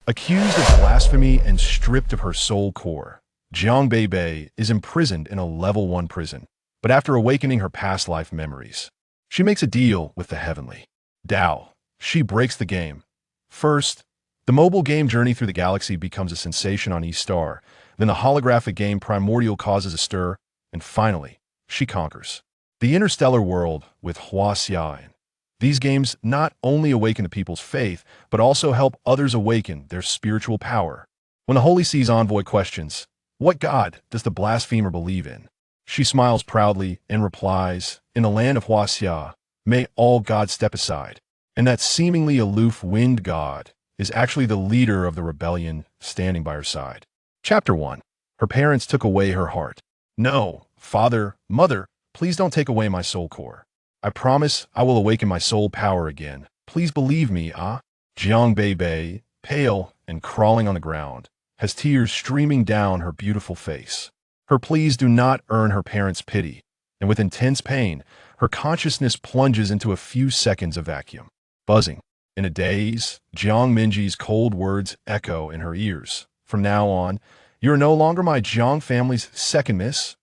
Accused of blasphemy and stripped of her soul core, Jiang Beibei is imprisoned in a level 1 prison. But after awakening her past life memories, she makes a deal with the Heavenly Dao. She breaks the game. First, the mobile game Journey Through the Galaxy becomes a sensation on E-Star. Then the holographic game Primordial causes a stir. And finally, she conquers the interstellar world with Huaxian. These games not only awaken the people's faith, but also help others awaken their spiritual power. When the Holy See's envoy questions, "What God does the blasphemer believe in?" she smiles proudly and replies, "In the land of Huaxia, may all gods step aside." And that seemingly aloof wind god is actually the leader of the rebellion standing by her side. Chapter 1. Her parents took away her heart. "No, father, mother, please don't take away my soul core. I promise I will awaken my soul power again. Please believe me, ah?" Jiang Beibei, pale and crawling on the ground, has tears streaming down her beautiful face. Her pleas do not earn her parents' pity, and with intense pain, her consciousness plunges into a few seconds of vacuum. Buzzing. In a daze, Jiang Minji's cold words echo in her ears. "From now on, you are no longer my Jiang family's second miss."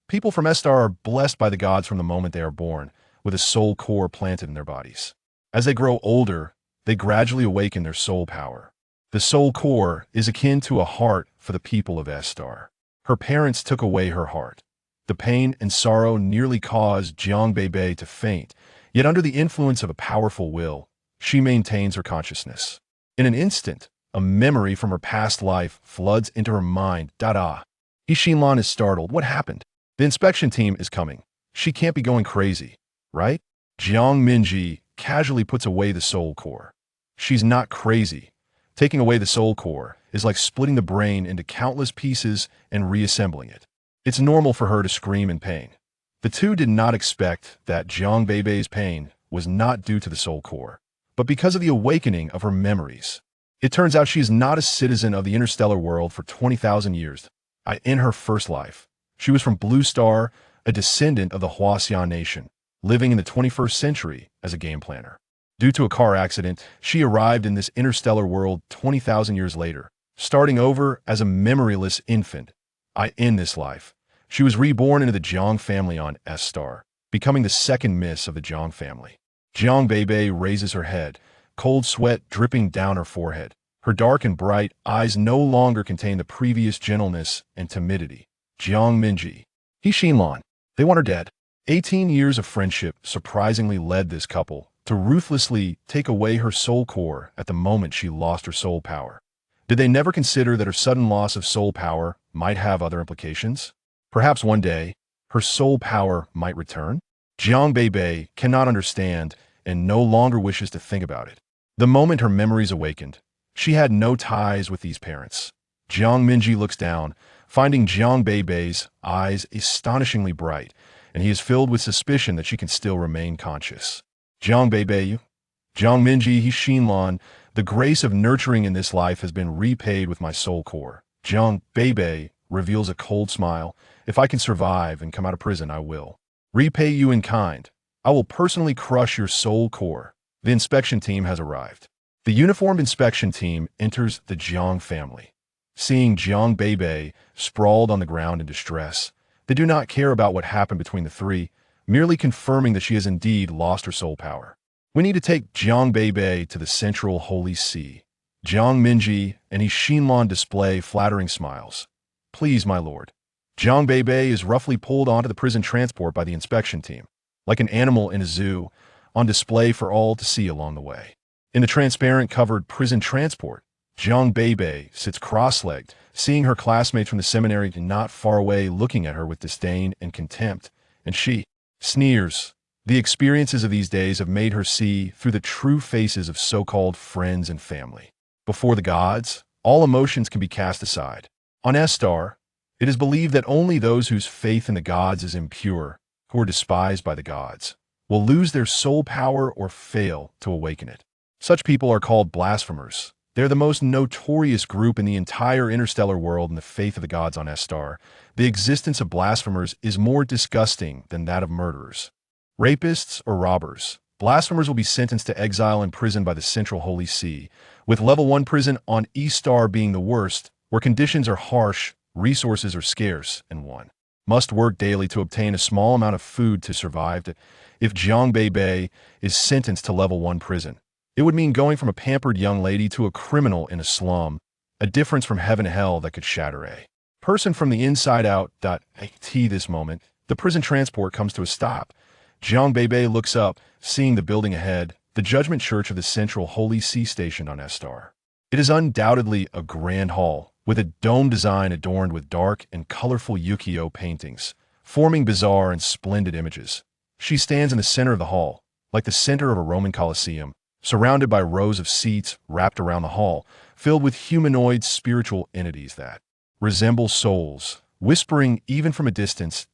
People from Estar are blessed by the gods from the moment they are born, with a soul core planted in their bodies. As they grow older, they gradually awaken their soul power. The soul core is akin to a heart for the people of Estar. Her parents took away her heart. The pain and sorrow nearly caused Jiang Beibei to faint, yet under the influence of a powerful will, she maintains her consciousness. In an instant, a memory from her past life floods into her mind. Xinlan is startled. "What happened?" "The inspection team is coming. She can't be going crazy, right?" Jiang Minji casually puts away the soul core. "She's not crazy. Taking away the soul core is like splitting the brain into countless pieces and reassembling it. It's normal for her to scream in pain." The two did not expect that Jiang Beibei's pain was not due to the soul core, but because of the awakening of her memories. It turns out she is not a citizen of the interstellar world for 20,000 years. In her first life, she was from Blue Star, a descendant of the Huaxian nation, living in the 21st century as a game planner. Due to a car accident, she arrived in this interstellar world 20,000 years later, starting over as a memoryless infant. In this life, she was reborn into the Jiang family on S-Star, becoming the second miss of the Jiang family. Jiang Beibei raises her head, cold sweat dripping down her forehead. Her dark and bright eyes no longer contain the previous gentleness and timidity. Jiang Minji. Xinlan. They want her dead. 18 years of friendship surprisingly led this couple to ruthlessly take away her soul core at the moment she lost her soul power. Did they never consider that her sudden loss of soul power might have other implications? Perhaps one day, her soul power might return? Jiang Beibei cannot understand and no longer wishes to think about it. The moment her memories awakened, she had no ties with these parents. Jiang Minji looks down, finding Jiang Beibei's eyes astonishingly bright, and he is filled with suspicion that she can still remain conscious. "Jiang Beibei, Jiang Minji Xinlan, the grace of nurturing in this life has been repaid with my soul core." Jiang Beibei reveals a cold smile. "If I can survive and come out of prison, I will repay you in kind. I will personally crush your soul core." The inspection team has arrived. The uniformed inspection team enters the Jiang family. Seeing Jiang Beibei sprawled on the ground in distress, they do not care about what happened between the three, merely confirming that she has indeed lost her soul power. "We need to take Jiang Beibei to the central Holy See." Jiang Minji and Xinlan display flattering smiles. "Please, my lord." Jiang Beibei is roughly pulled onto the prison transport by the inspection team, like an animal in a zoo, on display for all to see along the way. In the transparent covered prison transport, Jiang Beibei sits cross-legged, seeing her classmates from the seminary not far away looking at her with disdain and contempt, and she sneers. The experiences of these days have made her see through the true faces of so-called friends and family. Before the gods, all emotions can be cast aside. On Estar, it is believed that only those whose faith in the gods is impure, who are despised by the gods, will lose their soul power or fail to awaken it. Such people are called blasphemers. They're the most notorious group in the entire interstellar world in the faith of the gods on Estar. The existence of blasphemers is more disgusting than that of murderers, rapists, or robbers. Blasphemers will be sentenced to exile and prison by the Central Holy See, with level 1 prison on E-Star being the worst, where conditions are harsh, resources are scarce, and one must work daily to obtain a small amount of food to survive. If Jiang Beibei is sentenced to level 1 prison, it would mean going from a pampered young lady to a criminal in a slum, a difference from heaven to hell that could shatter a person from the inside out. At this moment, the prison transport comes to a stop. Jiang Beibei looks up, seeing the building ahead, the Judgment Church of the Central Holy See station on S-Star. It is undoubtedly a grand hall, with a dome design adorned with dark and colorful ukiyo paintings, forming bizarre and splendid images. She stands in the center of the hall, like the center of a Roman Colosseum, surrounded by rows of seats wrapped around the hall, filled with humanoid spiritual entities that resemble souls, whispering even from a distance.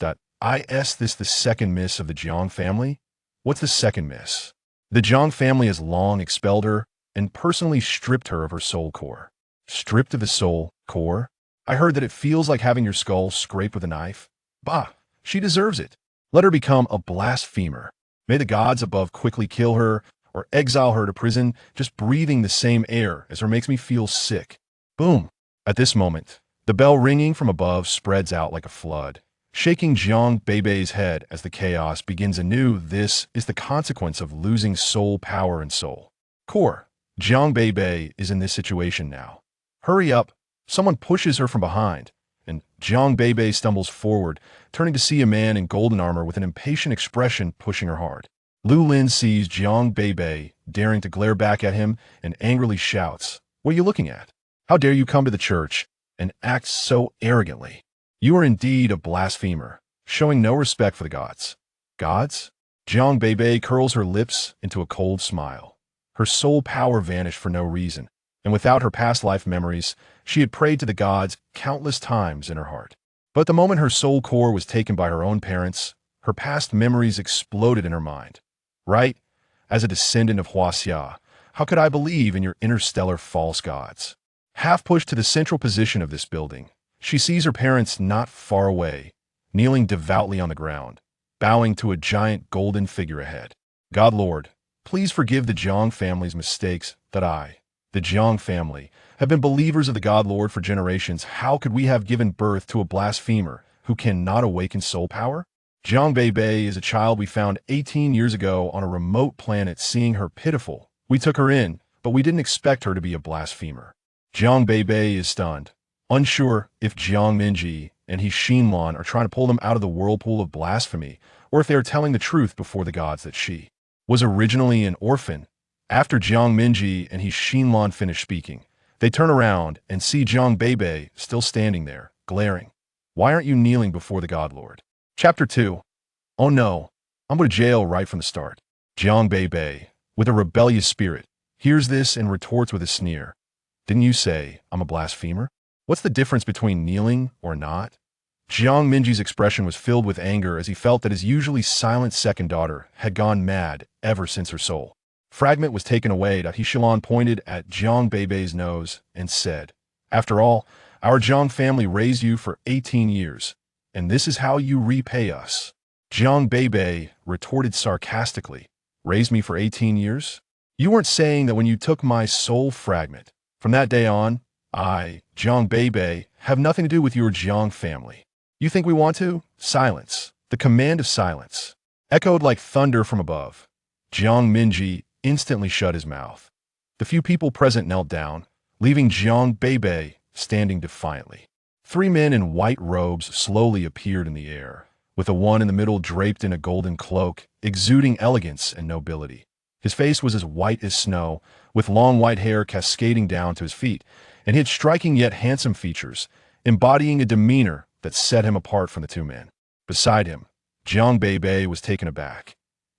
Is this the second miss of the Jiang family? What's the second miss? The Jiang family has long expelled her and personally stripped her of her soul core. Stripped of the soul core? I heard that it feels like having your skull scraped with a knife. Bah, she deserves it. Let her become a blasphemer. May the gods above quickly kill her or exile her to prison. Just breathing the same air as her makes me feel sick. Boom. At this moment, the bell ringing from above spreads out like a flood, shaking Jiang Beibei's head as the chaos begins anew. This is the consequence of losing soul power and soul core. Jiang Beibei is in this situation now. Hurry up. Someone pushes her from behind, and Jiang Beibei stumbles forward, turning to see a man in golden armor with an impatient expression pushing her hard. Lu Lin sees Jiang Beibei daring to glare back at him and angrily shouts, "What are you looking at? How dare you come to the church and act so arrogantly? You are indeed a blasphemer, showing no respect for the gods." Gods? Jiang Beibei curls her lips into a cold smile. Her soul power vanished for no reason, and without her past life memories, she had prayed to the gods countless times in her heart. But the moment her soul core was taken by her own parents, her past memories exploded in her mind. Right? As a descendant of Huaxia, how could I believe in your interstellar false gods? Half pushed to the central position of this building, she sees her parents not far away, kneeling devoutly on the ground, bowing to a giant golden figure ahead. God Lord, please forgive the Jiang family's mistakes. The Jiang family, have been believers of the God Lord for generations. How could we have given birth to a blasphemer who cannot awaken soul power? Jiang Beibei is a child we found 18 years ago on a remote planet. Seeing her pitiful, we took her in, but we didn't expect her to be a blasphemer. Jiang Beibei is stunned, unsure if Jiang Minji and He Xinlan are trying to pull them out of the whirlpool of blasphemy, or if they are telling the truth before the gods that she was originally an orphan. After Jiang Minji and He Xinlan finish speaking, they turn around and see Jiang Beibei still standing there, glaring. Why aren't you kneeling before the God Lord? Chapter 2. Oh no, I'm going to jail right from the start. Jiang Beibei, with a rebellious spirit, hears this and retorts with a sneer. Didn't you say I'm a blasphemer? What's the difference between kneeling or not? Jiang Minji's expression was filled with anger as he felt that his usually silent second daughter had gone mad ever since her soul fragment was taken away. He Xilan pointed at Jiang Beibei's nose and said, "After all, our Jiang family raised you for 18 years, and this is how you repay us." Jiang Beibei retorted sarcastically, "Raised me for 18 years? You weren't saying that when you took my soul fragment. From that day on, I, Jiang Beibei, have nothing to do with your Jiang family. You think we want to?" Silence. The command of silence echoed like thunder from above. Jiang Minji instantly shut his mouth. The few people present knelt down, leaving Jiang Beibei standing defiantly. 3 men in white robes slowly appeared in the air, with the one in the middle draped in a golden cloak, exuding elegance and nobility. His face was as white as snow, with long white hair cascading down to his feet, and he had striking yet handsome features, embodying a demeanor that set him apart from the 2 men. Beside him, Jiang Beibei was taken aback.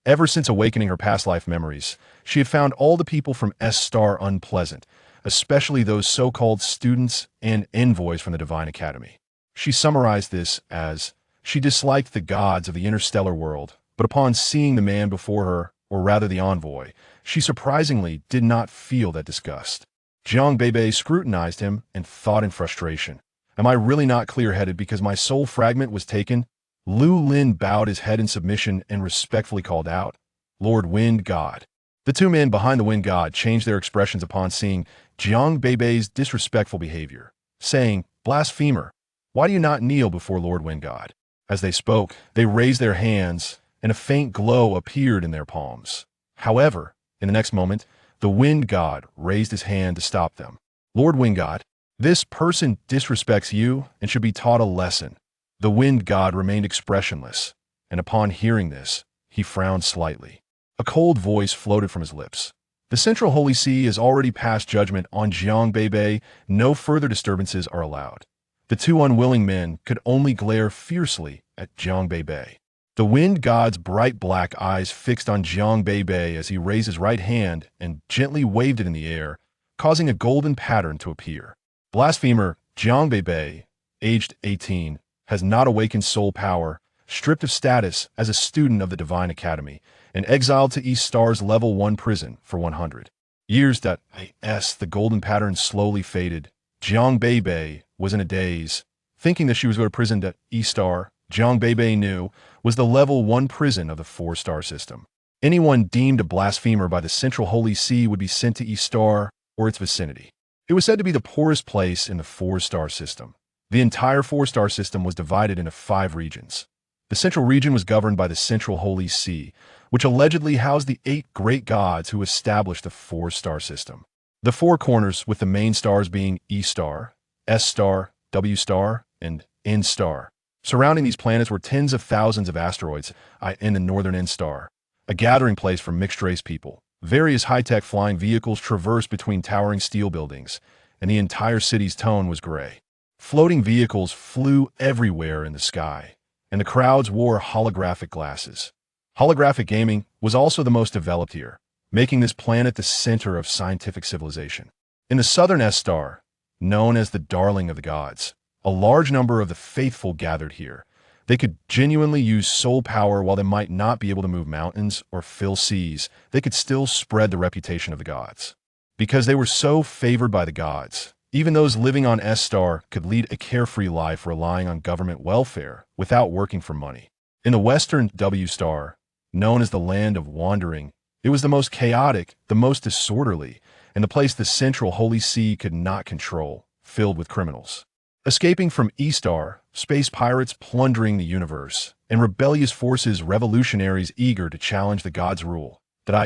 Ever since awakening her past life memories, she had found all the people from S-Star unpleasant, especially those so-called students and envoys from the Divine Academy. She summarized this as, she disliked the gods of the interstellar world, but upon seeing the man before her, or rather the envoy, she surprisingly did not feel that disgust. Jiang Beibei scrutinized him and thought in frustration, "Am I really not clear-headed because my soul fragment was taken?" Lu Lin bowed his head in submission and respectfully called out, Lord Wind God. The two men behind the Wind God changed their expressions upon seeing Jiang Beibei's disrespectful behavior, saying, "Blasphemer, why do you not kneel before Lord Wind God?" As they spoke, they raised their hands, and a faint glow appeared in their palms. However, in the next moment, the Wind God raised his hand to stop them. "Lord Wind God, this person disrespects you and should be taught a lesson." The Wind God remained expressionless, and upon hearing this, he frowned slightly. A cold voice floated from his lips. "The Central Holy See has already passed judgment on Jiang Beibei. No further disturbances are allowed." The two unwilling men could only glare fiercely at Jiang Beibei. The Wind God's bright black eyes fixed on Jiang Beibei as he raised his right hand and gently waved it in the air, causing a golden pattern to appear. Blasphemer Jiang Beibei, aged 18, has not awakened soul power, stripped of status as a student of the Divine Academy, and exiled to East Star's Level 1 prison for 100 years. The golden pattern slowly faded. Jiang Beibei was in a daze, thinking that she was going to prison to East Star. Jiang Beibei knew was the Level 1 prison of the 4-star system. Anyone deemed a blasphemer by the Central Holy See would be sent to East Star or its vicinity. It was said to be the poorest place in the 4-star system. The entire 4-star system was divided into 5 regions. The central region was governed by the Central Holy See, which allegedly housed the 8 great gods who established the 4-star system. The 4 corners, with the main stars being E star, S star, W star, and N star. Surrounding these planets were tens of thousands of asteroids in the northern N star, a gathering place for mixed-race people. Various high-tech flying vehicles traversed between towering steel buildings, and the entire city's tone was gray. Floating vehicles flew everywhere in the sky, and the crowds wore holographic glasses. Holographic gaming was also the most developed here, making this planet the center of scientific civilization. In the southern S star, known as the Darling of the Gods, a large number of the faithful gathered here. They could genuinely use soul power. While they might not be able to move mountains or fill seas, they could still spread the reputation of the gods. Because they were so favored by the gods, even those living on S star could lead a carefree life relying on government welfare without working for money. In the western W star, known as the Land of Wandering, it was the most chaotic, the most disorderly, and the place the Central Holy See could not control, filled with criminals. Escaping from E star, space pirates plundering the universe, and rebellious forces, revolutionaries eager to challenge the gods' rule.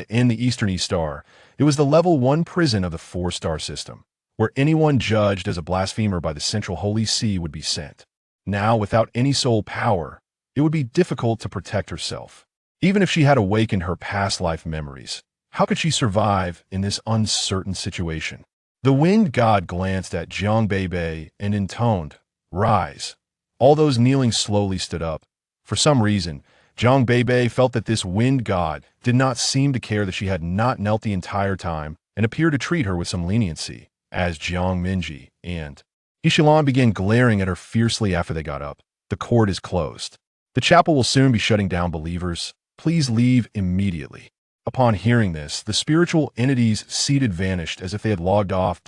In the eastern E star, it was the Level 1 prison of the 4-star system, where anyone judged as a blasphemer by the Central Holy See would be sent. Now, without any soul power, it would be difficult to protect herself. Even if she had awakened her past life memories, how could she survive in this uncertain situation? The Wind God glanced at Jiang Beibei and intoned, "Rise." All those kneeling slowly stood up. For some reason, Jiang Beibei felt that this Wind God did not seem to care that she had not knelt the entire time and appeared to treat her with some leniency, as Jiang Minji and Ishilan began glaring at her fiercely after they got up. "The court is closed. The chapel will soon be shutting down, believers. Please leave immediately." Upon hearing this, the spiritual entities seated vanished as if they had logged off.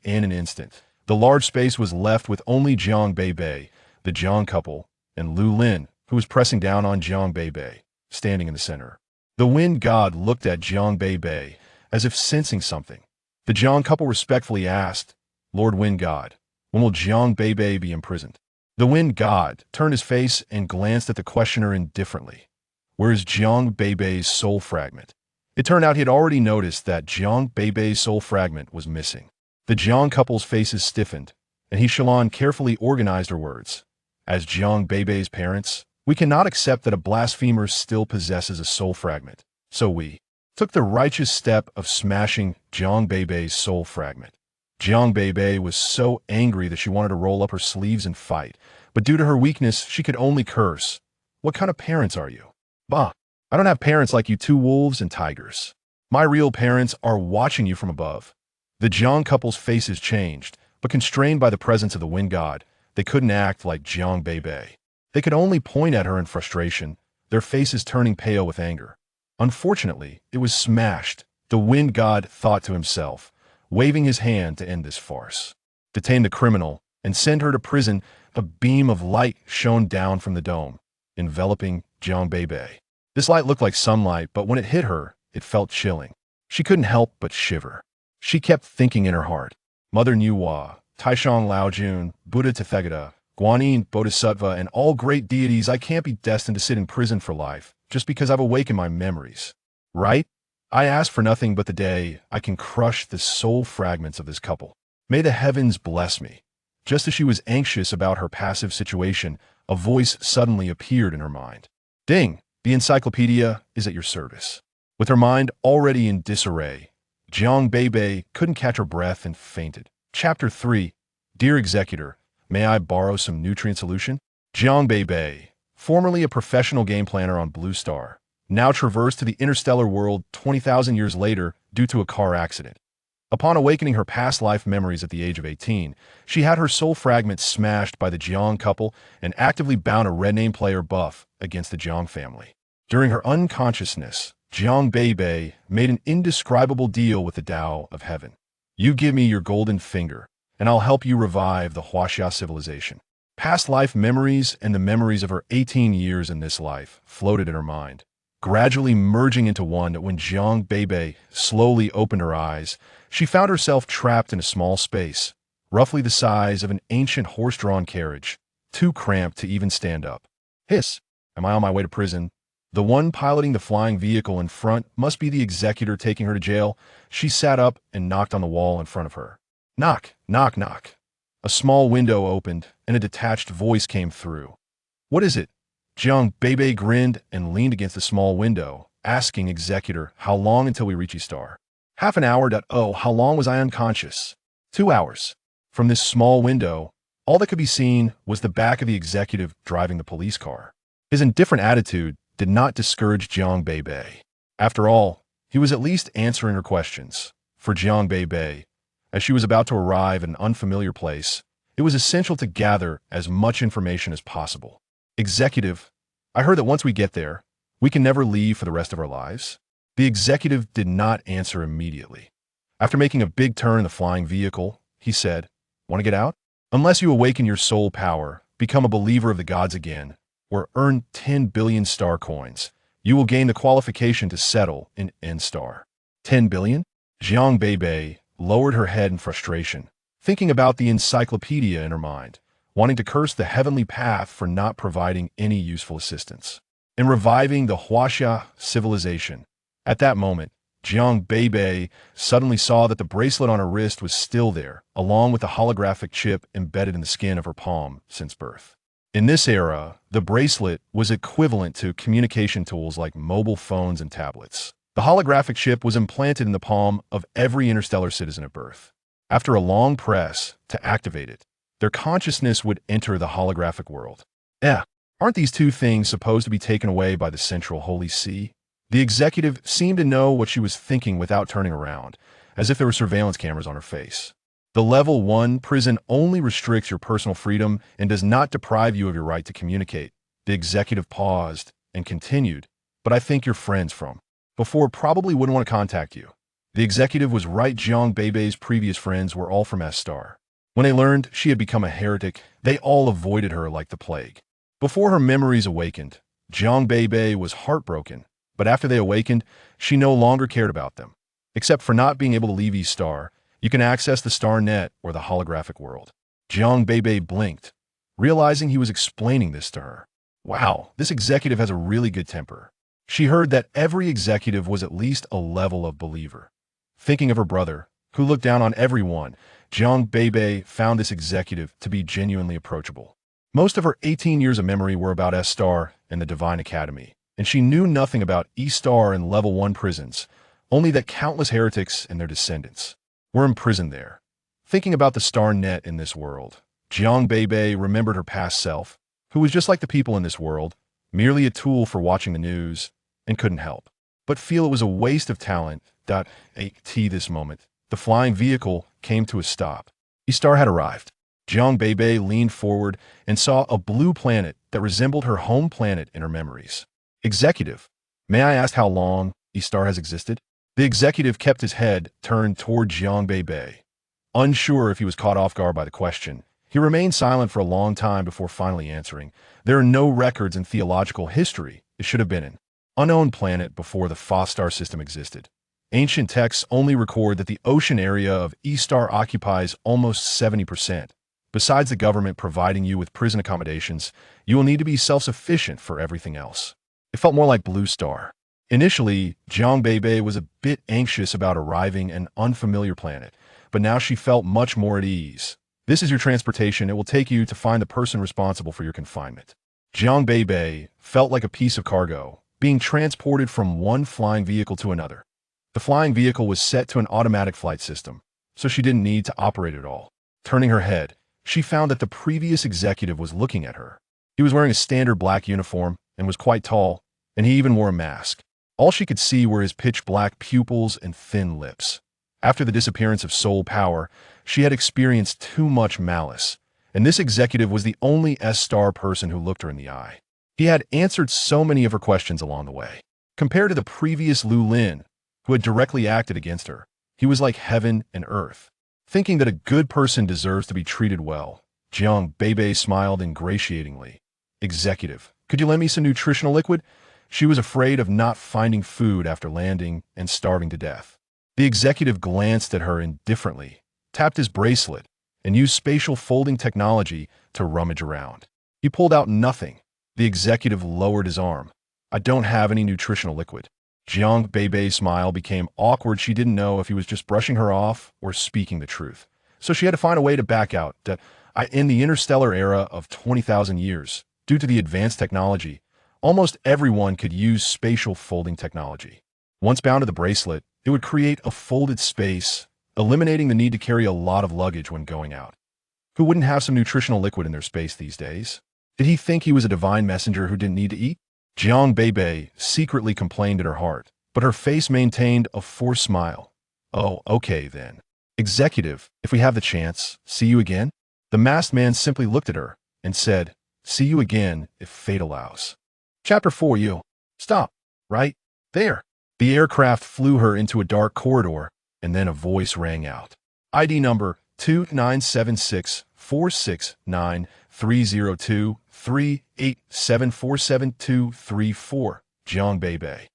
In an instant, the large space was left with only Jiang Beibei, the Jiang couple, and Lu Lin, who was pressing down on Jiang Beibei, standing in the center. The Wind God looked at Jiang Beibei as if sensing something. The Jiang couple respectfully asked, "Lord Wind God, when will Jiang Beibei be imprisoned?" The Wind God turned his face and glanced at the questioner indifferently. "Where is Jiang Beibei's soul fragment?" It turned out he had already noticed that Jiang Beibei's soul fragment was missing. The Jiang couple's faces stiffened, and Heishalan carefully organized her words. "As Jiang Beibei's parents, we cannot accept that a blasphemer still possesses a soul fragment, so we took the righteous step of smashing Jiang Beibei's soul fragment." Jiang Beibei was so angry that she wanted to roll up her sleeves and fight, but due to her weakness, she could only curse. "What kind of parents are you?" "Bah, I don't have parents like you 2 wolves and tigers. My real parents are watching you from above." The Jiang couple's faces changed, but constrained by the presence of the Wind God, they couldn't act like Jiang Beibei. They could only point at her in frustration, their faces turning pale with anger. Unfortunately, it was smashed, the Wind God thought to himself, waving his hand to end this farce. "Detain the criminal and send her to prison." A beam of light shone down from the dome, enveloping Jiang Beibei. This light looked like sunlight, but when it hit her, it felt chilling. She couldn't help but shiver. She kept thinking in her heart, Mother Nuwa, Taishang Laojun, Buddha Tathagata, Guanyin Bodhisattva, and all great deities, I can't be destined to sit in prison for life, just because I've awakened my memories. Right? I ask for nothing but the day I can crush the soul fragments of this couple. May the heavens bless me. Just as she was anxious about her passive situation, a voice suddenly appeared in her mind. Ding! The encyclopedia is at your service. With her mind already in disarray, Jiang Beibei couldn't catch her breath and fainted. Chapter 3. Dear Executor, may I borrow some nutrient solution? Jiang Beibei, formerly a professional game planner on Blue Star, now traversed to the interstellar world 20,000 years later due to a car accident. Upon awakening her past life memories at the age of 18, she had her soul fragment smashed by the Jiang couple and actively bound a red name player buff against the Jiang family. During her unconsciousness, Jiang Beibei made an indescribable deal with the Tao of Heaven. You give me your golden finger, and I'll help you revive the Huaxia civilization. Past life memories and the memories of her 18 years in this life floated in her mind, gradually merging into one. When Jiang Beibei slowly opened her eyes, she found herself trapped in a small space, roughly the size of an ancient horse-drawn carriage, too cramped to even stand up. Hiss! Am I on my way to prison? The one piloting the flying vehicle in front must be the executor taking her to jail. She sat up and knocked on the wall in front of her. Knock, knock, knock. A small window opened, and a detached voice came through. What is it? Jiang Beibei grinned and leaned against the small window, asking executor, how long until we reach Eastar? Half an hour. Oh, how long was I unconscious? 2 hours. From this small window, all that could be seen was the back of the executive driving the police car. His indifferent attitude did not discourage Jiang Beibei. After all, he was at least answering her questions. For Jiang Beibei, as she was about to arrive at an unfamiliar place, it was essential to gather as much information as possible. Executive, I heard that once we get there, we can never leave for the rest of our lives. The executive did not answer immediately. After making a big turn in the flying vehicle, he said, Want to get out? Unless you awaken your soul power, become a believer of the gods again, or earn 10 billion star coins, you will gain the qualification to settle in N-Star. 10 billion? Jiang Beibei lowered her head in frustration, thinking about the encyclopedia in her mind, wanting to curse the heavenly path for not providing any useful assistance in reviving the Huaxia civilization. At that moment, Jiang Beibei suddenly saw that the bracelet on her wrist was still there, along with the holographic chip embedded in the skin of her palm since birth. In this era, the bracelet was equivalent to communication tools like mobile phones and tablets. The holographic chip was implanted in the palm of every interstellar citizen at birth. After a long press to activate it, their consciousness would enter the holographic world. Aren't these two things supposed to be taken away by the central Holy See? The executive seemed to know what she was thinking without turning around, as if there were surveillance cameras on her face. The Level 1 prison only restricts your personal freedom and does not deprive you of your right to communicate. The executive paused and continued, but I think your friends from before probably wouldn't want to contact you. The executive was right. Jiang Beibei's previous friends were all from S-Star. When they learned she had become a heretic, they all avoided her like the plague. Before her memories awakened, Jiang Beibei was heartbroken, but after they awakened, she no longer cared about them. Except for not being able to leave Eastar, you can access the Star Net or the holographic world. Jiang Beibei blinked, realizing he was explaining this to her. Wow, this executive has a really good temper. She heard that every executive was at least a level of believer. Thinking of her brother, who looked down on everyone, Jiang Beibei found this executive to be genuinely approachable. Most of her 18 years of memory were about S-Star and the Divine Academy, and she knew nothing about E-Star and Level 1 prisons, only that countless heretics and their descendants were imprisoned there. Thinking about the Star Net in this world, Jiang Beibei remembered her past self, who was just like the people in this world, merely a tool for watching the news, and couldn't help but feel it was a waste of talent. At this moment, the flying vehicle came to a stop. E-Star had arrived. Jiang Beibei leaned forward and saw a blue planet that resembled her home planet in her memories. Executive, may I ask how long E-Star has existed? The executive kept his head turned toward Jiang Beibei. Unsure if he was caught off guard by the question, he remained silent for a long time before finally answering. There are no records in theological history it should have been in. unknown planet before the first.star system existed. Ancient texts only record that the ocean area of E-star occupies almost 70%. Besides the government providing you with prison accommodations, you will need to be self-sufficient for everything else. It felt more like Blue Star. Initially, Jiang Beibei was a bit anxious about arriving an unfamiliar planet, but now she felt much more at ease. This is your transportation. It will take you to find the person responsible for your confinement. Jiang Beibei felt like a piece of cargo, being transported from one flying vehicle to another. The flying vehicle was set to an automatic flight system, so she didn't need to operate at all. Turning her head, she found that the previous executive was looking at her. He was wearing a standard black uniform and was quite tall, and he even wore a mask. All she could see were his pitch-black pupils and thin lips. After the disappearance of soul power, she had experienced too much malice, and this executive was the only S-star person who looked her in the eye. He had answered so many of her questions along the way. Compared to the previous Lu Lin, who had directly acted against her, he was like heaven and earth. Thinking that a good person deserves to be treated well, Jiang Beibei smiled ingratiatingly. Executive, could you lend me some nutritional liquid? She was afraid of not finding food after landing and starving to death. The executive glanced at her indifferently, tapped his bracelet, and used spatial folding technology to rummage around. He pulled out nothing. The executive lowered his arm. I don't have any nutritional liquid. Jiang Beibei's smile became awkward. She didn't know if he was just brushing her off or speaking the truth. So she had to find a way to back out. In the interstellar era of 20,000 years, due to the advanced technology, almost everyone could use spatial folding technology. Once bound to the bracelet, it would create a folded space, eliminating the need to carry a lot of luggage when going out. Who wouldn't have some nutritional liquid in their space these days? Did he think he was a divine messenger who didn't need to eat? Jiang Beibei secretly complained in her heart, but her face maintained a forced smile. Oh, okay then. Executive, if we have the chance, see you again? The masked man simply looked at her and said, see you again if fate allows. Chapter 4 You. Stop. Right there. The aircraft flew her into a dark corridor, and then a voice rang out. ID number 297646930238747234, Jiang Beibei.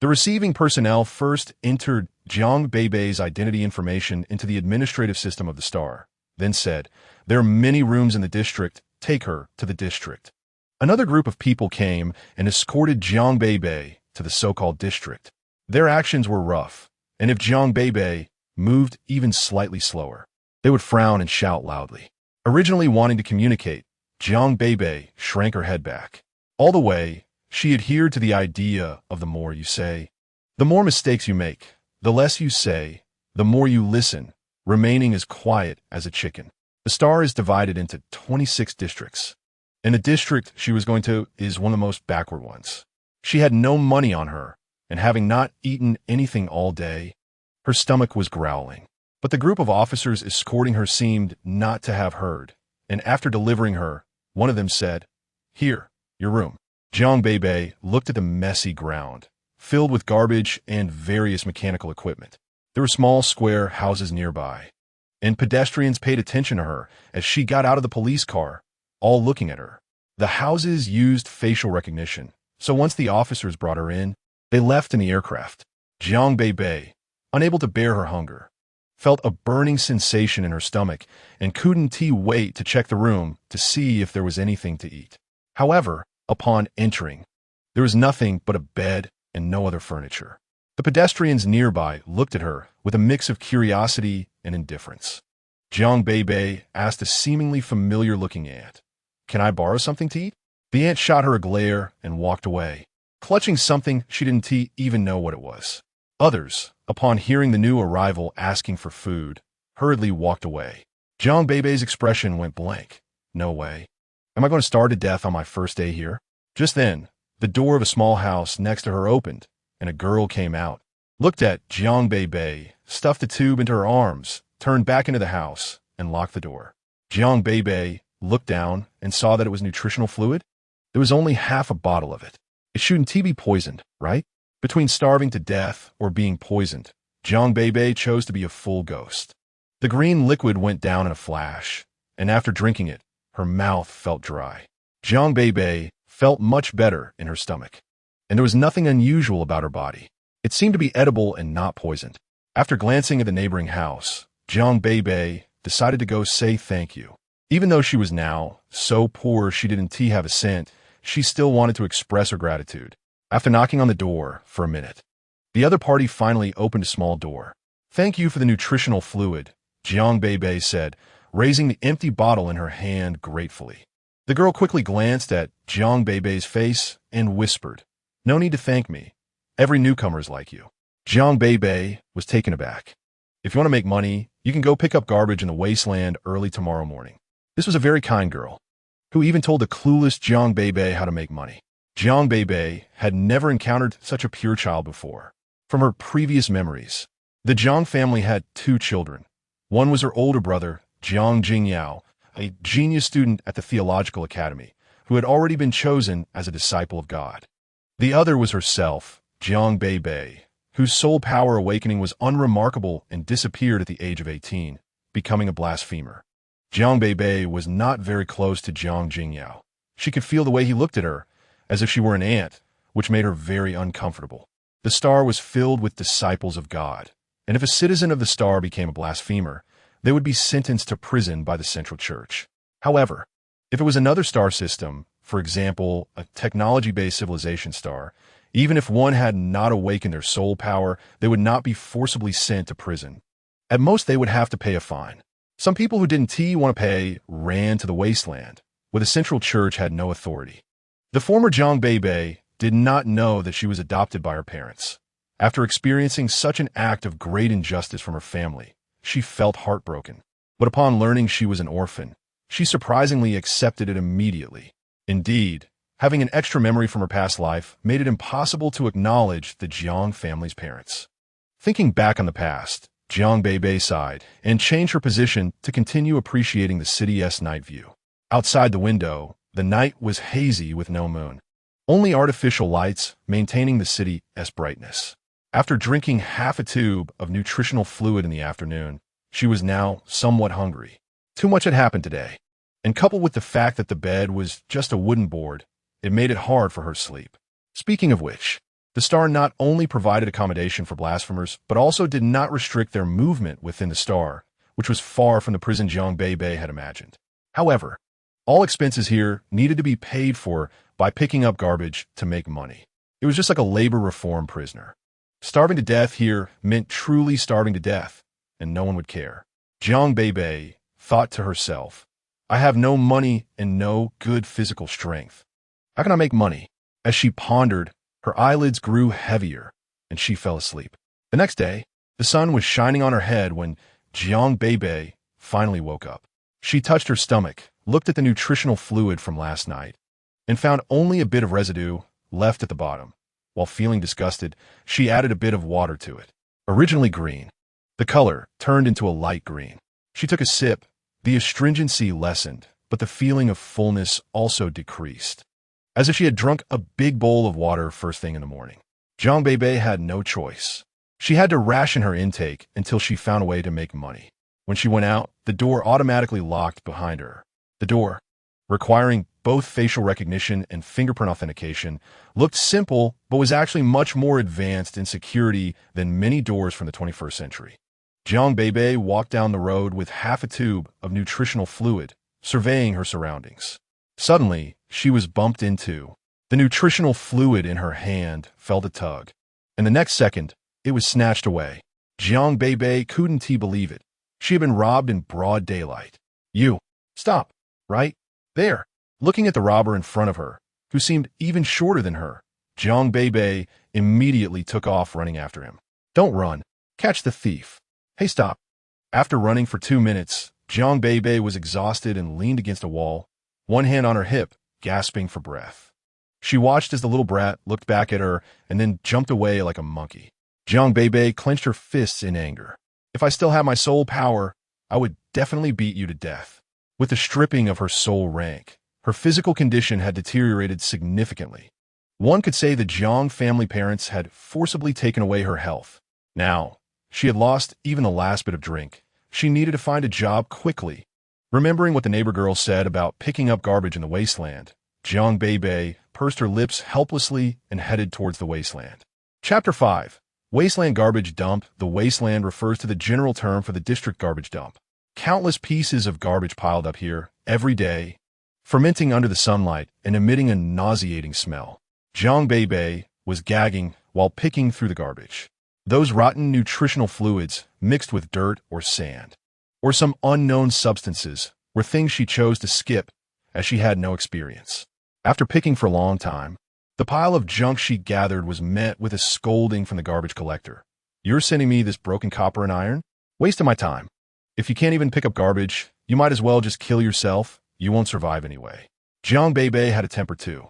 The receiving personnel first entered Jiang Beibei's identity information into the administrative system of the star, then said, there are many rooms in the district, take her to the district. Another group of people came and escorted Jiang Beibei to the so-called district. Their actions were rough, and if Jiang Beibei moved even slightly slower, they would frown and shout loudly. Originally wanting to communicate, Jiang Beibei shrank her head back. All the way, she adhered to the idea of the more you say, the more mistakes you make, the less you say, the more you listen, remaining as quiet as a chicken. The star is divided into 26 districts. And the district she was going to is one of the most backward ones. She had no money on her, and having not eaten anything all day, her stomach was growling. But the group of officers escorting her seemed not to have heard, and after delivering her, one of them said, here, your room. Jiang Beibei looked at the messy ground, filled with garbage and various mechanical equipment. There were small square houses nearby, and pedestrians paid attention to her as she got out of the police car, all looking at her. The houses used facial recognition, so once the officers brought her in, they left in the aircraft. Jiang Beibei, unable to bear her hunger, felt a burning sensation in her stomach and couldn't wait to check the room to see if there was anything to eat. However, upon entering, there was nothing but a bed and no other furniture. The pedestrians nearby looked at her with a mix of curiosity and indifference. Jiang Beibei asked a seemingly familiar-looking ant, can I borrow something to eat? The ant shot her a glare and walked away, clutching something she didn't even know what it was. Others, upon hearing the new arrival asking for food, hurriedly walked away. Jiang Beibei's expression went blank. No way. Am I going to starve to death on my first day here? Just then, the door of a small house next to her opened, and a girl came out, looked at Jiang Beibei, stuffed a tube into her arms, turned back into the house, and locked the door. Jiang Beibei looked down and saw that it was nutritional fluid. There was only half a bottle of it. It shouldn't be poisoned, right? Between starving to death or being poisoned, Jiang Beibei chose to be a full ghost. The green liquid went down in a flash, and after drinking it, her mouth felt dry. Jiang Beibei felt much better in her stomach. and there was nothing unusual about her body. It seemed to be edible and not poisoned. After glancing at the neighboring house, Jiang Beibei decided to go say thank you. Even though she was now so poor she didn't have a cent, she still wanted to express her gratitude. After knocking on the door for a minute, the other party finally opened a small door. "Thank you for the nutritional fluid," Jiang Beibei said, raising the empty bottle in her hand gratefully. The girl quickly glanced at Jiang Beibei's face and whispered, "No need to thank me. Every newcomer's like you." Jiang Beibei was taken aback. "If you want to make money, you can go pick up garbage in the wasteland early tomorrow morning." This was a very kind girl, who even told the clueless Jiang Beibei how to make money. Jiang Beibei had never encountered such a pure child before. From her previous memories, the Jiang family had 2 children. One was her older brother, Jiang Jingyao, a genius student at the Theological Academy, who had already been chosen as a disciple of God. The other was herself, Jiang Beibei, whose soul power awakening was unremarkable and disappeared at the age of 18, becoming a blasphemer. Jiang Beibei was not very close to Jiang Jingyao. She could feel the way he looked at her, as if she were an ant, which made her very uncomfortable. The star was filled with disciples of God, and if a citizen of the star became a blasphemer, they would be sentenced to prison by the Central Church. However, if it was another star system, for example, a technology-based civilization star, even if one had not awakened their soul power, they would not be forcibly sent to prison. At most, they would have to pay a fine. Some people who didn't want to pay ran to the wasteland, where the Central Church had no authority. The former Jiang Beibei did not know that she was adopted by her parents. After experiencing such an act of great injustice from her family, she felt heartbroken. But upon learning she was an orphan, she surprisingly accepted it immediately. Indeed, having an extra memory from her past life made it impossible to acknowledge the Jiang family's parents. Thinking back on the past, Jiang Beibei sighed and changed her position to continue appreciating the city's night view. Outside the window, the night was hazy with no moon. Only artificial lights maintaining the city's brightness. After drinking half a tube of nutritional fluid in the afternoon, she was now somewhat hungry. Too much had happened today, and coupled with the fact that the bed was just a wooden board, it made it hard for her to sleep. Speaking of which, the star not only provided accommodation for blasphemers, but also did not restrict their movement within the star, which was far from the prison Jiang Beibei had imagined. However, all expenses here needed to be paid for by picking up garbage to make money. It was just like a labor reform prisoner. Starving to death here meant truly starving to death, and no one would care. Jiang Beibei thought to herself, "I have no money and no good physical strength. How can I make money?" As she pondered, her eyelids grew heavier, and she fell asleep. The next day, the sun was shining on her head when Jiang Beibei finally woke up. She touched her stomach, looked at the nutritional fluid from last night, and found only a bit of residue left at the bottom. While feeling disgusted, she added a bit of water to it. Originally green, the color turned into a light green. She took a sip. The astringency lessened, but the feeling of fullness also decreased, as if she had drunk a big bowl of water first thing in the morning. Jiang Beibei had no choice. She had to ration her intake until she found a way to make money. When she went out, the door automatically locked behind her. The door, requiring both facial recognition and fingerprint authentication, looked simple but was actually much more advanced in security than many doors from the 21st century. Jiang Beibei walked down the road with half a tube of nutritional fluid, surveying her surroundings. Suddenly, she was bumped into. The nutritional fluid in her hand felt a tug, and the next second, it was snatched away. Jiang Beibei couldn't believe it. She had been robbed in broad daylight. "You, stop, right there." Looking at the robber in front of her, who seemed even shorter than her, Jiang Beibei immediately took off running after him. "Don't run. Catch the thief. Hey, stop." After running for 2 minutes, Jiang Beibei was exhausted and leaned against a wall, one hand on her hip, gasping for breath. She watched as the little brat looked back at her and then jumped away like a monkey. Jiang Beibei clenched her fists in anger. "If I still had my soul power, I would definitely beat you to death." With the stripping of her soul rank, her physical condition had deteriorated significantly. One could say the Jiang family parents had forcibly taken away her health. Now, she had lost even the last bit of drink. She needed to find a job quickly. Remembering what the neighbor girl said about picking up garbage in the wasteland, Jiang Beibei pursed her lips helplessly and headed towards the wasteland. Chapter 5. Wasteland Garbage Dump. The wasteland refers to the general term for the district garbage dump. Countless pieces of garbage piled up here, every day, fermenting under the sunlight and emitting a nauseating smell. Jiang Beibei was gagging while picking through the garbage. Those rotten nutritional fluids mixed with dirt or sand, or some unknown substances, were things she chose to skip as she had no experience. After picking for a long time, the pile of junk she gathered was met with a scolding from the garbage collector. "You're sending me this broken copper and iron? Wasting my time. If you can't even pick up garbage, you might as well just kill yourself. You won't survive anyway." Jiang Beibei had a temper too.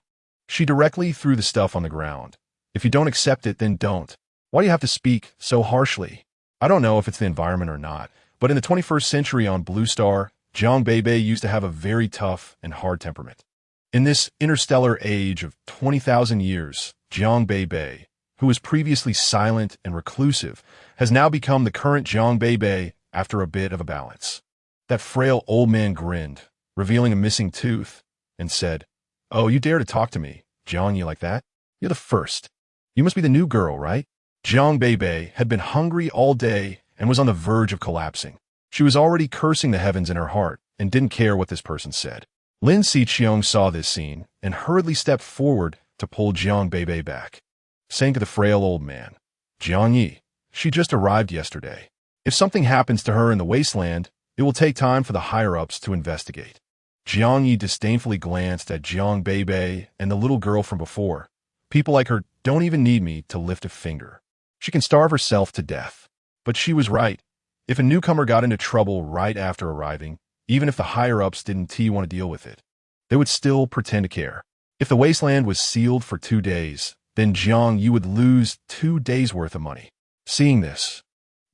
She directly threw the stuff on the ground. "If you don't accept it, then don't. Why do you have to speak so harshly?" I don't know if it's the environment or not, but in the 21st century on Blue Star, Jiang Beibei used to have a very tough and hard temperament. In this interstellar age of 20,000 years, Jiang Beibei, who was previously silent and reclusive, has now become the current Jiang Beibei after a bit of a balance. That frail old man grinned, revealing a missing tooth, and said, "Oh, you dare to talk to me, Jiang Yi, like that? You're the first. You must be the new girl, right?" Jiang Beibei had been hungry all day and was on the verge of collapsing. She was already cursing the heavens in her heart and didn't care what this person said. Lin Xiqiong saw this scene and hurriedly stepped forward to pull Jiang Beibei back, saying to the frail old man, "Jiang Yi, she just arrived yesterday. If something happens to her in the wasteland, it will take time for the higher-ups to investigate." Jiang Yi disdainfully glanced at Jiang Beibei and the little girl from before. "People like her don't even need me to lift a finger. She can starve herself to death." But she was right. If a newcomer got into trouble right after arriving, even if the higher-ups didn't want to deal with it, they would still pretend to care. If the wasteland was sealed for 2 days, then Jiang Yi would lose 2 days' worth of money. Seeing this,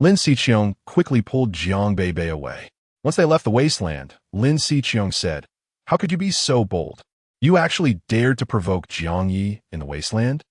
Lin Xiqiong quickly pulled Jiang Beibei away. Once they left the wasteland, Lin Xiqiong said, "How could you be so bold? You actually dared to provoke Jiang Yi in the wasteland?"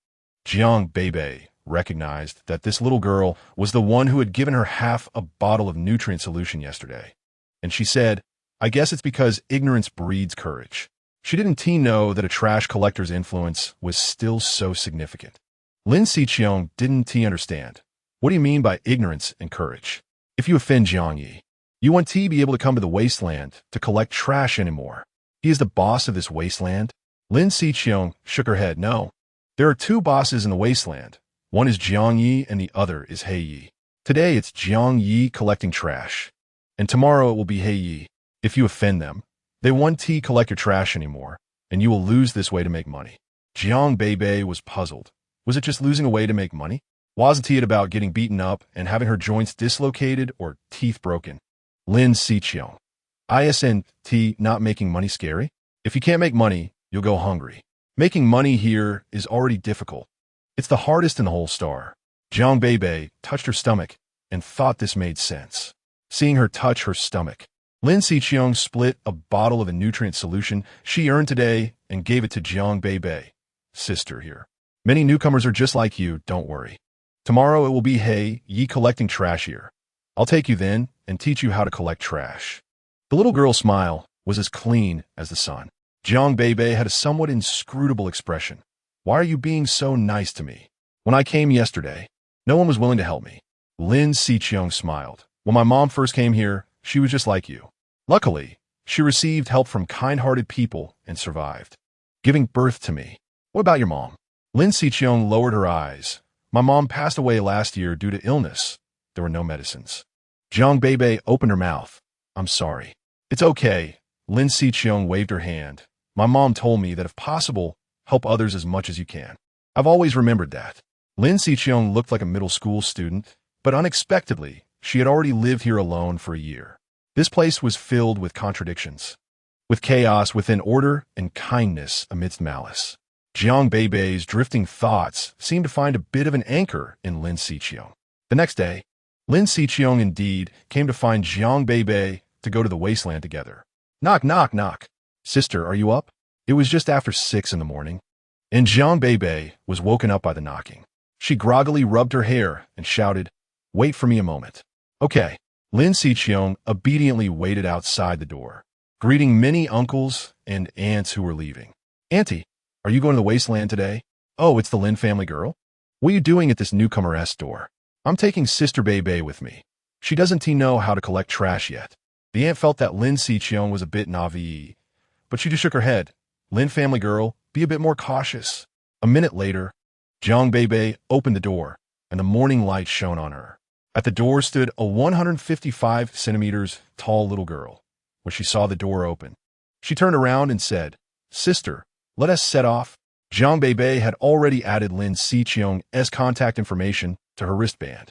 Jiang Beibei recognized that this little girl was the one who had given her half a bottle of nutrient solution yesterday. And she said, "I guess it's because ignorance breeds courage." She didn't know that a trash collector's influence was still so significant. Lin Xiqiong didn't understand. "What do you mean by ignorance and courage? If you offend Jiang Yi, you won't be able to come to the wasteland to collect trash anymore. He is the boss of this wasteland." Lin Xiqiong shook her head. "No, there are 2 bosses in the wasteland. One is Jiang Yi and the other is He Yi. Today it's Jiang Yi collecting trash, and tomorrow it will be He Yi. If you offend them, they won't collect your trash anymore, and you will lose this way to make money." Jiang Beibei was puzzled. Was it just losing a way to make money? Wasn't it about getting beaten up and having her joints dislocated or teeth broken? Lin Xiqiong. Isn't not making money scary? If you can't make money, you'll go hungry. Making money here is already difficult. It's the hardest in the whole star. Jiang Beibei touched her stomach and thought this made sense. Seeing her touch her stomach, Lin Xiqiong split a bottle of the nutrient solution she earned today and gave it to Jiang Beibei. "Sister here. Many newcomers are just like you, don't worry. Tomorrow it will be He Yi collecting trash here. I'll take you then and teach you how to collect trash." The little girl's smile was as clean as the sun. Jiang Beibei had a somewhat inscrutable expression. "Why are you being so nice to me? When I came yesterday, no one was willing to help me." Lin Xiqiong smiled. "When my mom first came here, she was just like you. Luckily, she received help from kind-hearted people and survived, giving birth to me. What about your mom?" Lin Xiqiong lowered her eyes. "My mom passed away last year due to illness. There were no medicines." Jiang Beibei opened her mouth. "I'm sorry." "It's okay." Lin Xiqiong waved her hand. "My mom told me that if possible, help others as much as you can. I've always remembered that." Lin Xiqiong looked like a middle school student, but unexpectedly, she had already lived here alone for a year. This place was filled with contradictions, with chaos within order and kindness amidst malice. Jiang Beibei's drifting thoughts seemed to find a bit of an anchor in Lin Xiqiong. The next day, Lin Xiqiong indeed came to find Jiang Beibei to go to the wasteland together. "Knock, knock, knock. Sister, are you up?" It was just after 6 in the morning, and Jiang Beibei was woken up by the knocking. She groggily rubbed her hair and shouted, "Wait for me a moment." "Okay." Lin Xiqiong obediently waited outside the door, greeting many uncles and aunts who were leaving. Auntie, are you going to the wasteland today? Oh, it's the Lin family girl? What are you doing at this newcomer store? I'm taking Sister Beibei with me. She doesn't know how to collect trash yet. The aunt felt that Lin Xiqiong was a bit naive, but she just shook her head. Lin family girl, be a bit more cautious. A minute later, Jiang Beibei opened the door, and the morning light shone on her. At the door stood a 155 centimeters tall little girl. When she saw the door open, she turned around and said, "Sister, let us set off." Jiang Beibei had already added Lin Xiqiong's contact information to her wristband.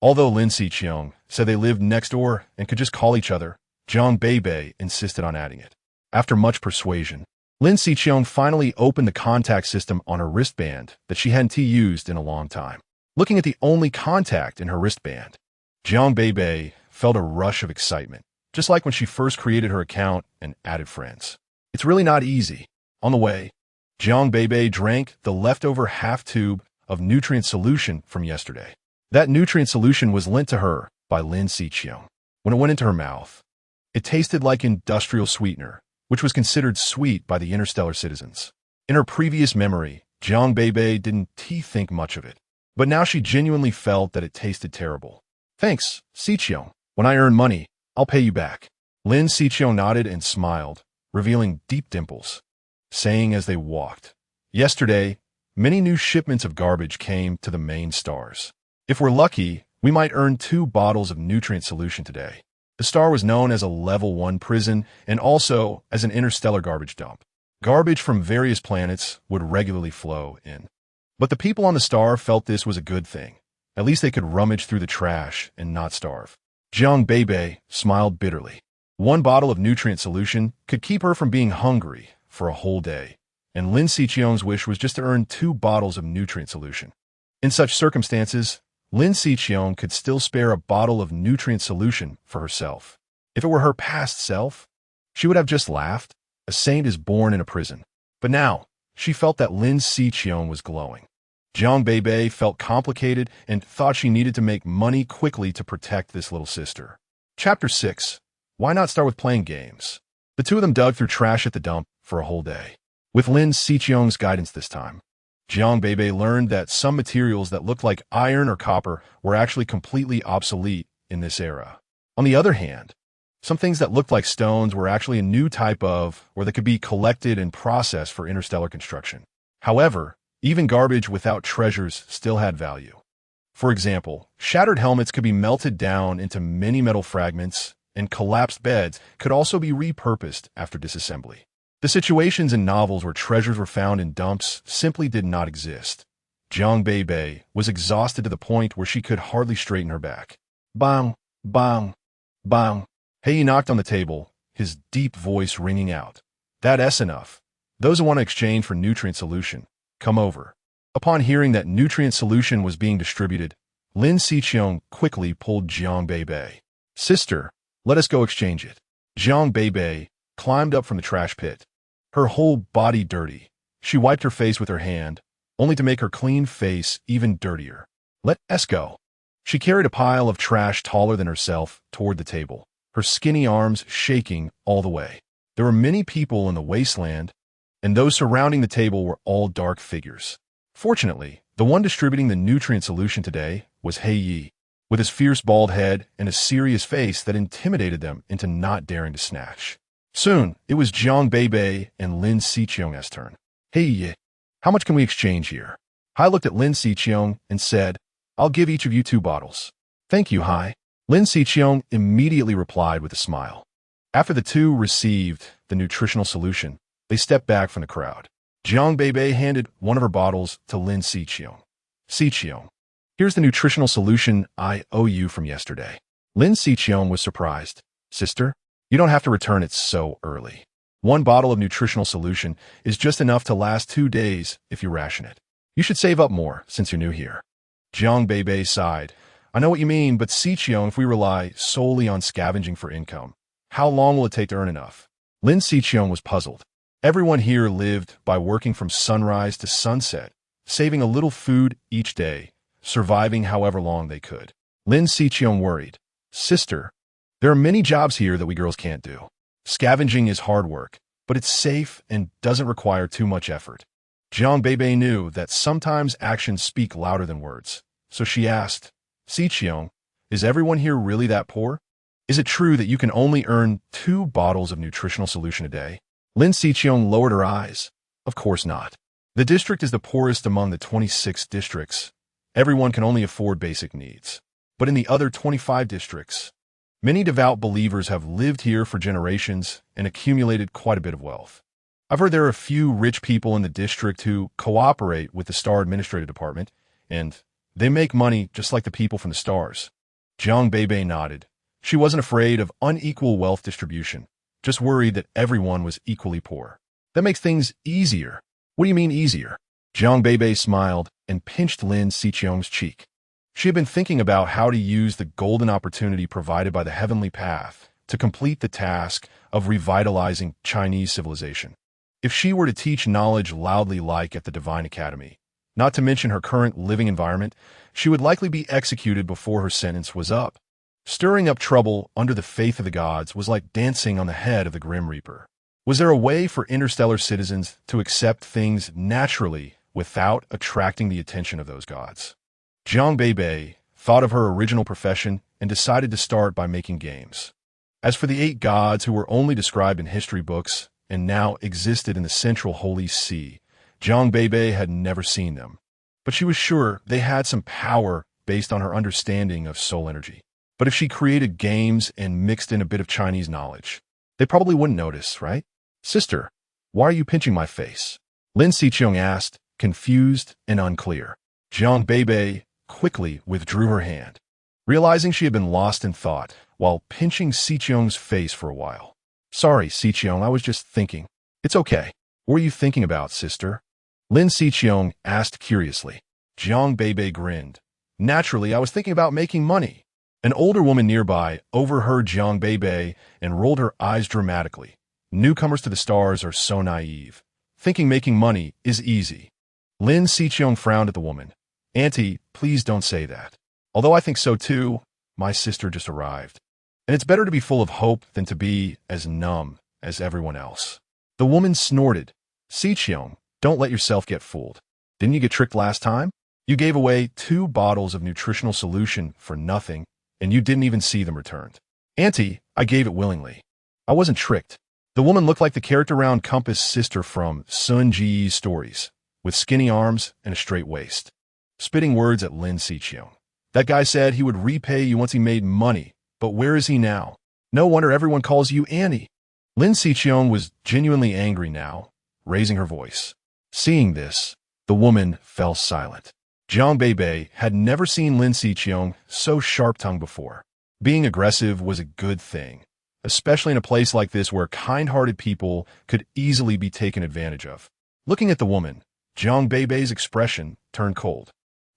Although Lin Xiqiong said they lived next door and could just call each other, Jiang Beibei insisted on adding it. After much persuasion, Lin Xiqiong finally opened the contact system on her wristband that she hadn't used in a long time. Looking at the only contact in her wristband, Jiang Beibei felt a rush of excitement, just like when she first created her account and added friends. It's really not easy. On the way, Jiang Beibei drank the leftover half tube of nutrient solution from yesterday. That nutrient solution was lent to her by Lin Xiqiong. When it went into her mouth, it tasted like industrial sweetener, which was considered sweet by the interstellar citizens. In her previous memory, Jiang Beibei didn't think much of it, but now she genuinely felt that it tasted terrible. "Thanks, Xiqiong. When I earn money, I'll pay you back." Lin Xiqiong nodded and smiled, revealing deep dimples, saying as they walked, "Yesterday, many new shipments of garbage came to the main stars. If we're lucky, we might earn 2 bottles of nutrient solution today." The star was known as a level 1 prison and also as an interstellar garbage dump. Garbage from various planets would regularly flow in. But the people on the star felt this was a good thing. At least they could rummage through the trash and not starve. Jiang Beibei smiled bitterly. 1 bottle of nutrient solution could keep her from being hungry for a whole day, and Lin Xiqiong's wish was just to earn 2 bottles of nutrient solution. In such circumstances, Lin Xiqiong could still spare a bottle of nutrient solution for herself. If it were her past self, she would have just laughed. A saint is born in a prison. But now, she felt that Lin Xiqiong was glowing. Jiang Beibei felt complicated and thought she needed to make money quickly to protect this little sister. Chapter 6. Why not start with playing games? The two of them dug through trash at the dump for a whole day. With Lin Xiqiong's guidance this time, Jiang Beibei learned that some materials that looked like iron or copper were actually completely obsolete in this era. On the other hand, some things that looked like stones were actually a new type of, or that could be collected and processed for interstellar construction. However, even garbage without treasures still had value. For example, shattered helmets could be melted down into many metal fragments, and collapsed beds could also be repurposed after disassembly. The situations in novels where treasures were found in dumps simply did not exist. Jiang Beibei was exhausted to the point where she could hardly straighten her back. Bang, bang, bang. He knocked on the table, his deep voice ringing out. "That's enough. Those who want to exchange for nutrient solution, come over." Upon hearing that nutrient solution was being distributed, Lin Xiqiong quickly pulled Jiang Beibei. "Sister, let us go exchange it." Jiang Beibei climbed up from the trash pit, her whole body dirty. She wiped her face with her hand, only to make her clean face even dirtier. "Let us go." She carried a pile of trash taller than herself toward the table, her skinny arms shaking all the way. There were many people in the wasteland, and those surrounding the table were all dark figures. Fortunately, the one distributing the nutrient solution today was He Yi, with his fierce bald head and a serious face that intimidated them into not daring to snatch. Soon, it was Jiang Beibei and Lin Xiqiong's turn. "Hey Yi, how much can we exchange here?" Hai looked at Lin Xiqiong and said, "I'll give each of you 2 bottles." "Thank you, Hai." Lin Xiqiong immediately replied with a smile. After the two received the nutritional solution, they stepped back from the crowd. Jiang Beibei handed one of her bottles to Lin Xiqiong. "Xiqiong, here's the nutritional solution I owe you from yesterday." Lin Xiqiong was surprised. "Sister, you don't have to return it so early. 1 bottle of nutritional solution is just enough to last 2 days if you ration it. You should save up more since you're new here." Jiang Beibei sighed. "I know what you mean, but Xiqiong, if we rely solely on scavenging for income, how long will it take to earn enough?" Lin Xiqiong was puzzled. Everyone here lived by working from sunrise to sunset, saving a little food each day, surviving however long they could. Lin Xiqiong worried. "Sister, there are many jobs here that we girls can't do. Scavenging is hard work, but it's safe and doesn't require too much effort. Jiang Beibei knew that sometimes actions speak louder than words, so she asked, Xiqiong, is everyone here really that poor? Is it true that you can only earn 2 bottles of nutritional solution a day? Lin Xiqiong lowered her eyes. Of course not. The district is the poorest among the 26 districts. Everyone can only afford basic needs. But in the other 25 districts, many devout believers have lived here for generations and accumulated quite a bit of wealth. I've heard there are a few rich people in the district who cooperate with the Star Administrative Department, and they make money just like the people from the stars. Jiang Beibei nodded. She wasn't afraid of unequal wealth distribution, just worried that everyone was equally poor. That makes things easier. What do you mean easier? Jiang Beibei smiled and pinched Lin Xiqiong's cheek. She had been thinking about how to use the golden opportunity provided by the heavenly path to complete the task of revitalizing Chinese civilization. If she were to teach knowledge loudly like at the Divine Academy, not to mention her current living environment, she would likely be executed before her sentence was up. Stirring up trouble under the faith of the gods was like dancing on the head of the Grim Reaper. Was there a way for interstellar citizens to accept things naturally without attracting the attention of those gods? Jiang Beibei thought of her original profession and decided to start by making games. As for the 8 gods who were only described in history books and now existed in the central Holy See, Jiang Beibei had never seen them. But she was sure they had some power based on her understanding of soul energy. But if she created games and mixed in a bit of Chinese knowledge, they probably wouldn't notice, right? Sister, why are you pinching my face? Lin Xiqiong asked, confused and unclear. Jiang Beibei quickly withdrew her hand, realizing she had been lost in thought while pinching Xiqiong's face for a while. Sorry, Xiqiong, I was just thinking. It's okay. What were you thinking about, sister? Lin Xiqiong asked curiously. Jiang Beibei grinned. Naturally, I was thinking about making money. An older woman nearby overheard Jiang Beibei and rolled her eyes dramatically. Newcomers to the stars are so naive, thinking making money is easy. Lin Xiqiong frowned at the woman. Auntie, please don't say that. Although I think so too, my sister just arrived. And it's better to be full of hope than to be as numb as everyone else. The woman snorted. Xiqiong, don't let yourself get fooled. Didn't you get tricked last time? You gave away 2 bottles of nutritional solution for nothing, and you didn't even see them returned. Auntie, I gave it willingly. I wasn't tricked. The woman looked like the character-round compass sister from Sun Ji's stories, with skinny arms and a straight waist. Spitting words at Lin Xiqiong. That guy said he would repay you once he made money, but where is he now? No wonder everyone calls you Annie. Lin Xiqiong was genuinely angry now, raising her voice. Seeing this, the woman fell silent. Jiang Beibei had never seen Lin Xiqiong so sharp-tongued before. Being aggressive was a good thing, especially in a place like this where kind-hearted people could easily be taken advantage of. Looking at the woman, Jiang Beibei's expression turned cold,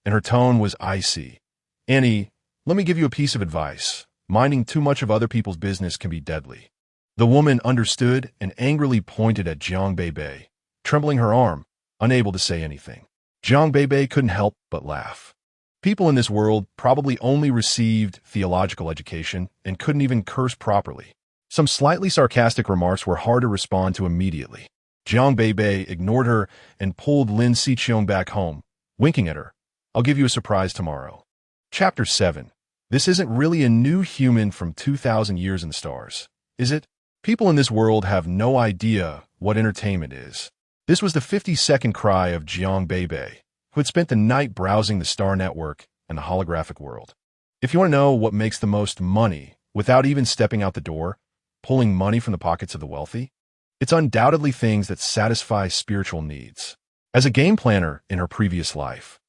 and her tone was icy. Annie, let me give you a piece of advice. Minding too much of other people's business can be deadly. The woman understood and angrily pointed at Jiang Beibei, trembling her arm, unable to say anything. Jiang Beibei couldn't help but laugh. People in this world probably only received theological education and couldn't even curse properly. Some slightly sarcastic remarks were hard to respond to immediately. Jiang Beibei ignored her and pulled Lin Xiqiong back home, winking at her. I'll give you a surprise tomorrow. Chapter 7. This isn't really a new human from 2,000 years in the stars, is it? People in this world have no idea what entertainment is. This was the 50-second cry of Jiang Beibei, who had spent the night browsing the star network and the holographic world. If you want to know what makes the most money without even stepping out the door, pulling money from the pockets of the wealthy, it's undoubtedly things that satisfy spiritual needs. As a game planner in her previous life,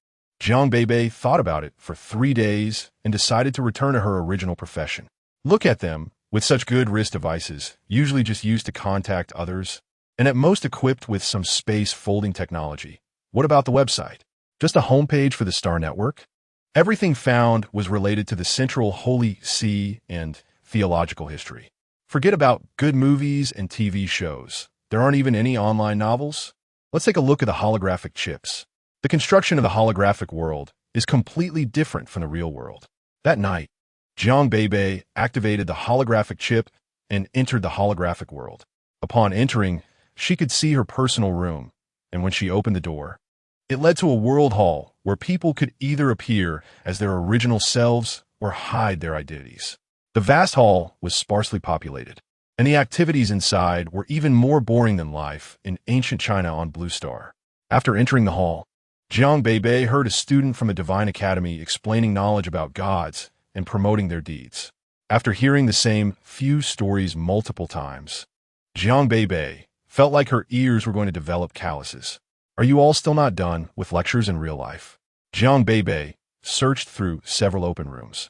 Jiang Beibei thought about it for 3 days and decided to return to her original profession. Look at them, with such good wrist devices, usually just used to contact others, and at most equipped with some space folding technology. What about the website? Just a homepage for the Star Network? Everything found was related to the central Holy See and theological history. Forget about good movies and TV shows. There aren't even any online novels. Let's take a look at the holographic chips. The construction of the holographic world is completely different from the real world. That night, Jiang Beibei activated the holographic chip and entered the holographic world. Upon entering, she could see her personal room, and when she opened the door, it led to a world hall where people could either appear as their original selves or hide their identities. The vast hall was sparsely populated, and the activities inside were even more boring than life in ancient China on Blue Star. After entering the hall, Jiang Beibei heard a student from a divine academy explaining knowledge about gods and promoting their deeds. After hearing the same few stories multiple times, Jiang Beibei felt like her ears were going to develop calluses. Are you all still not done with lectures in real life? Jiang Beibei searched through several open rooms,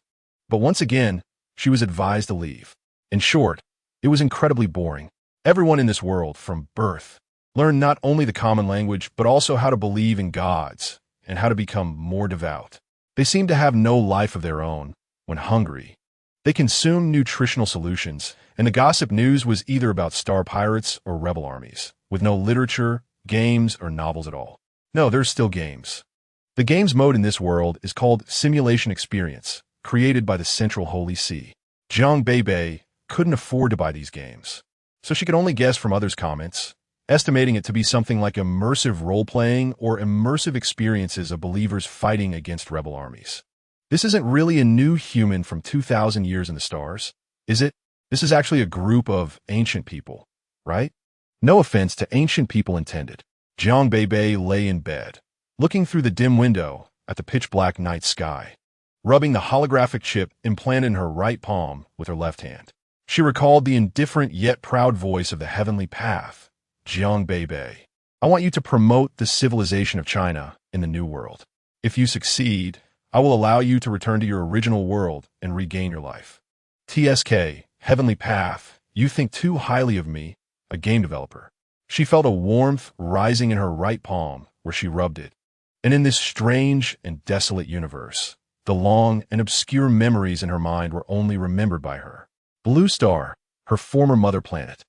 but once again, she was advised to leave. In short, it was incredibly boring. Everyone in this world, from birth, learned not only the common language, but also how to believe in gods and how to become more devout. They seemed to have no life of their own. When hungry, they consumed nutritional solutions, and the gossip news was either about star pirates or rebel armies, with no literature, games, or novels at all. No, there's still games. The games mode in this world is called Simulation Experience, created by the Central Holy See. Jiang Beibei couldn't afford to buy these games, so she could only guess from others' comments, estimating it to be something like immersive role-playing or immersive experiences of believers fighting against rebel armies. This isn't really a new human from 2,000 years in the stars, is it? This is actually a group of ancient people, right? No offense to ancient people intended. Jiang Beibei lay in bed, looking through the dim window at the pitch-black night sky, rubbing the holographic chip implanted in her right palm with her left hand. She recalled the indifferent yet proud voice of the heavenly path. Jiang Beibei, I want you to promote the civilization of China in the New World. If you succeed, I will allow you to return to your original world and regain your life. TSK, Heavenly Path, you think too highly of me, a game developer. She felt a warmth rising in her right palm where she rubbed it. And in this strange and desolate universe, the long and obscure memories in her mind were only remembered by her. Blue Star, her former mother planet.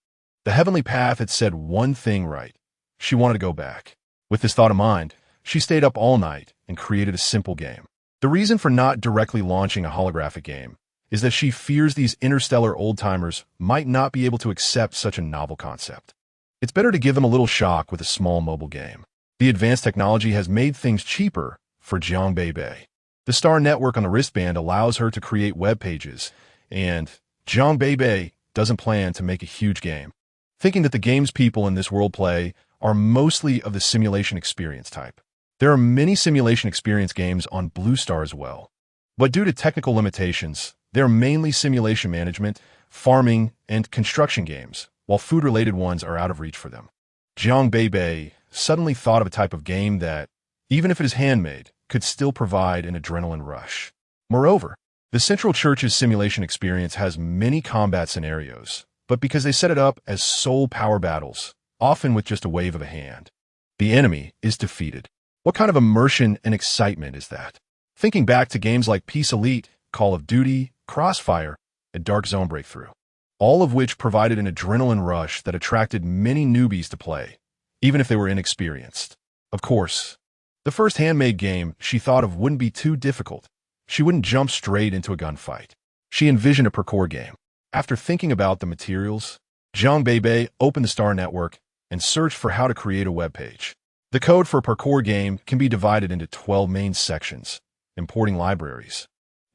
The Heavenly Path had said one thing right. She wanted to go back. With this thought in mind, she stayed up all night and created a simple game. The reason for not directly launching a holographic game is that she fears these interstellar old-timers might not be able to accept such a novel concept. It's better to give them a little shock with a small mobile game. The advanced technology has made things cheaper for Jiang Beibei. The Star Network on the wristband allows her to create web pages, and Jiang Beibei doesn't plan to make a huge game, thinking that the games people in this world play are mostly of the simulation experience type. There are many simulation experience games on Blue Star as well, but due to technical limitations, they're mainly simulation management, farming, and construction games, while food-related ones are out of reach for them. Jiang Beibei suddenly thought of a type of game that, even if it is handmade, could still provide an adrenaline rush. Moreover, the Central Church's simulation experience has many combat scenarios, but because they set it up as soul power battles, often with just a wave of a hand, the enemy is defeated. What kind of immersion and excitement is that? Thinking back to games like Peace Elite, Call of Duty, Crossfire, and Dark Zone Breakthrough, all of which provided an adrenaline rush that attracted many newbies to play, even if they were inexperienced. Of course, the first handmade game she thought of wouldn't be too difficult. She wouldn't jump straight into a gunfight. She envisioned a parkour game. After thinking about the materials, Jiang Beibei opened the Star Network and searched for how to create a web page. The code for a parkour game can be divided into 12 main sections: importing libraries,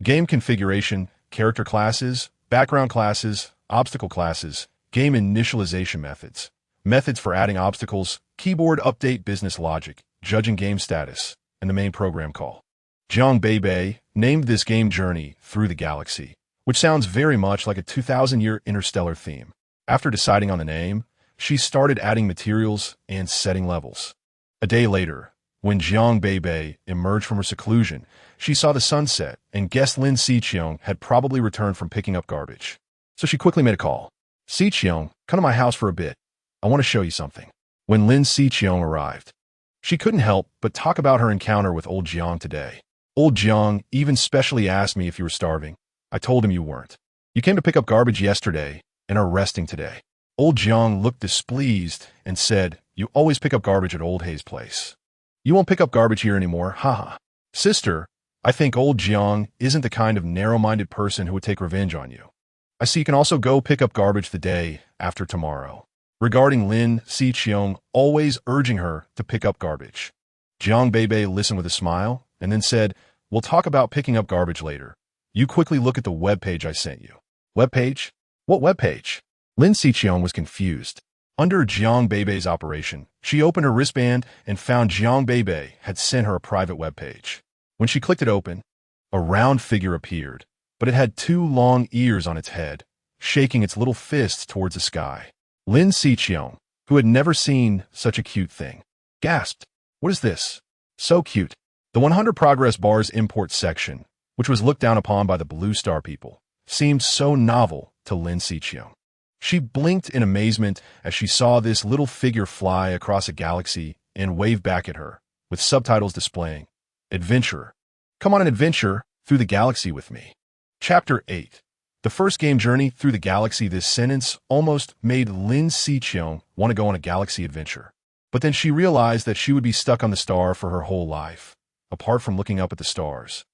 game configuration, character classes, background classes, obstacle classes, game initialization methods, methods for adding obstacles, keyboard update, business logic, judging game status, and the main program call. Jiang Beibei named this game Journey Through the Galaxy, which sounds very much like a 2,000-year interstellar theme. After deciding on the name, she started adding materials and setting levels. A day later, when Jiang Beibei emerged from her seclusion, she saw the sunset and guessed Lin Xiqiong had probably returned from picking up garbage. So she quickly made a call. Xiqiong, come to my house for a bit. I want to show you something. When Lin Xiqiong arrived, she couldn't help but talk about her encounter with old Jiang today. Old Jiang even specially asked me if you were starving. I told him you weren't. You came to pick up garbage yesterday and are resting today. Old Jiang looked displeased and said, you always pick up garbage at Old Hay's place. You won't pick up garbage here anymore, haha. Sister, I think old Jiang isn't the kind of narrow-minded person who would take revenge on you. I see you can also go pick up garbage the day after tomorrow. regarding Lin Xiqiong, always urging her to pick up garbage. Jiang Beibei listened with a smile and then said, "We'll talk about picking up garbage later. You quickly look at the webpage I sent you." "Webpage? What webpage?" Lin Xiqiong was confused. Under Jiang Beibei's operation, she opened her wristband and found Jiang Beibei had sent her a private webpage. When she clicked it open, a round figure appeared, but it had two long ears on its head, shaking its little fists towards the sky. Lin Xiqiong, who had never seen such a cute thing, gasped, "What is this? So cute." The 100 progress bars import section, which was looked down upon by the Blue Star people, seemed so novel to Lin Xiqiong. She blinked in amazement as she saw this little figure fly across a galaxy and wave back at her, with subtitles displaying, "Adventurer, come on an adventure through the galaxy with me." Chapter 8. The first game journey through the galaxy. This sentence almost made Lin Xiqiong want to go on a galaxy adventure. But then she realized that she would be stuck on the star for her whole life, apart from looking up at the stars.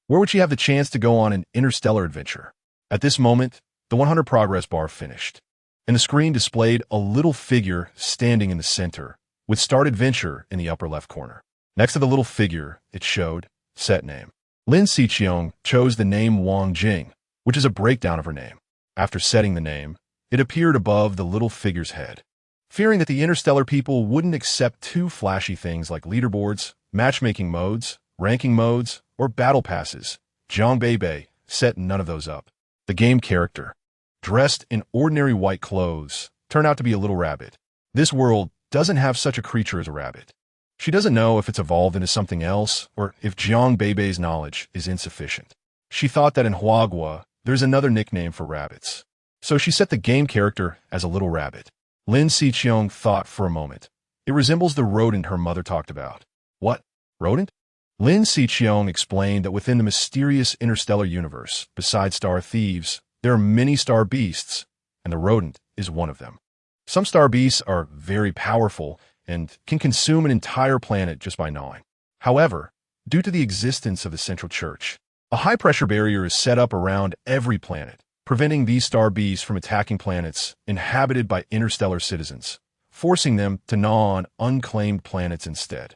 Where would she have the chance to go on an interstellar adventure? At this moment, the 100 progress bar finished, and the screen displayed a little figure standing in the center, with Start Adventure in the upper left corner. Next to the little figure, it showed Set Name. Lin Xiqiong chose the name Wang Jing, which is a breakdown of her name. After setting the name, it appeared above the little figure's head. Fearing that the interstellar people wouldn't accept too flashy things like leaderboards, matchmaking modes, ranking modes, or battle passes, Jiang Beibei set none of those up. The game character, dressed in ordinary white clothes, turned out to be a little rabbit. This world doesn't have such a creature as a rabbit. She doesn't know if it's evolved into something else or if Jiang Beibei's knowledge is insufficient. She thought that in Huagua, there's another nickname for rabbits. So she set the game character as a little rabbit. Lin Xiqiong thought for a moment. It resembles the rodent her mother talked about. What? Rodent? Lin Xiqiong explained that within the mysterious interstellar universe, besides star thieves, there are many star beasts, and the rodent is one of them. Some star beasts are very powerful and can consume an entire planet just by gnawing. However, due to the existence of the Central Church, a high-pressure barrier is set up around every planet, preventing these star beasts from attacking planets inhabited by interstellar citizens, forcing them to gnaw on unclaimed planets instead.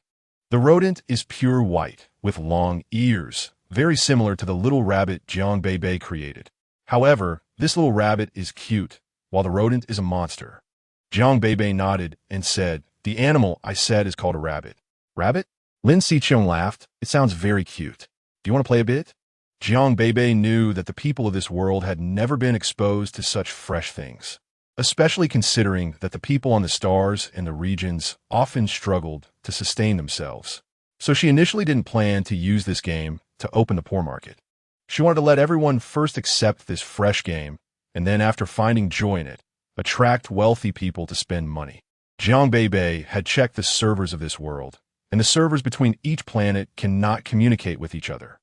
The rodent is pure white, with long ears, very similar to the little rabbit Jiang Beibei created. However, this little rabbit is cute, while the rodent is a monster. Jiang Beibei nodded and said, "The animal I said is called a rabbit." "Rabbit?" Lin Xiqiong laughed. "It sounds very cute. Do you want to play a bit?" Jiang Beibei knew that the people of this world had never been exposed to such fresh things, especially considering that the people on the stars and the regions often struggled to sustain themselves. So she initially didn't plan to use this game to open the poor market. She wanted to let everyone first accept this fresh game, and then after finding joy in it, attract wealthy people to spend money. Jiang Beibei had checked the servers of this world, and the servers between each planet cannot communicate with each other.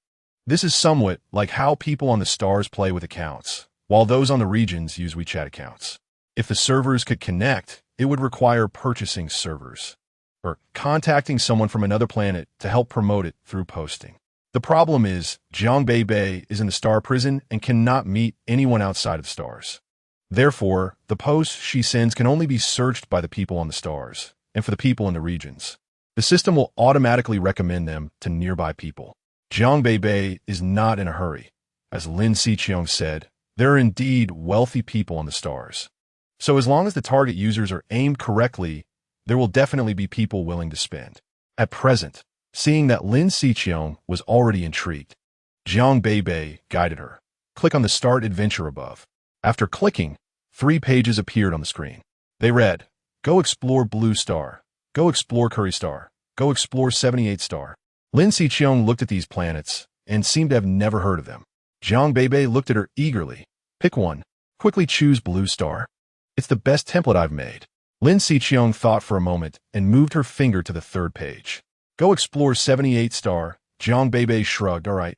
This is somewhat like how people on the stars play with accounts, while those on the regions use WeChat accounts. If the servers could connect, it would require purchasing servers, or contacting someone from another planet to help promote it through posting. The problem is, Jiang Beibei is in the star prison and cannot meet anyone outside of the stars. Therefore, the posts she sends can only be searched by the people on the stars, and for the people in the regions. The system will automatically recommend them to nearby people. Jiang Beibei is not in a hurry. As Lin Xiqiong said, there are indeed wealthy people on the stars. So as long as the target users are aimed correctly, there will definitely be people willing to spend. At present, seeing that Lin Xiqiong was already intrigued, Jiang Beibei guided her. Click on the Start Adventure above. After clicking, 3 pages appeared on the screen. They read, "Go explore Blue Star. Go explore Curry Star. Go explore 78 Star." Lin Xiqiong looked at these planets and seemed to have never heard of them. Jiang Beibei looked at her eagerly. "Pick one. Quickly choose Blue Star. It's the best template I've made." Lin Xiqiong thought for a moment and moved her finger to the 3rd page. "Go explore 78 Star." Jiang Beibei shrugged. "All right.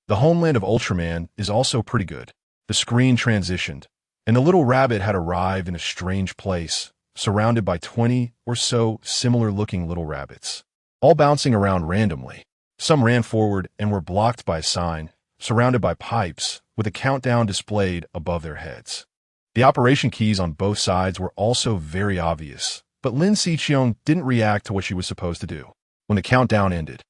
The homeland of Ultraman is also pretty good." The screen transitioned, and the little rabbit had arrived in a strange place, surrounded by 20 or so similar-looking little rabbits, all bouncing around randomly. Some ran forward and were blocked by a sign, surrounded by pipes, with a countdown displayed above their heads. The operation keys on both sides were also very obvious, but Lin Xiqiang didn't react to what she was supposed to do. When the countdown ended,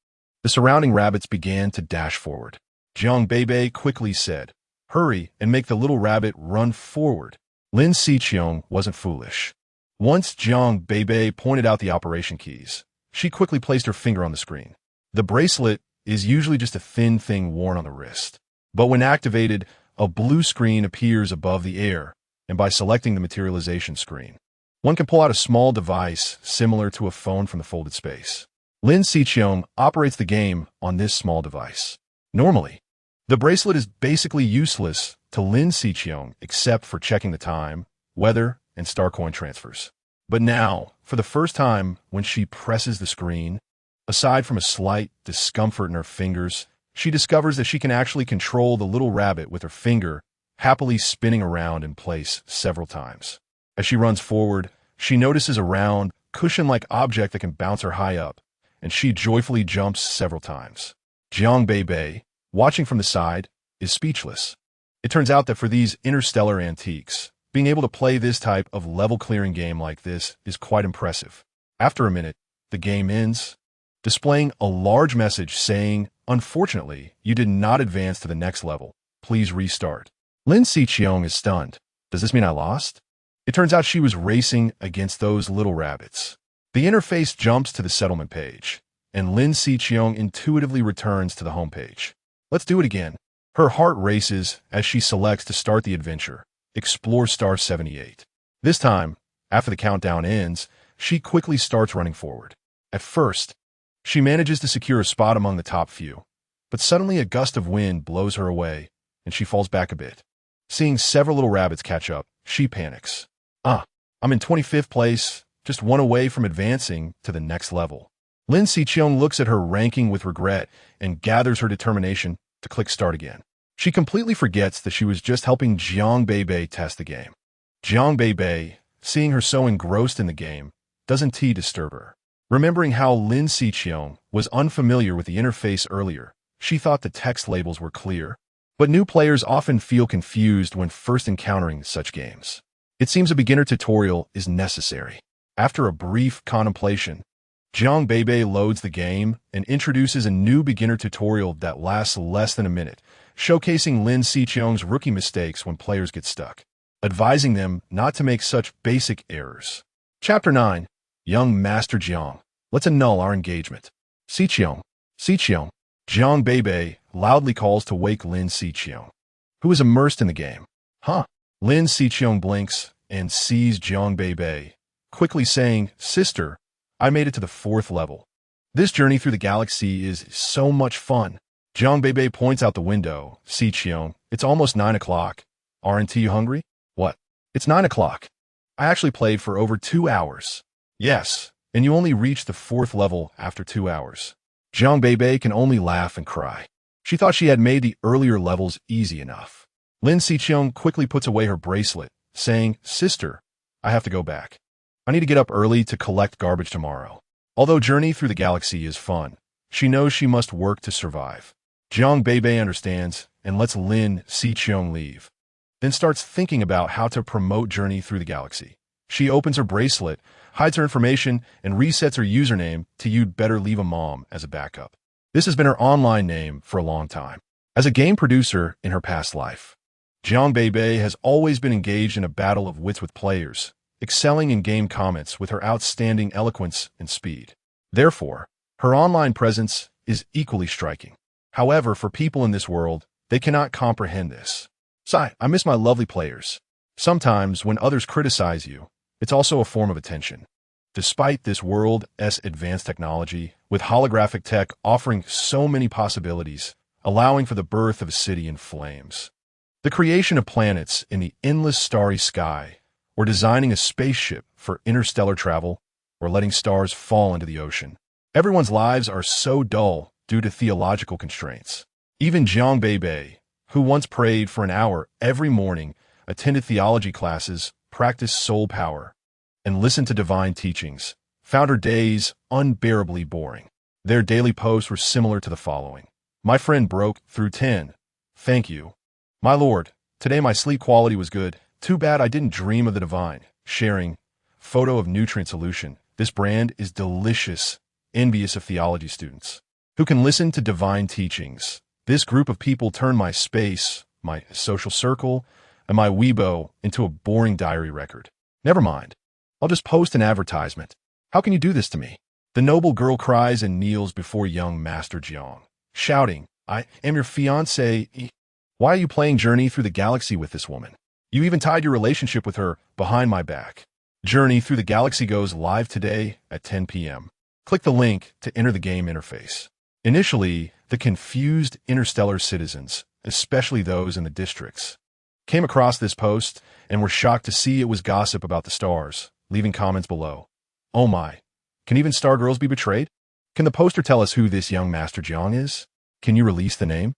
the surrounding rabbits began to dash forward. Jiang Beibei quickly said, "Hurry and make the little rabbit run forward." Lin Xiqiang wasn't foolish. Once Jiang Beibei pointed out the operation keys, she quickly placed her finger on the screen. The bracelet is usually just a thin thing worn on the wrist, but when activated, a blue screen appears above the air, and by selecting the materialization screen, one can pull out a small device similar to a phone from the folded space. Lin Xiqiang operates the game on this small device. Normally, the bracelet is basically useless to Lin Xiqiang except for checking the time, weather, and star coin transfers. But now, for the first time, when she presses the screen, aside from a slight discomfort in her fingers, she discovers that she can actually control the little rabbit with her finger, happily spinning around in place several times. As she runs forward, she notices a round, cushion-like object that can bounce her high up, and she joyfully jumps several times. Jiang Beibei, watching from the side, is speechless. It turns out that for these interstellar antiques, being able to play this type of level-clearing game like this is quite impressive. After a minute, the game ends, displaying a large message saying, "Unfortunately, you did not advance to the next level. Please restart." Lin Xiqiang is stunned. Does this mean I lost? It turns out she was racing against those little rabbits. The interface jumps to the settlement page, and Lin Xiqiang intuitively returns to the home page. Let's do it again. Her heart races as she selects to start the adventure. Explore star 78. This time, after the countdown ends, she quickly starts running forward. At first, she manages to secure a spot among the top few, but suddenly a gust of wind blows her away, and she falls back a bit. Seeing several little rabbits catch up, she panics. I'm in 25th place, just one away from advancing to the next level. Lin Xiqiang looks at her ranking with regret and gathers her determination to click start again. She completely forgets that she was just helping Jiang Beibei test the game. Jiang Beibei, seeing her so engrossed in the game, doesn't disturb her. Remembering how Lin Xiqiang was unfamiliar with the interface earlier, she thought the text labels were clear. But new players often feel confused when first encountering such games. It seems a beginner tutorial is necessary. After a brief contemplation, Jiang Beibei loads the game and introduces a new beginner tutorial that lasts less than a minute, showcasing Lin Xiqiang's rookie mistakes when players get stuck, advising them not to make such basic errors. Chapter 9. Young Master Jiang. Let's annul our engagement. Xiqiang. Jiang Beibei loudly calls to wake Lin Xiqiang, who is immersed in the game. Lin Xiqiang blinks and sees Jiang Beibei, quickly saying, "Sister, I made it to the 4th level. This journey through the galaxy is so much fun." Jiang Beibei points out the window. "Xiqiang, it's almost 9 o'clock. Aren't you hungry?" "What? It's 9 o'clock. I actually played for over 2 hours." "Yes, and you only reached the 4th level after 2 hours." Jiang Beibei can only laugh and cry. She thought she had made the earlier levels easy enough. Lin Xiqiang quickly puts away her bracelet, saying, "Sister, I have to go back. I need to get up early to collect garbage tomorrow." Although Journey Through the Galaxy is fun, she knows she must work to survive. Jiang Beibei understands and lets Lin Xiqiang leave, then starts thinking about how to promote Journey Through the Galaxy. She opens her bracelet, hides her information, and resets her username to "You'd Better Leave a Mom" as a backup. This has been her online name for a long time. As a game producer in her past life, Jiang Beibei has always been engaged in a battle of wits with players, excelling in game comments with her outstanding eloquence and speed. Therefore, her online presence is equally striking. However, for people in this world, they cannot comprehend this. I miss my lovely players. Sometimes, when others criticize you, it's also a form of attention. Despite this world's advanced technology, with holographic tech offering so many possibilities, allowing for the birth of a city in flames, the creation of planets in the endless starry sky, or designing a spaceship for interstellar travel, or letting stars fall into the ocean, everyone's lives are so dull due to theological constraints. Even Jiang Beibei, who once prayed for an hour every morning, attended theology classes, practiced soul power, and listened to divine teachings, found her days unbearably boring. Their daily posts were similar to the following. "My friend broke through 10. Thank you. My lord, today my sleep quality was good. Too bad I didn't dream of the divine. Sharing. Photo of nutrient solution. This brand is delicious, envious of theology students who can listen to divine teachings. This group of people turn my space, my social circle, and my Weibo into a boring diary record. Never mind. I'll just post an advertisement. How can you do this to me? The noble girl cries and kneels before young Master Jiang, shouting, I am your fiancé. Why are you playing Journey Through the Galaxy with this woman? You even tied your relationship with her behind my back. Journey Through the Galaxy goes live today at 10 p.m. Click the link to enter the game interface. Initially, the confused interstellar citizens, especially those in the districts, came across this post and were shocked to see it was gossip about the stars, leaving comments below. Oh my, can even star girls be betrayed? Can the poster tell us who this young Master Jiang is? Can you release the name?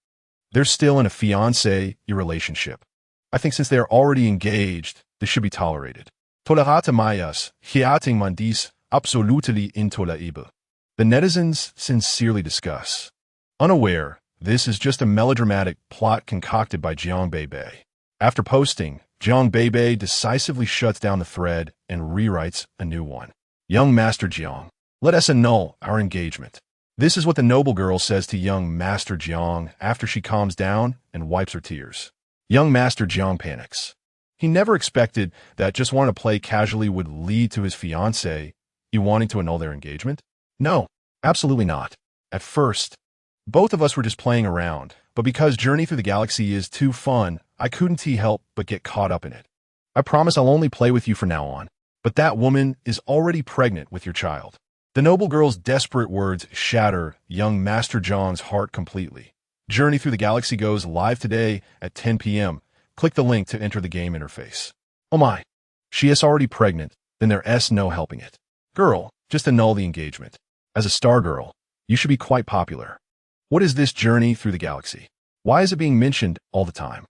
They're still in a fiancé relationship. I think since they are already engaged, this should be tolerated. Tolerate mayas, hiating mandis, absolutely intolerable. The netizens sincerely discuss. Unaware, this is just a melodramatic plot concocted by Jiang Beibei. After posting, Jiang Beibei decisively shuts down the thread and rewrites a new one. Young Master Jiang, let us annul our engagement. This is what the noble girl says to young Master Jiang after she calms down and wipes her tears. Young Master Jiang panics. He never expected that just wanting to play casually would lead to his fiancée wanting to annul their engagement. No, absolutely not. At first, both of us were just playing around, but because Journey Through the Galaxy is too fun, I couldn't help but get caught up in it. I promise I'll only play with you from now on. But that woman is already pregnant with your child. The noble girl's desperate words shatter young Master Jiang's heart completely. Journey Through the Galaxy goes live today at 10 p.m. Click the link to enter the game interface. Oh my, she is already pregnant, then there's no helping it. Girl, just annul the engagement. As a star girl, you should be quite popular. What is this Journey Through the Galaxy? Why is it being mentioned all the time?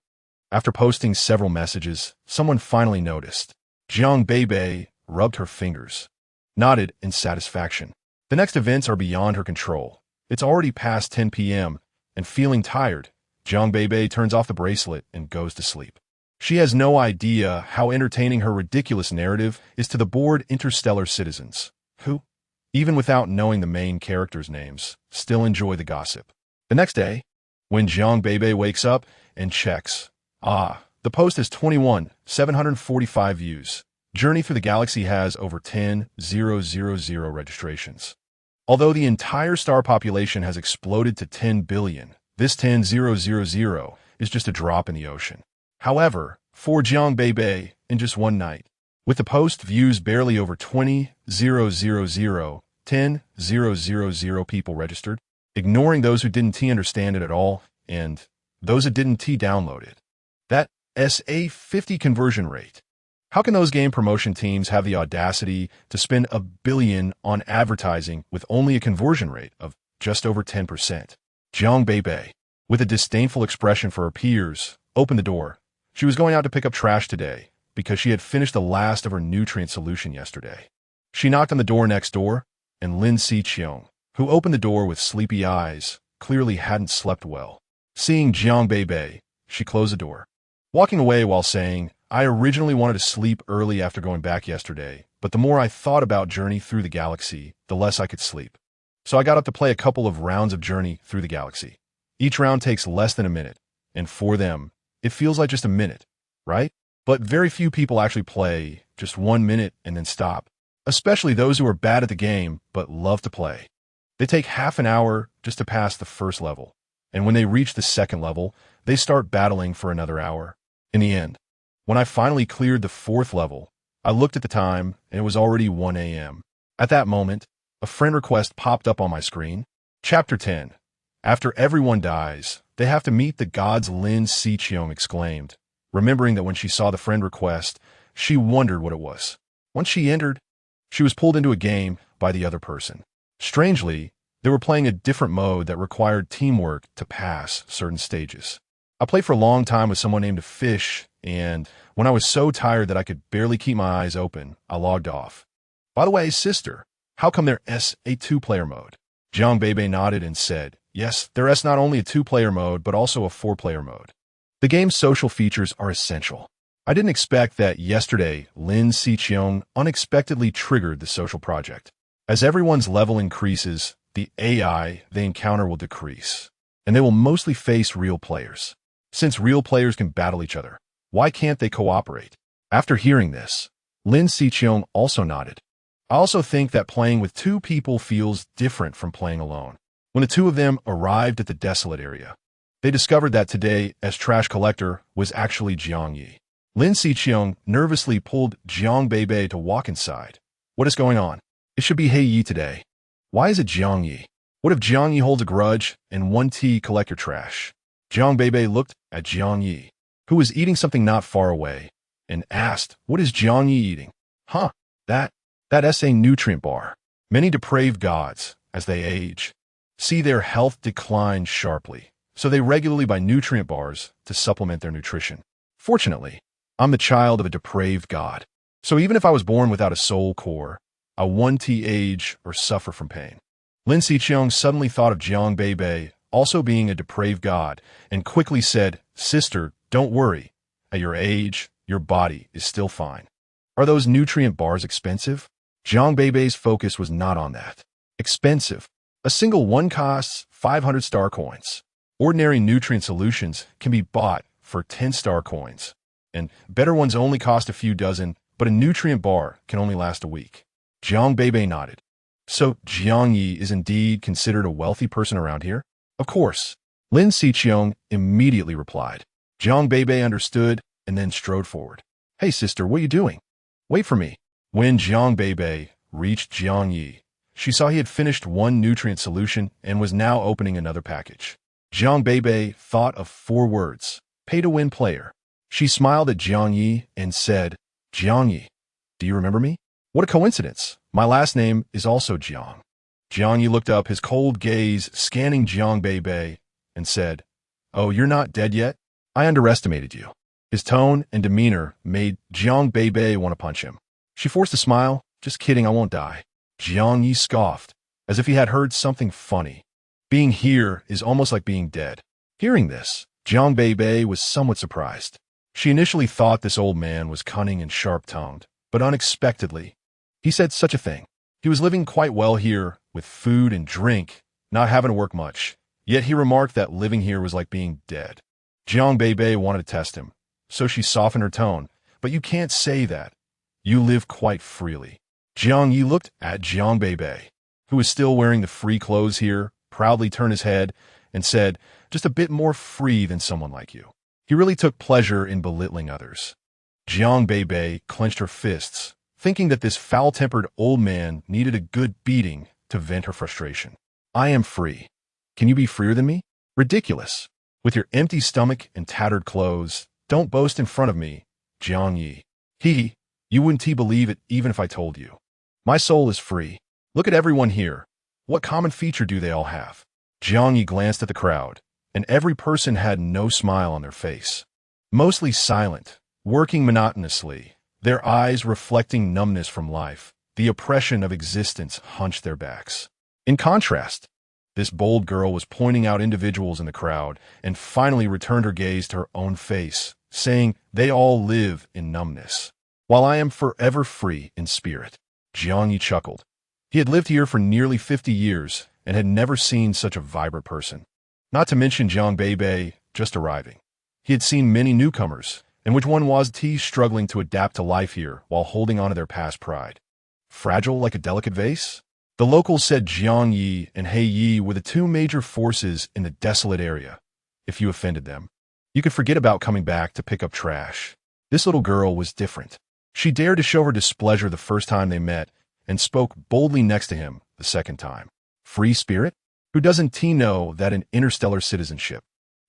After posting several messages, someone finally noticed. Jiang Beibei rubbed her fingers, nodded in satisfaction. The next events are beyond her control. It's already past 10 p.m., and feeling tired, Jiang Beibei turns off the bracelet and goes to sleep. She has no idea how entertaining her ridiculous narrative is to the bored interstellar citizens, who, even without knowing the main characters' names, still enjoy the gossip. The next day, when Jiang Beibei wakes up and checks, the post has 21,745 views. Journey Through the Galaxy has over 10,000 registrations. Although the entire star population has exploded to 10 billion, this 10,000 is just a drop in the ocean. However, for Jiang Beibei, in just one night, with the post views barely over 10,000 people registered, ignoring those who didn't understand it at all, and those that didn't download it. That is a 50 conversion rate. How can those game promotion teams have the audacity to spend $1 billion on advertising with only a conversion rate of just over 10%? Jiang Beibei, with a disdainful expression for her peers, opened the door. She was going out to pick up trash today because she had finished the last of her nutrient solution yesterday. She knocked on the door next door, and Lin Xiqiong, who opened the door with sleepy eyes, clearly hadn't slept well. Seeing Jiang Beibei, she closed the door, walking away while saying, I originally wanted to sleep early after going back yesterday, but the more I thought about Journey Through the Galaxy, the less I could sleep. So I got up to play a couple of rounds of Journey Through the Galaxy. Each round takes less than a minute, and for them, it feels like just a minute, right? But very few people actually play just 1 minute and then stop, especially those who are bad at the game but love to play. They take half an hour just to pass the first level, and when they reach the second level, they start battling for another hour. In the end, when I finally cleared the fourth level, I looked at the time and it was already 1 a.m. At that moment, a friend request popped up on my screen. Chapter 10. After everyone dies, they have to meet the gods, Lin Xiqiong exclaimed, remembering that when she saw the friend request, she wondered what it was. Once she entered, she was pulled into a game by the other person. Strangely, they were playing a different mode that required teamwork to pass certain stages. I played for a long time with someone named Fish, and when I was so tired that I could barely keep my eyes open, I logged off. By the way, sister, how come there's a two-player mode? Jiang Beibei nodded and said, yes, there's not only a two-player mode, but also a four-player mode. The game's social features are essential. I didn't expect that yesterday Lin Xiqiong unexpectedly triggered the social project. As everyone's level increases, the AI they encounter will decrease, and they will mostly face real players. Since real players can battle each other, why can't they cooperate? After hearing this, Lin Xiqiong also nodded. I also think that playing with two people feels different from playing alone. When the two of them arrived at the desolate area, they discovered that today, as trash collector, was actually Jiang Yi. Lin Xiqiong nervously pulled Jiang Beibei to walk inside. What is going on? It should be He Yi today. Why is it Jiang Yi? What if Jiang Yi holds a grudge and 1T collect your trash? Jiang Beibei looked at Jiang Yi, who was eating something not far away, and asked, what is Jiang Yi eating? Huh, that SA nutrient bar. Many depraved gods, as they age, see their health decline sharply, so they regularly buy nutrient bars to supplement their nutrition. Fortunately, I'm the child of a depraved god, so even if I was born without a soul core, I 1T age or suffer from pain. Lin Xiqiong suddenly thought of Jiang Beibei also being a depraved god, and quickly said, Sister, don't worry. At your age, your body is still fine. Are those nutrient bars expensive? Jiang Beibei's focus was not on that. Expensive. A single one costs 500 star coins. Ordinary nutrient solutions can be bought for 10 star coins, and better ones only cost a few dozen, but a nutrient bar can only last a week. Jiang Beibei nodded. So Jiang Yi is indeed considered a wealthy person around here? Of course. Lin Xiqiong immediately replied. Jiang Beibei understood and then strode forward. Hey sister, what are you doing? Wait for me. When Jiang Beibei reached Jiang Yi, she saw he had finished one nutrient solution and was now opening another package. Jiang Beibei thought of 4 words. Pay to win player. She smiled at Jiang Yi and said, Jiang Yi, do you remember me? What a coincidence. My last name is also Jiang. Jiang Yi looked up, his cold gaze scanning Jiang Beibei, and said, Oh, you're not dead yet? I underestimated you. His tone and demeanor made Jiang Beibei want to punch him. She forced a smile. Just kidding, I won't die. Jiang Yi scoffed, as if he had heard something funny. Being here is almost like being dead. Hearing this, Jiang Beibei was somewhat surprised. She initially thought this old man was cunning and sharp-tongued, but unexpectedly, he said such a thing. He was living quite well here, with food and drink, not having to work much. Yet he remarked that living here was like being dead. Jiang Beibei wanted to test him, so she softened her tone. But you can't say that. You live quite freely. Jiang Yi looked at Jiang Beibei, who was still wearing the free clothes here, proudly turned his head, and said, just a bit more free than someone like you. He really took pleasure in belittling others. Jiang Beibei clenched her fists, thinking that this foul-tempered old man needed a good beating to vent her frustration. I am free. Can you be freer than me? Ridiculous. With your empty stomach and tattered clothes, don't boast in front of me, Jiang Yi. You wouldn't believe it even if I told you. My soul is free. Look at everyone here. What common feature do they all have? Jiang Yi glanced at the crowd, and every person had no smile on their face. Mostly silent, working monotonously, their eyes reflecting numbness from life. The oppression of existence hunched their backs. In contrast, this bold girl was pointing out individuals in the crowd and finally returned her gaze to her own face, saying, they all live in numbness, while I am forever free in spirit. Jiang Yi chuckled. He had lived here for nearly 50 years and had never seen such a vibrant person. Not to mention Jiang Beibei just arriving. He had seen many newcomers, and which one was T struggling to adapt to life here while holding on to their past pride. Fragile like a delicate vase? The locals said Jiang Yi and He Yi were the 2 major forces in the desolate area. If you offended them, you could forget about coming back to pick up trash. This little girl was different. She dared to show her displeasure the first time they met and spoke boldly next to him the second time. Free spirit? Who doesn't know that in interstellar citizenship,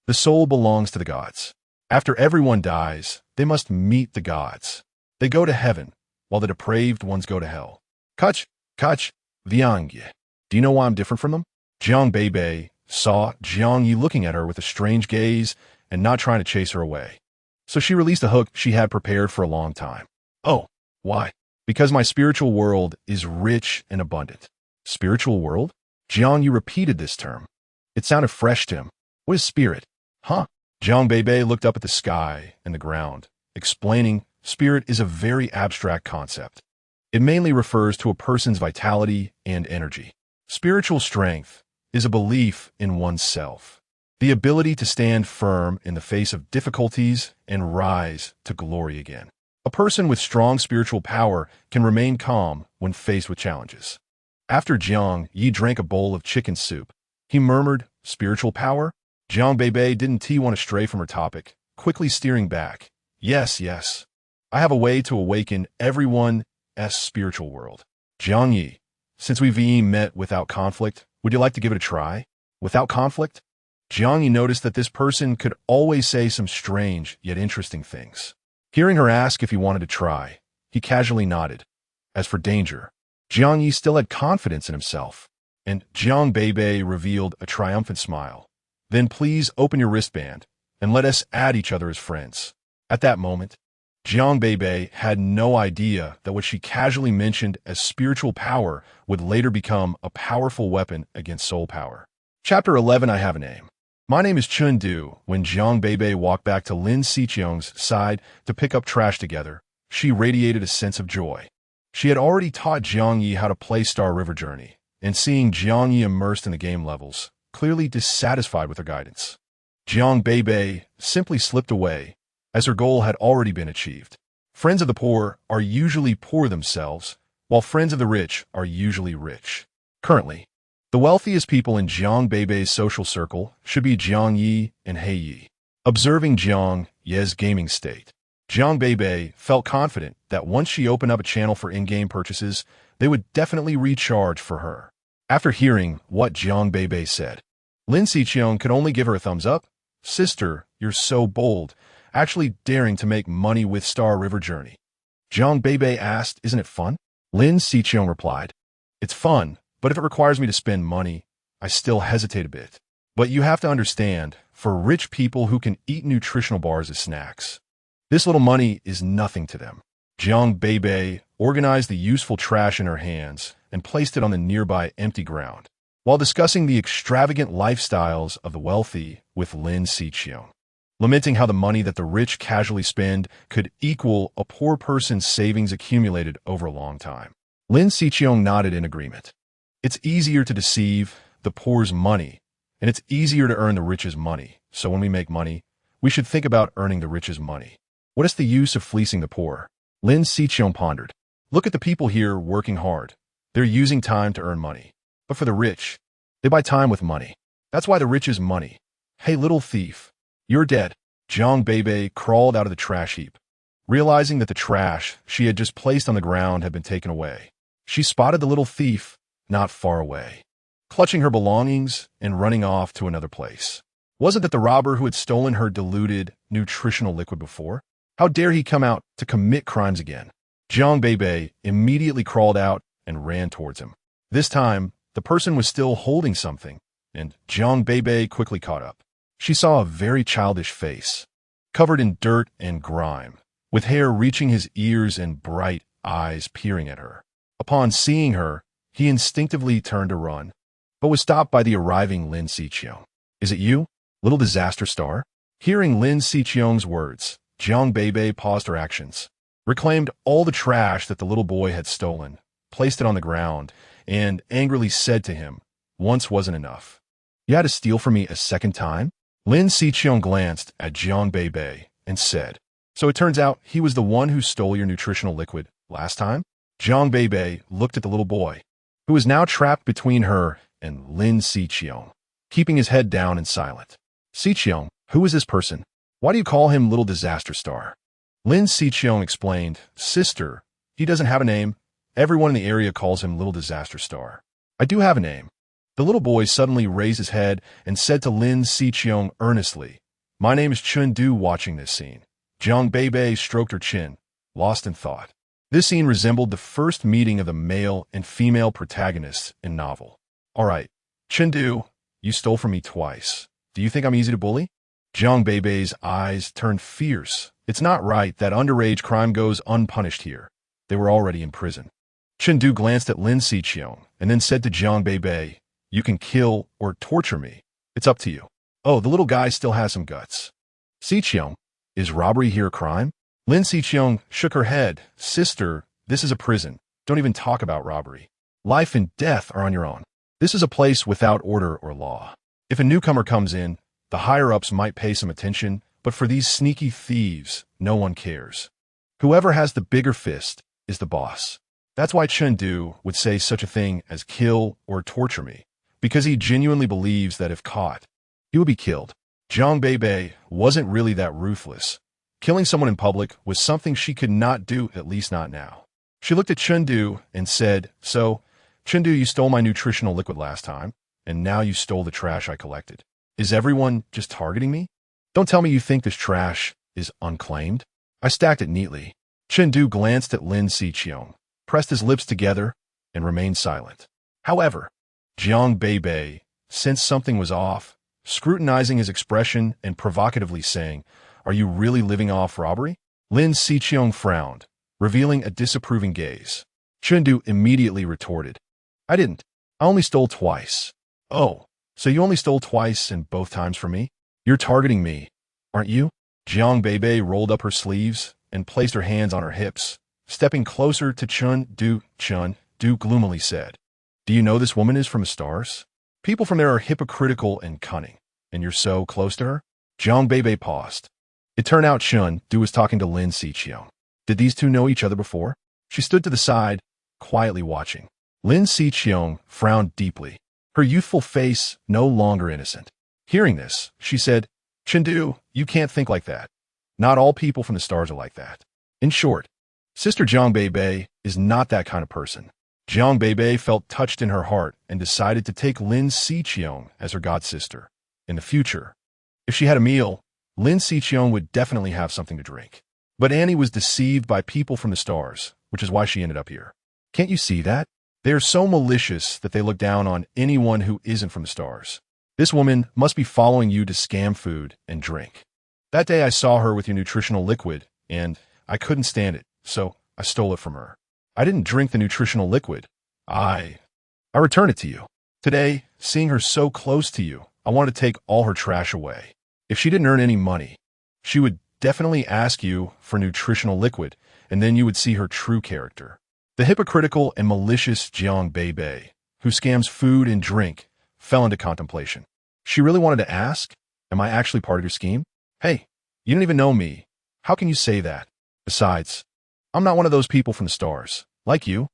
the soul belongs to the gods? After everyone dies, they must meet the gods. They go to heaven, while the depraved ones go to hell. Kach, Viang. Do you know why I'm different from them? Jiang Beibei saw Jiang Yi looking at her with a strange gaze and not trying to chase her away. So she released a hook she had prepared for a long time. Oh, why? Because my spiritual world is rich and abundant. Spiritual world? Jiang Yi repeated this term. It sounded fresh to him. What is spirit? Huh? Jiang Beibei looked up at the sky and the ground, explaining spirit is a very abstract concept. It mainly refers to a person's vitality and energy. Spiritual strength is a belief in oneself, the ability to stand firm in the face of difficulties and rise to glory again. A person with strong spiritual power can remain calm when faced with challenges. After Jiang Yi drank a bowl of chicken soup, he murmured, "Spiritual power?" Jiang Beibei didn't want to stray from her topic, quickly steering back. Yes. I have a way to awaken everyone's spiritual world. Jiang Yi, since we've met without conflict, would you like to give it a try? Without conflict? Jiang Yi noticed that this person could always say some strange yet interesting things. Hearing her ask if he wanted to try, he casually nodded. As for danger, Jiang Yi still had confidence in himself, and Jiang Beibei revealed a triumphant smile. Then please open your wristband, and let us add each other as friends. At that moment, Jiang Beibei had no idea that what she casually mentioned as spiritual power would later become a powerful weapon against soul power. Chapter 11. I have a name. My name is Chun Du. When Jiang Beibei walked back to Lin Xiqiang's side to pick up trash together, she radiated a sense of joy. She had already taught Jiang Yi how to play Star River Journey, and seeing Jiang Yi immersed in the game levels, clearly dissatisfied with her guidance, Jiang Beibei simply slipped away, as her goal had already been achieved. Friends of the poor are usually poor themselves, while friends of the rich are usually rich. Currently, the wealthiest people in Jiang Beibei's social circle should be Jiang Yi and He Yi. Observing Jiang Yi's gaming state, Jiang Beibei felt confident that once she opened up a channel for in-game purchases, they would definitely recharge for her. After hearing what Jiang Beibei said, Lin Xiqiang could only give her a thumbs up. "Sister, you're so bold, actually daring to make money with Star River Journey." Jiang Beibei asked, "Isn't it fun?" Lin Xiqiang replied, "It's fun, but if it requires me to spend money, I still hesitate a bit. But you have to understand, for rich people who can eat nutritional bars as snacks, this little money is nothing to them." Jiang Beibei organized the useful trash in her hands and placed it on the nearby empty ground, while discussing the extravagant lifestyles of the wealthy with Lin Xiqiang, lamenting how the money that the rich casually spend could equal a poor person's savings accumulated over a long time. Lin Xiqiang nodded in agreement. It's easier to deceive the poor's money, and it's easier to earn the rich's money. So when we make money, we should think about earning the rich's money. What is the use of fleecing the poor? Lin Xiqiang pondered. Look at the people here working hard. They're using time to earn money. But for the rich, they buy time with money. That's why the rich is money. Hey, little thief, you're dead. Jiang Beibei crawled out of the trash heap, realizing that the trash she had just placed on the ground had been taken away. She spotted the little thief not far away, clutching her belongings and running off to another place. Wasn't that the robber who had stolen her diluted nutritional liquid before? How dare he come out to commit crimes again? Jiang Beibei immediately crawled out and ran towards him. This time, the person was still holding something, and Jiang Beibei quickly caught up. She saw a very childish face, covered in dirt and grime, with hair reaching his ears and bright eyes peering at her. Upon seeing her, he instinctively turned to run, but was stopped by the arriving Lin Xiqiang. "Is it you, little disaster star?" Hearing Lin Xiqiang's words, Jiang Beibei paused her actions, reclaimed all the trash that the little boy had stolen, placed it on the ground, and angrily said to him, "Once wasn't enough. You had to steal from me a second time?" Lin Xiqiang glanced at Jiang Beibei and said, "So it turns out he was the one who stole your nutritional liquid last time?" Jiang Beibei looked at the little boy, who was now trapped between her and Lin Xiqiang, keeping his head down and silent. "Xiqiang, who is this person? Why do you call him Little Disaster Star?" Lin Xiqiang explained, "Sister, he doesn't have a name. Everyone in the area calls him Little Disaster Star." "I do have a name." The little boy suddenly raised his head and said to Lin Xiqiang earnestly, "My name is Chun Du." Watching this scene, Jiang Beibei stroked her chin, lost in thought. This scene resembled the first meeting of the male and female protagonists in novel. "All right, Chun Du, you stole from me twice. Do you think I'm easy to bully?" Jiang Beibei's eyes turned fierce. It's not right that underage crime goes unpunished here. They were already in prison. Chun Du glanced at Lin Xiqiang and then said to Jiang Beibei, "You can kill or torture me. It's up to you." Oh, the little guy still has some guts. "Xiqiang, is robbery here a crime?" Lin Xiqiang shook her head. Sister, this is a prison. Don't even talk about robbery. Life and death are on your own. This is a place without order or law. If a newcomer comes in, the higher-ups might pay some attention, but for these sneaky thieves, no one cares. Whoever has the bigger fist is the boss. That's why Chengdu would say such a thing as kill or torture me, because he genuinely believes that if caught, he would be killed. Jiang Beibei wasn't really that ruthless. Killing someone in public was something she could not do, at least not now. She looked at Chengdu and said, So, Chengdu, you stole my nutritional liquid last time, and now you stole the trash I collected. Is everyone just targeting me? Don't tell me you think this trash is unclaimed. I stacked it neatly. Chengdu glanced at Lin Xiqiang, pressed his lips together, and remained silent. However, Jiang Beibei sensed something was off, scrutinizing his expression and provocatively saying, Are you really living off robbery? Lin Xiqiang frowned, revealing a disapproving gaze. Chengdu immediately retorted, I didn't. I only stole twice. Oh, so you only stole twice and both times from me? You're targeting me, aren't you? Jiang Beibei rolled up her sleeves and placed her hands on her hips, stepping closer to Chengdu. Chengdu gloomily said, Do you know this woman is from the stars? People from there are hypocritical and cunning, and you're so close to her? Jiang Beibei paused. It turned out Chengdu was talking to Lin Xiqiang. Did these two know each other before? She stood to the side, quietly watching. Lin Xiqiang frowned deeply, her youthful face no longer innocent. Hearing this, she said, Chengdu, you can't think like that. Not all people from the stars are like that. In short, Sister Jiang Beibei is not that kind of person. Jiang Beibei felt touched in her heart and decided to take Lin Xiqiang as her god-sister. In the future, if she had a meal, Lin Xiqiang would definitely have something to drink. But Annie was deceived by people from the stars, which is why she ended up here. Can't you see that? They are so malicious that they look down on anyone who isn't from the stars. This woman must be following you to scam food and drink. That day I saw her with your nutritional liquid, and I couldn't stand it, so I stole it from her. I didn't drink the nutritional liquid. I returned it to you. Today, seeing her so close to you, I wanted to take all her trash away. If she didn't earn any money, she would definitely ask you for nutritional liquid, and then you would see her true character. The hypocritical and malicious Jiang Beibei, who scams food and drink, fell into contemplation. She really wanted to ask, Am I actually part of your scheme? Hey, you don't even know me. How can you say that? Besides, I'm not one of those people from the stars. Like you,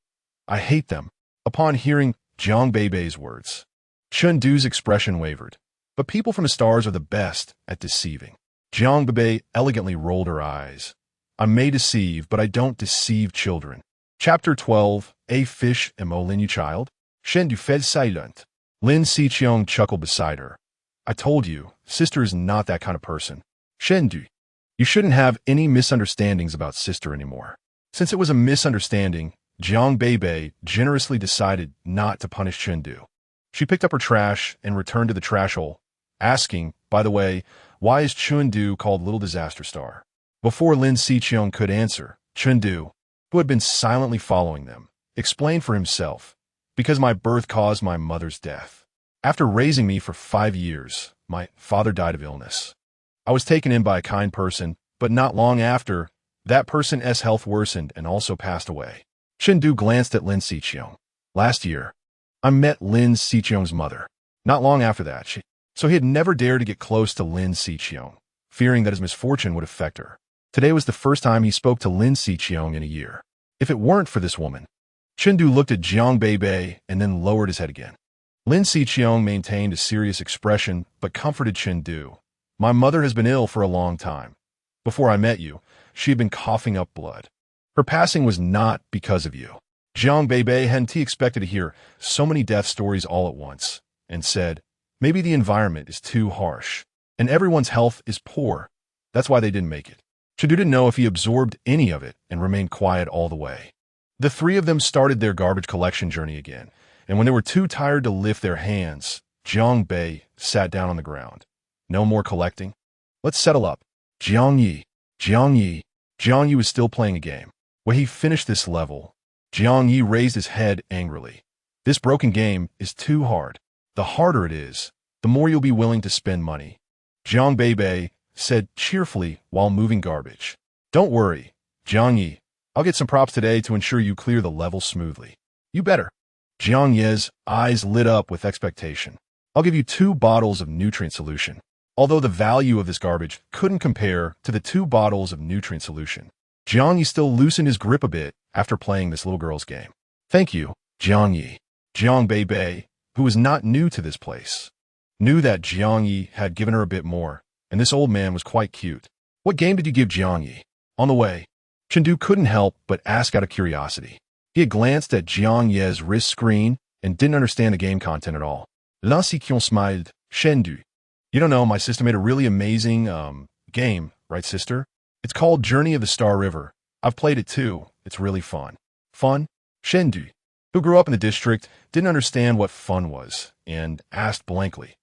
I hate them. Upon hearing Jiang Beibei's words, Chengdu's expression wavered. But people from the stars are the best at deceiving. Jiang Beibei elegantly rolled her eyes. I may deceive, but I don't deceive children. Chapter 12, A Fish and Mo Lin Yu Child? Chengdu fed silent. Lin Xiqiang chuckled beside her. I told you, sister is not that kind of person. Chengdu, you shouldn't have any misunderstandings about sister anymore. Since it was a misunderstanding, Jiang Beibei generously decided not to punish Chengdu. She picked up her trash and returned to the trash hole, asking, by the way, why is Chengdu called Little Disaster Star? Before Lin Xiqiang could answer, Chengdu, who had been silently following them, explained for himself, because my birth caused my mother's death. After raising me for 5 years, my father died of illness. I was taken in by a kind person, but not long after, that person's health worsened and also passed away. Chengdu glanced at Lin Xiqiang. Last year, I met Lin Xiqiang's mother. Not long after that, so he had never dared to get close to Lin Xiqiang, fearing that his misfortune would affect her. Today was the first time he spoke to Lin Xiqiang in a year. If it weren't for this woman, Chengdu looked at Jiang Beibei and then lowered his head again. Lin Xiqiang maintained a serious expression, but comforted Chengdu. My mother has been ill for a long time. Before I met you, she had been coughing up blood. Her passing was not because of you. Jiang Beibei hadn't expected to hear so many death stories all at once, and said, maybe the environment is too harsh, and everyone's health is poor. That's why they didn't make it. Chengdu didn't know if he absorbed any of it and remained quiet all the way. The three of them started their garbage collection journey again, and when they were too tired to lift their hands, Jiang Bei sat down on the ground. No more collecting. Let's settle up. Jiang Yi was still playing a game. When he finished this level, Jiang Yi raised his head angrily. This broken game is too hard. The harder it is, the more you'll be willing to spend money. Jiang Beibei said cheerfully while moving garbage. Don't worry, Jiang Yi. I'll get some props today to ensure you clear the level smoothly. You better. Jiang Ye's eyes lit up with expectation. I'll give you 2 bottles of nutrient solution. Although the value of this garbage couldn't compare to the 2 bottles of nutrient solution, Jiang Yi still loosened his grip a bit after playing this little girl's game. Thank you, Jiang Yi. Jiang Beibei, who was not new to this place, knew that Jiang Yi had given her a bit more, and this old man was quite cute. What game did you give Jiang Yi? On the way, Chengdu couldn't help but ask out of curiosity. He had glanced at Jiang Ye's wrist screen and didn't understand the game content at all. L'ancienne smiled. Chengdu. You don't know, my sister made a really amazing, game, right, sister? It's called Journey of the Star River. I've played it too. It's really fun. Fun? Chengdu, who grew up in the district, didn't understand what fun was and asked blankly,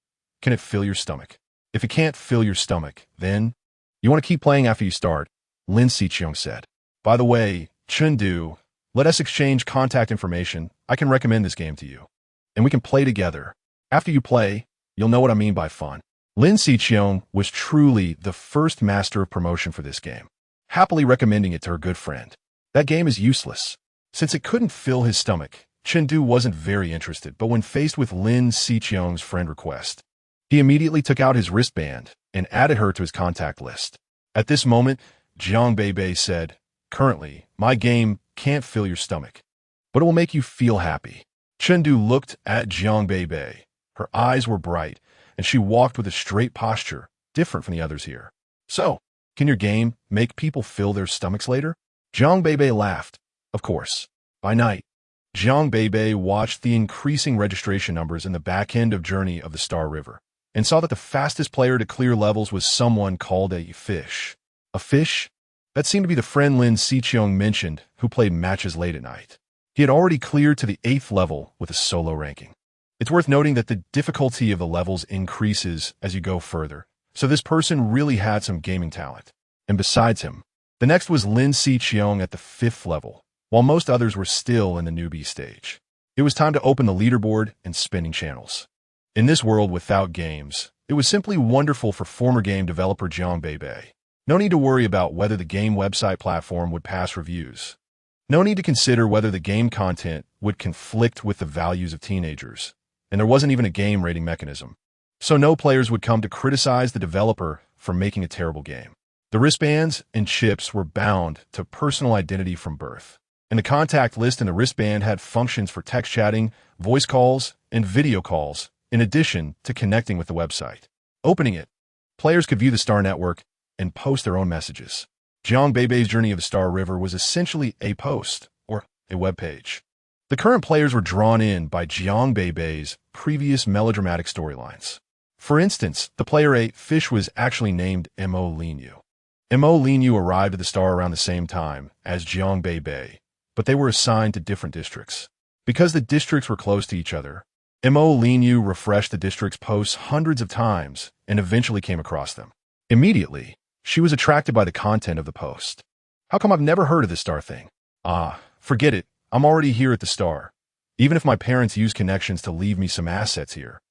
can it fill your stomach? If it can't fill your stomach, then you want to keep playing after you start, Lin Xiqiong said. By the way, Chengdu, let us exchange contact information. I can recommend this game to you, and we can play together. After you play, you'll know what I mean by fun. Lin Xiqiong was truly the first master of promotion for this game, happily recommending it to her good friend. That game is useless. Since it couldn't fill his stomach, Chengdu wasn't very interested, but when faced with Lin Xiqiong's friend request, he immediately took out his wristband and added her to his contact list. At this moment, Jiang Beibei said, currently, my game can't fill your stomach, but it will make you feel happy. Chengdu looked at Jiang Beibei. Her eyes were bright, and she walked with a straight posture, different from the others here. So, can your game make people fill their stomachs later? Jiang Beibei laughed. Of course. By night, Jiang Beibei watched the increasing registration numbers in the back end of Journey of the Star River, and saw that the fastest player to clear levels was someone called a fish. A fish? That seemed to be the friend Lin Xiqiong mentioned, who played matches late at night. He had already cleared to the 8th level with a solo ranking. It's worth noting that the difficulty of the levels increases as you go further, so this person really had some gaming talent. And besides him, the next was Lin Xiqiong at the 5th level, while most others were still in the newbie stage. It was time to open the leaderboard and spinning channels. In this world without games, it was simply wonderful for former game developer Jiang Beibei. No need to worry about whether the game website platform would pass reviews. No need to consider whether the game content would conflict with the values of teenagers. And there wasn't even a game rating mechanism. So no players would come to criticize the developer for making a terrible game. The wristbands and chips were bound to personal identity from birth, and the contact list in the wristband had functions for text chatting, voice calls, and video calls, in addition to connecting with the website. Opening it, players could view the Star Network and post their own messages. Jiang Beibei's Journey of the Star River was essentially a post, or a web page. The current players were drawn in by Jiang Beibei's previous melodramatic storylines. For instance, the player A fish was actually named Mo Linyu. Mo Linyu arrived at the star around the same time as Jiang Beibei, but they were assigned to different districts. Because the districts were close to each other, Mo Linyu refreshed the district's posts hundreds of times and eventually came across them. Immediately, she was attracted by the content of the post. How come I've never heard of this star thing? Forget it. I'm already here at the star. Even if my parents use connections to leave me some assets here,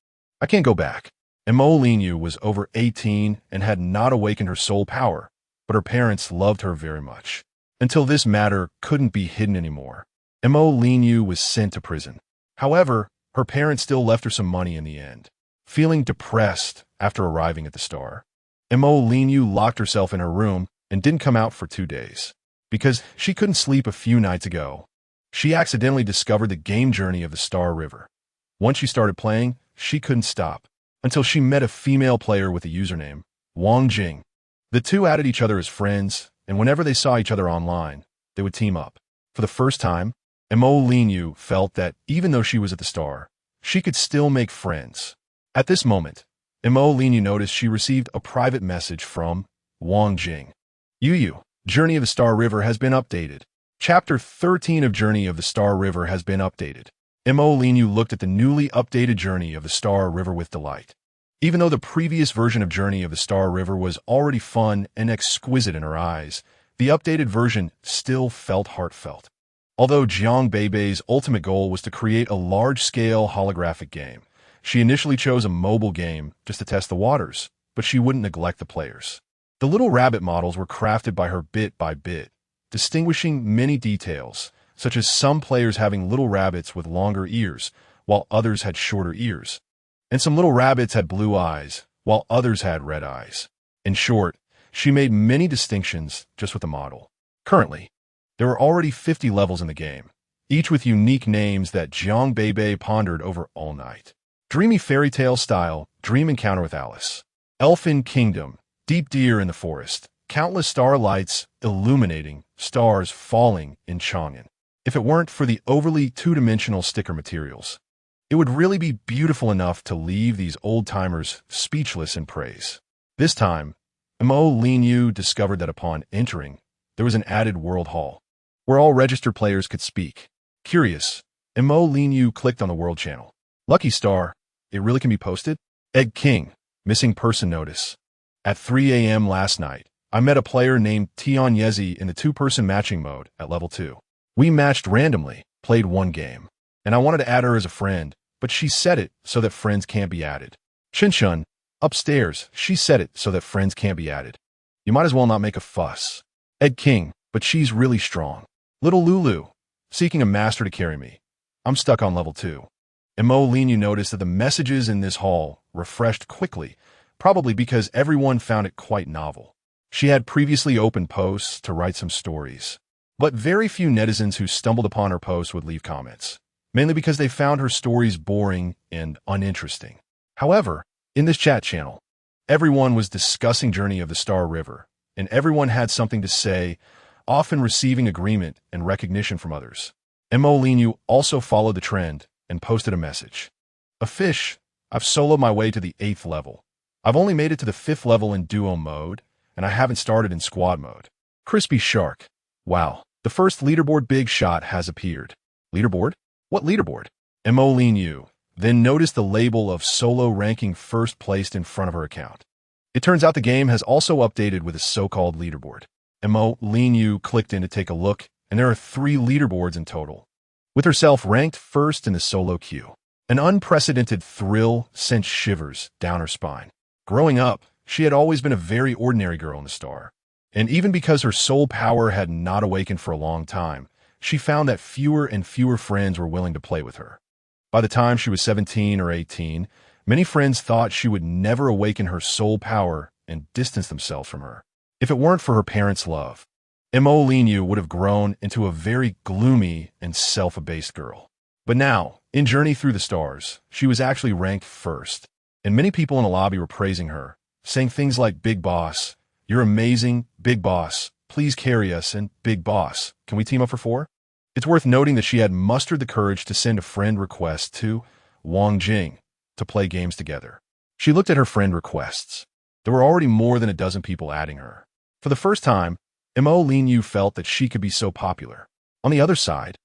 I can't go back. Mo Linyu was over 18 and had not awakened her soul power, but her parents loved her very much. Until this matter couldn't be hidden anymore, Mo Linyu was sent to prison. However, her parents still left her some money in the end. Feeling depressed after arriving at the star, Mo Linyu locked herself in her room and didn't come out for 2 days. Because she couldn't sleep a few nights ago, she accidentally discovered the game Journey of the Star River. Once she started playing, she couldn't stop, until she met a female player with a username, Wang Jing. The two added each other as friends, and whenever they saw each other online, they would team up. For the first time, Mo Linyu felt that even though she was at the star, she could still make friends. At this moment, Mo Linyu noticed she received a private message from Wang Jing. Yu, Journey of the Star River has been updated. Chapter 13 of Journey of the Star River has been updated. Mo Linyu looked at the newly updated Journey of the Star River with delight. Even though the previous version of Journey of the Star River was already fun and exquisite in her eyes, the updated version still felt heartfelt. Although Jiang Beibei's ultimate goal was to create a large-scale holographic game, she initially chose a mobile game just to test the waters, but she wouldn't neglect the players. The little rabbit models were crafted by her bit by bit, distinguishing many details, such as some players having little rabbits with longer ears, while others had shorter ears. And some little rabbits had blue eyes, while others had red eyes. In short, she made many distinctions just with the model. Currently, there are already 50 levels in the game, each with unique names that Jiang Beibei pondered over all night. Dreamy fairy tale style, dream encounter with Alice. Elfin kingdom, deep deer in the forest, countless starlights illuminating, stars falling in Chang'an. If it weren't for the overly two-dimensional sticker materials, it would really be beautiful enough to leave these old-timers speechless in praise. This time, Mo Lin Yu discovered that upon entering, there was an added world hall, where all registered players could speak. Curious, Mo Lin Yu clicked on the world channel. Lucky star, it really can be posted? Egg King, missing person notice. At 3 a.m. last night, I met a player named Tian Yezi in the two-person matching mode at level 2. We matched randomly, played one game, and I wanted to add her as a friend, but she set it so that friends can't be added. Chin-chun, upstairs, she set it so that friends can't be added. You might as well not make a fuss. Egg King, but she's really strong. Little Lulu, seeking a master to carry me. I'm stuck on level 2. Mo Lin Yu noticed that the messages in this hall refreshed quickly, probably because everyone found it quite novel. She had previously opened posts to write some stories, but very few netizens who stumbled upon her posts would leave comments, mainly because they found her stories boring and uninteresting. However, in this chat channel, everyone was discussing Journey of the Star River, and everyone had something to say, often receiving agreement and recognition from others. Mo Lin Yu also followed the trend and posted a message. A fish, I've soloed my way to the 8th level. I've only made it to the 5th level in duo mode, and I haven't started in squad mode. Crispy Shark. Wow, the first leaderboard big shot has appeared. Leaderboard? What leaderboard? Mo Lin Yu then noticed the label of solo ranking first placed in front of her account. It turns out the game has also updated with a so-called leaderboard. Mo Lin Yu clicked in to take a look, and there are 3 leaderboards in total, with herself ranked first in the solo queue. An unprecedented thrill sent shivers down her spine. Growing up, she had always been a very ordinary girl in the star, and even because her soul power had not awakened for a long time, she found that fewer and fewer friends were willing to play with her. By the time she was 17 or 18, many friends thought she would never awaken her soul power and distance themselves from her. If it weren't for her parents' love, Mo Lin Yu would have grown into a very gloomy and self-abased girl. But now, in Journey Through the Stars, she was actually ranked first, and many people in the lobby were praising her, saying things like, "Big Boss, you're amazing, Big Boss, please carry us," and "Big Boss, can we team up for 4? It's worth noting that she had mustered the courage to send a friend request to Wang Jing to play games together. She looked at her friend requests. There were already more than a dozen people adding her. For the first time, Mo Lin Yu felt that she could be so popular. On the other side,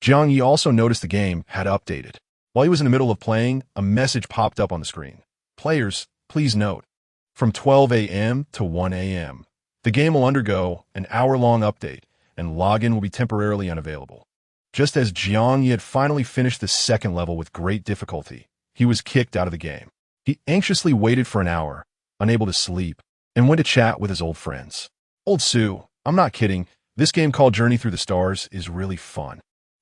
Jiang Yi also noticed the game had updated. While he was in the middle of playing, a message popped up on the screen. "Players, please note, from 12 a.m. to 1 a.m., the game will undergo an hour-long update, and login will be temporarily unavailable." Just as Jiang Yi had finally finished the 2nd level with great difficulty, he was kicked out of the game. He anxiously waited for an hour, unable to sleep, and went to chat with his old friends. "Old Sue, I'm not kidding. This game called Journey Through the Stars is really fun.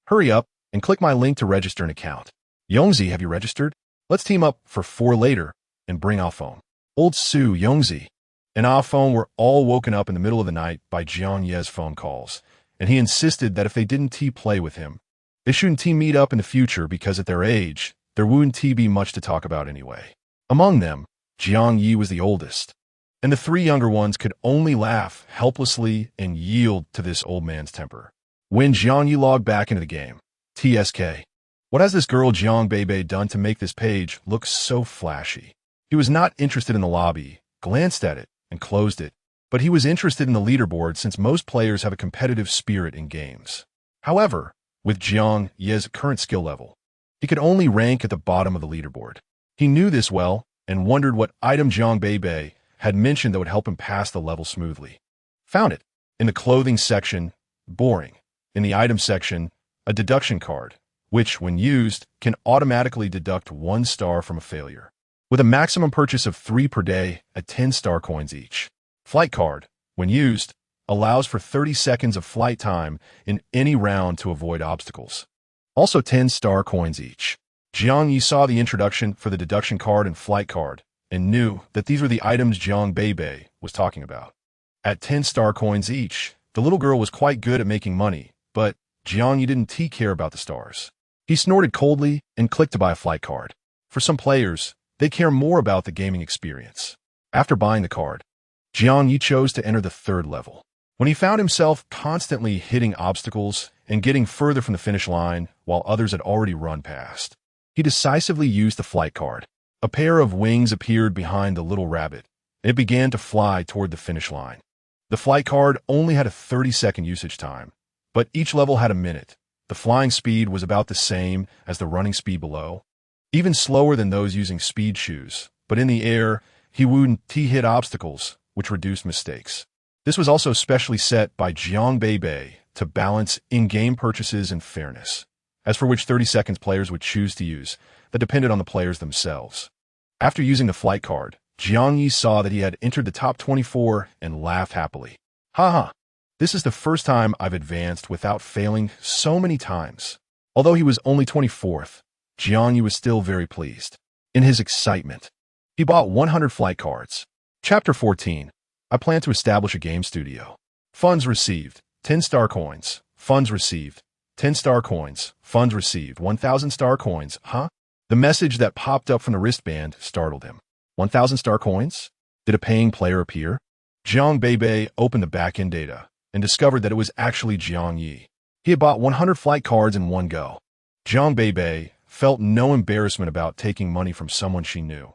Hurry up and click my link to register an account. Yongzi, have you registered? Let's team up for 4 later and bring Alphone." Old Sue, Yongzi, and Alphone were all woken up in the middle of the night by Jiang Ye's phone calls, and he insisted that if they didn't play with him, they shouldn't meet up in the future because at their age, there wouldn't be much to talk about anyway. Among them, Jiang Yi was the oldest, and the 3 younger ones could only laugh helplessly and yield to this old man's temper. When Jiang Yi logged back into the game, TSK, what has this girl Jiang Beibei done to make this page look so flashy? He was not interested in the lobby, glanced at it, and closed it, but he was interested in the leaderboard since most players have a competitive spirit in games. However, with Jiang Ye's current skill level, he could only rank at the bottom of the leaderboard. He knew this well and wondered what item Jiang Beibei had mentioned that would help him pass the level smoothly. Found it. In the clothing section, boring. In the item section, a deduction card, which, when used, can automatically deduct 1 star from a failure, with a maximum purchase of 3 per day at 10 star coins each. Flight card, when used, allows for 30 seconds of flight time in any round to avoid obstacles. Also 10 star coins each. Jiang Yi saw the introduction for the deduction card and flight card and knew that these were the items Jiang Beibei was talking about. At 10 star coins each, the little girl was quite good at making money, but Jiang Yi didn't care about the stars. He snorted coldly and clicked to buy a flight card. For some players, they care more about the gaming experience. After buying the card, Jiang Yi chose to enter the third level. When he found himself constantly hitting obstacles and getting further from the finish line while others had already run past, he decisively used the flight card. A pair of wings appeared behind the little rabbit, and it began to fly toward the finish line. The flight card only had a 30-second usage time, but each level had a minute. The flying speed was about the same as the running speed below, even slower than those using speed shoes, but in the air, he wouldn't hit obstacles, which reduced mistakes. This was also specially set by Jiang Beibei to balance in-game purchases and fairness. As for which 30 seconds players would choose to use, that depended on the players themselves. After using the flight card, Jiang Yi saw that he had entered the top 24 and laughed happily. Haha, this is the first time I've advanced without failing so many times. Although he was only 24th, Jiang Yi was still very pleased. In his excitement, he bought 100 flight cards. Chapter 14. I plan to establish a game studio. Funds received, 10 star coins. Funds received, 10 star coins. Funds received, 1,000 star coins. Huh? The message that popped up from the wristband startled him. 1,000 star coins? Did a paying player appear? Jiang Beibei opened the back-end data and discovered that it was actually Jiang Yi. He had bought 100 flight cards in one go. Jiang Beibei felt no embarrassment about taking money from someone she knew.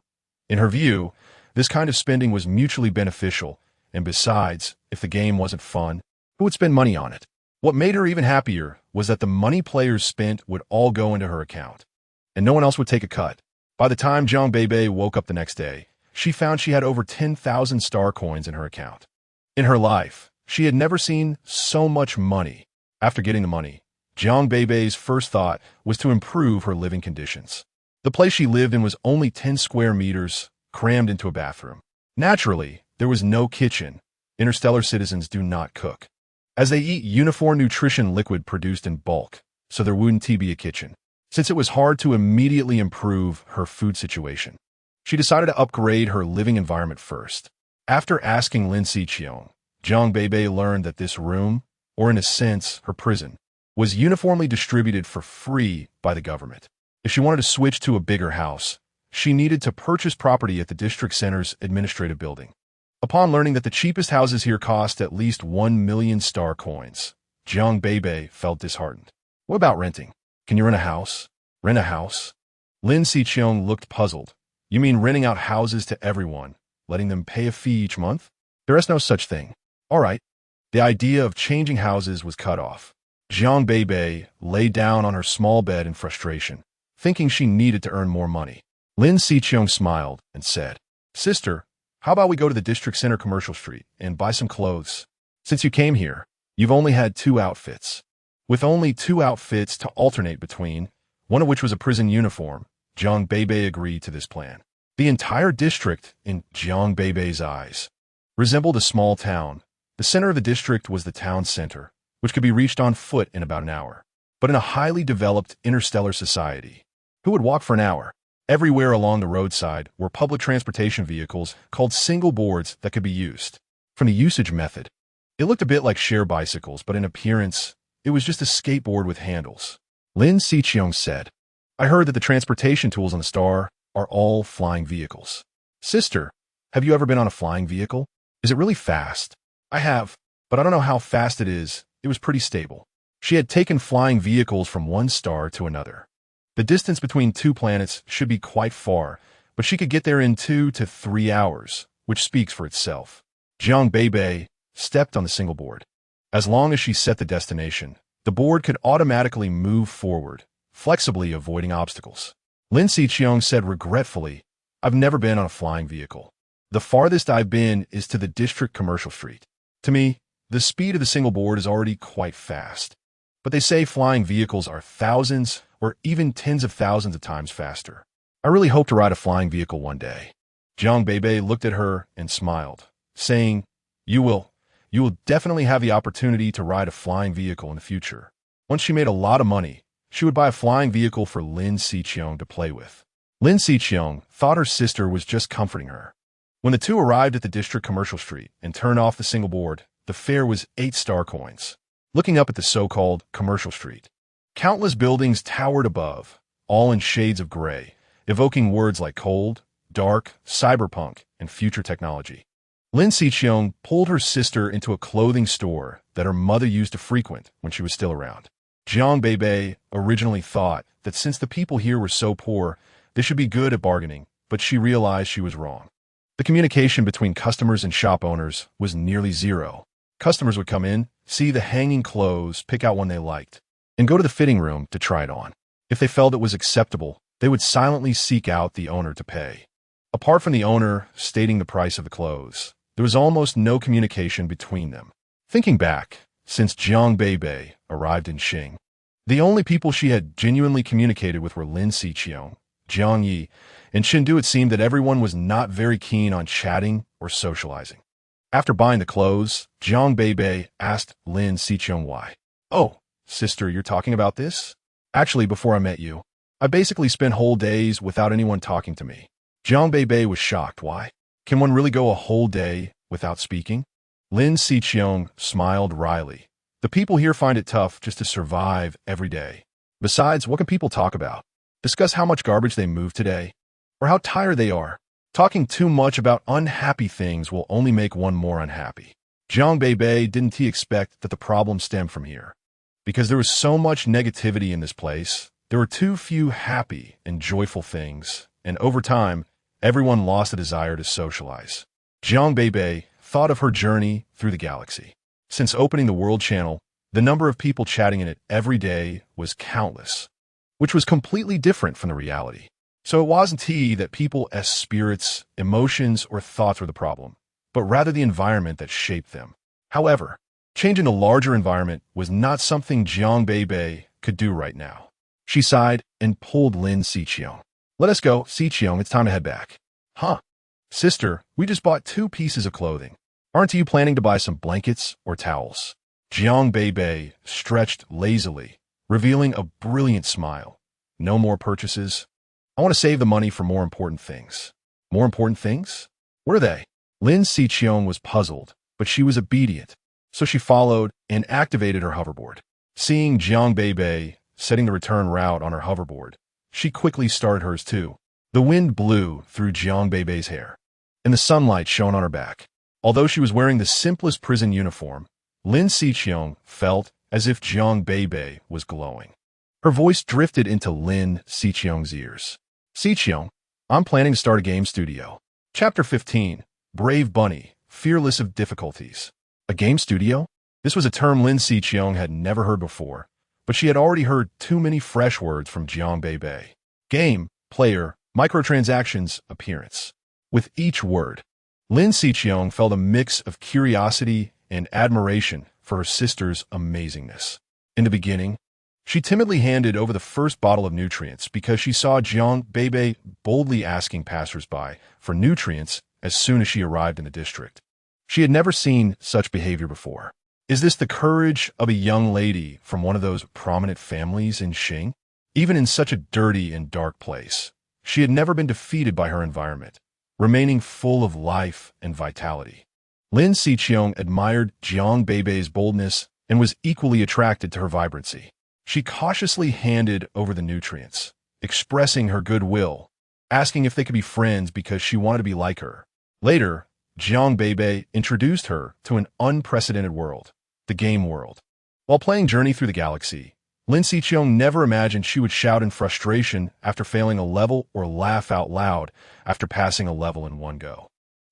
In her view, this kind of spending was mutually beneficial, and besides, if the game wasn't fun, who would spend money on it? What made her even happier was that the money players spent would all go into her account, and no one else would take a cut. By the time Jiang Beibei woke up the next day, she found she had over 10,000 star coins in her account. In her life, she had never seen so much money. After getting the money, Jiang Beibei's first thought was to improve her living conditions. The place she lived in was only 10 square meters, crammed into a bathroom. Naturally, there was no kitchen. Interstellar citizens do not cook, as they eat uniform nutrition liquid produced in bulk, so there wouldn't be a kitchen. Since it was hard to immediately improve her food situation, she decided to upgrade her living environment first. After asking Lin Xiqiong, Jiang Beibei learned that this room, or in a sense, her prison, was uniformly distributed for free by the government. If she wanted to switch to a bigger house, she needed to purchase property at the district center's administrative building. Upon learning that the cheapest houses here cost at least 1 million star coins, Jiang Beibei felt disheartened. What about renting? Can you rent a house? Rent a house? Lin Xiqiong looked puzzled. You mean renting out houses to everyone, letting them pay a fee each month? There is no such thing. All right. The idea of changing houses was cut off. Jiang Beibei lay down on her small bed in frustration, thinking she needed to earn more money. Lin Xiqiong smiled and said, Sister, how about we go to the district center commercial street and buy some clothes? Since you came here, you've only had 2 outfits. With only 2 outfits to alternate between, one of which was a prison uniform, Jiang Beibei agreed to this plan. The entire district, in Jiang Beibei's eyes, resembled a small town. The center of the district was the town center, which could be reached on foot in about an hour. But in a highly developed interstellar society, who would walk for an hour? Everywhere along the roadside were public transportation vehicles called single boards that could be used. From the usage method, it looked a bit like share bicycles, but in appearance, it was just a skateboard with handles. Lin Xiqiong said, I heard that the transportation tools on the star are all flying vehicles. Sister, have you ever been on a flying vehicle? Is it really fast? I have, but I don't know how fast it is. It was pretty stable. She had taken flying vehicles from one star to another. The distance between 2 planets should be quite far, but she could get there in 2 to 3 hours, which speaks for itself. Jiang Beibei stepped on the single board. As long as she set the destination, the board could automatically move forward, flexibly avoiding obstacles. Lin Xiqiong said regretfully, I've never been on a flying vehicle. The farthest I've been is to the district commercial street. To me, the speed of the single board is already quite fast. But they say flying vehicles are thousands or even tens of thousands of times faster. I really hope to ride a flying vehicle one day. Jiang Beibei looked at her and smiled, saying, You will. You will definitely have the opportunity to ride a flying vehicle in the future. Once she made a lot of money, she would buy a flying vehicle for Lin Xiqiong to play with. Lin Xiqiong thought her sister was just comforting her. When the two arrived at the district commercial street and turned off the single board, the fare was 8 star coins. Looking up at the so-called commercial street, countless buildings towered above, all in shades of gray, evoking words like cold, dark, cyberpunk, and future technology. Lin Xiqiong pulled her sister into a clothing store that her mother used to frequent when she was still around. Jiang Beibei originally thought that since the people here were so poor, they should be good at bargaining, but she realized she was wrong. The communication between customers and shop owners was nearly zero. Customers would come in, see the hanging clothes, pick out one they liked, and go to the fitting room to try it on. If they felt it was acceptable, they would silently seek out the owner to pay. Apart from the owner stating the price of the clothes, there was almost no communication between them. Thinking back, since Jiang Beibei arrived in Xing, the only people she had genuinely communicated with were Lin Xiqiong, Jiang Yi, and Shindu. It seemed that everyone was not very keen on chatting or socializing. After buying the clothes, Jiang Beibei asked Lin Xiqiong why. "Oh, sister, you're talking about this? Actually, before I met you, I basically spent whole days without anyone talking to me." Jiang Beibei was shocked. Why? Can one really go a whole day without speaking? Lin Xiqiong smiled wryly. The people here find it tough just to survive every day. Besides, what can people talk about? Discuss how much garbage they moved today? Or how tired they are? Talking too much about unhappy things will only make one more unhappy. Jiang Beibei didn't expect that the problem stemmed from here. Because there was so much negativity in this place, there were too few happy and joyful things, and over time, everyone lost the desire to socialize. Jiang Beibei thought of her journey through the galaxy. Since opening the World Channel, the number of people chatting in it every day was countless, which was completely different from the reality. So it wasn't that people as spirits, emotions, or thoughts were the problem, but rather the environment that shaped them. However, changing the larger environment was not something Jiang Beibei could do right now. She sighed and pulled Lin Xiqiong. "Let us go, Xiqiong, it's time to head back." "Huh? Sister, we just bought 2 pieces of clothing. Aren't you planning to buy some blankets or towels?" Jiang Beibei stretched lazily, revealing a brilliant smile. "No more purchases. I want to save the money for more important things." "More important things? What are they?" Lin Xiqiong was puzzled, but she was obedient, so she followed and activated her hoverboard. Seeing Jiang Beibei setting the return route on her hoverboard, she quickly started hers too. The wind blew through Jiang Beibei's hair, and the sunlight shone on her back. Although she was wearing the simplest prison uniform, Lin Xiqiong felt as if Jiang Beibei was glowing. Her voice drifted into Lin Xiqiong's ears. "Xiqiong, I'm planning to start a game studio." Chapter 15, Brave Bunny, Fearless of Difficulties. A game studio? This was a term Lin Xiqiong had never heard before, but she had already heard too many fresh words from Jiang Beibei. Game, player, microtransactions, appearance. With each word, Lin Xiqiong felt a mix of curiosity and admiration for her sister's amazingness. In the beginning, she timidly handed over the first bottle of nutrients because she saw Jiang Beibei boldly asking passersby for nutrients as soon as she arrived in the district. She had never seen such behavior before. Is this the courage of a young lady from one of those prominent families in Xing? Even in such a dirty and dark place, she had never been defeated by her environment, remaining full of life and vitality. Lin Xiqiong admired Jiang Beibei's boldness and was equally attracted to her vibrancy. She cautiously handed over the nutrients, expressing her goodwill, asking if they could be friends because she wanted to be like her. Later, Jiang Beibei introduced her to an unprecedented world, the game world. While playing Journey Through the Galaxy, Lin Xiqiong never imagined she would shout in frustration after failing a level or laugh out loud after passing a level in one go.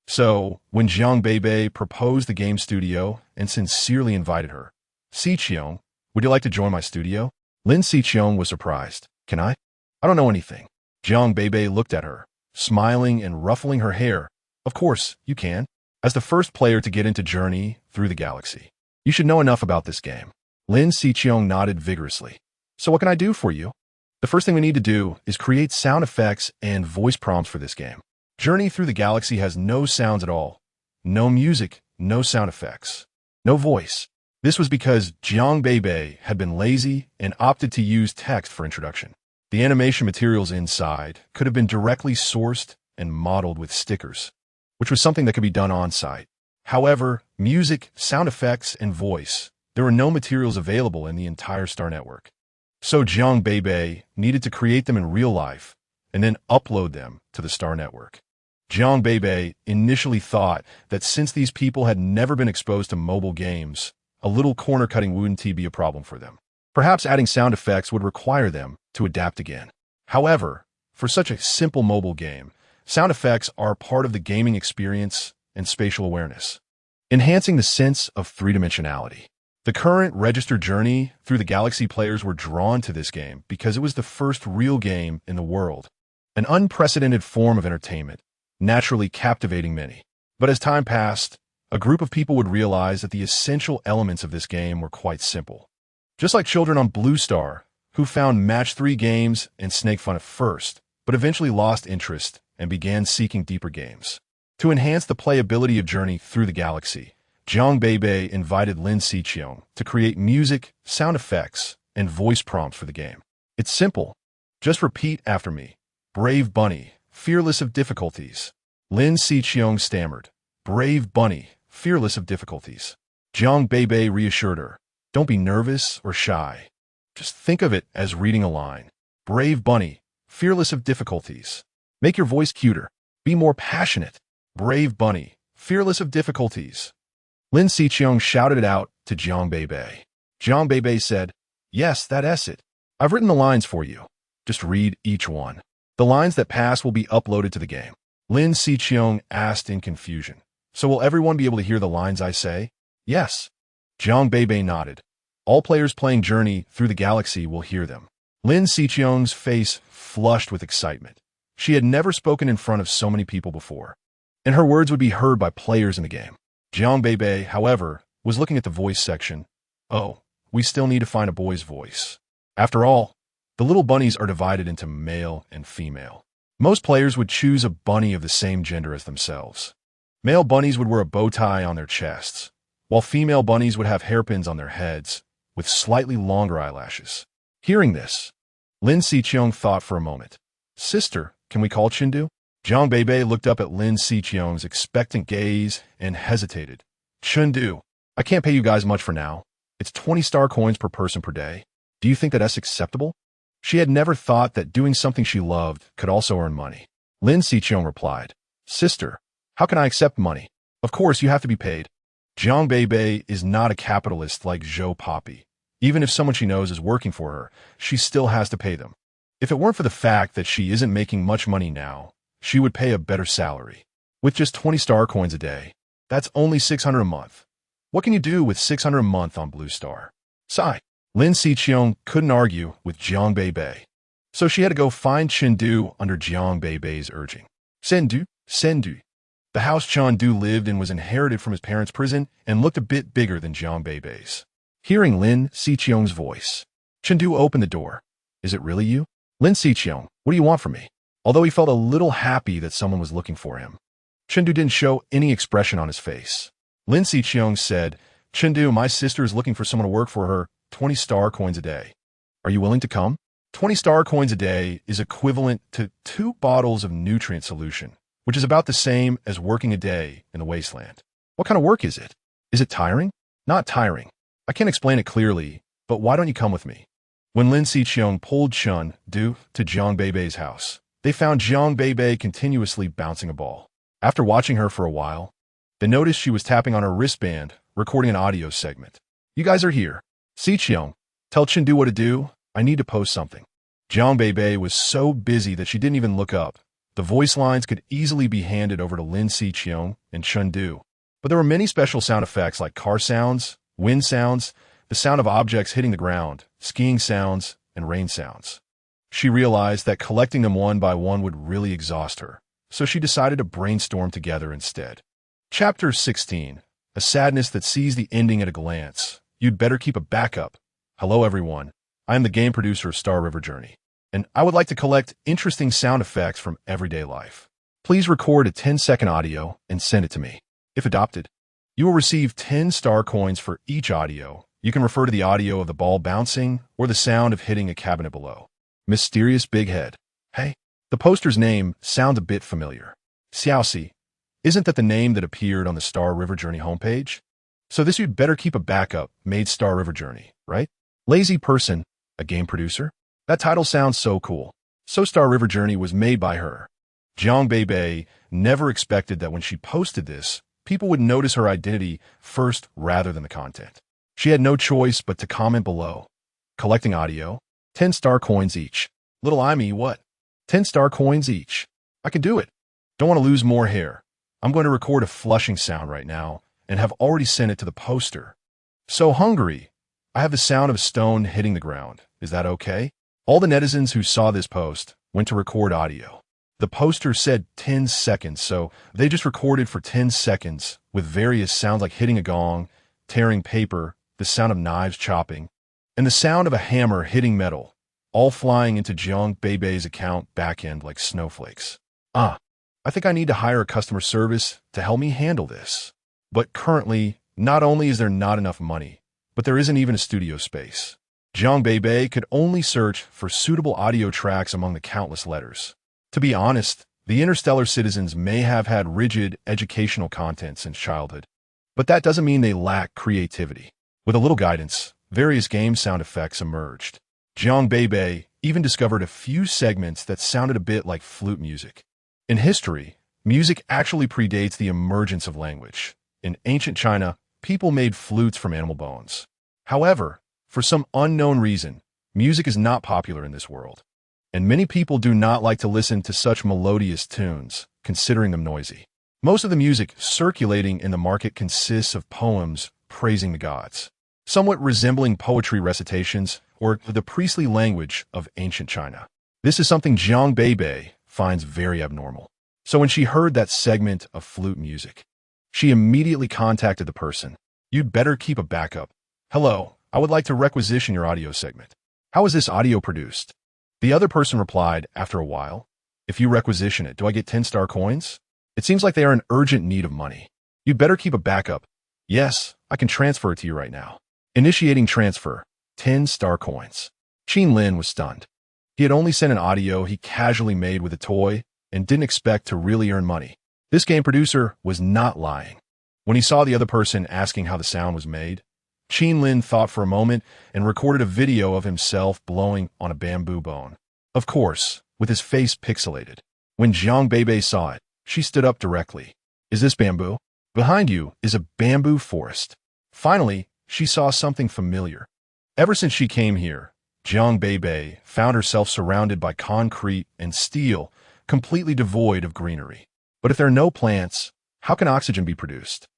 So, when Jiang Beibei proposed the game studio and sincerely invited her, "Xiqiong, would you like to join my studio?" Lin Xiqiong was surprised. "Can I? I don't know anything." Jiang Beibei looked at her, smiling and ruffling her hair. "Of course, you can. As the first player to get into Journey Through the Galaxy, you should know enough about this game." Lin Xiqiong nodded vigorously. "So what can I do for you?" "The first thing we need to do is create sound effects and voice prompts for this game. Journey Through the Galaxy has no sounds at all, no music, no sound effects, no voice. This was because Jiang Beibei had been lazy and opted to use text for introduction. The animation materials inside could have been directly sourced and modeled with stickers, which was something that could be done on-site. However, music, sound effects, and voice, there were no materials available in the entire Star network. So Jiang Beibei needed to create them in real life and then upload them to the Star network. Jiang Beibei initially thought that since these people had never been exposed to mobile games, a little corner-cutting wouldn't be a problem for them. Perhaps adding sound effects would require them to adapt again. However, for such a simple mobile game, sound effects are part of the gaming experience and spatial awareness, enhancing the sense of three-dimensionality. The current registered journey through the galaxy players were drawn to this game because it was the first real game in the world, an unprecedented form of entertainment, naturally captivating many. But as time passed, a group of people would realize that the essential elements of this game were quite simple. Just like children on Blue Star, who found Match 3 games and Snake Fun at first, but eventually lost interest and began seeking deeper games. To enhance the playability of Journey Through the Galaxy, Jiang Beibei invited Lin Xiqiong to create music, sound effects, and voice prompts for the game. It's simple. Just repeat after me. Brave bunny, fearless of difficulties. Lin Xiqiong stammered. Brave bunny, fearless of difficulties. Jiang Beibei reassured her. Don't be nervous or shy. Just think of it as reading a line. Brave bunny, fearless of difficulties. Make your voice cuter. Be more passionate. Brave bunny, fearless of difficulties. Lin Xiqiong shouted it out to Jiang Beibei. Jiang Beibei said, Yes, that's it. I've written the lines for you. Just read each one. The lines that pass will be uploaded to the game. Lin Xiqiong asked in confusion. So will everyone be able to hear the lines I say? Yes. Jiang Beibei nodded. All players playing Journey Through the Galaxy will hear them. Lin Xiqiong's face flushed with excitement. She had never spoken in front of so many people before, and her words would be heard by players in the game. Jiang Beibei, however, was looking at the voice section. Oh, we still need to find a boy's voice. After all, the little bunnies are divided into male and female. Most players would choose a bunny of the same gender as themselves. Male bunnies would wear a bow tie on their chests, while female bunnies would have hairpins on their heads, with slightly longer eyelashes. Hearing this, Lin Xiqiong thought for a moment. Sister, can we call Chindu? Jiang Beibei looked up at Lin Xiqiong's expectant gaze and hesitated. Chindu, I can't pay you guys much for now. It's 20 star coins per person per day. Do you think that that's acceptable? She had never thought that doing something she loved could also earn money. Lin Xiqiong replied, Sister, how can I accept money? Of course, you have to be paid. Jiang Beibei is not a capitalist like Zhou Poppy. Even if someone she knows is working for her, she still has to pay them. If it weren't for the fact that she isn't making much money now, she would pay a better salary. With just 20 star coins a day, that's only 600 a month. What can you do with 600 a month on Blue Star? Sigh. Lin Xiqiong couldn't argue with Jiang Beibei, so she had to go find Chindu under Jiang Beibei's urging. Sendu, Sendu. The house Chindu lived in was inherited from his parents' prison and looked a bit bigger than Jiang Beibei's. Hearing Lin Xiqiong's voice, Chindu opened the door. Is it really you? Lin Xiqiong, what do you want from me? Although he felt a little happy that someone was looking for him, Chindu didn't show any expression on his face. Lin Xiqiong said, Chindu, my sister is looking for someone to work for her, 20 star coins a day. Are you willing to come? 20 star coins a day is equivalent to 2 bottles of nutrient solution, which is about the same as working a day in the wasteland. What kind of work is it? Is it tiring? Not tiring. I can't explain it clearly, but why don't you come with me? When Lin Xiqiong pulled Chun Du to Jiang Beibei's house, they found Jiang Beibei continuously bouncing a ball. After watching her for a while, they noticed she was tapping on her wristband, recording an audio segment. You guys are here. Xiqiong, tell Chindu what to do. I need to post something. Jiang Beibei was so busy that she didn't even look up. The voice lines could easily be handed over to Lin Xiqiong and Chindu. But there were many special sound effects like car sounds, wind sounds, the sound of objects hitting the ground, skiing sounds, and rain sounds. She realized that collecting them one by one would really exhaust her, so she decided to brainstorm together instead. Chapter 16. A sadness that sees the ending at a glance. You'd better keep a backup. Hello everyone. I am the game producer of Star River Journey, and I would like to collect interesting sound effects from everyday life. Please record a 10-second audio and send it to me. If adopted, You will receive 10 star coins for each audio. You can refer to the audio of the ball bouncing or the sound of hitting a cabinet below. Mysterious Big Head. Hey, the poster's name sounds a bit familiar. Xiaoxi. Isn't that the name that appeared on the Star River Journey homepage? So this you'd better keep a backup made Star River Journey, right? Lazy Person, a game producer? That title sounds so cool. So Star River Journey was made by her. Jiang Beibei never expected that when she posted this, people would notice her identity first rather than the content. She had no choice but to comment below. Collecting audio, 10 star coins each. Little I me, what? 10 star coins each. I can do it. Don't want to lose more hair. I'm going to record a flushing sound right now and have already sent it to the poster. So hungry. I have the sound of a stone hitting the ground. Is that okay? All the netizens who saw this post went to record audio. The poster said 10 seconds, so they just recorded for 10 seconds with various sounds like hitting a gong, tearing paper, the sound of knives chopping, and the sound of a hammer hitting metal, all flying into Jiang Beibei's account backend like snowflakes. I think I need to hire a customer service to help me handle this. But currently, not only is there not enough money, but there isn't even a studio space. Jiang Beibei could only search for suitable audio tracks among the countless letters. To be honest, the interstellar citizens may have had rigid educational content since childhood, but that doesn't mean they lack creativity. With a little guidance, various game sound effects emerged. Jiang Beibei even discovered a few segments that sounded a bit like flute music. In history, music actually predates the emergence of language. In ancient China, people made flutes from animal bones. However, for some unknown reason, music is not popular in this world, and many people do not like to listen to such melodious tunes, considering them noisy. Most of the music circulating in the market consists of poems praising the gods, somewhat resembling poetry recitations or the priestly language of ancient China. This is something Jiang Beibei finds very abnormal. So when she heard that segment of flute music, she immediately contacted the person. You'd better keep a backup. Hello, I would like to requisition your audio segment. How is this audio produced? The other person replied after a while, if you requisition it, do I get 10 star coins? It seems like they are in urgent need of money. You'd better keep a backup. Yes, I can transfer it to you right now. Initiating transfer, 10 star coins. Qin Lin was stunned. He had only sent an audio he casually made with a toy and didn't expect to really earn money. This game producer was not lying. When he saw the other person asking how the sound was made, Qin Lin thought for a moment and recorded a video of himself blowing on a bamboo bone. Of course, with his face pixelated. When Jiang Beibei saw it, she stood up directly. Is this bamboo? Behind you is a bamboo forest. Finally, she saw something familiar. Ever since she came here, Jiang Beibei found herself surrounded by concrete and steel, completely devoid of greenery. But if there are no plants, how can oxygen be produced?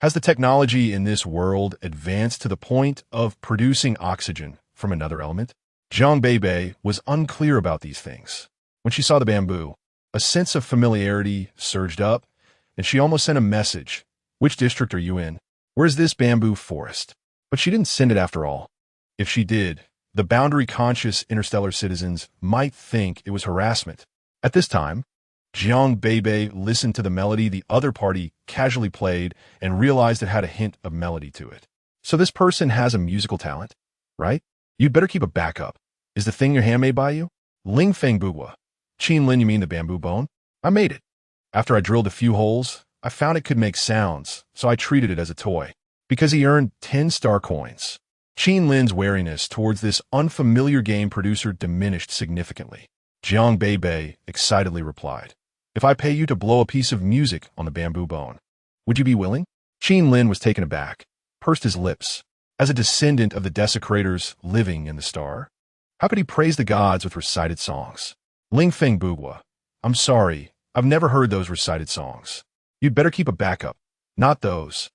Has the technology in this world advanced to the point of producing oxygen from another element? Jiang Beibei was unclear about these things. When she saw the bamboo, a sense of familiarity surged up, and she almost sent a message. Which district are you in? Where's this bamboo forest? But she didn't send it after all. If she did, the boundary-conscious interstellar citizens might think it was harassment. At this time, Jiang Beibei listened to the melody the other party casually played and realized it had a hint of melody to it. So this person has a musical talent, right? You'd better keep a backup. Is the thing your handmade by you? Ling Feng Bugua. Qin Lin, you mean the bamboo bone? I made it. After I drilled a few holes, I found it could make sounds, so I treated it as a toy. Because he earned 10 star coins. Qin Lin's wariness towards this unfamiliar game producer diminished significantly. Jiang Beibei excitedly replied, if I pay you to blow a piece of music on the bamboo bone, would you be willing? Qin Lin was taken aback, pursed his lips. As a descendant of the desecrators living in the star, how could he praise the gods with recited songs? Ling Feng Bugua, I'm sorry, I've never heard those recited songs. You'd better keep a backup. Not those.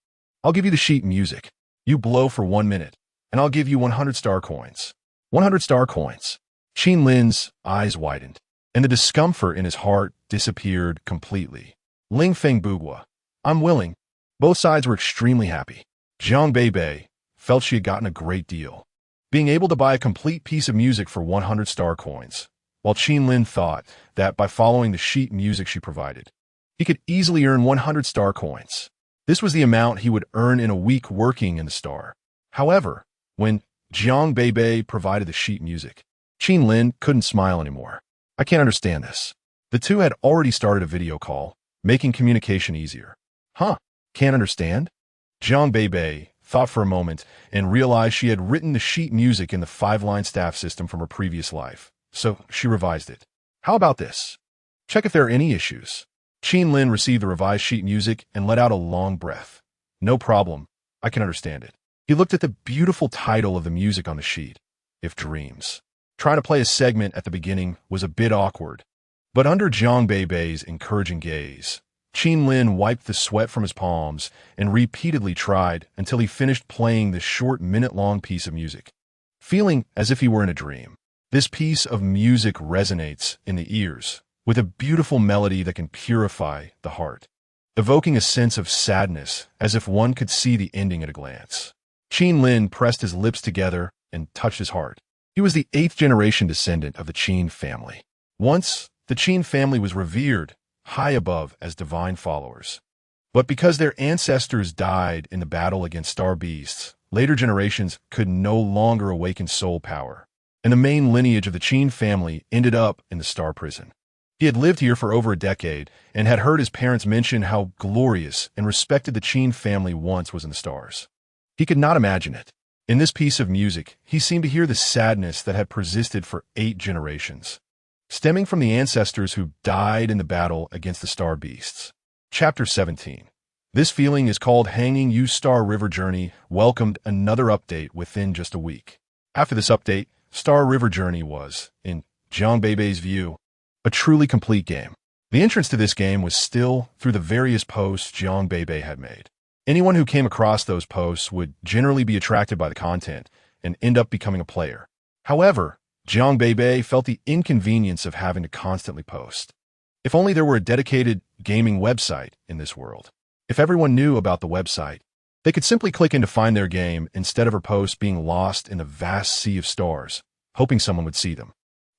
I'll give you the sheet music. You blow for 1 minute, and I'll give you 100 star coins. 100 star coins. Qin Lin's eyes widened, and the discomfort in his heart disappeared completely. Ling Feng Bugua, I'm willing. Both sides were extremely happy. Jiang Beibei felt she had gotten a great deal, being able to buy a complete piece of music for 100 star coins, while Qin Lin thought that by following the sheet music she provided, he could easily earn 100 star coins. This was the amount he would earn in a week working in the star. However, when Jiang Beibei provided the sheet music, Qin Lin couldn't smile anymore. I can't understand this. The two had already started a video call, making communication easier. Huh? Can't understand? Jiang Beibei thought for a moment and realized she had written the sheet music in the 5-line staff system from her previous life, so she revised it. How about this? Check if there are any issues. Qin Lin received the revised sheet music and let out a long breath. No problem. I can understand it. He looked at the beautiful title of the music on the sheet, If Dreams. Trying to play a segment at the beginning was a bit awkward, but under Jiang Beibei's encouraging gaze, Qin Lin wiped the sweat from his palms and repeatedly tried until he finished playing this short minute-long piece of music, feeling as if he were in a dream. This piece of music resonates in the ears with a beautiful melody that can purify the heart, evoking a sense of sadness as if one could see the ending at a glance. Qin Lin pressed his lips together and touched his heart. He was the 8th-generation descendant of the Qin family. Once, the Qin family was revered high above as divine followers. But because their ancestors died in the battle against star beasts, later generations could no longer awaken soul power, and the main lineage of the Qin family ended up in the star prison. He had lived here for over a decade and had heard his parents mention how glorious and respected the Qin family once was in the stars. He could not imagine it. In this piece of music, he seemed to hear the sadness that had persisted for 8 generations, stemming from the ancestors who died in the battle against the star beasts. Chapter 17. This feeling is called Hanging You Star River Journey welcomed another update within just a week. After this update, Star River Journey was, in Jiang Beibei's view, a truly complete game. The entrance to this game was still through the various posts Jiang Beibei had made. Anyone who came across those posts would generally be attracted by the content and end up becoming a player. However, Jiang Beibei felt the inconvenience of having to constantly post. If only there were a dedicated gaming website in this world. If everyone knew about the website, they could simply click in to find their game instead of her posts being lost in the vast sea of stars, hoping someone would see them.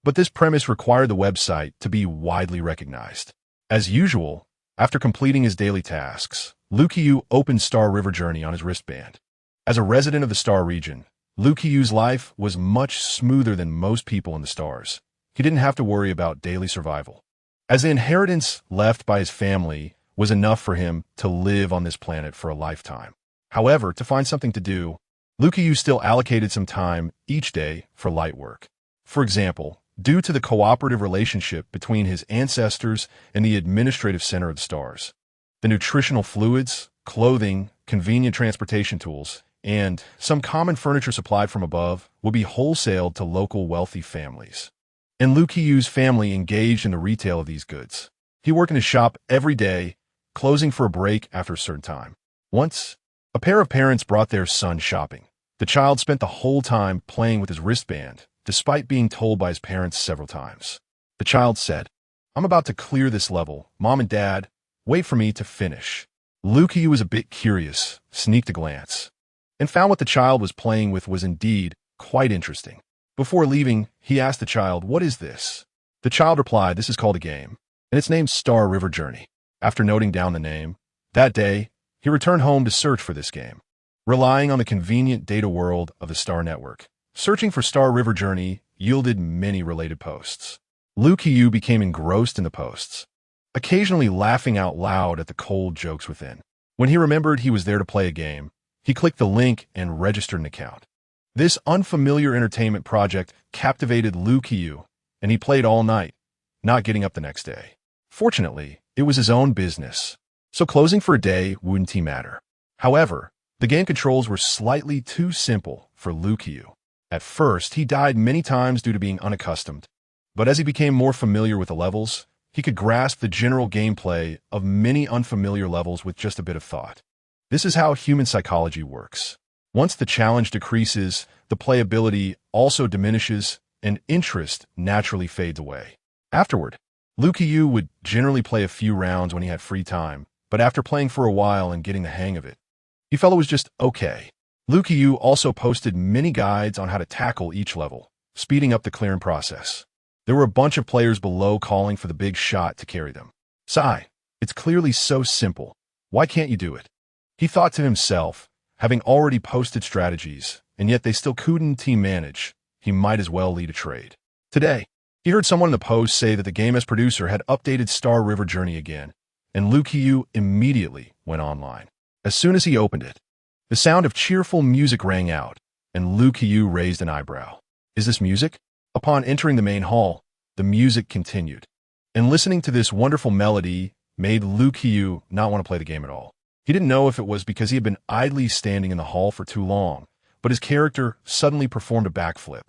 But this premise required the website to be widely recognized. As usual, after completing his daily tasks, Liu Qiyu opened Star River Journey on his wristband. As a resident of the Star region, Liu Qiyu's life was much smoother than most people in the stars. He didn't have to worry about daily survival, as the inheritance left by his family was enough for him to live on this planet for a lifetime. However, to find something to do, Liu Qiyu still allocated some time each day for light work. For example, due to the cooperative relationship between his ancestors and the administrative center of the stars, the nutritional fluids, clothing, convenient transportation tools, and some common furniture supplied from above will be wholesaled to local wealthy families. And Liu Qiyu's family engaged in the retail of these goods. He worked in his shop every day, closing for a break after a certain time. Once, a pair of parents brought their son shopping. The child spent the whole time playing with his wristband, despite being told by his parents several times. The child said, "I'm about to clear this level. Mom and Dad, wait for me to finish." Liu Qiyu was a bit curious, sneaked a glance, and found what the child was playing with was indeed quite interesting. Before leaving, he asked the child, "What is this?" The child replied, "This is called a game, and it's named Star River Journey." After noting down the name, that day, he returned home to search for this game, relying on the convenient data world of the Star Network. Searching for Star River Journey yielded many related posts. Liu Qiyu became engrossed in the posts, occasionally laughing out loud at the cold jokes within. When he remembered he was there to play a game, he clicked the link and registered an account. This unfamiliar entertainment project captivated Liu Qiyu, and he played all night, not getting up the next day. Fortunately, it was his own business, so closing for a day wouldn't matter. However, the game controls were slightly too simple for Liu Qiyu. At first, he died many times due to being unaccustomed, but as he became more familiar with the levels, he could grasp the general gameplay of many unfamiliar levels with just a bit of thought. This is how human psychology works. Once the challenge decreases, the playability also diminishes and interest naturally fades away. Afterward, Liu Qiyu would generally play a few rounds when he had free time, but after playing for a while and getting the hang of it, he felt it was just okay. Liu Qiyu also posted many guides on how to tackle each level, speeding up the clearing process. There were a bunch of players below calling for the big shot to carry them. "Sai, it's clearly so simple. Why can't you do it?" He thought to himself, having already posted strategies, and yet they still couldn't team manage, he might as well lead a trade. Today, he heard someone in the post say that the game as producer had updated Star River Journey again, and Liu Qiu immediately went online. As soon as he opened it, the sound of cheerful music rang out, and Liu Qiu raised an eyebrow. Is this music? Upon entering the main hall, the music continued, and listening to this wonderful melody made Liu Qiu not want to play the game at all. He didn't know if it was because he had been idly standing in the hall for too long, but his character suddenly performed a backflip,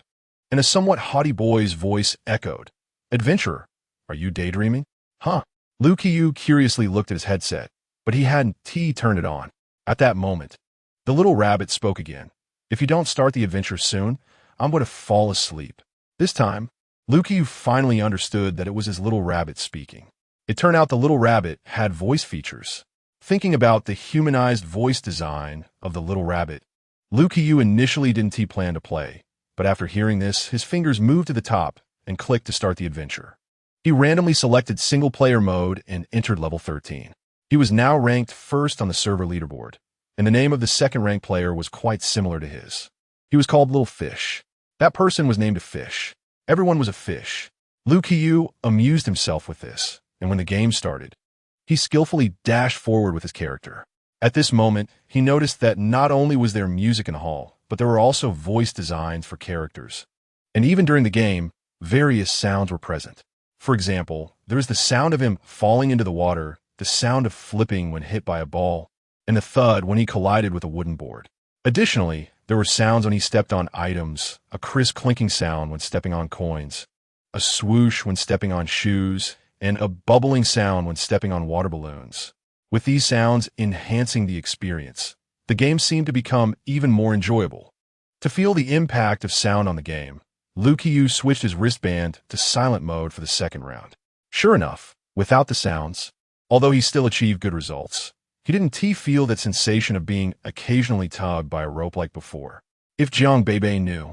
and a somewhat haughty boy's voice echoed, "Adventurer, are you daydreaming?" Huh? Liu Qiu curiously looked at his headset, but he hadn't turned it on. At that moment, the little rabbit spoke again. "If you don't start the adventure soon, I'm going to fall asleep." This time, Liu Qiu finally understood that it was his little rabbit speaking. It turned out the little rabbit had voice features. Thinking about the humanized voice design of the little rabbit, Liu Qiu initially didn't plan to play, but after hearing this, his fingers moved to the top and clicked to start the adventure. He randomly selected single-player mode and entered level 13. He was now ranked first on the server leaderboard, and the name of the second-ranked player was quite similar to his. He was called Little Fish. That person was named a fish. Everyone was a fish. Liu Qiu amused himself with this, and when the game started, he skillfully dashed forward with his character. At this moment, he noticed that not only was there music in the hall, but there were also voice designs for characters. And even during the game, various sounds were present. For example, there was the sound of him falling into the water, the sound of flipping when hit by a ball, and the thud when he collided with a wooden board. Additionally, there were sounds when he stepped on items, a crisp clinking sound when stepping on coins, a swoosh when stepping on shoes, and a bubbling sound when stepping on water balloons. With these sounds enhancing the experience, the game seemed to become even more enjoyable. To feel the impact of sound on the game, Liu Qiu switched his wristband to silent mode for the second round. Sure enough, without the sounds, although he still achieved good results, he didn't feel that sensation of being occasionally tugged by a rope like before. If Jiang Beibei knew,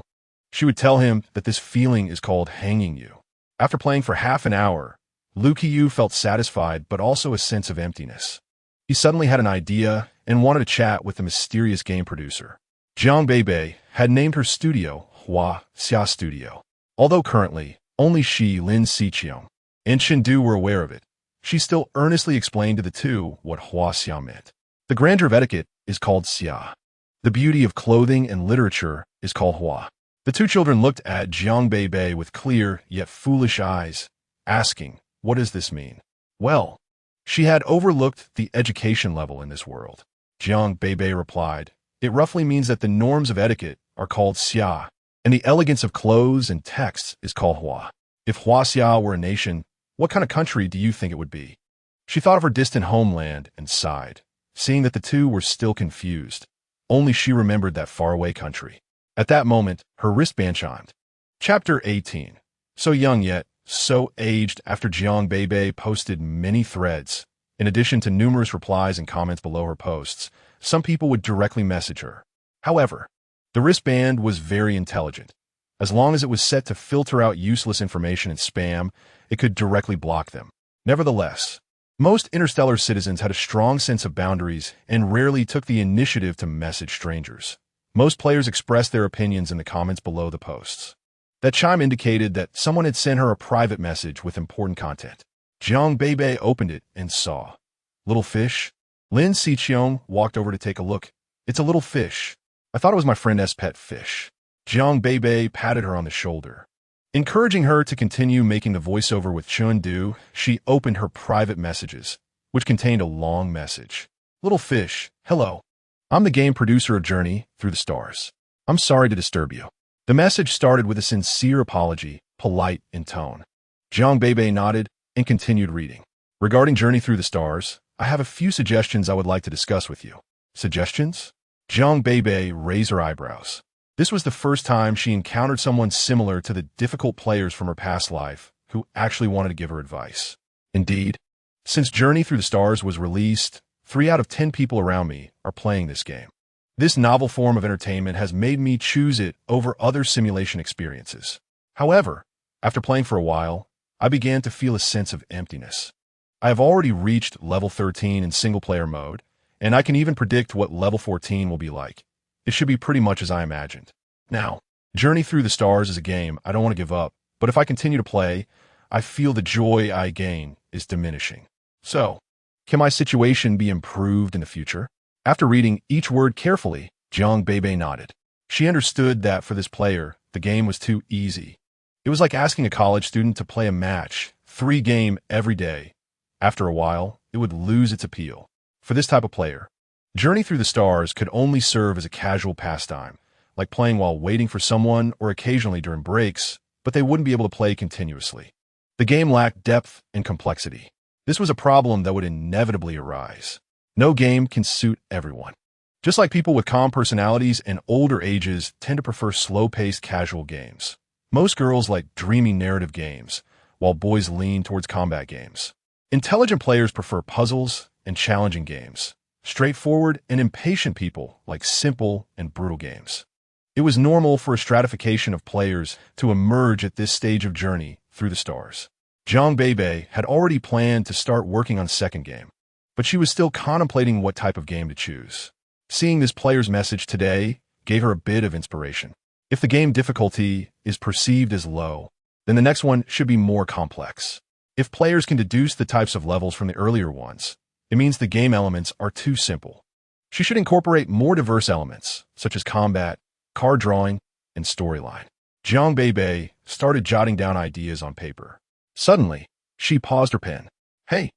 she would tell him that this feeling is called hanging you. After playing for half an hour, Liu Qiu felt satisfied but also a sense of emptiness. He suddenly had an idea and wanted to chat with the mysterious game producer. Jiang Beibei had named her studio Hua Xia Studio. Although currently, only she, Lin Xiqiang, and Chengdu were aware of it, she still earnestly explained to the two what Hua Xia meant. The grandeur of etiquette is called Xia. The beauty of clothing and literature is called Hua. The two children looked at Jiang Beibei with clear yet foolish eyes, asking, "What does this mean?" Well, she had overlooked the education level in this world. Jiang Beibei replied, "It roughly means that the norms of etiquette are called Xia, and the elegance of clothes and texts is called Hua. If Hua Xia were a nation, what kind of country do you think it would be?" She thought of her distant homeland and sighed, seeing that the two were still confused. Only she remembered that faraway country. At that moment, her wristband chimed. Chapter 18. So young yet so aged. After Jiang Beibei posted many threads, in addition to numerous replies and comments below her posts, some people would directly message her. However, the wristband was very intelligent. As long as it was set to filter out useless information and spam, it could directly block them. Nevertheless, most interstellar citizens had a strong sense of boundaries and rarely took the initiative to message strangers. Most players expressed their opinions in the comments below the posts. That chime indicated that someone had sent her a private message with important content. Jiang Beibei opened it and saw. Little fish? Lin Xiqiang walked over to take a look. It's a little fish. I thought it was my friend S. Pet Fish. Jiang Beibei patted her on the shoulder. Encouraging her to continue making the voiceover with Chengdu, she opened her private messages, which contained a long message. Little fish, hello. I'm the game producer of Journey Through the Stars. I'm sorry to disturb you. The message started with a sincere apology, polite in tone. Jiang Beibei nodded and continued reading. Regarding Journey Through the Stars, I have a few suggestions I would like to discuss with you. Suggestions? Jiang Beibei raised her eyebrows. This was the first time she encountered someone similar to the difficult players from her past life who actually wanted to give her advice. Indeed, since Journey Through the Stars was released, 3 out of 10 people around me are playing this game. This novel form of entertainment has made me choose it over other simulation experiences. However, after playing for a while, I began to feel a sense of emptiness. I have already reached level 13 in single-player mode, And I can even predict what level 14 will be like. It should be pretty much as I imagined. Now, Journey Through the Stars is a game I don't want to give up, but if I continue to play, I feel the joy I gain is diminishing. So, can my situation be improved in the future? After reading each word carefully, Jiang Beibei nodded. She understood that for this player, the game was too easy. It was like asking a college student to play a match, 3-game every day. After a while, it would lose its appeal. For this type of player, Journey Through the Stars could only serve as a casual pastime, like playing while waiting for someone or occasionally during breaks, but they wouldn't be able to play continuously. The game lacked depth and complexity. This was a problem that would inevitably arise. No game can suit everyone. Just like people with calm personalities and older ages tend to prefer slow-paced casual games. Most girls like dreamy narrative games, while boys lean towards combat games. Intelligent players prefer puzzles and challenging games. Straightforward and impatient people like simple and brutal games. It was normal for a stratification of players to emerge at this stage of Journey Through the Stars. Jiang Beibei had already planned to start working on second game, but she was still contemplating what type of game to choose. Seeing this player's message today gave her a bit of inspiration. If the game difficulty is perceived as low, then the next one should be more complex. If players can deduce the types of levels from the earlier ones, it means the game elements are too simple. She should incorporate more diverse elements, such as combat, card drawing, and storyline. Jiang Beibei started jotting down ideas on paper. Suddenly, she paused her pen. Hey,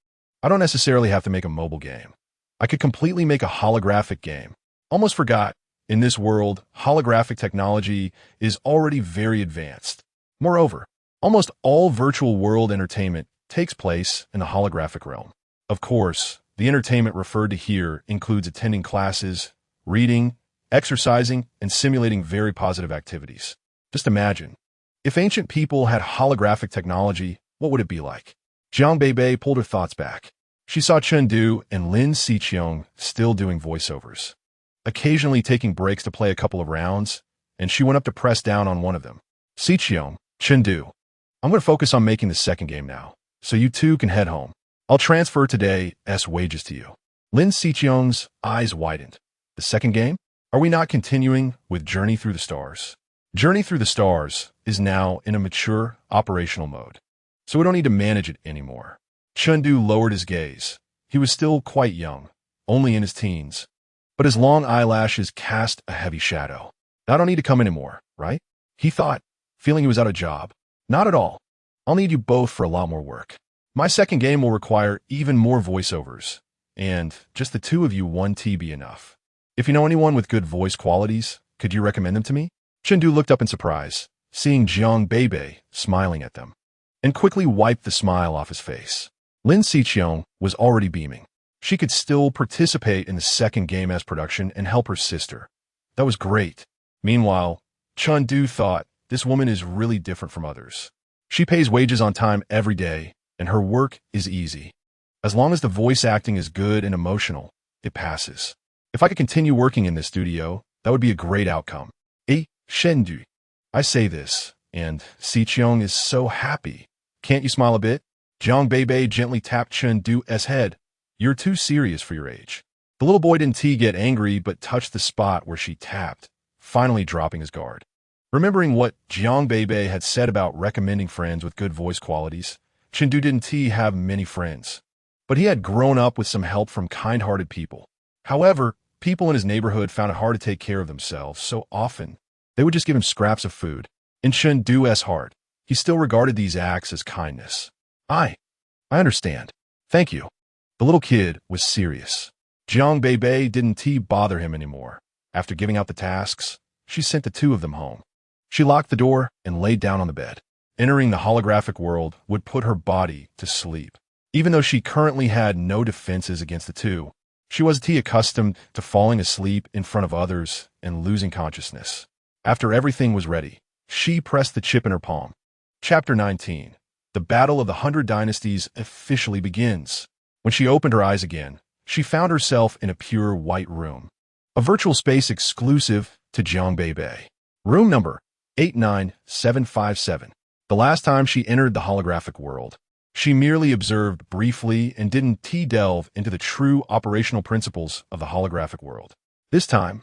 I don't necessarily have to make a mobile game. I could completely make a holographic game. Almost forgot, in this world, holographic technology is already very advanced. Moreover, almost all virtual world entertainment takes place in the holographic realm. Of course, the entertainment referred to here includes attending classes, reading, exercising, and simulating very positive activities. Just imagine, if ancient people had holographic technology, what would it be like? Jiang Beibei pulled her thoughts back. She saw Chengdu and Lin Xiqiong still doing voiceovers, occasionally taking breaks to play a couple of rounds, and she went up to press down on one of them. Xiqiong, Chengdu, I'm going to focus on making the second game now, so you two can head home. I'll transfer today's wages to you. Lin Xiqiong's eyes widened. The second game? Are we not continuing with Journey Through the Stars? Journey Through the Stars is now in a mature operational mode, so we don't need to manage it anymore. Chengdu lowered his gaze. He was still quite young, only in his teens, but his long eyelashes cast a heavy shadow. I don't need to come anymore, right? He thought, feeling he was out of job. Not at all. I'll need you both for a lot more work. My second game will require even more voiceovers, and just the two of you won't be enough. If you know anyone with good voice qualities, could you recommend them to me? Chengdu looked up in surprise, seeing Jiang Beibei smiling at them, and quickly wiped the smile off his face. Lin Xiqiong was already beaming. She could still participate in the second game as production and help her sister. That was great. Meanwhile, Chengdu thought, this woman is really different from others. She pays wages on time every day, and her work is easy. As long as the voice acting is good and emotional, it passes. If I could continue working in this studio, that would be a great outcome. Chengdu, I say this, and Xiqiong is so happy. Can't you smile a bit? Jiang Beibei gently tapped Chengdu's head. You're too serious for your age. The little boy didn't get angry, but touched the spot where she tapped, finally dropping his guard. Remembering what Jiang Beibei had said about recommending friends with good voice qualities, Chengdu didn't have many friends, but he had grown up with some help from kind-hearted people. However, people in his neighborhood found it hard to take care of themselves, so often they would just give him scraps of food. In Chengdu's heart, he still regarded these acts as kindness. I understand. Thank you. The little kid was serious. Jiang Beibei didn't bother him anymore. After giving out the tasks, she sent the two of them home. She locked the door and laid down on the bed. Entering the holographic world would put her body to sleep. Even though she currently had no defenses against the two, she was accustomed to falling asleep in front of others and losing consciousness. After everything was ready, she pressed the chip in her palm. Chapter 19. The Battle of the 100 Dynasties officially begins. When she opened her eyes again, she found herself in a pure white room. A virtual space exclusive to Jiang Beibei. Room number 89757. The last time she entered the holographic world, She merely observed briefly and didn't delve into the true operational principles of the holographic world. This time,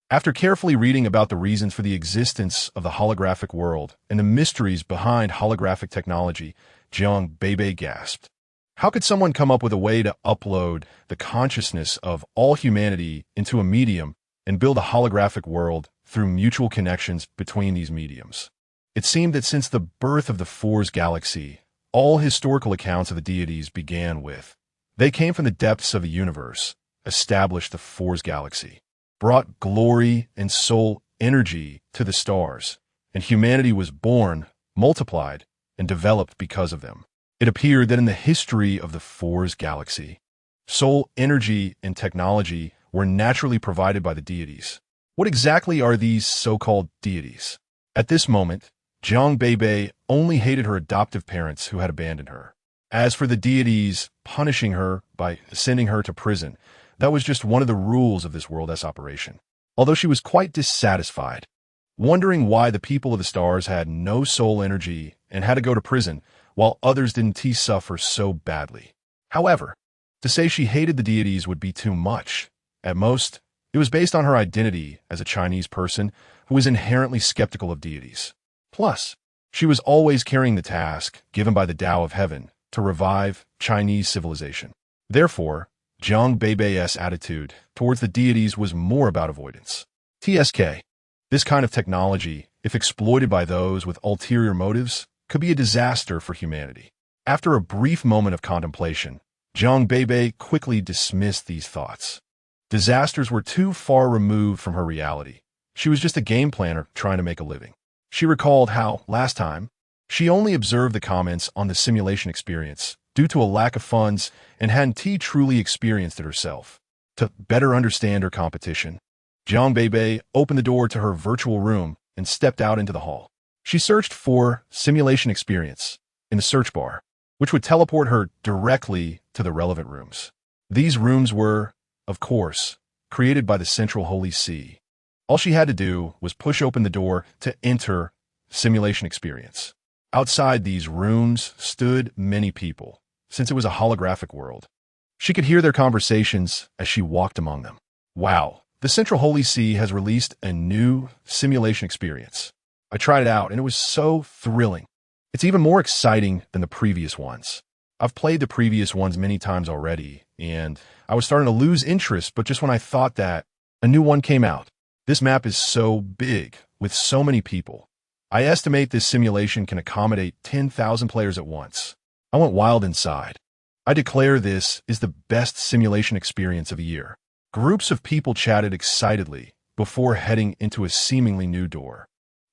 after carefully reading about the reasons for the existence of the holographic world and the mysteries behind holographic technology, Jiang Beibei gasped. How could someone come up with a way to upload the consciousness of all humanity into a medium and build a holographic world through mutual connections between these mediums? It seemed that since the birth of the Force galaxy, all historical accounts of the deities began with, they came from the depths of the universe, established the Force galaxy, brought glory and soul energy to the stars, and humanity was born, multiplied, and developed because of them. It appeared that in the history of the Force galaxy, soul energy and technology were naturally provided by the deities. What exactly are these so-called deities? At this moment, Jiang Beibei only hated her adoptive parents who had abandoned her. As for the deities punishing her by sending her to prison, that was just one of the rules of this World S operation. Although she was quite dissatisfied, wondering why the people of the stars had no soul energy and had to go to prison, while others didn't suffer so badly. However, to say she hated the deities would be too much. At most, it was based on her identity as a Chinese person who was inherently skeptical of deities. Plus, she was always carrying the task given by the Tao of Heaven to revive Chinese civilization. Therefore, Jiang Beibei's attitude towards the deities was more about avoidance. TSK. This kind of technology, if exploited by those with ulterior motives, could be a disaster for humanity. After a brief moment of contemplation, Jiang Beibei quickly dismissed these thoughts. Disasters were too far removed from her reality. She was just a game planner trying to make a living. She recalled how, last time, she only observed the comments on the simulation experience due to a lack of funds and hadn't truly experienced it herself. To better understand her competition, Jiang Beibei opened the door to her virtual room and stepped out into the hall. She searched for simulation experience in the search bar, which would teleport her directly to the relevant rooms. These rooms were, of course, created by the Central Holy See. All she had to do was push open the door to enter simulation experience. Outside these rooms stood many people, since it was a holographic world. She could hear their conversations as she walked among them. Wow, the Central Holy See has released a new simulation experience. I tried it out and it was so thrilling. It's even more exciting than the previous ones. I've played the previous ones many times already, and I was starting to lose interest, but just when I thought that, a new one came out. This map is so big, with so many people. I estimate this simulation can accommodate 10,000 players at once. I went wild inside. I declare this is the best simulation experience of the year. Groups of people chatted excitedly before heading into a seemingly new door.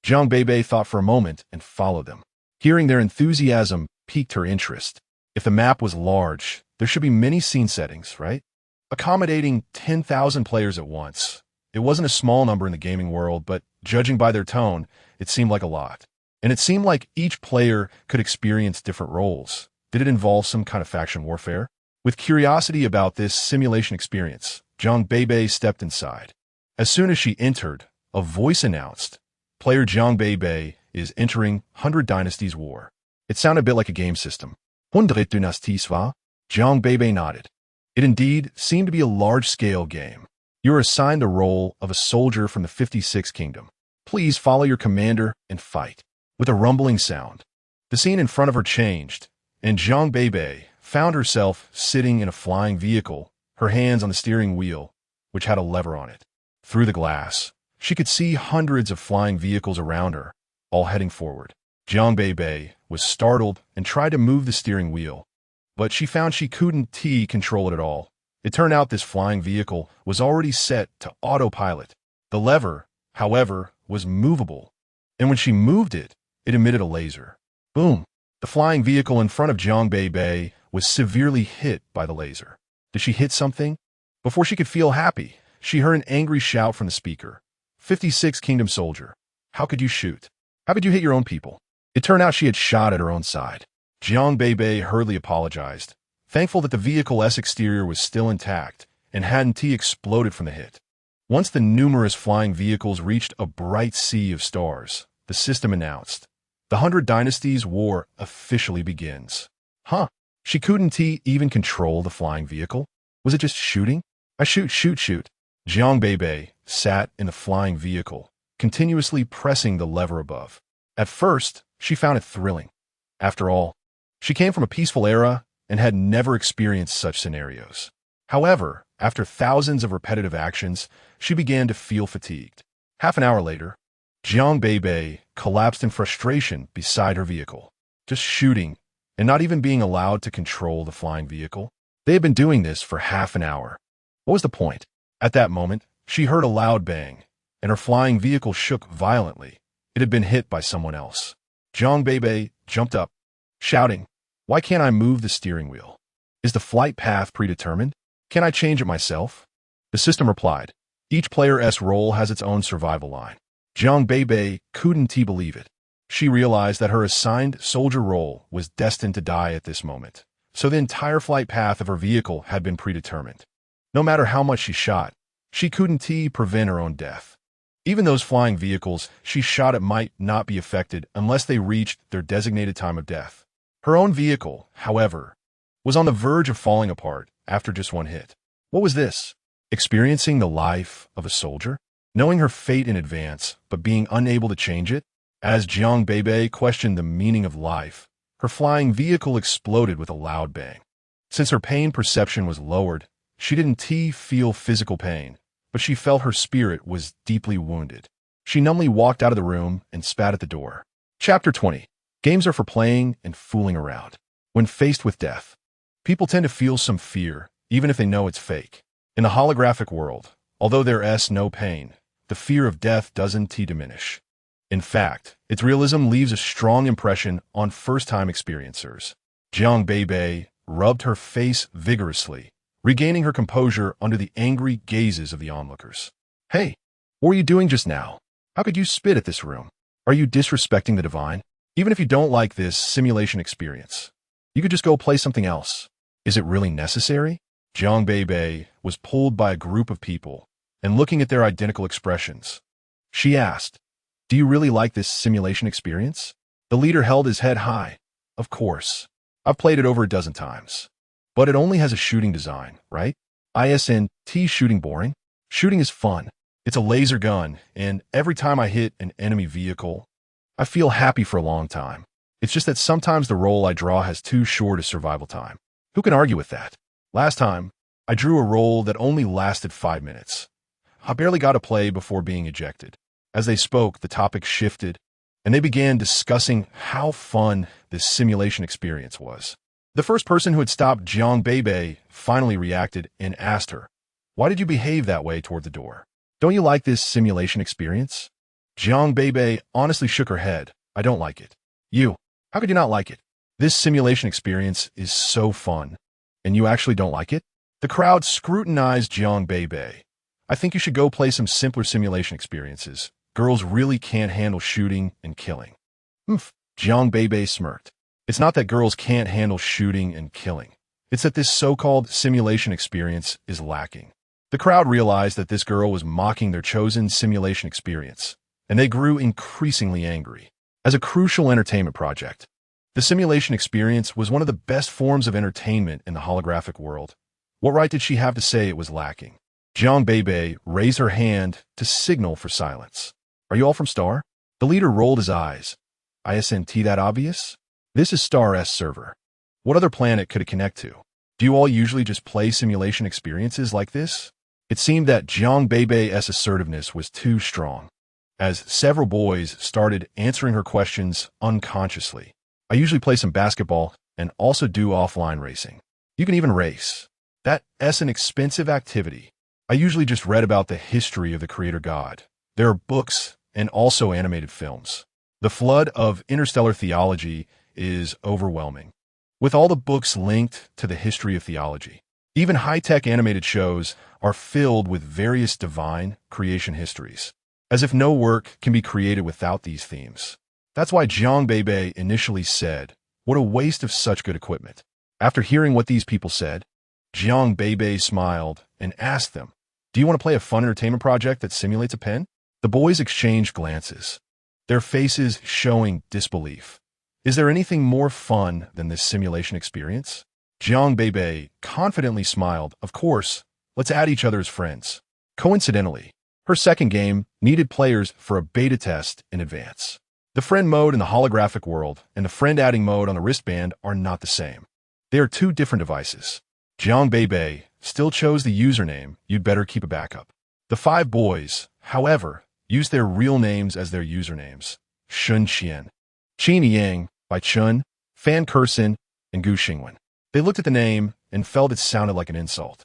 Jiang Beibei thought for a moment and followed them. Hearing their enthusiasm piqued her interest. If the map was large, there should be many scene settings, right? Accommodating 10,000 players at once. It wasn't a small number in the gaming world, but judging by their tone, it seemed like a lot. And it seemed like each player could experience different roles. Did it involve some kind of faction warfare? With curiosity about this simulation experience, Jiang Beibei stepped inside. As soon as she entered, a voice announced, "Player Jiang Beibei is entering 100 Dynasties War." It sounded a bit like a game system. 100 Dynasties war? Jiang Beibei nodded. It indeed seemed to be a large-scale game. You are assigned the role of a soldier from the 56th Kingdom. Please follow your commander and fight. With a rumbling sound, the scene in front of her changed, and Jiang Beibei found herself sitting in a flying vehicle, her hands on the steering wheel, which had a lever on it. Through the glass, she could see hundreds of flying vehicles around her, all heading forward. Jiang Beibei was startled and tried to move the steering wheel, but she found she couldn't control it at all. It turned out this flying vehicle was already set to autopilot. The lever, however, was movable, and when she moved it, it emitted a laser. Boom! The flying vehicle in front of Jiang Beibei was severely hit by the laser. Did she hit something? Before she could feel happy, she heard an angry shout from the speaker. 56 Kingdom soldier. How could you shoot? How could you hit your own people? It turned out she had shot at her own side. Jiang Beibei hurriedly apologized, thankful that the vehicle's exterior was still intact and hadn't exploded from the hit. Once the numerous flying vehicles reached a bright sea of stars, the system announced, "The 100 Dynasties War officially begins. Huh? She couldn't even control the flying vehicle? Was it just shooting? I shoot, shoot, shoot. Jiang Beibei sat in the flying vehicle, continuously pressing the lever above. At first, she found it thrilling. After all, she came from a peaceful era and had never experienced such scenarios. However, after thousands of repetitive actions, she began to feel fatigued. Half an hour later, Jiang Beibei collapsed in frustration beside her vehicle. Just shooting, and not even being allowed to control the flying vehicle. They had been doing this for half an hour. What was the point? At that moment, she heard a loud bang, and her flying vehicle shook violently. It had been hit by someone else. Jiang Beibei jumped up, shouting, "Why can't I move the steering wheel? Is the flight path predetermined? Can I change it myself?" The system replied, "Each player's role has its own survival line." Jiang Beibei couldn't believe it. She realized that her assigned soldier role was destined to die at this moment. So the entire flight path of her vehicle had been predetermined. No matter how much she shot, she couldn't prevent her own death. Even those flying vehicles she shot at might not be affected unless they reached their designated time of death. Her own vehicle, however, was on the verge of falling apart after just one hit. What was this? Experiencing the life of a soldier? Knowing her fate in advance, but being unable to change it? As Jiang Beibei questioned the meaning of life, her flying vehicle exploded with a loud bang. Since her pain perception was lowered, she didn't feel physical pain, but she felt her spirit was deeply wounded. She numbly walked out of the room and spat at the door. Chapter 20. Games are for playing and fooling around. When faced with death, people tend to feel some fear, even if they know it's fake. In the holographic world, although there's no pain, the fear of death doesn't diminish. In fact, its realism leaves a strong impression on first-time experiencers. Jiang Beibei rubbed her face vigorously, regaining her composure under the angry gazes of the onlookers. "Hey, what were you doing just now? How could you spit at this room? Are you disrespecting the divine? Even if you don't like this simulation experience, you could just go play something else. Is it really necessary?" Jiang Beibei was pulled by a group of people, and looking at their identical expressions, she asked, "Do you really like this simulation experience?" The leader held his head high. "Of course. I've played it over a dozen times. But it only has a shooting design, right? Isn't shooting boring? Shooting is fun. It's a laser gun, and every time I hit an enemy vehicle, I feel happy for a long time. It's just that sometimes the role I draw has too short a survival time. Who can argue with that? Last time, I drew a role that only lasted 5 minutes. I barely got to play before being ejected." As they spoke, the topic shifted, and they began discussing how fun this simulation experience was. The first person who had stopped Jiang Beibei finally reacted and asked her, "Why did you behave that way toward the door? Don't you like this simulation experience?" Jiang Beibei honestly shook her head. "I don't like it." "You? How could you not like it? This simulation experience is so fun. And you actually don't like it?" The crowd scrutinized Jiang Beibei. "I think you should go play some simpler simulation experiences. Girls really can't handle shooting and killing." Jiang Beibei smirked. "It's not that girls can't handle shooting and killing. It's that this so-called simulation experience is lacking." The crowd realized that this girl was mocking their chosen simulation experience, and they grew increasingly angry. As a crucial entertainment project, the simulation experience was one of the best forms of entertainment in the holographic world. What right did she have to say it was lacking? Jiang Beibei raised her hand to signal for silence. "Are you all from Star?" The leader rolled his eyes. "Isn't that obvious? This is Star's server. What other planet could it connect to? Do you all usually just play simulation experiences like this?" It seemed that Jiang Beibei's assertiveness was too strong, as several boys started answering her questions unconsciously. "I usually play some basketball and also do offline racing. You can even race. That's an expensive activity. I usually just read about the history of the creator god. There are books and also animated films. The flood of interstellar theology is overwhelming, with all the books linked to the history of theology. Even high-tech animated shows are filled with various divine creation histories, as if no work can be created without these themes. That's why Jiang Beibei initially said, "What a waste of such good equipment." After hearing what these people said, Jiang Beibei smiled and asked them, "Do you want to play a fun entertainment project that simulates a pen?" The boys exchanged glances, their faces showing disbelief. Is there anything more fun than this simulation experience? Jiang Beibei confidently smiled. Of course, let's add each other as friends. Coincidentally, her second game needed players for a beta test in advance. The friend mode in the holographic world and the friend adding mode on the wristband are not the same. They are two different devices. Jiang Beibei still chose the username. You'd better keep a backup. The five boys, however, used their real names as their usernames. Shun Qian, Qin Yang, Bai Chun, Fan Kursin, and Gu Xingwen. They looked at the name and felt it sounded like an insult.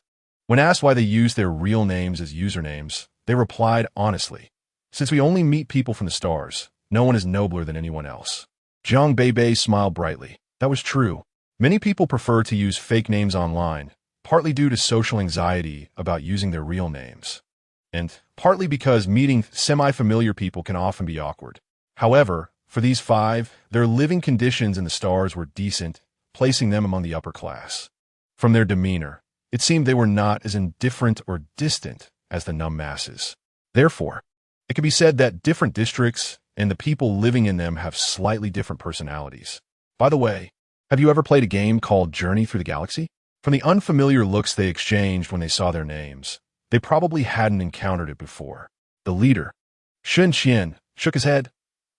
When asked why they used their real names as usernames, they replied honestly, "Since we only meet people from the stars, no one is nobler than anyone else." Jiang Beibei smiled brightly. That was true. Many people prefer to use fake names online, partly due to social anxiety about using their real names, and partly because meeting semi-familiar people can often be awkward. However, for these five, their living conditions in the stars were decent, placing them among the upper class. From their demeanor, it seemed they were not as indifferent or distant as the numb masses. Therefore, it can be said that different districts and the people living in them have slightly different personalities. By the way, have you ever played a game called Journey Through the Galaxy? From the unfamiliar looks they exchanged when they saw their names, they probably hadn't encountered it before. The leader, Shun Qian, shook his head.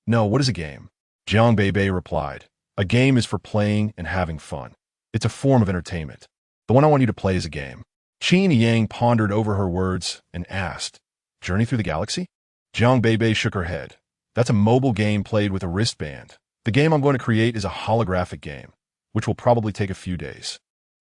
"No, what is a game?" Jiang Beibei replied. "A game is for playing and having fun. It's a form of entertainment. The one I want you to play is a game." Qin Yang pondered over her words and asked, "Journey Through the Galaxy?" Jiang Beibei shook her head. "That's a mobile game played with a wristband. The game I'm going to create is a holographic game, which will probably take a few days.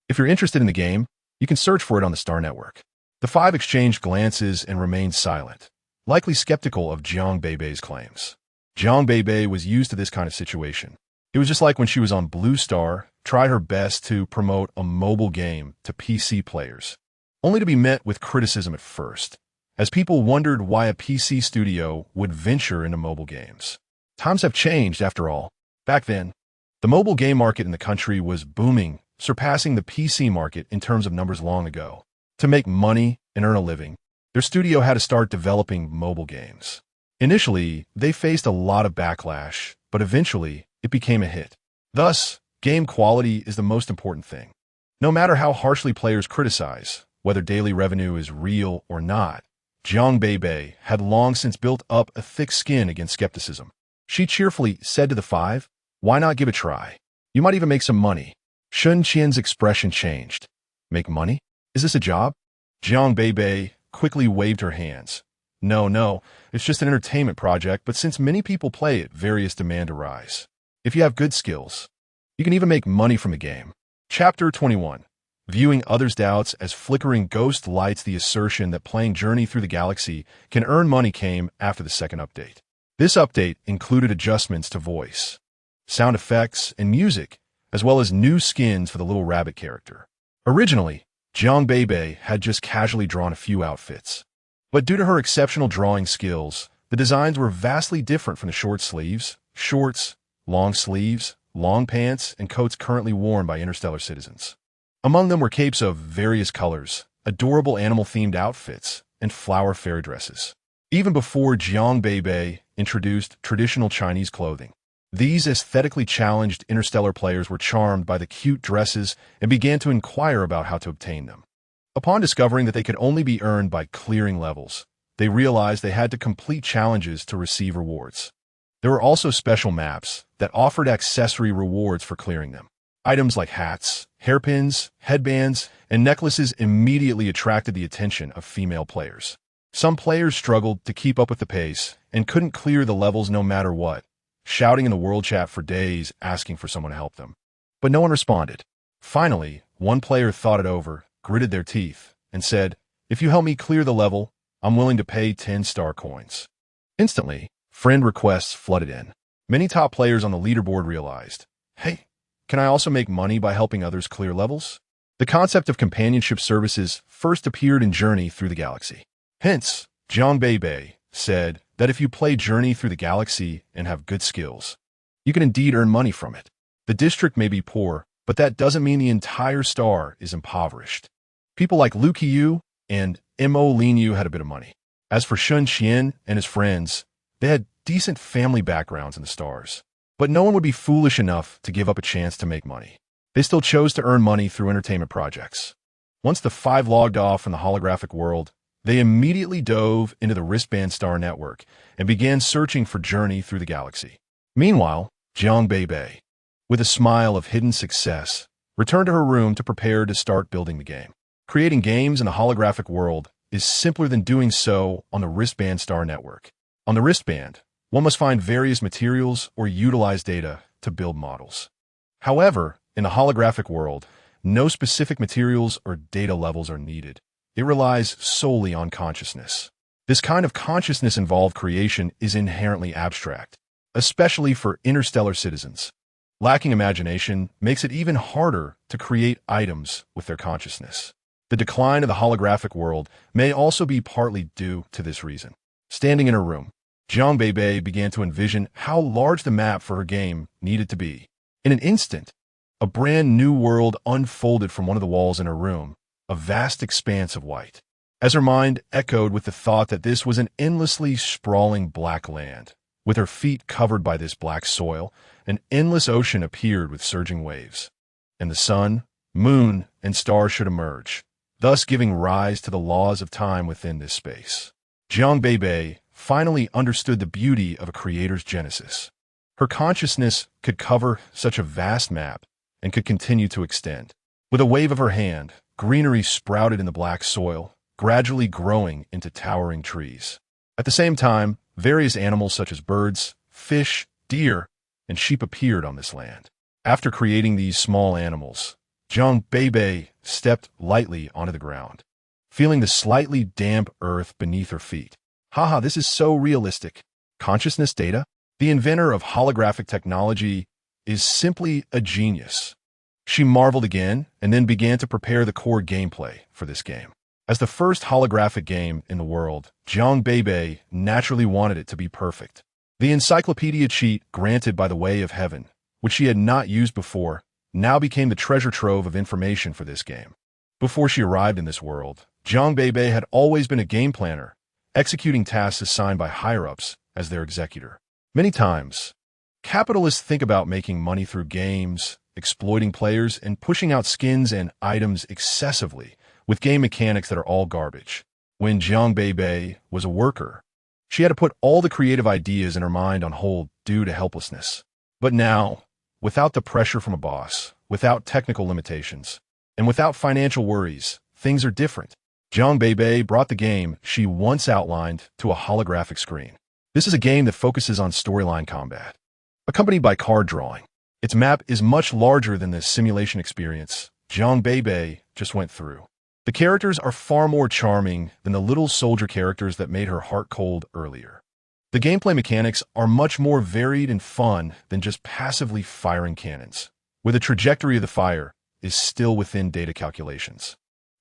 If you're interested in the game, you can search for it on the Star Network." The five exchanged glances and remained silent, likely skeptical of Jiang Beibei's claims. Jiang Beibei was used to this kind of situation. It was just like when she was on Blue Star, tried her best to promote a mobile game to PC players, only to be met with criticism at first, as people wondered why a PC studio would venture into mobile games. Times have changed, after all. Back then, the mobile game market in the country was booming, surpassing the PC market in terms of numbers long ago. To make money and earn a living, their studio had to start developing mobile games. Initially, they faced a lot of backlash, but eventually, it became a hit. Thus, game quality is the most important thing. No matter how harshly players criticize, whether daily revenue is real or not, Jiang Beibei had long since built up a thick skin against skepticism. She cheerfully said to the five, "Why not give it a try? You might even make some money." Shun Qian's expression changed. "Make money? Is this a job?" Jiang Beibei quickly waved her hands. No, it's just an entertainment project, but since many people play it, various demand arise. If you have good skills, you can even make money from the game." Chapter 21. Viewing others' doubts as flickering ghost lights. The assertion that playing Journey Through the Galaxy can earn money came after the second update. This update included adjustments to voice, sound effects, and music, as well as new skins for the little rabbit character. Originally, Jiang Beibei had just casually drawn a few outfits, but due to her exceptional drawing skills, the designs were vastly different from the short sleeves, shorts, long sleeves, long pants, and coats currently worn by interstellar citizens. Among them were capes of various colors, adorable animal-themed outfits, and flower fairy dresses. Even before Jiang Beibei introduced traditional Chinese clothing, these aesthetically challenged interstellar players were charmed by the cute dresses and began to inquire about how to obtain them. Upon discovering that they could only be earned by clearing levels, they realized they had to complete challenges to receive rewards. There were also special maps that offered accessory rewards for clearing them. Items like hats, hairpins, headbands, and necklaces immediately attracted the attention of female players. Some players struggled to keep up with the pace and couldn't clear the levels no matter what, shouting in the world chat for days asking for someone to help them. But no one responded. Finally, one player thought it over, gritted their teeth, and said, "If you help me clear the level, I'm willing to pay 10 star coins." Instantly, friend requests flooded in. Many top players on the leaderboard realized, "Hey, can I also make money by helping others clear levels?" The concept of companionship services first appeared in Journey Through the Galaxy. Hence, Jiang Beibei said that if you play Journey Through the Galaxy and have good skills, you can indeed earn money from it. The district may be poor, but that doesn't mean the entire star is impoverished. People like Lu Qiyu and Mo Linyu had a bit of money. As for Shun Qian and his friends, they had decent family backgrounds in the stars. But no one would be foolish enough to give up a chance to make money. They still chose to earn money through entertainment projects. Once the five logged off from the holographic world, they immediately dove into the wristband star network and began searching for Journey through the galaxy. Meanwhile, Jiang Beibei, with a smile of hidden success, returned to her room to prepare to start building the game. Creating games in the holographic world is simpler than doing so on the wristband star network. On the wristband, one must find various materials or utilize data to build models. However, in the holographic world, no specific materials or data levels are needed. It relies solely on consciousness. This kind of consciousness-involved creation is inherently abstract, especially for interstellar citizens. Lacking imagination makes it even harder to create items with their consciousness. The decline of the holographic world may also be partly due to this reason. Standing in her room, Jiang Beibei began to envision how large the map for her game needed to be. In an instant, a brand new world unfolded from one of the walls in her room, a vast expanse of white. As her mind echoed with the thought that this was an endlessly sprawling black land, with her feet covered by this black soil, an endless ocean appeared with surging waves. And the sun, moon, and stars should emerge, thus giving rise to the laws of time within this space. Jiang Beibei finally understood the beauty of a creator's genesis. Her consciousness could cover such a vast map and could continue to extend. With a wave of her hand, greenery sprouted in the black soil, gradually growing into towering trees. At the same time, various animals such as birds, fish, deer, and sheep appeared on this land. After creating these small animals, Jiang Beibei stepped lightly onto the ground, feeling the slightly damp earth beneath her feet. Haha, this is so realistic. Consciousness data? The inventor of holographic technology is simply a genius. She marveled again and then began to prepare the core gameplay for this game. As the first holographic game in the world, Jiang Beibei naturally wanted it to be perfect. The encyclopedia cheat granted by the Way of Heaven, which she had not used before, now became the treasure trove of information for this game. Before she arrived in this world, Jiang Beibei had always been a game planner, executing tasks assigned by higher-ups as their executor. Many times, capitalists think about making money through games, exploiting players, and pushing out skins and items excessively with game mechanics that are all garbage. When Jiang Beibei was a worker, she had to put all the creative ideas in her mind on hold due to helplessness. But now, without the pressure from a boss, without technical limitations, and without financial worries, things are different. Jiang Beibei brought the game she once outlined to a holographic screen. This is a game that focuses on storyline combat, accompanied by card drawing. Its map is much larger than the simulation experience Jiang Beibei just went through. The characters are far more charming than the little soldier characters that made her heart cold earlier. The gameplay mechanics are much more varied and fun than just passively firing cannons, where the trajectory of the fire is still within data calculations.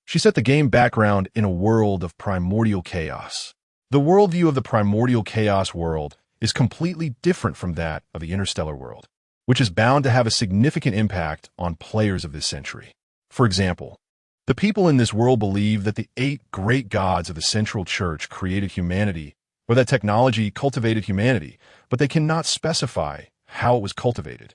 She set the game background in a world of primordial chaos. The worldview of the primordial chaos world is completely different from that of the interstellar world, which is bound to have a significant impact on players of this century. For example, the people in this world believe that the 8 great gods of the Central Church created humanity, or that technology cultivated humanity, but they cannot specify how it was cultivated.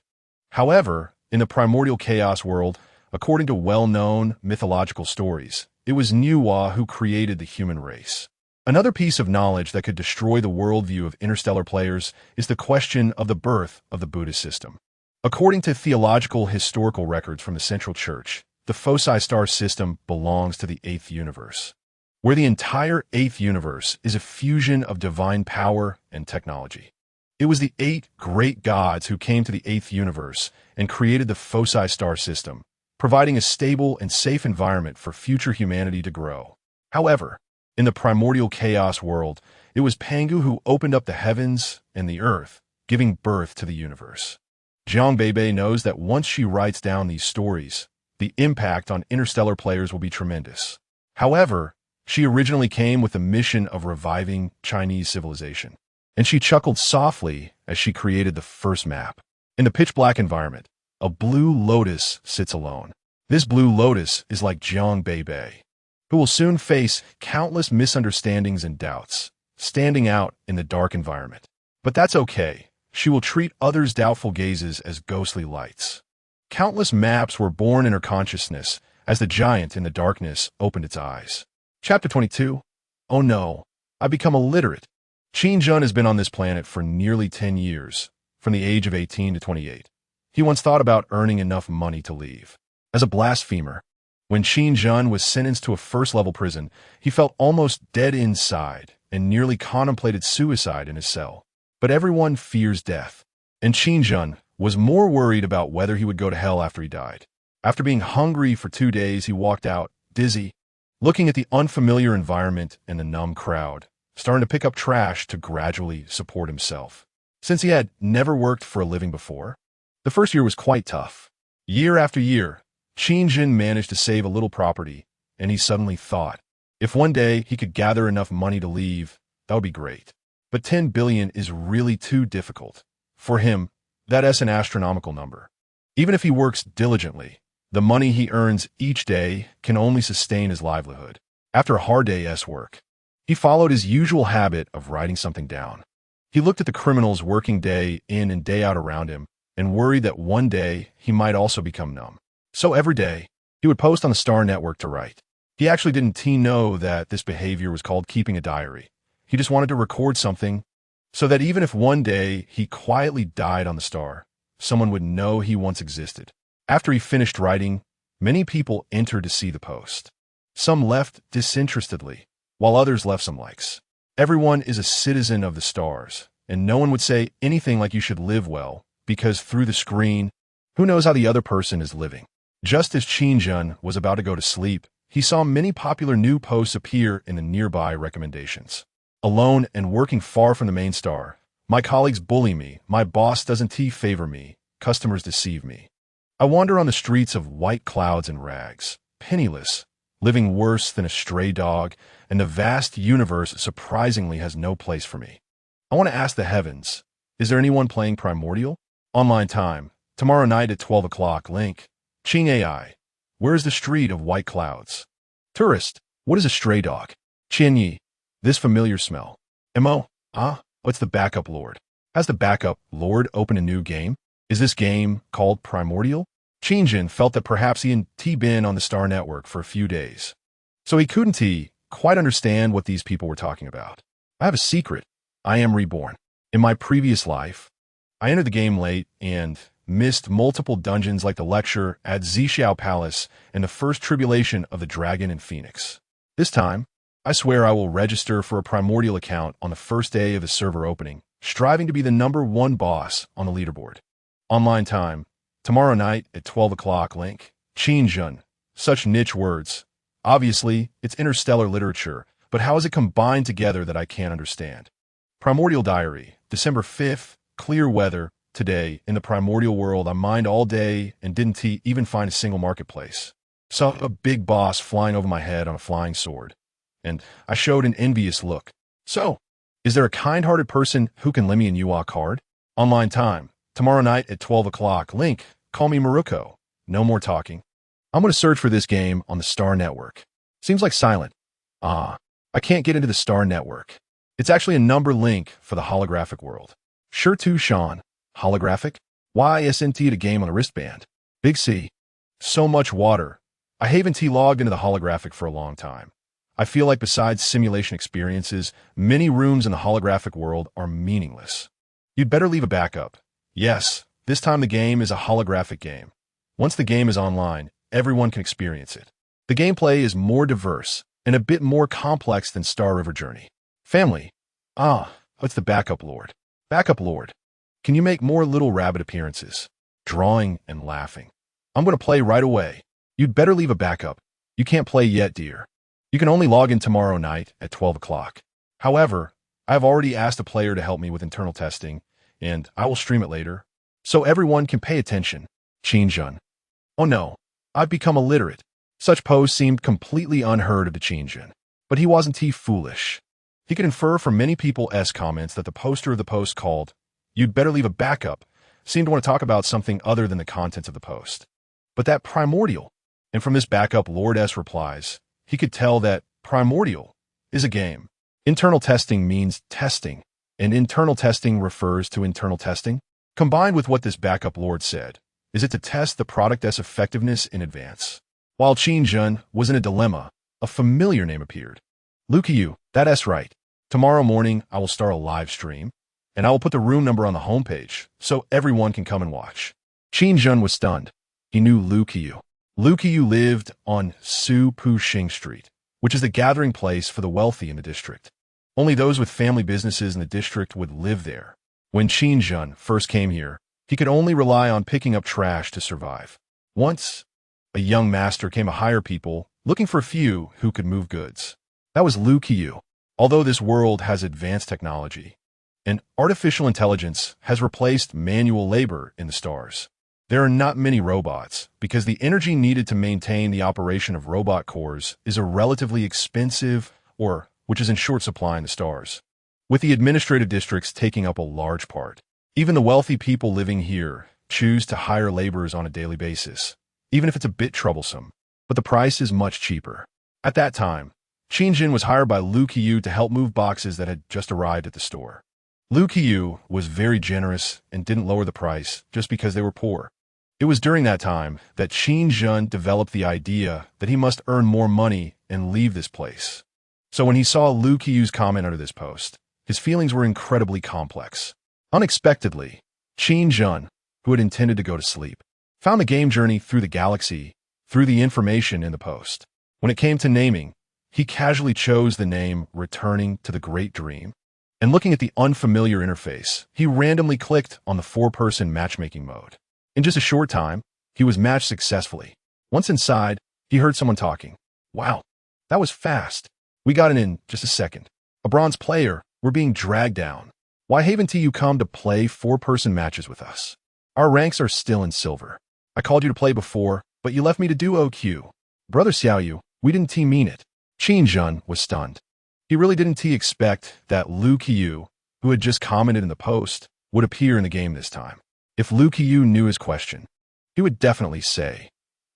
However, in the primordial chaos world, according to well-known mythological stories, it was Nuwa who created the human race. Another piece of knowledge that could destroy the worldview of interstellar players is the question of the birth of the Buddhist system. According to theological historical records from the Central Church, the foci star system belongs to the 8th universe, where the entire 8th universe is a fusion of divine power and technology. It was the 8 great gods who came to the 8th universe and created the foci star system, providing a stable and safe environment for future humanity to grow. However, in the primordial chaos world, it was Pangu who opened up the heavens and the earth, giving birth to the universe. Jiang Beibei knows that once she writes down these stories, the impact on interstellar players will be tremendous. However, she originally came with the mission of reviving Chinese civilization, and she chuckled softly as she created the first map. In the pitch-black environment, a blue lotus sits alone. This blue lotus is like Jiang Beibei, who will soon face countless misunderstandings and doubts, standing out in the dark environment. But that's okay, she will treat others' doubtful gazes as ghostly lights. Countless maps were born in her consciousness as the giant in the darkness opened its eyes. Chapter 22. Oh no, I've become illiterate. Qin Jun has been on this planet for nearly 10 years, from the age of 18 to 28. He once thought about earning enough money to leave. As a blasphemer, when Qin Jun was sentenced to a first-level prison, he felt almost dead inside and nearly contemplated suicide in his cell. But everyone fears death, and Qin Jun was more worried about whether he would go to hell after he died. After being hungry for 2 days, he walked out, dizzy, looking at the unfamiliar environment and the numb crowd, starting to pick up trash to gradually support himself. Since he had never worked for a living before, the first year was quite tough. Year after year, Qin Jun managed to save a little property, and he suddenly thought, if one day he could gather enough money to leave, that would be great. But 10 billion is really too difficult. For him, that's an astronomical number. Even if he works diligently, the money he earns each day can only sustain his livelihood. After a hard day's work, he followed his usual habit of writing something down. He looked at the criminals working day in and day out around him and worried that one day he might also become numb. So every day, he would post on the Star Network to write. He actually didn't know that this behavior was called keeping a diary. He just wanted to record something so that even if one day he quietly died on the star, someone would know he once existed. After he finished writing, many people entered to see the post. Some left disinterestedly, while others left some likes. Everyone is a citizen of the stars, and no one would say anything like you should live well, because through the screen, who knows how the other person is living. Just as Qin Jun was about to go to sleep, he saw many popular new posts appear in the nearby recommendations. Alone and working far from the main star, my colleagues bully me, my boss doesn't favor me, customers deceive me. I wander on the streets of white clouds and rags, penniless, living worse than a stray dog, and the vast universe surprisingly has no place for me. I want to ask the heavens, is there anyone playing Primordial? Online time, tomorrow night at 12 o'clock, link. Qing AI, where is the street of white clouds? Tourist, what is a stray dog? Qian Yi, this familiar smell. Mo, what's the backup lord? Has the backup lord opened a new game? Is this game called Primordial? Qin Jun felt that perhaps he had been on the Star Network for a few days, so he couldn't quite understand what these people were talking about. I have a secret. I am reborn. In my previous life, I entered the game late and missed multiple dungeons like the lecture at Xixiao Palace and the first tribulation of the Dragon and Phoenix. This time, I swear I will register for a Primordial account on the first day of the server opening, striving to be the #1 boss on the leaderboard. Online time, tomorrow night at 12 o'clock, link. Qin Jun, such niche words. Obviously, it's interstellar literature, but how is it combined together that I can't understand? Primordial Diary, December 5th, clear weather. Today, in the primordial world, I mined all day and didn't even find a single marketplace. Saw a big boss flying over my head on a flying sword, and I showed an envious look. So, is there a kind-hearted person who can lend me a Yuwa card? Online time, tomorrow night at 12 o'clock, link. Call me Maruko. No more talking. I'm going to search for this game on the Star Network. Seems like silent. I can't get into the Star Network. It's actually a number link for the holographic world. Sure to Sean. Holographic? Why SNT a game on a wristband? Big C. So much water. I haven't logged into the holographic for a long time. I feel like besides simulation experiences, many rooms in the holographic world are meaningless. You'd better leave a backup. Yes, this time the game is a holographic game. Once the game is online, everyone can experience it. The gameplay is more diverse and a bit more complex than Star River Journey. Family. What's the backup lord? Backup lord. Can you make more little rabbit appearances? Drawing and laughing. I'm going to play right away. You'd better leave a backup. You can't play yet, dear. You can only log in tomorrow night at 12 o'clock. However, I have already asked a player to help me with internal testing, and I will stream it later, so everyone can pay attention. Qin Jun. Oh no, I've become illiterate. Such posts seemed completely unheard of to Qin Jun, but he wasn't foolish. He could infer from many people's comments that the poster of the post called, "You'd better leave a backup," seemed to want to talk about something other than the contents of the post. But that Primordial, and from this backup Lord's replies, he could tell that Primordial is a game. Internal testing means testing, And internal testing refers to internal testing? Combined with what this backup lord said, is it to test the product's effectiveness in advance? While Qin Jun was in a dilemma, a familiar name appeared. Lu Qiu, that's right. Tomorrow morning, I will start a live stream, and I will put the room number on the homepage so everyone can come and watch. Qin Jun was stunned. He knew Lu Qiu. Lu Qiu lived on Su Puxing Street, which is the gathering place for the wealthy in the district. Only those with family businesses in the district would live there. When Qin Jun first came here, he could only rely on picking up trash to survive. Once, a young master came to hire people, looking for a few who could move goods. That was Lu Qiu. Although this world has advanced technology, and artificial intelligence has replaced manual labor in the stars, there are not many robots because the energy needed to maintain the operation of robot cores is a relatively expensive which is in short supply in the stars. With the administrative districts taking up a large part, even the wealthy people living here choose to hire laborers on a daily basis, even if it's a bit troublesome, but the price is much cheaper. At that time, Qin Jin was hired by Lu Qiu to help move boxes that had just arrived at the store. Lu Qiu was very generous and didn't lower the price just because they were poor. It was during that time that Qin Jun developed the idea that he must earn more money and leave this place. So when he saw Lu Qiu's comment under this post, his feelings were incredibly complex. Unexpectedly, Qin Jun, who had intended to go to sleep, found a game journey through the galaxy through the information in the post. When it came to naming, he casually chose the name Returning to the Great Dream. And looking at the unfamiliar interface, he randomly clicked on the 4-person matchmaking mode. In just a short time, he was matched successfully. Once inside, he heard someone talking. Wow, that was fast. We got in just a second. A bronze player, we're being dragged down. Why haven't you come to play 4-person matches with us? Our ranks are still in silver. I called you to play before, but you left me to do OQ. Brother Xiaoyu, we didn't mean it. Qin Jun was stunned. He really didn't expect that Lu Qiu, who had just commented in the post, would appear in the game this time. If Lu Qiu knew his question, he would definitely say,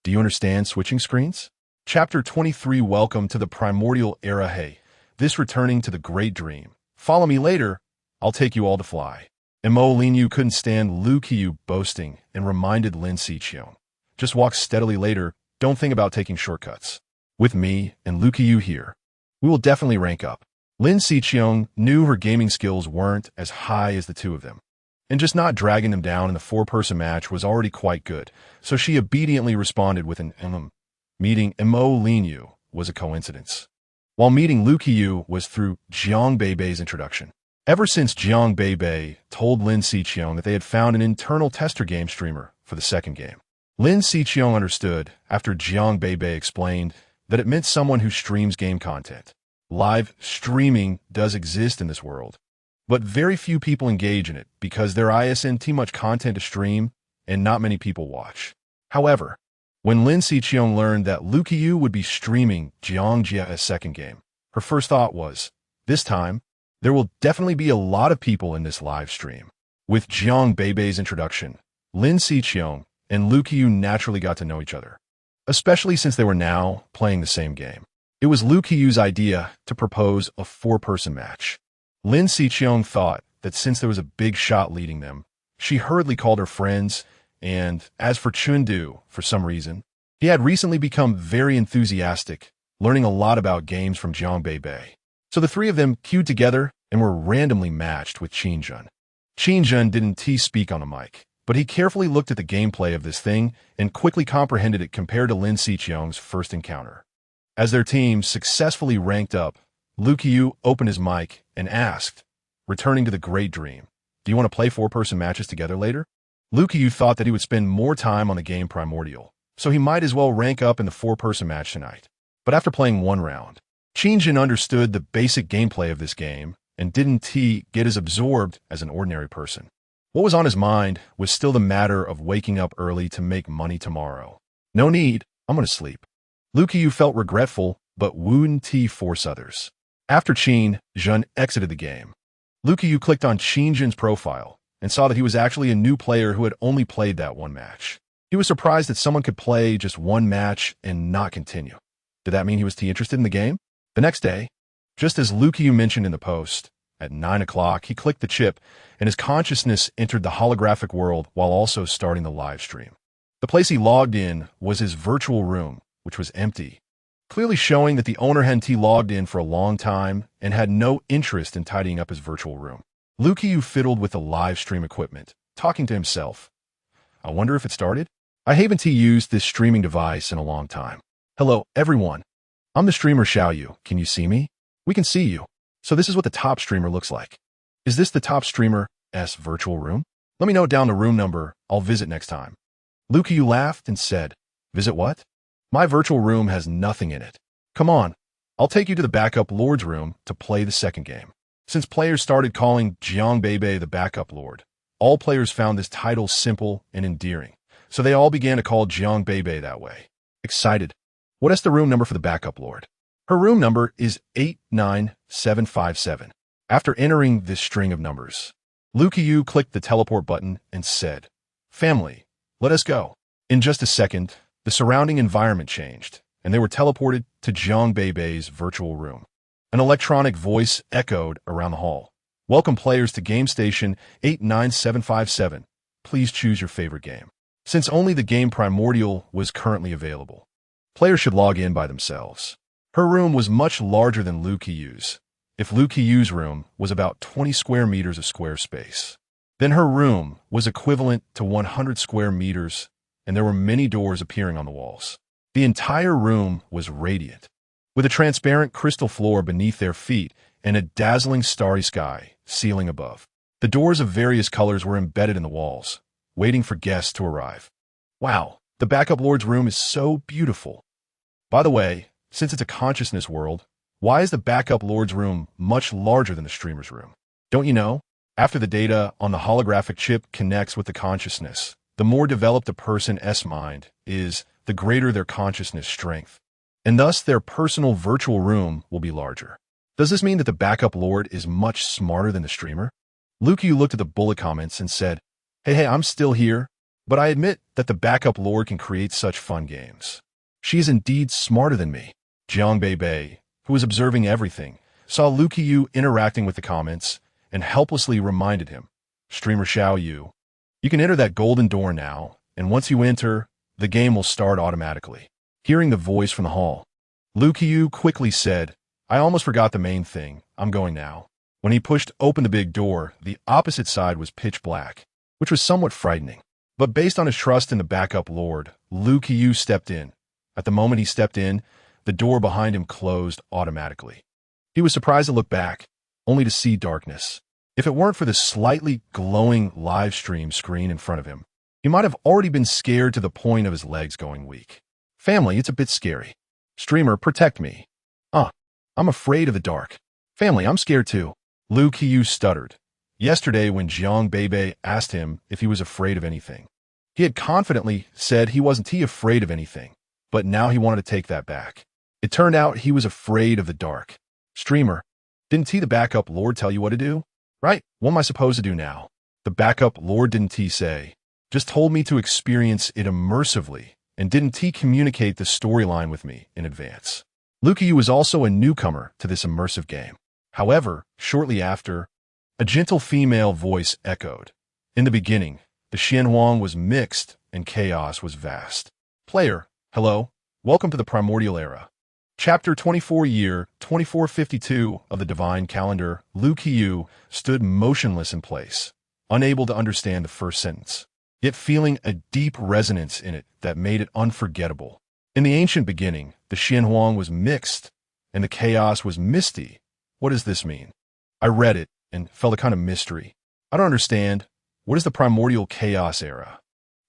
"Do you understand switching screens?" Chapter 23 Welcome to the Primordial Era. Hey, this returning to the Great Dream. Follow me later, I'll take you all to fly. Mo Lin Yu couldn't stand Lu Qiu boasting and reminded Lin Xiqiong. Just walk steadily later, don't think about taking shortcuts. With me and Lu Qiu here, we will definitely rank up. Lin Xiqiong knew her gaming skills weren't as high as the two of them, and just not dragging them down in the 4-person match was already quite good, so she obediently responded with an Meeting Mo Lin Yu was a coincidence, while meeting Lu Qiu was through Jiang Beibei's introduction. Ever since Jiang Beibei told Lin Xiqiong that they had found an internal tester game streamer for the second game, Lin Xiqiong understood after Jiang Beibei explained that it meant someone who streams game content. Live streaming does exist in this world, but very few people engage in it because there isn't too much content to stream and not many people watch. However, when Lin Xiqiong learned that Lu Qiu would be streaming Jiang Jia's second game, her first thought was, this time, there will definitely be a lot of people in this live stream. With Jiang Beibei's introduction, Lin Xiqiong and Lu Qiu naturally got to know each other, especially since they were now playing the same game. It was Lu Qiu's idea to propose a 4-person match. Lin Xiqiong thought that since there was a big shot leading them, she hurriedly called her friends, and as for Chundu, for some reason, he had recently become very enthusiastic, learning a lot about games from Jiang Beibei. So the three of them queued together and were randomly matched with Qin Jun. Qin Jun didn't speak on the mic, but he carefully looked at the gameplay of this thing and quickly comprehended it compared to Lin Xiqiong's first encounter. As their teams successfully ranked up, Lu Qiu opened his mic and asked, returning to the Great Dream, do you want to play 4-person matches together later? Lu Qiu thought that he would spend more time on the game Primordial, so he might as well rank up in the 4-person match tonight. But after playing one round, Qin Jin understood the basic gameplay of this game and didn't get as absorbed as an ordinary person. What was on his mind was still the matter of waking up early to make money tomorrow. No need, I'm going to sleep. Lu Qiu felt regretful, but wouldn't force others. After Qin Jun exited the game, Lu Qiu clicked on Qin Jin's profile and saw that he was actually a new player who had only played that one match. He was surprised that someone could play just one match and not continue. Did that mean he was interested in the game? The next day, just as Lu Qiu mentioned in the post, At 9 o'clock, he clicked the chip, and his consciousness entered the holographic world while also starting the live stream. The place he logged in was his virtual room, which was empty, clearly showing that the owner hadn't logged in for a long time and had no interest in tidying up his virtual room. Liu Qiu fiddled with the live stream equipment, talking to himself. I wonder if it started? I haven't used this streaming device in a long time. Hello, everyone. I'm the streamer Xiaoyu. Can you see me? We can see you. So this is what the top streamer looks like. Is this the top streamer's virtual room? Let me note down the room number. I'll visit next time. Liu Qiu laughed and said, Visit what? My virtual room has nothing in it. Come on. I'll take you to the backup lord's room to play the second game. Since players started calling Jiang Beibei the backup lord, all players found this title simple and endearing, so they all began to call Jiang Beibei that way. Excited. What is the room number for the backup lord? Her room number is 89757. After entering this string of numbers, Liu Qiu clicked the teleport button and said, Family, let us go. In just a second, the surrounding environment changed, and they were teleported to Jiang Beibei's virtual room. An electronic voice echoed around the hall. Welcome players to Game Station 89757. Please choose your favorite game. Since only the game Primordial was currently available, players should log in by themselves. Her room was much larger than Liu Qiu's. If Liu Qiu's room was about 20 square meters of square space, then her room was equivalent to 100 square meters, and there were many doors appearing on the walls. The entire room was radiant, with a transparent crystal floor beneath their feet and a dazzling starry sky ceiling above. The doors of various colors were embedded in the walls, waiting for guests to arrive. Wow, the backup lord's room is so beautiful. By the way, since it's a consciousness world, why is the backup lord's room much larger than the streamer's room? Don't you know? After the data on the holographic chip connects with the consciousness, the more developed a person's mind is, the greater their consciousness strength, and thus their personal virtual room will be larger. Does this mean that the backup lord is much smarter than the streamer? Liu Qiu looked at the bullet comments and said, Hey, I'm still here, but I admit that the backup lord can create such fun games. She is indeed smarter than me. Jiang Beibei, who was observing everything, saw Liu Qiu interacting with the comments and helplessly reminded him, Streamer Xiaoyu, you can enter that golden door now, and once you enter, the game will start automatically. Hearing the voice from the hall, Liu Qiu quickly said, I almost forgot the main thing. I'm going now. When he pushed open the big door, the opposite side was pitch black, which was somewhat frightening. But based on his trust in the backup lord, Liu Qiu stepped in. At the moment he stepped in, the door behind him closed automatically. He was surprised to look back, only to see darkness. If it weren't for the slightly glowing live stream screen in front of him, he might have already been scared to the point of his legs going weak. Family, it's a bit scary. Streamer, protect me. I'm afraid of the dark. Family, I'm scared too. Liu Qiu stuttered. Yesterday when Jiang Beibei asked him if he was afraid of anything, he had confidently said he wasn't afraid of anything, but now he wanted to take that back. It turned out he was afraid of the dark. Streamer, didn't the backup lord tell you what to do? Right, what am I supposed to do now? The backup lord didn't say. Just told me to experience it immersively, and didn't communicate the storyline with me in advance. Liu Qiu was also a newcomer to this immersive game. However, shortly after, a gentle female voice echoed. In the beginning, the Xianhuang was mixed and chaos was vast. Player, hello, welcome to the Primordial Era. Chapter 24 Year 2452 of the Divine Calendar. Liu Qiu stood motionless in place, unable to understand the first sentence, yet feeling a deep resonance in it that made it unforgettable. In the ancient beginning, the Xianhuang was mixed, and the chaos was misty. What does this mean? I read it and felt a kind of mystery. I don't understand. What is the Primordial Chaos Era?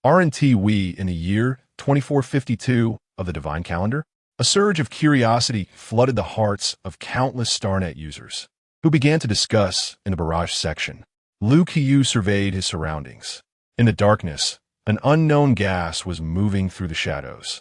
Aren't we in the year 2452 of the Divine Calendar? A surge of curiosity flooded the hearts of countless StarNet users, who began to discuss in the barrage section. Liu Qiu surveyed his surroundings. In the darkness, an unknown gas was moving through the shadows.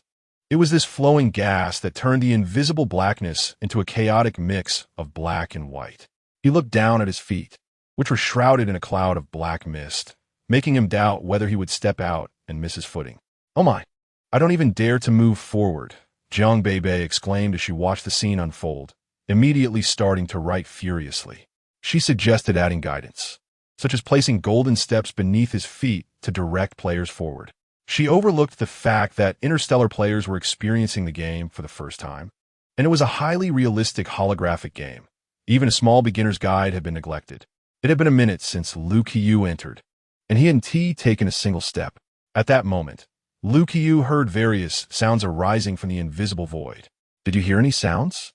It was this flowing gas that turned the invisible blackness into a chaotic mix of black and white. He looked down at his feet, which were shrouded in a cloud of black mist, making him doubt whether he would step out and miss his footing. Oh my, I don't even dare to move forward, Jiang Beibei exclaimed as she watched the scene unfold, immediately starting to write furiously. She suggested adding guidance, such as placing golden steps beneath his feet to direct players forward. She overlooked the fact that interstellar players were experiencing the game for the first time, and it was a highly realistic holographic game. Even a small beginner's guide had been neglected. It had been a minute since Liu Qiu entered, and he hadn't taken a single step. At that moment, Liu Qiu heard various sounds arising from the invisible void. Did you hear any sounds?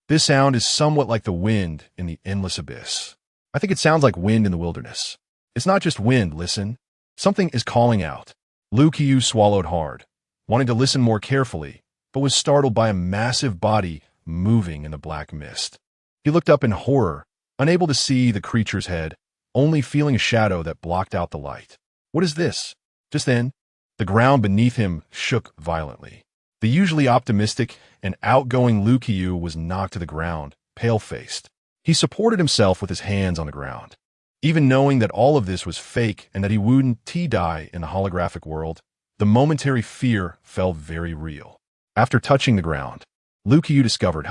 This sound is somewhat like the wind in the endless abyss. I think it sounds like wind in the wilderness. It's not just wind, listen. Something is calling out. Liu Qiu swallowed hard, wanting to listen more carefully, but was startled by a massive body moving in the black mist. He looked up in horror, unable to see the creature's head, only feeling a shadow that blocked out the light. What is this? Just then, the ground beneath him shook violently. The usually optimistic and outgoing Liu Qiu was knocked to the ground, pale-faced. He supported himself with his hands on the ground. Even knowing that all of this was fake and that he wouldn't die in the holographic world, the momentary fear felt very real. After touching the ground, Liu Qiu discovered,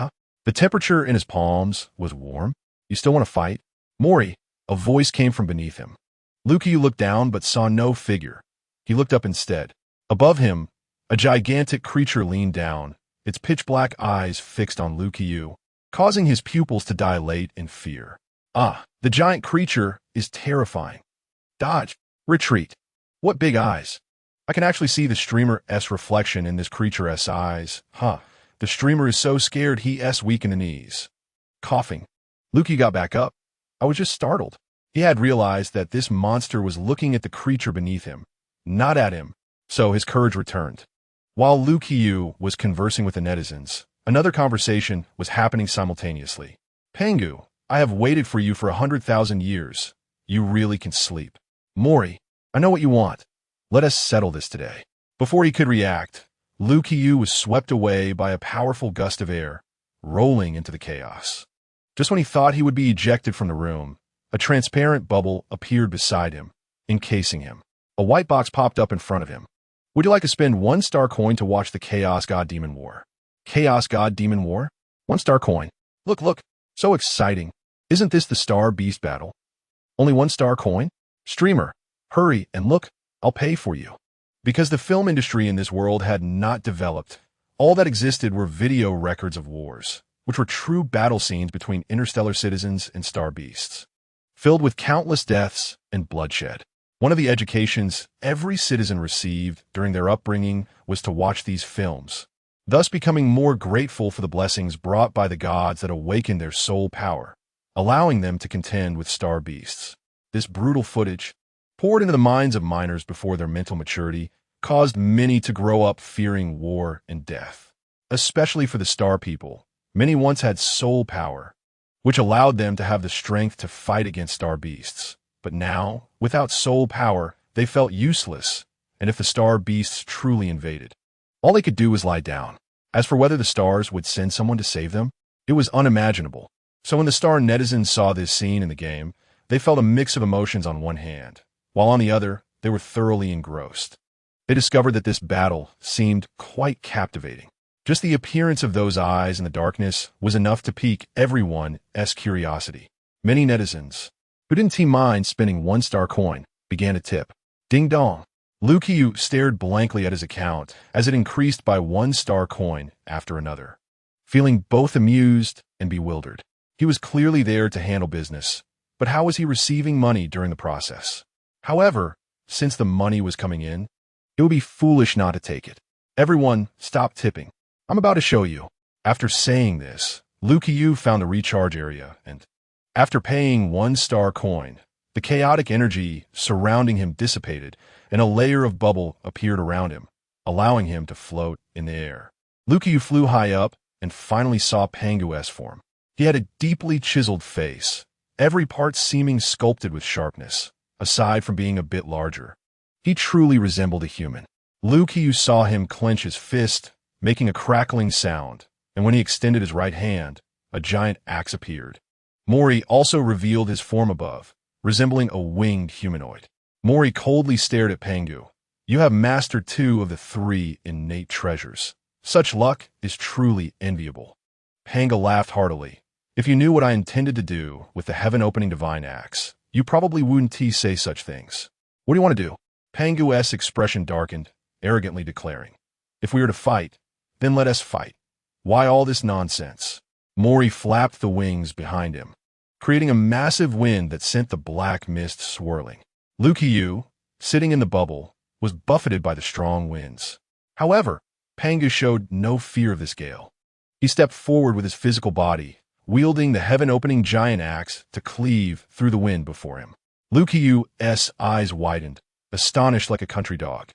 the temperature in his palms was warm. You still want to fight? Mori, a voice came from beneath him. Liu Qiu looked down but saw no figure. He looked up instead. Above him, a gigantic creature leaned down, its pitch-black eyes fixed on Liu Qiu, causing his pupils to dilate in fear. The giant creature is terrifying. Dodge. Retreat. What big eyes. I can actually see the streamer's reflection in this creature's eyes. The streamer is so scared he's weak in the knees. Coughing. Liu Qiu got back up. I was just startled. He had realized that this monster was looking at the creature beneath him, not at him, so his courage returned. While Liu Qiu was conversing with the netizens, another conversation was happening simultaneously. Pangu, I have waited for you for 100,000 years. You really can sleep. Mori, I know what you want. Let us settle this today. Before he could react, Liu Qiu was swept away by a powerful gust of air, rolling into the chaos. Just when he thought he would be ejected from the room, a transparent bubble appeared beside him, encasing him. A white box popped up in front of him. Would you like to spend 1 star coin to watch the Chaos God Demon War? Chaos God Demon War? 1 star coin. Look, so exciting. Isn't this the Star Beast battle? Only 1 star coin? Streamer, hurry and look, I'll pay for you. Because the film industry in this world had not developed, all that existed were video records of wars, which were true battle scenes between interstellar citizens and star beasts, filled with countless deaths and bloodshed. One of the educations every citizen received during their upbringing was to watch these films, thus becoming more grateful for the blessings brought by the gods that awakened their soul power, allowing them to contend with star beasts. This brutal footage, poured into the minds of minors before their mental maturity, caused many to grow up fearing war and death. Especially for the star people, many once had soul power, which allowed them to have the strength to fight against star beasts. But now, without soul power, they felt useless, and if the star beasts truly invaded, all they could do was lie down. As for whether the stars would send someone to save them, it was unimaginable. So when the star netizens saw this scene in the game, they felt a mix of emotions on one hand, while on the other, they were thoroughly engrossed. They discovered that this battle seemed quite captivating. Just the appearance of those eyes in the darkness was enough to pique everyone's curiosity. Many netizens, who didn't mind spending 1 star coin, began to tip. Ding dong. Liu Qiu stared blankly at his account as it increased by 1 star coin after another, feeling both amused and bewildered. He was clearly there to handle business, but how was he receiving money during the process? However, since the money was coming in, it would be foolish not to take it. Everyone, stop tipping. I'm about to show you. After saying this, Liu Qiu found the recharge area and, after paying 1 star coin, the chaotic energy surrounding him dissipated and a layer of bubble appeared around him, allowing him to float in the air. Liu Qiu flew high up and finally saw Pangu's form. He had a deeply chiseled face, every part seeming sculpted with sharpness, aside from being a bit larger. He truly resembled a human. Liu Qiu saw him clench his fist, making a crackling sound, and when he extended his right hand, a giant axe appeared. Mori also revealed his form above, resembling a winged humanoid. Mori coldly stared at Pangu. You have mastered 2 of the 3 innate treasures. Such luck is truly enviable. Pangu laughed heartily. If you knew what I intended to do with the heaven-opening divine axe, you probably wouldn't say such things. What do you want to do? Pangu's expression darkened, arrogantly declaring, "If we are to fight, then let us fight. Why all this nonsense?" Mori flapped the wings behind him, creating a massive wind that sent the black mist swirling. Lukiyu, sitting in the bubble, was buffeted by the strong winds. However, Pangu showed no fear of this gale. He stepped forward with his physical body, wielding the heaven-opening giant axe to cleave through the wind before him. Lukiyu's eyes widened, astonished like a country dog.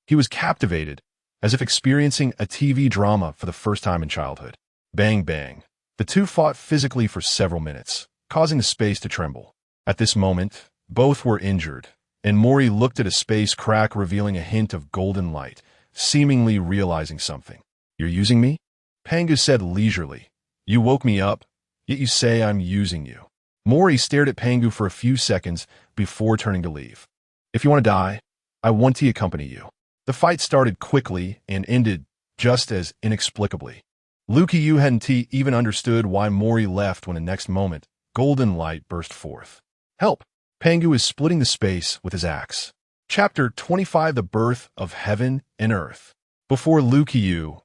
He was captivated, as if experiencing a TV drama for the first time in childhood. Bang, bang. The two fought physically for several minutes, causing the space to tremble. At this moment, both were injured, and Mori looked at a space crack revealing a hint of golden light, seemingly realizing something. "You're using me?" Pangu said leisurely. "You woke me up, yet you say I'm using you." Mori stared at Pangu for a few seconds before turning to leave. "If you want to die, I want to accompany you." The fight started quickly and ended just as inexplicably. Lukiyu hadn't even understood why Mori left when the next moment, golden light burst forth. "Help!" Pangu is splitting the space with his axe. Chapter 25: The Birth of Heaven and Earth. Before Lukiyu,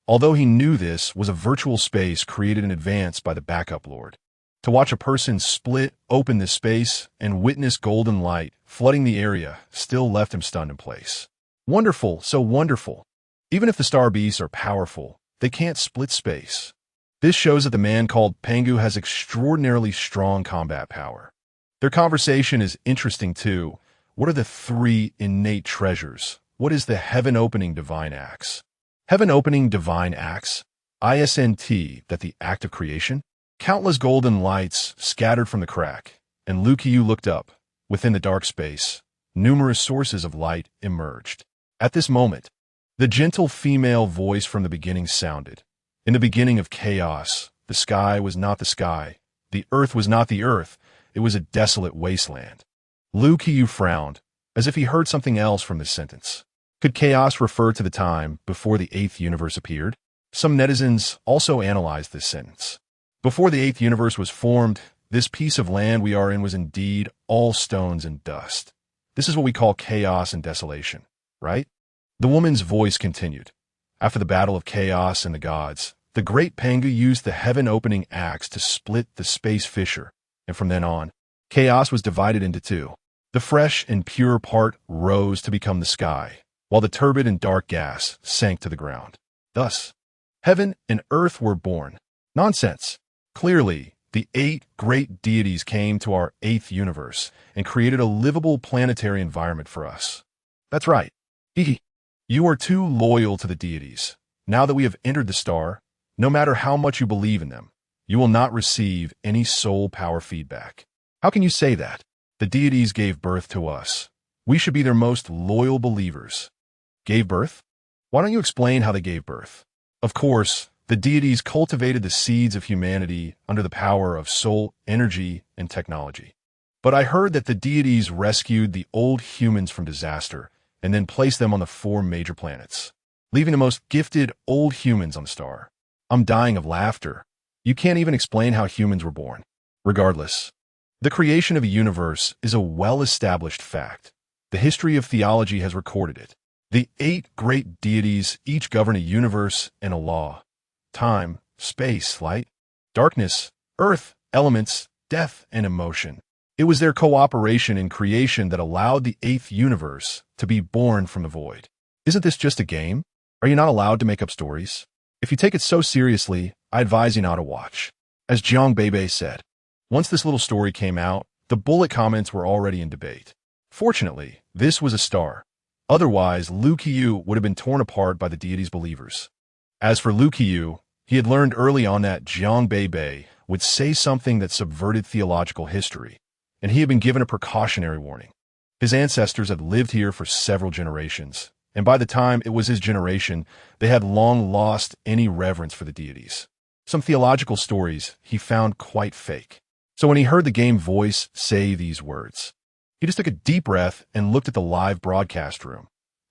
although he knew this was a virtual space created in advance by the backup lord, to watch a person split open this space and witness golden light flooding the area still left him stunned in place. Wonderful, so wonderful. Even if the star beasts are powerful, they can't split space. This shows that the man called Pangu has extraordinarily strong combat power. Their conversation is interesting too. What are the three innate treasures? What is the heaven-opening divine axe? Heaven-opening divine axe? ISNT, that the act of creation? Countless golden lights scattered from the crack, and Lukiyu looked up. Within the dark space, numerous sources of light emerged. At this moment, the gentle female voice from the beginning sounded. In the beginning of chaos, the sky was not the sky. The earth was not the earth. It was a desolate wasteland. Lukiyu frowned, as if he heard something else from this sentence. Could chaos refer to the time before the eighth universe appeared? Some netizens also analyzed this sentence. Before the eighth universe was formed, this piece of land we are in was indeed all stones and dust. This is what we call chaos and desolation, right? The woman's voice continued. After the battle of chaos and the gods, the great Pangu used the heaven-opening axe to split the space fissure, and from then on, chaos was divided into two. The fresh and pure part rose to become the sky, while the turbid and dark gas sank to the ground. Thus, heaven and earth were born. Nonsense. Clearly, the 8 great deities came to our 8th universe and created a livable planetary environment for us. That's right. You are too loyal to the deities. Now that we have entered the star, no matter how much you believe in them, you will not receive any soul power feedback. How can you say that? The deities gave birth to us. We should be their most loyal believers. Gave birth? Why don't you explain how they gave birth? Of course, the deities cultivated the seeds of humanity under the power of soul, energy, and technology. But I heard that the deities rescued the old humans from disaster and then placed them on the 4 major planets, leaving the most gifted old humans on the star. I'm dying of laughter. You can't even explain how humans were born. Regardless, the creation of a universe is a well-established fact. The history of theology has recorded it. The 8 great deities each govern a universe and a law. Time, space, light, darkness, earth, elements, death, and emotion. It was their cooperation in creation that allowed the 8th universe to be born from the void. Isn't this just a game? Are you not allowed to make up stories? If you take it so seriously, I advise you not to watch. As Jiang Beibei said, once this little story came out, the bullet comments were already in debate. Fortunately, this was a star. Otherwise, Lukiyu would have been torn apart by the deity's believers. As for Lukiyu, he had learned early on that Jiang Beibei would say something that subverted theological history, and he had been given a precautionary warning. His ancestors had lived here for several generations, and by the time it was his generation, they had long lost any reverence for the deities. Some theological stories he found quite fake. So when he heard the game voice say these words, he just took a deep breath and looked at the live broadcast room.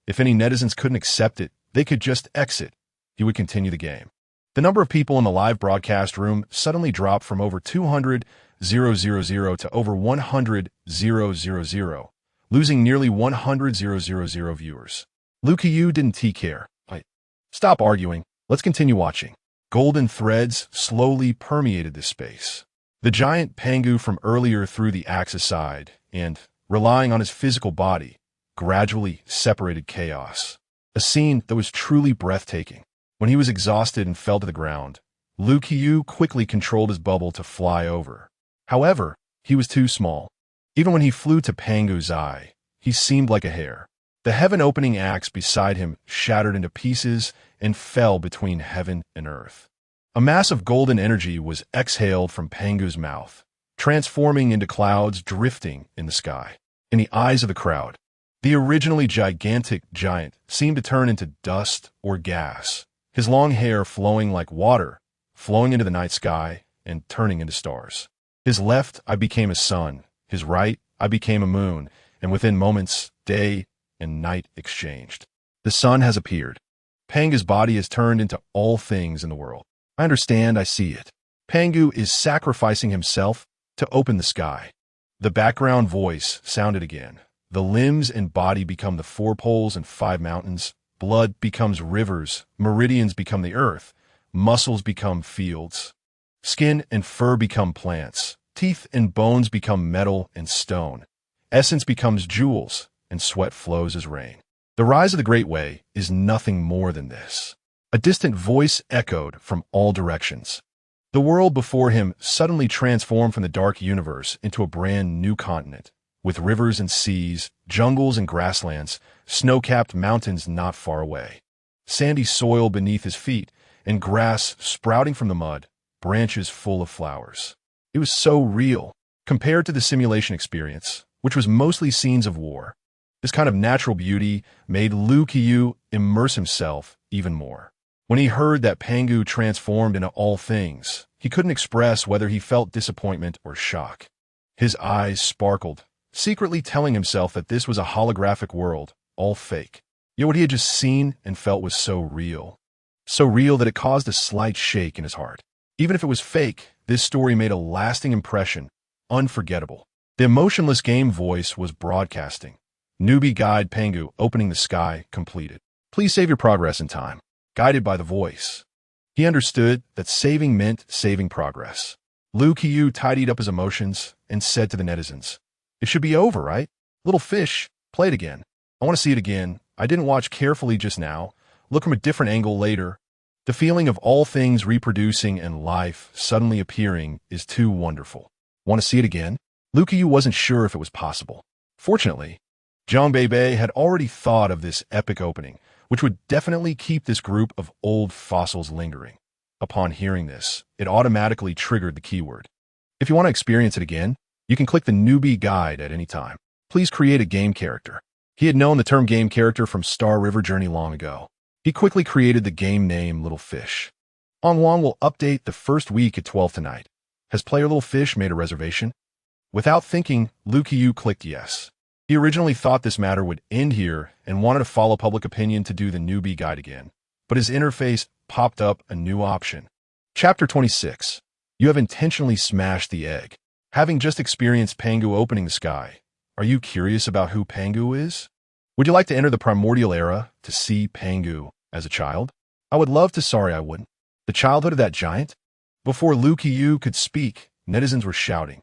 If any netizens couldn't accept it, they could just exit. He would continue the game. The number of people in the live broadcast room suddenly dropped from over 200,000 to over 100,000, losing nearly 100,000 viewers. Luke Yu didn't care. Stop arguing. Let's continue watching. Golden threads slowly permeated this space. The giant Pangu from earlier threw the axe aside and, relying on his physical body, gradually separated chaos. A scene that was truly breathtaking. When he was exhausted and fell to the ground, Luke Yu quickly controlled his bubble to fly over. However, he was too small. Even when he flew to Pangu's eye, he seemed like a hair. The heaven-opening axe beside him shattered into pieces and fell between heaven and earth. A mass of golden energy was exhaled from Pangu's mouth, transforming into clouds drifting in the sky. In the eyes of the crowd, the originally gigantic giant seemed to turn into dust or gas, his long hair flowing like water, flowing into the night sky and turning into stars. His left eye became a sun, his right eye became a moon, and within moments, day and night exchanged. The sun has appeared. Pangu's body has turned into all things in the world. I understand, I see it. Pangu is sacrificing himself to open the sky. The background voice sounded again. The limbs and body become the 4 poles and 5 mountains. Blood becomes rivers. Meridians become the earth. Muscles become fields. Skin and fur become plants. Teeth and bones become metal and stone. Essence becomes jewels, and sweat flows as rain. The rise of the Great Way is nothing more than this. A distant voice echoed from all directions. The world before him suddenly transformed from the dark universe into a brand new continent, with rivers and seas, jungles and grasslands, snow-capped mountains not far away, sandy soil beneath his feet, and grass sprouting from the mud, branches full of flowers. It was so real, compared to the simulation experience, which was mostly scenes of war. This kind of natural beauty made Luke Yu immerse himself even more. When he heard that Pangu transformed into all things, he couldn't express whether he felt disappointment or shock. His eyes sparkled, secretly telling himself that this was a holographic world, all fake. Yet what he had just seen and felt was so real. So real that it caused a slight shake in his heart. Even if it was fake, this story made a lasting impression, unforgettable. The emotionless game voice was broadcasting. Newbie Guide Pangu opening the sky completed. Please save your progress in time. Guided by the voice. He understood that saving meant saving progress. Luke Yu tidied up his emotions and said to the netizens, "It should be over, right? Little fish, play it again. I want to see it again. I didn't watch carefully just now. Look from a different angle later." The feeling of all things reproducing and life suddenly appearing is too wonderful. Want to see it again? Luke Yu wasn't sure if it was possible. Fortunately, Jiang Beibei had already thought of this epic opening, which would definitely keep this group of old fossils lingering. Upon hearing this, it automatically triggered the keyword. If you want to experience it again, you can click the newbie guide at any time. Please create a game character. He had known the term game character from Star River Journey long ago. He quickly created the game name Little Fish. On1 will update the first week at 12 tonight. Has player Little Fish made a reservation? Without thinking, Luke Yu clicked yes. He originally thought this matter would end here and wanted to follow public opinion to do the newbie guide again. But his interface popped up a new option. Chapter 26. You have intentionally smashed the egg. Having just experienced Pangu opening the sky, are you curious about who Pangu is? Would you like to enter the primordial era to see Pangu as a child? I would love to, sorry I wouldn't. The childhood of that giant? Before Luke Yu could speak, netizens were shouting,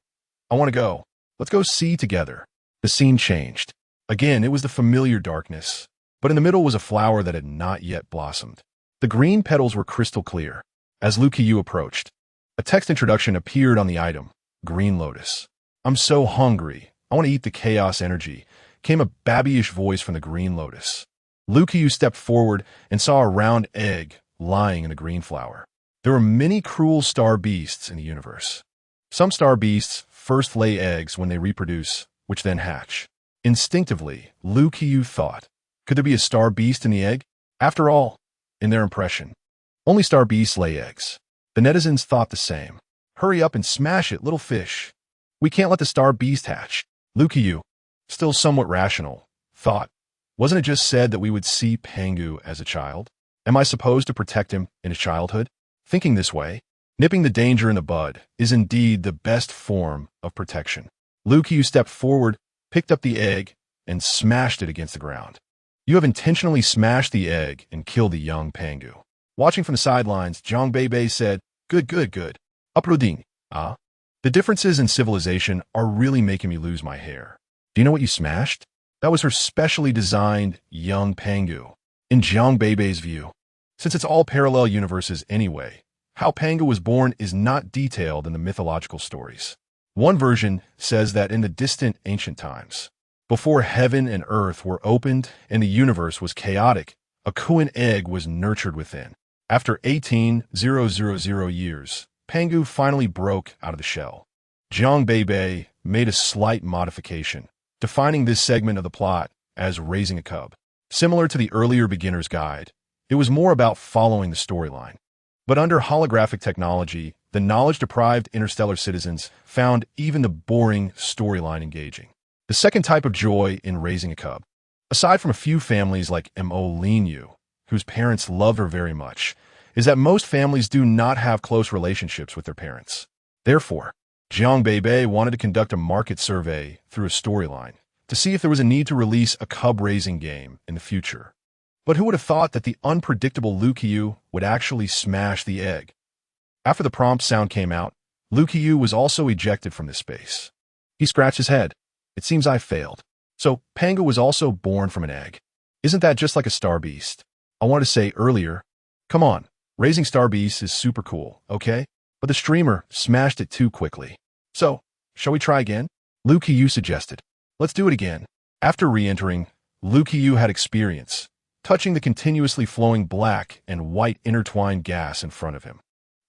"I want to go. Let's go see together." The scene changed. Again, it was the familiar darkness, but in the middle was a flower that had not yet blossomed. The green petals were crystal clear. As Luke Yu approached, a text introduction appeared on the item, Green Lotus. "I'm so hungry. I want to eat the chaos energy," came a babyish voice from the Green Lotus. Luke Yu stepped forward and saw a round egg lying in the green flower. There were many cruel star beasts in the universe. Some star beasts first lay eggs when they reproduce, which then hatch. Instinctively, Luke Yu thought, could there be a star beast in the egg? After all, in their impression, only star beasts lay eggs. The netizens thought the same. "Hurry up and smash it, little fish. We can't let the star beast hatch." Luke Yu, still somewhat rational, thought, wasn't it just said that we would see Pangu as a child? Am I supposed to protect him in his childhood? Thinking this way, nipping the danger in the bud is indeed the best form of protection. Liu Qiu stepped forward, picked up the egg, and smashed it against the ground. You have intentionally smashed the egg and killed the young Pangu. Watching from the sidelines, Jiang Beibei said, Good, good, good. Upruding. Ah? The differences in civilization are really making me lose my hair. Do you know what you smashed? That was her specially designed young Pangu. In Jiang Beibei's view, since it's all parallel universes anyway, how Pangu was born is not detailed in the mythological stories. One version says that in the distant ancient times, before heaven and earth were opened and the universe was chaotic, a Kuan egg was nurtured within. After 18,000 years, Pangu finally broke out of the shell. Jiang Beibei made a slight modification, defining this segment of the plot as raising a cub. Similar to the earlier beginner's guide, it was more about following the storyline. But under holographic technology, the knowledge-deprived interstellar citizens found even the boring storyline engaging. The second type of joy in raising a cub, aside from a few families like Mo Lin Yu, whose parents love her very much, is that most families do not have close relationships with their parents. Therefore, Jiang Beibei wanted to conduct a market survey through a storyline to see if there was a need to release a cub-raising game in the future. But who would have thought that the unpredictable Liu Qiu would actually smash the egg? After the prompt sound came out, Liu Qiu was also ejected from this space. He scratched his head. It seems I failed. So, Pangu was also born from an egg. Isn't that just like a star beast? I wanted to say earlier, come on, raising star beasts is super cool, okay? But the streamer smashed it too quickly. So, shall we try again? Liu Qiu suggested. Let's do it again. After re-entering, Liu Qiu had experience, touching the continuously flowing black and white intertwined gas in front of him.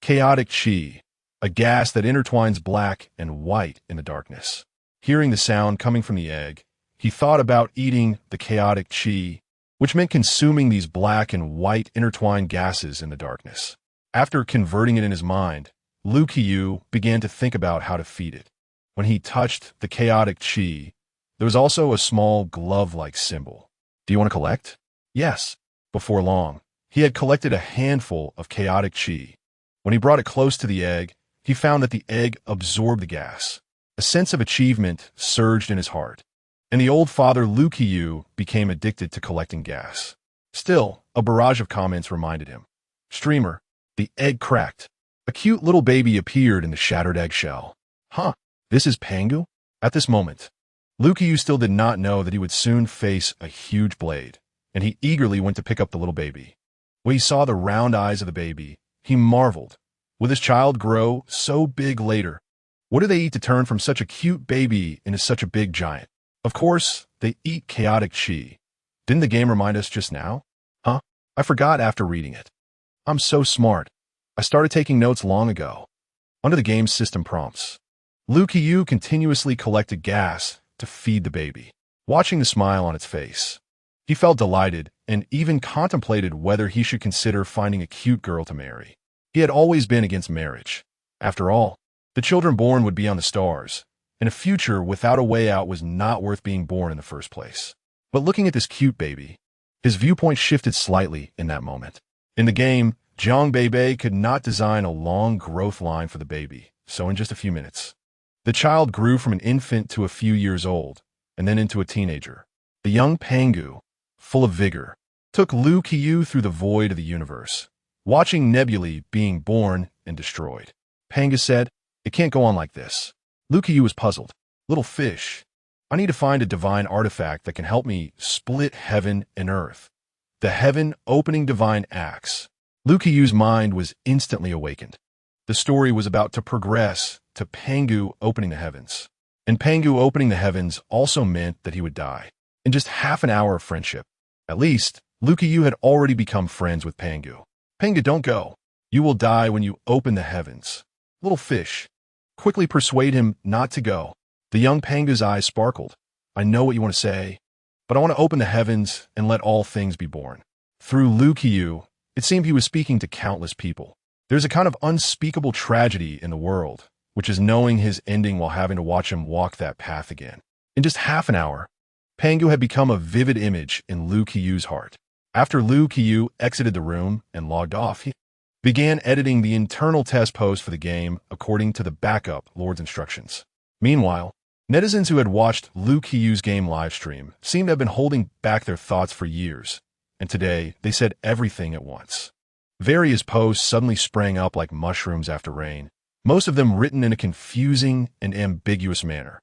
Chaotic Qi, a gas that intertwines black and white in the darkness. Hearing the sound coming from the egg, he thought about eating the chaotic Qi, which meant consuming these black and white intertwined gases in the darkness. After converting it in his mind, Liu Qiu began to think about how to feed it. When he touched the chaotic Qi, there was also a small glove-like symbol. Do you want to collect? Yes. Before long, he had collected a handful of chaotic Qi. When he brought it close to the egg, he found that the egg absorbed the gas. A sense of achievement surged in his heart, and the old father Liu Qiu became addicted to collecting gas. Still, a barrage of comments reminded him. Streamer, the egg cracked. A cute little baby appeared in the shattered eggshell. Huh, this is Pangu? At this moment, Liu Qiu still did not know that he would soon face a huge blade, and he eagerly went to pick up the little baby. When he saw the round eyes of the baby, he marveled. Will this child grow so big later? What do they eat to turn from such a cute baby into such a big giant? Of course, they eat chaotic Qi. Didn't the game remind us just now? Huh? I forgot after reading it. I'm so smart. I started taking notes long ago. Under the game's system prompts, Liu Qiu continuously collected gas to feed the baby. Watching the smile on its face, he felt delighted and even contemplated whether he should consider finding a cute girl to marry. He had always been against marriage. After all, the children born would be on the stars, and a future without a way out was not worth being born in the first place. But looking at this cute baby, his viewpoint shifted slightly in that moment. In the game, Jiang Beibei could not design a long growth line for the baby, so in just a few minutes, the child grew from an infant to a few years old, and then into a teenager. The young Pangu, full of vigor, took Liu Qiu through the void of the universe, watching nebulae being born and destroyed. Pangu said, It can't go on like this. Liu Qiu was puzzled. Little fish, I need to find a divine artifact that can help me split heaven and earth. The heaven-opening divine axe. Liu Qiu's mind was instantly awakened. The story was about to progress to Pangu opening the heavens. And Pangu opening the heavens also meant that he would die. In just half an hour of friendship, at least, Liu Qiu had already become friends with Pangu. Pangu, don't go. You will die when you open the heavens. Little fish, quickly persuade him not to go. The young Pangu's eyes sparkled. I know what you want to say, but I want to open the heavens and let all things be born. Through Liu Qiu, it seemed he was speaking to countless people. There's a kind of unspeakable tragedy in the world, which is knowing his ending while having to watch him walk that path again. In just half an hour, Pangu had become a vivid image in Liu Qiu's heart. After Liu Qiu exited the room and logged off, began editing the internal test post for the game according to the backup Lord's instructions. Meanwhile, netizens who had watched Lu Qiu's game livestream seemed to have been holding back their thoughts for years, and today they said everything at once. Various posts suddenly sprang up like mushrooms after rain, most of them written in a confusing and ambiguous manner.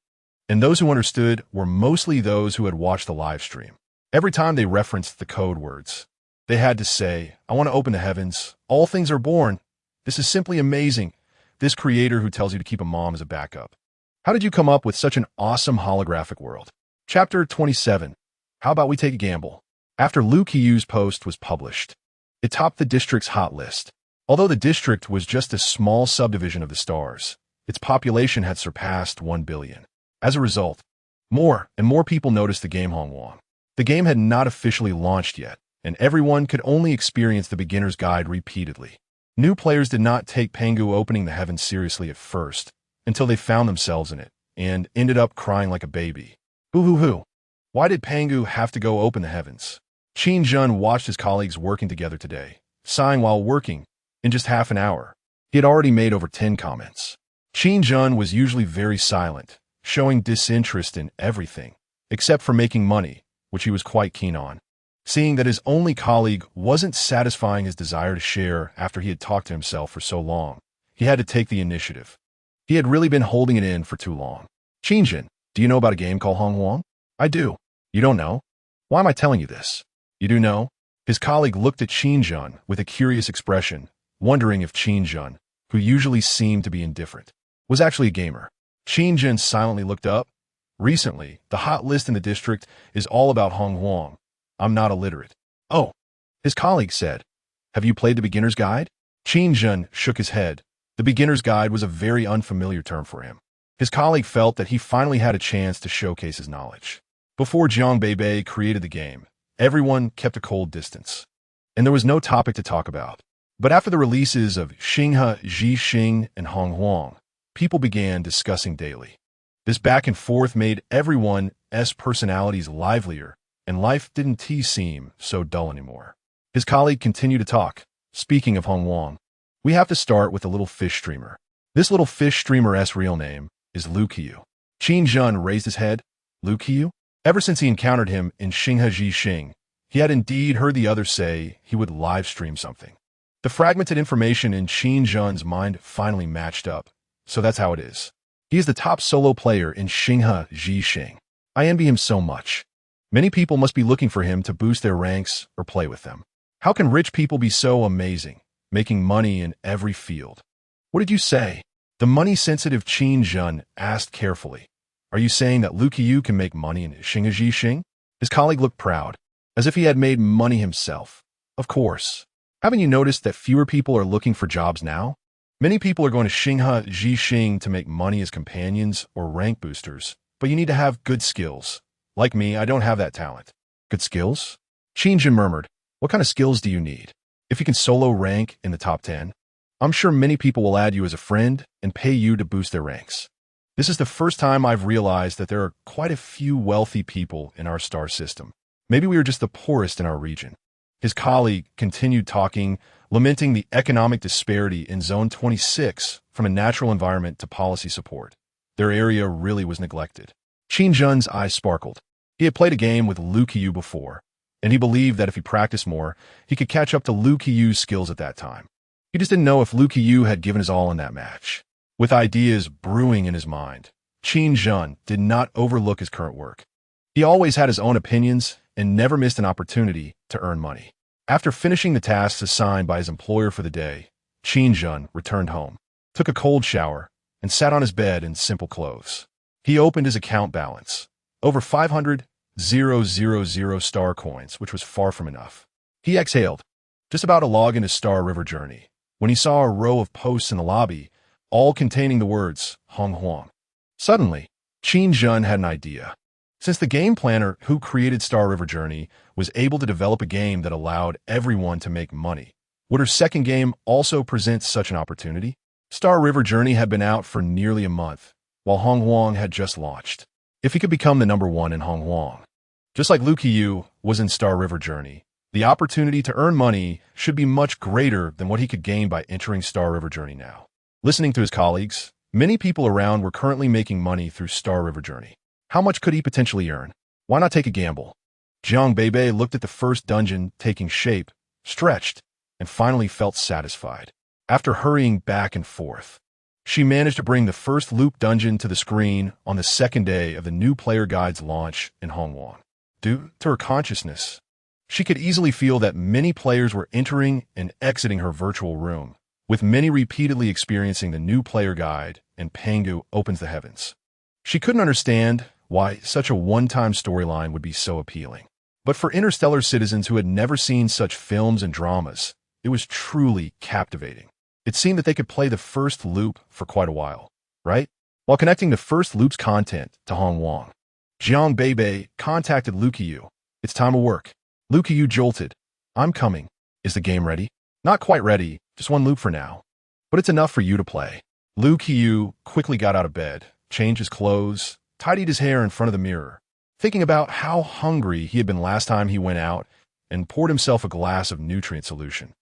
And those who understood were mostly those who had watched the live stream. Every time they referenced the code words, they had to say, "I want to open the heavens. All things are born. This is simply amazing. This creator who tells you to keep a mom as a backup. How did you come up with such an awesome holographic world?" Chapter 27. How about we take a gamble? After Lu Qiu's post was published, it topped the district's hot list. Although the district was just a small subdivision of the stars, its population had surpassed 1 billion. As a result, more and more people noticed the game Hongwang. The game had not officially launched yet, and everyone could only experience the beginner's guide repeatedly. New players did not take Pangu opening the heavens seriously at first, until they found themselves in it, and ended up crying like a baby. Hoo. Why did Pangu have to go open the heavens? Qin Jun watched his colleagues working together today, sighing while working. In just half an hour, he had already made over 10 comments. Qin Jun was usually very silent, showing disinterest in everything, except for making money, which he was quite keen on. Seeing that his only colleague wasn't satisfying his desire to share after he had talked to himself for so long, he had to take the initiative. He had really been holding it in for too long. "Qin Jun, do you know about a game called Hongwang?" "I do." "You don't know? Why am I telling you this?" "You do know?" His colleague looked at Qin Jun with a curious expression, wondering if Qin Jun, who usually seemed to be indifferent, was actually a gamer. Qin Jun silently looked up. "Recently, the hot list in the district is all about Hongwang. I'm not illiterate." "Oh," his colleague said. "Have you played the beginner's guide?" Qin Jun shook his head. The beginner's guide was a very unfamiliar term for him. His colleague felt that he finally had a chance to showcase his knowledge. Before Jiang Beibei created the game, everyone kept a cold distance, and there was no topic to talk about. But after the releases of Xinghe Zhixing and Hongwang, people began discussing daily. This back and forth made everyone's personalities livelier, and life didn't seem so dull anymore. His colleague continued to talk. "Speaking of Hongwang, we have to start with the little fish streamer. This little fish streamer's real name is Lu Qiu." Qin Jun raised his head. Lu Qiu? Ever since he encountered him in Xinghe Zhixing, he had indeed heard the others say he would live stream something. The fragmented information in Qin Jun's mind finally matched up, so that's how it is. He is the top solo player in Xinghe Zhixing. I envy him so much. Many people must be looking for him to boost their ranks or play with them. How can rich people be so amazing, making money in every field? What did you say? The money-sensitive Qin Jun asked carefully. Are you saying that Lu Qiu can make money in Xinghe Zhixing? His colleague looked proud, as if he had made money himself. Of course. Haven't you noticed that fewer people are looking for jobs now? Many people are going to Xinghe Zhixing to make money as companions or rank boosters, but you need to have good skills. Like me, I don't have that talent. Good skills? Qin Jun murmured. What kind of skills do you need? If you can solo rank in the top 10, I'm sure many people will add you as a friend and pay you to boost their ranks. This is the first time I've realized that there are quite a few wealthy people in our star system. Maybe we are just the poorest in our region. His colleague continued talking, lamenting the economic disparity in Zone 26 from a natural environment to policy support. Their area really was neglected. Qin Jun's eyes sparkled. He had played a game with Lu Qiu before, and he believed that if he practiced more, he could catch up to Lu Qiu's skills at that time. He just didn't know if Lu Qiu had given his all in that match. With ideas brewing in his mind, Qin Jun did not overlook his current work. He always had his own opinions and never missed an opportunity to earn money. After finishing the tasks assigned by his employer for the day, Qin Jun returned home, took a cold shower, and sat on his bed in simple clothes. He opened his account balance, over 500,000 star coins, which was far from enough. He exhaled, just about to log into Star River Journey, when he saw a row of posts in the lobby, all containing the words Hongwang. Suddenly, Qin Jun had an idea. Since the game planner who created Star River Journey was able to develop a game that allowed everyone to make money, would her second game also present such an opportunity? Star River Journey had been out for nearly a month, while Hongwang had just launched. If he could become the #1 in Hongwang, just like Lu Qiu was in Star River Journey, The opportunity to earn money should be much greater than what he could gain by entering Star River Journey now. Listening to his colleagues, many people around were currently making money through Star River Journey. How much could he potentially earn? Why not take a gamble? Jiang Beibei looked at the first dungeon taking shape, stretched, and finally felt satisfied. After hurrying back and forth, she managed to bring the first loop dungeon to the screen on the second day of the new player guide's launch in Hongwang. Due to her consciousness, she could easily feel that many players were entering and exiting her virtual room, with many repeatedly experiencing the new player guide and Pangu opens the heavens. She couldn't understand why such a one-time storyline would be so appealing. But for interstellar citizens who had never seen such films and dramas, it was truly captivating. It seemed that they could play the first loop for quite a while, right? While connecting the first loop's content to Hongwang, Jiang Beibei contacted Lu Qiyu. It's time to work. Lu Qiyu jolted. I'm coming. Is the game ready? Not quite ready, just one loop for now. But it's enough for you to play. Lu Qiyu quickly got out of bed, changed his clothes, tidied his hair in front of the mirror, thinking about how hungry he had been last time he went out, and poured himself a glass of nutrient solution.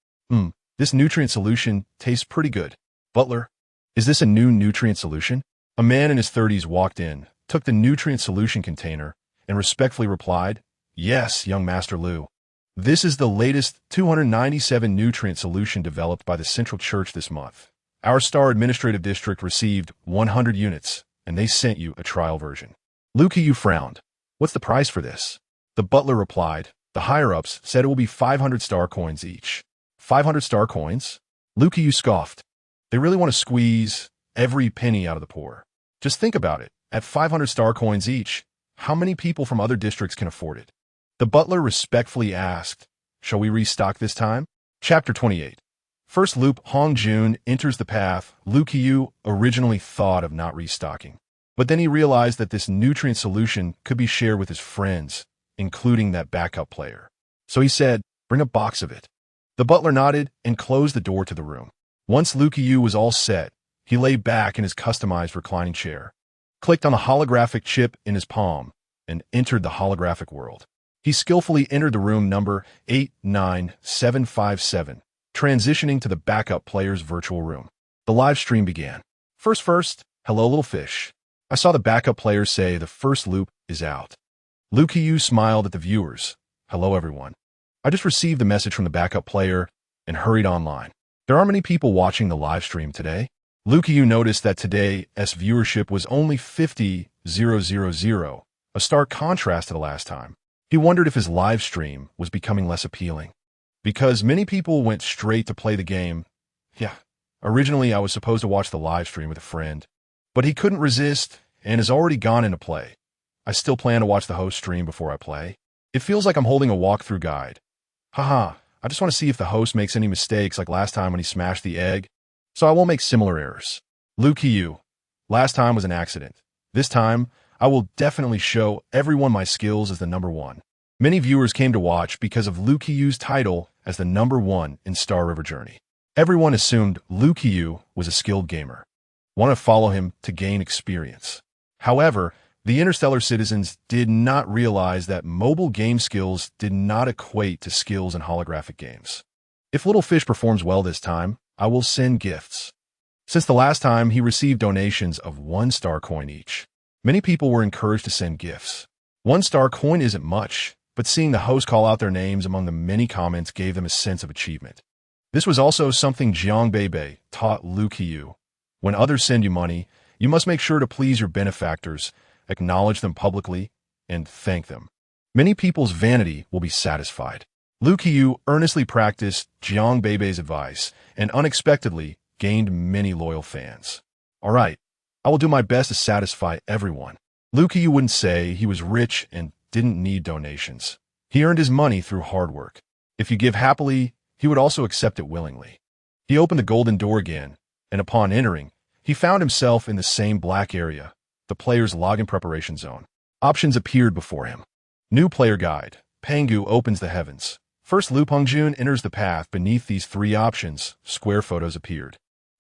This nutrient solution tastes pretty good. Butler, is this a new nutrient solution? A man in his 30s walked in, took the nutrient solution container, and respectfully replied, Yes, young Master Lu. This is the latest 297 nutrient solution developed by the Central Church this month. Our Star Administrative District received 100 units, and they sent you a trial version. Lu Qiyu frowned. What's the price for this? The butler replied, The higher-ups said it will be 500 star coins each. 500 star coins? Lu Qiyu scoffed. They really want to squeeze every penny out of the poor. Just think about it. At 500 star coins each, how many people from other districts can afford it? The butler respectfully asked, Shall we restock this time? Chapter 28. First loop, Hong Jun enters the path. Lu Qiyu originally thought of not restocking, but then he realized that this nutrient solution could be shared with his friends, including that backup player. So he said, Bring a box of it. The butler nodded and closed the door to the room. Once Lu Qiyu was all set, he lay back in his customized reclining chair, clicked on the holographic chip in his palm, and entered the holographic world. He skillfully entered the room number 89757, transitioning to the backup player's virtual room. The live stream began. First, hello little fish. I saw the backup player say the first loop is out. Lu Qiyu smiled at the viewers. Hello everyone. I just received the message from the backup player and hurried online. There aren't many people watching the live stream today. Lu Qiyu noticed that today's viewership was only 50,000, a stark contrast to the last time. He wondered if his live stream was becoming less appealing, because many people went straight to play the game. Yeah, originally I was supposed to watch the live stream with a friend, but he couldn't resist and has already gone into play. I still plan to watch the host stream before I play. It feels like I'm holding a walkthrough guide. Haha, I just want to see if the host makes any mistakes like last time when he smashed the egg, so I won't make similar errors. Lu Qiyu, last time was an accident. This time, I will definitely show everyone my skills as the number one. Many viewers came to watch because of Lu Qiyu's title as the number one in Star River Journey. Everyone assumed Lu Qiyu was a skilled gamer, wanted to follow him to gain experience. However, the interstellar citizens did not realize that mobile game skills did not equate to skills in holographic games. If Little Fish performs well this time, I will send gifts. Since the last time he received donations of 1 star coin each, many people were encouraged to send gifts. 1 star coin isn't much, but seeing the host call out their names among the many comments gave them a sense of achievement. This was also something Jiang Beibei taught Lu Qiyu. When others send you money, you must make sure to please your benefactors, acknowledge them publicly, and thank them. Many people's vanity will be satisfied. Lu Qiyu earnestly practiced Jiang Beibei's advice and unexpectedly gained many loyal fans. All right, I will do my best to satisfy everyone. Lu Qiyu wouldn't say he was rich and didn't need donations. He earned his money through hard work. If you give happily, he would also accept it willingly. He opened the golden door again, and upon entering, he found himself in the same black area, the player's login preparation zone. Options appeared before him. New player guide. Pangu opens the heavens. First Lu Pengjun enters the path. Beneath these 3 options, square photos appeared.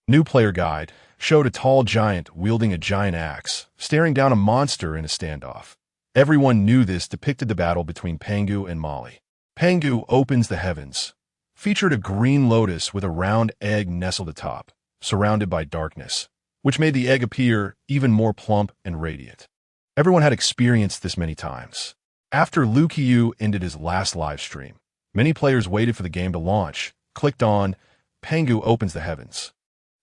New player guide showed a tall giant wielding a giant axe, staring down a monster in a standoff. Everyone knew this depicted the battle between Pangu and Molly. Pangu Opens the Heavens featured a green lotus with a round egg nestled atop, surrounded by darkness, which made the egg appear even more plump and radiant. Everyone had experienced this many times. After Liu Qiu ended his last live stream, many players waited for the game to launch, clicked on Pangu Opens the Heavens,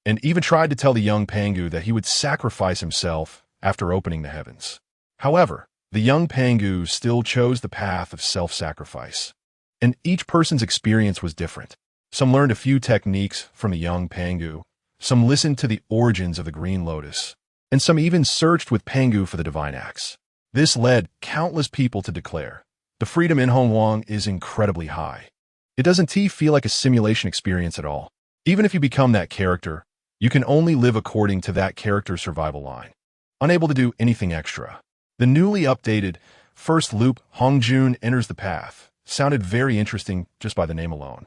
and even tried to tell the young Pangu that he would sacrifice himself after opening the heavens. However, the young Pangu still chose the path of self-sacrifice. And each person's experience was different. Some learned a few techniques from the young Pangu, some listened to the origins of the green lotus, and some even searched with Pangu for the divine axe. This led countless people to declare, the freedom in Hongwang is incredibly high. It doesn't feel like a simulation experience at all. Even if you become that character, you can only live according to that character's survival line, unable to do anything extra. The newly updated first loop Hongjun Enters the Path sounded very interesting just by the name alone.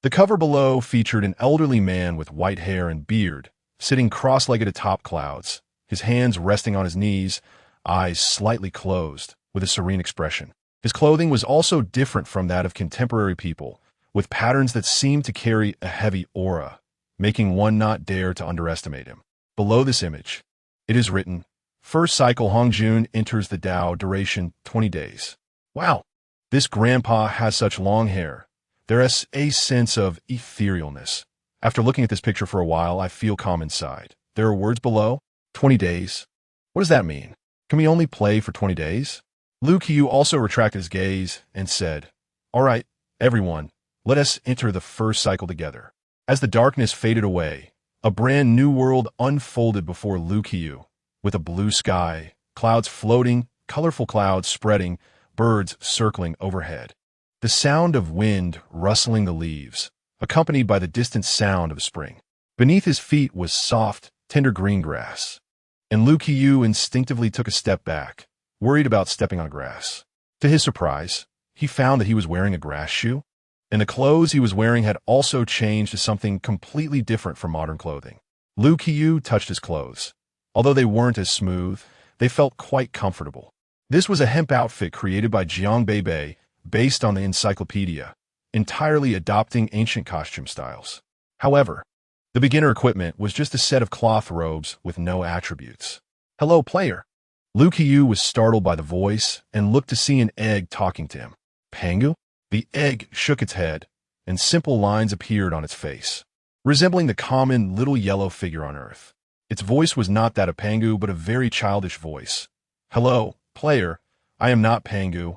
The cover below featured an elderly man with white hair and beard, sitting cross-legged atop clouds, his hands resting on his knees, eyes slightly closed, with a serene expression. His clothing was also different from that of contemporary people, with patterns that seemed to carry a heavy aura, making one not dare to underestimate him. Below this image, it is written, First cycle Hongjun enters the Dao, duration 20 days. Wow, this grandpa has such long hair. There is a sense of etherealness. After looking at this picture for a while, I feel calm inside. There are words below. 20 days. What does that mean? Can we only play for 20 days? Liu Qiu also retracted his gaze and said, All right, everyone, let us enter the first cycle together. As the darkness faded away, a brand new world unfolded before Liu Qiu, with a blue sky, clouds floating, colorful clouds spreading, birds circling overhead. The sound of wind rustling the leaves, accompanied by the distant sound of spring. Beneath his feet was soft, tender green grass, and Liu Qiu instinctively took a step back, worried about stepping on grass. To his surprise, he found that he was wearing a grass shoe, and the clothes he was wearing had also changed to something completely different from modern clothing. Liu Qiu touched his clothes. Although they weren't as smooth, they felt quite comfortable. This was a hemp outfit created by Jiang Beibei, based on the encyclopedia, entirely adopting ancient costume styles. However, the beginner equipment was just a set of cloth robes with no attributes. Hello, player. Liu Qiu was startled by the voice and looked to see an egg talking to him. Pangu? The egg shook its head, and simple lines appeared on its face, resembling the common little yellow figure on Earth. Its voice was not that of Pangu, but a very childish voice. Hello, player. I am not Pangu,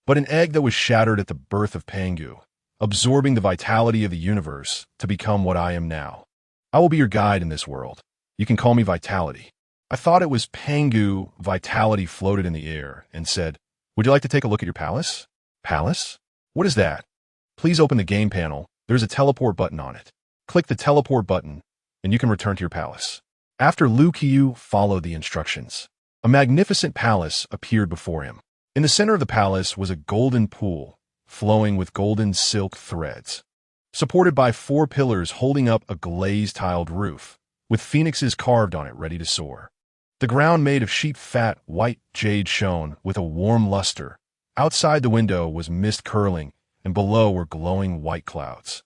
but an egg that was shattered at the birth of Pangu, absorbing the vitality of the universe to become what I am now. I will be your guide in this world. You can call me Vitality. I thought it was Pangu. Vitality floated in the air and said, Would you like to take a look at your palace? Palace? What is that? Please open the game panel. There's a teleport button on it. Click the teleport button, and you can return to your palace. After Liu Qiu followed the instructions, a magnificent palace appeared before him. In the center of the palace was a golden pool, flowing with golden silk threads, supported by 4 pillars holding up a glazed tiled roof, with phoenixes carved on it ready to soar. The ground made of sheep fat white jade shone with a warm luster. Outside the window was mist curling, and below were glowing white clouds.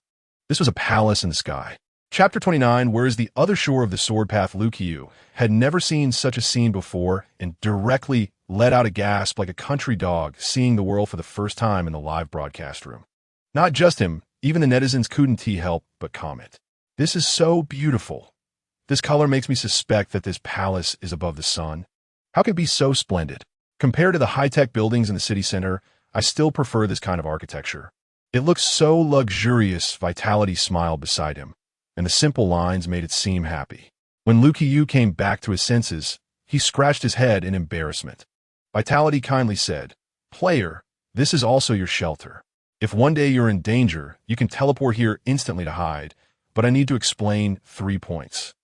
This was a palace in the sky. Chapter 29, Where is the Other Shore of the Sword Path? Liu Qiu had never seen such a scene before and directly let out a gasp like a country dog seeing the world for the first time in the live broadcast room. Not just him, even the netizens couldn't help but comment. This is so beautiful. This color makes me suspect that this palace is above the sun. How can it be so splendid? Compared to the high-tech buildings in the city center, I still prefer this kind of architecture. It looks so luxurious. Vitality smiled beside him, and the simple lines made it seem happy. When Liu Qiu came back to his senses, he scratched his head in embarrassment. Vitality kindly said, Player, this is also your shelter. If one day you're in danger, you can teleport here instantly to hide, but I need to explain 3 points.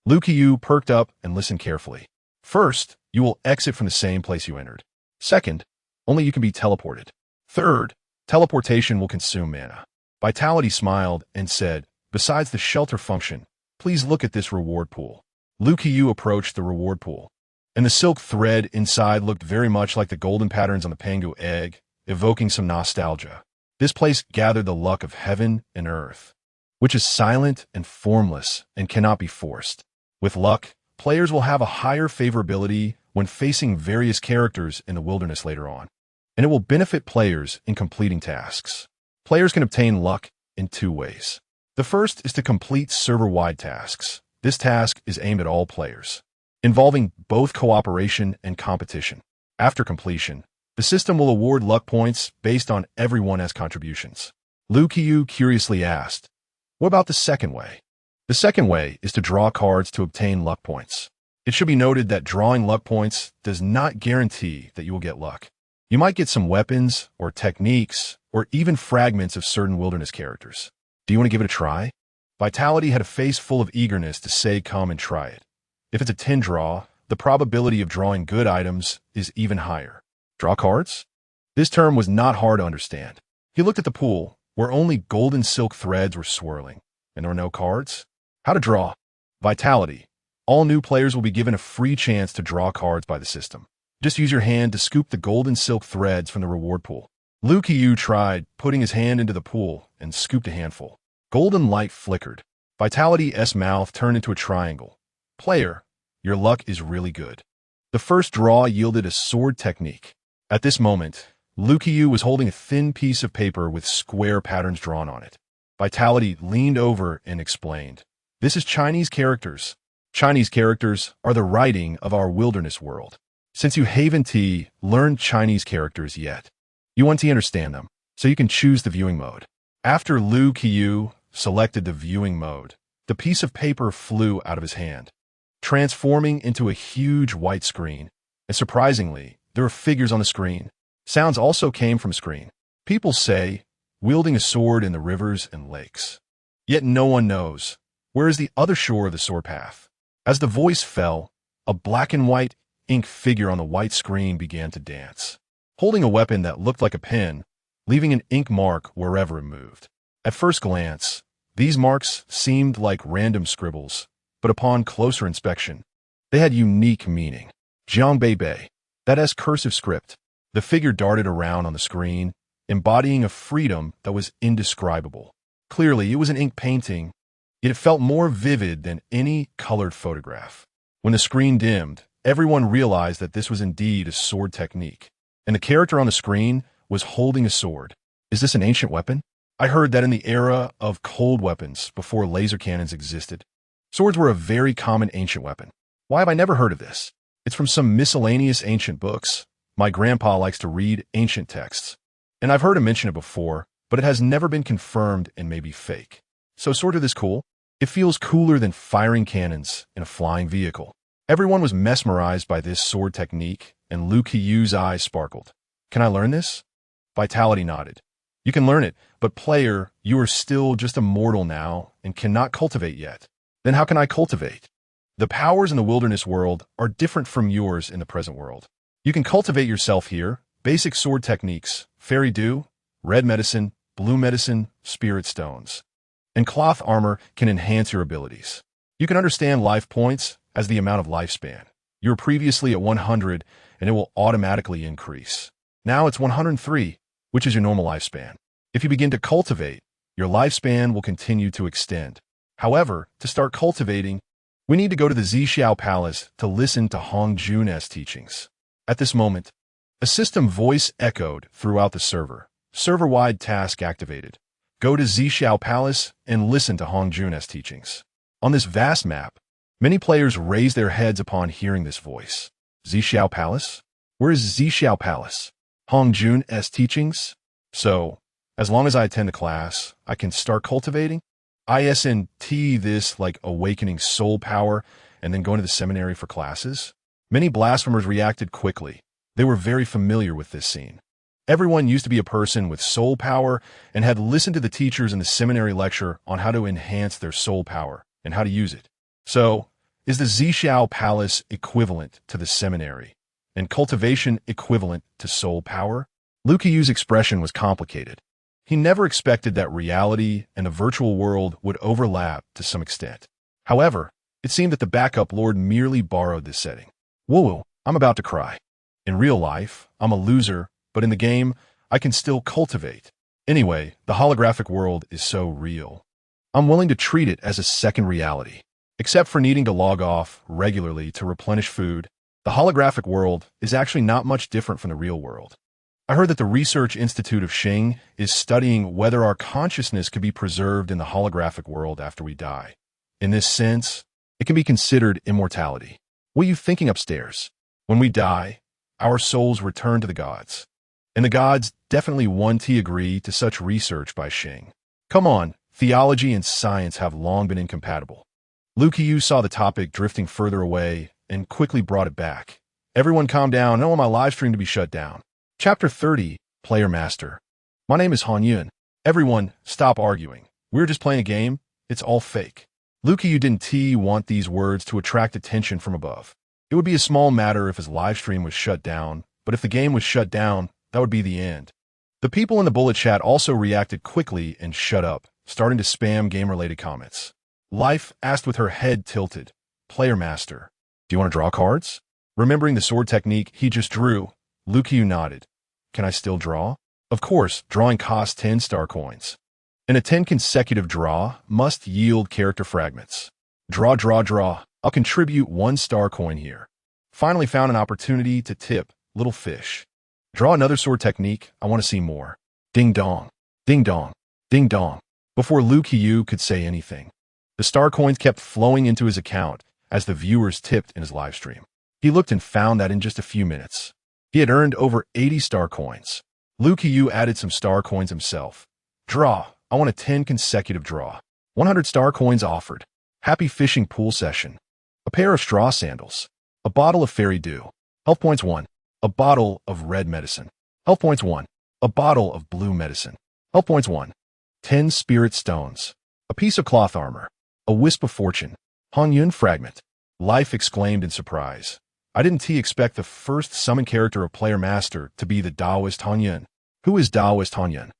Liu Qiu perked up and listened carefully. First, you will exit from the same place you entered. Second, only you can be teleported. Third, teleportation will consume mana. Vitality smiled and said, Besides the shelter function, please look at this reward pool. Liu Qiu approached the reward pool, and the silk thread inside looked very much like the golden patterns on the Pangu egg, evoking some nostalgia. This place gathered the luck of heaven and earth, which is silent and formless and cannot be forced. With luck, players will have a higher favorability when facing various characters in the wilderness later on, and it will benefit players in completing tasks. Players can obtain luck in two ways. The first is to complete server-wide tasks. This task is aimed at all players, involving both cooperation and competition. After completion, the system will award luck points based on everyone's contributions. Lu Qiu curiously asked, "What about the second way?" The second way is to draw cards to obtain luck points. It should be noted that drawing luck points does not guarantee that you will get luck. You might get some weapons or techniques or even fragments of certain wilderness characters. Do you want to give it a try? Vitality had a face full of eagerness to say come and try it. If it's a 10 draw, the probability of drawing good items is even higher. Draw cards? This term was not hard to understand. He looked at the pool, where only golden silk threads were swirling, and there were no cards. How to draw? Vitality. All new players will be given a free chance to draw cards by the system. Just use your hand to scoop the golden silk threads from the reward pool. Lu Qiu tried, putting his hand into the pool, and scooped a handful. Golden light flickered. Vitality's mouth turned into a triangle. Player, your luck is really good. The first draw yielded a sword technique. At this moment, Lu Qiu was holding a thin piece of paper with square patterns drawn on it. Vitality leaned over and explained, "This is Chinese characters. Chinese characters are the writing of our wilderness world. Since you haven't learned Chinese characters yet, you want to understand them, so you can choose the viewing mode." After Lu Qiu selected the viewing mode, the piece of paper flew out of his hand, transforming into a huge white screen. And surprisingly, there were figures on the screen. Sounds also came from screen. People say, wielding a sword in the rivers and lakes. Yet no one knows, where is the other shore of the sword path? As the voice fell, a black and white ink figure on the white screen began to dance, holding a weapon that looked like a pen, leaving an ink mark wherever it moved. At first glance, these marks seemed like random scribbles, but upon closer inspection, they had unique meaning. Jiang Beibei, that cursive script. The figure darted around on the screen, embodying a freedom that was indescribable. Clearly, it was an ink painting, yet it felt more vivid than any colored photograph. When the screen dimmed, everyone realized that this was indeed a sword technique, and the character on the screen was holding a sword. Is this an ancient weapon? I heard that in the era of cold weapons, before laser cannons existed, swords were a very common ancient weapon. Why have I never heard of this? It's from some miscellaneous ancient books. My grandpa likes to read ancient texts, and I've heard him mention it before, but it has never been confirmed and may be fake. So sort of this cool? It feels cooler than firing cannons in a flying vehicle. Everyone was mesmerized by this sword technique, and Lu Qiu's eyes sparkled. Can I learn this? Vitality nodded. You can learn it, but player, you are still just a mortal now and cannot cultivate yet. Then how can I cultivate? The powers in the wilderness world are different from yours in the present world. You can cultivate yourself here. Basic sword techniques, fairy dew, red medicine, blue medicine, spirit stones, and cloth armor can enhance your abilities. You can understand life points as the amount of lifespan. You were previously at 100 and it will automatically increase. Now it's 103, which is your normal lifespan. If you begin to cultivate, your lifespan will continue to extend. However, to start cultivating, we need to go to the Zixiao Palace to listen to Hong Jun's teachings. At this moment, a system voice echoed throughout the server. Server-wide task activated. Go to Zixiao Palace and listen to Hong Jun's teachings. On this vast map, many players raise their heads upon hearing this voice. Zixiao Palace? Where is Zixiao Palace? Hong Jun's teachings? So, as long as I attend the class, I can start cultivating? Isn't this like awakening soul power and then going to the seminary for classes? Many blasphemers reacted quickly. They were very familiar with this scene. Everyone used to be a person with soul power and had listened to the teachers in the seminary lecture on how to enhance their soul power and how to use it. So, is the Zixiao Palace equivalent to the seminary and cultivation equivalent to soul power? Lu Qiu's expression was complicated. He never expected that reality and the virtual world would overlap to some extent. However, it seemed that the backup lord merely borrowed this setting. Whoa, I'm about to cry. In real life, I'm a loser, but in the game, I can still cultivate. Anyway, the holographic world is so real. I'm willing to treat it as a second reality. Except for needing to log off regularly to replenish food, the holographic world is actually not much different from the real world. I heard that the Research Institute of Xing is studying whether our consciousness could be preserved in the holographic world after we die. In this sense, it can be considered immortality. What are you thinking upstairs? When we die, our souls return to the gods. And the gods definitely won't agree to such research by Xing. Come on, theology and science have long been incompatible. Lu Qiyu saw the topic drifting further away and quickly brought it back. Everyone calm down. I don't want my live stream to be shut down. Chapter 30, Player Master. My name is Han Yun. Everyone, stop arguing. We're just playing a game. It's all fake. Lu Qiyu didn't want these words to attract attention from above. It would be a small matter if his live stream was shut down, but if the game was shut down, that would be the end. The people in the bullet chat also reacted quickly and shut up, starting to spam game-related comments. Life asked with her head tilted, Player Master, do you want to draw cards? Remembering the sword technique he just drew, Lu Qiyu nodded. Can I still draw? Of course, drawing costs 10 star coins. And a 10 consecutive draw must yield character fragments. Draw. I'll contribute 1 star coin here. Finally found an opportunity to tip, little fish. Draw another sword technique. I want to see more. Ding dong. Ding dong. Ding dong. Before Lu Qiyu could say anything, the star coins kept flowing into his account as the viewers tipped in his live stream. He looked and found that in just a few minutes, he had earned over 80 star coins. Lu Qiyu added some star coins himself. Draw. I want a 10 consecutive draw. 100 star coins offered. Happy fishing pool session. A pair of straw sandals. A bottle of fairy dew. Health points 1. A bottle of red medicine. Health points 1. A bottle of blue medicine. Health points 1. 10 spirit stones. A piece of cloth armor. A wisp of fortune. Han Yun fragment. Life exclaimed in surprise. I didn't expect the first summon character of Player Master to be the Taoist Han Yun. Who is Taoist Han Yun?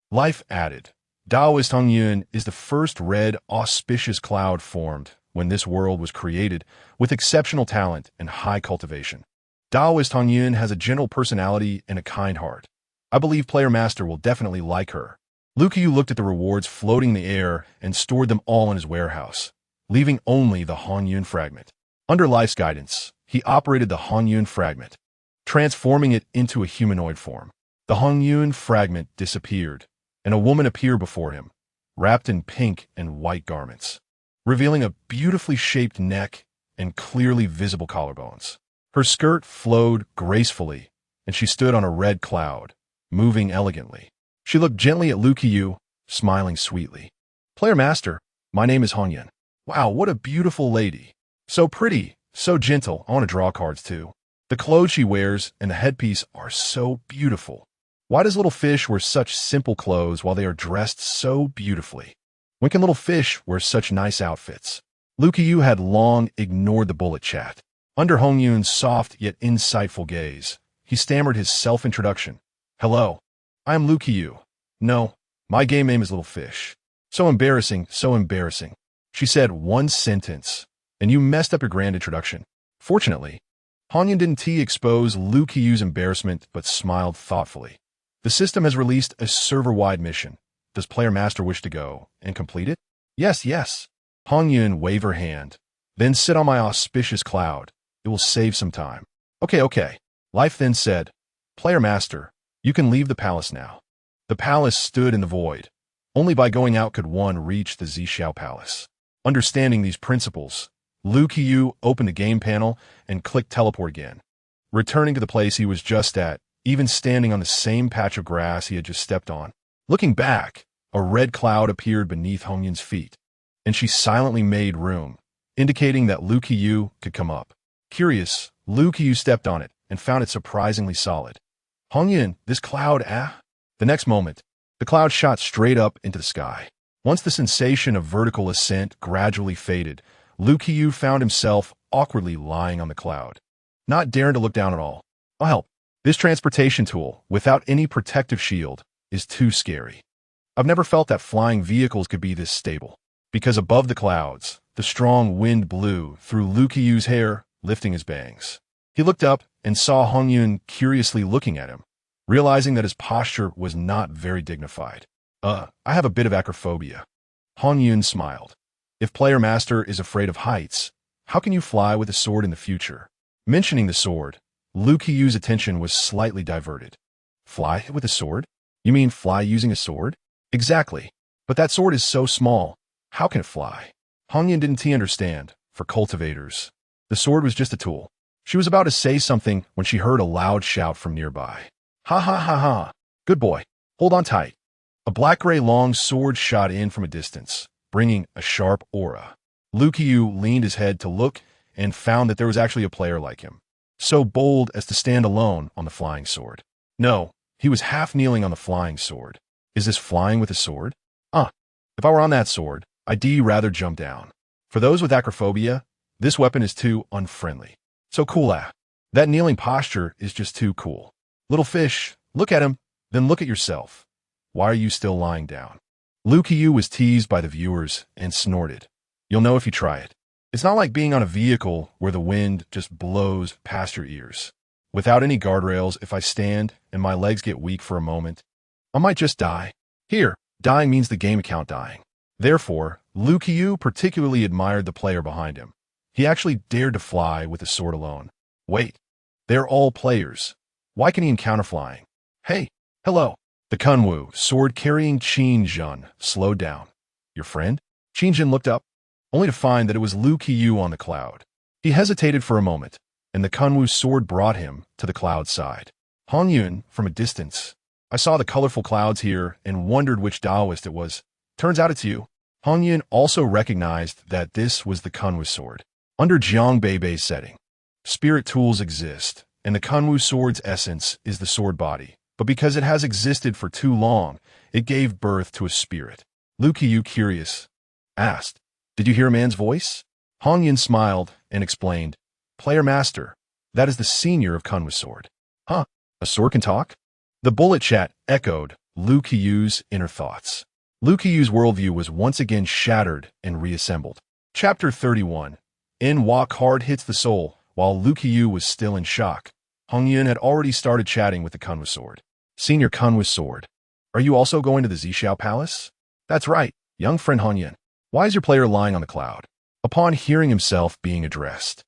Life added. Taoist Han Yun is the first red, auspicious cloud formed when this world was created, with exceptional talent and high cultivation. Taoist Han Yun has a gentle personality and a kind heart. I believe Player Master will definitely like her. Lu Qiyu looked at the rewards floating in the air and stored them all in his warehouse, leaving only the Han Yun fragment. Under Life's guidance, he operated the Han Yun fragment, transforming it into a humanoid form. The Han Yun fragment disappeared, and a woman appeared before him, wrapped in pink and white garments, revealing a beautifully shaped neck and clearly visible collarbones. Her skirt flowed gracefully, and she stood on a red cloud, moving elegantly. She looked gently at Lu Qiyu, smiling sweetly. Player Master, my name is Han Yun. Wow, what a beautiful lady. So pretty, so gentle. I want to draw cards too. The clothes she wears and the headpiece are so beautiful. Why does little fish wear such simple clothes while they are dressed so beautifully? When can little fish wear such nice outfits? Lu Qiyu had long ignored the bullet chat. Under Han Yun's soft yet insightful gaze, he stammered his self-introduction. Hello, I am Lu Qiyu. No, my game name is Little Fish. So embarrassing, so embarrassing. She said one sentence, and you messed up your grand introduction. Fortunately, Han Yun didn't expose Lu Qiyu's embarrassment, but smiled thoughtfully. The system has released a server-wide mission. Does Player Master wish to go and complete it? Yes. Han Yun waved her hand. Then sit on my auspicious cloud. It will save some time. Okay. Life then said, Player Master, you can leave the palace now. The palace stood in the void. Only by going out could one reach the Zhixiao Palace. Understanding these principles, Lu Qiyu opened the game panel and clicked teleport again, returning to the place he was just at, even standing on the same patch of grass he had just stepped on. Looking back, a red cloud appeared beneath Han Yun's feet, and she silently made room, indicating that Lu Qiyu could come up. Curious, Lu Qiyu stepped on it and found it surprisingly solid. Han Yun, this cloud, The next moment, the cloud shot straight up into the sky. Once the sensation of vertical ascent gradually faded, Lu Qiyu found himself awkwardly lying on the cloud, not daring to look down at all. I'll help. This transportation tool, without any protective shield, is too scary. I've never felt that flying vehicles could be this stable. Because above the clouds, the strong wind blew through Lu Qiyu's hair, lifting his bangs. He looked up and saw Han Yun curiously looking at him. realizing that his posture was not very dignified. I have a bit of acrophobia. Han Yun smiled. If Player Master is afraid of heights, how can you fly with a sword in the future? Mentioning the sword, Liu Qiyu's attention was slightly diverted. Fly with a sword? You mean fly using a sword? Exactly. But that sword is so small. How can it fly? Han Yun didn't understand. For cultivators, the sword was just a tool. She was about to say something when she heard a loud shout from nearby. Ha ha ha ha. Good boy. Hold on tight. A black-gray long sword shot in from a distance, bringing a sharp aura. Liu Qiyu leaned his head to look and found that there was actually a player like him, so bold as to stand alone on the flying sword. No, he was half kneeling on the flying sword. Is this flying with a sword? If I were on that sword, I'd rather jump down. For those with acrophobia, this weapon is too unfriendly. So cool, that kneeling posture is just too cool. Little fish, look at him, then look at yourself. Why are you still lying down? Liu Qiyu was teased by the viewers and snorted. You'll know if you try it. It's not like being on a vehicle where the wind just blows past your ears. Without any guardrails, if I stand and my legs get weak for a moment, I might just die. Here, dying means the game account dying. Therefore, Liu Qiyu particularly admired the player behind him. He actually dared to fly with a sword alone. Wait, they're all players. Why can he encounter flying? Hey, hello. The Kunwu, sword-carrying Qin Jun, slowed down. Your friend? Qin Jun looked up, only to find that it was Liu Qiyu on the cloud. He hesitated for a moment, and the Kunwu sword brought him to the cloud side. Han Yun, from a distance, I saw the colorful clouds here and wondered which Taoist it was. Turns out it's you. Han Yun also recognized that this was the Kunwu sword. Under Jiang Beibei's setting, spirit tools exist, and the Kunwu sword's essence is the sword body. But because it has existed for too long, it gave birth to a spirit. Liu Qiyu, curious, asked, Did you hear a man's voice? Han Yun smiled and explained, Player Master, that is the senior of Kunwu sword. Huh, a sword can talk? The bullet chat echoed Liu Qiyu's inner thoughts. Liu Qiyu's worldview was once again shattered and reassembled. Chapter 31. In Walk Hard hits the soul. While Liu Qiyu was still in shock, Han Yun had already started chatting with the Kunwu sword. Senior Kunwu sword, are you also going to the Zhixiao Palace? That's right, young friend Han Yun. Why is your player lying on the cloud? Upon hearing himself being addressed,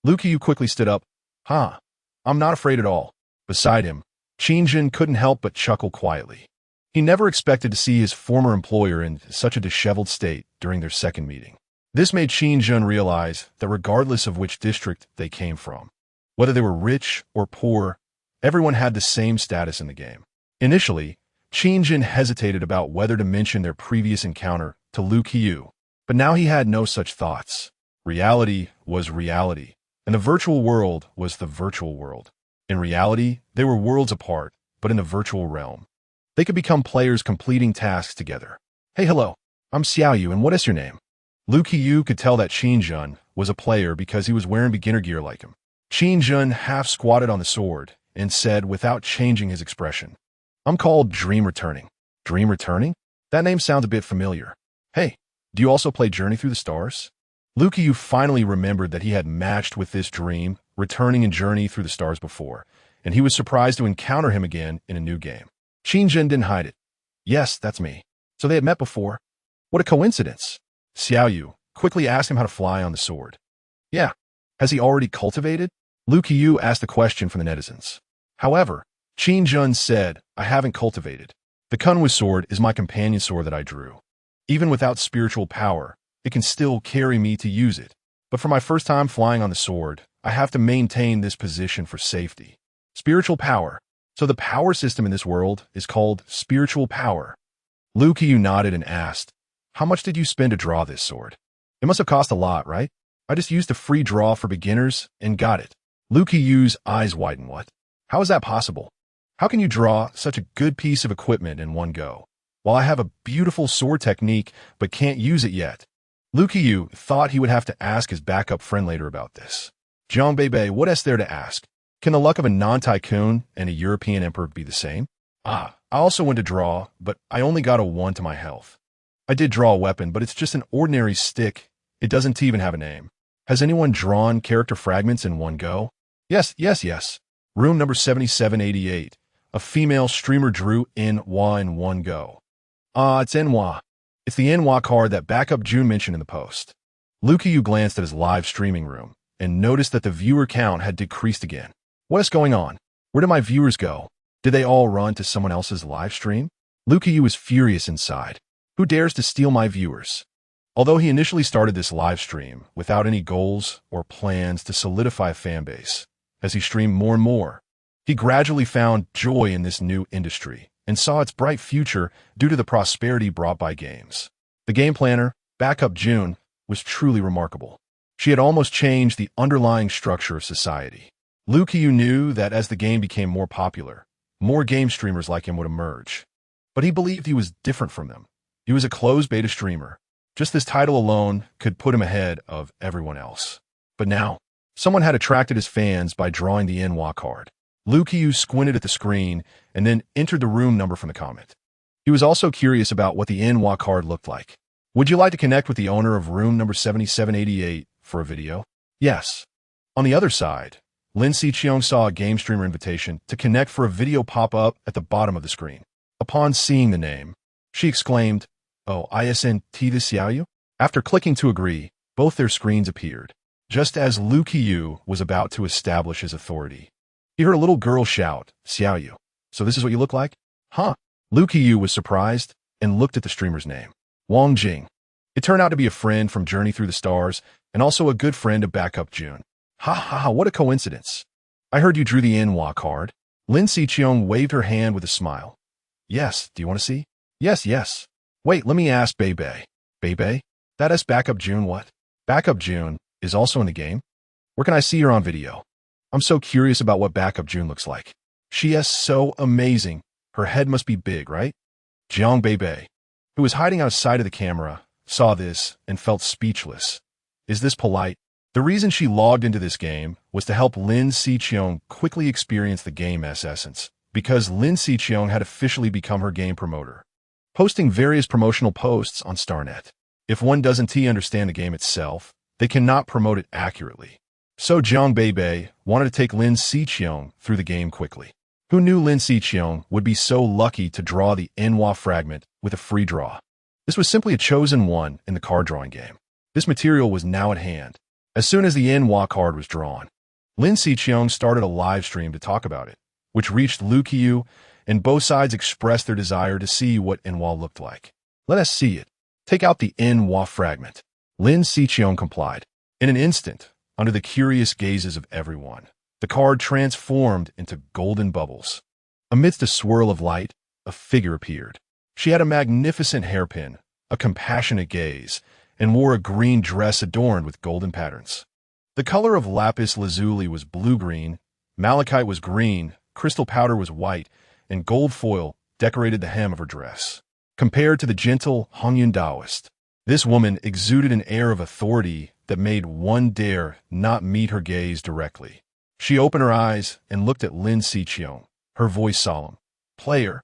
Liu Qiyu quickly stood up. I'm not afraid at all. Beside him, Qin Jun couldn't help but chuckle quietly. He never expected to see his former employer in such a disheveled state during their second meeting. This made Qin Jun realize that regardless of which district they came from, whether they were rich or poor, everyone had the same status in the game. Initially, Qin Jun hesitated about whether to mention their previous encounter to Liu Qiyu, but now he had no such thoughts. Reality was reality, and the virtual world was the virtual world. In reality, they were worlds apart, but in the virtual realm, they could become players completing tasks together. Hey, hello, I'm Xiao Yu, and what is your name? Liu Qiyu could tell that Qin Jun was a player because he was wearing beginner gear like him. Qin Jun half squatted on the sword and said without changing his expression, I'm called Dream Returning. Dream Returning? That name sounds a bit familiar. Hey, do you also play Journey Through the Stars? Liu Qiyu finally remembered that he had matched with this Dream Returning in Journey Through the Stars before, and he was surprised to encounter him again in a new game. Qin Jun didn't hide it. Yes, that's me. So they had met before? What a coincidence. Xiao Yu quickly asked him how to fly on the sword. Yeah. Has he already cultivated? Liu Qiyu asked the question from the netizens. However, Qin Jun said, I haven't cultivated. The Kunwu sword is my companion sword that I drew. Even without spiritual power, it can still carry me to use it. But for my first time flying on the sword, I have to maintain this position for safety. Spiritual power. So the power system in this world is called spiritual power. Liu Qiyu nodded and asked, How much did you spend to draw this sword? It must have cost a lot, right? I just used a free draw for beginners and got it. Liu Qiyu's eyes widened. What? How is that possible? How can you draw such a good piece of equipment in one go, while I have a beautiful sword technique but can't use it yet? Liu Qiyu thought he would have to ask his backup friend later about this. Jiang Beibei, what is there to ask? Can the luck of a non-tycoon and a European emperor be the same? I also went to draw, but I only got a 1 to my health. I did draw a weapon, but it's just an ordinary stick. It doesn't even have a name. Has anyone drawn character fragments in one go? Yes. Room number 7788. A female streamer drew Enwa in one go. It's Enwa. It's the Enwa card that Backup June mentioned in the post. Lukiyu glanced at his live streaming room and noticed that the viewer count had decreased again. What is going on? Where did my viewers go? Did they all run to someone else's live stream? Lukiyu was furious inside. Who dares to steal my viewers? Although he initially started this live stream without any goals or plans to solidify a fanbase, as he streamed more and more, he gradually found joy in this new industry and saw its bright future due to the prosperity brought by games. The game planner, Backup June, was truly remarkable. She had almost changed the underlying structure of society. Lukiyu knew that as the game became more popular, more game streamers like him would emerge. But he believed he was different from them. He was a closed beta streamer. Just this title alone could put him ahead of everyone else. But now, someone had attracted his fans by drawing the Enwa card. Lukiyu squinted at the screen and then entered the room number from the comment. He was also curious about what the Enwa card looked like. Would you like to connect with the owner of room number 7788 for a video? Yes. On the other side, Lin Xiqiong saw a game streamer invitation to connect for a video pop up at the bottom of the screen. Upon seeing the name, she exclaimed, "Oh, ISNT this Xiaoyu?" After clicking to agree, both their screens appeared. Just as Lukiyu was about to establish his authority, he heard a little girl shout, "Xiaoyu, so this is what you look like?" Huh? Lukiyu was surprised and looked at the streamer's name. Wang Jing. It turned out to be a friend from Journey Through the Stars and also a good friend of Backup June. Ha ha ha, what a coincidence. I heard you drew the Enwa card. Lin Xiqiong waved her hand with a smile. Yes, do you want to see? Yes. Wait, let me ask Beibei. Beibei? That is Backup June what? Backup June is also in the game? Where can I see her on video? I'm so curious about what Backup June looks like. She is so amazing. Her head must be big, right? Jiang Beibei, who was hiding outside of the camera, saw this and felt speechless. Is this polite? The reason she logged into this game was to help Lin Xiqiong quickly experience the game's essence, because Lin Xiqiong had officially become her game promoter, posting various promotional posts on StarNet. If one doesn't understand the game itself, they cannot promote it accurately. So Jiang Beibei wanted to take Lin Xiqiong through the game quickly. Who knew Lin Xiqiong would be so lucky to draw the Enwa fragment with a free draw? This was simply a chosen one in the card drawing game. This material was now at hand. As soon as the Enwa card was drawn, Lin Xiqiong started a live stream to talk about it, which reached Lukiyu, and both sides expressed their desire to see what Enwa looked like. Let us see it. Take out the Enwa fragment. Lin Xiqiong complied. In an instant, under the curious gazes of everyone, the card transformed into golden bubbles. Amidst a swirl of light, a figure appeared. She had a magnificent hairpin, a compassionate gaze, and wore a green dress adorned with golden patterns. The color of lapis lazuli was blue-green, malachite was green, crystal powder was white, and gold foil decorated the hem of her dress. Compared to the gentle Heavenly Daoist, this woman exuded an air of authority that made one dare not meet her gaze directly. She opened her eyes and looked at Lin Xiqiong, her voice solemn. Player,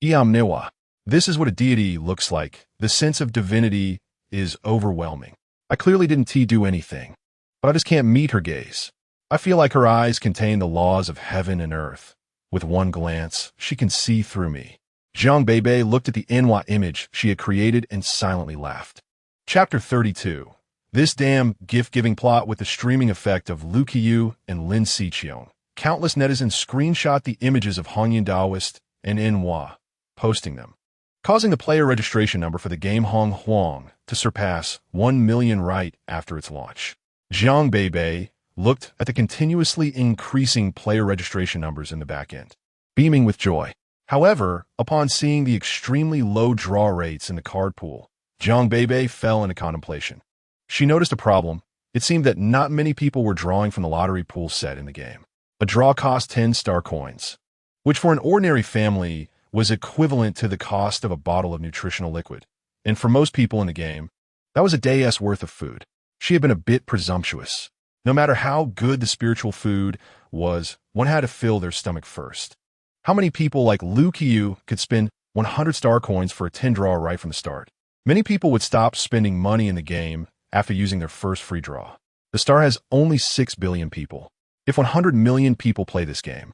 Iamnewa. This is what a deity looks like. The sense of divinity is overwhelming. I clearly didn't do anything, but I just can't meet her gaze. I feel like her eyes contain the laws of heaven and earth. With one glance, she can see through me. Jiang Beibei looked at the Enwa image she had created and silently laughed. Chapter 32. This damn gift-giving plot with the streaming effect of Lukiyu and Lin Xiqiong. Countless netizens screenshot the images of Heavenly Daoist and Enwa, posting them, causing the player registration number for the game Hong Huang to surpass 1 million right after its launch. Jiang Beibei looked at the continuously increasing player registration numbers in the back end, beaming with joy. However, upon seeing the extremely low draw rates in the card pool, Jiang Beibei fell into contemplation. She noticed a problem. It seemed that not many people were drawing from the lottery pool set in the game. A draw cost 10 star coins, which for an ordinary family was equivalent to the cost of a bottle of nutritional liquid. And for most people in the game, that was a day's worth of food. She had been a bit presumptuous. No matter how good the spiritual food was, one had to fill their stomach first. How many people like Lukiyu could spend 100 star coins for a 10 draw right from the start? Many people would stop spending money in the game after using their first free draw. The star has only 6 billion people. If 100 million people play this game,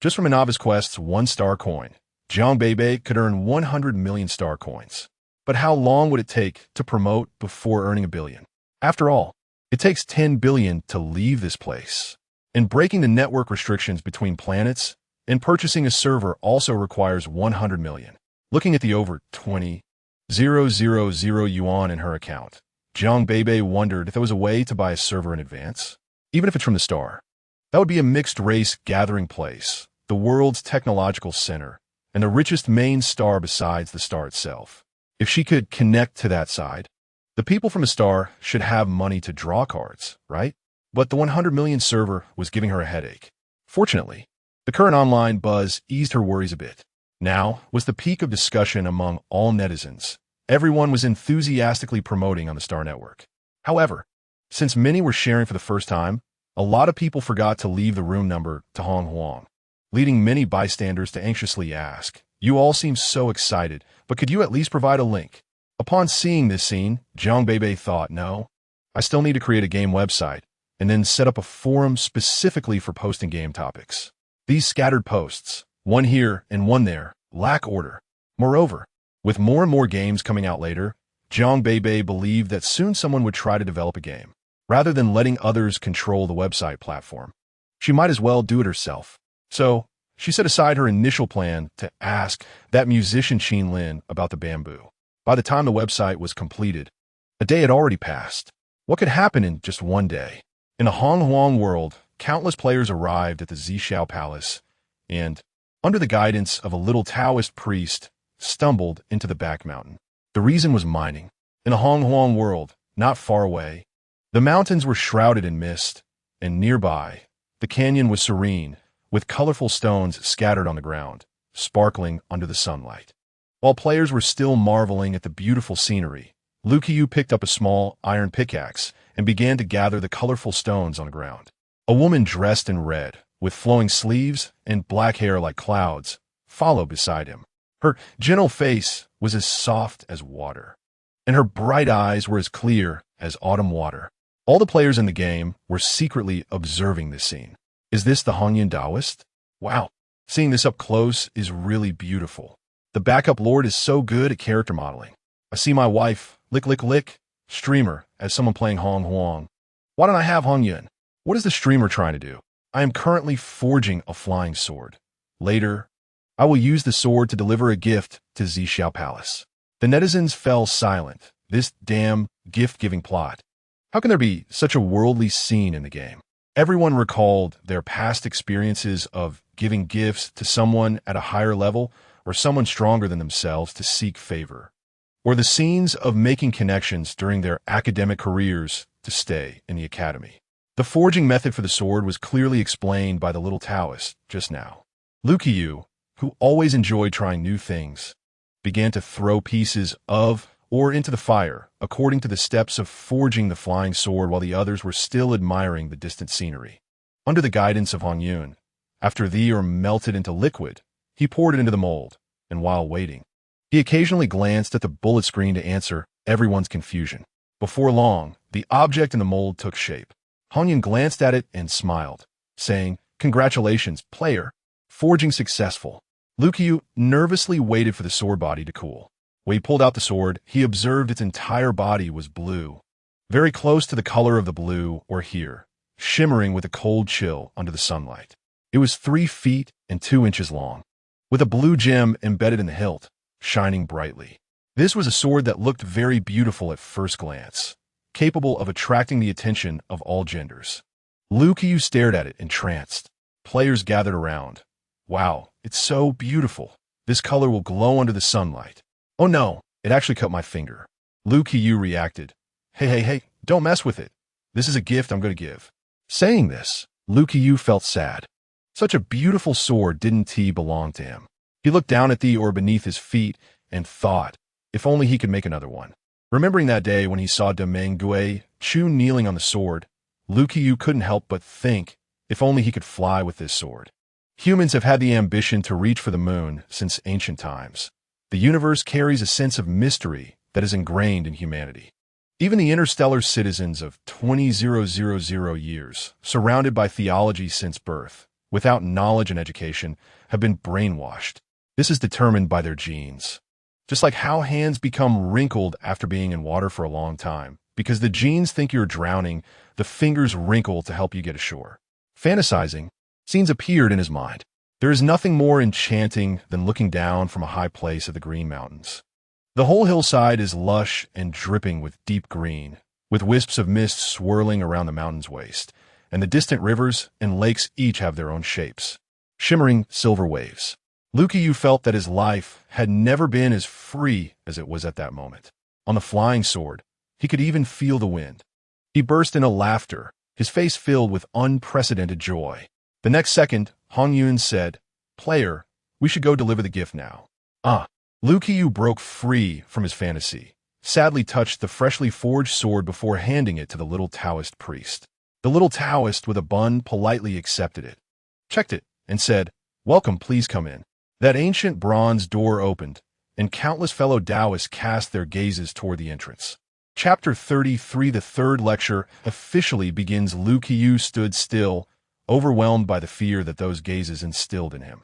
Just from a novice quest's 1-star coin, Jiang Beibei could earn 100 million star coins. But how long would it take to promote before earning a billion? After all, it takes 10 billion to leave this place. And breaking the network restrictions between planets and purchasing a server also requires 100 million. Looking at the over 20,000 yuan in her account, Jiang Beibei wondered if there was a way to buy a server in advance, even if it's from the star. That would be a mixed-race gathering place, the world's technological center, and the richest main star besides the star itself. If she could connect to that side, the people from a star should have money to draw cards, right? But the 100 million server was giving her a headache. Fortunately, the current online buzz eased her worries a bit. Now was the peak of discussion among all netizens. Everyone was enthusiastically promoting on the Star Network. However, since many were sharing for the first time, a lot of people forgot to leave the room number to Hong Huang, leading many bystanders to anxiously ask, "You all seem so excited, but could you at least provide a link?" Upon seeing this scene, Jiang Beibei thought, no, I still need to create a game website and then set up a forum specifically for posting game topics. These scattered posts, one here and one there, lack order. Moreover, with more and more games coming out later, Jiang Beibei believed that soon someone would try to develop a game. Rather than letting others control the website platform, she might as well do it herself. So, she set aside her initial plan to ask that musician Xin Lin about the bamboo. By the time the website was completed, a day had already passed. What could happen in just one day? In the Hong Huang world, countless players arrived at the Zhixiao Palace and, under the guidance of a little Taoist priest, stumbled into the back mountain. The reason was mining. In the Hong Huang world, not far away, the mountains were shrouded in mist, and nearby, the canyon was serene, with colorful stones scattered on the ground, sparkling under the sunlight. While players were still marveling at the beautiful scenery, Lu Qiyu picked up a small iron pickaxe and began to gather the colorful stones on the ground. A woman dressed in red, with flowing sleeves and black hair like clouds, followed beside him. Her gentle face was as soft as water, and her bright eyes were as clear as autumn water. All the players in the game were secretly observing this scene. Is this the Hongyan Taoist? Wow, seeing this up close is really beautiful. The backup lord is so good at character modeling. I see my wife, lick, streamer, as someone playing Hong Huang. Why don't I have Hongyun? What is the streamer trying to do? I am currently forging a flying sword. Later, I will use the sword to deliver a gift to Zhixiao Palace. The netizens fell silent. This damn gift-giving plot. How can there be such a worldly scene in the game? Everyone recalled their past experiences of giving gifts to someone at a higher level or someone stronger than themselves to seek favor, or the scenes of making connections during their academic careers to stay in the academy. The forging method for the sword was clearly explained by the little Taoist just now. Lu Qiyu, who always enjoyed trying new things, began to throw pieces of or into the fire, according to the steps of forging the flying sword while the others were still admiring the distant scenery. Under the guidance of Hong Yun, after the ore melted into liquid, he poured it into the mold, and while waiting, he occasionally glanced at the bullet screen to answer everyone's confusion. Before long, the object in the mold took shape. Hong Yun glanced at it and smiled, saying, "Congratulations, player. Forging successful." Lu Qiyu nervously waited for the sword body to cool. When he pulled out the sword, he observed its entire body was blue, very close to the color of the blue or here, shimmering with a cold chill under the sunlight. It was 3 feet and 2 inches long, with a blue gem embedded in the hilt, shining brightly. This was a sword that looked very beautiful at first glance, capable of attracting the attention of all genders. Lu Qiyu stared at it entranced. Players gathered around. Wow, it's so beautiful. This color will glow under the sunlight. Oh no, it actually cut my finger. Lu Qiyu reacted. Hey, don't mess with it. This is a gift I'm going to give. Saying this, Lu Qiyu felt sad. Such a beautiful sword didn't belong to him. He looked down at the ore beneath his feet and thought, if only he could make another one. Remembering that day when he saw Demeng Gui Chu kneeling on the sword, Lu Qiyu couldn't help but think, if only he could fly with this sword. Humans have had the ambition to reach for the moon since ancient times. The universe carries a sense of mystery that is ingrained in humanity. Even the interstellar citizens of 20,000 years, surrounded by theology since birth, without knowledge and education, have been brainwashed. This is determined by their genes. Just like how hands become wrinkled after being in water for a long time. Because the genes think you're drowning, the fingers wrinkle to help you get ashore. Fantasizing, scenes appeared in his mind. There is nothing more enchanting than looking down from a high place at the Green Mountains. The whole hillside is lush and dripping with deep green, with wisps of mist swirling around the mountain's waist, and the distant rivers and lakes each have their own shapes. Shimmering silver waves. Liu Qiyu felt that his life had never been as free as it was at that moment. On the flying sword, he could even feel the wind. He burst into laughter, his face filled with unprecedented joy. The next second, Hong Yun said, "Player, we should go deliver the gift now." Liu Qiyu broke free from his fantasy, sadly touched the freshly forged sword before handing it to the little Taoist priest. The little Taoist with a bun politely accepted it, checked it, and said, "Welcome, please come in." That ancient bronze door opened, and countless fellow Taoists cast their gazes toward the entrance. Chapter 33, the third lecture, officially begins. Liu Qiyu stood still, overwhelmed by the fear that those gazes instilled in him.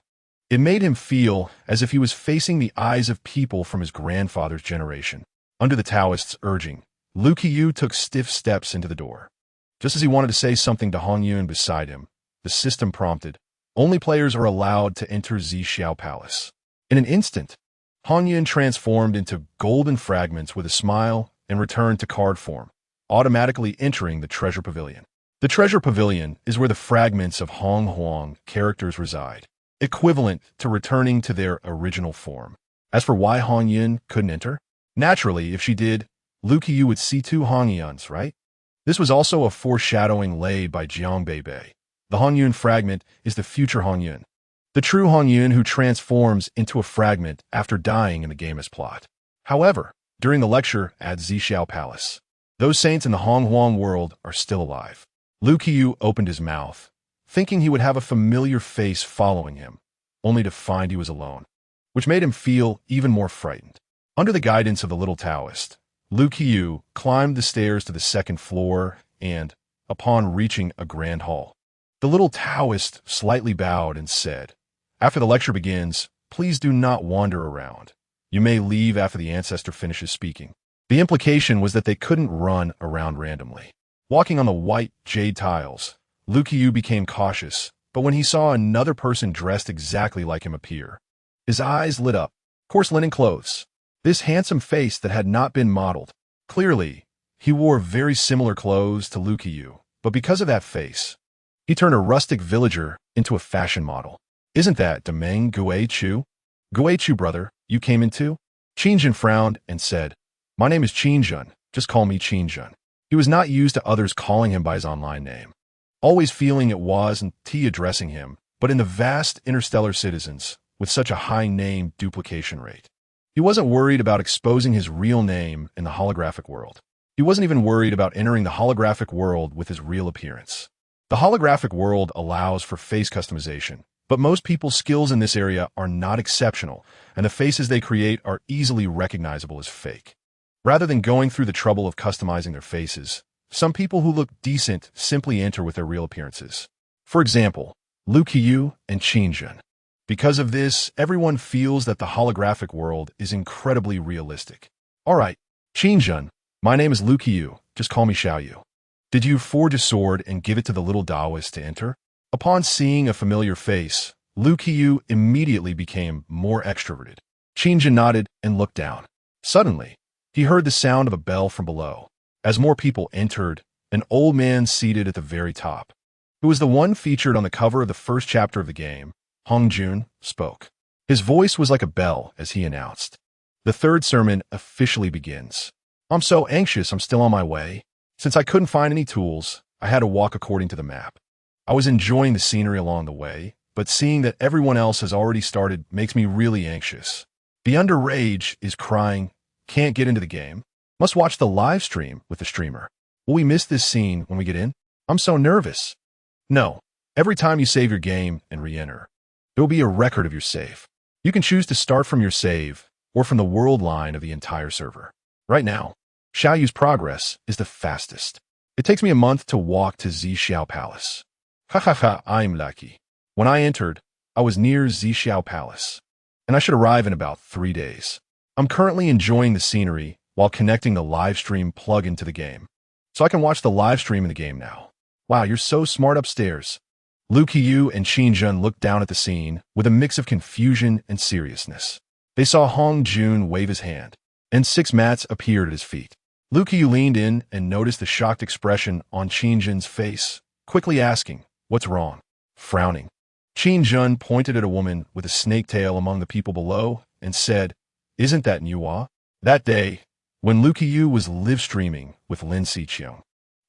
It made him feel as if he was facing the eyes of people from his grandfather's generation. Under the Taoist's urging, Liu Qiyu took stiff steps into the door. Just as he wanted to say something to Hong Yun beside him, the system prompted, "Only players are allowed to enter Xixiao Palace." In an instant, Hong Yun transformed into golden fragments with a smile and returned to card form, automatically entering the Treasure Pavilion. The Treasure Pavilion is where the fragments of Hong Huang characters reside, equivalent to returning to their original form. As for why Hong Yun couldn't enter, naturally, if she did, Liu Qiyu would see two Hong Yuns, right? This was also a foreshadowing laid by Jiang Beibei. The Hong Yun fragment is the future Hong Yun, the true Hong Yun who transforms into a fragment after dying in the game's plot. However, during the lecture at Xixiao Palace, those saints in the Hong Huang world are still alive. Liu Qiyu opened his mouth, thinking he would have a familiar face following him, only to find he was alone, which made him feel even more frightened. Under the guidance of the little Taoist, Liu Qiyu climbed the stairs to the second floor and, upon reaching a grand hall, the little Taoist slightly bowed and said, "After the lecture begins, please do not wander around. You may leave after the ancestor finishes speaking." The implication was that they couldn't run around randomly. Walking on the white jade tiles, Liu Qiyu became cautious, but when he saw another person dressed exactly like him appear, his eyes lit up. Coarse linen clothes. This handsome face that had not been modeled. Clearly, he wore very similar clothes to Liu Qiyu, but because of that face, he turned a rustic villager into a fashion model. "Isn't that Demeng Gui Chu? Gui Chu, brother, you came in too?" Qingjun frowned and said, "My name is Qingjun, just call me Qingjun." He was not used to others calling him by his online name, always feeling it was and T addressing him, but in the vast interstellar citizens, with such a high name duplication rate. He wasn't worried about exposing his real name in the holographic world. He wasn't even worried about entering the holographic world with his real appearance. The holographic world allows for face customization, but most people's skills in this area are not exceptional, and the faces they create are easily recognizable as fake. Rather than going through the trouble of customizing their faces, some people who look decent simply enter with their real appearances. For example, Liu Qiyu and Qingjun. Because of this, everyone feels that the holographic world is incredibly realistic. "All right, Qingjun, my name is Liu Qiyu, just call me Xiaoyu. Did you forge a sword and give it to the little Taoist to enter?" Upon seeing a familiar face, Liu Qiyu immediately became more extroverted. Qingjun nodded and looked down. Suddenly, he heard the sound of a bell from below. As more people entered, an old man seated at the very top, who was the one featured on the cover of the first chapter of the game, Hong Jun, spoke. His voice was like a bell as he announced, "The third sermon officially begins. I'm so anxious I'm still on my way. Since I couldn't find any tools, I had to walk according to the map. I was enjoying the scenery along the way, but seeing that everyone else has already started makes me really anxious. The underage is crying, can't get into the game. Must watch the live stream with the streamer. Will we miss this scene when we get in? I'm so nervous." No, every time you save your game and re-enter, there will be a record of your save. You can choose to start from your save or from the world line of the entire server. Right now, Xiaoyu's progress is the fastest. It takes me a month to walk to Xixiao Palace. Ha ha ha, I'm lucky. When I entered, I was near Zixiao Palace, and I should arrive in about 3 days. I'm currently enjoying the scenery while connecting the live stream plug into the game, so I can watch the live stream in the game now. Wow, you're so smart upstairs. Lu Qiyu and Qin Jun looked down at the scene with a mix of confusion and seriousness. They saw Hong Jun wave his hand, and 6 mats appeared at his feet. Lu Qiyu leaned in and noticed the shocked expression on Qin Jun's face, quickly asking, "What's wrong?" Frowning, Qin Jun pointed at a woman with a snake tail among the people below and said, "Isn't that Nuwa?" That day, when Lu Qiyu was live streaming with Lin Xiqiang,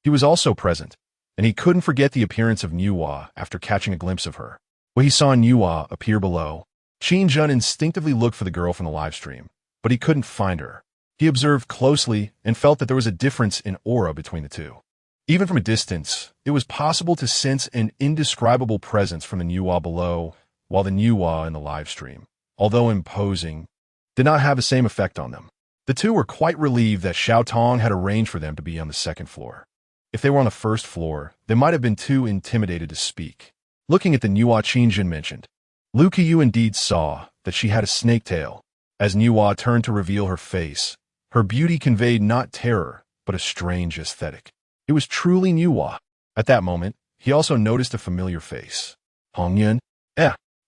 he was also present, and he couldn't forget the appearance of Nuwa after catching a glimpse of her. When he saw Nuwa appear below, Qin Jun instinctively looked for the girl from the livestream, but he couldn't find her. He observed closely and felt that there was a difference in aura between the two. Even from a distance, it was possible to sense an indescribable presence from the Nuwa below, while the Nuwa in the livestream, although imposing, did not have the same effect on them. The two were quite relieved that Xiao Tong had arranged for them to be on the second floor. If they were on the first floor, they might have been too intimidated to speak. Looking at the Nuwa Qin Jun mentioned, Lu Qiyu indeed saw that she had a snake tail. As Nuwa turned to reveal her face, her beauty conveyed not terror, but a strange aesthetic. It was truly Nuwa. At that moment, he also noticed a familiar face. Hongyun?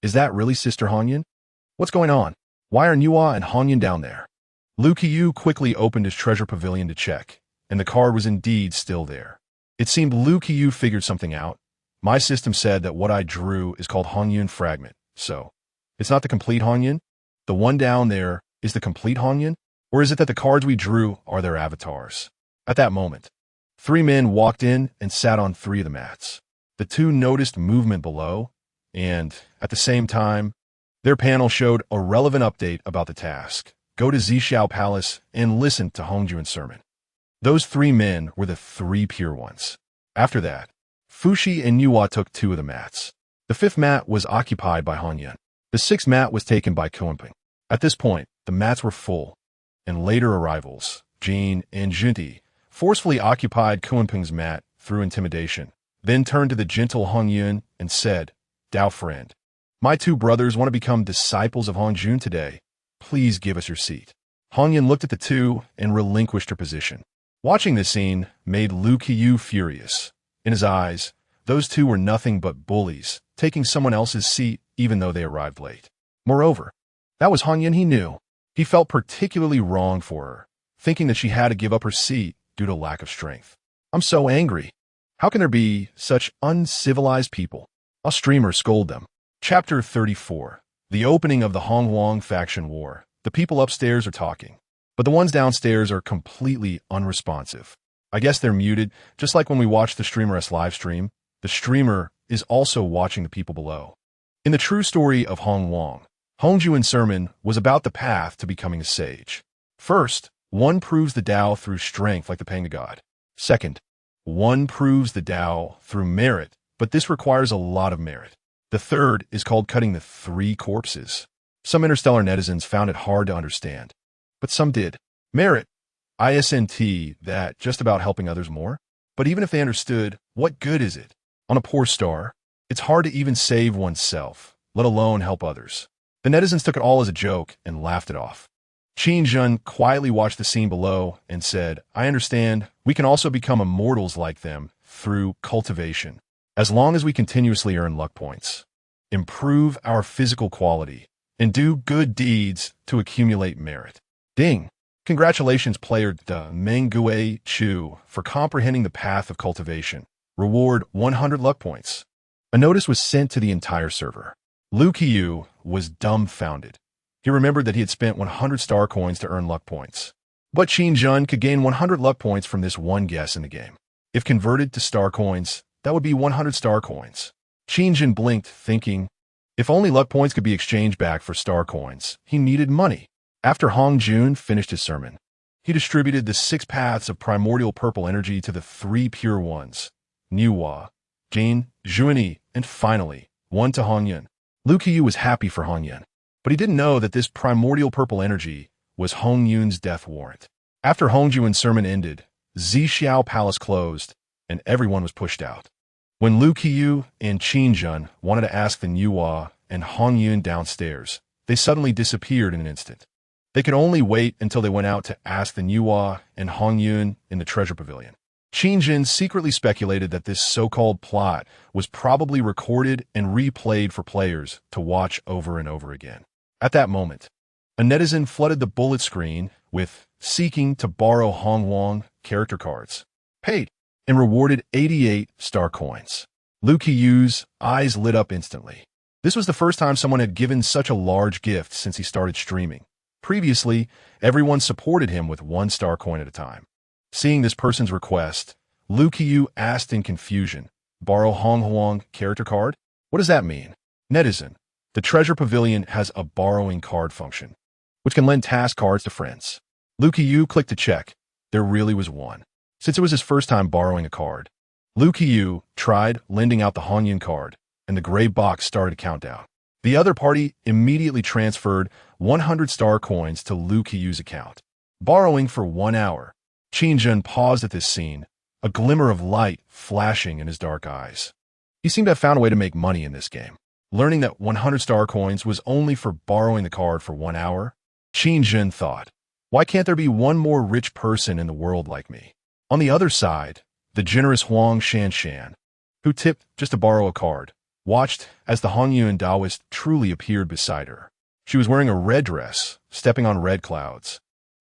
Is that really Sister Hongyun? What's going on? Why are Nuwa and Hongyun down there? Lu Qiyu quickly opened his treasure pavilion to check, and the card was indeed still there. It seemed Lu Qiyu figured something out. My system said that what I drew is called Hongyun Fragment, so it's not the complete Hongyun? The one down there is the complete Hongyun? Or is it that the cards we drew are their avatars? At that moment, 3 men walked in and sat on 3 of the mats. The 2 noticed movement below, and, at the same time, their panel showed a relevant update about the task. Go to Zixiao Palace and listen to Hongjuan's sermon. Those 3 men were the 3 pure ones. After that, Fushi and Nuwa took 2 of the mats. The 5th mat was occupied by Hongyun. The 6th mat was taken by Kuanping. At this point, the mats were full, and later arrivals, Jane and Junti, forcefully occupied Kuanping's mat through intimidation, then turned to the gentle Hongyun and said, "Dao friend, my 2 brothers want to become disciples of Hongjun today. Please give us your seat." Hongyun looked at the 2 and relinquished her position. Watching this scene made Lu Qiyu furious. In his eyes, those 2 were nothing but bullies, taking someone else's seat even though they arrived late. Moreover, that was Hongyun he knew. He felt particularly wrong for her, thinking that she had to give up her seat due to lack of strength. "I'm so angry. How can there be such uncivilized people?" I'll stream or scold them. Chapter 34. The opening of the Honghuang faction war. The people upstairs are talking, but the ones downstairs are completely unresponsive. I guess they're muted, just like when we watch the streamer live stream. The streamer is also watching the people below. In the true story of Honghuang, Hongjuan's sermon was about the path to becoming a sage. First, one proves the Dao through strength like the Pang of God. Second, one proves the Dao through merit, but this requires a lot of merit. The third is called cutting the 3 corpses. Some interstellar netizens found it hard to understand, but some did. Merit, ISNT, that just about helping others more. But even if they understood, what good is it? On a poor star, it's hard to even save oneself, let alone help others. The netizens took it all as a joke and laughed it off. Qin Jun quietly watched the scene below and said, "I understand. We can also become immortals like them through cultivation, as long as we continuously earn luck points, improve our physical quality, and do good deeds to accumulate merit." Ding! Congratulations, player Da Mengue Chu, for comprehending the path of cultivation. Reward 100 luck points. A notice was sent to the entire server. Lu Qiyu was dumbfounded. He remembered that he had spent 100 star coins to earn luck points. But Qin Jun could gain 100 luck points from this one guess in the game. If converted to star coins, that would be 100 star coins. Qin Jun blinked, thinking, if only luck points could be exchanged back for star coins, he needed money. After Hong Jun finished his sermon, he distributed the 6 paths of primordial purple energy to the 3 pure ones, Nuwa, Jane, Juani, and finally, one to Hongyun. Lu Qiyu was happy for Hongyun, but he didn't know that this primordial purple energy was Hongyun's death warrant. After Hongjuan's sermon ended, Zixiao Palace closed, and everyone was pushed out. When Lu Qiyu and Qin Jun wanted to ask the Nuwa and Hong Yun downstairs, they suddenly disappeared in an instant. They could only wait until they went out to ask the Nuwa and Hong Yun in the treasure pavilion. Qin Jun secretly speculated that this so-called plot was probably recorded and replayed for players to watch over and over again. At that moment, a netizen flooded the bullet screen with seeking to borrow Hong Wong character cards, paid, and rewarded 88 star coins. Lu Qiyu's eyes lit up instantly. This was the first time someone had given such a large gift since he started streaming. Previously, everyone supported him with 1 star coin at a time. Seeing this person's request, Lu Qiyu asked in confusion, "Borrow Hong Wong character card? What does that mean?" Netizen, the treasure pavilion has a borrowing card function, which can lend task cards to friends. Lu Qiyu clicked to check. There really was one. Since it was his first time borrowing a card, Lu Qiyu tried lending out the Hong Yun card, and the gray box started a countdown. The other party immediately transferred 100 star coins to Lu Qiyu's account. Borrowing for 1 hour, Qin Jun paused at this scene, a glimmer of light flashing in his dark eyes. He seemed to have found a way to make money in this game. Learning that 100 star coins was only for borrowing the card for 1 hour, Qin Jun thought, why can't there be one more rich person in the world like me? On the other side, the generous Huang Shanshan, who tipped just to borrow a card, watched as the Hong Yun Taoist truly appeared beside her. She was wearing a red dress, stepping on red clouds,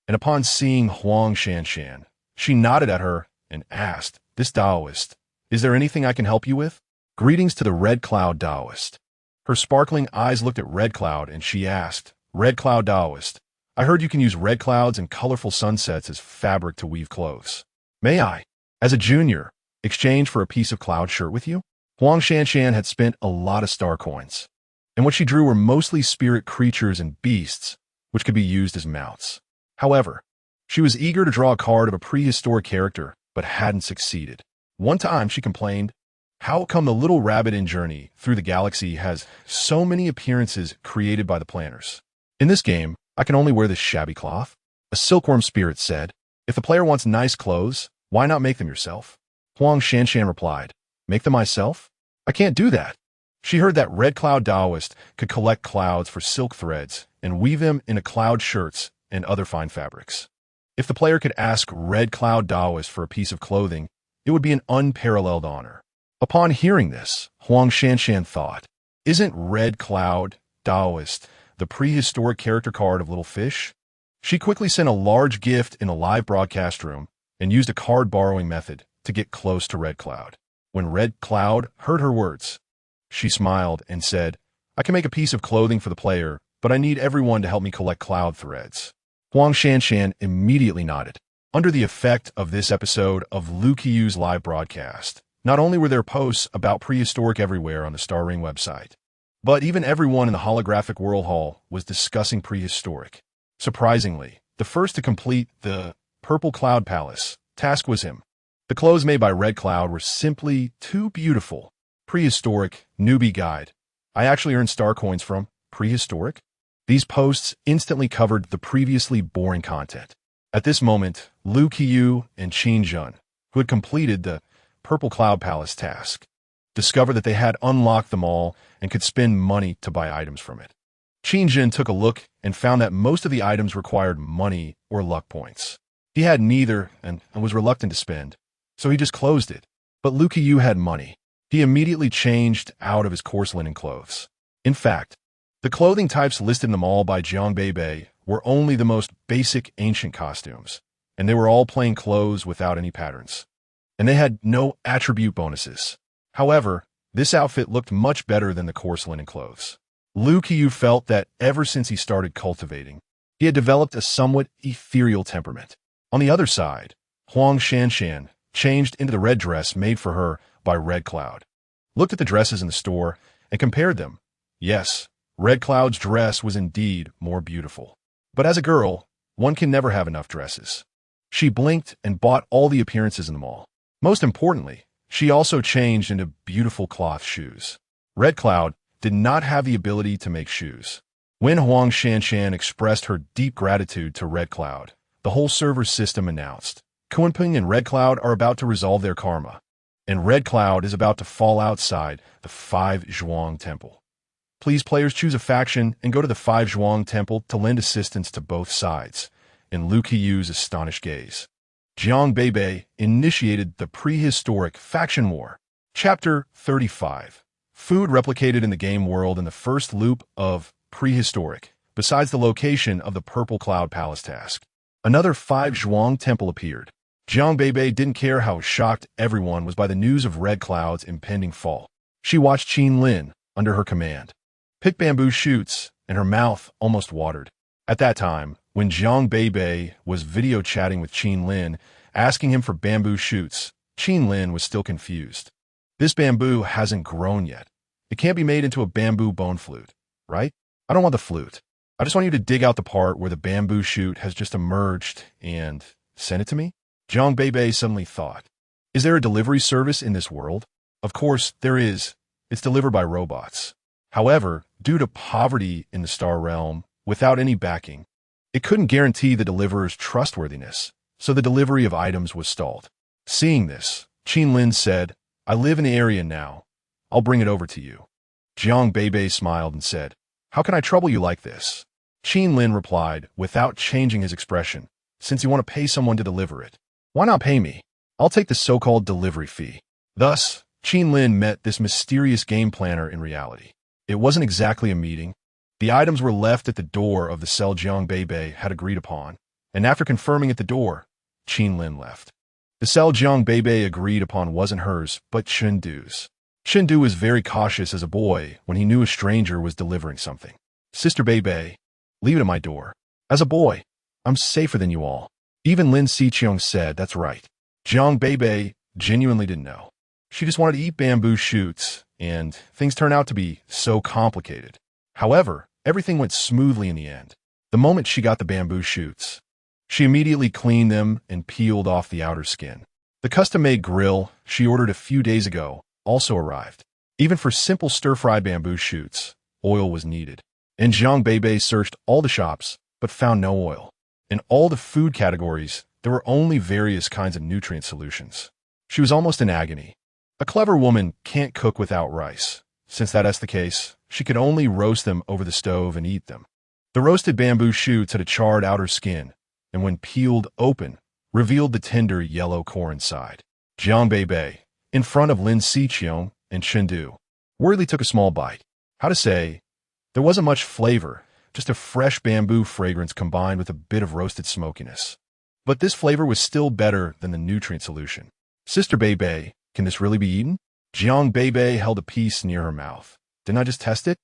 and upon seeing Huang Shanshan, she nodded at her and asked, "This Taoist, is there anything I can help you with?" Greetings to the Red Cloud Taoist. Her sparkling eyes looked at Red Cloud and she asked, "Red Cloud Taoist, I heard you can use red clouds and colorful sunsets as fabric to weave clothes. May I, as a junior, exchange for a piece of cloud shirt with you?" Huang Shanshan had spent a lot of star coins, and what she drew were mostly spirit creatures and beasts, which could be used as mounts. However, she was eager to draw a card of a prehistoric character, but hadn't succeeded. One time she complained, "How come the little rabbit in Journey Through the Galaxy has so many appearances created by the planners? In this game, I can only wear this shabby cloth?" A silkworm spirit said, "If the player wants nice clothes, why not make them yourself?" Huang Shanshan replied, "Make them myself? I can't do that." She heard that Red Cloud Taoist could collect clouds for silk threads and weave them into cloud shirts and other fine fabrics. If the player could ask Red Cloud Taoist for a piece of clothing, it would be an unparalleled honor. Upon hearing this, Huang Shanshan thought, "Isn't Red Cloud Taoist the prehistoric character card of Little Fish?" She quickly sent a large gift in a live broadcast room and used a card borrowing method to get close to Red Cloud. When Red Cloud heard her words, she smiled and said, "I can make a piece of clothing for the player, but I need everyone to help me collect cloud threads." Huang Shanshan immediately nodded. Under the effect of this episode of Lu Qiyu's live broadcast, not only were there posts about prehistoric everywhere on the Star Ring website, but even everyone in the holographic World Hall was discussing prehistoric. Surprisingly, the first to complete the Purple Cloud Palace task was him. The clothes made by Red Cloud were simply too beautiful. Prehistoric newbie guide. I actually earned star coins from prehistoric. These posts instantly covered the previously boring content. At this moment, Lu Qiyu and Qin Jun, who had completed the Purple Cloud Palace task, discovered that they had unlocked them all and could spend money to buy items from it. Qin Jun took a look and found that most of the items required money or luck points. He had neither and was reluctant to spend, so he just closed it. But Lu Qiyu had money. He immediately changed out of his coarse linen clothes. In fact, the clothing types listed in the mall by Jiang Beibei were only the most basic ancient costumes, and they were all plain clothes without any patterns. And they had no attribute bonuses. However, this outfit looked much better than the coarse linen clothes. Lu Qiyu felt that ever since he started cultivating, he had developed a somewhat ethereal temperament. On the other side, Huang Shanshan changed into the red dress made for her by Red Cloud, looked at the dresses in the store, and compared them. Yes, Red Cloud's dress was indeed more beautiful. But as a girl, one can never have enough dresses. She blinked and bought all the appearances in the mall. Most importantly, she also changed into beautiful cloth shoes. Red Cloud did not have the ability to make shoes. When Huang Shanshan expressed her deep gratitude to Red Cloud, the whole server system announced, Kunping and Red Cloud are about to resolve their karma. and red cloud is about to fall outside the 5 Zhuang Temple. Please, players, choose a faction and go to the 5 Zhuang Temple to lend assistance to both sides. In Lu Qiyu's astonished gaze, Jiang Beibei initiated the prehistoric faction war. Chapter 35. Food replicated in the game world in the first loop of prehistoric, besides the location of the Purple Cloud Palace task. Another 5 Zhuang Temple appeared. Jiang Beibei didn't care how shocked everyone was by the news of Red Cloud's impending fall. She watched Qin Lin, under her command, pick bamboo shoots, and her mouth almost watered. At that time, when Jiang Beibei was video chatting with Qin Lin, asking him for bamboo shoots, Qin Lin was still confused. This bamboo hasn't grown yet. It can't be made into a bamboo bone flute, right? I don't want the flute. I just want you to dig out the part where the bamboo shoot has just emerged and send it to me? Jiang Beibei suddenly thought, is there a delivery service in this world? Of course, there is. It's delivered by robots. However, due to poverty in the Star Realm, without any backing, it couldn't guarantee the deliverer's trustworthiness, so the delivery of items was stalled. Seeing this, Qin Lin said, I live in the area now. I'll bring it over to you. Jiang Beibei smiled and said, how can I trouble you like this? Qin Lin replied, without changing his expression, since you want to pay someone to deliver it, why not pay me? I'll take the so-called delivery fee. Thus, Qin Lin met this mysterious game planner in reality. It wasn't exactly a meeting. The items were left at the door of the cell Jiang Beibei had agreed upon, and after confirming at the door, Qin Lin left. The cell Jiang Beibei agreed upon wasn't hers, but Chengdu's. Chengdu was very cautious as a boy when he knew a stranger was delivering something. Sister Beibei, leave it at my door. As a boy, I'm safer than you all. Even Lin Xiqiong said, that's right. Jiang Beibei genuinely didn't know. She just wanted to eat bamboo shoots, and things turned out to be so complicated. However, everything went smoothly in the end. The moment she got the bamboo shoots, she immediately cleaned them and peeled off the outer skin. The custom-made grill she ordered a few days ago also arrived. Even for simple stir-fried bamboo shoots, oil was needed. And Jiang Beibei searched all the shops, but found no oil. In all the food categories, there were only various kinds of nutrient solutions. She was almost in agony. A clever woman can't cook without rice. Since that's the case, she could only roast them over the stove and eat them. The roasted bamboo shoots had a charred outer skin, and when peeled open, revealed the tender yellow core inside. Jiang Beibei, in front of Lin Xiqiong and Chengdu, worriedly took a small bite. How to say, there wasn't much flavor, just a fresh bamboo fragrance combined with a bit of roasted smokiness. But this flavor was still better than the nutrient solution. Sister Beibei, can this really be eaten? Jiang Beibei held a piece near her mouth. Didn't I just test it?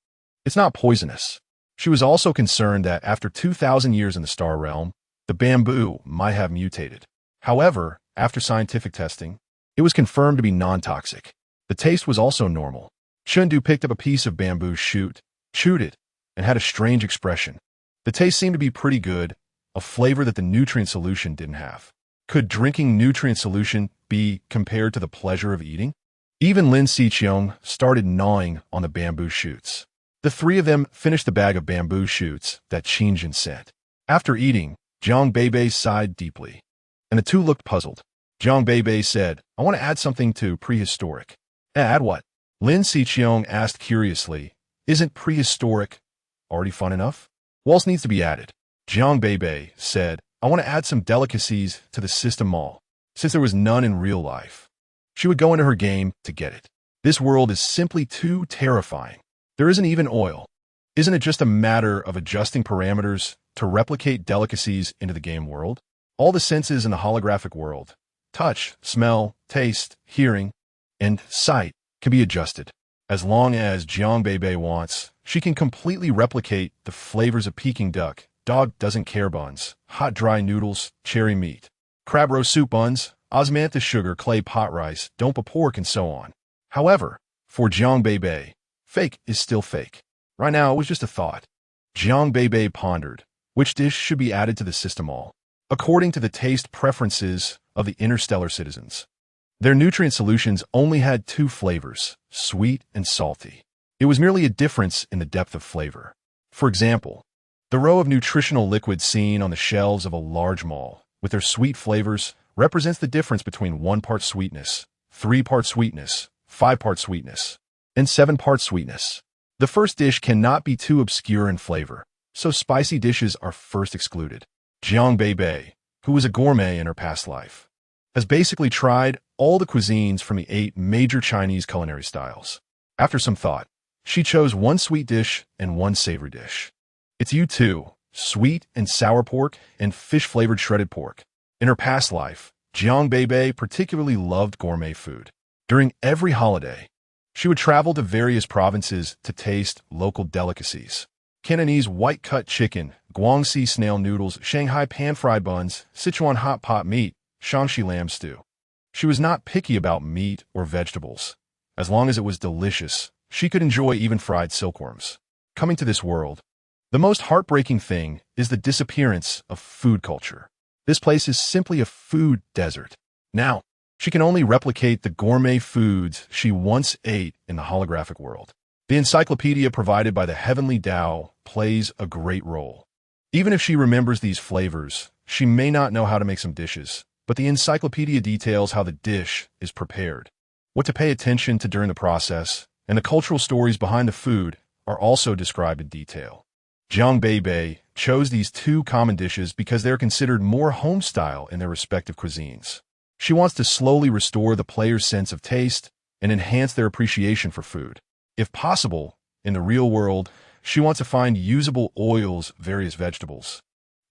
It's not poisonous. She was also concerned that after 2,000 years in the Star Realm, the bamboo might have mutated. However, after scientific testing, it was confirmed to be non-toxic. The taste was also normal. Chengdu picked up a piece of bamboo shoot, chewed it, and had a strange expression. The taste seemed to be pretty good, a flavor that the nutrient solution didn't have. Could drinking nutrient solution be compared to the pleasure of eating? Even Lin Xiqiong started gnawing on the bamboo shoots. The three of them finished the bag of bamboo shoots that Qinjin sent. After eating, Jiang Beibei sighed deeply, and the two looked puzzled. Jiang Beibei said, I want to add something to prehistoric. Add what? Lin Xiqiong asked curiously. Isn't prehistoric already fun enough? What else needs to be added? Jiang Beibei said, I want to add some delicacies to the system mall, since there was none in real life. She would go into her game to get it. This world is simply too terrifying. There isn't even oil. Isn't it just a matter of adjusting parameters to replicate delicacies into the game world? All the senses in the holographic world, touch, smell, taste, hearing, and sight, can be adjusted. As long as Jiang Beibei wants, she can completely replicate the flavors of Peking duck, dog doesn't care buns, hot dry noodles, cherry meat, crab roast soup buns, osmanthus sugar, clay pot rice, dompa pork, and so on. However, for Jiang Beibei, fake is still fake. Right now, it was just a thought. Jiang Beibei pondered, which dish should be added to the system all, according to the taste preferences of the interstellar citizens. Their nutrient solutions only had two flavors, sweet and salty. It was merely a difference in the depth of flavor. For example, the row of nutritional liquids seen on the shelves of a large mall, with their sweet flavors, represents the difference between 1 part sweetness, 3-part sweetness, 5-part sweetness, and 7-part sweetness. The first dish cannot be too obscure in flavor, so spicy dishes are first excluded. Jiang Beibei, who was a gourmet in her past life, has basically tried all the cuisines from the 8 major Chinese culinary styles. After some thought, she chose 1 sweet dish and 1 savory dish. It's U2, sweet and sour pork and fish-flavored shredded pork. In her past life, Jiang Beibei particularly loved gourmet food. During every holiday, she would travel to various provinces to taste local delicacies. Cantonese white-cut chicken, Guangxi snail noodles, Shanghai pan-fried buns, Sichuan hot pot meat, Shanxi lamb stew. She was not picky about meat or vegetables. As long as it was delicious, she could enjoy even fried silkworms. Coming to this world, the most heartbreaking thing is the disappearance of food culture. This place is simply a food desert. Now, she can only replicate the gourmet foods she once ate in the holographic world. The encyclopedia provided by the Heavenly Dao plays a great role. Even if she remembers these flavors, she may not know how to make some dishes, but the encyclopedia details how the dish is prepared, what to pay attention to during the process, and the cultural stories behind the food are also described in detail. Jiang Beibei chose these 2 common dishes because they are considered more home-style in their respective cuisines. She wants to slowly restore the player's sense of taste and enhance their appreciation for food. If possible, in the real world, she wants to find usable oils, various vegetables,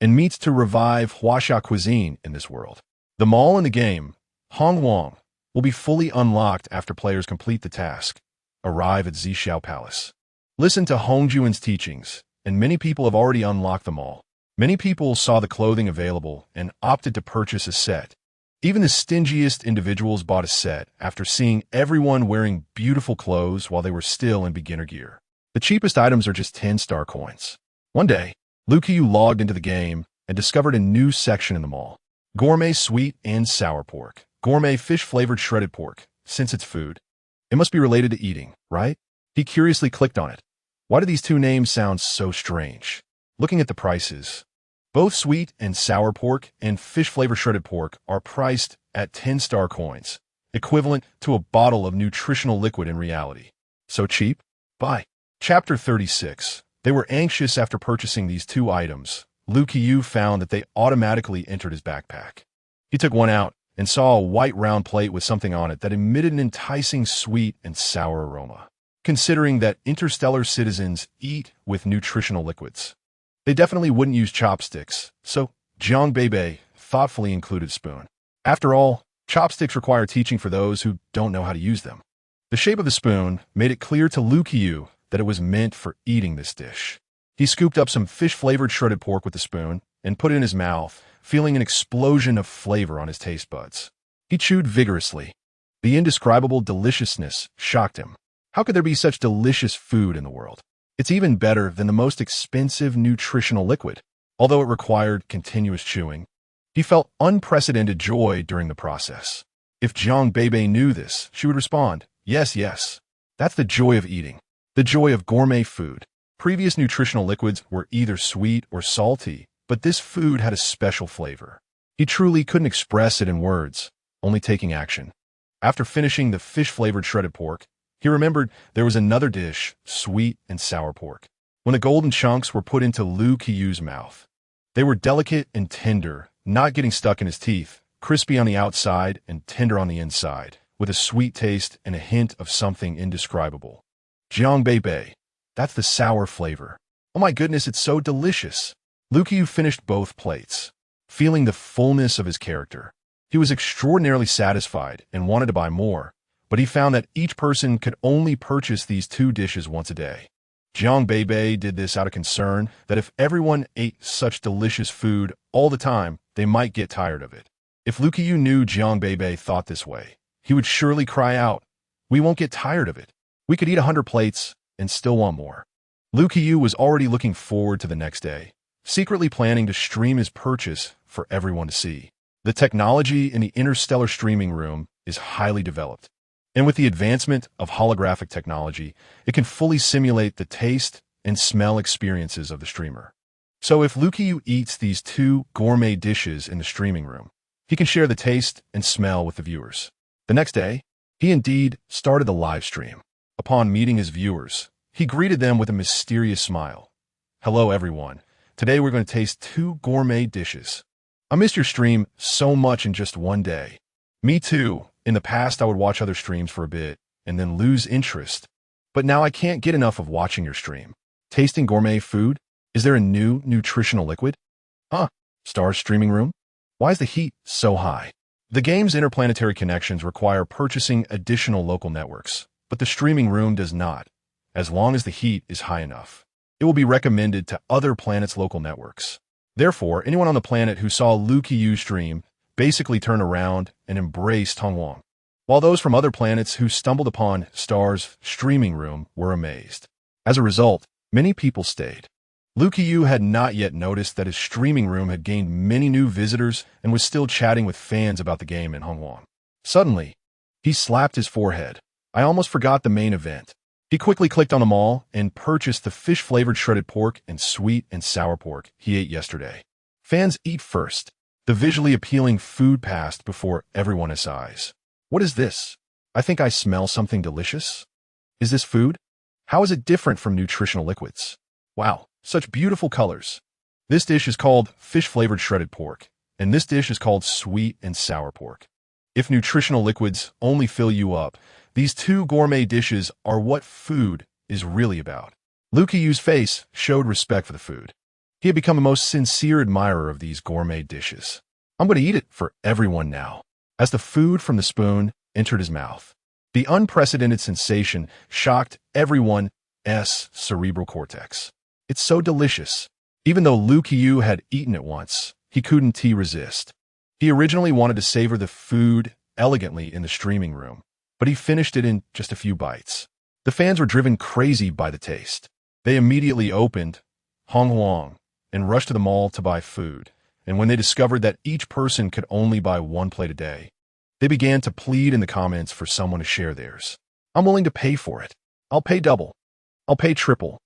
and meats to revive Huaxia cuisine in this world. The mall in the game, Hong Wong, will be fully unlocked after players complete the task. Arrive at Zhixiao Palace. Listen to Hong Juan's teachings, and many people have already unlocked them all. Many people saw the clothing available and opted to purchase a set. Even the stingiest individuals bought a set after seeing everyone wearing beautiful clothes while they were still in beginner gear. The cheapest items are just 10-star coins. One day, Liu Qiyu logged into the game and discovered a new section in the mall. Gourmet sweet and sour pork. Gourmet fish-flavored shredded pork. Since it's food, it must be related to eating, right? He curiously clicked on it. Why do these 2 names sound so strange? Looking at the prices, both sweet and sour pork and fish-flavored shredded pork are priced at 10-star coins, equivalent to a bottle of nutritional liquid in reality. So cheap? Buy. Chapter 36. They were anxious after purchasing these 2 items. Liu Qiyu found that they automatically entered his backpack. He took one out and saw a white round plate with something on it that emitted an enticing sweet and sour aroma. Considering that interstellar citizens eat with nutritional liquids, they definitely wouldn't use chopsticks, so Jiang Beibei thoughtfully included a spoon. After all, chopsticks require teaching for those who don't know how to use them. The shape of the spoon made it clear to Liu Qiyu that it was meant for eating this dish. He scooped up some fish-flavored shredded pork with the spoon and put it in his mouth, feeling an explosion of flavor on his taste buds. He chewed vigorously. The indescribable deliciousness shocked him. How could there be such delicious food in the world? It's even better than the most expensive nutritional liquid. Although it required continuous chewing, he felt unprecedented joy during the process. If Jiang Beibei knew this, she would respond, yes, yes. That's the joy of eating. The joy of gourmet food. Previous nutritional liquids were either sweet or salty, but this food had a special flavor. He truly couldn't express it in words, only taking action. After finishing the fish-flavored shredded pork, he remembered there was another dish, sweet and sour pork. When the golden chunks were put into Liu Qiyu's mouth, they were delicate and tender, not getting stuck in his teeth, crispy on the outside and tender on the inside, with a sweet taste and a hint of something indescribable. Jiang Beibei, that's the sour flavor. Oh my goodness, it's so delicious. Liu Qiyu finished both plates, feeling the fullness of his character. He was extraordinarily satisfied and wanted to buy more, but he found that each person could only purchase these 2 dishes once a day. Jiang Beibei did this out of concern that if everyone ate such delicious food all the time, they might get tired of it. If Liu Qiyu knew Jiang Beibei thought this way, he would surely cry out, "We won't get tired of it. We could eat 100 plates and still want more." Liu Qiyu was already looking forward to the next day, secretly planning to stream his purchase for everyone to see. The technology in the interstellar streaming room is highly developed. And with the advancement of holographic technology, it can fully simulate the taste and smell experiences of the streamer. So if Liu Qiyu eats these 2 gourmet dishes in the streaming room, he can share the taste and smell with the viewers. The next day, He indeed started the live stream. Upon meeting his viewers, he greeted them with a mysterious smile. Hello everyone. Today we're going to taste 2 gourmet dishes. I missed your stream so much in just one day. Me too. In the past I would watch other streams for a bit and then lose interest. But now I can't get enough of watching your stream. Tasting gourmet food? Is there a new nutritional liquid? Star's streaming room? Why is the heat so high? The game's interplanetary connections require purchasing additional local networks, but the streaming room does not, as long as the heat is high enough. It will be recommended to other planets' local networks. Therefore, anyone on the planet who saw Lu Qiyu stream basically turned around and embraced Hongwang, while those from other planets who stumbled upon Star's streaming room were amazed. As a result, many people stayed. Lu Qiyu had not yet noticed that his streaming room had gained many new visitors and was still chatting with fans about the game in Hongwang. Suddenly, he slapped his forehead. I almost forgot the main event. He quickly clicked on them all and purchased the fish-flavored shredded pork and sweet and sour pork he ate yesterday. Fans eat first. The visually appealing food passed before everyone's eyes. What is this? I think I smell something delicious. Is this food? How is it different from nutritional liquids? Wow, such beautiful colors. This dish is called fish-flavored shredded pork, and this dish is called sweet and sour pork. If nutritional liquids only fill you up, these 2 gourmet dishes are what food is really about. Lu Qiyu's face showed respect for the food. He had become a most sincere admirer of these gourmet dishes. I'm going to eat it for everyone now. As the food from the spoon entered his mouth, the unprecedented sensation shocked everyone's cerebral cortex. It's so delicious. Even though Lu Qiyu had eaten it once, he couldn't resist. He originally wanted to savor the food elegantly in the streaming room, but he finished it in just a few bites. The fans were driven crazy by the taste. They immediately opened Hongwang and rushed to the mall to buy food, and when they discovered that each person could only buy 1 plate a day, they began to plead in the comments for someone to share theirs. I'm willing to pay for it. I'll pay double. I'll pay triple.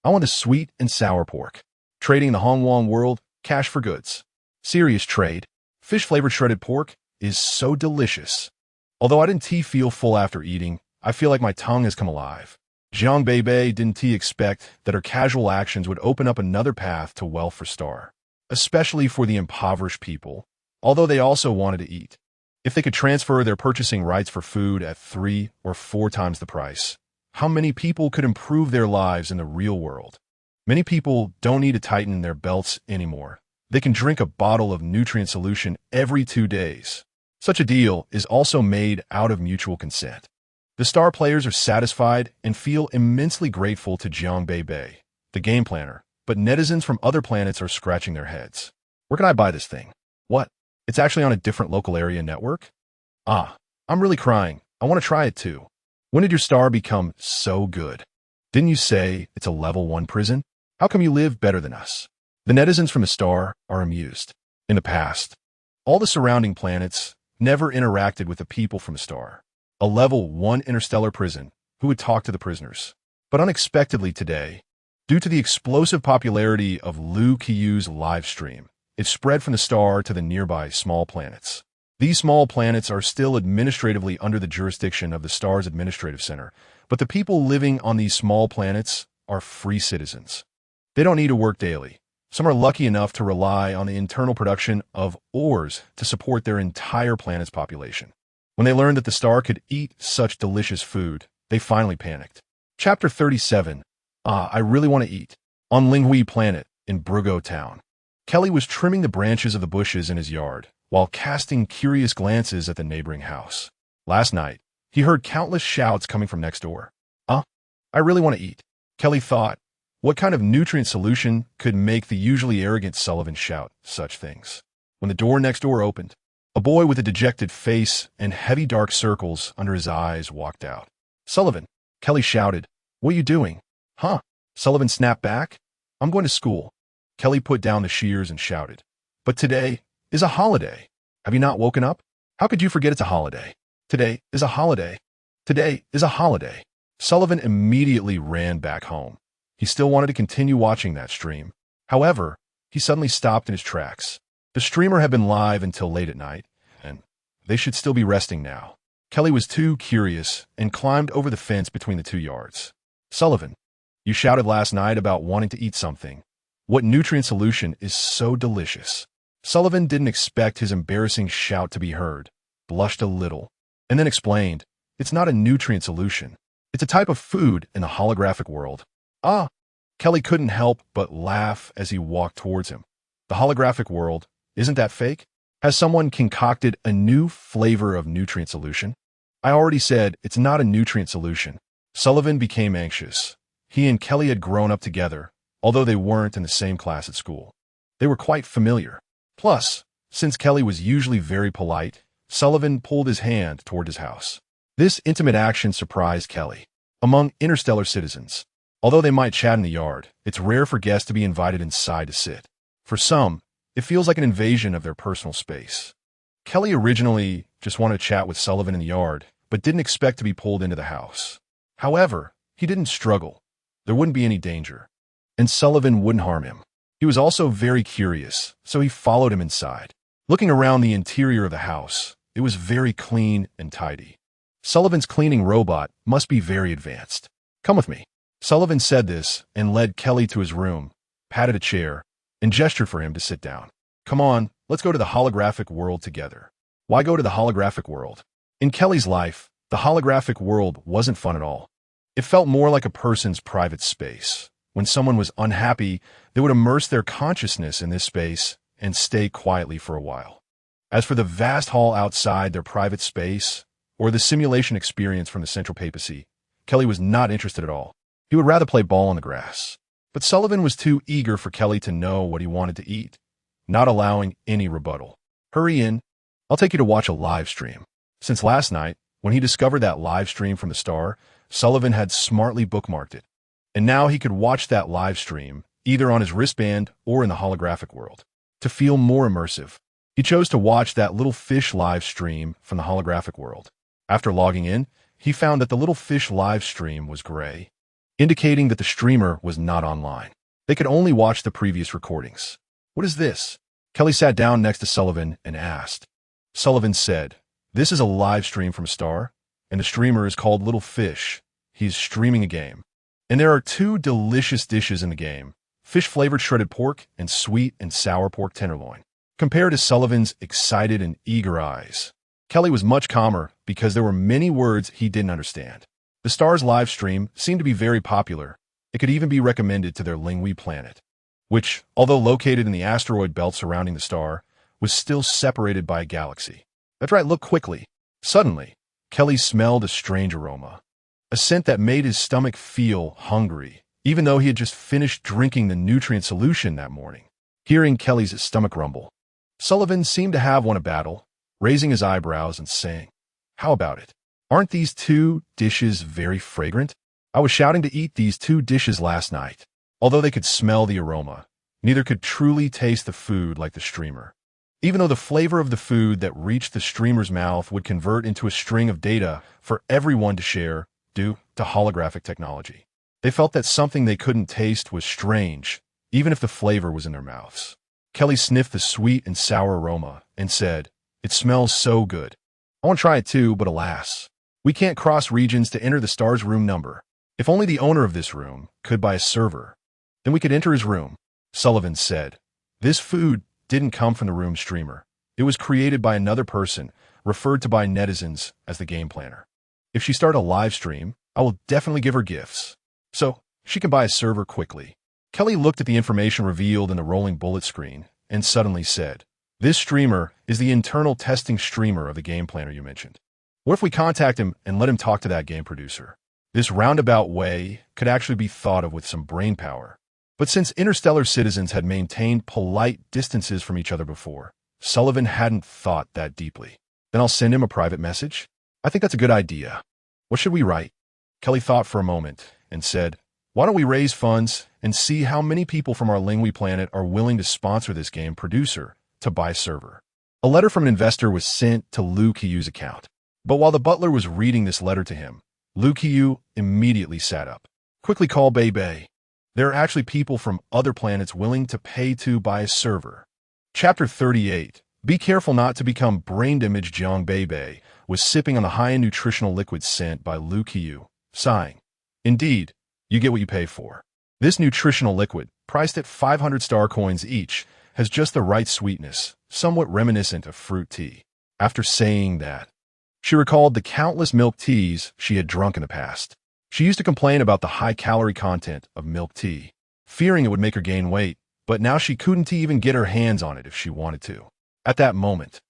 I want the sweet and sour pork. Trading in the Hongwang world, cash for goods. Serious trade. Fish-flavored shredded pork is so delicious. Although I didn't feel full after eating, I feel like my tongue has come alive. Jiang Beibei didn't expect that her casual actions would open up another path to wealth for Star, especially for the impoverished people, although they also wanted to eat. If they could transfer their purchasing rights for food at 3 or 4 times the price, how many people could improve their lives in the real world? Many people don't need to tighten their belts anymore. They can drink a bottle of nutrient solution every 2 days. Such a deal is also made out of mutual consent. The Star players are satisfied and feel immensely grateful to Jiang Beibei, the game planner, but netizens from other planets are scratching their heads. Where can I buy this thing? What? It's actually on a different local area network? I'm really crying. I want to try it too. When did your Star become so good? Didn't you say it's a level 1 prison? How come you live better than us? The netizens from the Star are amused. In the past, all the surrounding planets never interacted with the people from the Star, a level 1 interstellar prison who would talk to the prisoners. But unexpectedly today, due to the explosive popularity of Lu Qiyu's live stream, it spread from the Star to the nearby small planets. These small planets are still administratively under the jurisdiction of the Star's administrative center, but the people living on these small planets are free citizens. They don't need to work daily. Some are lucky enough to rely on the internal production of ores to support their entire planet's population. When they learned that the Star could eat such delicious food, they finally panicked. Chapter 37. I really want to eat. On Linghui Planet in Brugo Town, Kelly was trimming the branches of the bushes in his yard while casting curious glances at the neighboring house. Last night, he heard countless shouts coming from next door. I really want to eat. Kelly thought, what kind of nutrient solution could make the usually arrogant Sullivan shout such things? When the door next door opened, a boy with a dejected face and heavy dark circles under his eyes walked out. Sullivan, Kelly shouted, what are you doing? Sullivan snapped back. I'm going to school. Kelly put down the shears and shouted, but today is a holiday. Have you not woken up? How could you forget it's a holiday? Today is a holiday. Today is a holiday. Sullivan immediately ran back home. He still wanted to continue watching that stream. However, he suddenly stopped in his tracks. The streamer had been live until late at night, and they should still be resting now. Kelly was too curious and climbed over the fence between the 2 yards. Sullivan, you shouted last night about wanting to eat something. What nutrient solution is so delicious? Sullivan didn't expect his embarrassing shout to be heard, blushed a little, and then explained, it's not a nutrient solution. It's a type of food in the holographic world. Ah! Kelly couldn't help but laugh as he walked towards him. The holographic world, isn't that fake? Has someone concocted a new flavor of nutrient solution? I already said it's not a nutrient solution. Sullivan became anxious. He and Kelly had grown up together, although they weren't in the same class at school. They were quite familiar. Plus, since Kelly was usually very polite, Sullivan pulled his hand toward his house. This intimate action surprised Kelly. Among interstellar citizens, although they might chat in the yard, it's rare for guests to be invited inside to sit. For some, it feels like an invasion of their personal space. Kelly originally just wanted to chat with Sullivan in the yard, but didn't expect to be pulled into the house. However, he didn't struggle. There wouldn't be any danger, and Sullivan wouldn't harm him. He was also very curious, so he followed him inside. Looking around the interior of the house, it was very clean and tidy. Sullivan's cleaning robot must be very advanced. Come with me. Sullivan said this and led Kelly to his room, patted a chair, and gestured for him to sit down. Come on, let's go to the holographic world together. Why go to the holographic world? In Kelly's life, the holographic world wasn't fun at all. It felt more like a person's private space. When someone was unhappy, they would immerse their consciousness in this space and stay quietly for a while. As for the vast hall outside their private space, or the simulation experience from the Central Papacy, Kelly was not interested at all. He would rather play ball on the grass. But Sullivan was too eager for Kelly to know what he wanted to eat, not allowing any rebuttal. Hurry in. I'll take you to watch a live stream. Since last night, when he discovered that live stream from the star, Sullivan had smartly bookmarked it. And now he could watch that live stream, either on his wristband or in the holographic world. To feel more immersive, he chose to watch that little fish live stream from the holographic world. After logging in, he found that the little fish live stream was gray, indicating that the streamer was not online. They could only watch the previous recordings. What is this? Kelly sat down next to Sullivan and asked. Sullivan said, this is a live stream from Star, and the streamer is called Little Fish. He's streaming a game. And there are 2 delicious dishes in the game, fish-flavored shredded pork and sweet and sour pork tenderloin. Compared to Sullivan's excited and eager eyes, Kelly was much calmer because there were many words he didn't understand. The Star's live stream seemed to be very popular. It could even be recommended to their Lingui planet, which, although located in the asteroid belt surrounding the star, was still separated by a galaxy. That's right, look quickly. Suddenly, Kelly smelled a strange aroma, a scent that made his stomach feel hungry, even though he had just finished drinking the nutrient solution that morning. Hearing Kelly's stomach rumble, Sullivan seemed to have won a battle, raising his eyebrows and saying, how about it? Aren't these 2 dishes very fragrant? I was shouting to eat these 2 dishes last night. Although they could smell the aroma, neither could truly taste the food like the streamer. Even though the flavor of the food that reached the streamer's mouth would convert into a string of data for everyone to share due to holographic technology, they felt that something they couldn't taste was strange, even if the flavor was in their mouths. Kelly sniffed the sweet and sour aroma and said, it smells so good. I want to try it too, but alas, we can't cross regions to enter the Star's room number. If only the owner of this room could buy a server, then we could enter his room. Sullivan said, this food didn't come from the room streamer. It was created by another person, referred to by netizens as the game planner. If she started a live stream, I will definitely give her gifts, so she can buy a server quickly. Kelly looked at the information revealed in the rolling bullet screen and suddenly said, this streamer is the internal testing streamer of the game planner you mentioned. What if we contact him and let him talk to that game producer? This roundabout way could actually be thought of with some brain power. But since interstellar citizens had maintained polite distances from each other before, Sullivan hadn't thought that deeply. Then I'll send him a private message? I think that's a good idea. What should we write? Kelly thought for a moment and said, why don't we raise funds and see how many people from our Lingui planet are willing to sponsor this game producer to buy a server. A letter from an investor was sent to Liu Qiyu's account. But while the butler was reading this letter to him, Liu Qiyu immediately sat up. Quickly call Beibei. There are actually people from other planets willing to pay to buy a server. Chapter 38, Be careful not to become brain-damaged. Jiang Beibei was sipping on the high-end nutritional liquid sent by Lu Qiyu, sighing. Indeed, you get what you pay for. This nutritional liquid, priced at 500 star coins each, has just the right sweetness, somewhat reminiscent of fruit tea. After saying that, she recalled the countless milk teas she had drunk in the past. She used to complain about the high-calorie content of milk tea, fearing it would make her gain weight, but now she couldn't even get her hands on it if she wanted to. At that moment,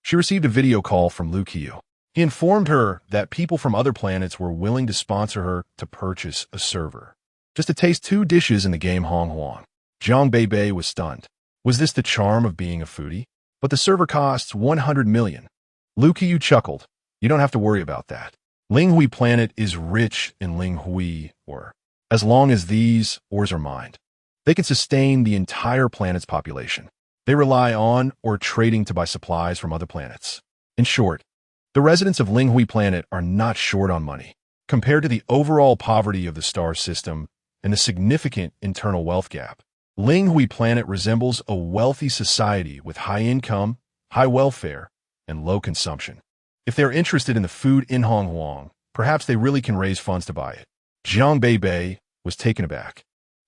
she received a video call from Lu Qiyu. He informed her that people from other planets were willing to sponsor her to purchase a server, just to taste 2 dishes in the game Hong Huang. Jiang Beibei was stunned. Was this the charm of being a foodie? But the server costs 100 million. Lu Qiyu chuckled. You don't have to worry about that. Linghui planet is rich in Linghui ore. As long as these ores are mined, they can sustain the entire planet's population. They rely on or trading to buy supplies from other planets. In short, the residents of Linghui planet are not short on money. Compared to the overall poverty of the star system and the significant internal wealth gap, Linghui planet resembles a wealthy society with high income, high welfare, and low consumption. If they're interested in the food in Hong Huang, perhaps they really can raise funds to buy it. Jiang Beibei was taken aback.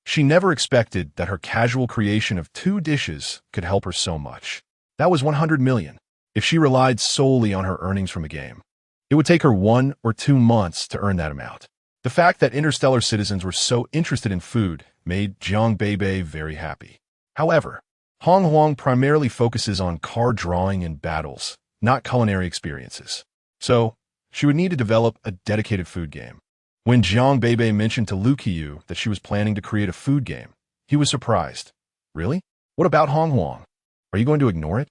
She never expected that her casual creation of 2 dishes could help her so much. That was 100 million. If she relied solely on her earnings from the game, it would take her 1 or 2 months to earn that amount. The fact that interstellar citizens were so interested in food made Jiang Beibei very happy. However, Hong Huang primarily focuses on card drawing and battles, not culinary experiences. So, she would need to develop a dedicated food game. When Jiang Beibei mentioned to Lu Qiyu that she was planning to create a food game, he was surprised. Really? What about Hong Huang? Are you going to ignore it?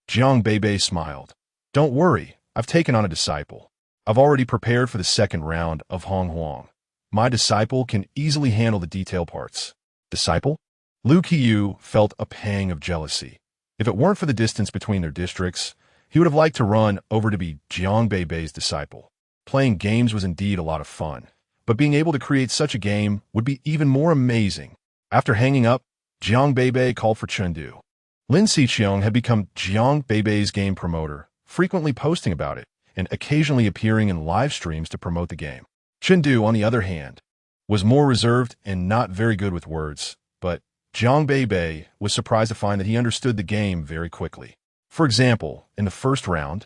Jiang Beibei smiled. Don't worry, I've taken on a disciple. I've already prepared for the second round of Hong Huang. My disciple can easily handle the detail parts. Disciple? Lu Qiyu felt a pang of jealousy. If it weren't for the distance between their districts, he would have liked to run over to be Jiang Beibei's disciple. Playing games was indeed a lot of fun, but being able to create such a game would be even more amazing. After hanging up, Jiang Beibei called for Chengdu. Lin Xiqiang had become Jiang Beibei's game promoter, frequently posting about it and occasionally appearing in live streams to promote the game. Chengdu, on the other hand, was more reserved and not very good with words, but Jiang Beibei was surprised to find that he understood the game very quickly. For example, in the first round,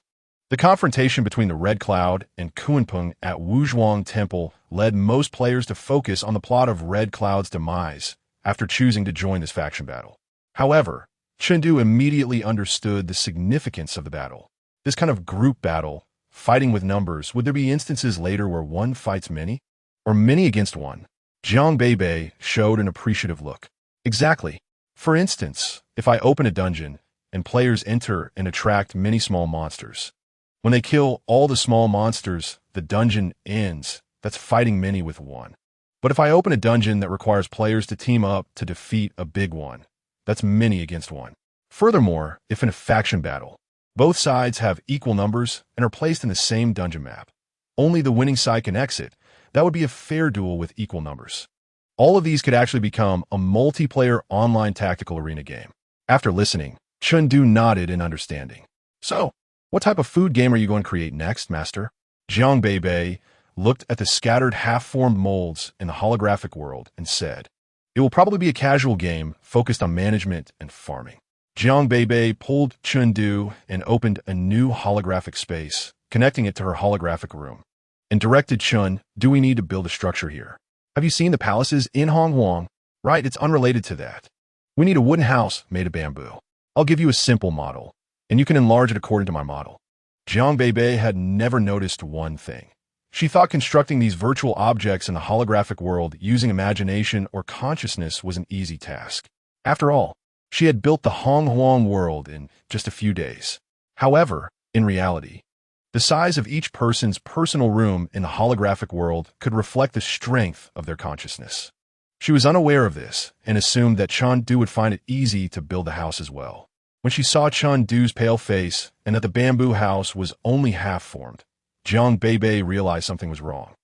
the confrontation between the Red Cloud and Kunpeng at Wuzhuang Temple led most players to focus on the plot of Red Cloud's demise after choosing to join this faction battle. However, Chengdu immediately understood the significance of the battle. This kind of group battle, fighting with numbers, would there be instances later where one fights many? Or many against one? Jiang Beibei showed an appreciative look. Exactly. For instance, if I open a dungeon and players enter and attract many small monsters, when they kill all the small monsters, the dungeon ends. That's fighting many with one. But if I open a dungeon that requires players to team up to defeat a big one, that's many against one. Furthermore, if in a faction battle, both sides have equal numbers and are placed in the same dungeon map, only the winning side can exit, that would be a fair duel with equal numbers. All of these could actually become a multiplayer online tactical arena game. After listening, Chengdu nodded in understanding. So, what type of food game are you going to create next, Master? Jiang Beibei looked at the scattered half-formed molds in the holographic world and said, it will probably be a casual game focused on management and farming. Jiang Beibei pulled Chengdu and opened a new holographic space, connecting it to her holographic room, and directed Chun, do we need to build a structure here? Have you seen the palaces in Hong Huang? Right, it's unrelated to that. We need a wooden house made of bamboo. I'll give you a simple model, and you can enlarge it according to my model. Jiang Beibei had never noticed one thing. She thought constructing these virtual objects in the holographic world using imagination or consciousness was an easy task. After all, she had built the Hong Huang world in just a few days. However, in reality, the size of each person's personal room in the holographic world could reflect the strength of their consciousness. She was unaware of this and assumed that Chengdu would find it easy to build the house as well. When she saw Chengdu's pale face and that the bamboo house was only half-formed, Jiang Beibei realized something was wrong.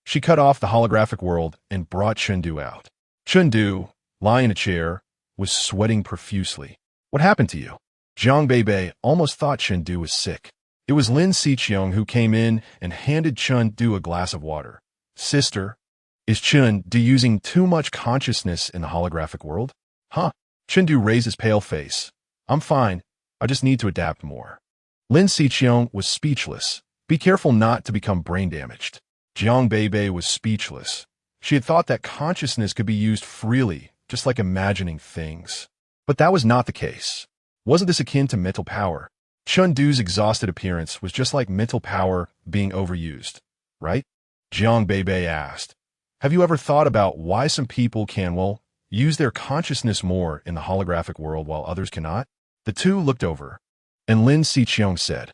She cut off the holographic world and brought Chengdu out. Chengdu, lying in a chair, was sweating profusely. What happened to you? Jiang Beibei almost thought Chengdu was sick. It was Lin Xiqiang who came in and handed Chengdu a glass of water. Sister, is Chengdu using too much consciousness in the holographic world? Huh? Chengdu raised his pale face. I'm fine. I just need to adapt more. Lin Xiqiang was speechless. Be careful not to become brain damaged. Jiang Beibei was speechless. She had thought that consciousness could be used freely, just like imagining things. But that was not the case. Wasn't this akin to mental power? Chengdu's exhausted appearance was just like mental power being overused, right? Jiang Beibei asked. Have you ever thought about why some people can, well, use their consciousness more in the holographic world while others cannot? The two looked over, and Lin Xiqiang said,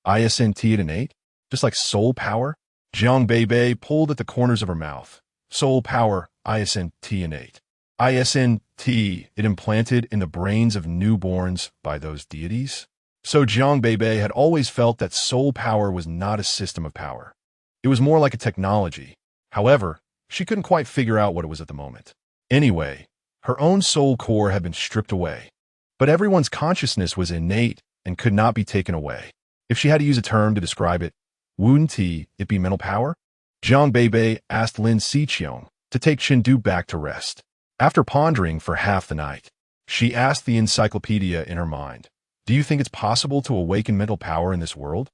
ISNT at innate? Just like soul power? Jiang Beibei pulled at the corners of her mouth. Soul power, ISNT innate. ISNT, it implanted in the brains of newborns by those deities? So Jiang Beibei had always felt that soul power was not a system of power. It was more like a technology. However, she couldn't quite figure out what it was at the moment. Anyway, her own soul core had been stripped away. But everyone's consciousness was innate and could not be taken away. If she had to use a term to describe it, wouldn't it be mental power? Jiang Beibei asked Lin Xiqiang to take Chengdu back to rest. After pondering for half the night, she asked the encyclopedia in her mind, do you think it's possible to awaken mental power in this world?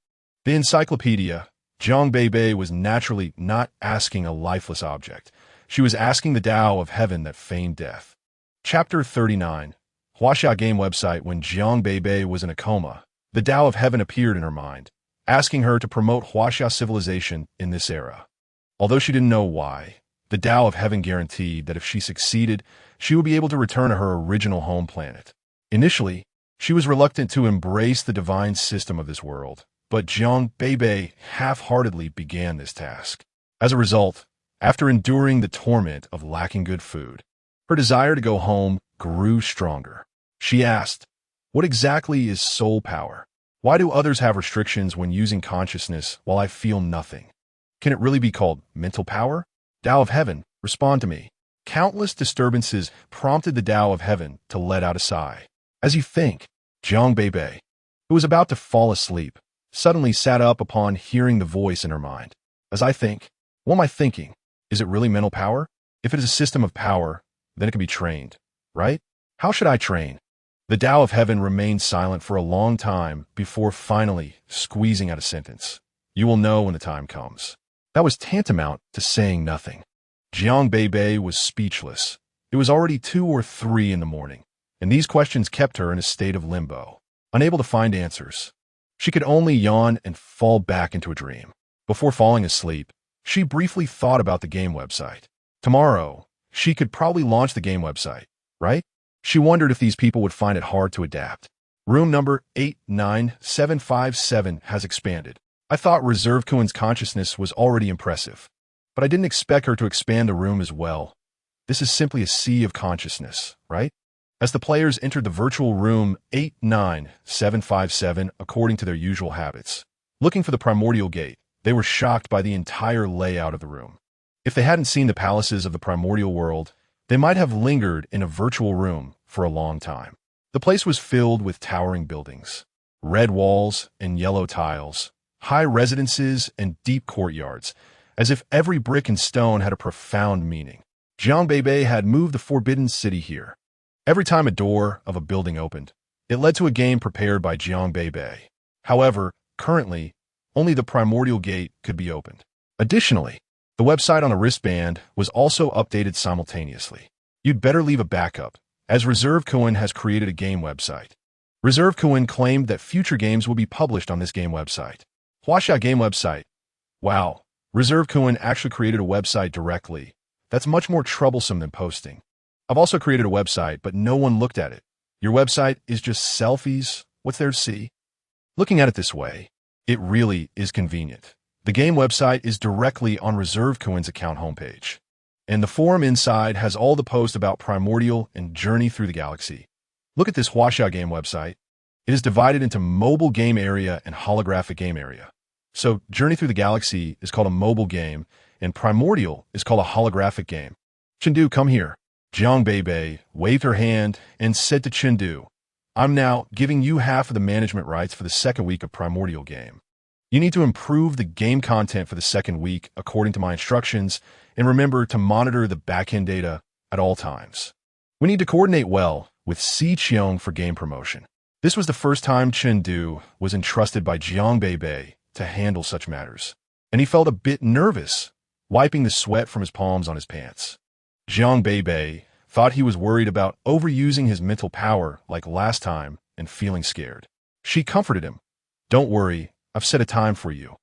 The encyclopedia, Jiang Beibei was naturally not asking a lifeless object. She was asking the Dao of heaven that feigned death. Chapter 39. Huaxia game website. When Jiang Beibei was in a coma, the Dao of heaven appeared in her mind, asking her to promote Huaxia civilization in this era. Although she didn't know why, the Dao of heaven guaranteed that if she succeeded, she would be able to return to her original home planet. Initially, she was reluctant to embrace the divine system of this world, but Jiang Beibei half-heartedly began this task. As a result, after enduring the torment of lacking good food, her desire to go home grew stronger. She asked, what exactly is soul power? Why do others have restrictions when using consciousness while I feel nothing? Can it really be called mental power? Dao of heaven, respond to me. Countless disturbances prompted the Dao of heaven to let out a sigh. As you think, Jiang Beibei, who was about to fall asleep, suddenly sat up upon hearing the voice in her mind. As I think, what am I thinking? Is it really mental power? If it is a system of power, then it can be trained, right? How should I train? The Dao of heaven remained silent for a long time before finally squeezing out a sentence. You will know when the time comes. That was tantamount to saying nothing. Jiang Beibei was speechless. It was already 2 or 3 in the morning, and these questions kept her in a state of limbo, unable to find answers. She could only yawn and fall back into a dream. Before falling asleep, she briefly thought about the game website. Tomorrow, she could probably launch the game website, right? She wondered if these people would find it hard to adapt. Room number 89757 has expanded. I thought Reserve Kuin's consciousness was already impressive, but I didn't expect her to expand the room as well. This is simply a sea of consciousness, right? As the players entered the virtual room 89757 according to their usual habits, looking for the primordial gate, they were shocked by the entire layout of the room. If they hadn't seen the palaces of the primordial world, they might have lingered in a virtual room for a long time. The place was filled with towering buildings, red walls and yellow tiles, high residences and deep courtyards, as if every brick and stone had a profound meaning. Jiang Beibei had moved the Forbidden City here. Every time a door of a building opened, it led to a game prepared by Jiang Beibei. However, currently, only the primordial gate could be opened. Additionally, the website on a wristband was also updated simultaneously. You'd better leave a backup, as Reserve Kuin has created a game website. Reserve Kuin claimed that future games will be published on this game website. Huaxia game website. Wow, Reserve Kuin actually created a website directly. That's much more troublesome than posting. I've also created a website, but no one looked at it. Your website is just selfies. What's there to see? Looking at it this way, it really is convenient. The game website is directly on Reserve Kuin's account homepage, and the forum inside has all the posts about Primordial and Journey Through the Galaxy. Look at this Huaxia game website. It is divided into mobile game area and holographic game area. So Journey Through the Galaxy is called a mobile game, and Primordial is called a holographic game. Chengdu, come here. Jiang Beibei waved her hand and said to Chengdu, I'm now giving you half of the management rights for the second week of Primordial game. You need to improve the game content for the second week according to my instructions, and remember to monitor the backend data at all times. We need to coordinate well with Qiong for game promotion. This was the first time Chengdu was entrusted by Jiang Beibei to handle such matters, and he felt a bit nervous, wiping the sweat from his palms on his pants. Jiang Beibei thought he was worried about overusing his mental power like last time and feeling scared. She comforted him. Don't worry, I've set a time for you.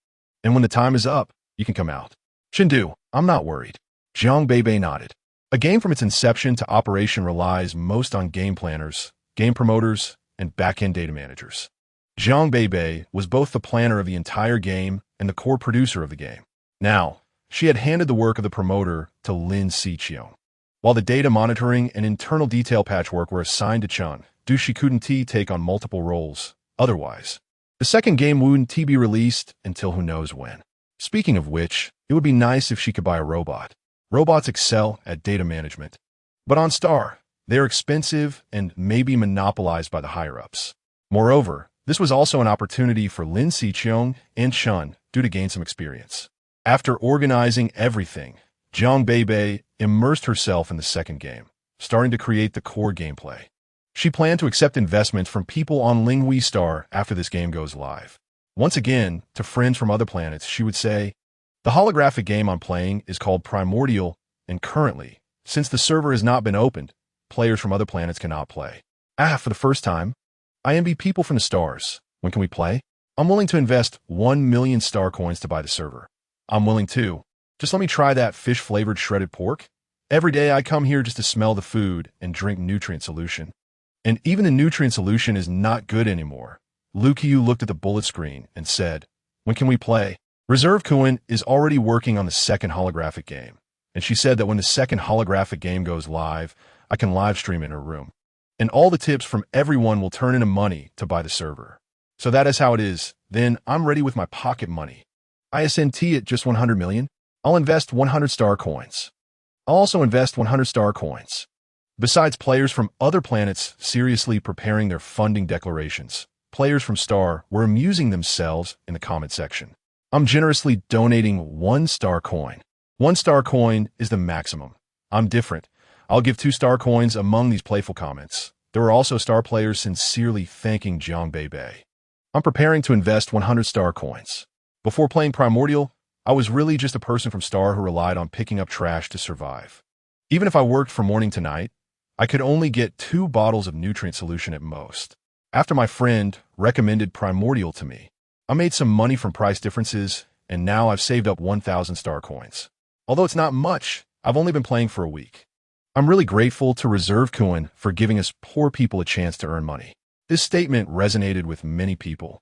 And when the time is up, you can come out. Chengdu, I'm not worried. Jiang Beibei nodded. A game from its inception to operation relies most on game planners, game promoters, and back-end data managers. Jiang Beibei was both the planner of the entire game and the core producer of the game. Now, she had handed the work of the promoter to Lin Qiong. While the data monitoring and internal detail patchwork were assigned to Chun, she couldn't take on multiple roles. Otherwise, the second game wouldn't be released until who knows when. Speaking of which, it would be nice if she could buy a robot. Robots excel at data management. But on Star, they are expensive and may be monopolized by the higher-ups. Moreover, this was also an opportunity for Lin Qiong and Chun to gain some experience. After organizing everything, Jiang Beibei immersed herself in the second game, starting to create the core gameplay. She planned to accept investments from people on Linghui Star after this game goes live. Once again, to friends from other planets, she would say, "The holographic game I'm playing is called Primordial, and currently, since the server has not been opened, players from other planets cannot play. For the first time, I envy people from the stars. When can we play? I'm willing to invest 1 million star coins to buy the server. I'm willing to. Just let me try that fish-flavored shredded pork. Every day I come here just to smell the food and drink nutrient solution. And even the nutrient solution is not good anymore." Lu Qiu looked at the bullet screen and said, "When can we play?" Reserve Kuan is already working on the second holographic game, and she said that when the second holographic game goes live, I can live stream it in her room. And all the tips from everyone will turn into money to buy the server. So that is how it is. Then I'm ready with my pocket money. ISNT at just 100 million. I'll invest 100 star coins. I'll also invest 100 star coins. Besides players from other planets seriously preparing their funding declarations, players from Star were amusing themselves in the comment section. I'm generously donating 1 star coin. 1 star coin is the maximum. I'm different. I'll give 2 star coins among these playful comments. There were also star players sincerely thanking Jiang Beibei. I'm preparing to invest 100 star coins. Before playing Primordial, I was really just a person from Star who relied on picking up trash to survive. Even if I worked from morning to night, I could only get 2 bottles of nutrient solution at most. After my friend recommended Primordial to me, I made some money from price differences, and now I've saved up 1,000 star coins. Although it's not much, I've only been playing for a week. I'm really grateful to Reserve Kuan for giving us poor people a chance to earn money. This statement resonated with many people.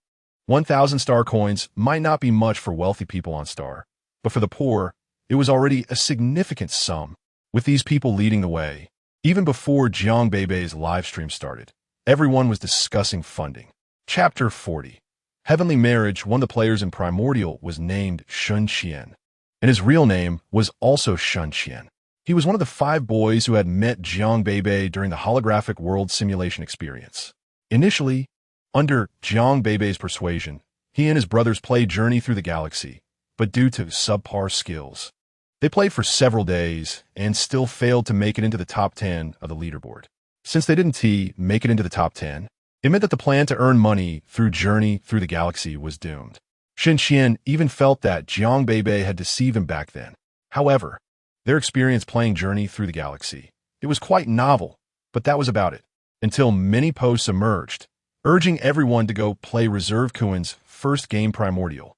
1,000 star coins might not be much for wealthy people on Star, but for the poor, it was already a significant sum. With these people leading the way, even before Jiang Beibei's live stream started, everyone was discussing funding. Chapter 40. Heavenly Marriage. One of the players in Primordial was named Shun Qian, and his real name was also Shun Qian. He was one of the 5 boys who had met Jiang Beibei during the holographic world simulation experience. Initially, under Jiang Beibei's persuasion, he and his brothers played Journey Through the Galaxy, but due to subpar skills, they played for several days and still failed to make it into the top 10 of the leaderboard. Since they didn't make it into the top 10, it meant that the plan to earn money through Journey Through the Galaxy was doomed. Shin Qian even felt that Jiang Beibei had deceived him back then. However, their experience playing Journey Through the Galaxy, it was quite novel, but that was about it, until many posts emerged, urging everyone to go play Reserve Kuan's first game Primordial.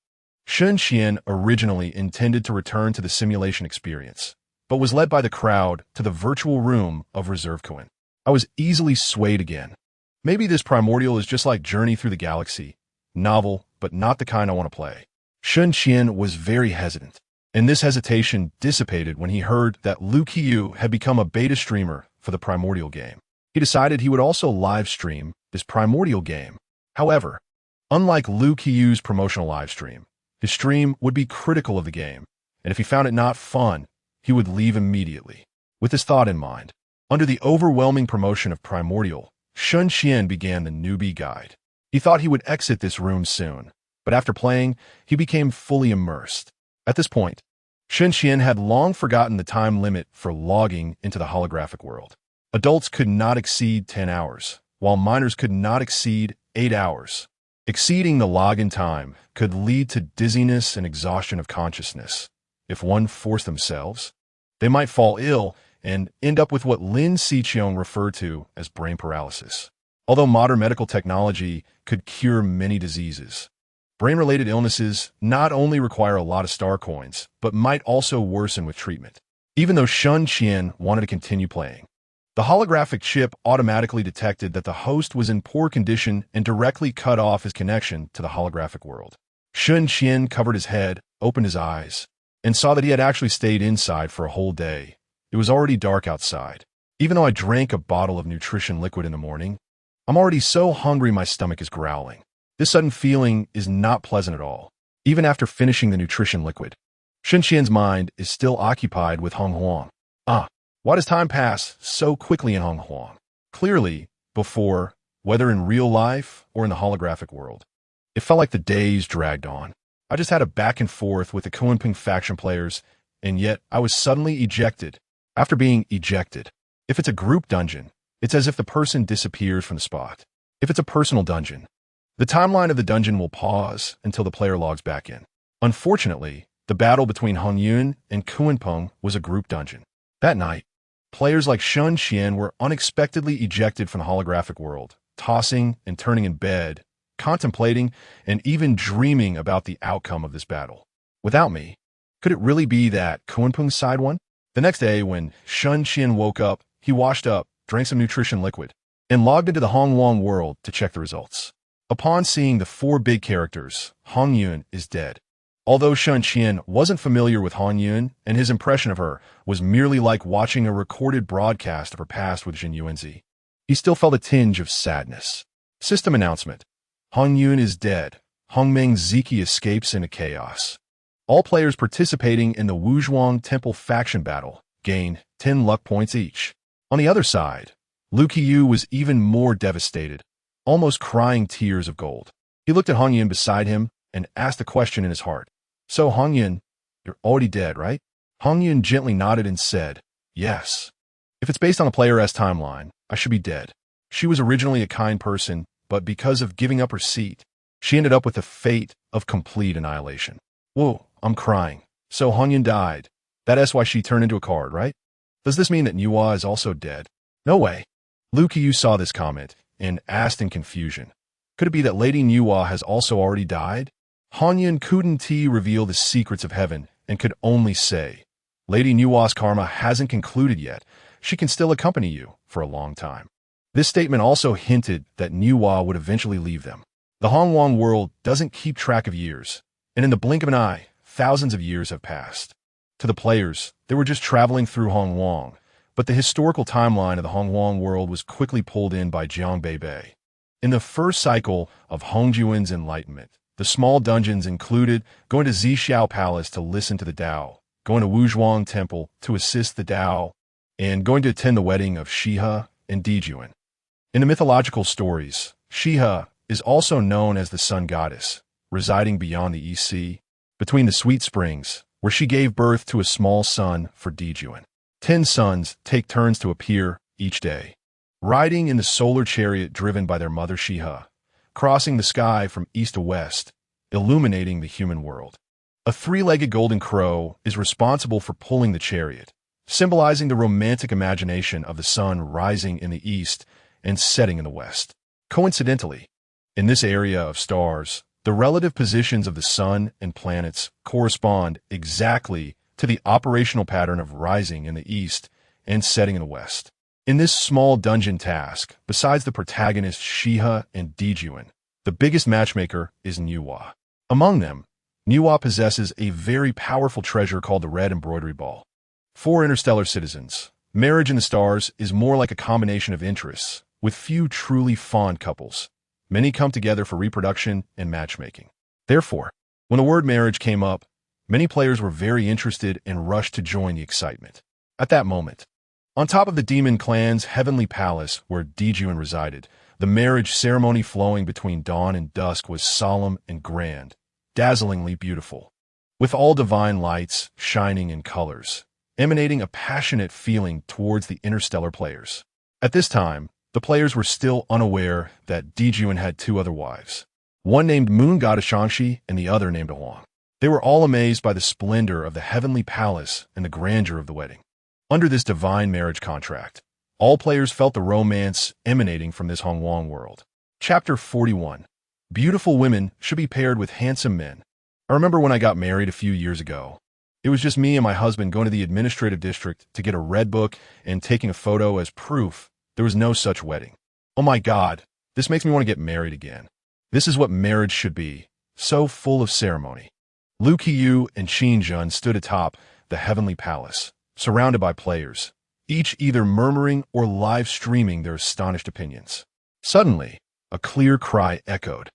Shun Qian originally intended to return to the simulation experience, but was led by the crowd to the virtual room of Reserve Kuan. I was easily swayed again. Maybe this Primordial is just like Journey Through the Galaxy, novel, but not the kind I want to play. Shun Qian was very hesitant, and this hesitation dissipated when he heard that Lu Qiu had become a beta streamer for the Primordial game. He decided he would also live stream this Primordial game. However, unlike Lu Qiu's promotional live stream, his stream would be critical of the game, and if he found it not fun, he would leave immediately. With this thought in mind, under the overwhelming promotion of Primordial, Shun Xian began the newbie guide. He thought he would exit this room soon, but after playing, he became fully immersed. At this point, Shun Xian had long forgotten the time limit for logging into the holographic world. Adults could not exceed 10 hours, while minors could not exceed 8 hours. Exceeding the login time could lead to dizziness and exhaustion of consciousness. If one forced themselves, they might fall ill and end up with what Lin Xiqiong referred to as brain paralysis. Although modern medical technology could cure many diseases, brain-related illnesses not only require a lot of star coins, but might also worsen with treatment. Even though Shun Qian wanted to continue playing, the holographic chip automatically detected that the host was in poor condition and directly cut off his connection to the holographic world. Shun Qian covered his head, opened his eyes, and saw that he had actually stayed inside for a whole day. It was already dark outside. Even though I drank a bottle of nutrition liquid in the morning, I'm already so hungry my stomach is growling. This sudden feeling is not pleasant at all. Even after finishing the nutrition liquid, Shun Qian's mind is still occupied with Hong Huang. Why does time pass so quickly in Hong Huang? Clearly, before, whether in real life or in the holographic world, it felt like the days dragged on. I just had a back and forth with the Kunpeng faction players, and yet I was suddenly ejected. After being ejected, if it's a group dungeon, it's as if the person disappears from the spot. If it's a personal dungeon, the timeline of the dungeon will pause until the player logs back in. Unfortunately, the battle between Hong Yun and Kunpeng was a group dungeon. That night, players like Shun Xian were unexpectedly ejected from the holographic world, tossing and turning in bed, contemplating, and even dreaming about the outcome of this battle. Without me, could it really be that Kunpeng's side won? The next day, when Shun Xian woke up, he washed up, drank some nutrition liquid, and logged into the Hong Wang world to check the results. Upon seeing the 4 big characters, Hong Yun is dead. Although Shun Xian wasn't familiar with Hong Yun, and his impression of her was merely like watching a recorded broadcast of her past with Jin Yuanzi, he still felt a tinge of sadness. System announcement. Hong Yun is dead. Hong Meng Ziki escapes into chaos. All players participating in the Wuzhuang Temple faction battle gain 10 luck points each. On the other side, Lu Qiyu was even more devastated, almost crying tears of gold. He looked at Hong Yun beside him and asked a question in his heart. So, Hong Yun, you're already dead, right? Hong Yun gently nodded and said, yes. If it's based on the Player S timeline, I should be dead. She was originally a kind person, but because of giving up her seat, she ended up with the fate of complete annihilation. Whoa, I'm crying. So Hong Yun died. That's why she turned into a card, right? Does this mean that Nuwa is also dead? No way. Lu Qiyu saw this comment and asked in confusion. Could it be that Lady Nuwa has also already died? Hong Yun couldn't reveal the secrets of heaven and could only say, Lady Nuwa's karma hasn't concluded yet. She can still accompany you for a long time. This statement also hinted that Nuwa would eventually leave them. The Hong Wang world doesn't keep track of years, and in the blink of an eye, thousands of years have passed. To the players, they were just traveling through Hong Wang, but the historical timeline of the Hong Wang world was quickly pulled in by Jiang Beibei. In the first cycle of Hong Jiuan's enlightenment, the small dungeons included going to Zixiao Palace to listen to the Dao, going to Wuzhuang Temple to assist the Dao, and going to attend the wedding of Shihe and Dijuan. In the mythological stories, Shihe is also known as the sun goddess, residing beyond the East Sea, between the sweet springs, where she gave birth to a small son for Dijuan. 10 suns take turns to appear each day, riding in the solar chariot driven by their mother Shihe, crossing the sky from east to west, illuminating the human world. A 3-legged golden crow is responsible for pulling the chariot, symbolizing the romantic imagination of the sun rising in the east and setting in the west. Coincidentally, in this area of stars, the relative positions of the sun and planets correspond exactly to the operational pattern of rising in the east and setting in the west. In this small dungeon task, besides the protagonists Shihe and Dijuan, the biggest matchmaker is Nuwa. Among them, Nuwa possesses a very powerful treasure called the Red Embroidery Ball. For interstellar citizens, marriage in the stars is more like a combination of interests, with few truly fond couples. Many come together for reproduction and matchmaking. Therefore, when the word marriage came up, many players were very interested and rushed to join the excitement. At that moment, On top of the demon clan's heavenly palace where Dijuan resided, the marriage ceremony flowing between dawn and dusk was solemn and grand, dazzlingly beautiful, with all divine lights shining in colors, emanating a passionate feeling towards the interstellar players. At this time, the players were still unaware that Dijuan had two other wives, one named Moon Goddess Shangxi and the other named Huang. They were all amazed by the splendor of the heavenly palace and the grandeur of the wedding. Under this divine marriage contract, all players felt the romance emanating from this Hongwang world. Chapter 41. Beautiful women should be paired with handsome men. I remember when I got married a few years ago. It was just me and my husband going to the administrative district to get a red book and taking a photo as proof there was no such wedding. Oh my God, this makes me want to get married again. This is what marriage should be, so full of ceremony. Lu Qiyu and Qin Jun stood atop the heavenly palace, surrounded by players, each either murmuring or live streaming their astonished opinions. Suddenly, a clear cry echoed,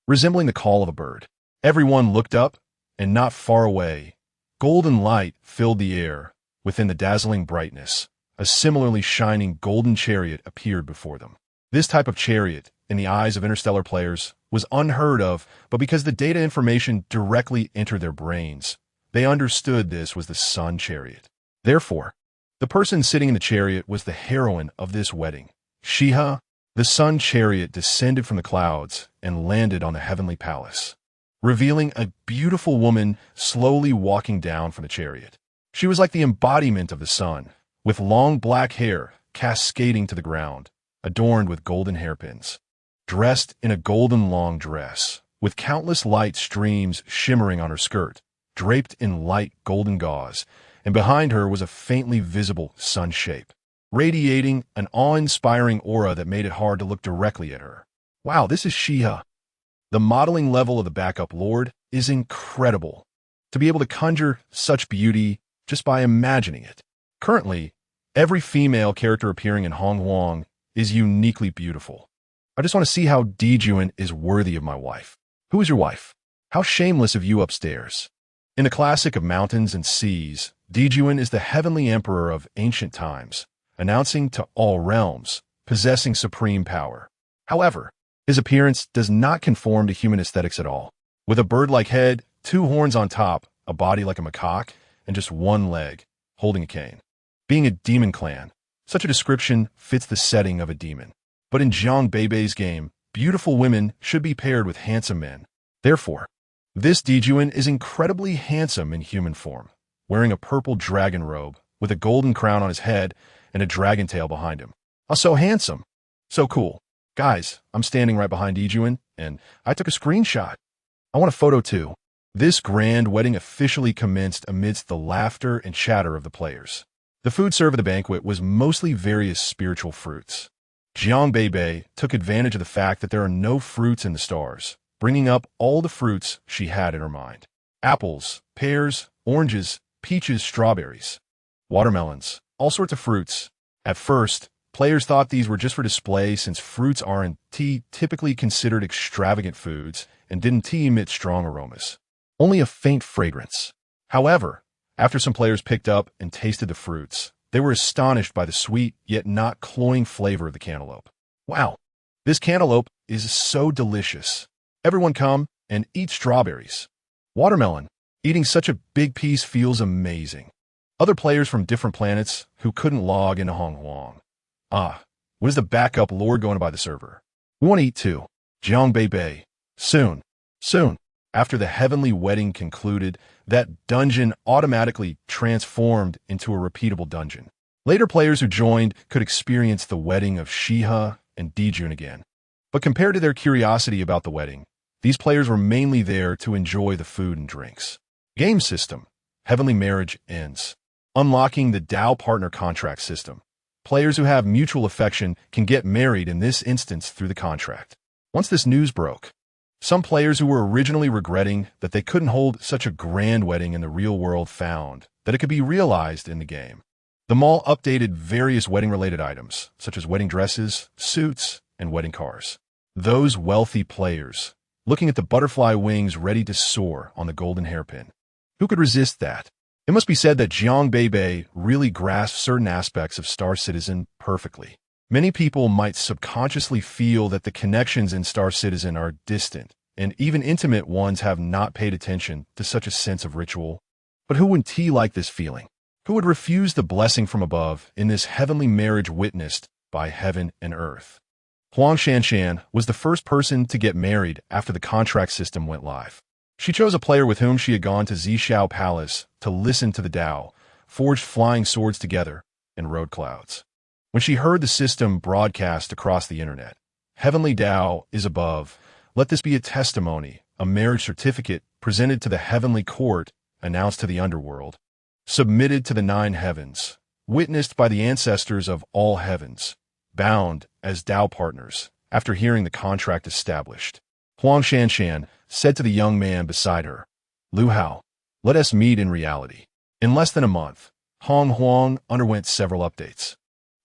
resembling the call of a bird. Everyone looked up, and not far away, golden light filled the air. Within the dazzling brightness, a similarly shining golden chariot appeared before them. This type of chariot, in the eyes of interstellar players, was unheard of, but because the data information directly entered their brains, they understood this was the sun chariot. Therefore, the person sitting in the chariot was the heroine of this wedding. Shiha, the sun chariot, descended from the clouds and landed on the heavenly palace, revealing a beautiful woman slowly walking down from the chariot. She was like the embodiment of the sun, with long black hair cascading to the ground, adorned with golden hairpins, dressed in a golden long dress, with countless light streams shimmering on her skirt, draped in light golden gauze, and behind her was a faintly visible sun shape, radiating an awe-inspiring aura that made it hard to look directly at her. Wow, this is Shiha. The modeling level of the backup lord is incredible. To be able to conjure such beauty just by imagining it. Currently, every female character appearing in Hongwang is uniquely beautiful. I just want to see how Dijuan is worthy of my wife. Who is your wife? How shameless of you upstairs. In the classic of mountains and seas, Dijuan is the heavenly emperor of ancient times, announcing to all realms, possessing supreme power. However, his appearance does not conform to human aesthetics at all. With a bird-like head, two horns on top, a body like a macaque, and just one leg, holding a cane. Being a demon clan, such a description fits the setting of a demon. But in Jiang Beibei's game, beautiful women should be paired with handsome men. Therefore, this Dijuan is incredibly handsome in human form, wearing a purple dragon robe with a golden crown on his head and a dragon tail behind him. Oh, so handsome. So cool. Guys, I'm standing right behind Dijuan, and I took a screenshot. I want a photo too. This grand wedding officially commenced amidst the laughter and chatter of the players. The food served at the banquet was mostly various spiritual fruits. Jiang Beibei took advantage of the fact that there are no fruits in the stars, bringing up all the fruits she had in her mind. Apples, pears, oranges, peaches, strawberries, watermelons, all sorts of fruits. At first, players thought these were just for display since fruits aren't typically considered extravagant foods and didn't emit strong aromas. Only a faint fragrance. However, after some players picked up and tasted the fruits, they were astonished by the sweet yet not cloying flavor of the cantaloupe. Wow, this cantaloupe is so delicious. Everyone come and eat strawberries. Watermelon, eating such a big piece feels amazing. Other players from different planets who couldn't log into Hongwang. Ah, when is the backup lord going to buy the server? We want to eat too. Jiang Beibei. Soon. Soon. After the heavenly wedding concluded, that dungeon automatically transformed into a repeatable dungeon. Later players who joined could experience the wedding of Shiha and Dijuan again. But compared to their curiosity about the wedding, these players were mainly there to enjoy the food and drinks. Game system. Heavenly marriage ends. Unlocking the Dao partner contract system. Players who have mutual affection can get married in this instance through the contract. Once this news broke, some players who were originally regretting that they couldn't hold such a grand wedding in the real world found that it could be realized in the game. The mall updated various wedding-related items, such as wedding dresses, suits, and wedding cars. Those wealthy players, looking at the butterfly wings ready to soar on the golden hairpin. Who could resist that? It must be said that Jiang Beibei really grasped certain aspects of Star Citizen perfectly. Many people might subconsciously feel that the connections in Star Citizen are distant, and even intimate ones have not paid attention to such a sense of ritual. But who would like this feeling? Who would refuse the blessing from above in this heavenly marriage witnessed by heaven and earth? Huang Shanshan was the first person to get married after the contract system went live. She chose a player with whom she had gone to Zishao Palace to listen to the Dao, forged flying swords together, and rode clouds. When she heard the system broadcast across the internet, Heavenly Dao is above. Let this be a testimony, a marriage certificate presented to the heavenly court, announced to the underworld, submitted to the 9 heavens, witnessed by the ancestors of all heavens, bound as Dao partners after hearing the contract established. Huang Shanshan said to the young man beside her, "Lu Hao, let us meet in reality." In less than a month, Hong Huang underwent several updates,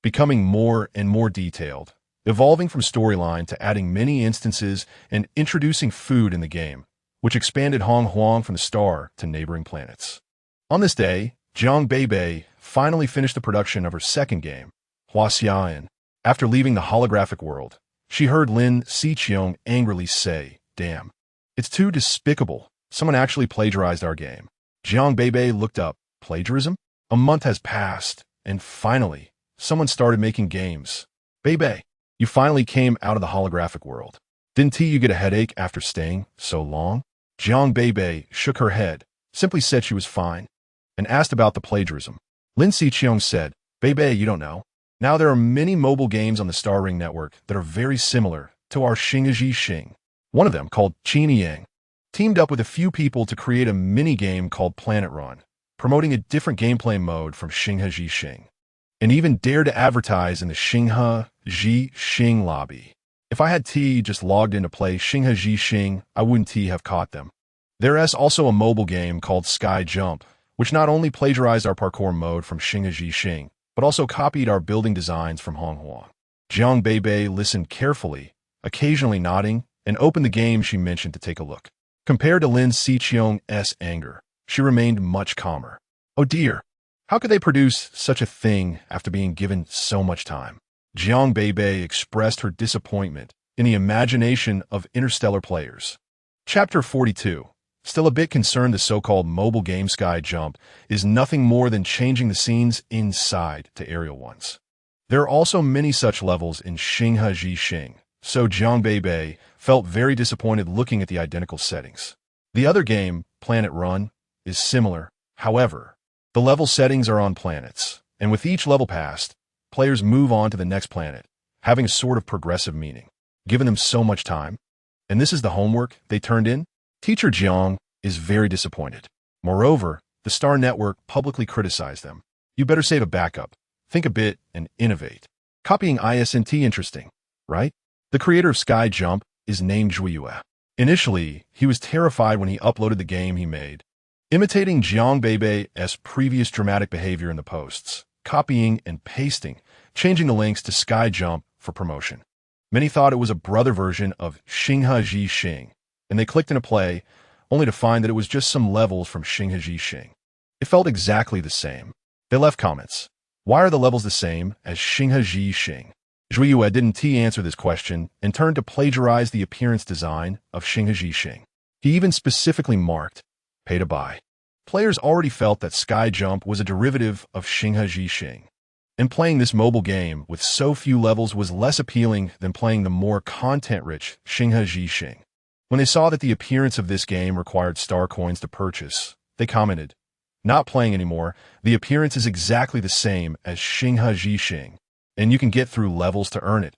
becoming more and more detailed, evolving from storyline to adding many instances and introducing food in the game, which expanded Hong Huang from the star to neighboring planets. On this day, Jiang Beibei finally finished the production of her second game, Hua Xian. After leaving the holographic world, she heard Lin Xiqiong angrily say, "Damn. It's too despicable. Someone actually plagiarized our game." Jiang Beibei looked up. Plagiarism? A month has passed, and finally, someone started making games. "Beibei, you finally came out of the holographic world. Didn't you get a headache after staying so long?" Jiang Beibei shook her head, simply said she was fine, and asked about the plagiarism. Lin Xiqiong said, "Beibei, you don't know. Now there are many mobile games on the Star Ring network that are very similar to our Xinghe Xing. One of them, called Qin Yang, teamed up with a few people to create a mini-game called Planet Run, promoting a different gameplay mode from Xinghe Xing, and even dared to advertise in the Xinghe Xing lobby. If I had just logged in to play Xinghe Xing, I wouldn't have caught them. There's also a mobile game called Sky Jump, which not only plagiarized our parkour mode from Xinghe Xing, but also copied our building designs from Hong Huang." Jiang Beibei listened carefully, occasionally nodding, and opened the game she mentioned to take a look. Compared to Lin Xiqiong's anger, she remained much calmer. "Oh dear, how could they produce such a thing after being given so much time?" Jiang Beibei expressed her disappointment in the imagination of interstellar players. Chapter 42. Still a bit concerned, the so-called mobile game Sky Jump is nothing more than changing the scenes inside to aerial ones. There are also many such levels in Xinghe Xing, so Jiang Beibei felt very disappointed looking at the identical settings. The other game, Planet Run, is similar. However, the level settings are on planets, and with each level passed, players move on to the next planet, having a sort of progressive meaning, given them so much time. And this is the homework they turned in? Teacher Jiang is very disappointed. Moreover, the Star Network publicly criticized them. "You better save a backup, think a bit, and innovate." Copying isn't interesting, right? The creator of Sky Jump is named Zhuiyue. Initially, he was terrified when he uploaded the game he made, imitating Jiang Beibei's previous dramatic behavior in the posts, copying and pasting, changing the links to Sky Jump for promotion. Many thought it was a brother version of Xinghe Xing, and they clicked into play, only to find that it was just some levels from Xinghe Xing. It felt exactly the same. They left comments. Why are the levels the same as Xinghe Xing? Zhuiyue didn't answer this question and turned to plagiarize the appearance design of Xinghe Xing. He even specifically marked, "Pay to buy." Players already felt that Sky Jump was a derivative of Xinghe Xing, and playing this mobile game with so few levels was less appealing than playing the more content-rich Xinghe Xing. When they saw that the appearance of this game required star coins to purchase, they commented, "Not playing anymore, the appearance is exactly the same as Xinghe Xing, and you can get through levels to earn it.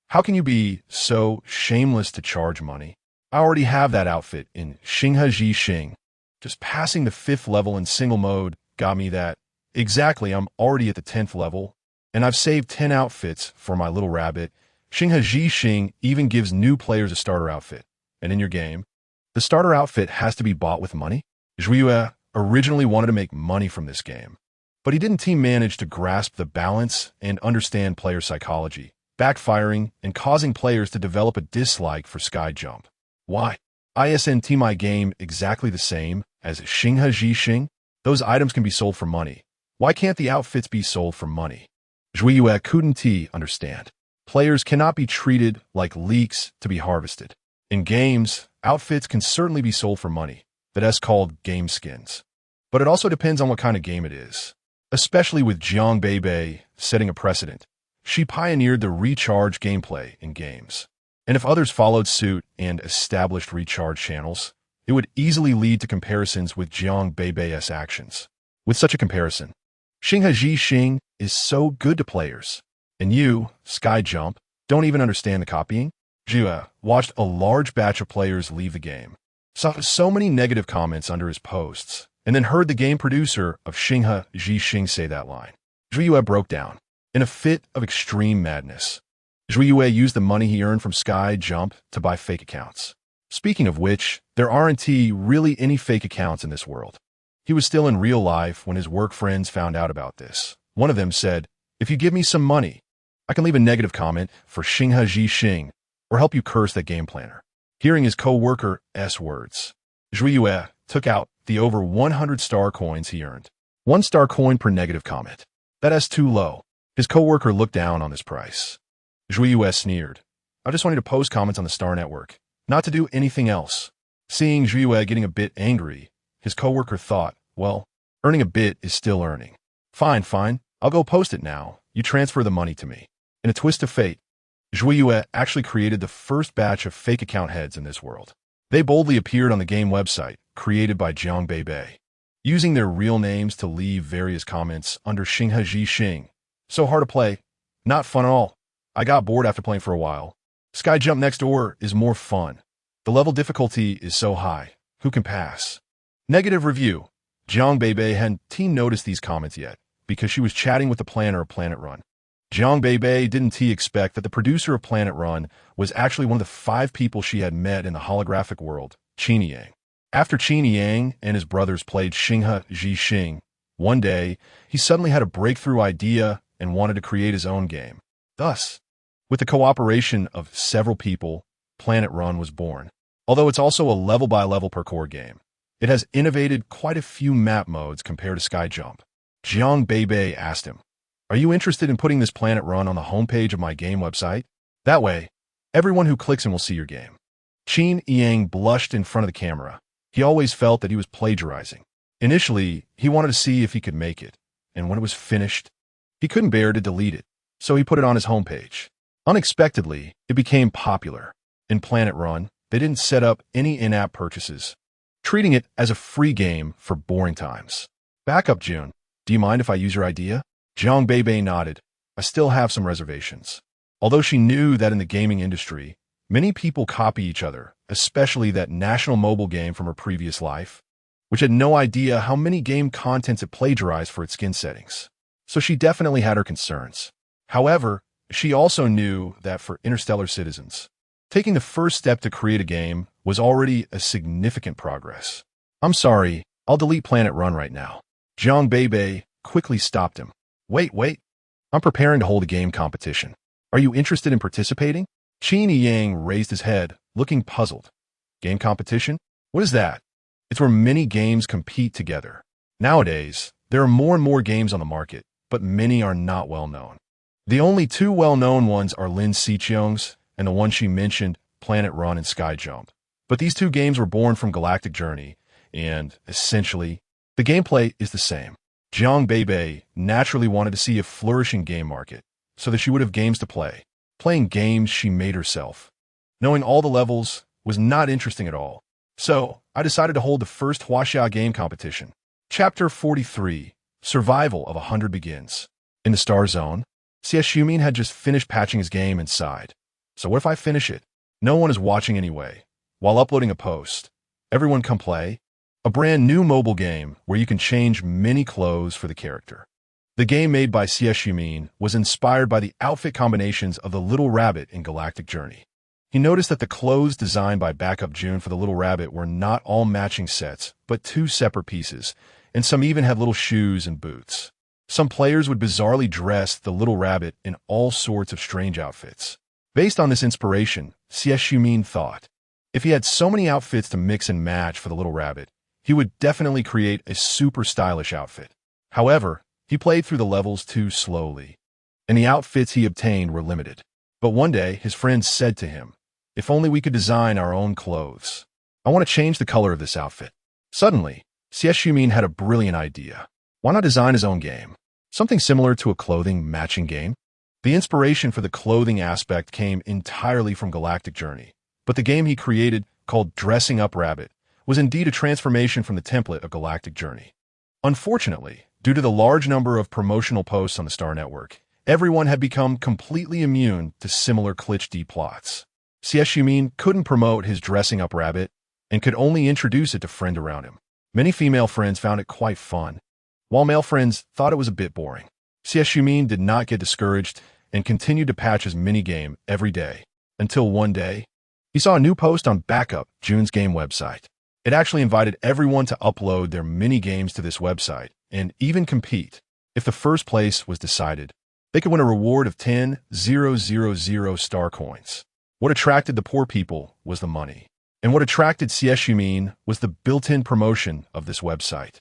How can you be so shameless to charge money? I already have that outfit in Xinghe Xing. Just passing the 5th level in single mode got me that. Exactly, I'm already at the 10th level, and I've saved 10 outfits for my little rabbit. Xinghe Xing even gives new players a starter outfit. And in your game, the starter outfit has to be bought with money?" Zhuiyue originally wanted to make money from this game, but he didn't manage to grasp the balance and understand player psychology, backfiring and causing players to develop a dislike for Sky Jump. "Why? Isn't my game exactly the same as Xinghe Xing?" Those items can be sold for money. Why can't the outfits be sold for money? Zhuiyue couldn't understand. Players cannot be treated like leeks to be harvested. In games, outfits can certainly be sold for money. That's called game skins. But it also depends on what kind of game it is. Especially with Jiang Beibei setting a precedent. She pioneered the recharge gameplay in games. And if others followed suit and established recharge channels, it would easily lead to comparisons with Jiang Beibei's actions. With such a comparison, Xinghe Xing is so good to players. And you, Sky Jump, don't even understand the copying? Zhuiyue watched a large batch of players leave the game, saw so many negative comments under his posts, and then heard the game producer of Xinghe Xing say that line. Zhuiyue broke down in a fit of extreme madness. Zhuiyue used the money he earned from Sky Jump to buy fake accounts. Speaking of which, there aren't really any fake accounts in this world. He was still in real life when his work friends found out about this. One of them said, "If you give me some money, I can leave a negative comment for Xinghe Xing or help you curse that game planner." Hearing his co-worker's words, Zhuiyue took out the over 100 star coins he earned. 1 star coin per negative comment. That's too low. His co-worker looked down on this price. Zhuiyue sneered. "I just wanted to post comments on the Star Network, not to do anything else." Seeing Zhuiyue getting a bit angry, his co-worker thought, well, earning a bit is still earning. Fine, I'll go post it now. You transfer the money to me." In a twist of fate, Zhuiyue actually created the first batch of fake account heads in this world. They boldly appeared on the game website, created by Jiang Beibei, using their real names to leave various comments under Xinghe Xing. "So hard to play. Not fun at all. I got bored after playing for a while. Sky Jump next door is more fun. The level difficulty is so high. Who can pass?" Negative review. Jiang Beibei hadn't noticed these comments yet, because she was chatting with the planner of Planet Run. Jiang Beibei didn't expect that the producer of Planet Run was actually one of the 5 people she had met in the holographic world, Qin Yang. After Qin Yang and his brothers played Xinghe Xing, one day, he suddenly had a breakthrough idea and wanted to create his own game. Thus, with the cooperation of several people, Planet Run was born. Although it's also a level-by-level parkour game, it has innovated quite a few map modes compared to Sky Jump. Jiang Beibei asked him, "Are you interested in putting this Planet Run on the homepage of my game website? That way, everyone who clicks in will see your game." Qin Yang blushed in front of the camera. He always felt that he was plagiarizing. Initially, he wanted to see if he could make it, and when it was finished, he couldn't bear to delete it, so he put it on his homepage. Unexpectedly, it became popular. In Planet Run, they didn't set up any in-app purchases, treating it as a free game for boring times. "Back up, June. Do you mind if I use your idea?" Jiang Beibei nodded. "I still have some reservations." Although she knew that in the gaming industry, many people copy each other, especially that national mobile game from her previous life, which had no idea how many game contents it plagiarized for its skin settings. So she definitely had her concerns. However, she also knew that for interstellar citizens, taking the first step to create a game was already a significant progress. "I'm sorry, I'll delete Planet Run right now." Jiang Beibei quickly stopped him. Wait. I'm preparing to hold a game competition. Are you interested in participating?" Qin Yang raised his head, looking puzzled. "Game competition? What is that?" "It's where many games compete together. Nowadays, there are more and more games on the market, but many are not well known. The only 2 well-known ones are Lin Xiqiang's and the one she mentioned, Planet Run and Sky Jump. But these 2 games were born from Galactic Journey, and, essentially, the gameplay is the same." Jiang Beibei naturally wanted to see a flourishing game market, so that she would have games to play. Playing games she made herself. Knowing all the levels was not interesting at all. So, I decided to hold the first Huaxia game competition. Chapter 43, Survival of 100 begins. In the Star Zone, Xiaomin had just finished patching his game inside. So what if I finish it? No one is watching anyway. While uploading a post, everyone come play. A brand new mobile game where you can change many clothes for the character. The game made by Xiaomin was inspired by the outfit combinations of the Little Rabbit in Galactic Journey. He noticed that the clothes designed by Backup June for the Little Rabbit were not all matching sets, but 2 separate pieces, and some even had little shoes and boots. Some players would bizarrely dress the Little Rabbit in all sorts of strange outfits. Based on this inspiration, Xiaomin thought, if he had so many outfits to mix and match for the Little Rabbit, he would definitely create a super stylish outfit. However, he played through the levels too slowly, and the outfits he obtained were limited. But one day, his friends said to him, "If only we could design our own clothes. I want to change the color of this outfit." Suddenly, Xiaomin had a brilliant idea. Why not design his own game? Something similar to a clothing matching game? The inspiration for the clothing aspect came entirely from Galactic Journey, but the game he created, called Dressing Up Rabbit, was indeed a transformation from the template of Galactic Journey. Unfortunately, due to the large number of promotional posts on the Star Network, everyone had become completely immune to similar cliché plots. Xiaomin couldn't promote his Dressing Up Rabbit and could only introduce it to friends around him. Many female friends found it quite fun, while male friends thought it was a bit boring. Xiaomin did not get discouraged and continued to patch his minigame every day, until one day, he saw a new post on Backup, June's game website. It actually invited everyone to upload their mini-games to this website and even compete. If the first place was decided, they could win a reward of 10,000 star coins. What attracted the poor people was the money. And what attracted Xiaomin was the built-in promotion of this website.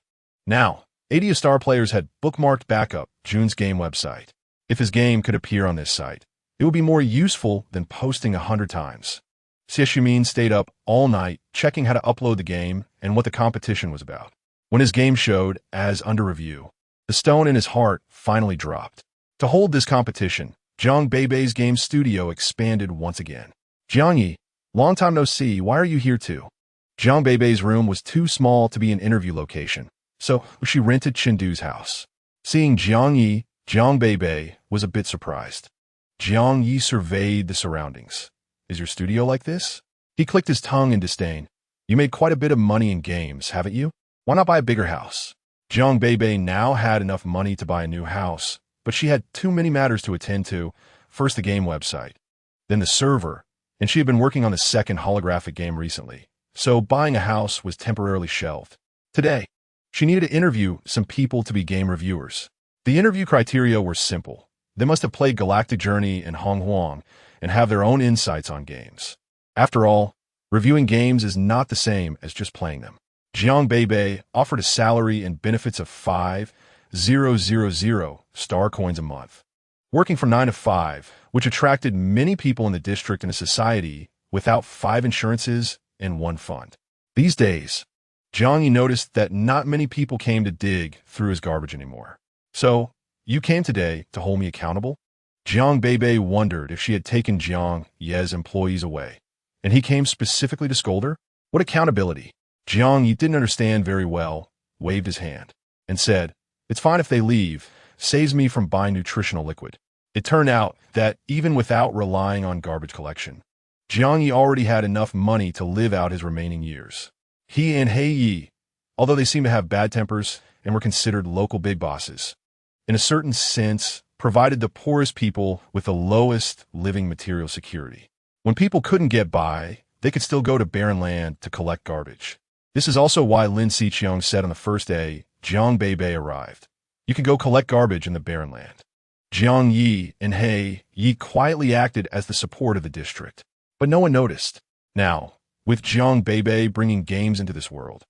Now, 80 star players had bookmarked Backup, June's game website. If his game could appear on this site, it would be more useful than posting 100 times. Xiaomin stayed up all night checking how to upload the game and what the competition was about. When his game showed as under review, the stone in his heart finally dropped. To hold this competition, Jiang Beibei's game studio expanded once again. "Jiang Yi, long time no see, why are you here too?" Jiang Beibei's room was too small to be an interview location, so she rented Chengdu's house. Seeing Jiang Yi, Jiang Beibei was a bit surprised. Jiang Yi surveyed the surroundings. "Is your studio like this?" He clicked his tongue in disdain. "You made quite a bit of money in games, haven't you? Why not buy a bigger house?" Jiang Beibei now had enough money to buy a new house, but she had too many matters to attend to. First the game website, then the server, and she had been working on the second holographic game recently, so buying a house was temporarily shelved. Today, she needed to interview some people to be game reviewers. The interview criteria were simple. They must have played Galactic Journey and Hong Huang and have their own insights on games. After all, reviewing games is not the same as just playing them. Jiang Beibei offered a salary and benefits of 5,000 star coins a month, working from 9 to 5, which attracted many people in the district and a society without 5 insurances and 1 fund. These days, Jiang Yi noticed that not many people came to dig through his garbage anymore. "So, you came today to hold me accountable?" Jiang Beibei wondered if she had taken Jiang Ye's employees away, and he came specifically to scold her? What accountability? Jiang Yi didn't understand very well, waved his hand, and said, "It's fine if they leave, saves me from buying nutritional liquid." It turned out that even without relying on garbage collection, Jiang Yi already had enough money to live out his remaining years. He and Hei Yi, although they seemed to have bad tempers and were considered local big bosses, in a certain sense, provided the poorest people with the lowest living material security. When people couldn't get by, they could still go to barren land to collect garbage. This is also why Lin Xiqiang said on the first day Jiang Beibei arrived, "You can go collect garbage in the barren land." Jiang Yi and Hei Yi quietly acted as the support of the district, but no one noticed. Now, with Jiang Beibei bringing games into this world,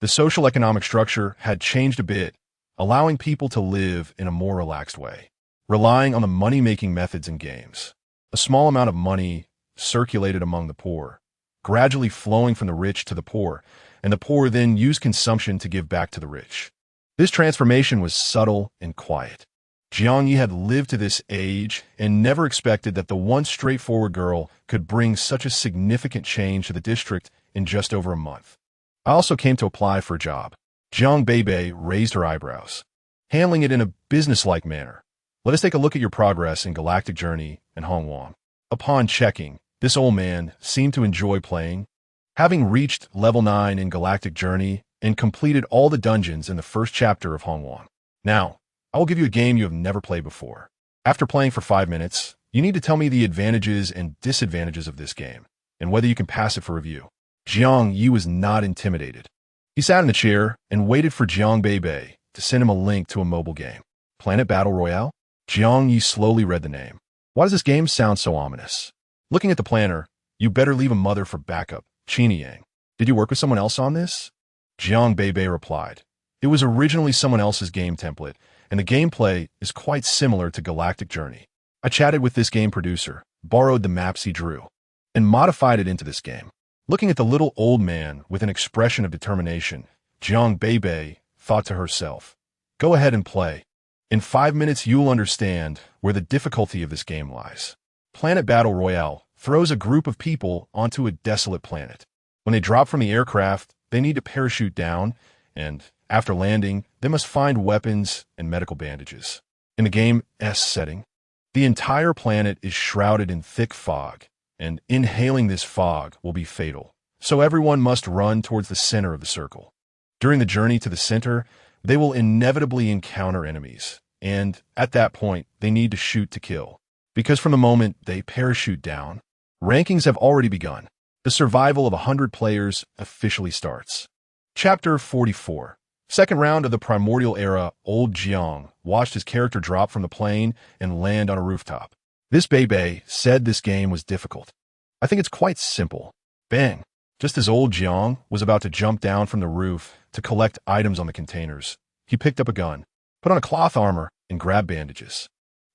the social economic structure had changed a bit, allowing people to live in a more relaxed way, relying on the money-making methods in games. A small amount of money circulated among the poor, gradually flowing from the rich to the poor, and the poor then used consumption to give back to the rich. This transformation was subtle and quiet. Jiang Yi had lived to this age and never expected that the once straightforward girl could bring such a significant change to the district in just over a month. "I also came to apply for a job." Jiang Beibei raised her eyebrows, handling it in a businesslike manner. "Let us take a look at your progress in Galactic Journey and Hong Huang." Upon checking, this old man seemed to enjoy playing. Having reached level 9 in Galactic Journey and completed all the dungeons in the first chapter of Hong Huang. "Now, I will give you a game you have never played before. After playing for 5 minutes, you need to tell me the advantages and disadvantages of this game, and whether you can pass it for review." Jiang Yi was not intimidated. He sat in the chair and waited for Jiang Beibei to send him a link to a mobile game. Planet Battle Royale? Jiang Yi slowly read the name. Why does this game sound so ominous? Looking at the planner, "You better leave a mother for backup, Qini Yang. Did you work with someone else on this?" Jiang Beibei replied. It was originally someone else's game template, and the gameplay is quite similar to Galactic Journey. I chatted with this game producer, borrowed the maps he drew, and modified it into this game. Looking at the little old man with an expression of determination, Jiang Beibei thought to herself, go ahead and play. In 5 minutes you'll understand where the difficulty of this game lies. Planet Battle Royale throws a group of people onto a desolate planet. When they drop from the aircraft, they need to parachute down, and after landing, they must find weapons and medical bandages. In the game's setting, the entire planet is shrouded in thick fog, and inhaling this fog will be fatal. So everyone must run towards the center of the circle. During the journey to the center, they will inevitably encounter enemies, and at that point, they need to shoot to kill. Because from the moment they parachute down, rankings have already begun. The survival of 100 players officially starts. Chapter 44. Second round of the Primordial Era, old Jiang watched his character drop from the plane and land on a rooftop. This Beibei said this game was difficult. I think it's quite simple. Bang! Just as old Jiang was about to jump down from the roof to collect items on the containers, he picked up a gun, put on a cloth armor, and grabbed bandages.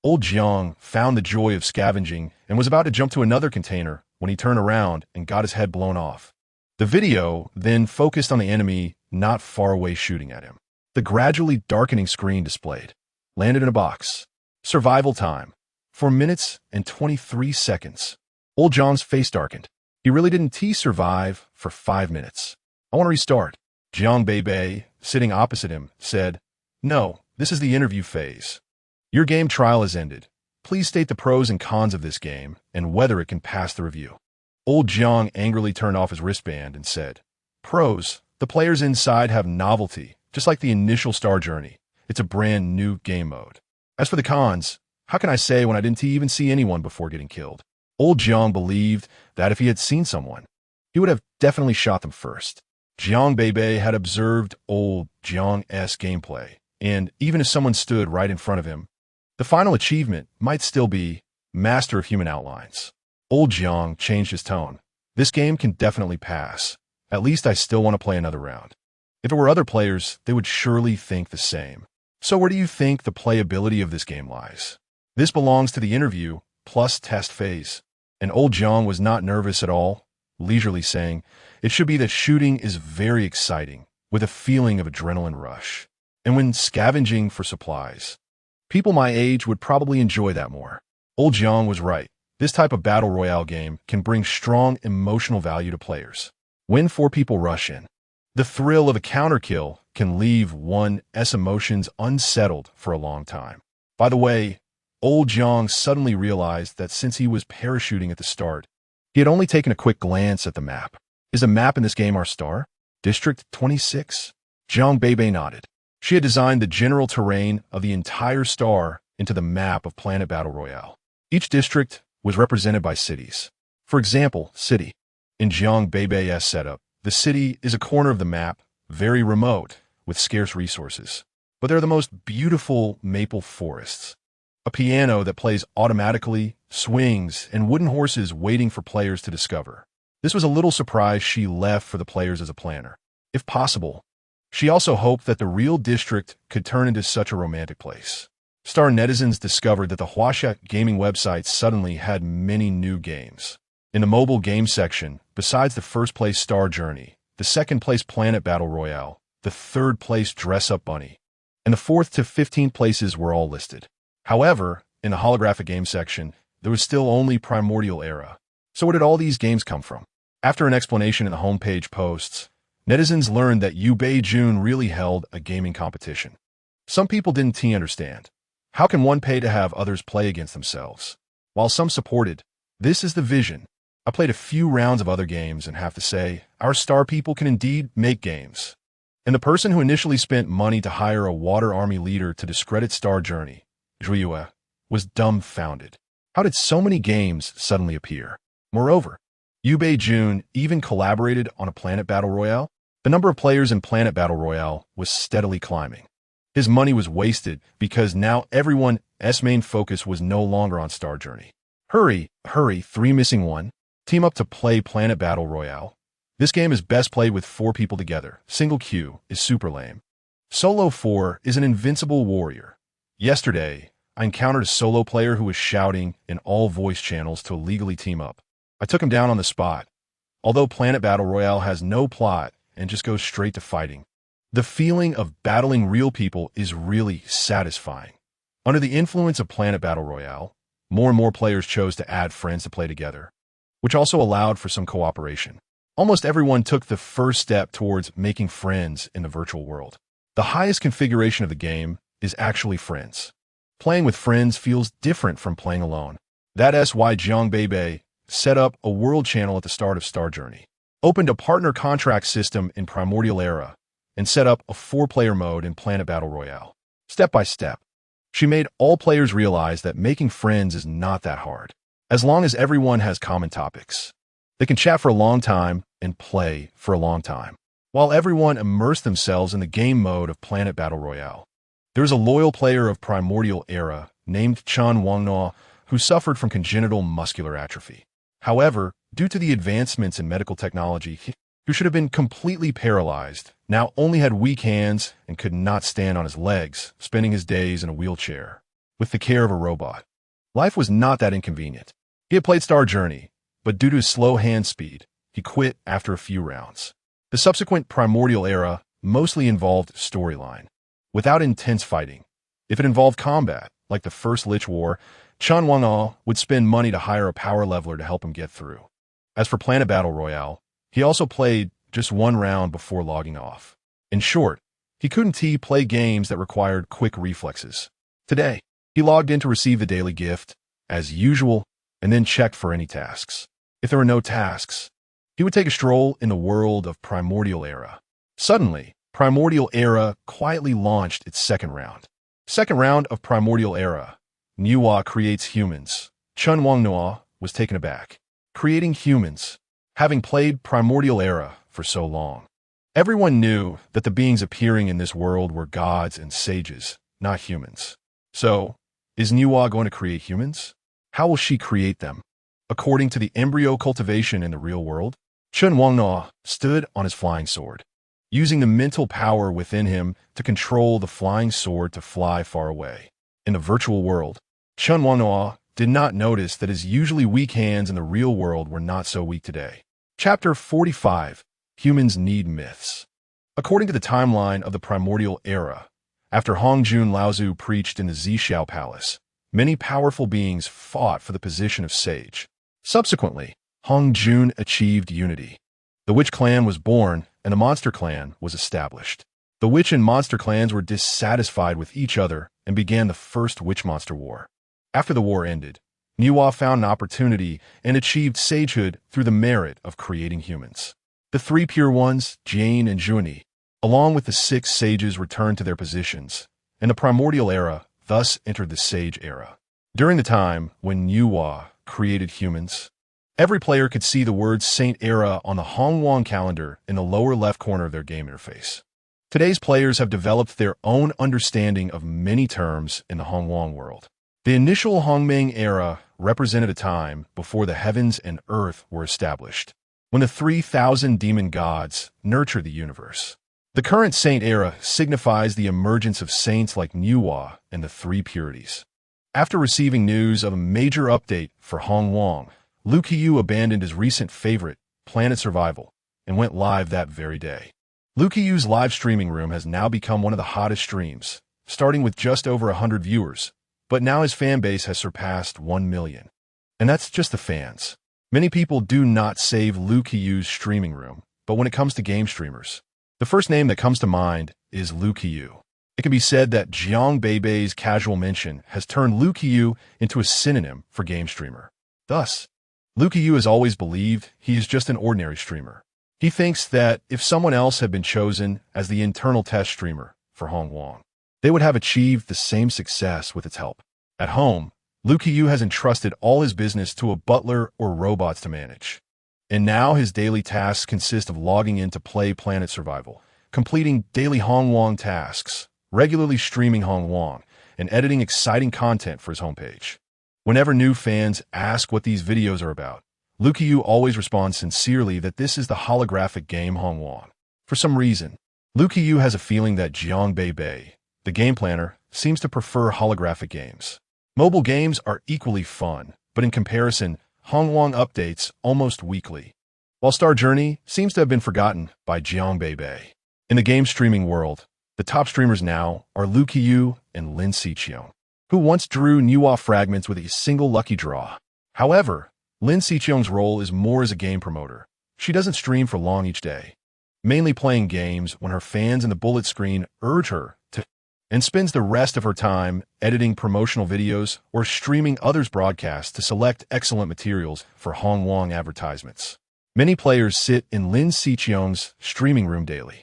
Old Jiang found the joy of scavenging and was about to jump to another container when he turned around and got his head blown off. The video then focused on the enemy not far away shooting at him. The gradually darkening screen displayed. Landed in a box. Survival time. 4 minutes and 23 seconds. Old Jiang's face darkened. He really didn't survive for 5 minutes. I want to restart. Jiang Beibei, sitting opposite him, said, no, this is the interview phase. Your game trial has ended. Please state the pros and cons of this game and whether it can pass the review. Old Jiang angrily turned off his wristband and said, pros, the players inside have novelty, just like the initial Star Journey. It's a brand new game mode. As for the cons, how can I say when I didn't even see anyone before getting killed? Old Jiang believed that if he had seen someone, he would have definitely shot them first. Jiang Beibei had observed old Jiang's gameplay, and even if someone stood right in front of him, the final achievement might still be Master of Human Outlines. Old Jiang changed his tone. This game can definitely pass. At least I still want to play another round. If it were other players, they would surely think the same. So where do you think the playability of this game lies? This belongs to the interview plus test phase. And old Jiang was not nervous at all, leisurely saying, it should be that shooting is very exciting, with a feeling of adrenaline rush. And when scavenging for supplies, people my age would probably enjoy that more. Old Jiang was right. This type of battle royale game can bring strong emotional value to players. When 4 people rush in, the thrill of a counter kill can leave one's emotions unsettled for a long time. By the way, old Jiang suddenly realized that since he was parachuting at the start, he had only taken a quick glance at the map. Is a map in this game our star? District 26? Jiang Beibei nodded. She had designed the general terrain of the entire star into the map of Planet Battle Royale. Each district was represented by cities. For example, city. In Jiang Beibei's setup, the city is a corner of the map, very remote, with scarce resources. But they're the most beautiful maple forests. A piano that plays automatically, swings, and wooden horses waiting for players to discover. This was a little surprise she left for the players as a planner. If possible, she also hoped that the real district could turn into such a romantic place. Star netizens discovered that the Huaxia gaming website suddenly had many new games. In the mobile game section, besides the first place Star Journey, the second place Planet Battle Royale, the third place Dress Up Bunny, and the 4th to 15th places were all listed. However, in the holographic game section, there was still only Primordial Era. So where did all these games come from? After an explanation in the homepage posts, netizens learned that Beibei June really held a gaming competition. Some people didn't understand. How can one pay to have others play against themselves? While some supported, this is the vision. I played a few rounds of other games and have to say, our star people can indeed make games. And the person who initially spent money to hire a water army leader to discredit Star Journey, Zhuiyue, was dumbfounded. How did so many games suddenly appear? Moreover, Beibei June even collaborated on a Planet Battle Royale. The number of players in Planet Battle Royale was steadily climbing. His money was wasted because now everyone's main focus was no longer on Star Journey. Hurry, 3 missing 1. Team up to play Planet Battle Royale. This game is best played with 4 people together. Single queue is super lame. Solo 4 is an invincible warrior. Yesterday, I encountered a solo player who was shouting in all voice channels to illegally team up. I took him down on the spot. Although Planet Battle Royale has no plot and just goes straight to fighting, the feeling of battling real people is really satisfying. Under the influence of Planet Battle Royale, more and more players chose to add friends to play together, which also allowed for some cooperation. Almost everyone took the first step towards making friends in the virtual world. The highest configuration of the game is actually friends. Playing with friends feels different from playing alone. That's why Jiang Beibei set up a world channel at the start of Star Journey, opened a partner contract system in Primordial Era, and set up a 4-player mode in Planet Battle Royale. Step by step, she made all players realize that making friends is not that hard. As long as everyone has common topics, they can chat for a long time and play for a long time, while everyone immersed themselves in the game mode of Planet Battle Royale. There's a loyal player of Primordial Era named Chan Wangna who suffered from congenital muscular atrophy. However, due to the advancements in medical technology, who should have been completely paralyzed, now only had weak hands and could not stand on his legs, spending his days in a wheelchair, with the care of a robot. Life was not that inconvenient. He had played Star Journey, but due to his slow hand speed, he quit after a few rounds. The subsequent Primordial Era mostly involved storyline, without intense fighting. If it involved combat, like the first Lich War, Chan Wangna would spend money to hire a power leveler to help him get through. As for Planet Battle Royale, he also played just 1 round before logging off. In short, he couldn't play games that required quick reflexes. Today, he logged in to receive the daily gift, as usual, and then checked for any tasks. If there were no tasks, he would take a stroll in the world of Primordial Era. Suddenly, Primordial Era quietly launched its 2nd round. Second round of Primordial Era. Nuwa creates humans. Chun Wangna was taken aback. Creating humans. Having played Primordial Era for so long, everyone knew that the beings appearing in this world were gods and sages, not humans. So, is Nuwa going to create humans? How will she create them? According to the embryo cultivation in the real world, Chun Wangna stood on his flying sword, using the mental power within him to control the flying sword to fly far away. In the virtual world, Chun Wangna did not notice that his usually weak hands in the real world were not so weak today. Chapter 45. Humans Need Myths. According to the timeline of the Primordial Era, after Hongjun Laozu preached in the Zhixiao Palace, many powerful beings fought for the position of sage. Subsequently, Hongjun achieved unity. The Witch Clan was born, and the Monster Clan was established. The Witch and Monster clans were dissatisfied with each other and began the first Witch-Monster War. After the war ended, Nuwa found an opportunity and achieved sagehood through the merit of creating humans. The 3 pure ones, Jane and Juni, along with the 6 sages returned to their positions, and the Primordial Era thus entered the Sage Era. During the time when Nuwa created humans, every player could see the words Saint Era on the Hongwang calendar in the lower left corner of their game interface. Today's players have developed their own understanding of many terms in the Hongwang world. The initial Hongmeng Era represented a time before the heavens and earth were established, when the 3,000 demon gods nurtured the universe. The current Saint Era signifies the emergence of saints like Nuwa and the 3 purities. After receiving news of a major update for Hongwang, Liu Qiyu abandoned his recent favorite, Planet Survival, and went live that very day. Liu Qiyu's live streaming room has now become one of the hottest streams, starting with just over 100 viewers, but now his fan base has surpassed 1 million. And that's just the fans. Many people do not save Liu Qiyu's streaming room, but when it comes to game streamers, the first name that comes to mind is Liu Qiyu. It can be said that Jiang Beibei's casual mention has turned Liu Qiyu into a synonym for game streamer. Thus, Liu Qiyu has always believed he is just an ordinary streamer. He thinks that if someone else had been chosen as the internal test streamer for Hongwang, they would have achieved the same success with its help. At home, Liu Qiyu has entrusted all his business to a butler or robots to manage. And now his daily tasks consist of logging in to play Planet Survival, completing daily Hongwang tasks, regularly streaming Hongwang, and editing exciting content for his homepage. Whenever new fans ask what these videos are about, Liu Qiyu always responds sincerely that this is the holographic game Hongwang. For some reason, Liu Qiyu has a feeling that Jiang Beibei, the game planner, seems to prefer holographic games. Mobile games are equally fun, but in comparison, Hongwang updates almost weekly, while Star Journey seems to have been forgotten by Jiang Beibei. In the game streaming world, the top streamers now are Liu Qiyu and Lin Xiqiong, who once drew Nuwa fragments with a single lucky draw. However, Lin Xiqiong's role is more as a game promoter. She doesn't stream for long each day, mainly playing games when her fans in the bullet screen urge her to, and spends the rest of her time editing promotional videos or streaming others' broadcasts to select excellent materials for Hongwang advertisements. Many players sit in Lin Xiqiong's streaming room daily,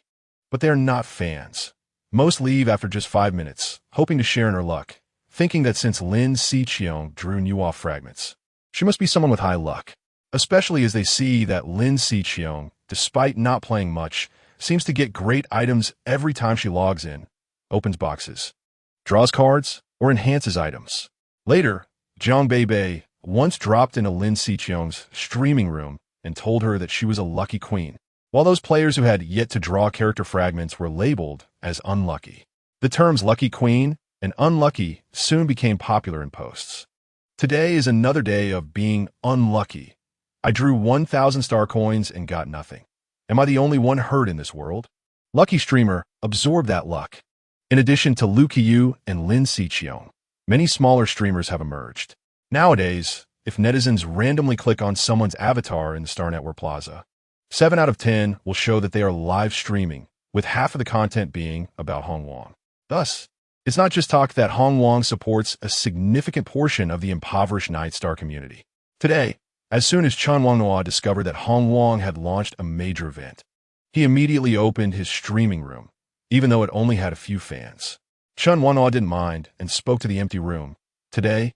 but they are not fans. Most leave after just 5 minutes, hoping to share in her luck, thinking that since Lin Xiqiong drew Nuwa fragments, she must be someone with high luck, especially as they see that Lin Xiqiong, despite not playing much, seems to get great items every time she logs in, opens boxes, draws cards, or enhances items. Later, Jiang Beibei once dropped into Lin Xiqiong's streaming room and told her that she was a lucky queen, while those players who had yet to draw character fragments were labeled as unlucky. The terms lucky queen and unlucky soon became popular in posts. Today is another day of being unlucky. I drew 1,000 star coins and got nothing. Am I the only one hurt in this world? Lucky streamer absorbed that luck. In addition to Liu Qiyu and Lin Xiqiong, many smaller streamers have emerged. Nowadays, if netizens randomly click on someone's avatar in the Star Network Plaza, 7 out of 10 will show that they are live streaming, with half of the content being about Hongwang. Thus, it's not just talk that Hongwang supports a significant portion of the impoverished Night Star community. Today, as soon as Chen Wanghua discovered that Hongwang had launched a major event, he immediately opened his streaming room, even though it only had a few fans. Chen Wanghua didn't mind and spoke to the empty room. Today,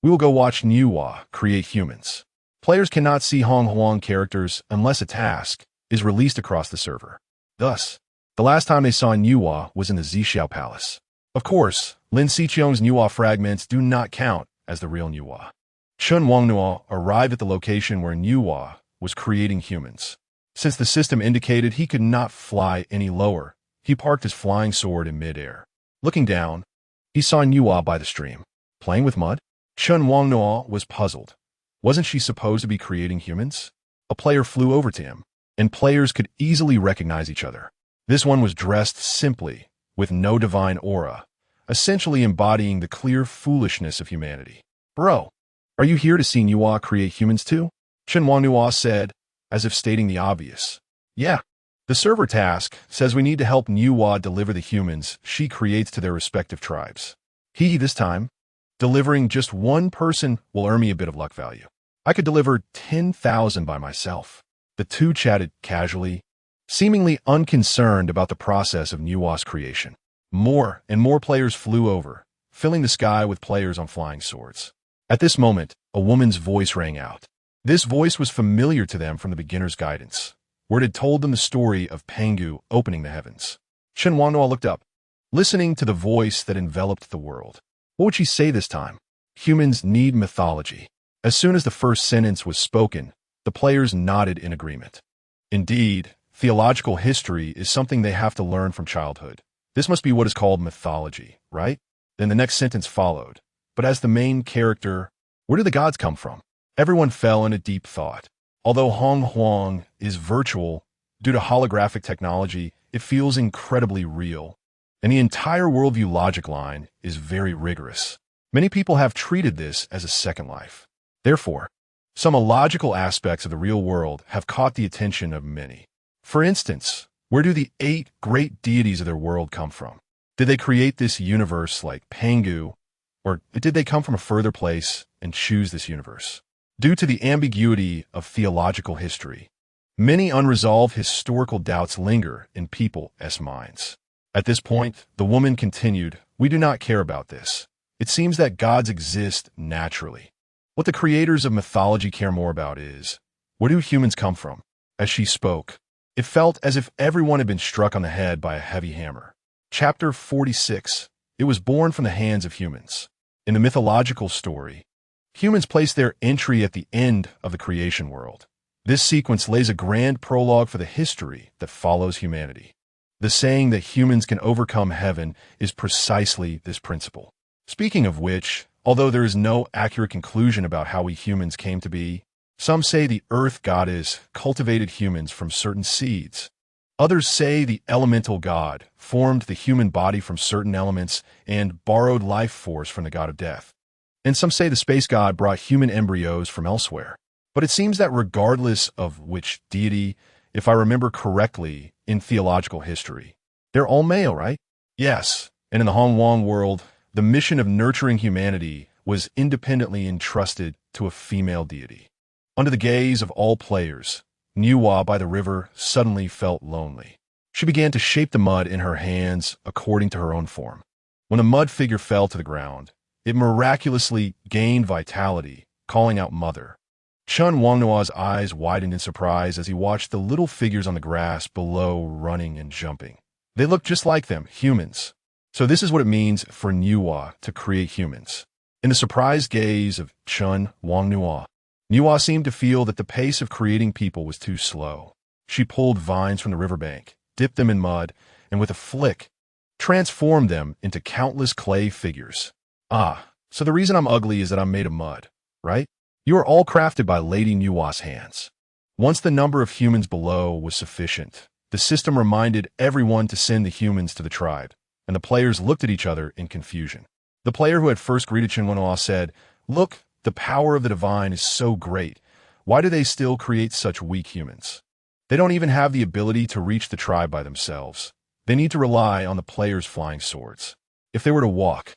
we will go watch Nuwa create humans. Players cannot see Hongwang characters unless a task is released across the server. Thus, the last time they saw Nuwa was in the Zixiao Palace. Of course, Lin Xiqiong's Nuwa fragments do not count as the real Nuwa. Chen Wanghua arrived at the location where Nuwa was creating humans. Since the system indicated he could not fly any lower, he parked his flying sword in midair. Looking down, he saw Nuwa by the stream. Playing with mud? Chen Wanghua was puzzled. Wasn't she supposed to be creating humans? A player flew over to him, and players could easily recognize each other. This one was dressed simply, with no divine aura, essentially embodying the clear foolishness of humanity. Bro, are you here to see Nuwa create humans too? Chen Wanghua said, as if stating the obvious. Yeah. The server task says we need to help Nuwa deliver the humans she creates to their respective tribes. This time, delivering just one person will earn me a bit of luck value. I could deliver 10,000 by myself. The two chatted casually, seemingly unconcerned about the process of Nuwa's creation. More and more players flew over, filling the sky with players on flying swords. At this moment, a woman's voice rang out. This voice was familiar to them from the beginner's guidance, where it had told them the story of Pangu opening the heavens. Chen Wanghua looked up, listening to the voice that enveloped the world. What would she say this time? Humans need mythology. As soon as the first sentence was spoken, the players nodded in agreement. Indeed, theological history is something they have to learn from childhood. This must be what is called mythology, right? Then the next sentence followed. But as the main character, where do the gods come from? Everyone fell into deep thought. Although Hongwang is virtual, due to holographic technology, it feels incredibly real. And the entire worldview logic line is very rigorous. Many people have treated this as a second life. Therefore, some illogical aspects of the real world have caught the attention of many. For instance, where do the 8 great deities of their world come from? Did they create this universe like Pangu, or did they come from a further place and choose this universe? Due to the ambiguity of theological history, many unresolved historical doubts linger in people's minds. At this point, the woman continued, "We do not care about this. It seems that gods exist naturally. What the creators of mythology care more about is, where do humans come from?" As she spoke, it felt as if everyone had been struck on the head by a heavy hammer. Chapter 46. It was born from the hands of humans. In the mythological story, Humans place their entry at the end of the creation world. This sequence lays a grand prologue for the history that follows humanity. The saying that humans can overcome heaven is precisely this principle. Speaking of which, although there is no accurate conclusion about how we humans came to be, some say the earth goddess cultivated humans from certain seeds. Others say the elemental god formed the human body from certain elements and borrowed life force from the god of death. And some say the space god brought human embryos from elsewhere. But it seems that regardless of which deity, if I remember correctly in theological history, they're all male, right? Yes. And in the Hongwang world, the mission of nurturing humanity was independently entrusted to a female deity. Under the gaze of all players, Nuwa by the river suddenly felt lonely. She began to shape the mud in her hands according to her own form. When the mud figure fell to the ground, it miraculously gained vitality, calling out mother. Chun Wangnua's eyes widened in surprise as he watched the little figures on the grass below running and jumping. They looked just like them, humans. So this is what it means for Nuwa to create humans. In the surprised gaze of Chun Wangnua, Nuwa seemed to feel that the pace of creating people was too slow. She pulled vines from the riverbank, dipped them in mud, and with a flick, transformed them into countless clay figures. Ah, so the reason I'm ugly is that I'm made of mud, right? You are all crafted by Lady Nuwa's hands. Once the number of humans below was sufficient, the system reminded everyone to send the humans to the tribe, and the players looked at each other in confusion. The player who had first greeted Chen Wenhua said, "Look, the power of the divine is so great. Why do they still create such weak humans? They don't even have the ability to reach the tribe by themselves. They need to rely on the players' flying swords. If they were to walk,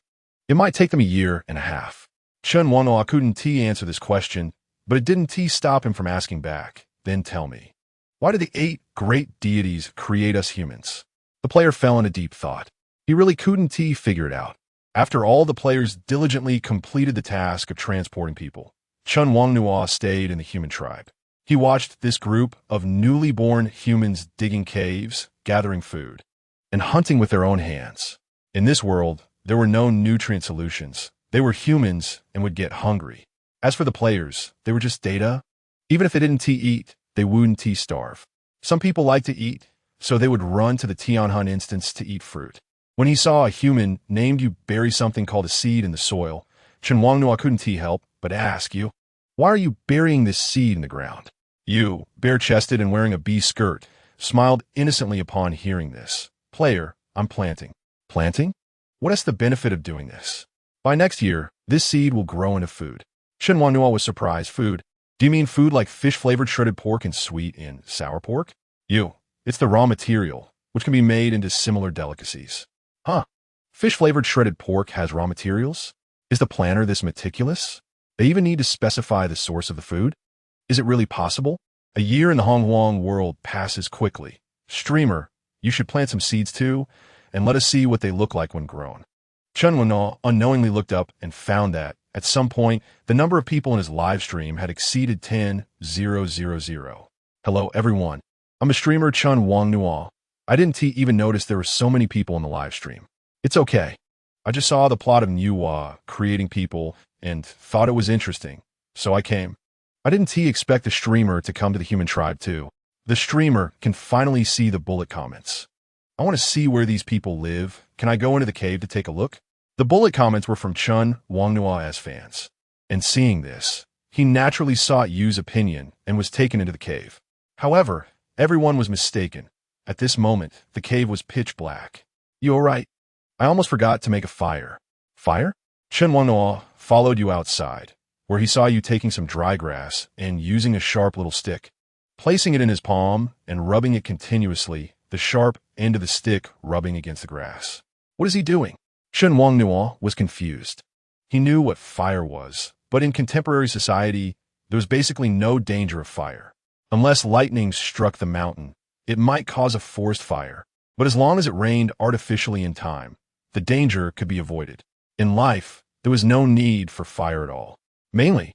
it might take them a year and a half." Chen Wenhua couldn't answer this question, but it didn't stop him from asking back. "Then tell me, why did the 8 great deities create us humans?" The player fell into deep thought. He really couldn't figure it out. After all the players diligently completed the task of transporting people, Chun Wangnua stayed in the human tribe. He watched this group of newly born humans digging caves, gathering food, and hunting with their own hands. In this world, there were no nutrient solutions. They were humans and would get hungry. As for the players, they were just data. Even if they didn't eat, they wouldn't starve. Some people like to eat, so they would run to the Tianhun instance to eat fruit. When he saw a human named you bury something called a seed in the soil, Chen Wangnua couldn't help but ask you, "Why are you burying this seed in the ground?" You, bare-chested and wearing a bee skirt, smiled innocently upon hearing this. "Player, I'm planting." "Planting? What is the benefit of doing this?" "By next year, this seed will grow into food." Chen Wangnua was surprised. "Food? Do you mean food like fish-flavored shredded pork and sweet and sour pork?" You, it's the raw material, which can be made into similar delicacies." "Huh. Fish-flavored shredded pork has raw materials? Is the planner this meticulous? They even need to specify the source of the food? Is it really possible?" A year in the Hongwang world passes quickly. "Streamer, you should plant some seeds too, and let us see what they look like when grown." Chun Wenhua unknowingly looked up and found that, at some point, the number of people in his live stream had exceeded 10,000. "Hello everyone. I'm a streamer Chun Wangnua. I didn't even notice there were so many people in the live stream. It's okay. I just saw the plot of Nuwa creating people and thought it was interesting, so I came. I didn't expect the streamer to come to the human tribe too. The streamer can finally see the bullet comments. I want to see where these people live. Can I go into the cave to take a look?" The bullet comments were from Chun Wangnua as fans. And seeing this, he naturally sought Yu's opinion and was taken into the cave. However, everyone was mistaken. At this moment, the cave was pitch black. "You alright? I almost forgot to make a fire." "Fire?" Chen Wanhua followed you outside, where he saw you taking some dry grass and using a sharp little stick. Placing it in his palm and rubbing it continuously, the sharp end of the stick rubbing against the grass. "What is he doing?" Chen Wangnua was confused. He knew what fire was, but in contemporary society, there was basically no danger of fire. Unless lightning struck the mountain, it might cause a forest fire, but as long as it rained artificially in time, the danger could be avoided. In life, there was no need for fire at all. Mainly,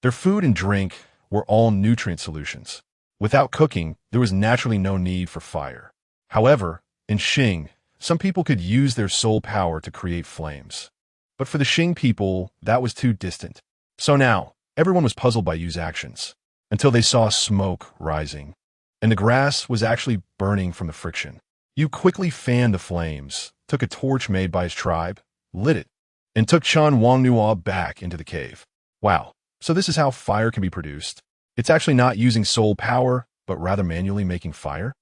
their food and drink were all nutrient solutions. Without cooking, there was naturally no need for fire. However, in Xing, some people could use their soul power to create flames. But for the Xing people, that was too distant. So now, everyone was puzzled by Yu's actions, until they saw smoke rising, and the grass was actually burning from the friction. Yu quickly fanned the flames, took a torch made by his tribe, lit it, and took Chen Wangnua back into the cave. Wow, so this is how fire can be produced. It's actually not using soul power, but rather manually making fire?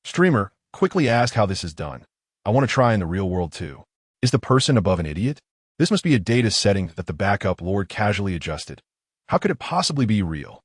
Streamer, quickly ask how this is done. I want to try in the real world too. Is the person above an idiot? This must be a data setting that the backup lord casually adjusted. How could it possibly be real?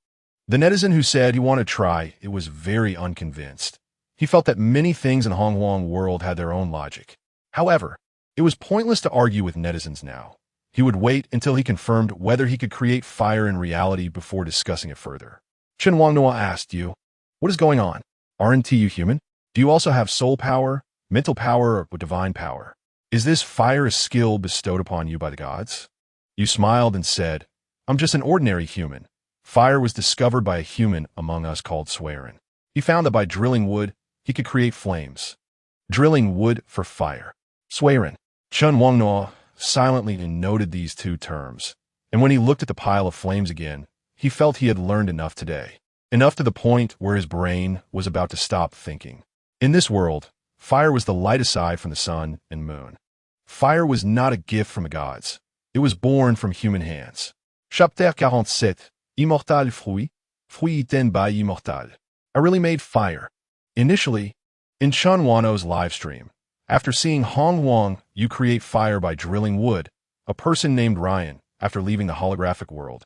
The netizen who said he wanted to try it was very unconvinced. He felt that many things in Hongwong world had their own logic. However, it was pointless to argue with netizens now. He would wait until he confirmed whether he could create fire in reality before discussing it further. Chen Wangnua asked you, "What is going on? Aren't you human? Do you also have soul power, mental power, or divine power? Is this fire a skill bestowed upon you by the gods?" You smiled and said, "I'm just an ordinary human. Fire was discovered by a human among us called Swearin. He found that by drilling wood, he could create flames. Drilling wood for fire. Swearin." Chen Wangnua silently noted these two terms, and when he looked at the pile of flames again, he felt he had learned enough today. Enough to the point where his brain was about to stop thinking. In this world, fire was the light aside from the sun and moon. Fire was not a gift from the gods. It was born from human hands. Chapitre 47, Immortal Fruit, Fruit eaten by Immortal. I really made fire. Initially, in Chen Wano's live stream, after seeing Hong Wong, you create fire by drilling wood, a person named Ryan, after leaving the holographic world,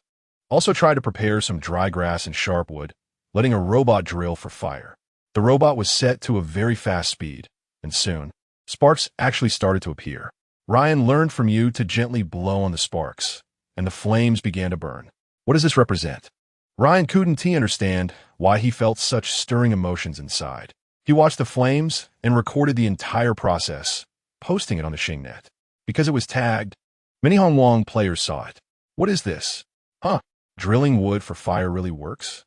also tried to prepare some dry grass and sharp wood, letting a robot drill for fire. The robot was set to a very fast speed, and soon, sparks actually started to appear. Ryan learned from you to gently blow on the sparks, and the flames began to burn. What does this represent? Ryan couldn't understand why he felt such stirring emotions inside. He watched the flames and recorded the entire process, posting it on the Xingnet. Because it was tagged, many Hongwong players saw it. What is this? Huh, drilling wood for fire really works?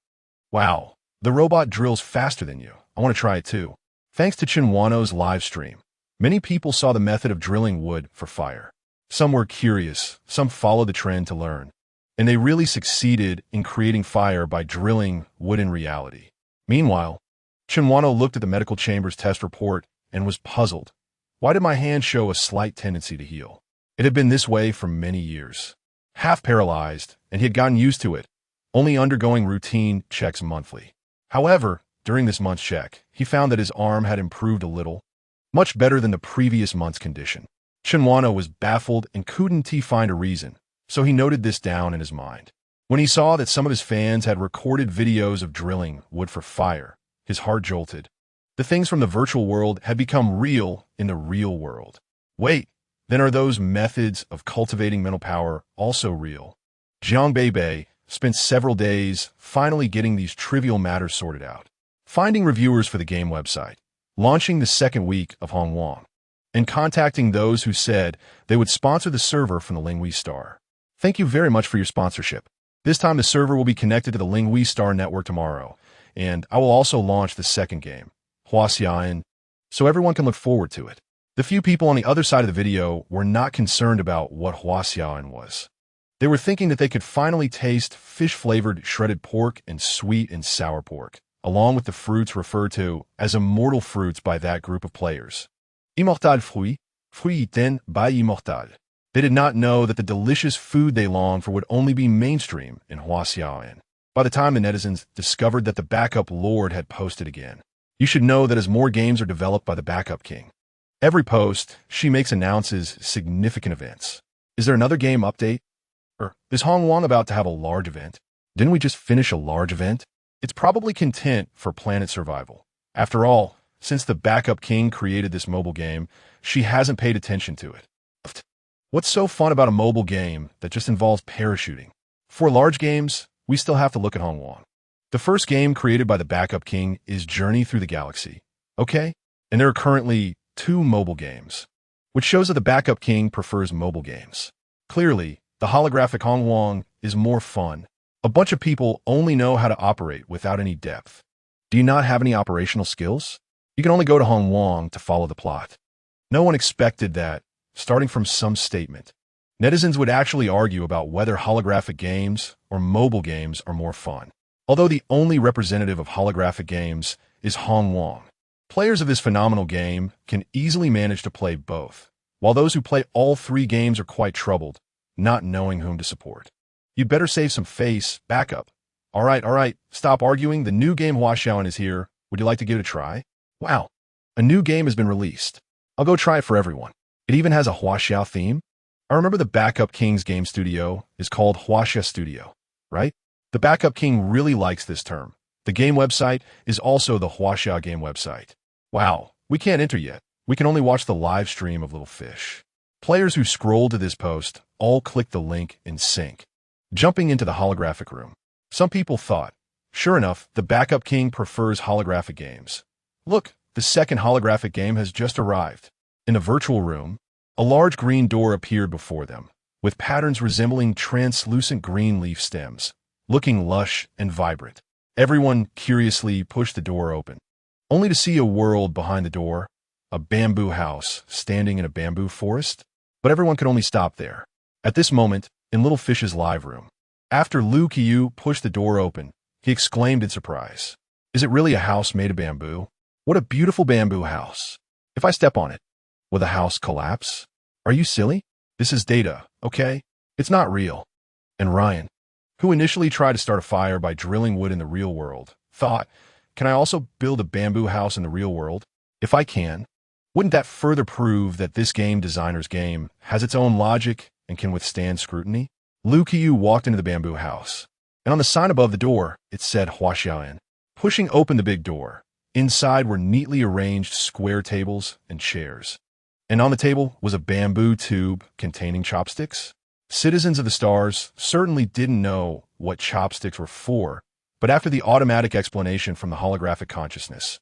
Wow, the robot drills faster than you. I want to try it too. Thanks to Chinwano's live stream, many people saw the method of drilling wood for fire. Some were curious, some followed the trend to learn, and they really succeeded in creating fire by drilling wood in reality. Meanwhile, Chinwano looked at the medical chamber's test report and was puzzled. Why did my hand show a slight tendency to heal? It had been this way for many years. Half paralyzed, and he had gotten used to it, only undergoing routine checks monthly. However, during this month's check, he found that his arm had improved a little, much better than the previous month's condition. Chinwano was baffled and couldn't find a reason, so he noted this down in his mind. When he saw that some of his fans had recorded videos of drilling wood for fire, his heart jolted. The things from the virtual world had become real in the real world. Wait, then are those methods of cultivating mental power also real? Jiang Beibei spent several days finally getting these trivial matters sorted out, finding reviewers for the game website, launching the second week of Hongwong, and contacting those who said they would sponsor the server from the Linghui Star. Thank you very much for your sponsorship. This time the server will be connected to the Linghui Star network tomorrow, and I will also launch the second game, Huaxian, so everyone can look forward to it. The few people on the other side of the video were not concerned about what Huaxian was. They were thinking that they could finally taste fish-flavored shredded pork and sweet and sour pork, along with the fruits referred to as immortal fruits by that group of players. Immortal fruit, fruit eaten by immortal. They did not know that the delicious food they longed for would only be mainstream in Huaxian. By the time the netizens discovered that the backup lord had posted again, you should know that as more games are developed by the backup king, every post she makes announces significant events. Is there another game update? Or is Hongwong about to have a large event? Didn't we just finish a large event? It's probably content for planet survival. After all, since the backup king created this mobile game, she hasn't paid attention to it. What's so fun about a mobile game that just involves parachuting? For large games, we still have to look at Hongwong. The first game created by the backup king is Journey Through the Galaxy. Okay? And there are currently 2 mobile games, which shows that the backup king prefers mobile games. Clearly, the holographic Hongwong is more fun. A bunch of people only know how to operate without any depth. Do you not have any operational skills? You can only go to Hongwong to follow the plot. No one expected that, starting from some statement. Netizens would actually argue about whether holographic games or mobile games are more fun, although the only representative of holographic games is Hong Wong. Players of this phenomenal game can easily manage to play both, while those who play all three games are quite troubled, not knowing whom to support. You'd better save some face, backup. All right, stop arguing. The new game Huaxiaoan is here. Would you like to give it a try? Wow, a new game has been released. I'll go try it for everyone. It even has a Huaxiao theme. I remember the Backup King's game studio is called Huaxia Studio, right? The Backup King really likes this term. The game website is also the Huaxia game website. Wow, we can't enter yet. We can only watch the live stream of Little Fish. Players who scroll to this post all click the link in sync. Jumping into the holographic room. Some people thought, sure enough, the Backup King prefers holographic games. Look, the second holographic game has just arrived. In a virtual room, a large green door appeared before them, with patterns resembling translucent green leaf stems, looking lush and vibrant. Everyone curiously pushed the door open, only to see a world behind the door, a bamboo house standing in a bamboo forest. But everyone could only stop there. At this moment, in Little Fish's live room, after Lu Qiyu pushed the door open, he exclaimed in surprise, "Is it really a house made of bamboo? What a beautiful bamboo house. If I step on it, will the house collapse? Are you silly? This is data, okay? It's not real." And Ryan, who initially tried to start a fire by drilling wood in the real world, thought, can I also build a bamboo house in the real world? If I can, wouldn't that further prove that this game designer's game has its own logic and can withstand scrutiny? Lu Qiyu walked into the bamboo house, and on the sign above the door, it said Huaxiaoan. Pushing open the big door, inside were neatly arranged square tables and chairs. And on the table was a bamboo tube containing chopsticks. Citizens of the Stars certainly didn't know what chopsticks were for, but after the automatic explanation from the holographic consciousness,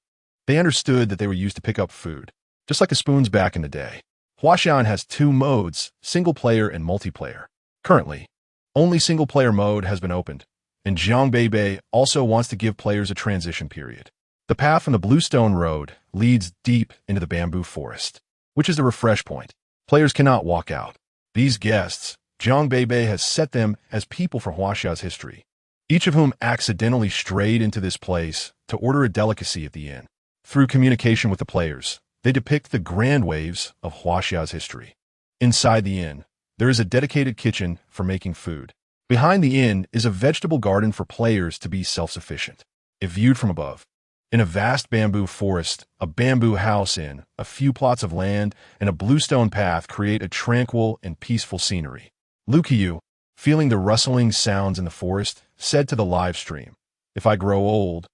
they understood that they were used to pick up food, just like the spoons back in the day. Huaxiaoan has two modes, single-player and multiplayer. Currently, only single-player mode has been opened, and Jiang Beibei also wants to give players a transition period. The path from the Bluestone Road leads deep into the bamboo forest, which is the refresh point. Players cannot walk out. These guests, Jiang Beibei has set them as people for Huaxia's history, each of whom accidentally strayed into this place to order a delicacy at the inn. Through communication with the players, they depict the grand waves of Huaxia's history. Inside the inn, there is a dedicated kitchen for making food. Behind the inn is a vegetable garden for players to be self-sufficient. If viewed from above, in a vast bamboo forest, a bamboo house inn, a few plots of land, and a bluestone path create a tranquil and peaceful scenery. Lu Qiyu, feeling the rustling sounds in the forest, said to the live stream, "If I grow old,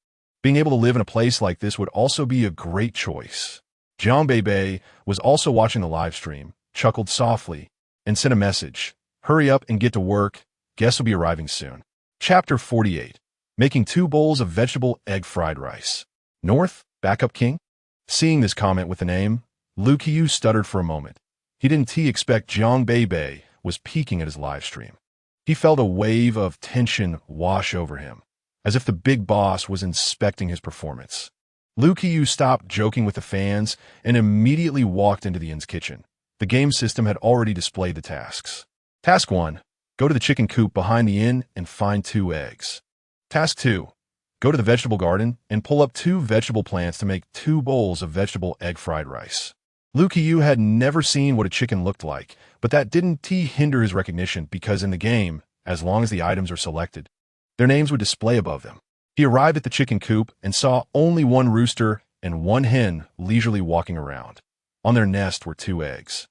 being able to live in a place like this would also be a great choice." Jiang Beibei was also watching the live stream, chuckled softly, and sent a message, "Hurry up and get to work. Guests will be arriving soon." Chapter 48. Making 2 bowls of vegetable egg fried rice. North, Backup King? Seeing this comment with the name, Lu Qiyu stuttered for a moment. He didn't expect Jiang Beibei was peeking at his live stream. He felt a wave of tension wash over him, as if the big boss was inspecting his performance. Lu Qiyu stopped joking with the fans and immediately walked into the inn's kitchen. The game system had already displayed the tasks. Task 1. Go to the chicken coop behind the inn and find 2 eggs. Task 2. Go to the vegetable garden and pull up 2 vegetable plants to make 2 bowls of vegetable egg fried rice. Lu Qiyu had never seen what a chicken looked like, but that didn't hinder his recognition because in the game, as long as the items are selected, their names would display above them. He arrived at the chicken coop and saw only 1 rooster and 1 hen leisurely walking around. On their nest were 2 eggs.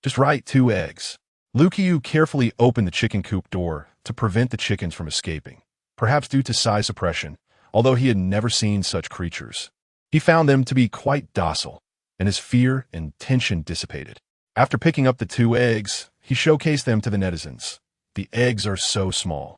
Just right, 2 eggs. Lu Qiyu carefully opened the chicken coop door to prevent the chickens from escaping, perhaps due to size suppression, although he had never seen such creatures. He found them to be quite docile, and his fear and tension dissipated. After picking up the 2 eggs, he showcased them to the netizens. The eggs are so small.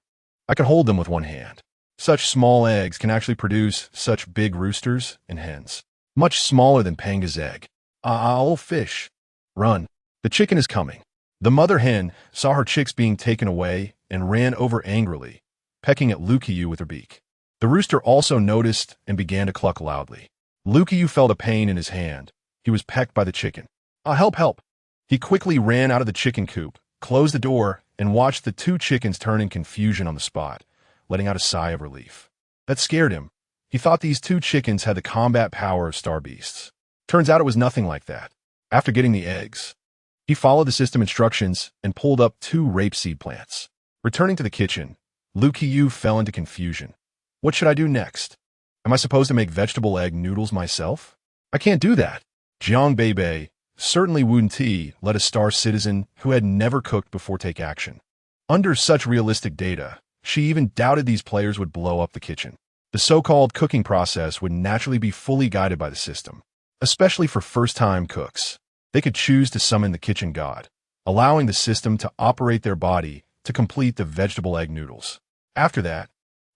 I can hold them with 1 hand. Such small eggs can actually produce such big roosters and hens, much smaller than Panga's egg. Old fish. Run. The chicken is coming. The mother hen saw her chicks being taken away and ran over angrily, pecking at Lu Qiyu with her beak. The rooster also noticed and began to cluck loudly. Lu Qiyu felt a pain in his hand. He was pecked by the chicken. Help, help. He quickly ran out of the chicken coop, closed the door, and watched the two chickens turn in confusion on the spot, letting out a sigh of relief. That scared him. He thought these two chickens had the combat power of star beasts. Turns out it was nothing like that. After getting the eggs, he followed the system instructions and pulled up 2 rapeseed plants. Returning to the kitchen, Lu Qiyu fell into confusion. What should I do next? Am I supposed to make vegetable egg noodles myself? I can't do that. Jiang Beibei, certainly Wu Ti, let a star citizen who had never cooked before take action. Under such realistic data, she even doubted these players would blow up the kitchen. The so-called cooking process would naturally be fully guided by the system, especially for first-time cooks. They could choose to summon the kitchen god, allowing the system to operate their body to complete the vegetable egg noodles. After that,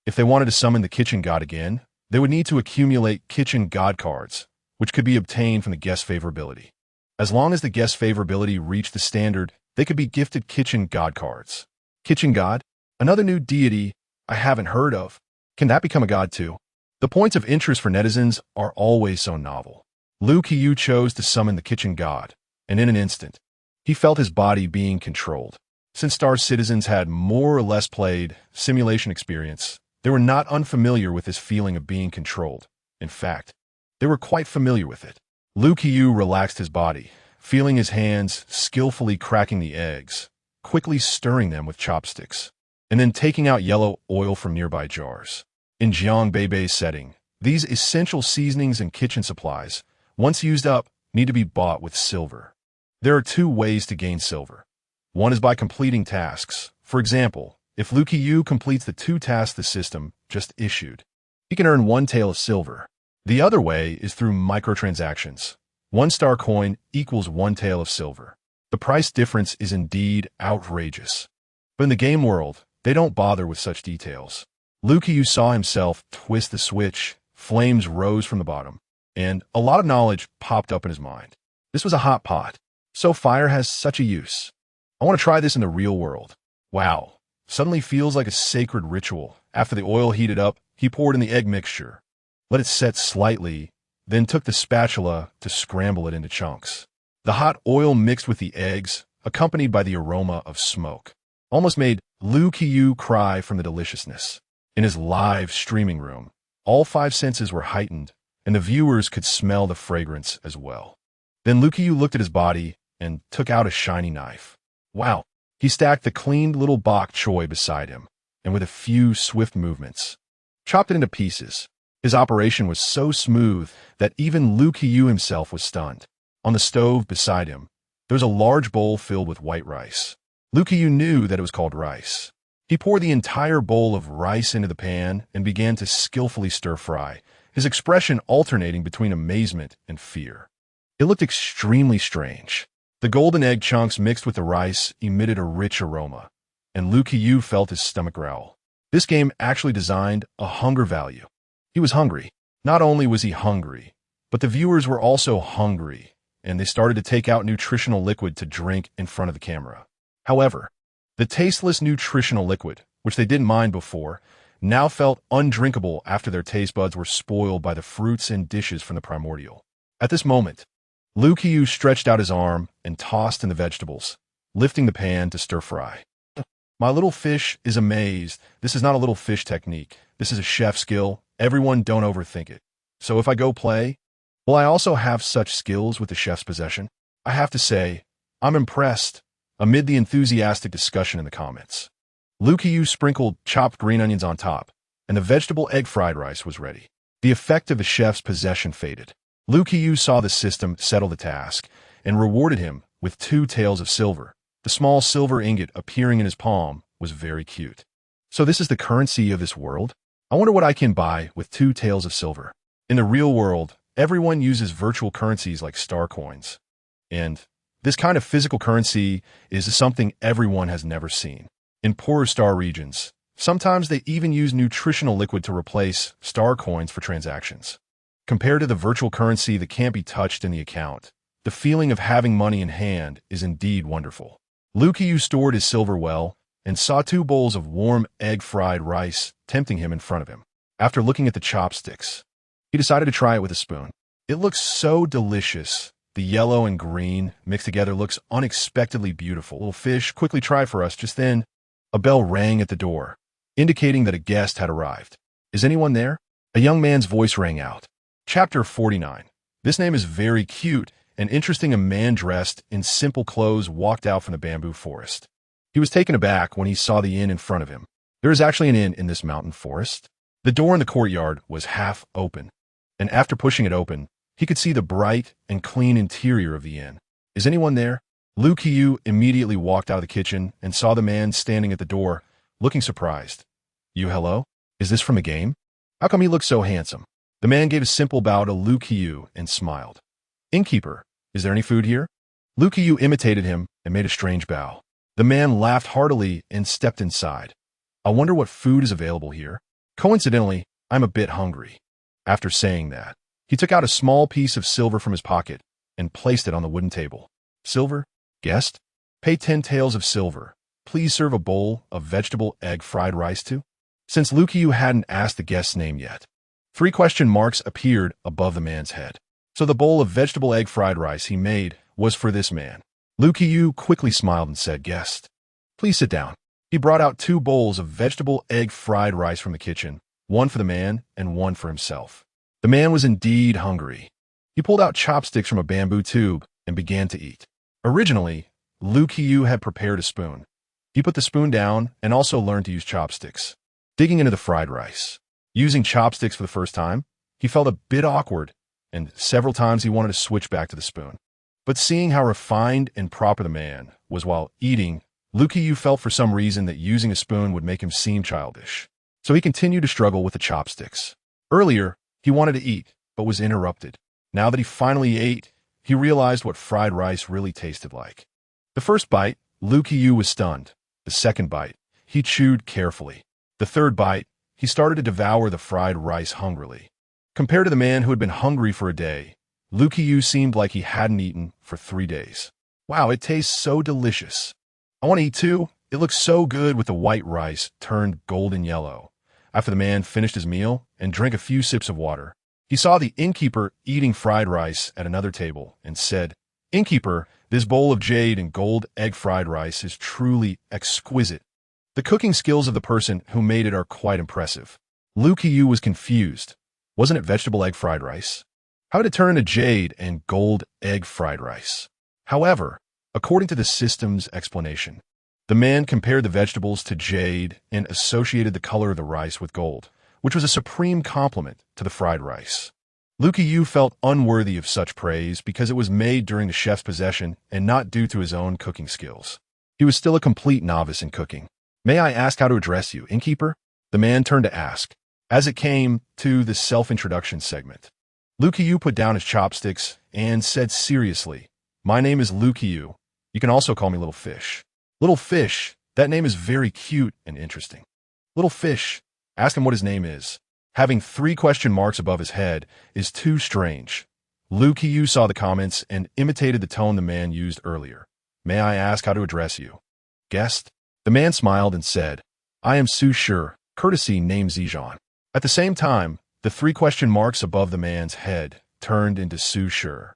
if they wanted to summon the kitchen god again, they would need to accumulate kitchen god cards, which could be obtained from the guest favorability. As long as the guest favorability reached the standard, they could be gifted kitchen god cards. Kitchen god? Another new deity I haven't heard of. Can that become a god too? The points of interest for netizens are always so novel. Lu Qiyu chose to summon the kitchen god, and in an instant, he felt his body being controlled. Since Star citizens had more or less played simulation experience, they were not unfamiliar with this feeling of being controlled. In fact, they were quite familiar with it. Lu Qiyu relaxed his body, feeling his hands skillfully cracking the eggs, quickly stirring them with chopsticks, and then taking out yellow oil from nearby jars. In Jiang Beibei's setting, these essential seasonings and kitchen supplies, once used up, need to be bought with silver. There are 2 ways to gain silver. One is by completing tasks. For example, if Lu Qiyu completes the 2 tasks the system just issued, he can earn 1 tael of silver. The other way is through microtransactions. 1 star coin equals 1 tael of silver. The price difference is indeed outrageous. But in the game world, they don't bother with such details. Lu Qiyu saw himself twist the switch, flames rose from the bottom, and a lot of knowledge popped up in his mind. This was a hot pot, so fire has such a use. I want to try this in the real world. Wow, suddenly feels like a sacred ritual. After the oil heated up, he poured in the egg mixture, let it set slightly, then took the spatula to scramble it into chunks. The hot oil mixed with the eggs, accompanied by the aroma of smoke, almost made Lu Qiyu cry from the deliciousness. In his live streaming room, all 5 senses were heightened, and the viewers could smell the fragrance as well. Then Lu Qiyu looked at his body and took out a shiny knife. Wow! He stacked the cleaned little bok choy beside him, and with a few swift movements, chopped it into pieces. His operation was so smooth that even Lu Qiyu himself was stunned. On the stove beside him, there was a large bowl filled with white rice. Lu Qiyu knew that it was called rice. He poured the entire bowl of rice into the pan and began to skillfully stir-fry, his expression alternating between amazement and fear. It looked extremely strange. The golden egg chunks mixed with the rice emitted a rich aroma, and Lu Qiyu felt his stomach growl. This game actually designed a hunger value. He was hungry. Not only was he hungry, but the viewers were also hungry, and they started to take out nutritional liquid to drink in front of the camera. However, the tasteless nutritional liquid, which they didn't mind before, now felt undrinkable after their taste buds were spoiled by the fruits and dishes from the primordial. At this moment, Lu Qiyu stretched out his arm and tossed in the vegetables, lifting the pan to stir-fry. My little fish is amazed. This is not a little fish technique. This is a chef skill. Everyone don't overthink it. So if I go play, will I also have such skills with the chef's possession? I have to say, I'm impressed. Amid the enthusiastic discussion in the comments, Lu Qiyu sprinkled chopped green onions on top, and the vegetable egg fried rice was ready. The effect of the chef's possession faded. Lu Qiyu saw the system settle the task and rewarded him with 2 taels of silver. The small silver ingot appearing in his palm was very cute. So this is the currency of this world? I wonder what I can buy with 2 taels of silver. In the real world, everyone uses virtual currencies like star coins. And this kind of physical currency is something everyone has never seen. In poorer star regions, sometimes they even use nutritional liquid to replace star coins for transactions. Compared to the virtual currency that can't be touched in the account, the feeling of having money in hand is indeed wonderful. Lu Qiyu stored his silver well and saw 2 bowls of warm egg-fried rice tempting him in front of him. After looking at the chopsticks, he decided to try it with a spoon. It looked so delicious The yellow and green mixed together looks unexpectedly beautiful. Little fish, quickly try for us. Just then, a bell rang at the door, indicating that a guest had arrived. Is anyone there? A young man's voice rang out. Chapter 49. This name is very cute and interesting. A man dressed in simple clothes walked out from the bamboo forest. He was taken aback when he saw the inn in front of him. There is actually an inn in this mountain forest. The door in the courtyard was half open, and after pushing it open, he could see the bright and clean interior of the inn. Is anyone there? Lu Qiu immediately walked out of the kitchen and saw the man standing at the door, looking surprised. You hello? Is this from a game? How come he looks so handsome? The man gave a simple bow to Lu Qiu and smiled. Innkeeper, is there any food here? Lu Qiu imitated him and made a strange bow. The man laughed heartily and stepped inside. I wonder what food is available here. Coincidentally, I'm a bit hungry. After saying that, he took out a small piece of silver from his pocket and placed it on the wooden table. Silver? Guest? Pay 10 taels of silver. Please serve a bowl of vegetable egg fried rice too? Since Lu Qiu hadn't asked the guest's name yet, 3 question marks appeared above the man's head. So the bowl of vegetable egg fried rice he made was for this man. Lu Qiu quickly smiled and said, Guest, please sit down. He brought out 2 bowls of vegetable egg fried rice from the kitchen, one for the man and one for himself. The man was indeed hungry. He pulled out chopsticks from a bamboo tube and began to eat. Originally, Lu Qiu had prepared a spoon. He put the spoon down and also learned to use chopsticks. Digging into the fried rice, using chopsticks for the first time, he felt a bit awkward, and several times he wanted to switch back to the spoon. But seeing how refined and proper the man was while eating, Lu Qiu felt for some reason that using a spoon would make him seem childish. So he continued to struggle with the chopsticks. Earlier, he wanted to eat, but was interrupted. Now that he finally ate, he realized what fried rice really tasted like. The first bite, Lu Qiu was stunned. The second bite, he chewed carefully. The third bite, he started to devour the fried rice hungrily. Compared to the man who had been hungry for a day, Lu Qiu seemed like he hadn't eaten for 3 days. Wow, it tastes so delicious. I want to eat too. It looks so good with the white rice turned golden yellow. After the man finished his meal and drank a few sips of water, he saw the innkeeper eating fried rice at another table and said, Innkeeper, this bowl of jade and gold egg fried rice is truly exquisite. The cooking skills of the person who made it are quite impressive. Lu Qiu was confused. Wasn't it vegetable egg fried rice? How did it turn into jade and gold egg fried rice? However, according to the system's explanation, the man compared the vegetables to jade and associated the color of the rice with gold, which was a supreme compliment to the fried rice. Lu Qiu felt unworthy of such praise because it was made during the chef's possession and not due to his own cooking skills. He was still a complete novice in cooking. May I ask how to address you, innkeeper? The man turned to ask, as it came to the self-introduction segment. Lu Qiu put down his chopsticks and said seriously, My name is Lu Qiu. You can also call me Little Fish. Little Fish, that name is very cute and interesting. Little Fish, ask him what his name is. Having 3 question marks above his head is too strange. Lu Qiu saw the comments and imitated the tone the man used earlier. May I ask how to address you? Guest? The man smiled and said, I am Su Shi, courtesy name Zijan. At the same time, the 3 question marks above the man's head turned into Su Shi.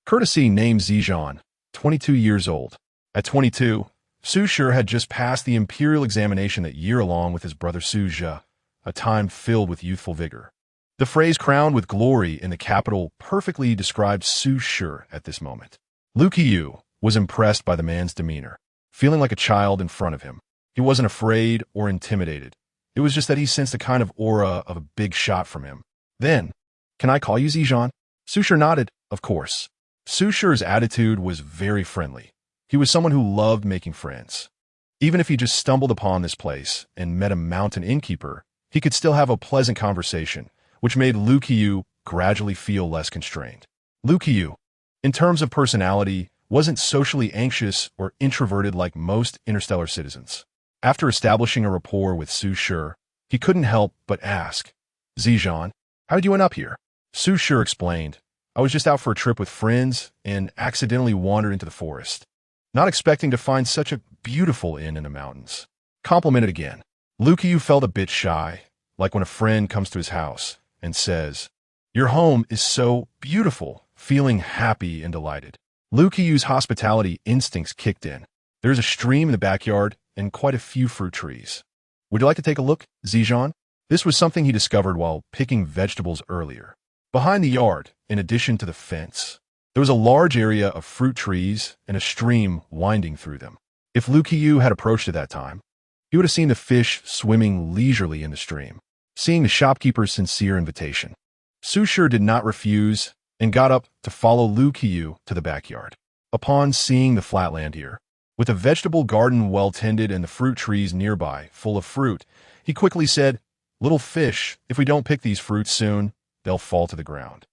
Courtesy name Zijan, 22 years old. At 22, Su Shi had just passed the imperial examination that year along with his brother Su Zhe, a time filled with youthful vigor. The phrase crowned with glory in the capital perfectly described Su Shi at this moment. Lu Qiu was impressed by the man's demeanor, feeling like a child in front of him. He wasn't afraid or intimidated. It was just that he sensed a kind of aura of a big shot from him. Then, can I call you Zijan? Su Shi nodded, of course. Su Shi's attitude was very friendly. He was someone who loved making friends. Even if he just stumbled upon this place and met a mountain innkeeper, he could still have a pleasant conversation, which made Lu Qiu gradually feel less constrained. Lu Qiu, in terms of personality, wasn't socially anxious or introverted like most interstellar citizens. After establishing a rapport with Su Shi, he couldn't help but ask, Zijan, how did you end up here? Su Shi explained, I was just out for a trip with friends and accidentally wandered into the forest, not expecting to find such a beautiful inn in the mountains. Complimented again. Lu Qiu felt a bit shy, like when a friend comes to his house and says, Your home is so beautiful, feeling happy and delighted. Lu Qiyu's hospitality instincts kicked in. There's a stream in the backyard and quite a few fruit trees. Would you like to take a look, Zijan? This was something he discovered while picking vegetables earlier. Behind the yard, in addition to the fence, there was a large area of fruit trees and a stream winding through them. If Lu Qiyu had approached at that time, he would have seen the fish swimming leisurely in the stream. Seeing the shopkeeper's sincere invitation, Su Shi did not refuse and got up to follow Lu Qiyu to the backyard. Upon seeing the flat land here, with a vegetable garden well tended and the fruit trees nearby full of fruit, he quickly said, "Little fish, if we don't pick these fruits soon, they'll fall to the ground."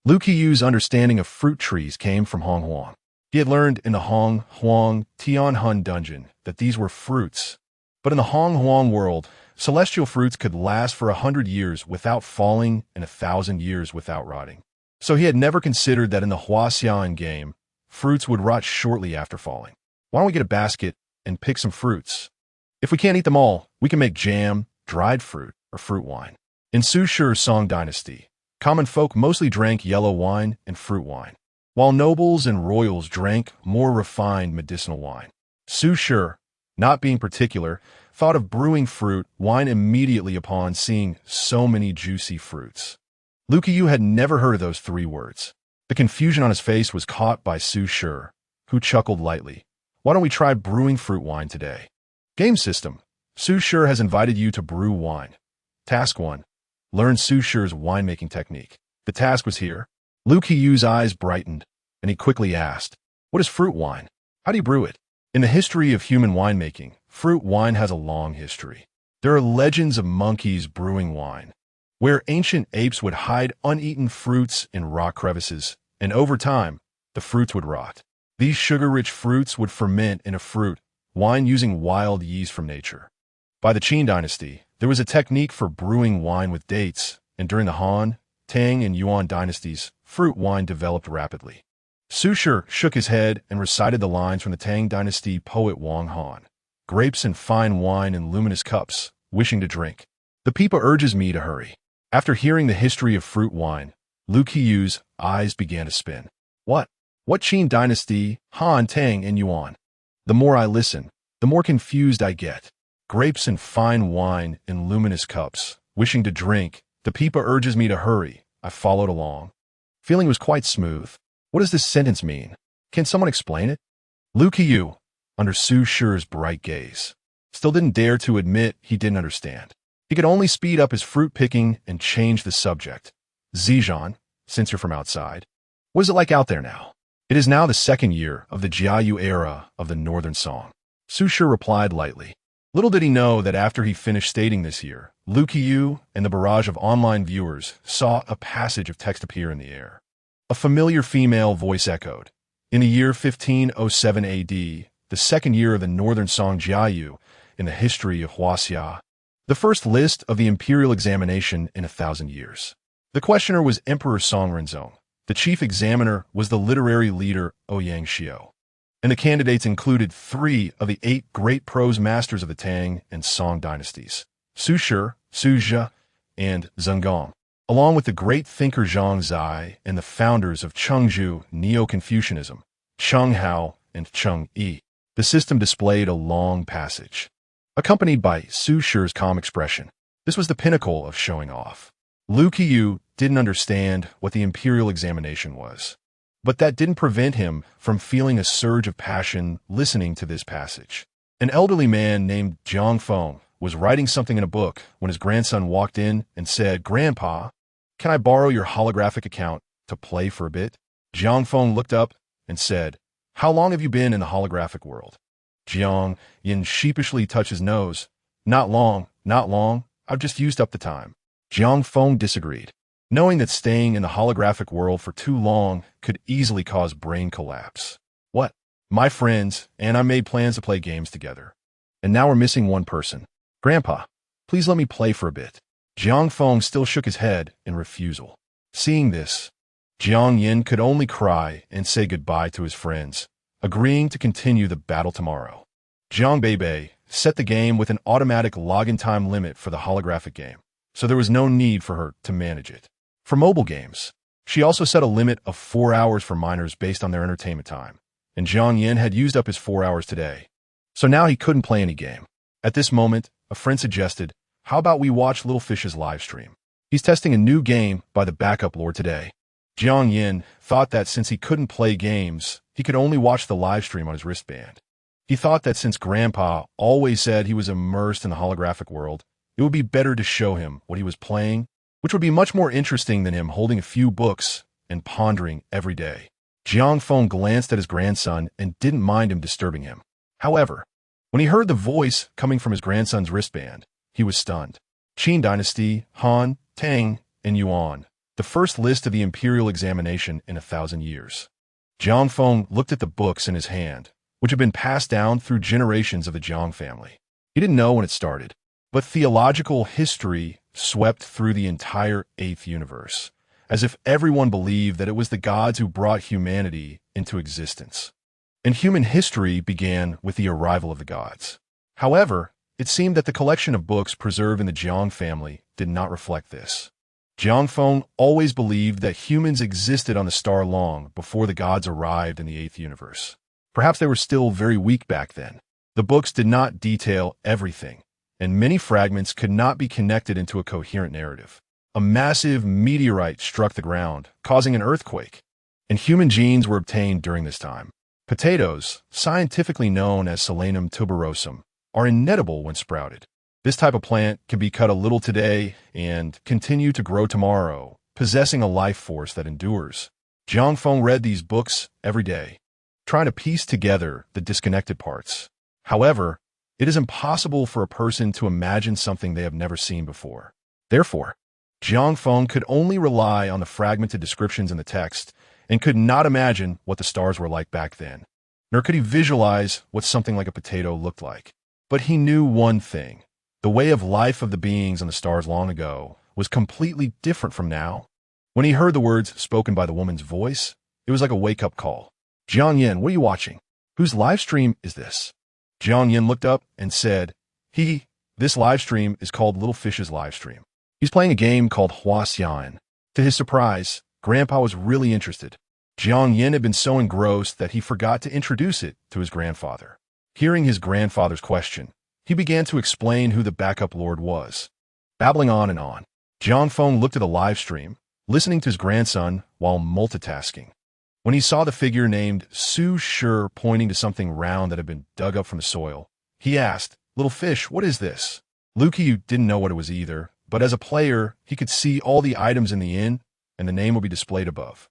Lu Qiyu's understanding of fruit trees came from Hong Huang. He had learned in the Hong Huang Tianhun dungeon that these were fruits. But in the Hong Huang world, celestial fruits could last for 100 years without falling and 1,000 years without rotting. So he had never considered that in the Huaxian game, fruits would rot shortly after falling. Why don't we get a basket and pick some fruits? If we can't eat them all, we can make jam, dried fruit, or fruit wine. In Su Shi's Song dynasty, common folk mostly drank yellow wine and fruit wine, while nobles and royals drank more refined medicinal wine. Su Shi, not being particular, thought of brewing fruit wine immediately upon seeing so many juicy fruits. Lu Qiyu had never heard of those three words. The confusion on his face was caught by Su Shi, who chuckled lightly. "Why don't we try brewing fruit wine today?" Game system. Su Shi has invited you to brew wine. Task 1. Learn Su Shi's winemaking technique. The task was here. Lu Qiyu's eyes brightened, and he quickly asked, "What is fruit wine? How do you brew it?" In the history of human winemaking, fruit wine has a long history. There are legends of monkeys brewing wine, where ancient apes would hide uneaten fruits in rock crevices, and over time, the fruits would rot. These sugar-rich fruits would ferment in a fruit wine using wild yeast from nature. By the Qin dynasty, there was a technique for brewing wine with dates, and during the Han, Tang, and Yuan dynasties, fruit wine developed rapidly. Su Shi shook his head and recited the lines from the Tang dynasty poet Wang Han. "Grapes and fine wine in luminous cups, wishing to drink. The people urges me to hurry." After hearing the history of fruit wine, Lu Qiyu's eyes began to spin. What Qin dynasty, Han, Tang, and Yuan? The more I listen, the more confused I get. Grapes and fine wine in luminous cups, wishing to drink. The people urges me to hurry. I followed along. Feeling was quite smooth. What does this sentence mean? Can someone explain it? Lu Qiyu, under Su Shi's bright gaze, still didn't dare to admit he didn't understand. He could only speed up his fruit picking and change the subject. "Zijan, since you're from outside, what is it like out there now?" "It is now the second year of the Jiayu era of the Northern Song." Su Shi replied lightly. Little did he know that after he finished stating this year, Lu Qiyu and the barrage of online viewers saw a passage of text appear in the air. A familiar female voice echoed. In the year 1507 AD, the second year of the Northern Song Jiayu in the history of Huaxia, the first list of the imperial examination in 1,000 years. The questioner was Emperor Song Renzong. The chief examiner was the literary leader Ouyang Xiao. And the candidates included 3 of the 8 great prose masters of the Tang and Song dynasties, Su Shi, Su Zhe, and Zhengong, along with the great thinker Zhang Zai and the founders of Chengzhu Neo-Confucianism, Cheng Hao and Cheng Yi. The system displayed a long passage, accompanied by Su Shi's calm expression. This was the pinnacle of showing off. Lu Qiyu didn't understand what the imperial examination was, but that didn't prevent him from feeling a surge of passion listening to this passage. An elderly man named Jiang Feng was writing something in a book when his grandson walked in and said, "Grandpa, can I borrow your holographic account to play for a bit?" Jiang Feng looked up and said, "How long have you been in the holographic world?" Jiang Yin sheepishly touched his nose. Not long. I've just used up the time." Jiang Feng disagreed, knowing that staying in the holographic world for too long could easily cause brain collapse. "What? My friends and I made plans to play games together. And now we're missing one person. Grandpa, please let me play for a bit." Jiang Feng still shook his head in refusal. Seeing this, Jiang Yin could only cry and say goodbye to his friends, agreeing to continue the battle tomorrow. Jiang Beibei set the game with an automatic login time limit for the holographic game, so there was no need for her to manage it. For mobile games, She also set a limit of 4 hours for minors based on their entertainment time, and Jiang Yin had used up his 4 hours today. So now he couldn't play any game. At this moment, a friend suggested, how about we watch Little Fish's live stream? He's testing a new game by the backup lord today. Jiang Yin thought that since he couldn't play games, he could only watch the live stream on his wristband. He thought that since Grandpa always said he was immersed in the holographic world, it would be better to show him what he was playing, which would be much more interesting than him holding a few books and pondering every day. Jiang Feng glanced at his grandson and didn't mind him disturbing him. However, when he heard the voice coming from his grandson's wristband, he was stunned. Qin Dynasty, Han, Tang, and Yuan, the first list of the imperial examination in 1,000 years. Jiang Feng looked at the books in his hand, which had been passed down through generations of the Jiang family. He didn't know when it started, but theological history swept through the entire 8th universe, as if everyone believed that it was the gods who brought humanity into existence. And human history began with the arrival of the gods. However, it seemed that the collection of books preserved in the Jiang family did not reflect this. Jiang Feng always believed that humans existed on the star long before the gods arrived in the 8th universe. Perhaps they were still very weak back then. The books did not detail everything, and many fragments could not be connected into a coherent narrative. A massive meteorite struck the ground, causing an earthquake, and human genes were obtained during this time. Potatoes, scientifically known as Solanum tuberosum, are inedible when sprouted. This type of plant can be cut a little today and continue to grow tomorrow, possessing a life force that endures. Jiang Feng read these books every day, trying to piece together the disconnected parts. However, it is impossible for a person to imagine something they have never seen before. Therefore, Jiang Feng could only rely on the fragmented descriptions in the text and could not imagine what the stars were like back then, nor could he visualize what something like a potato looked like. But he knew one thing. The way of life of the beings on the stars long ago was completely different from now. When he heard the words spoken by the woman's voice, it was like a wake-up call. Jiang Yin, what are you watching? Whose live stream is this? Jiang Yin looked up and said, This live stream is called Little Fish's live stream. He's playing a game called Hua Xian. To his surprise, Grandpa was really interested. Jiang Yin had been so engrossed that he forgot to introduce it to his grandfather. Hearing his grandfather's question, he began to explain who the backup lord was. Babbling on and on, Jiang Feng looked at the live stream, listening to his grandson while multitasking. When he saw the figure named Su Shi pointing to something round that had been dug up from the soil, he asked, Little fish, what is this? Lu Qiyu didn't know what it was either, but as a player, he could see all the items in the inn, and the name would be displayed above.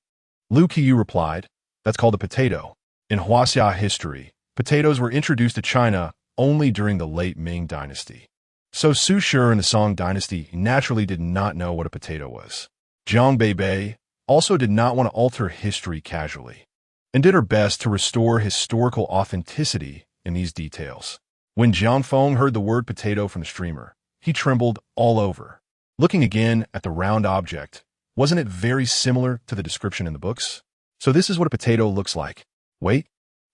Lu Qiyu replied, That's called a potato. In Huaxia history, potatoes were introduced to China only during the late Ming dynasty. So Su Shi in the Song dynasty naturally did not know what a potato was. Jiang Beibei also did not want to alter history casually, and did her best to restore historical authenticity in these details. When Jiang Feng heard the word potato from the streamer, he trembled all over. Looking again at the round object, wasn't it very similar to the description in the books? So this is what a potato looks like. Wait,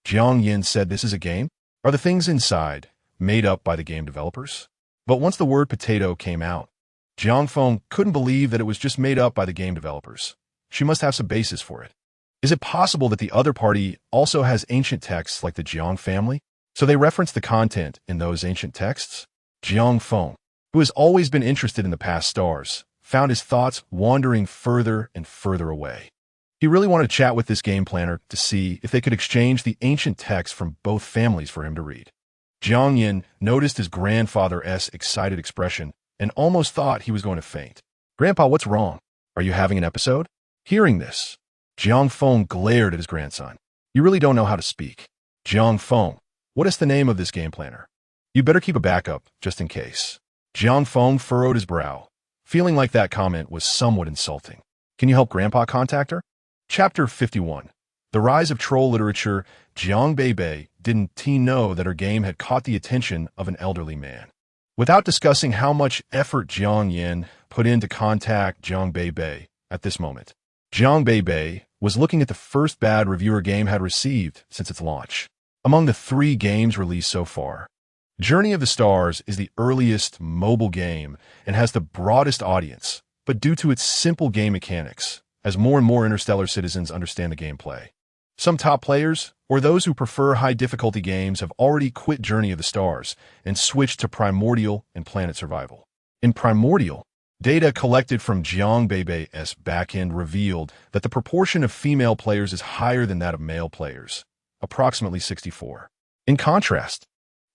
Jiang Yin said this is a game? Are the things inside made up by the game developers? But once the word potato came out, Jiang Feng couldn't believe that it was just made up by the game developers. She must have some basis for it. Is it possible that the other party also has ancient texts like the Jiang family? So they reference the content in those ancient texts? Jiang Feng, who has always been interested in the past stars, found his thoughts wandering further and further away. He really wanted to chat with this game planner to see if they could exchange the ancient texts from both families for him to read. Jiang Yin noticed his grandfather's excited expression and almost thought he was going to faint. Grandpa, what's wrong? Are you having an episode? Hearing this, Jiang Feng glared at his grandson. You really don't know how to speak. Jiang Feng, what is the name of this game planner? You better keep a backup, just in case. Jiang Feng furrowed his brow, feeling like that comment was somewhat insulting. Can you help Grandpa contact her? Chapter 51. The Rise of Troll Literature. Jiang Beibei didn't know that her game had caught the attention of an elderly man. Without discussing how much effort Jiang Yin put in to contact Jiang Beibei at this moment, Jiang Beibei was looking at the first bad review her game had received since its launch. Among the 3 games released so far, Journey of the Stars is the earliest mobile game and has the broadest audience, but due to its simple game mechanics, as more and more interstellar citizens understand the gameplay. Some top players, or those who prefer high-difficulty games, have already quit Journey of the Stars and switched to Primordial and Planet Survival. In Primordial, data collected from Jiang Beibei's backend revealed that the proportion of female players is higher than that of male players, approximately 64. In contrast,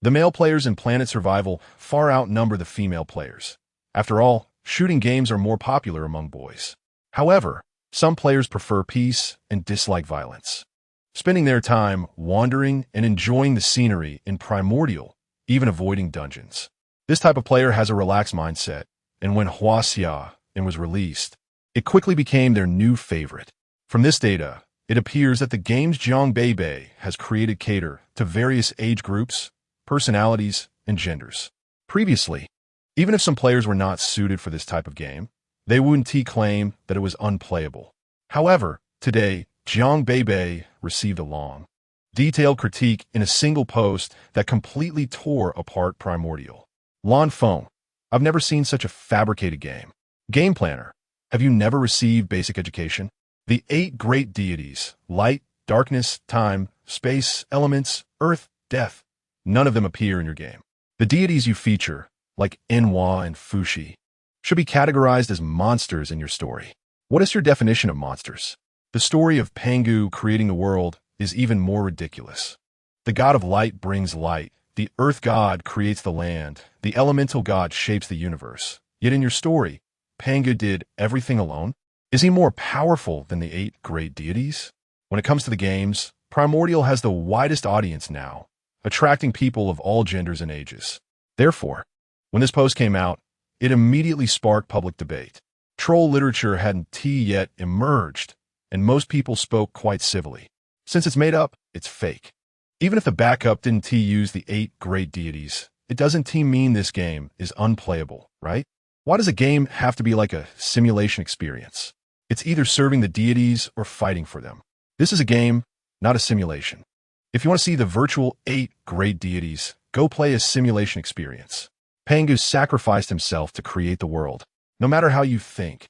the male players in Planet Survival far outnumber the female players. After all, shooting games are more popular among boys. However, some players prefer peace and dislike violence, spending their time wandering and enjoying the scenery in Primordial, even avoiding dungeons. This type of player has a relaxed mindset, and when Huaxia was released, it quickly became their new favorite. From this data, it appears that the games Jiang Beibei has created cater to various age groups, personalities, and genders. Previously, even if some players were not suited for this type of game, they wouldn't claim that it was unplayable. However, today, Jiang Beibei received a long, detailed critique in a single post that completely tore apart Primordial. Lan Feng, I've never seen such a fabricated game. Game Planner, have you never received basic education? The 8 great deities, light, darkness, time, space, elements, earth, death, none of them appear in your game. The deities you feature, like Enhua and Fuxi, should be categorized as monsters in your story. What is your definition of monsters? The story of Pangu creating the world is even more ridiculous. The god of light brings light, the earth god creates the land, the elemental god shapes the universe. Yet in your story, Pangu did everything alone? Is he more powerful than the 8 great deities? When it comes to the games, Primordial has the widest audience now, attracting people of all genders and ages. Therefore, when this post came out, it immediately sparked public debate. Troll literature hadn't yet emerged, and most people spoke quite civilly. Since it's made up, it's fake. Even if the backup didn't use the 8 great deities, it doesn't mean this game is unplayable, right? Why does a game have to be like a simulation experience? It's either serving the deities or fighting for them. This is a game, not a simulation. If you want to see the virtual 8 great deities, go play a simulation experience. Pangu sacrificed himself to create the world. No matter how you think,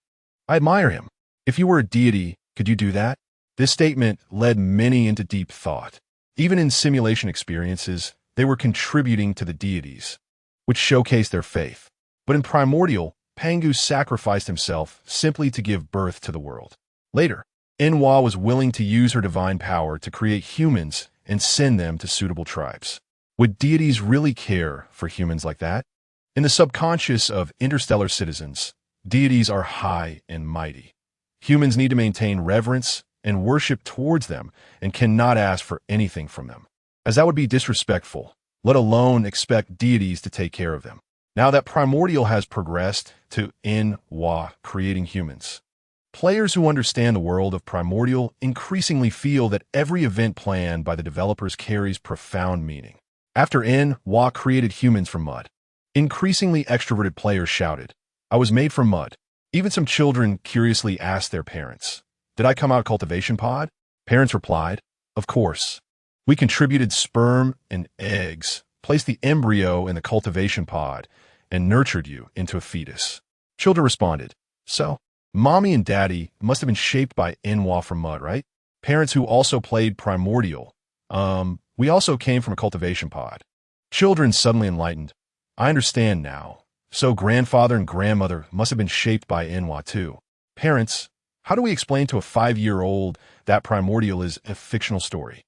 I admire him. If you were a deity, could you do that? This statement led many into deep thought. Even in simulation experiences, they were contributing to the deities, which showcased their faith. But in Primordial, Pangu sacrificed himself simply to give birth to the world. Later, Enhua was willing to use her divine power to create humans and send them to suitable tribes. Would deities really care for humans like that? In the subconscious of interstellar citizens, deities are high and mighty. Humans need to maintain reverence and worship towards them and cannot ask for anything from them, as that would be disrespectful, let alone expect deities to take care of them. Now that Primordial has progressed to Enhua creating humans, players who understand the world of Primordial increasingly feel that every event planned by the developers carries profound meaning. After Enhua created humans from mud, increasingly extroverted players shouted, "I was made from mud." Even some children curiously asked their parents, "Did I come out cultivation pod?" Parents replied, "Of course. We contributed sperm and eggs, placed the embryo in the cultivation pod, and nurtured you into a fetus." Children responded, "So, mommy and daddy must have been shaped by Enhua from mud, right?" Parents who also played Primordial, "We also came from a cultivation pod." Children suddenly enlightened, "I understand now. So grandfather and grandmother must have been shaped by Enhua too." Parents, how do we explain to a 5-year-old that Primordial is a fictional story?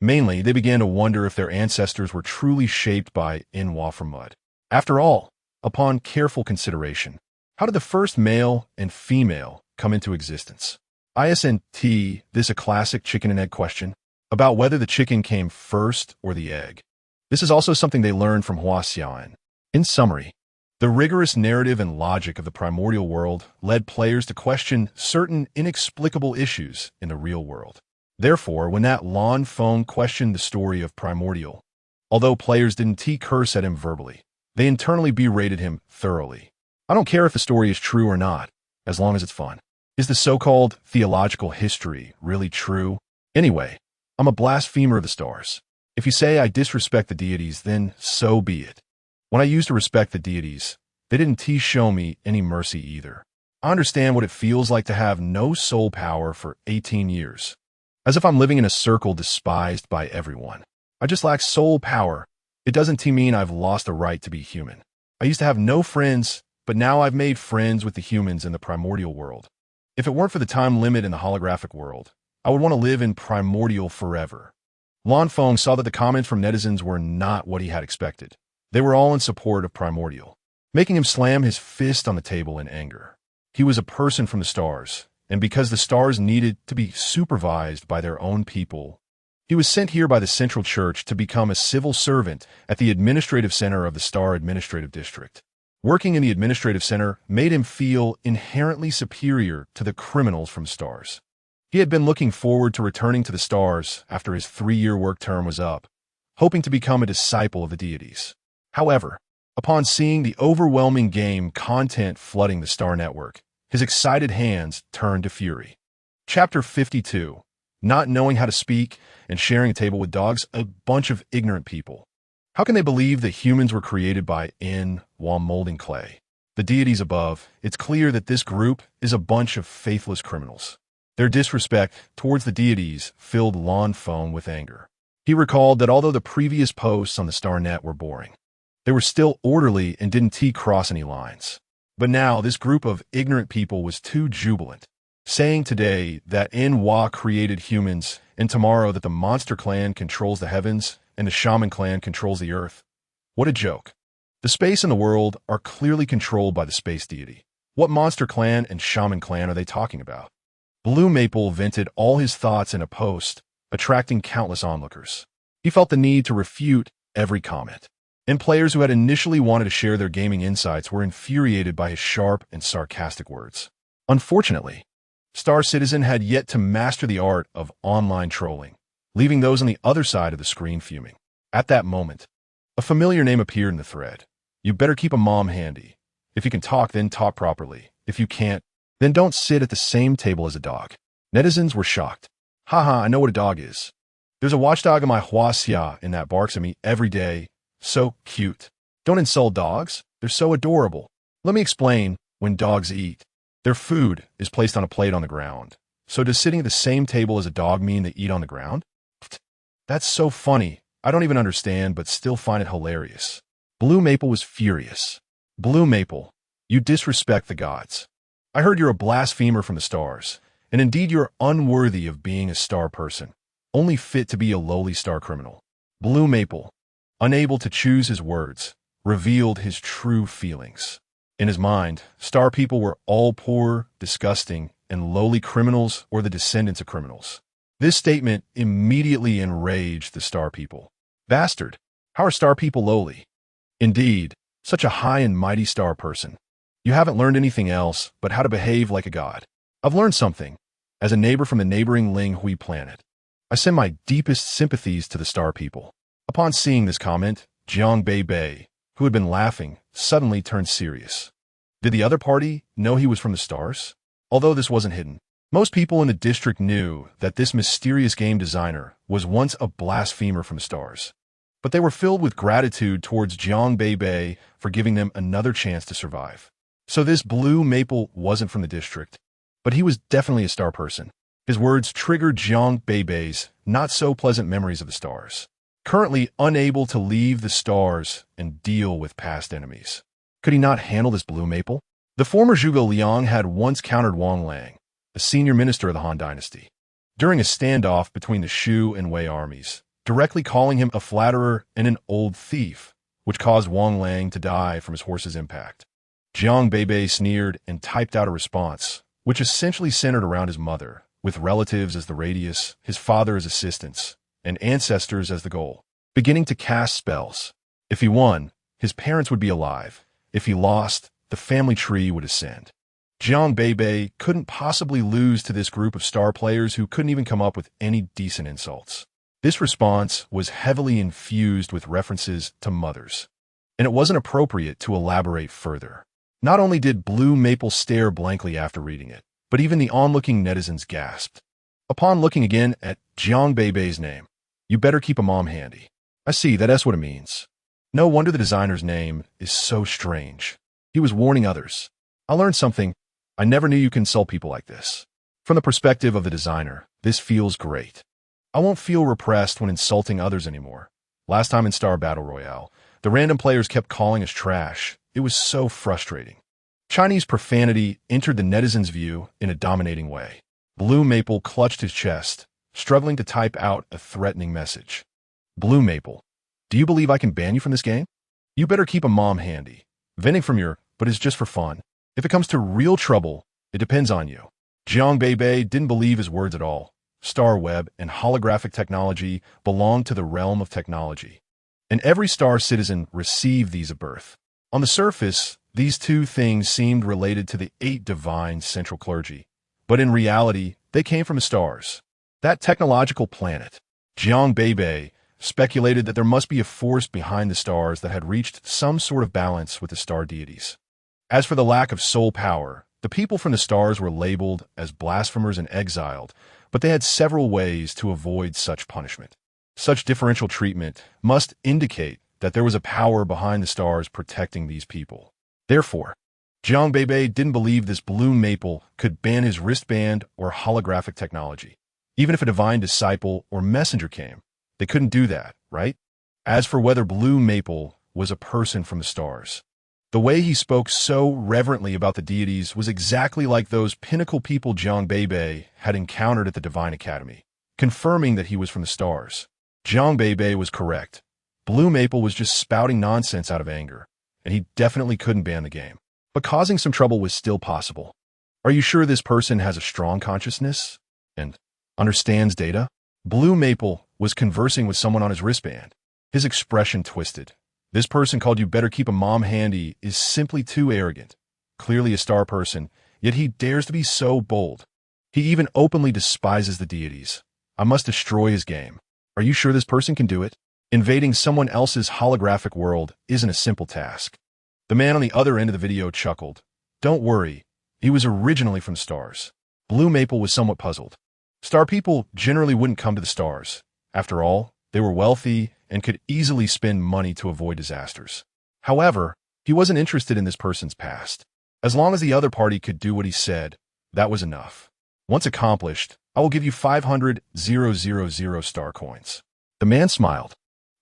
Mainly, they began to wonder if their ancestors were truly shaped by Enhua from mud. After all, upon careful consideration, how did the first male and female come into existence? Isn't this a classic chicken and egg question about whether the chicken came first or the egg? This is also something they learned from Huaxian. In summary, the rigorous narrative and logic of the Primordial world led players to question certain inexplicable issues in the real world. Therefore, when that Lan Feng questioned the story of Primordial, although players didn't curse at him verbally, they internally berated him thoroughly. I don't care if the story is true or not, as long as it's fun. Is the so-called theological history really true? Anyway, I'm a blasphemer of the stars. If you say I disrespect the deities, then so be it. When I used to respect the deities, they didn't show me any mercy either. I understand what it feels like to have no soul power for 18 years. As if I'm living in a circle despised by everyone. I just lack soul power. It doesn't mean I've lost the right to be human. I used to have no friends, but now I've made friends with the humans in the primordial world. If it weren't for the time limit in the holographic world, I would want to live in primordial forever. Lan Feng saw that the comments from netizens were not what he had expected. They were all in support of primordial, making him slam his fist on the table in anger. He was a person from the stars, and because the stars needed to be supervised by their own people, he was sent here by the Central Church to become a civil servant at the administrative center of the Star Administrative District. Working in the administrative center made him feel inherently superior to the criminals from stars. He had been looking forward to returning to the stars after his 3-year work term was up, hoping to become a disciple of the deities. However, upon seeing the overwhelming game content flooding the Star Network, his excited hands turned to fury. Chapter 52. Not knowing how to speak and sharing a table with dogs, a bunch of ignorant people. How can they believe that humans were created by N while molding clay? The deities above, it's clear that this group is a bunch of faithless criminals. Their disrespect towards the deities filled Lan Feng with anger. He recalled that although the previous posts on the StarNet were boring, they were still orderly and didn't cross any lines. But now this group of ignorant people was too jubilant, saying today that N-Wa created humans and tomorrow that the monster clan controls the heavens and the shaman clan controls the earth. What a joke. The space and the world are clearly controlled by the space deity. What monster clan and shaman clan are they talking about? Blue Maple vented all his thoughts in a post, attracting countless onlookers. He felt the need to refute every comment. And players who had initially wanted to share their gaming insights were infuriated by his sharp and sarcastic words. Unfortunately, Star Citizen had yet to master the art of online trolling, leaving those on the other side of the screen fuming. At that moment, a familiar name appeared in the thread. You better keep a mom handy. If you can talk, then talk properly. If you can't, then don't sit at the same table as a dog. Netizens were shocked. Haha, I know what a dog is. There's a watchdog in my Huaxia and that barks at me every day. So cute. Don't insult dogs. They're so adorable. Let me explain. When dogs eat, their food is placed on a plate on the ground. So does sitting at the same table as a dog mean they eat on the ground? That's so funny. I don't even understand, but still find it hilarious. Blue Maple was furious. Blue Maple, you disrespect the gods. I heard you're a blasphemer from the stars, and indeed you're unworthy of being a star person, only fit to be a lowly star criminal. Blue Maple, unable to choose his words, revealed his true feelings. In his mind, star people were all poor, disgusting, and lowly criminals or the descendants of criminals. This statement immediately enraged the star people. Bastard, how are star people lowly? Indeed, such a high and mighty star person. You haven't learned anything else but how to behave like a god. I've learned something. As a neighbor from the neighboring Ling Hui planet, I send my deepest sympathies to the star people. Upon seeing this comment, Jiang Beibei, who had been laughing, suddenly turned serious. Did the other party know he was from the stars? Although this wasn't hidden, most people in the district knew that this mysterious game designer was once a blasphemer from the stars. But they were filled with gratitude towards Jiang Beibei for giving them another chance to survive. So this Blue Maple wasn't from the district, but he was definitely a star person. His words triggered Jiang Beibei's not-so-pleasant memories of the stars. Currently unable to leave the stars and deal with past enemies. Could he not handle this Blue Maple? The former Zhuge Liang had once countered Wang Lang, a senior minister of the Han Dynasty, during a standoff between the Shu and Wei armies, directly calling him a flatterer and an old thief, which caused Wang Lang to die from his horse's impact. Jiang Beibei sneered and typed out a response, which essentially centered around his mother, with relatives as the radius, his father as assistants, and ancestors as the goal, beginning to cast spells. If he won, his parents would be alive. If he lost, the family tree would ascend. Jiang Beibei couldn't possibly lose to this group of star players who couldn't even come up with any decent insults. This response was heavily infused with references to mothers, and it wasn't appropriate to elaborate further. Not only did Blue Maple stare blankly after reading it, but even the onlooking netizens gasped. Upon looking again at Jiang Beibei's name, you better keep a mom handy. I see, that's what it means. No wonder the designer's name is so strange. He was warning others. I learned something. I never knew you could insult people like this. From the perspective of the designer, this feels great. I won't feel repressed when insulting others anymore. Last time in Star Battle Royale, the random players kept calling us trash. It was so frustrating. Chinese profanity entered the netizens' view in a dominating way. Blue Maple clutched his chest, struggling to type out a threatening message. Blue Maple, do you believe I can ban you from this game? You better keep a mom handy. Venting from but it's just for fun. If it comes to real trouble, it depends on you. Jiang Beibei didn't believe his words at all. Star web and holographic technology belonged to the realm of technology, and every star citizen received these at birth. On the surface, these two things seemed related to the 8 divine central clergy, but in reality, they came from the stars. That technological planet. Jiang Beibei speculated that there must be a force behind the stars that had reached some sort of balance with the star deities. As for the lack of soul power, the people from the stars were labeled as blasphemers and exiled, but they had several ways to avoid such punishment. Such differential treatment must indicate that there was a power behind the stars protecting these people. Therefore, Jiang Beibei didn't believe this Blue Maple could ban his wristband or holographic technology. Even if a divine disciple or messenger came, they couldn't do that, right? As for whether Blue Maple was a person from the stars, the way he spoke so reverently about the deities was exactly like those pinnacle people Jiang Beibei had encountered at the Divine Academy, confirming that he was from the stars. Jiang Beibei was correct. Blue Maple was just spouting nonsense out of anger, and he definitely couldn't ban the game. But causing some trouble was still possible. Are you sure this person has a strong consciousness and understands data? Blue Maple was conversing with someone on his wristband. His expression twisted. This person called you better keep a mom handy is simply too arrogant. Clearly a star person, yet he dares to be so bold. He even openly despises the deities. I must destroy his game. Are you sure this person can do it? Invading someone else's holographic world isn't a simple task. The man on the other end of the video chuckled. Don't worry, he was originally from stars. Blue Maple was somewhat puzzled. Star people generally wouldn't come to the stars. After all, they were wealthy and could easily spend money to avoid disasters. However, he wasn't interested in this person's past. As long as the other party could do what he said, that was enough. Once accomplished, I will give you 500,000 star coins. The man smiled.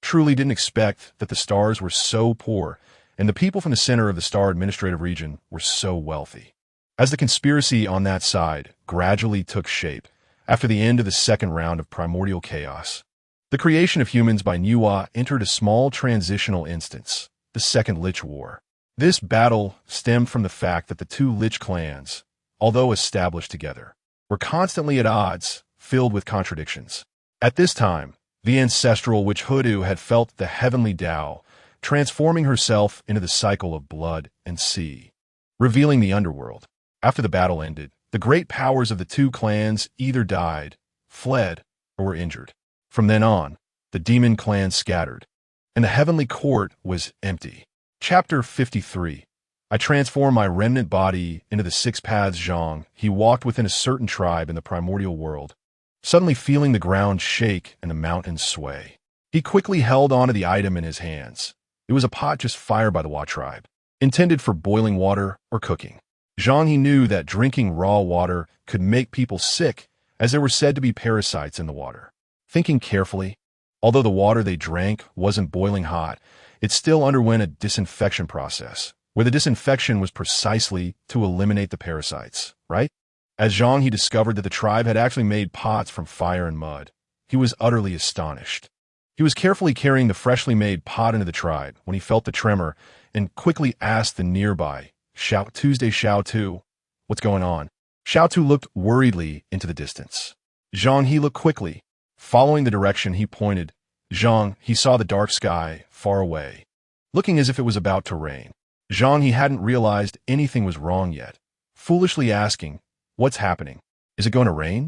Truly didn't expect that the stars were so poor, and the people from the center of the star administrative region were so wealthy. As the conspiracy on that side gradually took shape, after the end of the second round of Primordial Chaos, the creation of humans by Nuwa entered a small transitional instance, the Second Lich War. This battle stemmed from the fact that the two Lich clans, although established together, were constantly at odds, filled with contradictions. At this time, the ancestral witch Hoodoo had felt the Heavenly Dao, transforming herself into the cycle of blood and sea, revealing the underworld. After the battle ended, the great powers of the two clans either died, fled, or were injured. From then on, the demon clan scattered, and the heavenly court was empty. Chapter 53. I transform my remnant body into the six paths Zhang. He walked within a certain tribe in the primordial world, suddenly feeling the ground shake and the mountains sway. He quickly held onto the item in his hands. It was a pot just fired by the Wa tribe, intended for boiling water or cooking. Zhang he knew that drinking raw water could make people sick, as there were said to be parasites in the water. Thinking carefully, although the water they drank wasn't boiling hot, it still underwent a disinfection process, where the disinfection was precisely to eliminate the parasites, right? As Zhang he discovered that the tribe had actually made pots from fire and mud. He was utterly astonished. He was carefully carrying the freshly made pot into the tribe when he felt the tremor and quickly asked the nearby, Xiao Tu, what's going on? Xiao Tu looked worriedly into the distance. Zhang he looked quickly. Following the direction he pointed, Zhang he saw the dark sky far away, looking as if it was about to rain. Zhang he hadn't realized anything was wrong yet, foolishly asking, what's happening? Is it going to rain?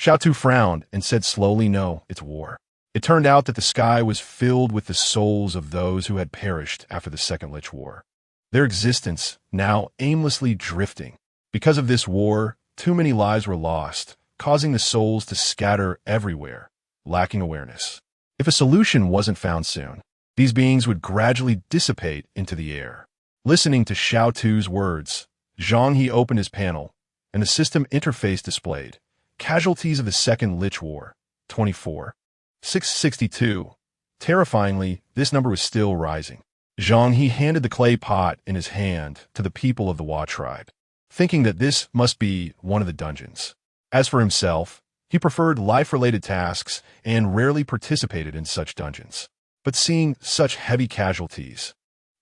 Xiao Tu frowned and said slowly, no, it's war. It turned out that the sky was filled with the souls of those who had perished after the Second Lich War. Their existence now aimlessly drifting. Because of this war, too many lives were lost, causing the souls to scatter everywhere, lacking awareness. If a solution wasn't found soon, these beings would gradually dissipate into the air. Listening to Xiao Tu's words, Zhang He opened his panel, and the system interface displayed casualties of the Second Lich War, 24. 662. Terrifyingly, this number was still rising. Zhang He handed the clay pot in his hand to the people of the Hua tribe, thinking that this must be one of the dungeons. As for himself, he preferred life-related tasks and rarely participated in such dungeons. But seeing such heavy casualties,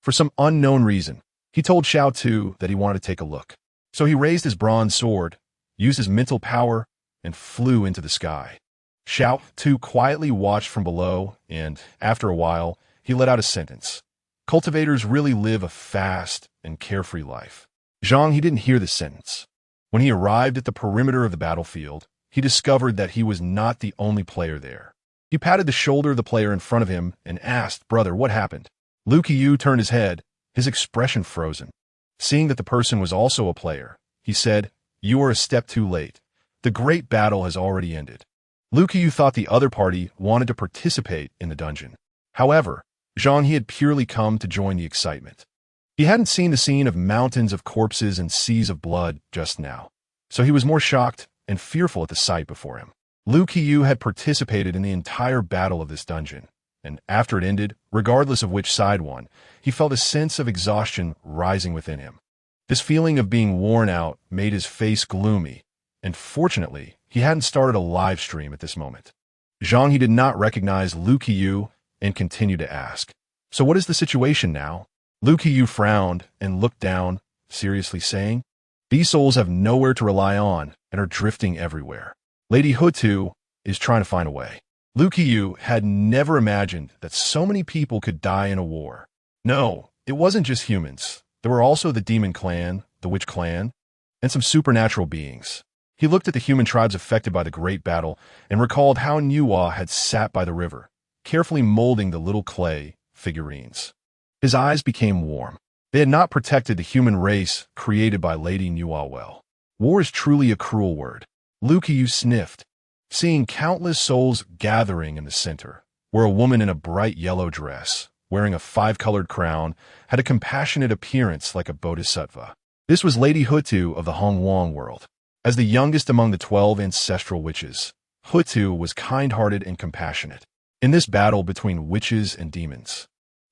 for some unknown reason, he told Xiao Tu that he wanted to take a look. So he raised his bronze sword, used his mental power, and flew into the sky. Xiao Tu quietly watched from below, and, after a while, he let out a sentence. Cultivators really live a fast and carefree life. Zhang He didn't hear this sentence. When he arrived at the perimeter of the battlefield, he discovered that he was not the only player there. He patted the shoulder of the player in front of him and asked, "Brother, what happened?" Lu Qiyu turned his head, his expression frozen. Seeing that the person was also a player, he said, "You are a step too late. The great battle has already ended." Lu Qiyu thought the other party wanted to participate in the dungeon. However, Zhang He had purely come to join the excitement. He hadn't seen the scene of mountains of corpses and seas of blood just now, so he was more shocked and fearful at the sight before him. Lu Qiyu had participated in the entire battle of this dungeon, and after it ended, regardless of which side won, he felt a sense of exhaustion rising within him. This feeling of being worn out made his face gloomy, and fortunately, he hadn't started a live stream at this moment. Zhang He did not recognize Lu Qiyu and continued to ask, "So what is the situation now?" Lu Qiyu frowned and looked down, seriously saying, "These souls have nowhere to rely on and are drifting everywhere. Lady Hutu is trying to find a way." Lu Qiyu had never imagined that so many people could die in a war. No, it wasn't just humans. There were also the demon clan, the witch clan, and some supernatural beings. He looked at the human tribes affected by the great battle and recalled how Nuwa had sat by the river, carefully molding the little clay figurines. His eyes became warm. They had not protected the human race created by Lady Nuwa well. War is truly a cruel word. Lu Qiyu sniffed, seeing countless souls gathering in the center, where a woman in a bright yellow dress, wearing a five-colored crown, had a compassionate appearance like a bodhisattva. This was Lady Hutu of the Hongwang world. As the youngest among the 12 ancestral witches, Hutu was kind-hearted and compassionate. In this battle between witches and demons,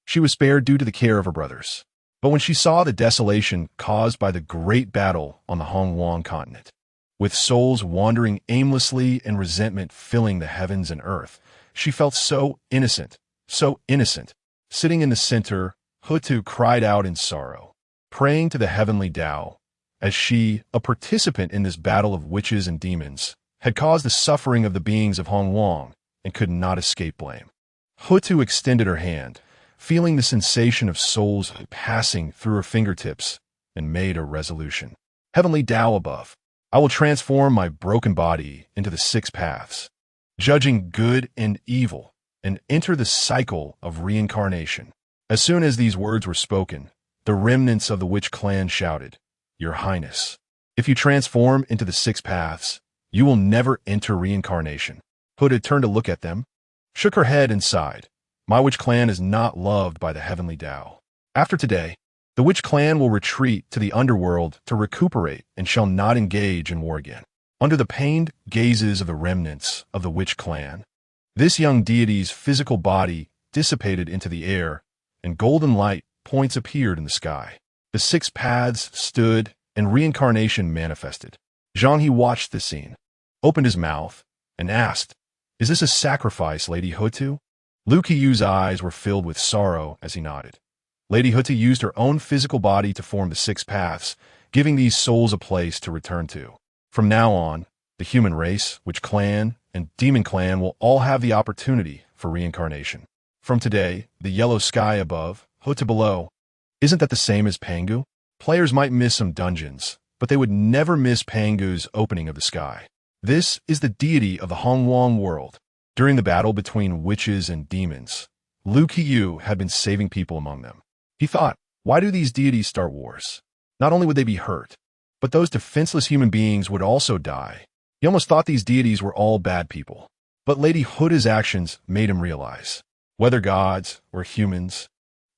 she was spared due to the care of her brothers. But when she saw the desolation caused by the great battle on the Hongwang continent, with souls wandering aimlessly and resentment filling the heavens and earth, she felt so innocent, so innocent. Sitting in the center, Hutu cried out in sorrow, praying to the Heavenly Dao, as she, a participant in this battle of witches and demons, had caused the suffering of the beings of Hongwang and could not escape blame. Hutu extended her hand, feeling the sensation of souls passing through her fingertips, and made a resolution. Heavenly Dao above, I will transform my broken body into the 6 paths, judging good and evil, and enter the cycle of reincarnation. As soon as these words were spoken, the remnants of the witch clan shouted, Your Highness, if you transform into the 6 paths, you will never enter reincarnation. Hutu turned to look at them, shook her head and sighed. My witch clan is not loved by the Heavenly Dao. After today, the witch clan will retreat to the underworld to recuperate and shall not engage in war again. Under the pained gazes of the remnants of the witch clan, this young deity's physical body dissipated into the air, and golden light points appeared in the sky. The 6 paths stood, and reincarnation manifested. Zhang He watched the scene, opened his mouth, and asked, Is this a sacrifice, Lady Hutu? Lu Qiyu's eyes were filled with sorrow as he nodded. Lady Hutu used her own physical body to form the 6 paths, giving these souls a place to return to. From now on, the human race, witch clan, and demon clan will all have the opportunity for reincarnation. From today, the yellow sky above, Hutu below. Isn't that the same as Pangu? Players might miss some dungeons, but they would never miss Pangu's opening of the sky. This is the deity of the Hongwang world. During the battle between witches and demons, Lu Qiyu had been saving people among them. He thought, why do these deities start wars? Not only would they be hurt, but those defenseless human beings would also die. He almost thought these deities were all bad people. But Lady Hutu's actions made him realize, whether gods or humans,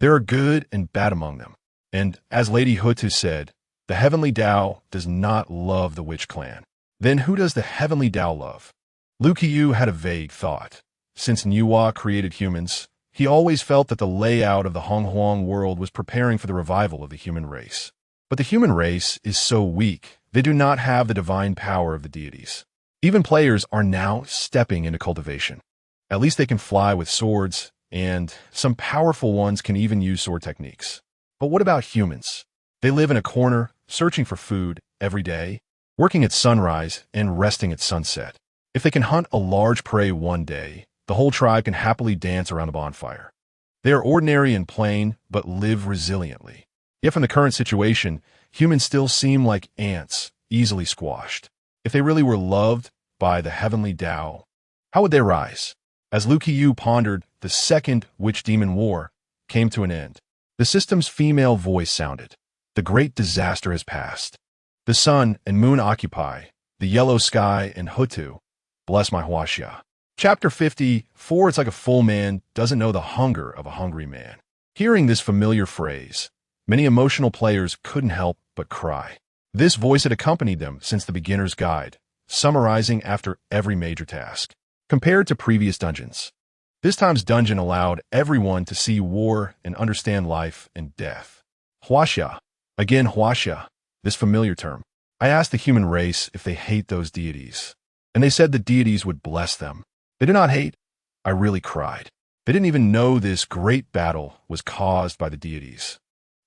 there are good and bad among them. And as Lady Hutu said, The Heavenly Dao does not love the witch clan. Then who does the Heavenly Dao love? Liu Qiu had a vague thought. Since Nuwa created humans, he always felt that the layout of the Honghuang world was preparing for the revival of the human race. But the human race is so weak, they do not have the divine power of the deities. Even players are now stepping into cultivation. At least they can fly with swords, and some powerful ones can even use sword techniques. But what about humans? They live in a corner, searching for food every day, working at sunrise and resting at sunset. If they can hunt a large prey one day, the whole tribe can happily dance around a bonfire. They are ordinary and plain, but live resiliently. Yet from the current situation, humans still seem like ants, easily squashed. If they really were loved by the Heavenly Dao, how would they rise? As Liu Qiu pondered, the second witch-demon war came to an end. The system's female voice sounded. The great disaster has passed. The sun and moon occupy, the yellow sky and Hutu. Bless my Huaxia. Chapter 54, it's like a full man doesn't know the hunger of a hungry man. Hearing this familiar phrase, many emotional players couldn't help but cry. This voice had accompanied them since the beginner's guide, summarizing after every major task. Compared to previous dungeons, this time's dungeon allowed everyone to see war and understand life and death. Huaxia. Again, Huaxia, this familiar term. I asked the human race if they hate those deities, and they said the deities would bless them. They did not hate. I really cried. They didn't even know this great battle was caused by the deities.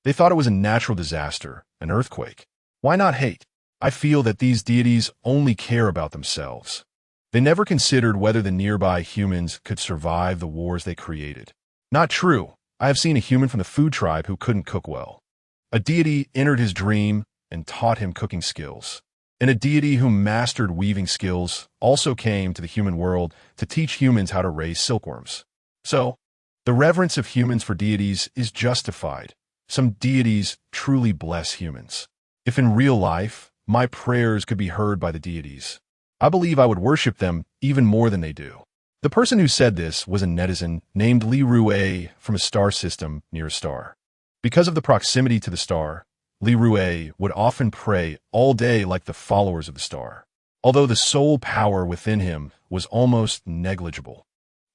They thought it was a natural disaster, an earthquake. Why not hate? I feel that these deities only care about themselves. They never considered whether the nearby humans could survive the wars they created. Not true. I have seen a human from the food tribe who couldn't cook well. A deity entered his dream and taught him cooking skills. And a deity who mastered weaving skills also came to the human world to teach humans how to raise silkworms. So, the reverence of humans for deities is justified. Some deities truly bless humans. If in real life, my prayers could be heard by the deities, I believe I would worship them even more than they do. The person who said this was a netizen named Li Rue from a star system near a star. Because of the proximity to the star, Li Rue would often pray all day like the followers of the star, although the soul power within him was almost negligible.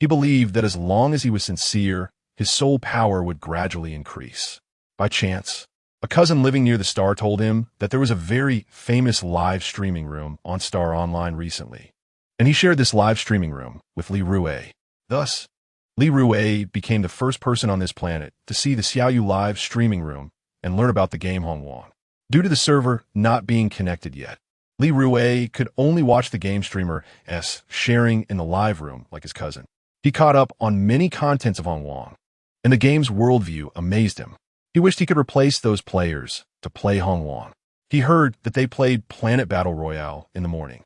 He believed that as long as he was sincere, his soul power would gradually increase. By chance, a cousin living near the star told him that there was a very famous live streaming room on Star Online recently, and he shared this live streaming room with Li Rue. Thus, Li Rue became the first person on this planet to see the Xiaoyu live streaming room and learn about the game Hongwang. Due to the server not being connected yet, Li Rue could only watch the game streamer's sharing in the live room like his cousin. He caught up on many contents of Hongwang, and the game's worldview amazed him. He wished he could replace those players to play Hongwang. He heard that they played Planet Battle Royale in the morning,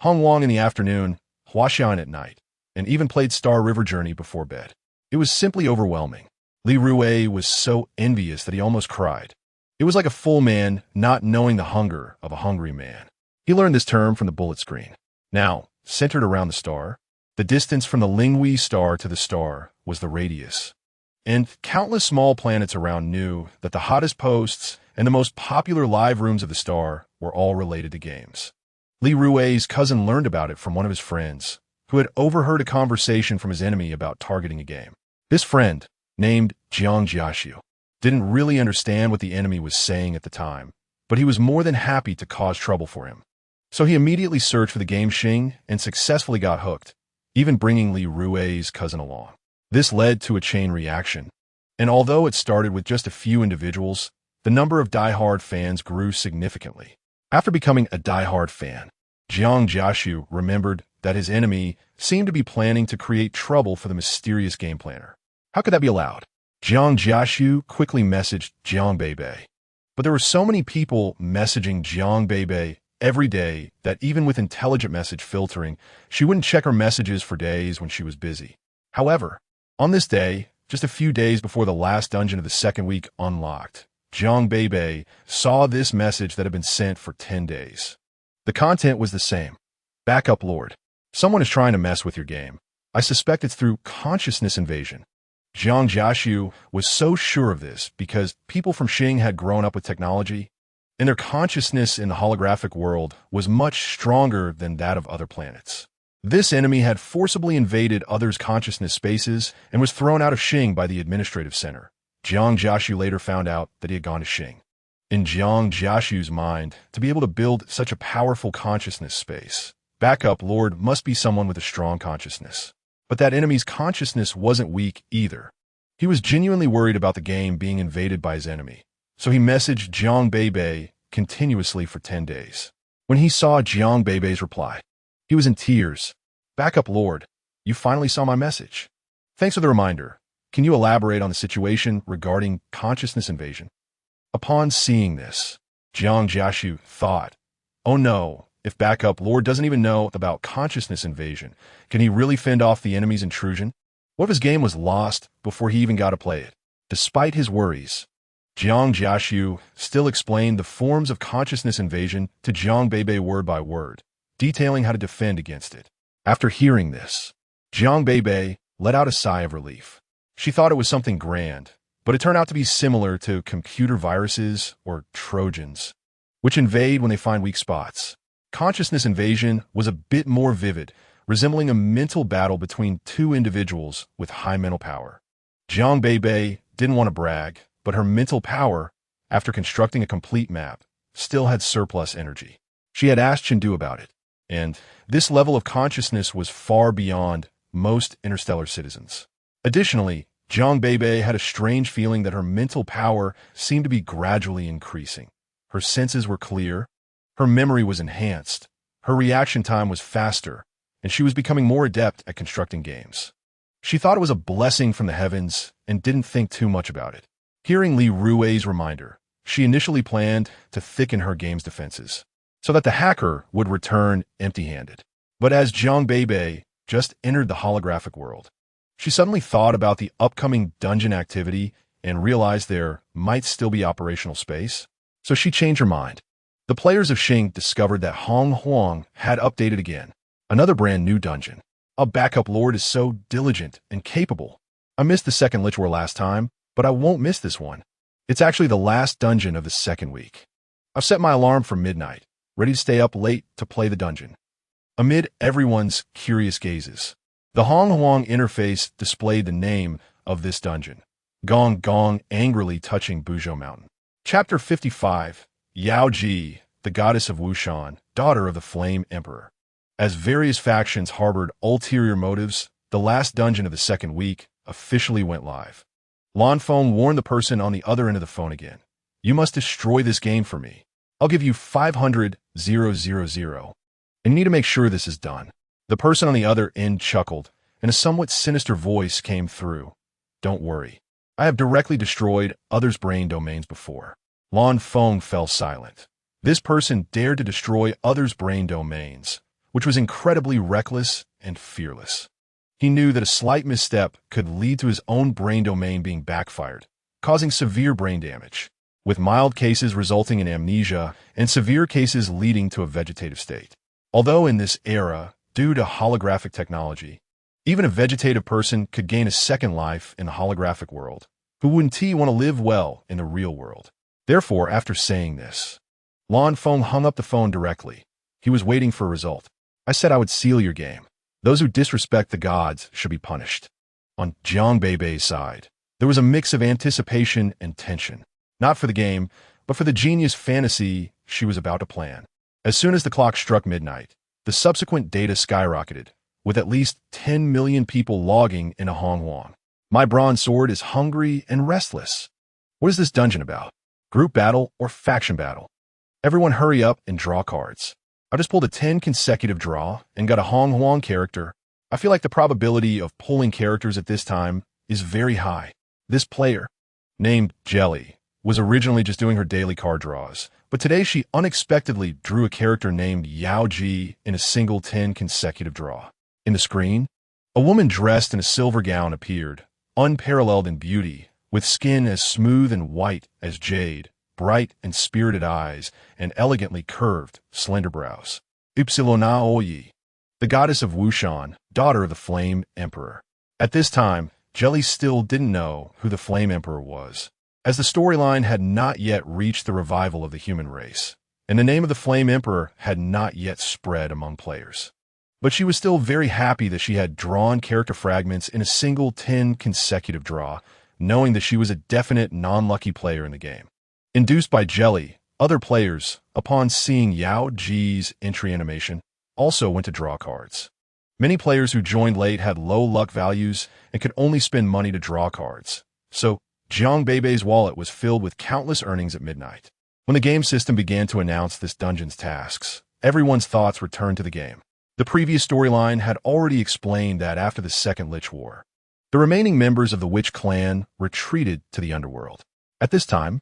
Hongwang in the afternoon, Huaxian at night, and even played Star River Journey before bed. It was simply overwhelming. Li Rue was so envious that he almost cried. It was like a full man not knowing the hunger of a hungry man. He learned this term from the bullet screen. Now, centered around the star, the distance from the Linghui star to the star was the radius. And countless small planets around knew that the hottest posts and the most popular live rooms of the star were all related to games. Li Rue's cousin learned about it from one of his friends, who had overheard a conversation from his enemy about targeting a game. This friend, named Jiang Beibei, didn't really understand what the enemy was saying at the time, but he was more than happy to cause trouble for him. So he immediately searched for the game Xing and successfully got hooked, even bringing Li Rue's cousin along. This led to a chain reaction, and although it started with just a few individuals, the number of die-hard fans grew significantly. After becoming a die-hard fan, Jiang Beibei remembered that his enemy seemed to be planning to create trouble for the mysterious game planner. How could that be allowed? Jiang Beibei quickly messaged Jiang Beibei. But there were so many people messaging Jiang Beibei every day that even with intelligent message filtering, she wouldn't check her messages for days when she was busy. However, on this day, just a few days before the last dungeon of the second week unlocked, Jiang Beibei saw this message that had been sent for 10 days. The content was the same. Backup Lord. Someone is trying to mess with your game. I suspect it's through consciousness invasion. Jiang Beibei was so sure of this because people from Xing had grown up with technology. and their consciousness in the holographic world was much stronger than that of other planets. This enemy had forcibly invaded others' consciousness spaces and was thrown out of Xing by the administrative center. Jiang Jiashu later found out that he had gone to Xing. In Jiang Jiashu's mind, to be able to build such a powerful consciousness space, backup Lord must be someone with a strong consciousness. But that enemy's consciousness wasn't weak either. He was genuinely worried about the game being invaded by his enemy, so he messaged Jiang Beibei continuously for 10 days. When he saw Jiang Beibei's reply, he was in tears. "Backup Lord, you finally saw my message. Thanks for the reminder. Can you elaborate on the situation regarding consciousness invasion?" Upon seeing this, Jiang Jiashu thought, "Oh no, if Backup Lord doesn't even know about consciousness invasion, can he really fend off the enemy's intrusion? What if his game was lost before he even got to play it?" Despite his worries, Jiang Jiashu still explained the forms of consciousness invasion to Jiang Beibei word by word, detailing how to defend against it. After hearing this, Jiang Beibei let out a sigh of relief. She thought it was something grand, but it turned out to be similar to computer viruses or Trojans, which invade when they find weak spots. Consciousness invasion was a bit more vivid, resembling a mental battle between two individuals with high mental power. Jiang Beibei didn't want to brag, but her mental power, after constructing a complete map, still had surplus energy. She had asked Chengdu about it, and this level of consciousness was far beyond most interstellar citizens. Additionally, Jiang Beibei had a strange feeling that her mental power seemed to be gradually increasing. Her senses were clear, her memory was enhanced, her reaction time was faster, and she was becoming more adept at constructing games. She thought it was a blessing from the heavens and didn't think too much about it. Hearing Li Rui's reminder, she initially planned to thicken her game's defenses so that the hacker would return empty-handed. But as Jiang Beibei just entered the holographic world, she suddenly thought about the upcoming dungeon activity and realized there might still be operational space. So she changed her mind. The players of Xing discovered that Hong Huang had updated again. Another brand new dungeon. A backup lord is so diligent and capable. I missed the second Lich War last time, but I won't miss this one. It's actually the last dungeon of the second week. I've set my alarm for midnight, ready to stay up late to play the dungeon. Amid everyone's curious gazes, the Hong Huang interface displayed the name of this dungeon, Gong Gong angrily touching Buzhou Mountain. Chapter 55, Yao Ji, the goddess of Wushan, daughter of the Flame Emperor. As various factions harbored ulterior motives, the last dungeon of the second week officially went live. Lan Feng warned the person on the other end of the phone again. "You must destroy this game for me. I'll give you 500,000. And you need to make sure this is done." The person on the other end chuckled, and a somewhat sinister voice came through. "Don't worry. I have directly destroyed others' brain domains before." Lan Feng fell silent. This person dared to destroy others' brain domains, which was incredibly reckless and fearless. He knew that a slight misstep could lead to his own brain domain being backfired, causing severe brain damage, with mild cases resulting in amnesia and severe cases leading to a vegetative state. Although in this era, due to holographic technology, even a vegetative person could gain a second life in the holographic world, who wouldn't want to live well in the real world. Therefore, after saying this, Lan Feng hung up the phone directly. He was waiting for a result. "I said I would seal your game. Those who disrespect the gods should be punished." On Jiang Beibei's side, there was a mix of anticipation and tension, not for the game, but for the genius fantasy she was about to plan. As soon as the clock struck midnight, the subsequent data skyrocketed, with at least 10 million people logging into Hong Huang. "My bronze sword is hungry and restless. What is this dungeon about? Group battle or faction battle? Everyone hurry up and draw cards. I just pulled a 10 consecutive draw and got a Hong Huang character. I feel like the probability of pulling characters at this time is very high." This player, named Jelly, was originally just doing her daily card draws, but today she unexpectedly drew a character named Yao Ji in a single 10 consecutive draw. In the screen, a woman dressed in a silver gown appeared, unparalleled in beauty, with skin as smooth and white as jade, bright and spirited eyes, and elegantly curved, slender brows. Ypsilona Oyi, the goddess of Wushan, daughter of the Flame Emperor. At this time, Jelly still didn't know who the Flame Emperor was, as the storyline had not yet reached the revival of the human race, and the name of the Flame Emperor had not yet spread among players. But she was still very happy that she had drawn character fragments in a single 10 consecutive draw, knowing that she was a definite non-lucky player in the game. Induced by Jelly, other players, upon seeing Yao Ji's entry animation, also went to draw cards. Many players who joined late had low luck values and could only spend money to draw cards, so Jiang Beibei's wallet was filled with countless earnings at midnight. When the game system began to announce this dungeon's tasks, everyone's thoughts returned to the game. The previous storyline had already explained that after the Second Lich War, the remaining members of the Witch clan retreated to the underworld. At this time,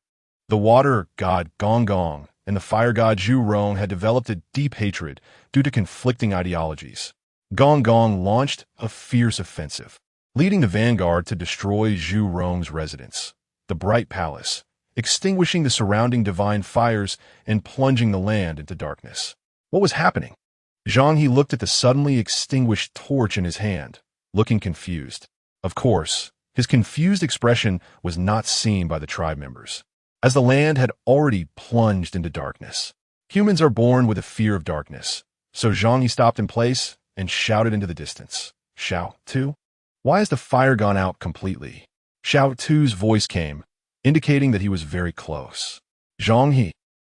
the water god Gong Gong and the fire god Zhu Rong had developed a deep hatred due to conflicting ideologies. Gong Gong launched a fierce offensive, leading the vanguard to destroy Zhu Rong's residence, the Bright Palace, extinguishing the surrounding divine fires and plunging the land into darkness. What was happening? Zhang He looked at the suddenly extinguished torch in his hand, looking confused. Of course, his confused expression was not seen by the tribe members, as the land had already plunged into darkness. Humans are born with a fear of darkness, so Zhang He stopped in place and shouted into the distance, "Xiao Tu? Why has the fire gone out completely?" Xiao Tu's voice came, indicating that he was very close. Zhang He.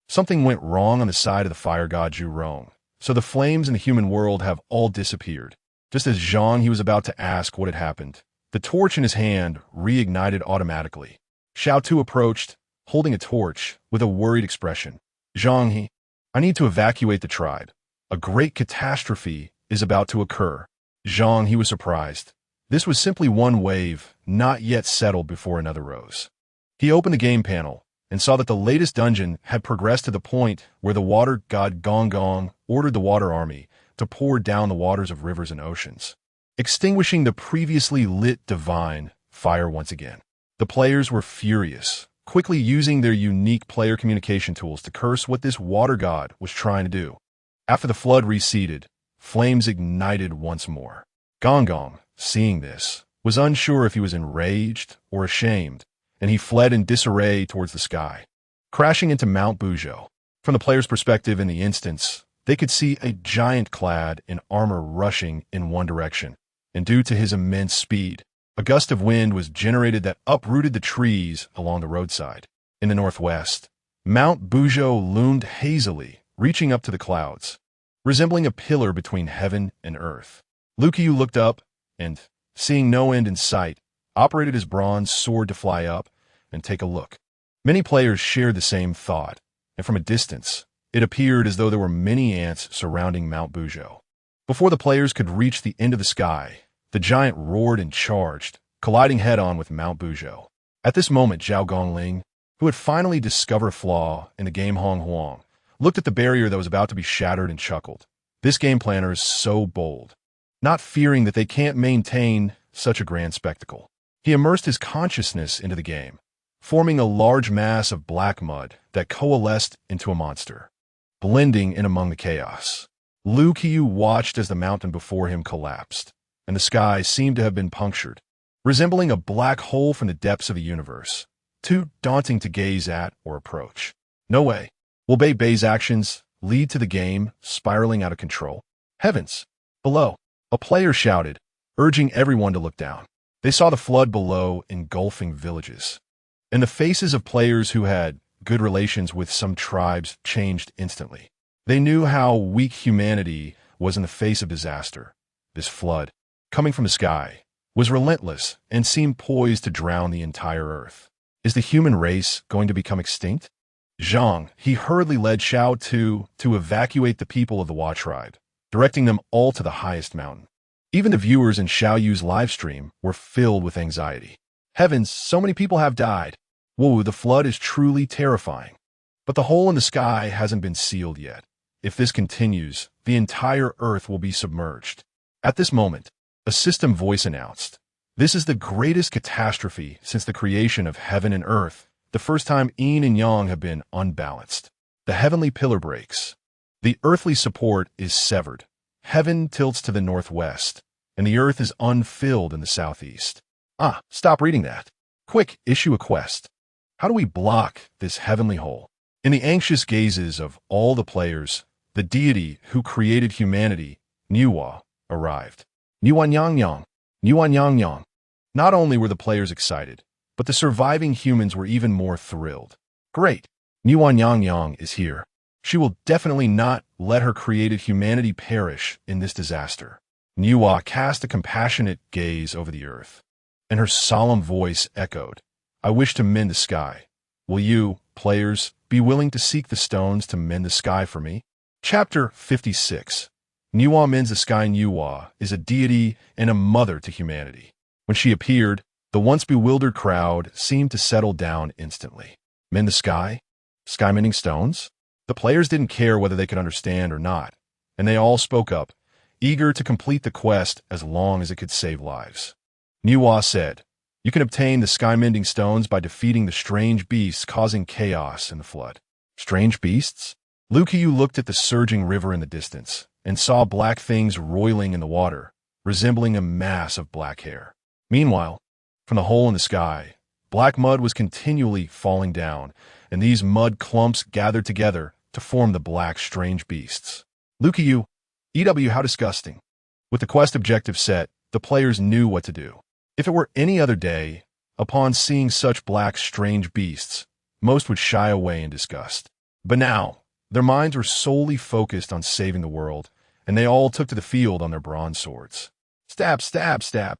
Something went wrong on the side of the fire god Zhu Rong, so the flames in the human world have all disappeared. Just as Zhang He was about to ask what had happened, the torch in his hand reignited automatically. Xiao Tu approached, holding a torch, with a worried expression. "Zhang He, I need to evacuate the tribe. A great catastrophe is about to occur." Zhang He was surprised. This was simply one wave, not yet settled before another rose. He opened the game panel and saw that the latest dungeon had progressed to the point where the water god Gong Gong ordered the water army to pour down the waters of rivers and oceans, extinguishing the previously lit divine fire once again. The players were furious, quickly using their unique player communication tools to curse what this water god was trying to do. After the flood receded, flames ignited once more. Gong Gong, seeing this, was unsure if he was enraged or ashamed, and he fled in disarray towards the sky, crashing into Mount Buzhou. From the player's perspective in the instance, they could see a giant clad in armor rushing in one direction, and due to his immense speed, a gust of wind was generated that uprooted the trees along the roadside. In the northwest, Mount Buzhou loomed hazily, reaching up to the clouds, resembling a pillar between heaven and earth. Liu Qiu looked up, and, seeing no end in sight, operated his bronze sword to fly up and take a look. Many players shared the same thought, and from a distance, it appeared as though there were many ants surrounding Mount Buzhou. Before the players could reach the end of the sky, the giant roared and charged, colliding head-on with Mount Buzhou. At this moment, Zhao Gongling, who had finally discovered a flaw in the game Hong Huang, looked at the barrier that was about to be shattered and chuckled. This game planner is so bold, not fearing that they can't maintain such a grand spectacle. He immersed his consciousness into the game, forming a large mass of black mud that coalesced into a monster, blending in among the chaos. Liu Qiu watched as the mountain before him collapsed, and the sky seemed to have been punctured, resembling a black hole from the depths of the universe, too daunting to gaze at or approach. No way. Will Beibei's actions lead to the game spiraling out of control? Heavens! Below, a player shouted, urging everyone to look down. They saw the flood below engulfing villages, and the faces of players who had good relations with some tribes changed instantly. They knew how weak humanity was in the face of disaster. This flood, coming from the sky, was relentless and seemed poised to drown the entire earth. Is the human race going to become extinct? Zhang He hurriedly led Xiao Tu to evacuate the people of the Hua tribe, directing them all to the highest mountain. Even the viewers in Xiao Yu's live stream were filled with anxiety. Heavens, so many people have died. Whoa, the flood is truly terrifying. But the hole in the sky hasn't been sealed yet. If this continues, the entire earth will be submerged. At this moment, a system voice announced, "This is the greatest catastrophe since the creation of heaven and earth, the first time yin and yang have been unbalanced. The heavenly pillar breaks. The earthly support is severed. Heaven tilts to the northwest, and the earth is unfilled in the southeast." Stop reading that. Quick, issue a quest. How do we block this heavenly hole? In the anxious gazes of all the players, the deity who created humanity, Nuwa, arrived. Nuwa Nyang Yang, Nuwa Nyang Yang. Not only were the players excited, but the surviving humans were even more thrilled. Great! Nuwa Nyang Yang is here. She will definitely not let her created humanity perish in this disaster. Nuwa cast a compassionate gaze over the earth, and her solemn voice echoed, I wish to mend the sky. Will you, players, be willing to seek the stones to mend the sky for me? Chapter 56. Nuwa mends the sky. Nuwa is a deity and a mother to humanity. When she appeared, the once bewildered crowd seemed to settle down instantly. Mend the sky? Sky mending stones? The players didn't care whether they could understand or not, and they all spoke up, eager to complete the quest as long as it could save lives. Nuwa said, you can obtain the sky-mending stones by defeating the strange beasts causing chaos in the flood. Strange beasts? Lukiyu looked at the surging river in the distance and saw black things roiling in the water, resembling a mass of black hair. Meanwhile, from the hole in the sky, black mud was continually falling down, and these mud clumps gathered together to form the black strange beasts. Lukiyu, EW, how disgusting. With the quest objective set, the players knew what to do. If it were any other day, upon seeing such black strange beasts, most would shy away in disgust. But now, their minds were solely focused on saving the world, and they all took to the field on their bronze swords. Stab, stab, stab.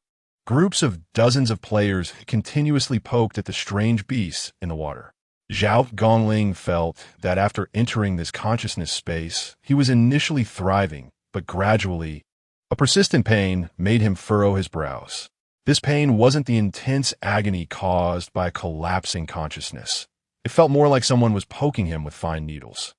Groups of dozens of players continuously poked at the strange beasts in the water. Zhao Gongling felt that after entering this consciousness space, he was initially thriving, but gradually, a persistent pain made him furrow his brows. This pain wasn't the intense agony caused by collapsing consciousness. It felt more like someone was poking him with fine needles.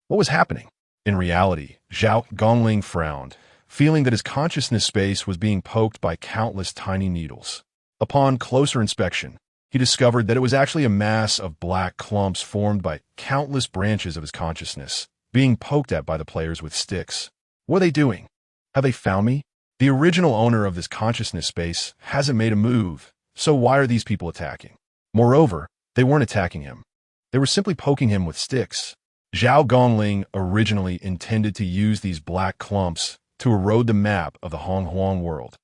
What was happening? In reality, Zhao Gongling frowned, feeling that his consciousness space was being poked by countless tiny needles. Upon closer inspection, he discovered that it was actually a mass of black clumps formed by countless branches of his consciousness, being poked at by the players with sticks. What are they doing? Have they found me? The original owner of this consciousness space hasn't made a move, so why are these people attacking? Moreover, they weren't attacking him. They were simply poking him with sticks. Zhao Gongling originally intended to use these black clumps to erode the map of the Honghuang world.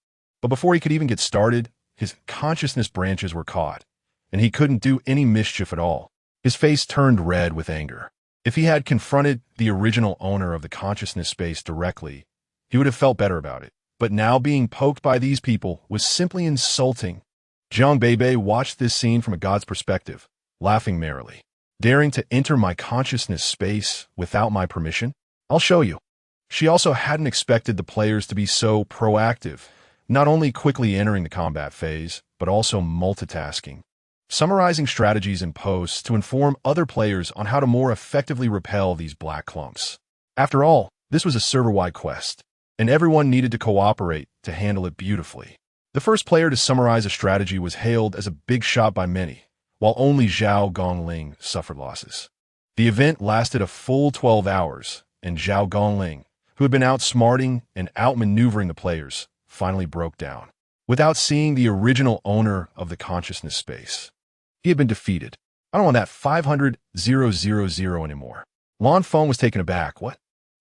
But before he could even get started, his consciousness branches were caught, and he couldn't do any mischief at all. His face turned red with anger. If he had confronted the original owner of the consciousness space directly, he would have felt better about it. But now being poked by these people was simply insulting. Jiang Beibei watched this scene from a god's perspective, laughing merrily. Daring to enter my consciousness space without my permission? I'll show you. She also hadn't expected the players to be so proactive, not only quickly entering the combat phase, but also multitasking, summarizing strategies in posts to inform other players on how to more effectively repel these black clumps. After all, this was a server-wide quest, and everyone needed to cooperate to handle it beautifully. The first player to summarize a strategy was hailed as a big shot by many, while only Zhao Gongling suffered losses. The event lasted a full 12 hours, and Zhao Gongling, who had been outsmarting and outmaneuvering the players, finally broke down. Without seeing the original owner of the consciousness space, he had been defeated. I don't want that 500,000 anymore. Lan Feng was taken aback. What?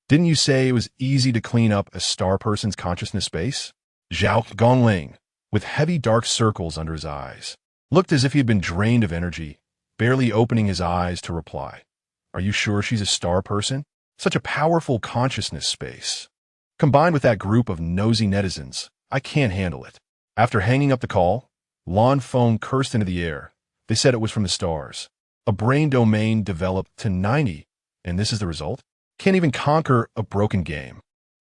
Didn't you say it was easy to clean up a star person's consciousness space? Zhao Gongling, with heavy dark circles under his eyes, looked as if he had been drained of energy, barely opening his eyes to reply. Are you sure she's a star person? Such a powerful consciousness space. Combined with that group of nosy netizens, I can't handle it. After hanging up the call, Lan Feng cursed into the air. They said it was from the stars. A brain domain developed to 90, and this is the result? Can't even conquer a broken game.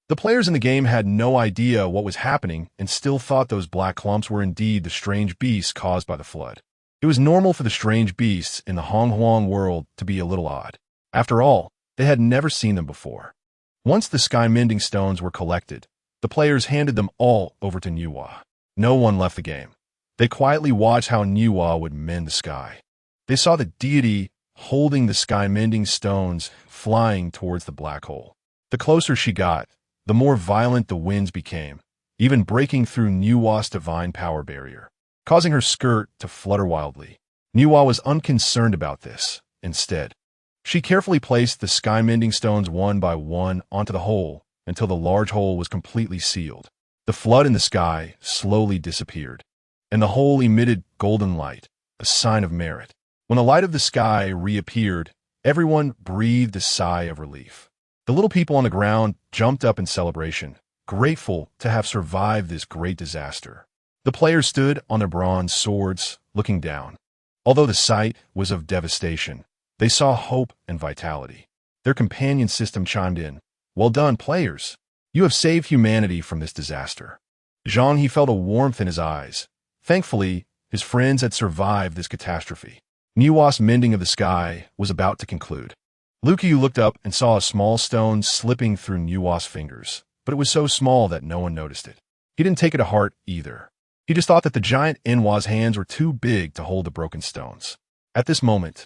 The players in the game had no idea what was happening and still thought those black clumps were indeed the strange beasts caused by the flood. It was normal for the strange beasts in the Honghuang world to be a little odd. After all, they had never seen them before. Once the sky-mending stones were collected, the players handed them all over to Nuwa. No one left the game. They quietly watched how Nuwa would mend the sky. They saw the deity holding the sky-mending stones flying towards the black hole. The closer she got, the more violent the winds became, even breaking through Nuwa's divine power barrier, causing her skirt to flutter wildly. Niwa was unconcerned about this. Instead, she carefully placed the sky-mending stones one by one onto the hole until the large hole was completely sealed. The flood in the sky slowly disappeared, and the hole emitted golden light, a sign of merit. When the light of the sky reappeared, everyone breathed a sigh of relief. The little people on the ground jumped up in celebration, grateful to have survived this great disaster. The players stood on their bronze swords, looking down. Although the sight was of devastation, they saw hope and vitality. Their companion system chimed in. "Well done, players. You have saved humanity from this disaster." Zhang he felt a warmth in his eyes. Thankfully, his friends had survived this catastrophe. Niwa's mending of the sky was about to conclude. Lukiu looked up and saw a small stone slipping through Niwa's fingers, but it was so small that no one noticed it. He didn't take it to heart either. He just thought that the giant Inwa's hands were too big to hold the broken stones. At this moment,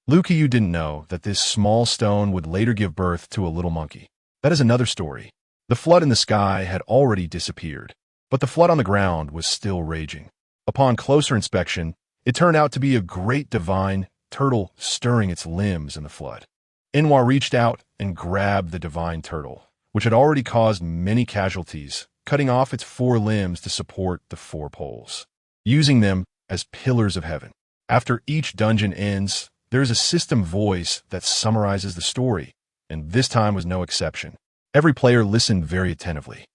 Lukiu didn't know that this small stone would later give birth to a little monkey. That is another story. The flood in the sky had already disappeared, but the flood on the ground was still raging. Upon closer inspection, it turned out to be a great divine turtle stirring its limbs in the flood. Inwa reached out and grabbed the divine turtle, which had already caused many casualties, cutting off its 4 limbs to support the 4 poles, using them as pillars of heaven. After each dungeon ends, there is a system voice that summarizes the story, and this time was no exception. Every player listened very attentively.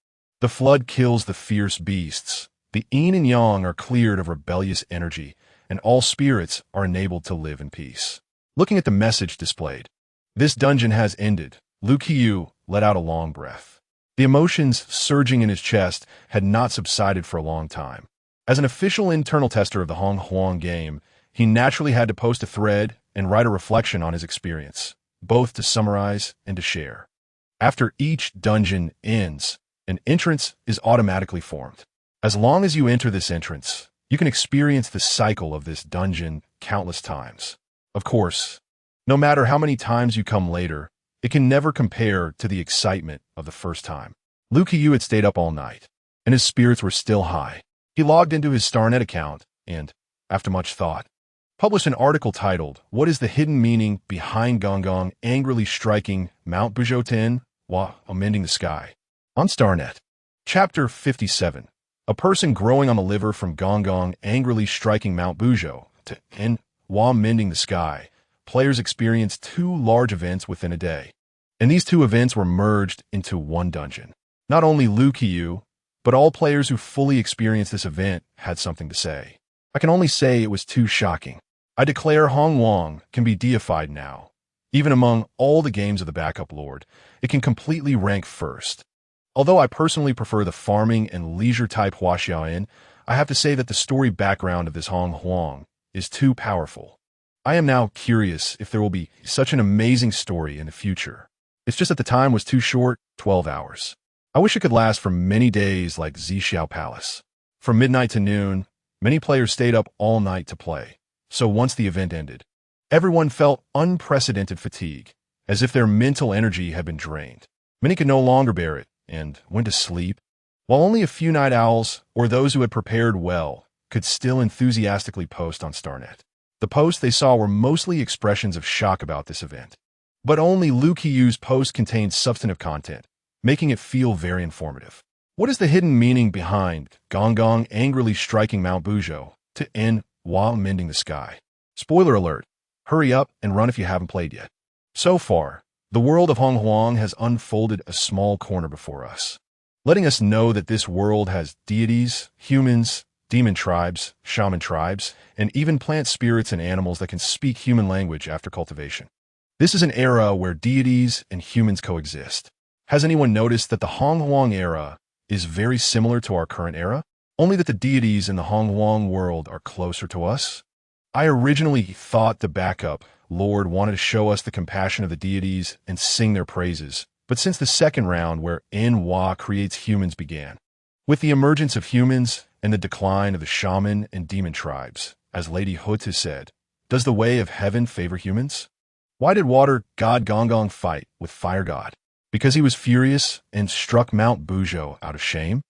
The flood kills the fierce beasts. The yin and yang are cleared of rebellious energy, and all spirits are enabled to live in peace. Looking at the message displayed, "This dungeon has ended." Lu Qiyu let out a long breath. The emotions surging in his chest had not subsided for a long time. As an official internal tester of the Hong Huang game, he naturally had to post a thread and write a reflection on his experience, both to summarize and to share. After each dungeon ends, an entrance is automatically formed. As long as you enter this entrance, you can experience the cycle of this dungeon countless times. Of course, no matter how many times you come later, it can never compare to the excitement of the first time. Lu Qiyu had stayed up all night, and his spirits were still high. He logged into his StarNet account and, after much thought, published an article titled, "What is the hidden meaning behind Gong angrily striking Mount Bujoten while amending the sky?" On StarNet. Chapter 57. A person growing on the liver from Gong angrily striking Mount Bujo to end while mending the sky. Players experienced 2 large events within a day, and these 2 events were merged into one dungeon. Not only Lu Qiyu, but all players who fully experienced this event had something to say. I can only say it was too shocking. I declare Hong Wang can be deified now. Even among all the games of the backup lord, it can completely rank first. Although I personally prefer the farming and leisure type Huaxiaoyan, I have to say that the story background of this Hong Huang is too powerful. I am now curious if there will be such an amazing story in the future. It's just that the time was too short, 12 hours. I wish it could last for many days like Zixiao Palace. From midnight to noon, many players stayed up all night to play. So once the event ended, everyone felt unprecedented fatigue, as if their mental energy had been drained. Many could no longer bear it and went to sleep, while only a few night owls, or those who had prepared well, could still enthusiastically post on StarNet. The posts they saw were mostly expressions of shock about this event. But only Lu Qiyu's post contained substantive content, making it feel very informative. What is the hidden meaning behind Gong angrily striking Mount Bujo to end while mending the sky? Spoiler alert, hurry up and run if you haven't played yet. So far, the world of Hong Huang has unfolded a small corner before us, letting us know that this world has deities, humans, demon tribes, shaman tribes, and even plant spirits and animals that can speak human language after cultivation. This is an era where deities and humans coexist. Has anyone noticed that the Hong Huang era is very similar to our current era? Only that the deities in the Hong Huang world are closer to us? I originally thought the backup Lord wanted to show us the compassion of the deities and sing their praises, but since the second round where Hua creates humans began, with the emergence of humans and the decline of the shaman and demon tribes, as Lady Hut has said, does the way of heaven favor humans? Why did water god Gong fight with fire god? Because he was furious and struck Mount Bujo out of shame?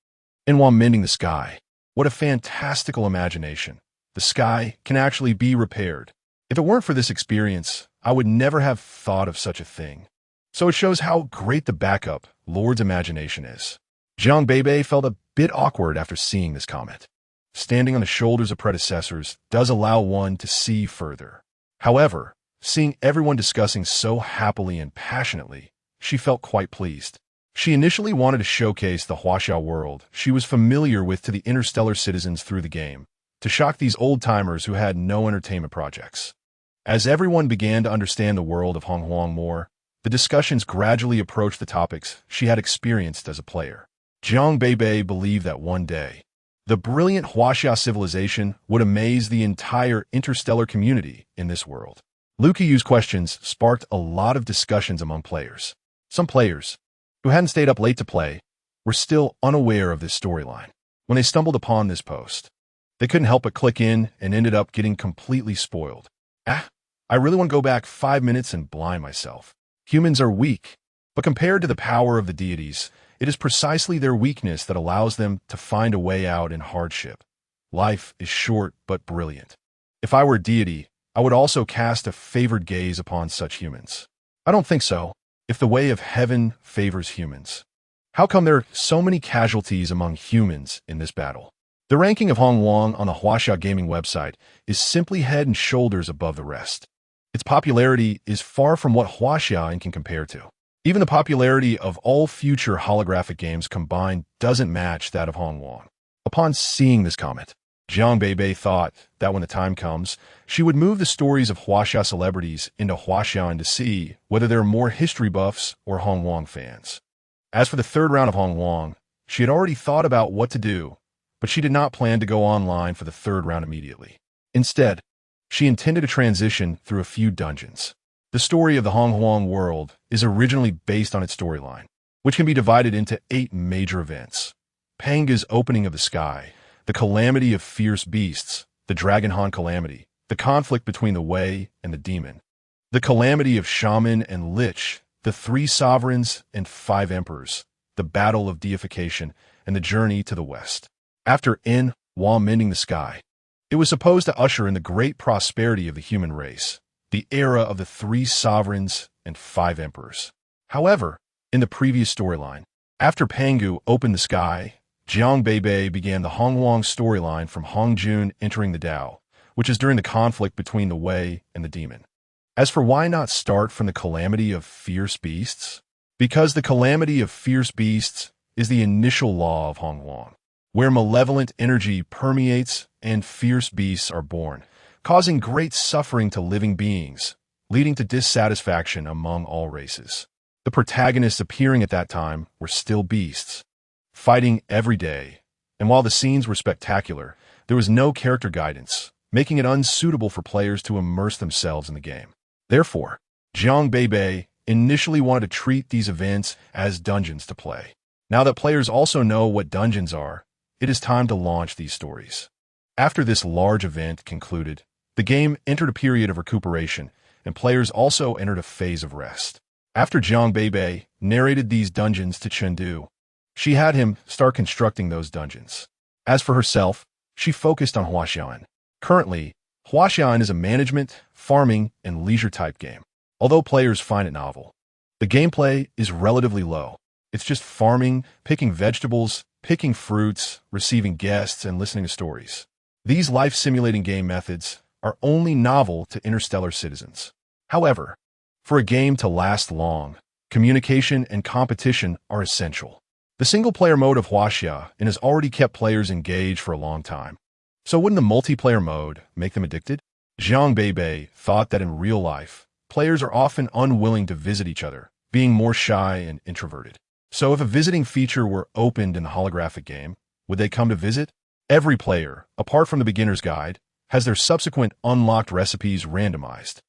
And while mending the sky, what a fantastical imagination. The sky can actually be repaired. If it weren't for this experience, I would never have thought of such a thing. So it shows how great the backup Lord's imagination is. Jiang Beibei felt a bit awkward after seeing this comment. Standing on the shoulders of predecessors does allow one to see further. However, seeing everyone discussing so happily and passionately, she felt quite pleased. She initially wanted to showcase the Huaxia world she was familiar with to the interstellar citizens through the game, to shock these old-timers who had no entertainment projects. As everyone began to understand the world of Honghuang more, the discussions gradually approached the topics she had experienced as a player. Jiang Beibei believed that one day, the brilliant Huaxia civilization would amaze the entire interstellar community in this world. Liu Qiyu's questions sparked a lot of discussions among players. Some players, who hadn't stayed up late to play, were still unaware of this storyline. When they stumbled upon this post, they couldn't help but click in and ended up getting completely spoiled. I really want to go back 5 minutes and blind myself. Humans are weak, but compared to the power of the deities, it is precisely their weakness that allows them to find a way out in hardship. Life is short but brilliant. If I were a deity, I would also cast a favored gaze upon such humans. I don't think so. If the way of heaven favors humans, how come there are so many casualties among humans in this battle? The ranking of Honghuang on the Huaxia gaming website is simply head and shoulders above the rest. Its popularity is far from what Huaxia can compare to. Even the popularity of all future holographic games combined doesn't match that of Honghuang. Upon seeing this comment, Jiang Beibei thought that when the time comes, she would move the stories of Huaxia celebrities into Huaxia to see whether there are more history buffs or Honghuang fans. As for the third round of Honghuang, she had already thought about what to do, but she did not plan to go online for the third round immediately. Instead, she intended to transition through a few dungeons. The story of the Honghuang world is originally based on its storyline, which can be divided into 8 major events. Panga's opening of the sky, the calamity of fierce beasts, the Dragon Han calamity, the conflict between the Wei and the demon, the calamity of Shaman and Lich, the 3 sovereigns and 5 emperors, the battle of deification, and the journey to the west. After En, while mending the sky, it was supposed to usher in the great prosperity of the human race, the era of the 3 sovereigns and 5 emperors. However, in the previous storyline, after Pangu opened the sky, Jiang Beibei began the Honghuang storyline from Hongjun entering the Dao, which is during the conflict between the Wei and the demon. As for why not start from the calamity of fierce beasts? Because the calamity of fierce beasts is the initial law of Honghuang, where malevolent energy permeates and fierce beasts are born, causing great suffering to living beings, leading to dissatisfaction among all races. The protagonists appearing at that time were still beasts, fighting every day, and while the scenes were spectacular, there was no character guidance, making it unsuitable for players to immerse themselves in the game. Therefore, Jiang Beibei initially wanted to treat these events as dungeons to play. Now that players also know what dungeons are, it is time to launch these stories. After this large event concluded, the game entered a period of recuperation, and players also entered a phase of rest. After Jiang Beibei narrated these dungeons to Chengdu, she had him start constructing those dungeons. As for herself, she focused on Huaxian. Currently, Huaxian is a management, farming, and leisure-type game. Although players find it novel, the gameplay is relatively low. It's just farming, picking vegetables, picking fruits, receiving guests, and listening to stories. These life-simulating game methods are only novel to interstellar citizens. However, for a game to last long, communication and competition are essential. The single-player mode of Huaxia has already kept players engaged for a long time. So wouldn't the multiplayer mode make them addicted? Jiang Beibei thought that in real life, players are often unwilling to visit each other, being more shy and introverted. So if a visiting feature were opened in the holographic game, would they come to visit? Every player, apart from the beginner's guide, has their subsequent unlocked recipes randomized.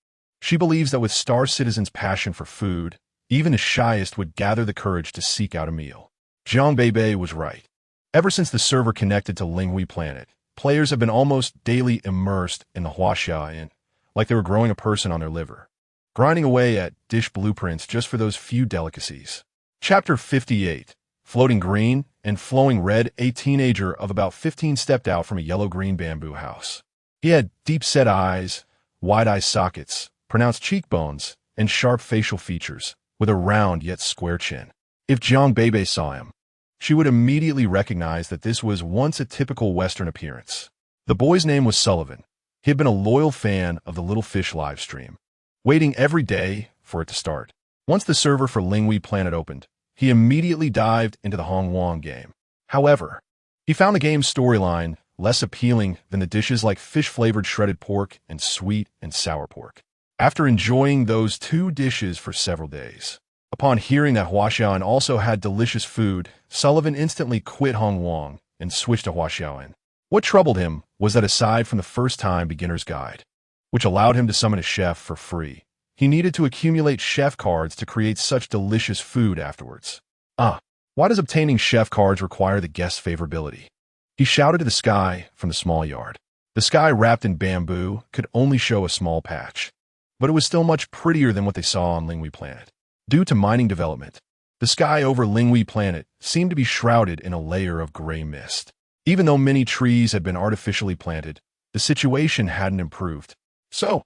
She believes that with Star Citizen's passion for food, even the shyest would gather the courage to seek out a meal. Jiang Beibei was right. Ever since the server connected to Linghui Planet, players have been almost daily immersed in the Huaxia like they were growing a person on their liver, grinding away at dish blueprints just for those few delicacies. Chapter 58, Floating Green and Flowing Red. A teenager of about 15 stepped out from a yellow-green bamboo house. He had deep-set eyes, wide eye sockets, pronounced cheekbones, and sharp facial features, with a round yet square chin. If Jiang Beibei saw him, she would immediately recognize that this was once a typical Western appearance. The boy's name was Sullivan. He had been a loyal fan of the Little Fish livestream, waiting every day for it to start. Once the server for Linghui Planet opened, he immediately dived into the Hong Wong game. However, he found the game's storyline less appealing than the dishes like fish-flavored shredded pork and sweet and sour pork. After enjoying those two dishes for several days, upon hearing that Huaxiaoan also had delicious food, Sullivan instantly quit Hong Wong and switched to Huaxiaoan. What troubled him was that aside from the first-time beginner's guide, which allowed him to summon a chef for free, he needed to accumulate chef cards to create such delicious food afterwards. Why does obtaining chef cards require the guest's favorability? He shouted to the sky from the small yard. The sky wrapped in bamboo could only show a small patch, but it was still much prettier than what they saw on Linghui Planet. Due to mining development, the sky over Linghui Planet seemed to be shrouded in a layer of gray mist. Even though many trees had been artificially planted, the situation hadn't improved. So,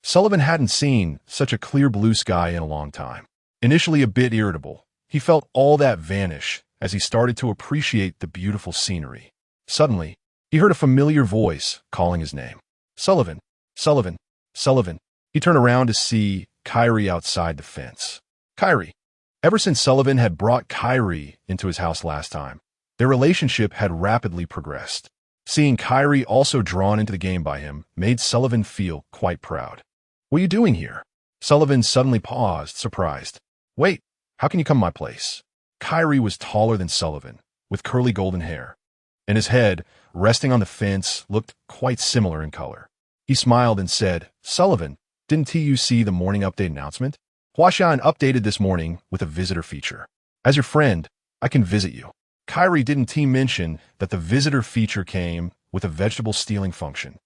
Sullivan hadn't seen such a clear blue sky in a long time. Initially a bit irritable, he felt all that vanish as he started to appreciate the beautiful scenery. Suddenly, he heard a familiar voice calling his name. Sullivan, Sullivan, Sullivan. He turned around to see Kyrie outside the fence. Kyrie. Ever since Sullivan had brought Kyrie into his house last time, their relationship had rapidly progressed. Seeing Kyrie also drawn into the game by him made Sullivan feel quite proud. What are you doing here? Sullivan suddenly paused, surprised. Wait, how can you come to my place? Kyrie was taller than Sullivan, with curly golden hair, and his head, resting on the fence, looked quite similar in color. He smiled and said, Sullivan, didn't you see the morning update announcement? Huaxian updated this morning with a visitor feature. As your friend, I can visit you. Kyrie didn't mention that the visitor feature came with a vegetable stealing function,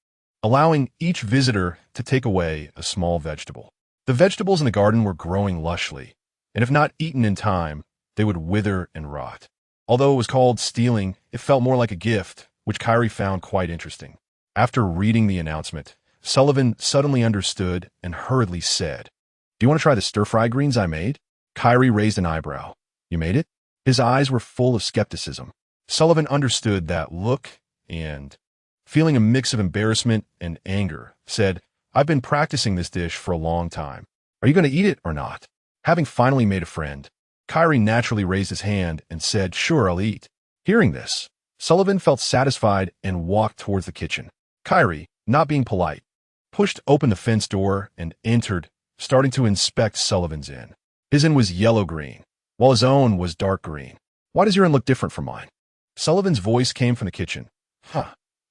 allowing each visitor to take away a small vegetable. The vegetables in the garden were growing lushly, and if not eaten in time, they would wither and rot. Although it was called stealing, it felt more like a gift, which Kyrie found quite interesting. After reading the announcement, Sullivan suddenly understood and hurriedly said, Do you want to try the stir-fry greens I made? Kyrie raised an eyebrow. You made it? His eyes were full of skepticism. Sullivan understood that look and, feeling a mix of embarrassment and anger, said, I've been practicing this dish for a long time. Are you going to eat it or not? Having finally made a friend, Kyrie naturally raised his hand and said, Sure, I'll eat. Hearing this, Sullivan felt satisfied and walked towards the kitchen. Kyrie, not being polite, pushed open the fence door and entered, starting to inspect Sullivan's inn. His inn was yellow-green, while his own was dark green. Why does your inn look different from mine? Sullivan's voice came from the kitchen.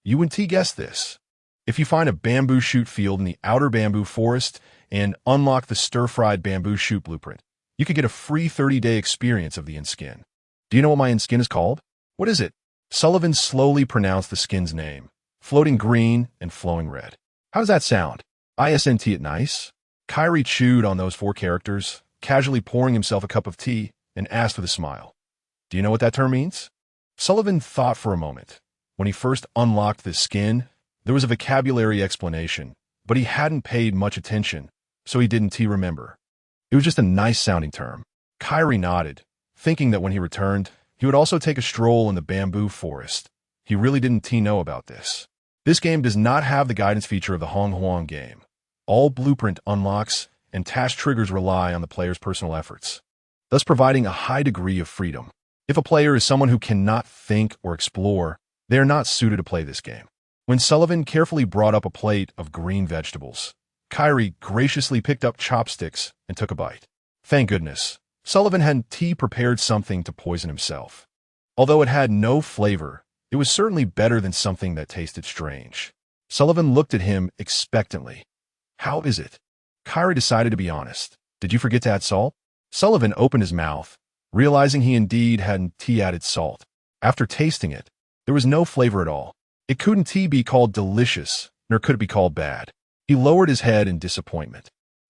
You wouldn't guess this. If you find a bamboo shoot field in the outer bamboo forest and unlock the stir-fried bamboo shoot blueprint, you could get a free 30-day experience of the inn skin. Do you know what my inn skin is called? What is it? Sullivan slowly pronounced the skin's name, floating green and flowing red. How does that sound? Isn't it nice? Kyrie chewed on those 4 characters, casually pouring himself a cup of tea, and asked with a smile, Do you know what that term means? Sullivan thought for a moment. When he first unlocked this skin, there was a vocabulary explanation, but he hadn't paid much attention, so he didn't remember. It was just a nice-sounding term. Kyrie nodded, thinking that when he returned, he would also take a stroll in the bamboo forest. He really didn't know about this. This game does not have the guidance feature of the Hong Wong game. All blueprint unlocks and task triggers rely on the player's personal efforts, thus providing a high degree of freedom. If a player is someone who cannot think or explore, they are not suited to play this game. When Sullivan carefully brought up a plate of green vegetables, Kyrie graciously picked up chopsticks and took a bite. Thank goodness, Sullivan had prepared something to poison himself. Although it had no flavor, it was certainly better than something that tasted strange. Sullivan looked at him expectantly. How is it? Kyrie decided to be honest. Did you forget to add salt? Sullivan opened his mouth, realizing he indeed hadn't added salt. After tasting it, there was no flavor at all. It couldn't be called delicious, nor could it be called bad. He lowered his head in disappointment.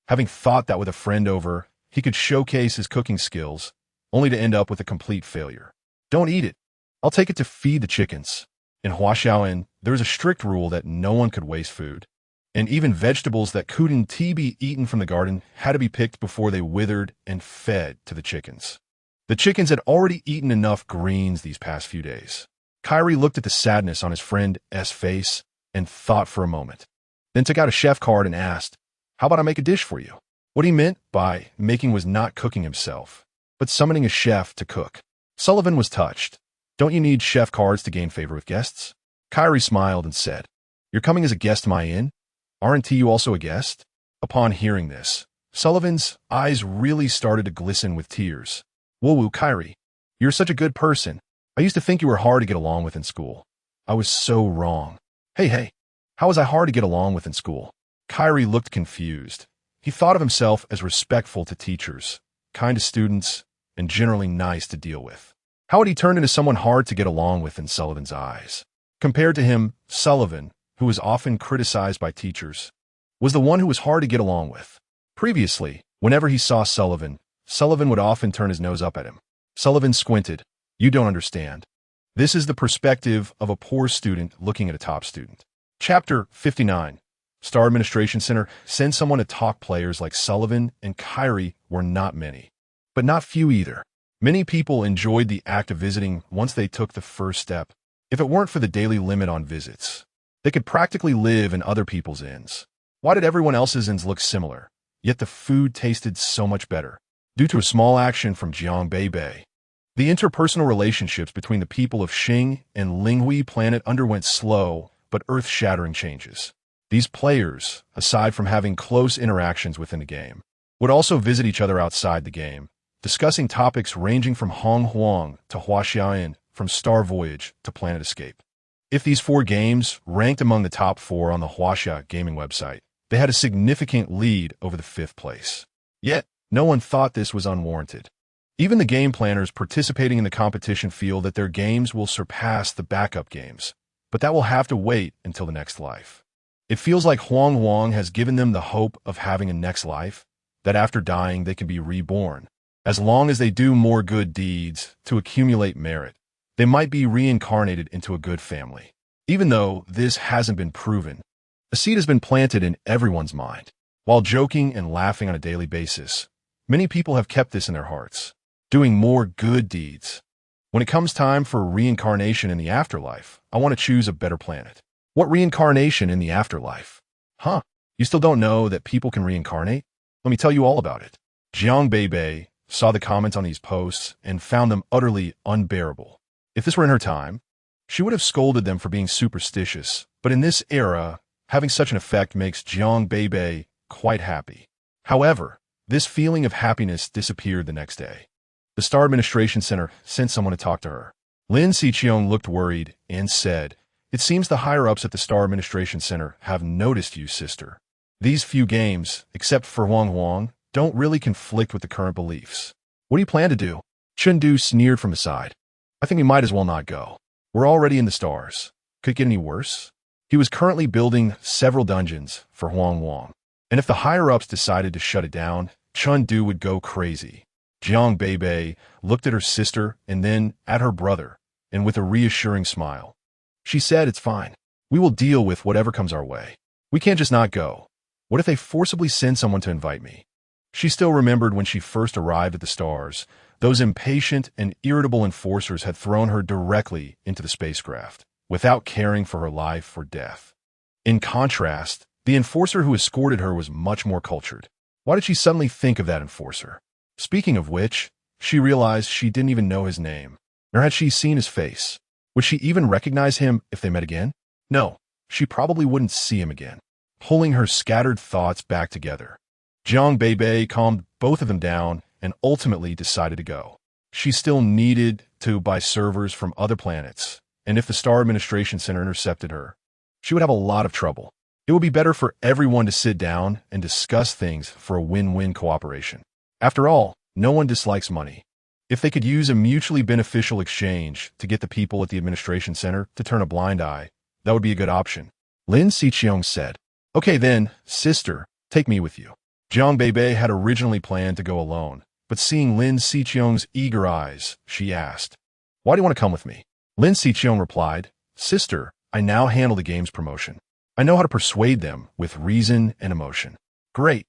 Having thought that with a friend over, he could showcase his cooking skills, only to end up with a complete failure. Don't eat it. I'll take it to feed the chickens. In Huaxiaoan, There was a strict rule that no one could waste food, and even vegetables that couldn't be eaten from the garden had to be picked before they withered and fed to the chickens. The chickens had already eaten enough greens these past few days. Kyrie looked at the sadness on his friend's face and thought for a moment, then took out a chef card and asked, "How about I make a dish for you?" What he meant by making was not cooking himself, but summoning a chef to cook. Sullivan was touched. "Don't you need chef cards to gain favor with guests?" Kyrie smiled and said, "You're coming as a guest to my inn? Aren't you also a guest?" Upon hearing this, Sullivan's eyes really started to glisten with tears. "Whoa, Kyrie, you're such a good person. I used to think you were hard to get along with in school. I was so wrong." Hey, how was I hard to get along with in school?" Kyrie looked confused. He thought of himself as respectful to teachers, kind to students, and generally nice to deal with. How had he turned into someone hard to get along with in Sullivan's eyes? Compared to him, Sullivan, who was often criticized by teachers, was the one who was hard to get along with. Previously, whenever he saw Sullivan would often turn his nose up at him. Sullivan squinted. "You don't understand. This is the perspective of a poor student looking at a top student." Chapter 59. Star Administration Center sent someone to talk. Players like Sullivan and Kyrie were not many, but not few either. Many people enjoyed the act of visiting once they took the first step. If it weren't for the daily limit on visits, they could practically live in other people's inns. Why did everyone else's inns look similar, yet the food tasted so much better? Due to a small action from Jiang Beibei, the interpersonal relationships between the people of Xing and Linghui planet underwent slow but earth-shattering changes. These players, aside from having close interactions within the game, would also visit each other outside the game, discussing topics ranging from Hong Huang to Huaxian, from Star Voyage to Planet Escape. If these 4 games ranked among the top 4 on the Huaxia gaming website, they had a significant lead over the 5th place. Yet, no one thought this was unwarranted. Even the game planners participating in the competition feel that their games will surpass the backup games, but that will have to wait until the next life. It feels like Huang Huang has given them the hope of having a next life, that after dying they can be reborn. As long as they do more good deeds to accumulate merit, they might be reincarnated into a good family. Even though this hasn't been proven, a seed has been planted in everyone's mind. While joking and laughing on a daily basis, many people have kept this in their hearts, doing more good deeds. When it comes time for reincarnation in the afterlife, I want to choose a better planet. What reincarnation in the afterlife? Huh? You still don't know that people can reincarnate? Let me tell you all about it. Jiang Beibei saw the comments on these posts and found them utterly unbearable. If this were in her time, she would have scolded them for being superstitious, but in this era, having such an effect makes Jiang Beibei quite happy. However, this feeling of happiness disappeared the next day. The Star Administration Center sent someone to talk to her. Lin Xiqiong looked worried and said, "It seems the higher-ups at the Star Administration Center have noticed you, sister. These few games, except for Huang Huang, don't really conflict with the current beliefs. What do you plan to do?" Chengdu sneered from his side. "I think we might as well not go. We're already in the stars. Could it get any worse?" He was currently building several dungeons for Huang Huang, and if the higher-ups decided to shut it down, Chengdu would go crazy. Jiang Beibei looked at her sister and then at her brother, and with a reassuring smile, she said, "It's fine. We will deal with whatever comes our way. We can't just not go. What if they forcibly send someone to invite me?" She still remembered when she first arrived at the stars. Those impatient and irritable enforcers had thrown her directly into the spacecraft, without caring for her life or death. In contrast, the enforcer who escorted her was much more cultured. Why did she suddenly think of that enforcer? Speaking of which, she realized she didn't even know his name, nor had she seen his face. Would she even recognize him if they met again? No, she probably wouldn't see him again. Pulling her scattered thoughts back together, Jiang Beibei calmed both of them down and ultimately decided to go. She still needed to buy servers from other planets, and if the Star Administration Center intercepted her, she would have a lot of trouble. It would be better for everyone to sit down and discuss things for a win-win cooperation. After all, no one dislikes money. If they could use a mutually beneficial exchange to get the people at the administration center to turn a blind eye, that would be a good option. Lin Xiqiong said, "Okay then, sister, take me with you." Jiang Beibei had originally planned to go alone, but seeing Lin Xiqiong's eager eyes, she asked, "Why do you want to come with me?" Lin Xiqiong replied, "Sister, I now handle the game's promotion. I know how to persuade them with reason and emotion. Great.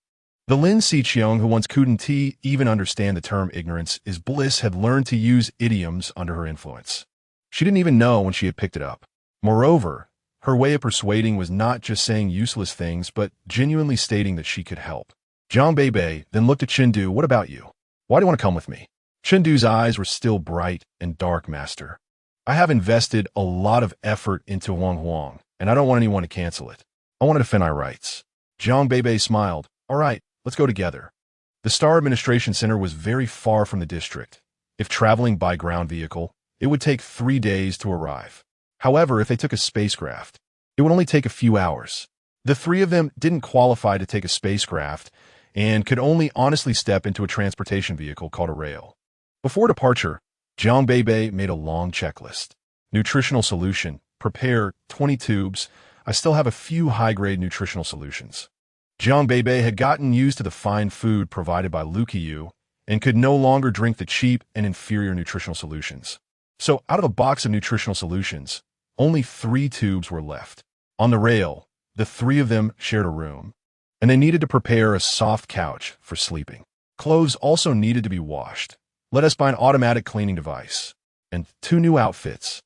The Lin Xiqiong, who once couldn't even understand the term ignorance is bliss, had learned to use idioms under her influence. She didn't even know when she had picked it up. Moreover, her way of persuading was not just saying useless things, but genuinely stating that she could help. Jiang Beibei then looked at Chengdu. What about you? Why do you want to come with me? Chengdu's eyes were still bright and dark, master. I have invested a lot of effort into Huang, and I don't want anyone to cancel it. I want to defend our rights. Jiang Beibei smiled. All right, let's go together. The Star Administration Center was very far from the district. If traveling by ground vehicle, it would take 3 days to arrive. However, if they took a spacecraft, it would only take a few hours. The three of them didn't qualify to take a spacecraft and could only honestly step into a transportation vehicle called a rail. Before departure, Jiang Beibei made a long checklist. Nutritional solution. Prepare 20 tubes. I still have a few high-grade nutritional solutions. Jiang Beibei had gotten used to the fine food provided by Lu Qiyu and could no longer drink the cheap and inferior nutritional solutions. So out of a box of nutritional solutions, only 3 tubes were left. On the rail, the 3 of them shared a room, and they needed to prepare a soft couch for sleeping. Clothes also needed to be washed. Let us buy an automatic cleaning device, and 2 new outfits.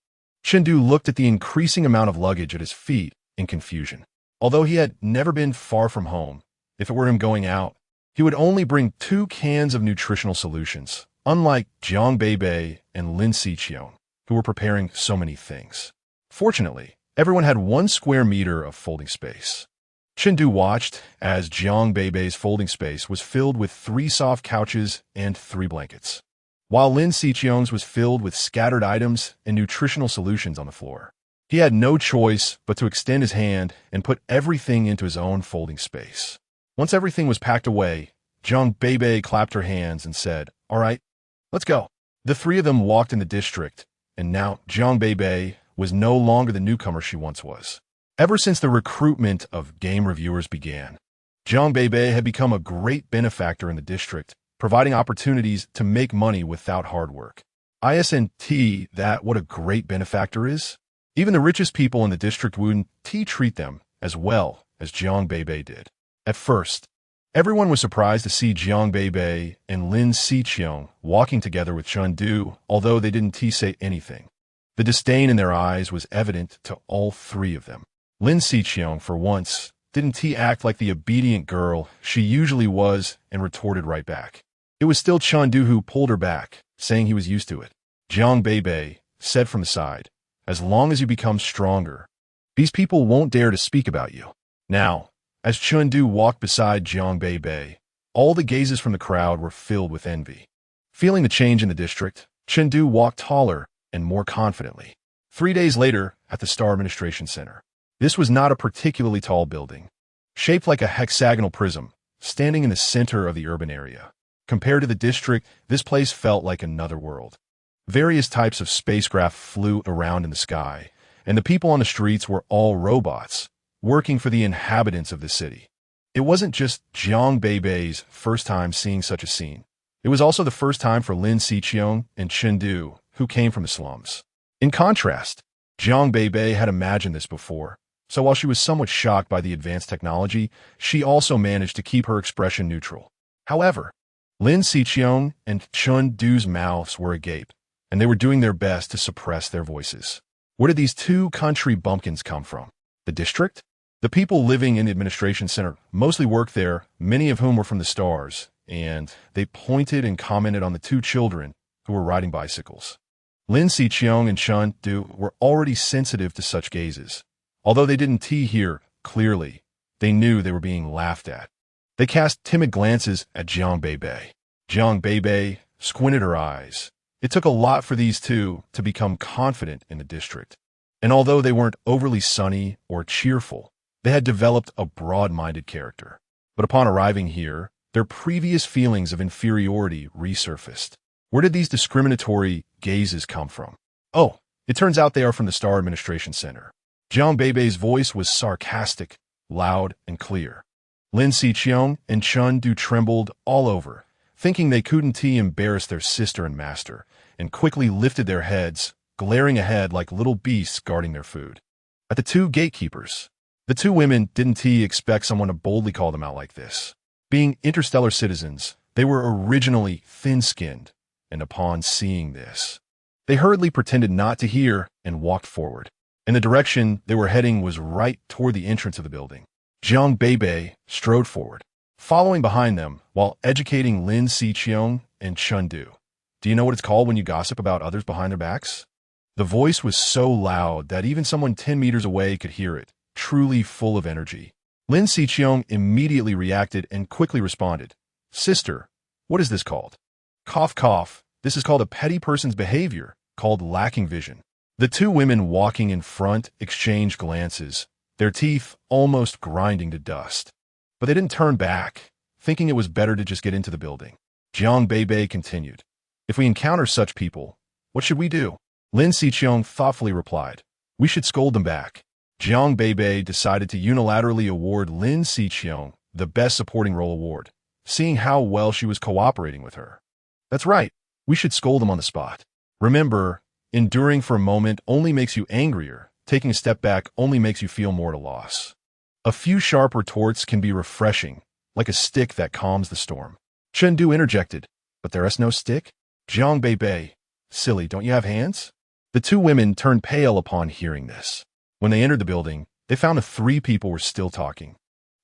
Chengdu looked at the increasing amount of luggage at his feet in confusion. Although he had never been far from home, if it were him going out, he would only bring 2 cans of nutritional solutions, unlike Jiang Beibei and Lin Xiqiong, who were preparing so many things. Fortunately, everyone had 1 square meter of folding space. Chengdu watched as Jiang Beibei's folding space was filled with 3 soft couches and 3 blankets, while Lin Xiqiong's was filled with scattered items and nutritional solutions on the floor. He had no choice but to extend his hand and put everything into his own folding space. Once everything was packed away, Jiang Beibei clapped her hands and said, "All right, let's go." The 3 of them walked in the district, and now Jiang Beibei was no longer the newcomer she once was. Ever since the recruitment of game reviewers began, Jiang Beibei had become a great benefactor in the district, providing opportunities to make money without hard work. Isn't that what a great benefactor is? Even the richest people in the district wouldn't treat them as well as Jiang Beibei did. At first, everyone was surprised to see Jiang Beibei and Lin Xiqiong walking together with Chengdu, although they didn't say anything. The disdain in their eyes was evident to all 3 of them. Lin Xiqiong, for once, didn't act like the obedient girl she usually was and retorted right back. It was still Chengdu who pulled her back, saying he was used to it. Jiang Beibei said from the side, "As long as you become stronger, these people won't dare to speak about you." Now, as Chengdu walked beside Jiang Beibei, all the gazes from the crowd were filled with envy. Feeling the change in the district, Chengdu walked taller and more confidently. 3 days later, at the Star Administration Center. This was not a particularly tall building. Shaped like a hexagonal prism, standing in the center of the urban area. Compared to the district, this place felt like another world. Various types of spacecraft flew around in the sky, and the people on the streets were all robots, working for the inhabitants of the city. It wasn't just Jiang Beibei's first time seeing such a scene. It was also the first time for Lin Xiqiong and Chengdu, who came from the slums. In contrast, Jiang Beibei had imagined this before, so while she was somewhat shocked by the advanced technology, she also managed to keep her expression neutral. However, Lin Xiqiong and Chengdu's mouths were agape, and they were doing their best to suppress their voices. Where did these 2 country bumpkins come from? The district? The people living in the administration center mostly worked there, many of whom were from the stars, and they pointed and commented on the 2 children who were riding bicycles. Lin Xiqiong and Chengdu were already sensitive to such gazes. Although they didn't hear clearly, they knew they were being laughed at. They cast timid glances at Jiang Beibei. Jiang Beibei squinted her eyes. It took a lot for these 2 to become confident in the district. And although they weren't overly sunny or cheerful, they had developed a broad-minded character. But upon arriving here, their previous feelings of inferiority resurfaced. Where did these discriminatory gazes come from? Oh, it turns out they are from the Star Administration Center. Jiang Beibei's voice was sarcastic, loud, and clear. Lin Xiqiong and Chengdu trembled all over, thinking they couldn't embarrass their sister and master, and quickly lifted their heads, glaring ahead like little beasts guarding their food. At the two gatekeepers. The two women didn't expect someone to boldly call them out like this. Being interstellar citizens, they were originally thin-skinned, and upon seeing this, they hurriedly pretended not to hear and walked forward. And the direction they were heading was right toward the entrance of the building. Jiang Beibei strode forward, following behind them while educating Lin Xiqiong and Chun Du. Do you know what it's called when you gossip about others behind their backs? The voice was so loud that even someone 10 meters away could hear it, truly full of energy. Lin Xiqiong immediately reacted and quickly responded, "Sister, what is this called?" Cough, cough. This is called a petty person's behavior, called lacking vision. The two women walking in front exchanged glances, their teeth almost grinding to dust. But they didn't turn back, thinking it was better to just get into the building. Jiang Beibei continued, "If we encounter such people, what should we do?" Lin Xiqiong thoughtfully replied, "We should scold them back." Jiang Beibei decided to unilaterally award Lin Xiqiong the Best Supporting Role award, seeing how well she was cooperating with her. "That's right, we should scold them on the spot. Remember, enduring for a moment only makes you angrier. Taking a step back only makes you feel more at a loss. A few sharp retorts can be refreshing, like a stick that calms the storm." Chun Du interjected, "But there is no stick?" Jiang Beibei, "Silly, don't you have hands?" The two women turned pale upon hearing this. When they entered the building, they found the three people were still talking.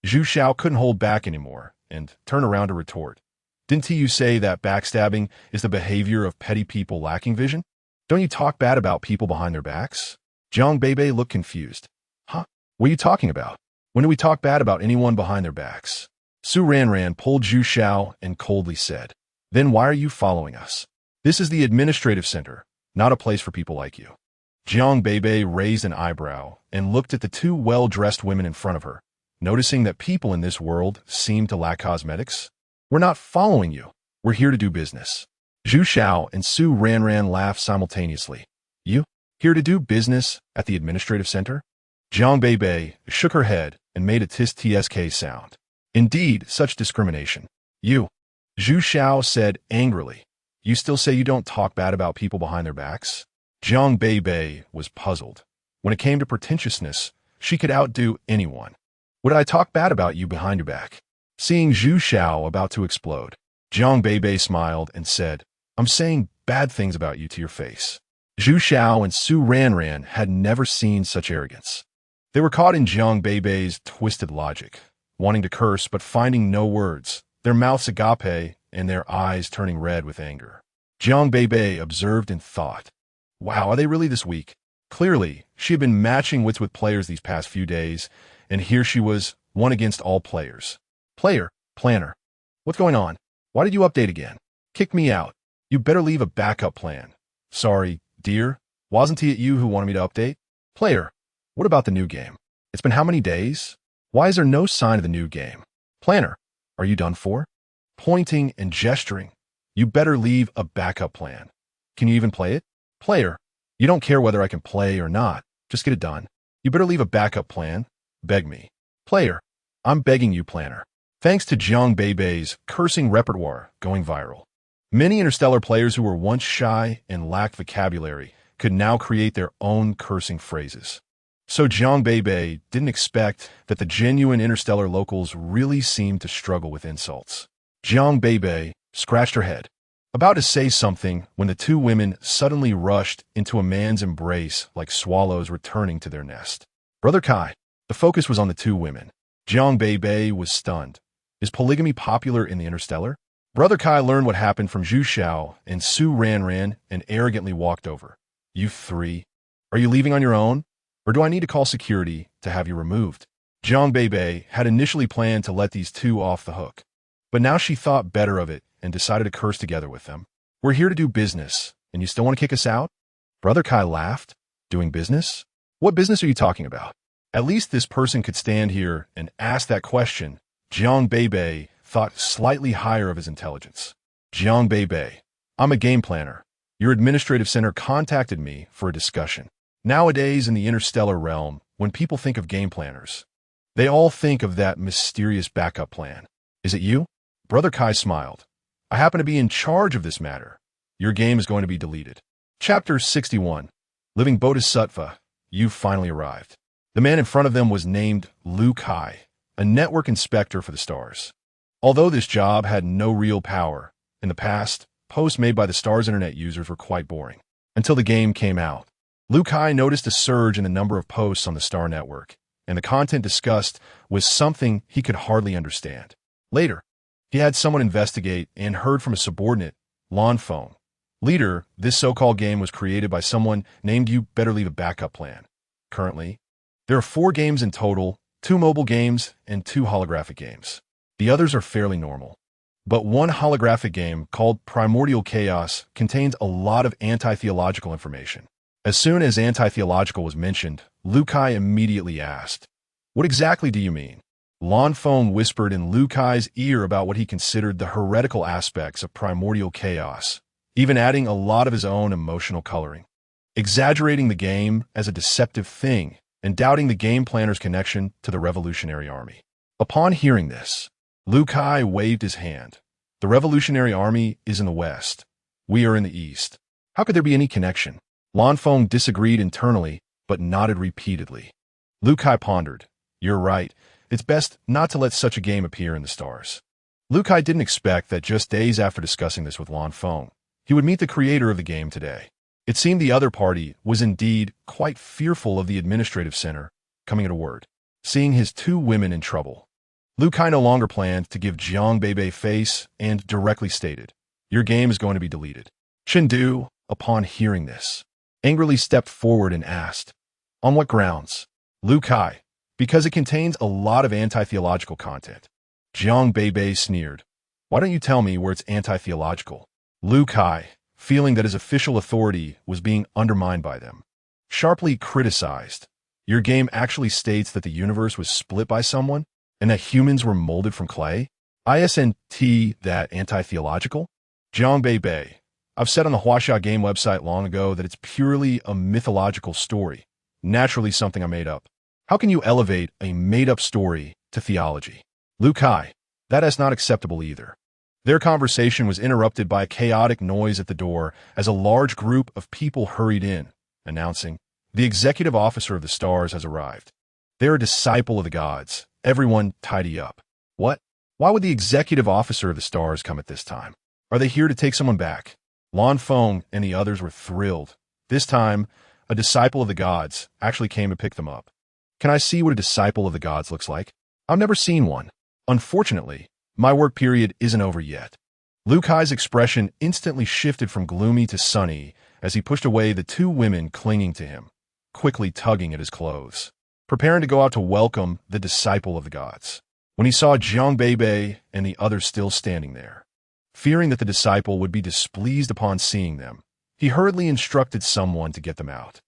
Zhu Xiao couldn't hold back anymore and turned around to retort. "Didn't you say that backstabbing is the behavior of petty people lacking vision? Don't you talk bad about people behind their backs?" Jiang Beibei looked confused. "Huh? What are you talking about? When do we talk bad about anyone behind their backs?" Su Ranran pulled Zhu Xiao and coldly said, "Then why are you following us? This is the administrative center, not a place for people like you." Jiang Beibei raised an eyebrow and looked at the two well-dressed women in front of her, noticing that people in this world seem to lack cosmetics. "We're not following you. We're here to do business." Zhu Xiao and Su Ranran laughed simultaneously. "You? Here to do business at the administrative center?" Jiang Beibei shook her head and made a tisk sound. "Indeed, such discrimination. You," Zhu Xiao said angrily. "You still say you don't talk bad about people behind their backs?" Jiang Beibei was puzzled. When it came to pretentiousness, she could outdo anyone. "Would I talk bad about you behind your back?" Seeing Zhu Xiao about to explode, Jiang Beibei smiled and said, "I'm saying bad things about you to your face." Zhu Xiao and Su Ranran had never seen such arrogance. They were caught in Jiang Beibei's twisted logic, wanting to curse but finding no words, their mouths agape and their eyes turning red with anger. Jiang Beibei observed and thought, "Wow, are they really this weak?" Clearly, she had been matching wits with players these past few days, and here she was, one against all players. Planner. What's going on? Why did you update again? Kick me out. You better leave a backup plan. Sorry, dear. Wasn't it you who wanted me to update? Player. What about the new game? It's been how many days? Why is there no sign of the new game? Planner. Are you done for? Pointing and gesturing. You better leave a backup plan. Can you even play it? Player. You don't care whether I can play or not. Just get it done. You better leave a backup plan. Beg me. Player. I'm begging you, Planner. Thanks to Jiang Beibei's cursing repertoire going viral, many interstellar players who were once shy and lacked vocabulary could now create their own cursing phrases. So Jiang Beibei didn't expect that the genuine interstellar locals really seemed to struggle with insults. Jiang Beibei scratched her head, about to say something when the two women suddenly rushed into a man's embrace like swallows returning to their nest. Brother Kai. The focus was on the two women. Jiang Beibei was stunned. Is polygamy popular in the interstellar? Brother Kai learned what happened from Zhu Xiao and Su Ranran and arrogantly walked over. You three, are you leaving on your own? Or do I need to call security to have you removed? Jiang Beibei had initially planned to let these two off the hook, but now she thought better of it and decided to curse together with them. We're here to do business, and you still want to kick us out? Brother Kai laughed. Doing business? What business are you talking about? At least this person could stand here and ask that question. Jiang Beibei thought slightly higher of his intelligence. Jiang Beibei, I'm a game planner. Your administrative center contacted me for a discussion. Nowadays in the interstellar realm, when people think of game planners, they all think of that mysterious backup plan. Is it you? Brother Kai smiled. I happen to be in charge of this matter. Your game is going to be deleted. Chapter 61. Living Bodhisattva. You've finally arrived. The man in front of them was named Lu Kai, a network inspector for the stars. Although this job had no real power, in the past, posts made by the Stars Internet users were quite boring. Until the game came out, Lu Kai noticed a surge in the number of posts on the Star Network, and the content discussed was something he could hardly understand. Later, he had someone investigate and heard from a subordinate, Lan Feng. Leader, this so-called game was created by someone named You Better Leave a Backup Plan. Currently, there are 4 games in total, 2 mobile games and 2 holographic games. The others are fairly normal. But one holographic game called Primal Chaos contains a lot of anti-theological information. As soon as anti-theological was mentioned, Lu Kai immediately asked, "What exactly do you mean?" Lan Feng whispered in Lu Kai's ear about what he considered the heretical aspects of Primal Chaos, even adding a lot of his own emotional coloring, exaggerating the game as a deceptive thing, and doubting the game planner's connection to the Revolutionary Army. Upon hearing this, Lu Kai waved his hand. The Revolutionary Army is in the West. We are in the East. How could there be any connection? Lan Feng disagreed internally, but nodded repeatedly. Lu Kai pondered. You're right. It's best not to let such a game appear in the stars. Lu Kai didn't expect that just days after discussing this with Lan Feng, he would meet the creator of the game today. It seemed the other party was indeed quite fearful of the administrative center coming at a word. Seeing his 2 women in trouble, Lu Kai no longer planned to give Jiang Beibei face and directly stated, "Your game is going to be deleted." Chengdu, upon hearing this, angrily stepped forward and asked, "On what grounds?" Lu Kai, "Because it contains a lot of anti-theological content." Jiang Beibei sneered, "Why don't you tell me where it's anti-theological?" Lu Kai, feeling that his official authority was being undermined by them, sharply criticized, "Your game actually states that the universe was split by someone, and that humans were molded from clay? Isn't that anti-theological?" Jiang Beibei, "I've said on the Huaxia game website long ago that it's purely a mythological story, naturally something I made up. How can you elevate a made-up story to theology?" Lu Kai, "That is not acceptable either." Their conversation was interrupted by a chaotic noise at the door as a large group of people hurried in, announcing, "The executive officer of the stars has arrived. They're a disciple of the gods. Everyone tidy up." What? Why would the executive officer of the stars come at this time? Are they here to take someone back? Lan Feng and the others were thrilled. This time, a disciple of the gods actually came to pick them up. Can I see what a disciple of the gods looks like? I've never seen one. Unfortunately, my work period isn't over yet. Lu Kai's expression instantly shifted from gloomy to sunny as he pushed away the 2 women clinging to him, quickly tugging at his clothes, preparing to go out to welcome the disciple of the gods. When he saw Jiang Beibei and the others still standing there, fearing that the disciple would be displeased upon seeing them, he hurriedly instructed someone to get them out.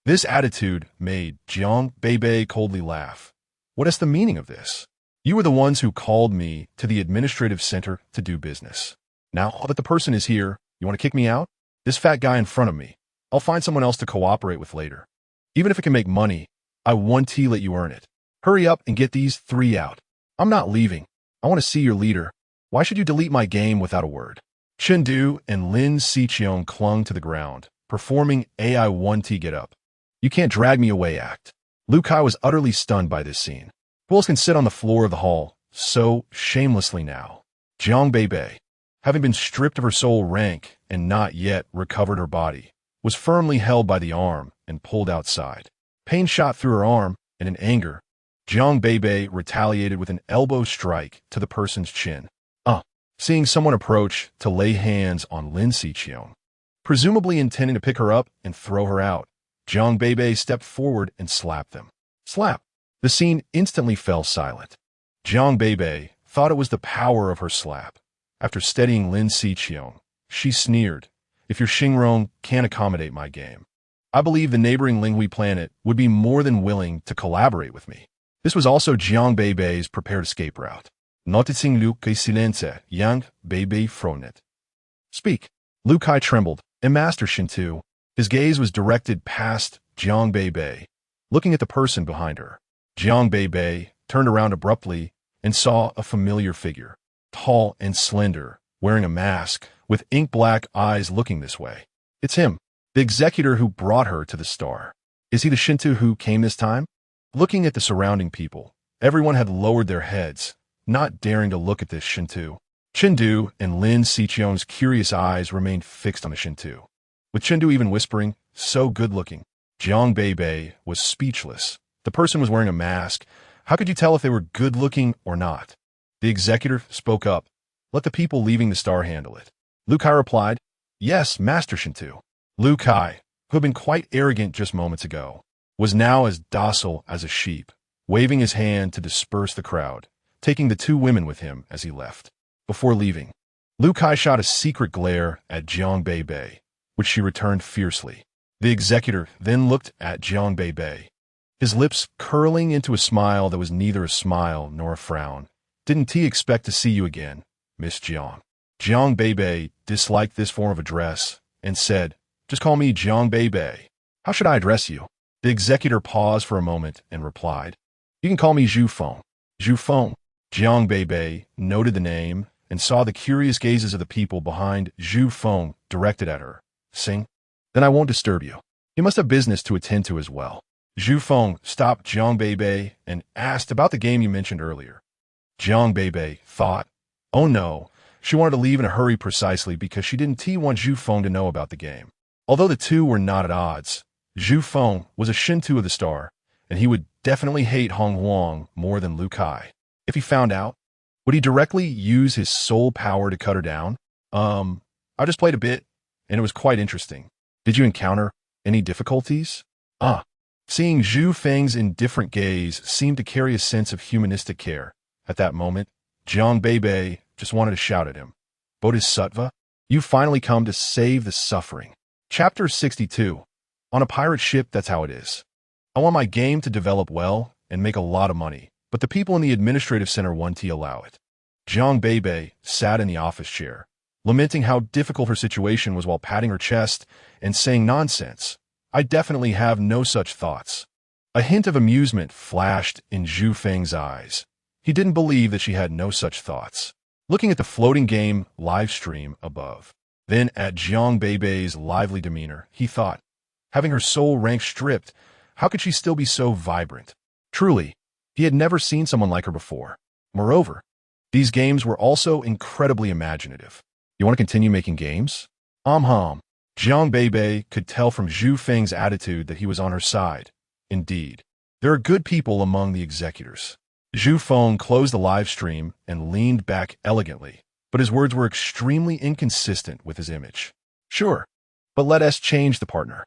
This attitude made Jiang Beibei coldly laugh. "What is the meaning of this? You were the ones who called me to the administrative center to do business. Now that the person is here, you want to kick me out? This fat guy in front of me, I'll find someone else to cooperate with later. Even if it can make money, I want to let you earn it. Hurry up and get these 3 out. I'm not leaving. I want to see your leader. Why should you delete my game without a word?" Chengdu and Lin Xiqiong clung to the ground, performing AI 1T get up. "You can't drag me away act." Lu Kai was utterly stunned by this scene. Who else can sit on the floor of the hall so shamelessly now? Jiang Beibei, having been stripped of her soul rank and not yet recovered her body, was firmly held by the arm and pulled outside. Pain shot through her arm, and in anger, Jiang Beibei retaliated with an elbow strike to the person's chin. Seeing someone approach to lay hands on Lin Xiqiong, presumably intending to pick her up and throw her out, Jiang Beibei stepped forward and slapped them. Slap! The scene instantly fell silent. Jiang Beibei thought it was the power of her slap. After steadying Lin Xiqiong, she sneered, "If your Xingrong can't accommodate my game, I believe the neighboring Linghui planet would be more than willing to collaborate with me." This was also Jiang Beibei's prepared escape route. Noticing Lu Kai silence, Jiang Beibei frowned. "Speak." Lu Kai trembled, and Master Shintu. His gaze was directed past Jiang Beibei, looking at the person behind her. Jiang Beibei turned around abruptly and saw a familiar figure, tall and slender, wearing a mask, with ink-black eyes looking this way. It's him, the executor who brought her to the star. Is he the Shintu who came this time? Looking at the surrounding people, everyone had lowered their heads, not daring to look at this Shintu. Chindu and Lin Xiqiong's curious eyes remained fixed on the Shintu, with Chindu even whispering, "So good-looking." Jiang Beibei was speechless. The person was wearing a mask. How could you tell if they were good-looking or not? The executor spoke up. "Let the people leaving the star handle it." Lu Kai replied, "Yes, Master Shintu." Lu Kai, who had been quite arrogant just moments ago, was now as docile as a sheep, waving his hand to disperse the crowd, taking the two women with him as he left. Before leaving, Lu Kai shot a secret glare at Jiang Beibei, which she returned fiercely. The executor then looked at Jiang Beibei, his lips curling into a smile that was neither a smile nor a frown. "Didn't he expect to see you again, Miss Jiang?" Jiang Beibei disliked this form of address and said, "Just call me Jiang Beibei. How should I address you?" The executor paused for a moment and replied, "You can call me Zhu Feng." Zhu Feng. Jiang Beibei noted the name and saw the curious gazes of the people behind Zhu Feng directed at her. "Sing? Then I won't disturb you. You must have business to attend to as well." Zhu Feng stopped Jiang Beibei and asked about the game you mentioned earlier. Jiang Beibei thought, oh no, she wanted to leave in a hurry precisely because she didn't want Zhu Feng to know about the game. Although the two were not at odds, Zhu Feng was a Shintu of the star, and he would definitely hate Hong Huang more than Lu Kai. If he found out, would he directly use his soul power to cut her down? I just played a bit, and it was quite interesting. Did you encounter any difficulties? Seeing Zhu Feng's indifferent gaze seemed to carry a sense of humanistic care. At that moment, Jiang Beibei just wanted to shout at him. "Bodhisattva, you finally come to save the suffering." Chapter 62. On a pirate ship, that's how it is. I want my game to develop well and make a lot of money, but the people in the administrative center won't allow it. Jiang Beibei sat in the office chair, lamenting how difficult her situation was while patting her chest and saying nonsense. "I definitely have no such thoughts." A hint of amusement flashed in Zhu Feng's eyes. He didn't believe that she had no such thoughts. Looking at the floating game live stream above, then at Jiang Beibei's lively demeanor, he thought, having her soul rank stripped, how could she still be so vibrant? Truly, he had never seen someone like her before. Moreover, these games were also incredibly imaginative. You want to continue making games? Jiang Beibei could tell from Zhu Feng's attitude that he was on her side. Indeed, there are good people among the executors. Zhu Feng closed the live stream and leaned back elegantly, but his words were extremely inconsistent with his image. "Sure, but let us change the partner."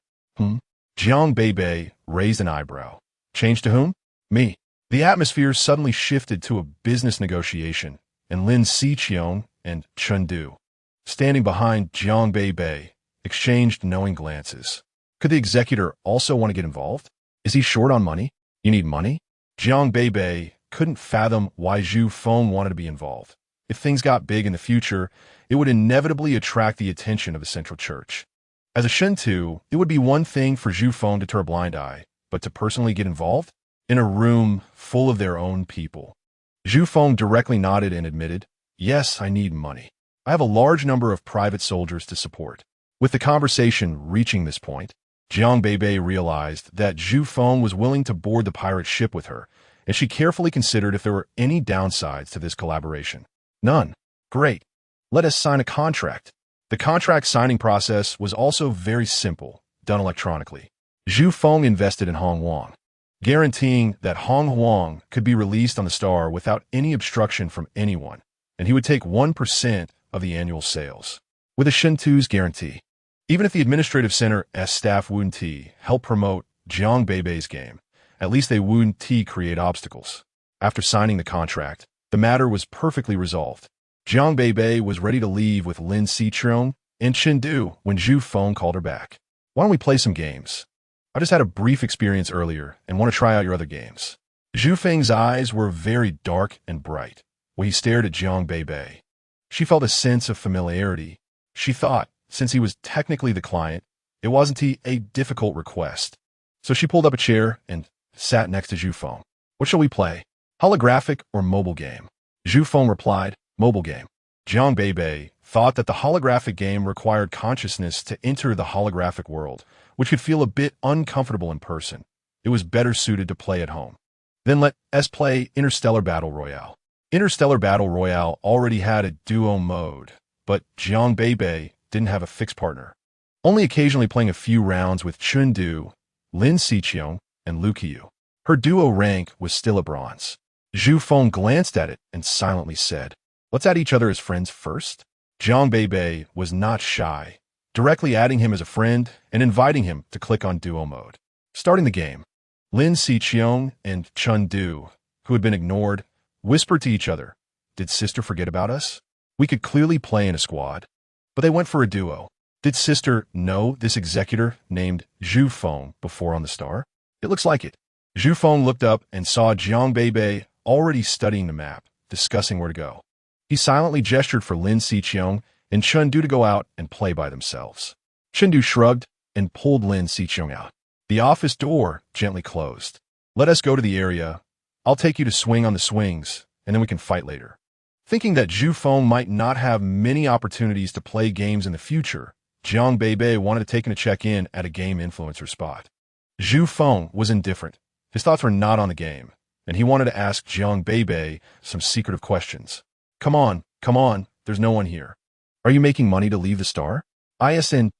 Jiang Beibei raised an eyebrow. "Change to whom?" "Me." The atmosphere suddenly shifted to a business negotiation, and Lin Xiqiong and Chengdu, standing behind Jiang Beibei, exchanged knowing glances. Could the executor also want to get involved? Is he short on money? You need money? Jiang Beibei couldn't fathom why Zhu Feng wanted to be involved. If things got big in the future, it would inevitably attract the attention of the central church. As a Shintu, it would be one thing for Zhu Feng to turn a blind eye, but to personally get involved? In a room full of their own people. Zhu Feng directly nodded and admitted, "Yes, I need money. I have a large number of private soldiers to support." With the conversation reaching this point, Jiang Beibei realized that Zhu Feng was willing to board the pirate ship with her, and she carefully considered if there were any downsides to this collaboration. None. Great. Let us sign a contract. The contract signing process was also very simple, done electronically. Zhu Feng invested in Hong Huang, guaranteeing that Hong Huang could be released on the star without any obstruction from anyone, and he would take 1% of the annual sales. With a Shintu's guarantee. Even if the administrative center's staff wouldn't help promote Jiang Beibei's game, at least they wouldn't create obstacles. After signing the contract, the matter was perfectly resolved. Jiang Beibei was ready to leave with Lin Xiqiong and Chengdu when Zhu Feng called her back. "Why don't we play some games? I just had a brief experience earlier and want to try out your other games." Zhu Feng's eyes were very dark and bright when he stared at Jiang Beibei. She felt a sense of familiarity. She thought, since he was technically the client, it wasn't a difficult request. So she pulled up a chair and sat next to Zhu Feng. "What shall we play? Holographic or mobile game?" Zhu Feng replied, "Mobile game." Jiang Beibei thought that the holographic game required consciousness to enter the holographic world, which could feel a bit uncomfortable in person. It was better suited to play at home. Then let us play Interstellar Battle Royale. Interstellar Battle Royale already had a duo mode, but Jiang Beibei didn't have a fixed partner, only occasionally playing a few rounds with Chundu, Lin Xiqiong, and Lu Qiu. Her duo rank was still a bronze. Zhu Feng glanced at it and silently said, "Let's add each other as friends first." Jiang Beibei was not shy, directly adding him as a friend and inviting him to click on duo mode. Starting the game, Lin Xiqiong and Chundu, who had been ignored, whispered to each other, "Did sister forget about us? We could clearly play in a squad." But they went for a duo. Did sister know this executor named Zhu Feng before on the star? It looks like it. Zhu Feng looked up and saw Jiang Beibei already studying the map, discussing where to go. He silently gestured for Lin Xiqiong and Chundu to go out and play by themselves. Chundu shrugged and pulled Lin Xiqiong out. The office door gently closed. "Let us go to the area. I'll take you to swing on the swings, and then we can fight later." Thinking that Zhu Feng might not have many opportunities to play games in the future, Jiang Beibei wanted to take him to check in at a game influencer spot. Zhu Feng was indifferent. His thoughts were not on the game, and he wanted to ask Jiang Beibei some secretive questions. Come on, there's no one here. Are you making money to leave the star? Isn't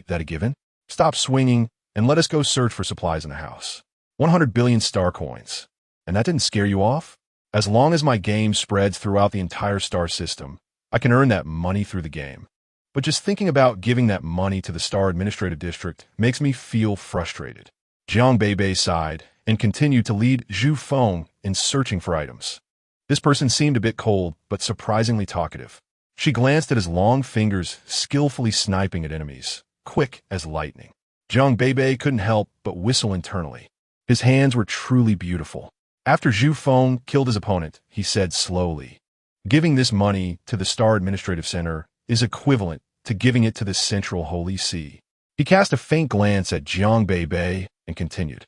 that a given? Stop swinging and let us go search for supplies in the house. 100 billion star coins. And that didn't scare you off? As long as my game spreads throughout the entire star system, I can earn that money through the game. But just thinking about giving that money to the Star Administrative District makes me feel frustrated. Jiang Beibei sighed and continued to lead Zhu Feng in searching for items. This person seemed a bit cold, but surprisingly talkative. She glanced at his long fingers, skillfully sniping at enemies, quick as lightning. Jiang Beibei couldn't help but whistle internally. His hands were truly beautiful. After Zhu Feng killed his opponent, he said slowly, "Giving this money to the Star Administrative Center is equivalent to giving it to the Central Holy See." He cast a faint glance at Jiang Beibei and continued,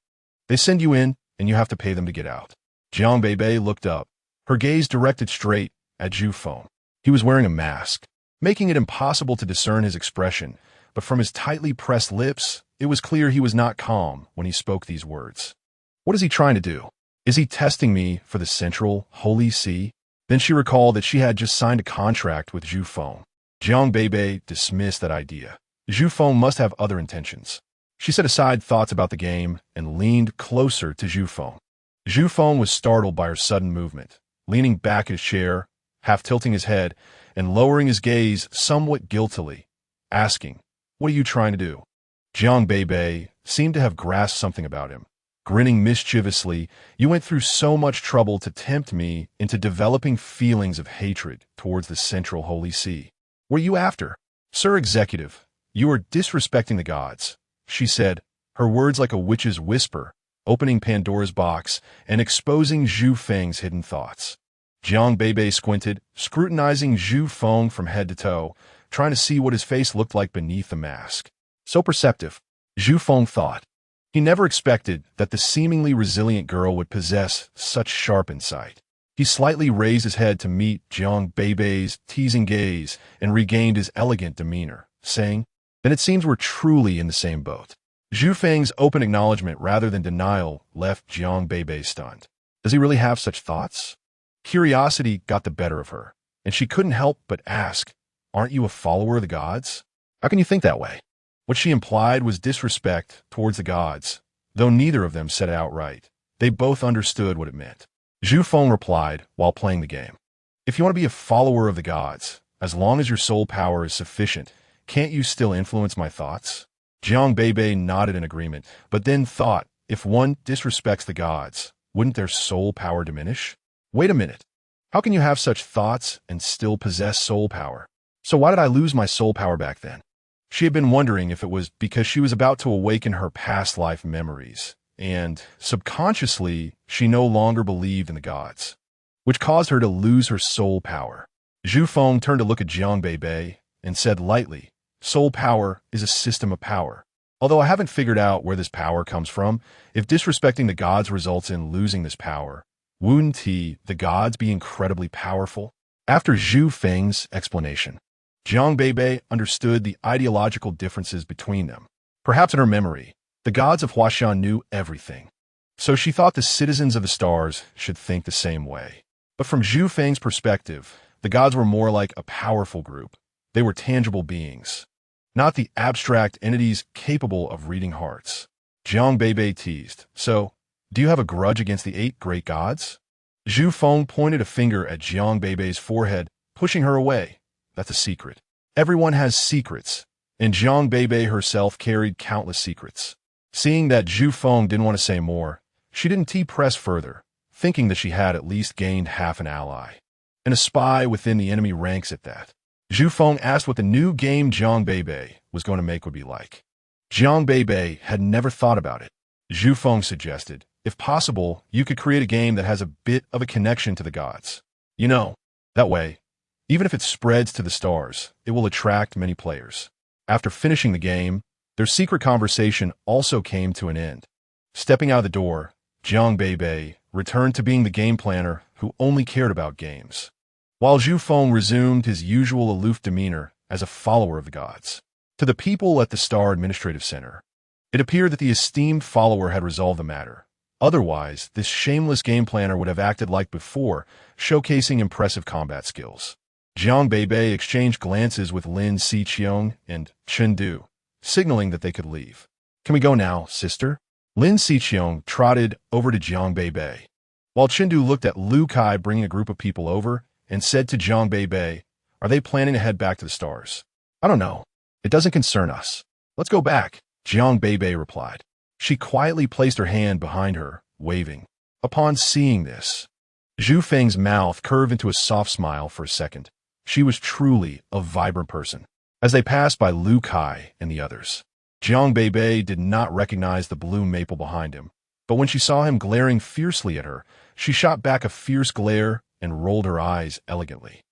"They send you in, and you have to pay them to get out." Jiang Beibei looked up, her gaze directed straight at Zhu Feng. He was wearing a mask, making it impossible to discern his expression, but from his tightly pressed lips, it was clear he was not calm when he spoke these words. What is he trying to do? Is he testing me for the Central Holy See? Then she recalled that she had just signed a contract with Zhu Feng. Jiang Beibei dismissed that idea. Zhu Feng must have other intentions. She set aside thoughts about the game and leaned closer to Zhu Feng. Zhu Feng was startled by her sudden movement, leaning back in his chair, half tilting his head, and lowering his gaze somewhat guiltily, asking, "What are you trying to do?" Jiang Beibei seemed to have grasped something about him. Grinning mischievously, "You went through so much trouble to tempt me into developing feelings of hatred towards the Central Holy See. What are you after?" "Sir Executive, you are disrespecting the gods," she said, her words like a witch's whisper, opening Pandora's box and exposing Zhu Feng's hidden thoughts. Jiang Beibei squinted, scrutinizing Zhu Feng from head to toe, trying to see what his face looked like beneath the mask. So perceptive, Zhu Feng thought. He never expected that the seemingly resilient girl would possess such sharp insight. He slightly raised his head to meet Jiang Beibei's teasing gaze and regained his elegant demeanor, saying, "Then it seems we're truly in the same boat." Zhu Feng's open acknowledgement rather than denial left Jiang Beibei stunned. Does he really have such thoughts? Curiosity got the better of her, and she couldn't help but ask, "Aren't you a follower of the gods? How can you think that way?" What she implied was disrespect towards the gods, though neither of them said it outright. They both understood what it meant. Zhu Feng replied while playing the game, "If you want to be a follower of the gods, as long as your soul power is sufficient, can't you still influence my thoughts?" Jiang Beibei nodded in agreement, but then thought, if one disrespects the gods, wouldn't their soul power diminish? Wait a minute. How can you have such thoughts and still possess soul power? So why did I lose my soul power back then? She had been wondering if it was because she was about to awaken her past life memories, and subconsciously, she no longer believed in the gods, which caused her to lose her soul power. Zhu Feng turned to look at Jiang Beibei and said lightly, "Soul power is a system of power. Although I haven't figured out where this power comes from, if disrespecting the gods results in losing this power, wouldn't the gods be incredibly powerful?" After Zhu Feng's explanation, Jiang Beibei understood the ideological differences between them. Perhaps in her memory, the gods of Huashan knew everything. So she thought the citizens of the stars should think the same way. But from Zhu Feng's perspective, the gods were more like a powerful group. They were tangible beings, not the abstract entities capable of reading hearts. Jiang Beibei teased, "So, do you have a grudge against the 8 great gods?" Zhu Feng pointed a finger at Jiang Beibei's forehead, pushing her away. "That's a secret. Everyone has secrets, and Jiang Beibei herself carried countless secrets." Seeing that Zhu Feng didn't want to say more, she didn't press further, thinking that she had at least gained half an ally. And a spy within the enemy ranks at that. Zhu Feng asked what the new game Jiang Beibei was going to make would be like. Jiang Beibei had never thought about it. Zhu Feng suggested, if possible, you could create a game that has a bit of a connection to the gods. You know, that way, even if it spreads to the stars, it will attract many players. After finishing the game, their secret conversation also came to an end. Stepping out of the door, Jiang Beibei returned to being the game planner who only cared about games, while Zhu Feng resumed his usual aloof demeanor as a follower of the gods. To the people at the Star Administrative Center, it appeared that the esteemed follower had resolved the matter. Otherwise, this shameless game planner would have acted like before, showcasing impressive combat skills. Jiang Beibei exchanged glances with Lin Xiqiong and Chen Du, signaling that they could leave. "Can we go now, sister?" Lin Xiqiong trotted over to Jiang Beibei, while Chen Du looked at Lu Kai bringing a group of people over and said to Jiang Beibei, "Are they planning to head back to the stars?" "I don't know. It doesn't concern us. Let's go back," Jiang Beibei replied. She quietly placed her hand behind her, waving. Upon seeing this, Zhu Feng's mouth curved into a soft smile for a second. She was truly a vibrant person. As they passed by Lu Kai and the others, Jiang Beibei did not recognize the blue maple behind him, but when she saw him glaring fiercely at her, she shot back a fierce glare and rolled her eyes elegantly.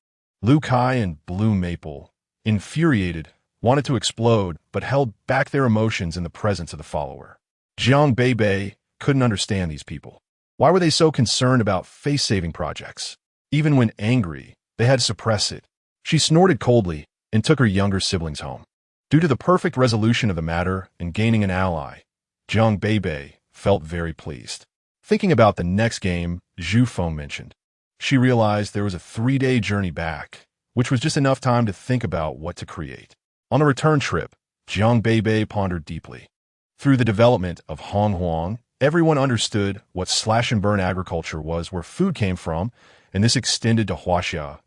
Lu Kai and Blue Maple, infuriated, wanted to explode but held back their emotions in the presence of the follower. Jiang Beibei couldn't understand these people. Why were they so concerned about face-saving projects? Even when angry, they had to suppress it. She snorted coldly and took her younger siblings home. Due to the perfect resolution of the matter and gaining an ally, Jiang Beibei felt very pleased. Thinking about the next game Zhu Feng mentioned, she realized there was a 3-day journey back, which was just enough time to think about what to create. On the return trip, Jiang Beibei pondered deeply. Through the development of Hong Huang, everyone understood what slash-and-burn agriculture was, where food came from, and this extended to Huaxia,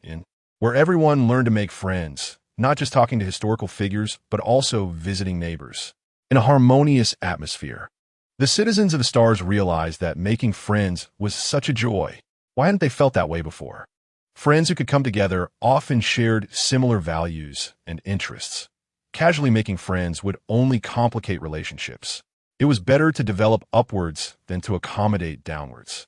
where everyone learned to make friends, not just talking to historical figures, but also visiting neighbors. In a harmonious atmosphere, the citizens of the stars realized that making friends was such a joy. Why hadn't they felt that way before? Friends who could come together often shared similar values and interests. Casually making friends would only complicate relationships. It was better to develop upwards than to accommodate downwards.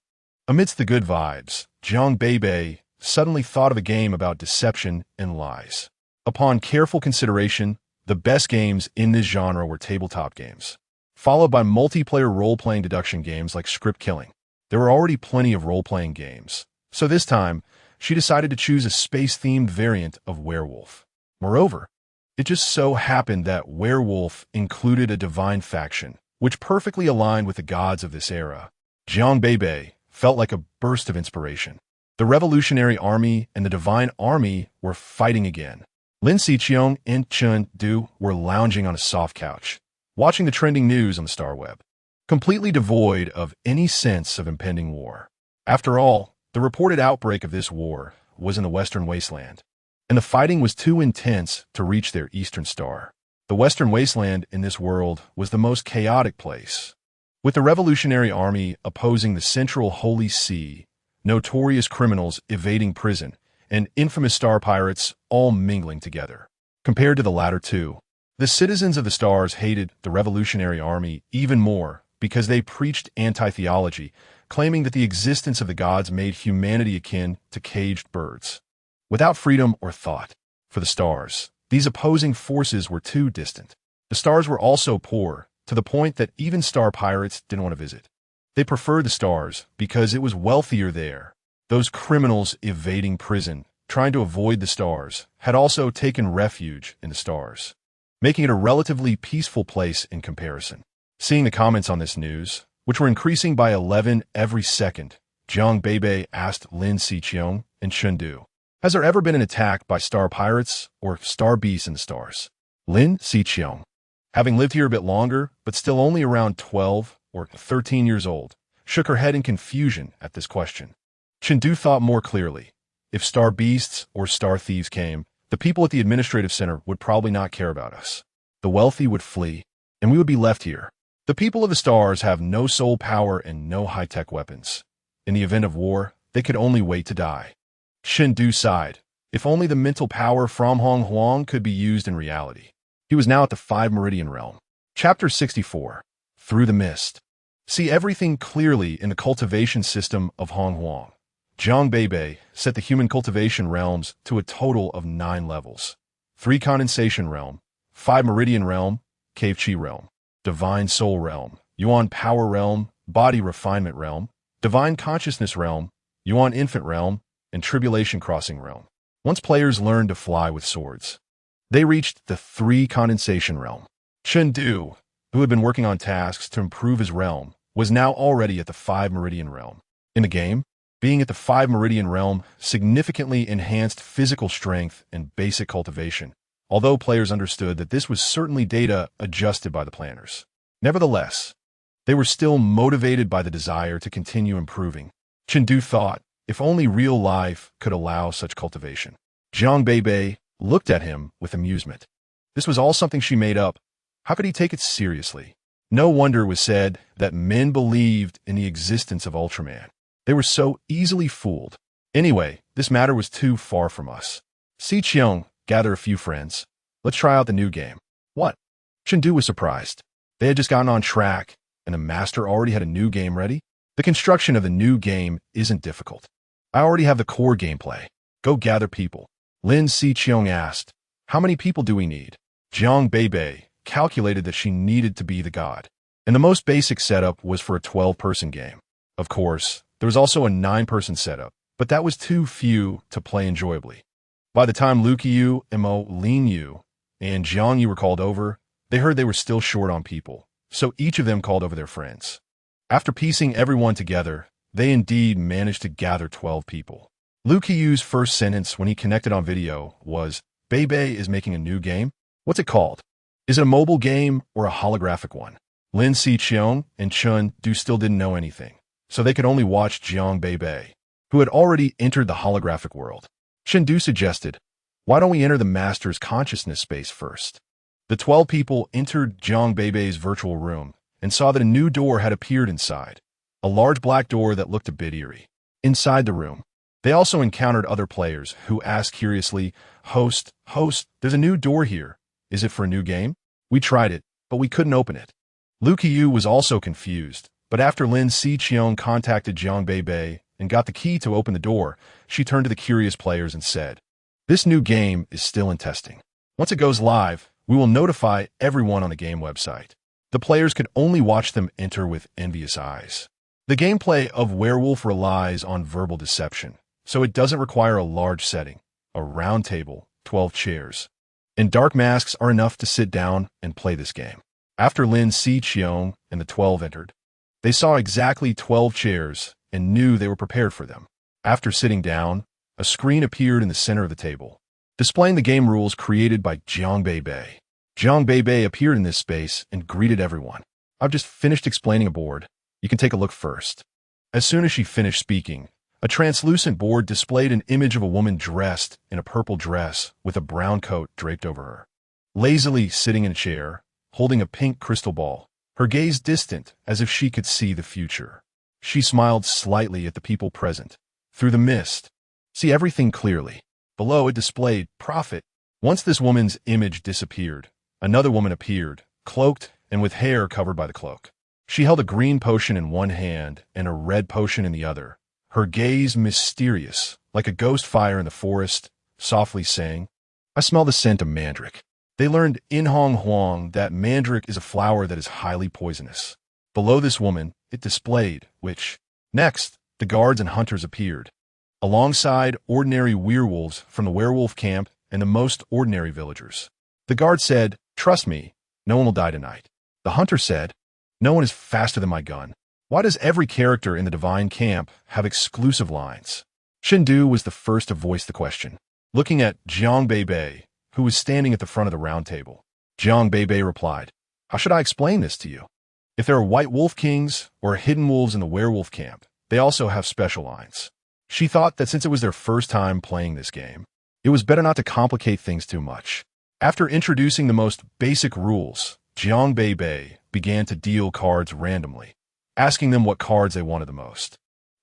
Amidst the good vibes, Jiang Beibei suddenly thought of a game about deception and lies. Upon careful consideration, the best games in this genre were tabletop games, followed by multiplayer role-playing deduction games like Script Killing. There were already plenty of role-playing games, so this time, she decided to choose a space-themed variant of Werewolf. Moreover, it just so happened that Werewolf included a divine faction, which perfectly aligned with the gods of this era. Jiang Beibei felt like a burst of inspiration. The Revolutionary Army and the Divine Army were fighting again. Lin Xiqiong and Chen Du were lounging on a soft couch, watching the trending news on the Star Web, completely devoid of any sense of impending war. After all, the reported outbreak of this war was in the Western Wasteland, and the fighting was too intense to reach their eastern star. The Western Wasteland in this world was the most chaotic place, with the Revolutionary Army opposing the Central Holy See, notorious criminals evading prison, and infamous star pirates all mingling together. Compared to the latter two, the citizens of the stars hated the Revolutionary Army even more because they preached anti-theology, claiming that the existence of the gods made humanity akin to caged birds, without freedom or thought. For the stars, these opposing forces were too distant. The stars were also poor, to the point that even star pirates didn't want to visit. They preferred the stars because it was wealthier there. Those criminals evading prison, trying to avoid the stars, had also taken refuge in the stars, making it a relatively peaceful place in comparison. Seeing the comments on this news, which were increasing by 11 every second. Jiang Beibei asked Lin Xiqiong and Chengdu, "Has there ever been an attack by star pirates or star beasts in the stars?" Lin Xiqiong, having lived here a bit longer, but still only around 12 or 13 years old, shook her head in confusion at this question. Chengdu thought more clearly. If star beasts or star thieves came, the people at the administrative center would probably not care about us. The wealthy would flee, and we would be left here. The people of the stars have no soul power and no high-tech weapons. In the event of war, they could only wait to die. Chengdu sighed. If only the mental power from Hong Huang could be used in reality. He was now at the 5 Meridian realm. Chapter 64. Through the Mist. See everything clearly in the cultivation system of Hong Huang. Jiang Beibei set the human cultivation realms to a total of 9 levels. 3 Condensation Realm, 5 Meridian Realm, Cave Chi Realm, Divine Soul Realm, Yuan Power Realm, Body Refinement Realm, Divine Consciousness Realm, Yuan Infant Realm, and Tribulation Crossing Realm. Once players learned to fly with swords, they reached the 3 Condensation Realm. Chengdu, who had been working on tasks to improve his realm, was now already at the 5 Meridian Realm. In the game, being at the 5 Meridian Realm significantly enhanced physical strength and basic cultivation, although players understood that this was certainly data adjusted by the planners. Nevertheless, they were still motivated by the desire to continue improving. Chengdu thought, if only real life could allow such cultivation. Jiang Beibei looked at him with amusement. This was all something she made up. How could he take it seriously? No wonder it was said that men believed in the existence of Ultraman. They were so easily fooled. Anyway, this matter was too far from us. Xiqiong, gather a few friends. Let's try out the new game. What? Chengdu was surprised. They had just gotten on track, and the master already had a new game ready? The construction of the new game isn't difficult. I already have the core gameplay. Go gather people. Lin Xiqiong asked, how many people do we need? Jiang Beibei calculated that she needed to be the god, and the most basic setup was for a 12-person game. Of course, there was also a 9-person setup, but that was too few to play enjoyably. By the time Lu Qiyu, Mo, Lin Yu, and Jiang Yu were called over, they heard they were still short on people, so each of them called over their friends. After piecing everyone together, they indeed managed to gather 12 people. Lu Qiyu's first sentence when he connected on video was, Beibei is making a new game? What's it called? Is it a mobile game or a holographic one? Lin Xiqiong and Chengdu still didn't know anything, so they could only watch Jiang Beibei, who had already entered the holographic world. Chengdu suggested, why don't we enter the master's consciousness space first? The 12 people entered Jiang Beibei's virtual room and saw that a new door had appeared inside, a large black door that looked a bit eerie. Inside the room, they also encountered other players who asked curiously, Host, there's a new door here. Is it for a new game? We tried it, but we couldn't open it. Lu Qiyu was also confused, but after Lin Xiqiong contacted Jiang Beibei and got the key to open the door, she turned to the curious players and said, this new game is still in testing. Once it goes live, we will notify everyone on the game website. The players could only watch them enter with envious eyes. The gameplay of Werewolf relies on verbal deception, so it doesn't require a large setting, a round table, 12 chairs, and dark masks are enough to sit down and play this game. After Lin Xiqiong and the 12 entered, they saw exactly 12 chairs and knew they were prepared for them. After sitting down, a screen appeared in the center of the table, displaying the game rules created by Jiang Beibei. Jiang Beibei appeared in this space and greeted everyone. I've just finished explaining a board. You can take a look first. As soon as she finished speaking, a translucent board displayed an image of a woman dressed in a purple dress with a brown coat draped over her, lazily sitting in a chair, holding a pink crystal ball, her gaze distant as if she could see the future. She smiled slightly at the people present. Through the mist, see everything clearly. Below it displayed Prophet. Once this woman's image disappeared, another woman appeared, cloaked and with hair covered by the cloak. She held a green potion in one hand and a red potion in the other, her gaze mysterious, like a ghost fire in the forest, softly saying, I smell the scent of mandrake. They learned in Hong Huang that mandrake is a flower that is highly poisonous. Below this woman, it displayed, which, next, the guards and hunters appeared, alongside ordinary werewolves from the werewolf camp and the most ordinary villagers. The guard said, trust me, no one will die tonight. The hunter said, no one is faster than my gun. Why does every character in the divine camp have exclusive lines? Chengdu was the first to voice the question, looking at Jiang Beibei, who was standing at the front of the round table. Jiang Beibei replied, "How should I explain this to you? If there are white wolf kings or hidden wolves in the werewolf camp, they also have special lines." She thought that since it was their first time playing this game, it was better not to complicate things too much. After introducing the most basic rules, Jiang Beibei began to deal cards randomly, asking them what cards they wanted the most.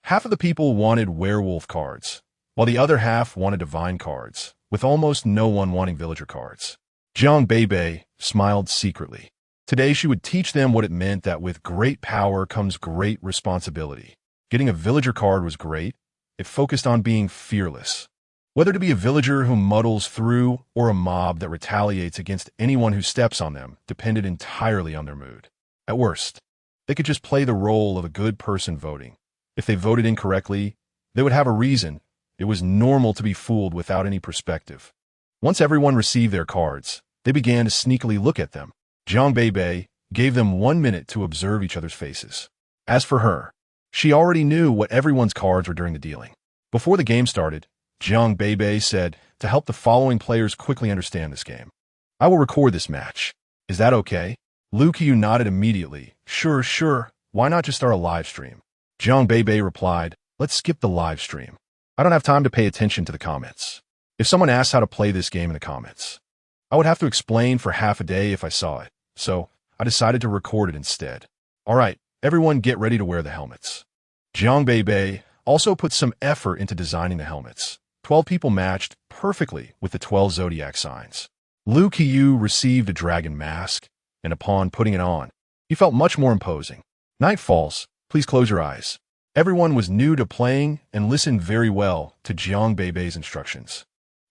Half of the people wanted werewolf cards, while the other half wanted divine cards, with almost no one wanting villager cards. Jiang Beibei smiled secretly. Today she would teach them what it meant that with great power comes great responsibility. Getting a villager card was great. It focused on being fearless. Whether to be a villager who muddles through or a mob that retaliates against anyone who steps on them depended entirely on their mood. At worst, they could just play the role of a good person voting. If they voted incorrectly, they would have a reason. It was normal to be fooled without any perspective. Once everyone received their cards, they began to sneakily look at them. Jiang Beibei gave them 1 minute to observe each other's faces. As for her, she already knew what everyone's cards were during the dealing. Before the game started, Jiang Beibei said to help the following players quickly understand this game. "I will record this match. Is that okay?" Lu Qiu nodded immediately. Sure. Why not just start a live stream?" Jiang Beibei replied, "Let's skip the live stream. I don't have time to pay attention to the comments. If someone asks how to play this game in the comments, I would have to explain for half a day if I saw it, so I decided to record it instead. All right, everyone get ready to wear the helmets." Jiang Beibei also put some effort into designing the helmets. 12 people matched perfectly with the 12 zodiac signs. Lu Qiu received a dragon mask, and upon putting it on, he felt much more imposing. Night falls. Please close your eyes. Everyone was new to playing and listened very well to Jiang Beibei's instructions.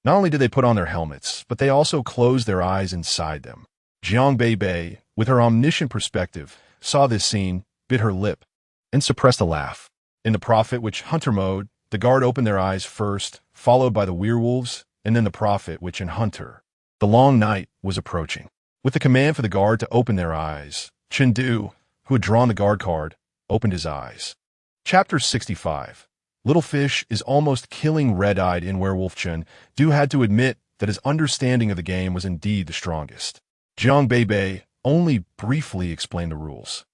Not only did they put on their helmets, but they also closed their eyes inside them. Jiang Beibei, with her omniscient perspective, saw this scene, bit her lip, and suppressed a laugh. In the Prophet Witch Hunter mode, the guard opened their eyes first, followed by the werewolves, and then the Prophet Witch and Hunter. The long night was approaching. With the command for the guard to open their eyes, Chengdu, who had drawn the guard card, opened his eyes. Chapter 65. Little Fish is almost killing Red-Eyed in Werewolf Chen. Du had to admit that his understanding of the game was indeed the strongest. Jiang Beibei only briefly explained the rules.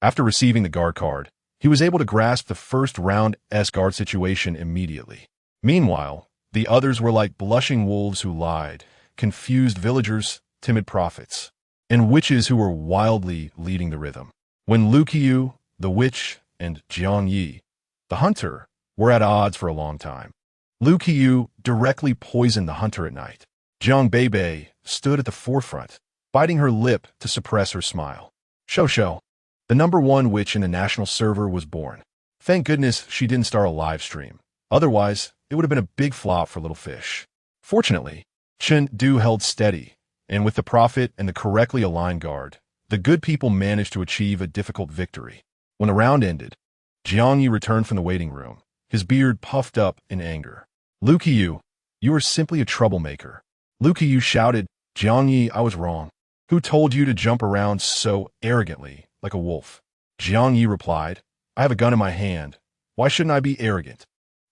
After receiving the guard card, he was able to grasp the first round guard situation immediately. Meanwhile, the others were like blushing wolves who lied, confused villagers, timid prophets, and witches who were wildly leading the rhythm. When Lu Qiu, the witch, and Jiang Yi, the hunter, were at odds for a long time. Lu Qiu directly poisoned the hunter at night. Jiang Beibei stood at the forefront, biting her lip to suppress her smile. Shou, the #1 witch in the national server, was born. Thank goodness she didn't start a live stream. Otherwise, it would have been a big flop for Little Fish. Fortunately, Chengdu held steady, and with the Prophet and the correctly aligned guard, the good people managed to achieve a difficult victory. When the round ended, Jiang Yi returned from the waiting room, his beard puffed up in anger. "Lu Qiu, you are simply a troublemaker." Lu Qiu shouted, "Jiang Yi, I was wrong. Who told you to jump around so arrogantly, like a wolf?" Jiang Yi replied, "I have a gun in my hand. Why shouldn't I be arrogant?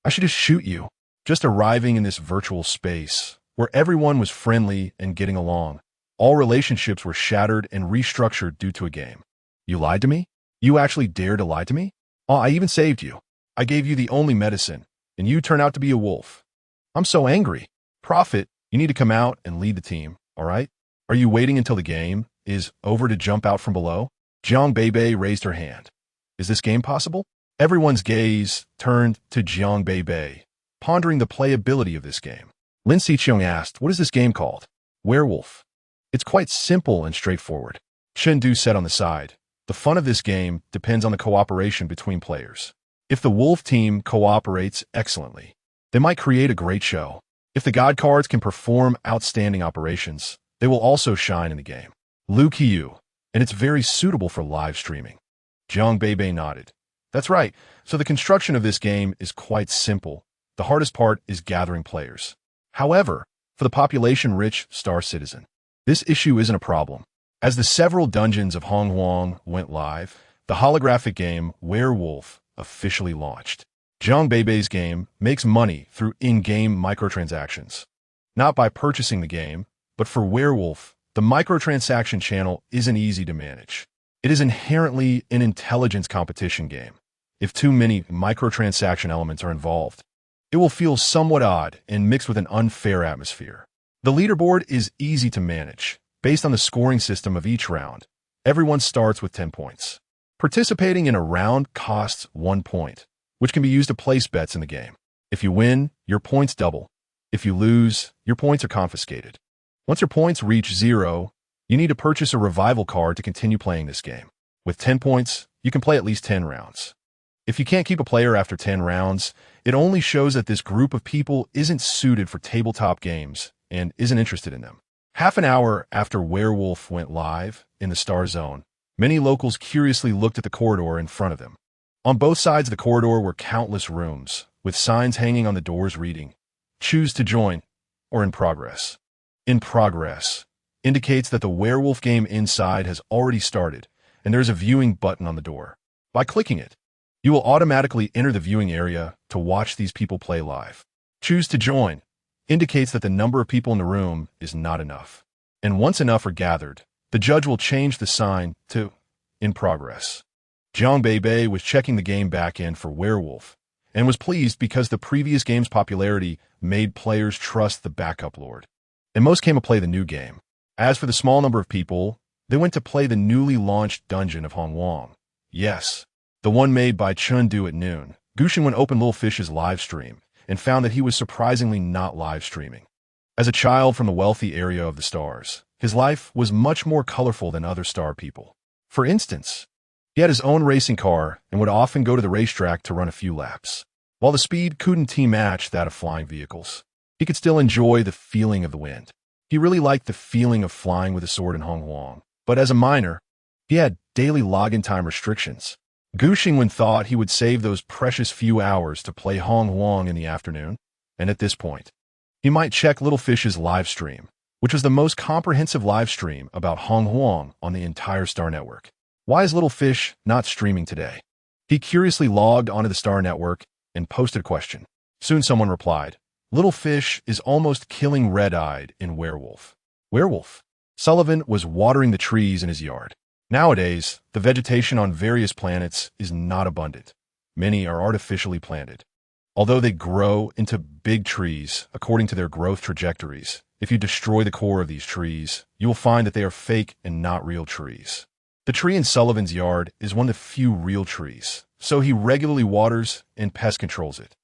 I should just shoot you." Just arriving in this virtual space, where everyone was friendly and getting along, all relationships were shattered and restructured due to a game. "You lied to me? You actually dared to lie to me? Oh, I even saved you. I gave you the only medicine, and you turn out to be a wolf. I'm so angry. Prophet, you need to come out and lead the team, all right? Are you waiting until the game is over to jump out from below?" Jiang Beibei raised her hand. "Is this game possible?" Everyone's gaze turned to Jiang Beibei, pondering the playability of this game. Lin Xiqiong asked, "What is this game called?" "Werewolf." "It's quite simple and straightforward," Chengdu said on the side. "The fun of this game depends on the cooperation between players. If the wolf team cooperates excellently, they might create a great show. If the god cards can perform outstanding operations, they will also shine in the game." Lu Qiu, "And it's very suitable for live streaming." Jiang Beibei nodded. "That's right. So the construction of this game is quite simple. The hardest part is gathering players. However, for the population-rich Star Citizen, this issue isn't a problem. As the several dungeons of Honghuang went live, The holographic game Werewolf officially launched. Jiang Beibei's game makes money through in-game microtransactions. Not by purchasing the game, but for Werewolf, the microtransaction channel isn't easy to manage. It is inherently an intelligence competition game. If too many microtransaction elements are involved, it will feel somewhat odd and mixed with an unfair atmosphere. The leaderboard is easy to manage. Based on the scoring system of each round, everyone starts with 10 points. Participating in a round costs 1 point, which can be used to place bets in the game. If you win, your points double. If you lose, your points are confiscated. Once your points reach 0, you need to purchase a revival card to continue playing this game. With 10 points, you can play at least 10 rounds. If you can't keep a player after 10 rounds, it only shows that this group of people isn't suited for tabletop games and isn't interested in them. Half an hour after Werewolf went live in the Star Zone, many locals curiously looked at the corridor in front of them. On both sides of the corridor were countless rooms, with signs hanging on the doors reading, "Choose to join," or "In progress." "In progress" indicates that the Werewolf game inside has already started, and there's a viewing button on the door. By clicking it, you will automatically enter the viewing area to watch these people play live. "Choose to join" indicates that the number of people in the room is not enough. And once enough are gathered, the judge will change the sign to "In progress." Jiang Beibei was checking the game back-end for Werewolf and was pleased because the previous game's popularity made players trust the backup lord. And most came to play the new game. As for the small number of people, they went to play the newly launched Dungeon of Hongwang. Yes, the one made by Chengdu at noon. Guxing went open Little Fish's live stream and found that he was surprisingly not live streaming. As a child from the wealthy area of the stars, his life was much more colorful than other star people. For instance, he had his own racing car and would often go to the racetrack to run a few laps. While the speed couldn't match that of flying vehicles, he could still enjoy the feeling of the wind. He really liked the feeling of flying with a sword in Hongwang, but as a minor, he had daily login time restrictions. Guxing thought he would save those precious few hours to play Hongwang in the afternoon, and at this point, he might check Little Fish's live stream, which was the most comprehensive live stream about Hongwang on the entire Star Network. Why is Little Fish not streaming today? He curiously logged onto the Star Network and posted a question. Soon someone replied, "Little Fish is almost killing Red-Eyed in Werewolf." Werewolf? Sullivan was watering the trees in his yard. Nowadays, the vegetation on various planets is not abundant. Many are artificially planted. Although they grow into big trees according to their growth trajectories, if you destroy the core of these trees, you will find that they are fake and not real trees. The tree in Sullivan's yard is one of the few real trees, so he regularly waters and pest controls it.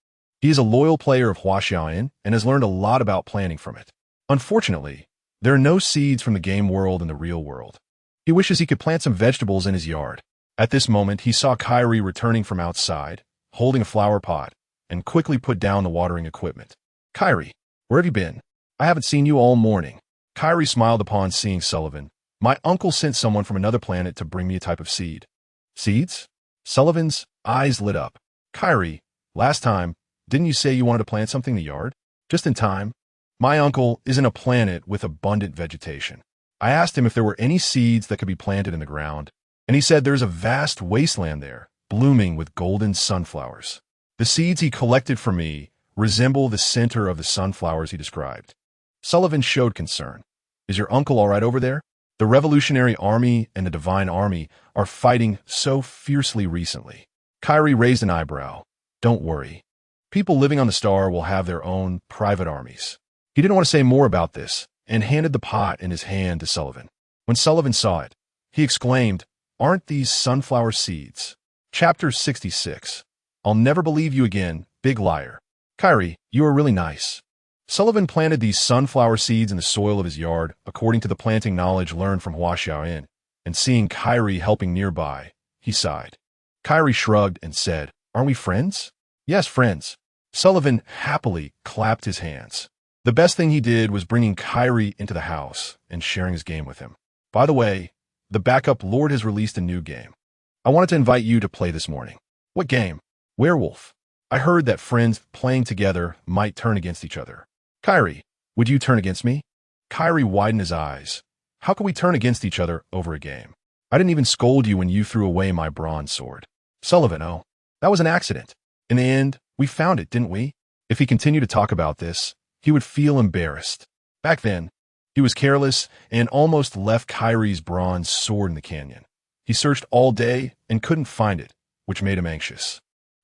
He is a loyal player of Huaxiaoyan and has learned a lot about planting from it. Unfortunately, there are no seeds from the game world in the real world. He wishes he could plant some vegetables in his yard. At this moment, he saw Kyrie returning from outside, holding a flower pot, and quickly put down the watering equipment. "Kyrie, where have you been? I haven't seen you all morning." Kyrie smiled upon seeing Sullivan. "My uncle sent someone from another planet to bring me a type of seed." "Seeds?" Sullivan's eyes lit up. "Kyrie, last time, didn't you say you wanted to plant something in the yard?" "Just in time. My uncle is in a planet with abundant vegetation. I asked him if there were any seeds that could be planted in the ground, and he said there's a vast wasteland there, blooming with golden sunflowers. The seeds he collected for me resemble the center of the sunflowers he described." Sullivan showed concern. "Is your uncle all right over there? The Revolutionary Army and the Divine Army are fighting so fiercely recently." Kyrie raised an eyebrow. "Don't worry. People living on the star will have their own private armies." He didn't want to say more about this and handed the pot in his hand to Sullivan. When Sullivan saw it, he exclaimed, "Aren't these sunflower seeds?" Chapter 66. "I'll never believe you again, big liar." "Kyrie, you are really nice." Sullivan planted these sunflower seeds in the soil of his yard according to the planting knowledge learned from Huaxiaoyan, and seeing Kyrie helping nearby, he sighed. Kyrie shrugged and said, "Aren't we friends?" "Yes, friends." Sullivan happily clapped his hands. The best thing he did was bringing Kyrie into the house and sharing his game with him. "By the way, the backup lord has released a new game. I wanted to invite you to play this morning." "What game?" "Werewolf. I heard that friends playing together might turn against each other." "Kyrie, would you turn against me?" Kyrie widened his eyes. "How can we turn against each other over a game?" I didn't even scold you when you threw away my bronze sword. Sullivan, oh, that was an accident. In the end, we found it, didn't we? If he continued to talk about this, he would feel embarrassed. Back then, he was careless and almost left Kyrie's bronze sword in the canyon. He searched all day and couldn't find it, which made him anxious.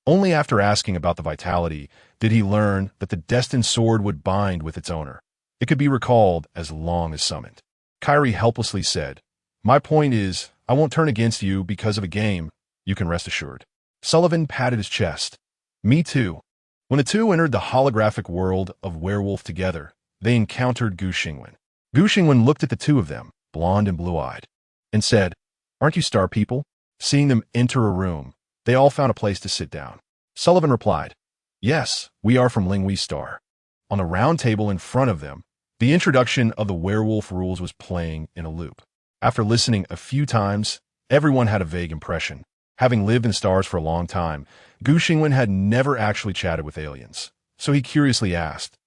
Only after asking about the vitality did he learn that the destined sword would bind with its owner. It could be recalled as long as summoned. Kyrie helplessly said, "My point is, I won't turn against you because of a game, you can rest assured." Sullivan patted his chest. Me too. When the two entered the holographic world of werewolf together, they encountered Gu Xingwen. Gu Xingwen looked at the two of them, blonde and blue-eyed, and said, "Aren't you star people?" Seeing them enter a room, they all found a place to sit down. Sullivan replied, "Yes, we are from Linghui Star." On the round table in front of them, the introduction of the werewolf rules was playing in a loop. After listening a few times, everyone had a vague impression. Having lived in stars for a long time, Gu Xingwen had never actually chatted with aliens. So he curiously asked,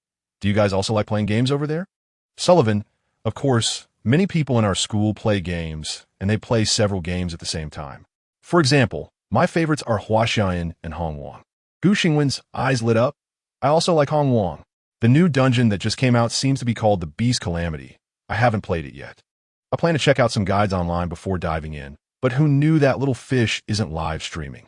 "Do you guys also like playing games over there?" Sullivan, "Of course, many people in our school play games, and they play several games at the same time. For example, my favorites are Huaxian and Hongwang." Gu Xingwen's eyes lit up. "I also like Hongwang. The new dungeon that just came out seems to be called the Beast Calamity. I haven't played it yet. I plan to check out some guides online before diving in, but who knew that little fish isn't live streaming?"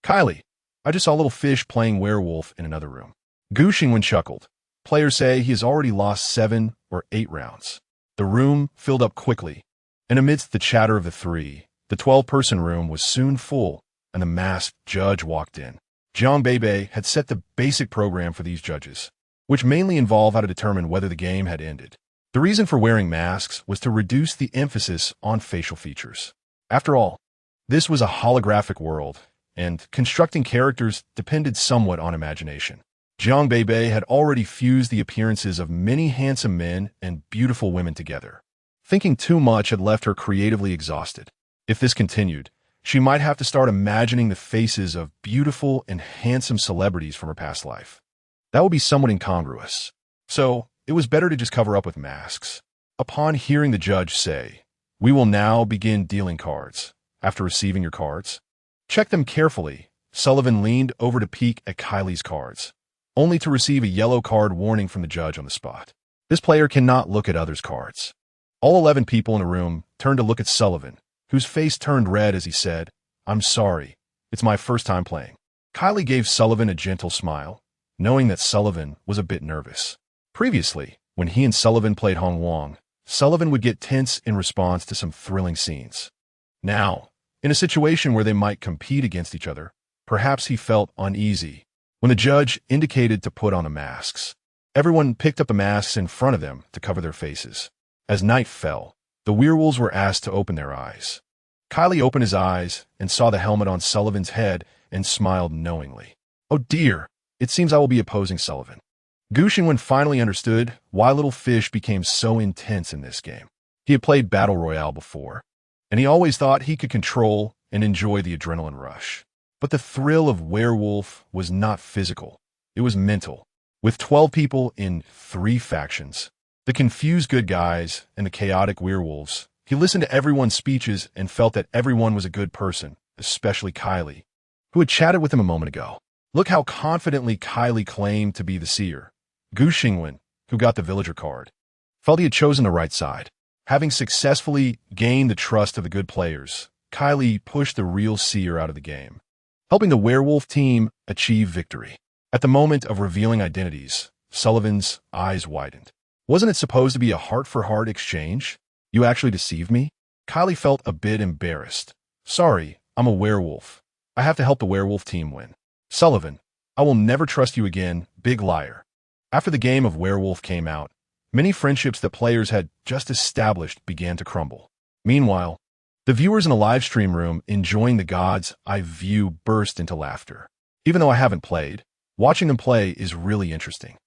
"Kylie, I just saw little fish playing werewolf in another room." Gu Xingwen chuckled. "Players say he has already lost 7 or 8 rounds. The room filled up quickly, and amidst the chatter of the three, the 12-person room was soon full, and the masked judge walked in. Jiang Beibei had set the basic program for these judges, which mainly involved how to determine whether the game had ended. The reason for wearing masks was to reduce the emphasis on facial features. After all, this was a holographic world, and constructing characters depended somewhat on imagination. Jiang Beibei had already fused the appearances of many handsome men and beautiful women together. Thinking too much had left her creatively exhausted. If this continued, she might have to start imagining the faces of beautiful and handsome celebrities from her past life. That would be somewhat incongruous. So, it was better to just cover up with masks. Upon hearing the judge say, "We will now begin dealing cards. After receiving your cards, check them carefully," Sullivan leaned over to peek at Kylie's cards, only to receive a yellow card warning from the judge on the spot. This player cannot look at others' cards. All 11 people in the room turned to look at Sullivan, whose face turned red as he said, "I'm sorry. It's my first time playing." Kylie gave Sullivan a gentle smile, knowing that Sullivan was a bit nervous. Previously, when he and Sullivan played Hongwang, Sullivan would get tense in response to some thrilling scenes. Now, in a situation where they might compete against each other, perhaps he felt uneasy. When the judge indicated to put on the masks, everyone picked up the masks in front of them to cover their faces. As night fell, the werewolves were asked to open their eyes. Kylie opened his eyes and saw the helmet on Sullivan's head and smiled knowingly. "Oh dear, it seems I will be opposing Sullivan." Gu Xingwen finally understood why Little Fish became so intense in this game. He had played Battle Royale before, and he always thought he could control and enjoy the adrenaline rush. But the thrill of werewolf was not physical, it was mental. With 12 people in 3 factions, the confused good guys and the chaotic werewolves, he listened to everyone's speeches and felt that everyone was a good person, especially Kylie, who had chatted with him a moment ago. Look how confidently Kylie claimed to be the seer. Gu Xingwen, who got the villager card, felt he had chosen the right side. Having successfully gained the trust of the good players, Kylie pushed the real seer out of the game, helping the werewolf team achieve victory. At the moment of revealing identities, Sullivan's eyes widened. Wasn't it supposed to be a heart-for-heart exchange? You actually deceived me? Kylie felt a bit embarrassed. "Sorry, I'm a werewolf. I have to help the werewolf team win." "Sullivan, I will never trust you again, big liar." After the game of werewolf came out, many friendships that players had just established began to crumble. Meanwhile, the viewers in the live stream room enjoying the God's Eye view burst into laughter. Even though I haven't played, watching them play is really interesting.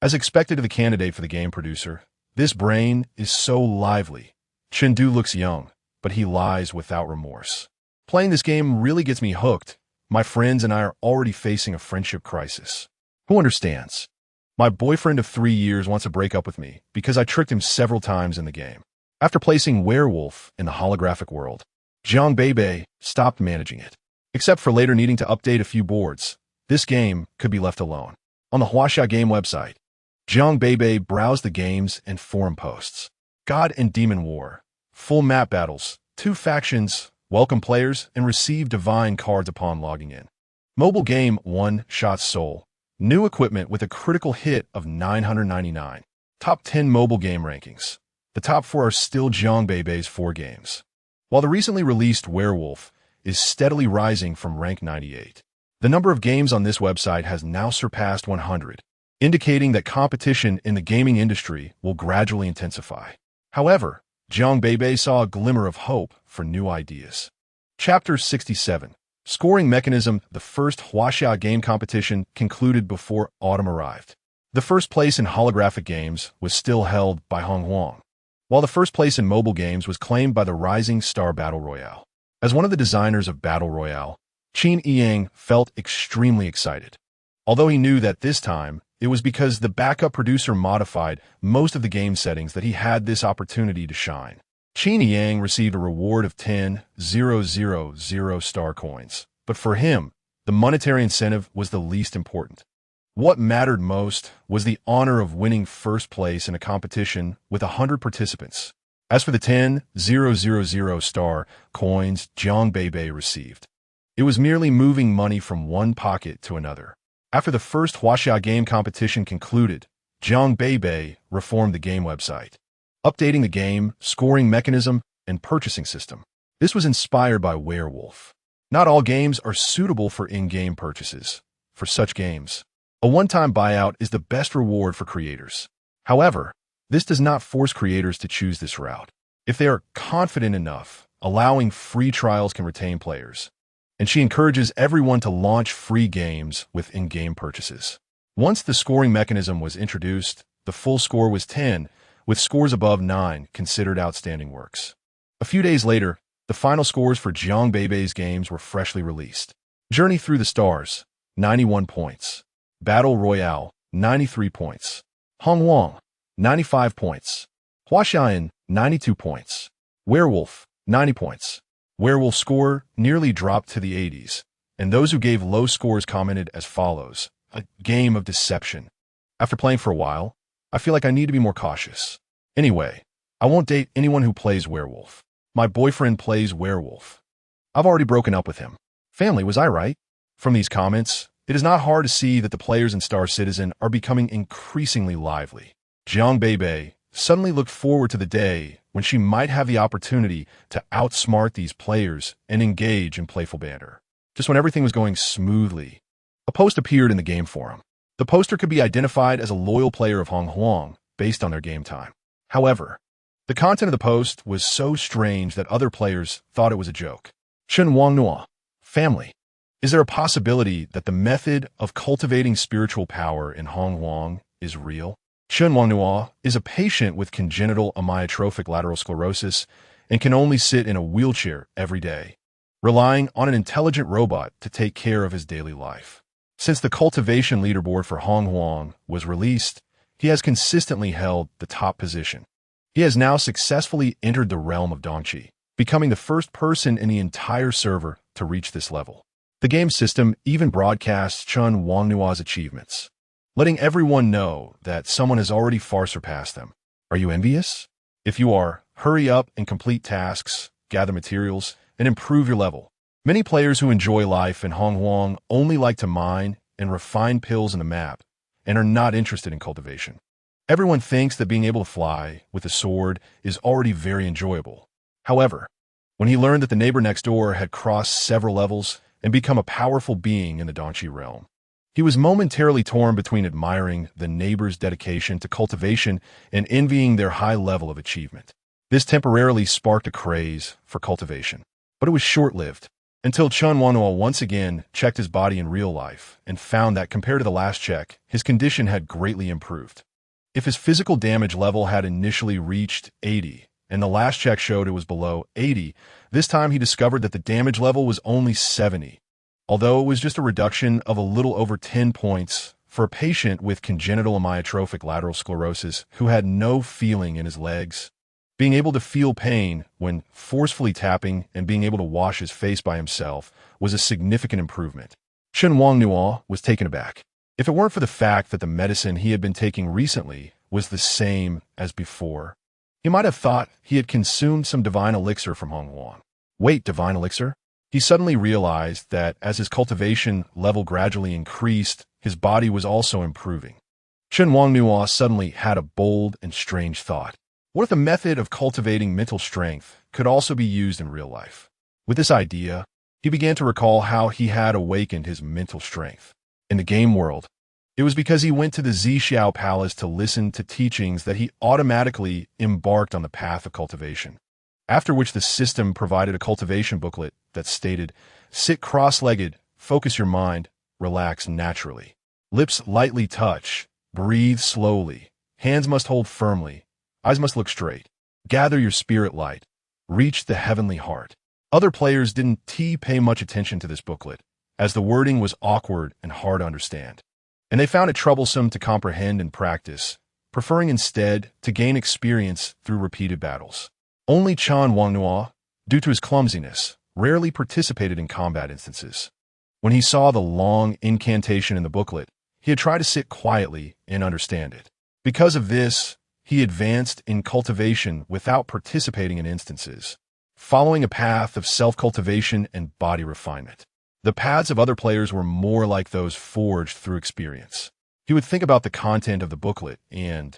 As expected of the candidate for the game producer, this brain is so lively. Chengdu looks young, but he lies without remorse. Playing this game really gets me hooked. My friends and I are already facing a friendship crisis. Who understands? My boyfriend of 3 years wants to break up with me because I tricked him several times in the game. After placing werewolf in the holographic world, Jiang Beibei stopped managing it. Except for later needing to update a few boards, this game could be left alone. On the Huaxia game website, Jiang Beibei browsed the games and forum posts. God and Demon War, full map battles, 2 factions, welcome players, and receive divine cards upon logging in. Mobile game 1 Shot Soul, new equipment with a critical hit of 999. Top 10 mobile game rankings. The top 4 are still Jiang Beibei's 4 games, while the recently released Werewolf is steadily rising from rank 98. The number of games on this website has now surpassed 100, indicating that competition in the gaming industry will gradually intensify. However, Jiang Beibei saw a glimmer of hope for new ideas. Chapter 67. Scoring mechanism. The first Huaxia game competition concluded before autumn arrived. The first place in holographic games was still held by Hong Huang, while the first place in mobile games was claimed by the Rising Star Battle Royale. As one of the designers of Battle Royale, Qin Yang felt extremely excited, although he knew that this time it was because the backup producer modified most of the game settings that he had this opportunity to shine. Qin Yang received a reward of 10,000 star coins, but for him, the monetary incentive was the least important. What mattered most was the honor of winning first place in a competition with 100 participants. As for the 10,000 star coins Jiang Beibei received, it was merely moving money from one pocket to another. After the first Huaxia game competition concluded, Jiang Beibei reformed the game website, updating the game, scoring mechanism, and purchasing system. This was inspired by Werewolf. Not all games are suitable for in-game purchases. For such games, a one-time buyout is the best reward for creators. However, this does not force creators to choose this route. If they are confident enough, allowing free trials can retain players, and she encourages everyone to launch free games with in-game purchases. Once the scoring mechanism was introduced, the full score was 10, with scores above 9 considered outstanding works. A few days later, the final scores for Jiang Beibei's games were freshly released. Journey Through the Stars, 91 points. Battle Royale, 93 points. Hong Huang, 95 points. Huaxian, 92 points. Werewolf, 90 points. Werewolf score nearly dropped to the 80s, and those who gave low scores commented as follows: a game of deception. After playing for a while, I feel like I need to be more cautious. Anyway, I won't date anyone who plays Werewolf. My boyfriend plays Werewolf. I've already broken up with him. Family, was I right? From these comments, it is not hard to see that the players in Star Citizen are becoming increasingly lively. Jiang Beibei suddenly looked forward to the day when she might have the opportunity to outsmart these players and engage in playful banter. Just when everything was going smoothly, a post appeared in the game forum. The poster could be identified as a loyal player of Hong Huang based on their game time. However, the content of the post was so strange that other players thought it was a joke. Shen Wang Nua, family. Is there a possibility that the method of cultivating spiritual power in Hong Huang is real? Shen Wang Nua is a patient with congenital amyotrophic lateral sclerosis and can only sit in a wheelchair every day, relying on an intelligent robot to take care of his daily life. Since the cultivation leaderboard for Hong Huang was released, he has consistently held the top position. He has now successfully entered the realm of Dongqi, becoming the first person in the entire server to reach this level. The game system even broadcasts Chen Wangnua's achievements, letting everyone know that someone has already far surpassed them. Are you envious? If you are, hurry up and complete tasks, gather materials, and improve your level. Many players who enjoy life in Hong Huang only like to mine and refine pills in the map, and are not interested in cultivation. Everyone thinks that being able to fly with a sword is already very enjoyable. However, when he learned that the neighbor next door had crossed several levels and become a powerful being in the Dongqi realm, he was momentarily torn between admiring the neighbor's dedication to cultivation and envying their high level of achievement. This temporarily sparked a craze for cultivation, but it was short-lived, until Chen Wanhua once again checked his body in real life and found that compared to the last check, his condition had greatly improved. If his physical damage level had initially reached 80, and the last check showed it was below 80, this time he discovered that the damage level was only 70. Although it was just a reduction of a little over 10 points for a patient with congenital amyotrophic lateral sclerosis who had no feeling in his legs, Being able to feel pain when forcefully tapping and being able to wash his face by himself was a significant improvement. Shen Wangnuo was taken aback. If it weren't for the fact that the medicine he had been taking recently was the same as before, he might have thought he had consumed some divine elixir from Hong Wang. Wait, divine elixir? He suddenly realized that as his cultivation level gradually increased, his body was also improving. Shen Wangnuo suddenly had a bold and strange thought. What if the method of cultivating mental strength could also be used in real life? With this idea, he began to recall how he had awakened his mental strength. In the game world, it was because he went to the Zixiao Palace to listen to teachings that he automatically embarked on the path of cultivation. After which the system provided a cultivation booklet that stated, "Sit cross-legged, focus your mind, relax naturally. Lips lightly touch, breathe slowly, hands must hold firmly, eyes must look straight. Gather your spirit light. Reach the heavenly heart." Other players didn't pay much attention to this booklet, as the wording was awkward and hard to understand. And they found it troublesome to comprehend and practice, preferring instead to gain experience through repeated battles. Only Chan Wangnuo, due to his clumsiness, rarely participated in combat instances. When he saw the long incantation in the booklet, he had tried to sit quietly and understand it. Because of this, he advanced in cultivation without participating in instances, following a path of self-cultivation and body refinement. The paths of other players were more like those forged through experience. He would think about the content of the booklet and,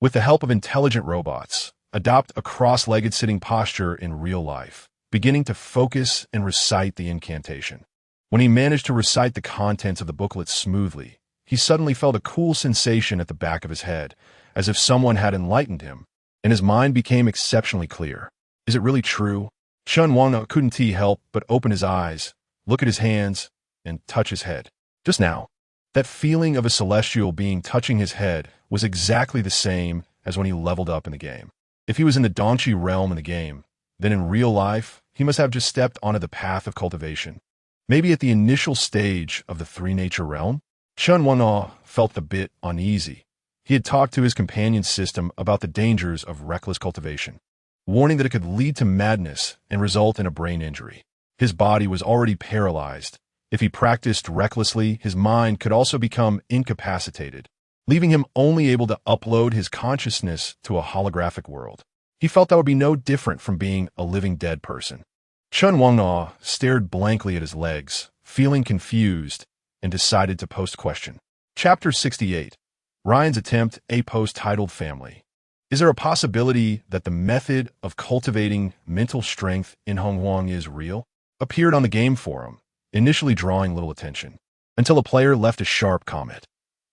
with the help of intelligent robots, adopt a cross-legged sitting posture in real life, beginning to focus and recite the incantation. When he managed to recite the contents of the booklet smoothly, he suddenly felt a cool sensation at the back of his head, as if someone had enlightened him, and his mind became exceptionally clear. Is it really true? Shen Wangnuo couldn't help but open his eyes, look at his hands, and touch his head. Just now, that feeling of a celestial being touching his head was exactly the same as when he leveled up in the game. If he was in the Donchi realm in the game, then in real life, he must have just stepped onto the path of cultivation. Maybe at the initial stage of the three-nature realm? Shen Wangnuo felt a bit uneasy. He had talked to his companion system about the dangers of reckless cultivation, warning that it could lead to madness and result in a brain injury. His body was already paralyzed. If he practiced recklessly, his mind could also become incapacitated, leaving him only able to upload his consciousness to a holographic world. He felt that would be no different from being a living dead person. Shen Wangnuo stared blankly at his legs, feeling confused, and decided to post question. Chapter 68. Ryan's attempt, a post titled Family. Is there a possibility that the method of cultivating mental strength in Hong Wang is real? Appeared on the game forum, initially drawing little attention, until a player left a sharp comment.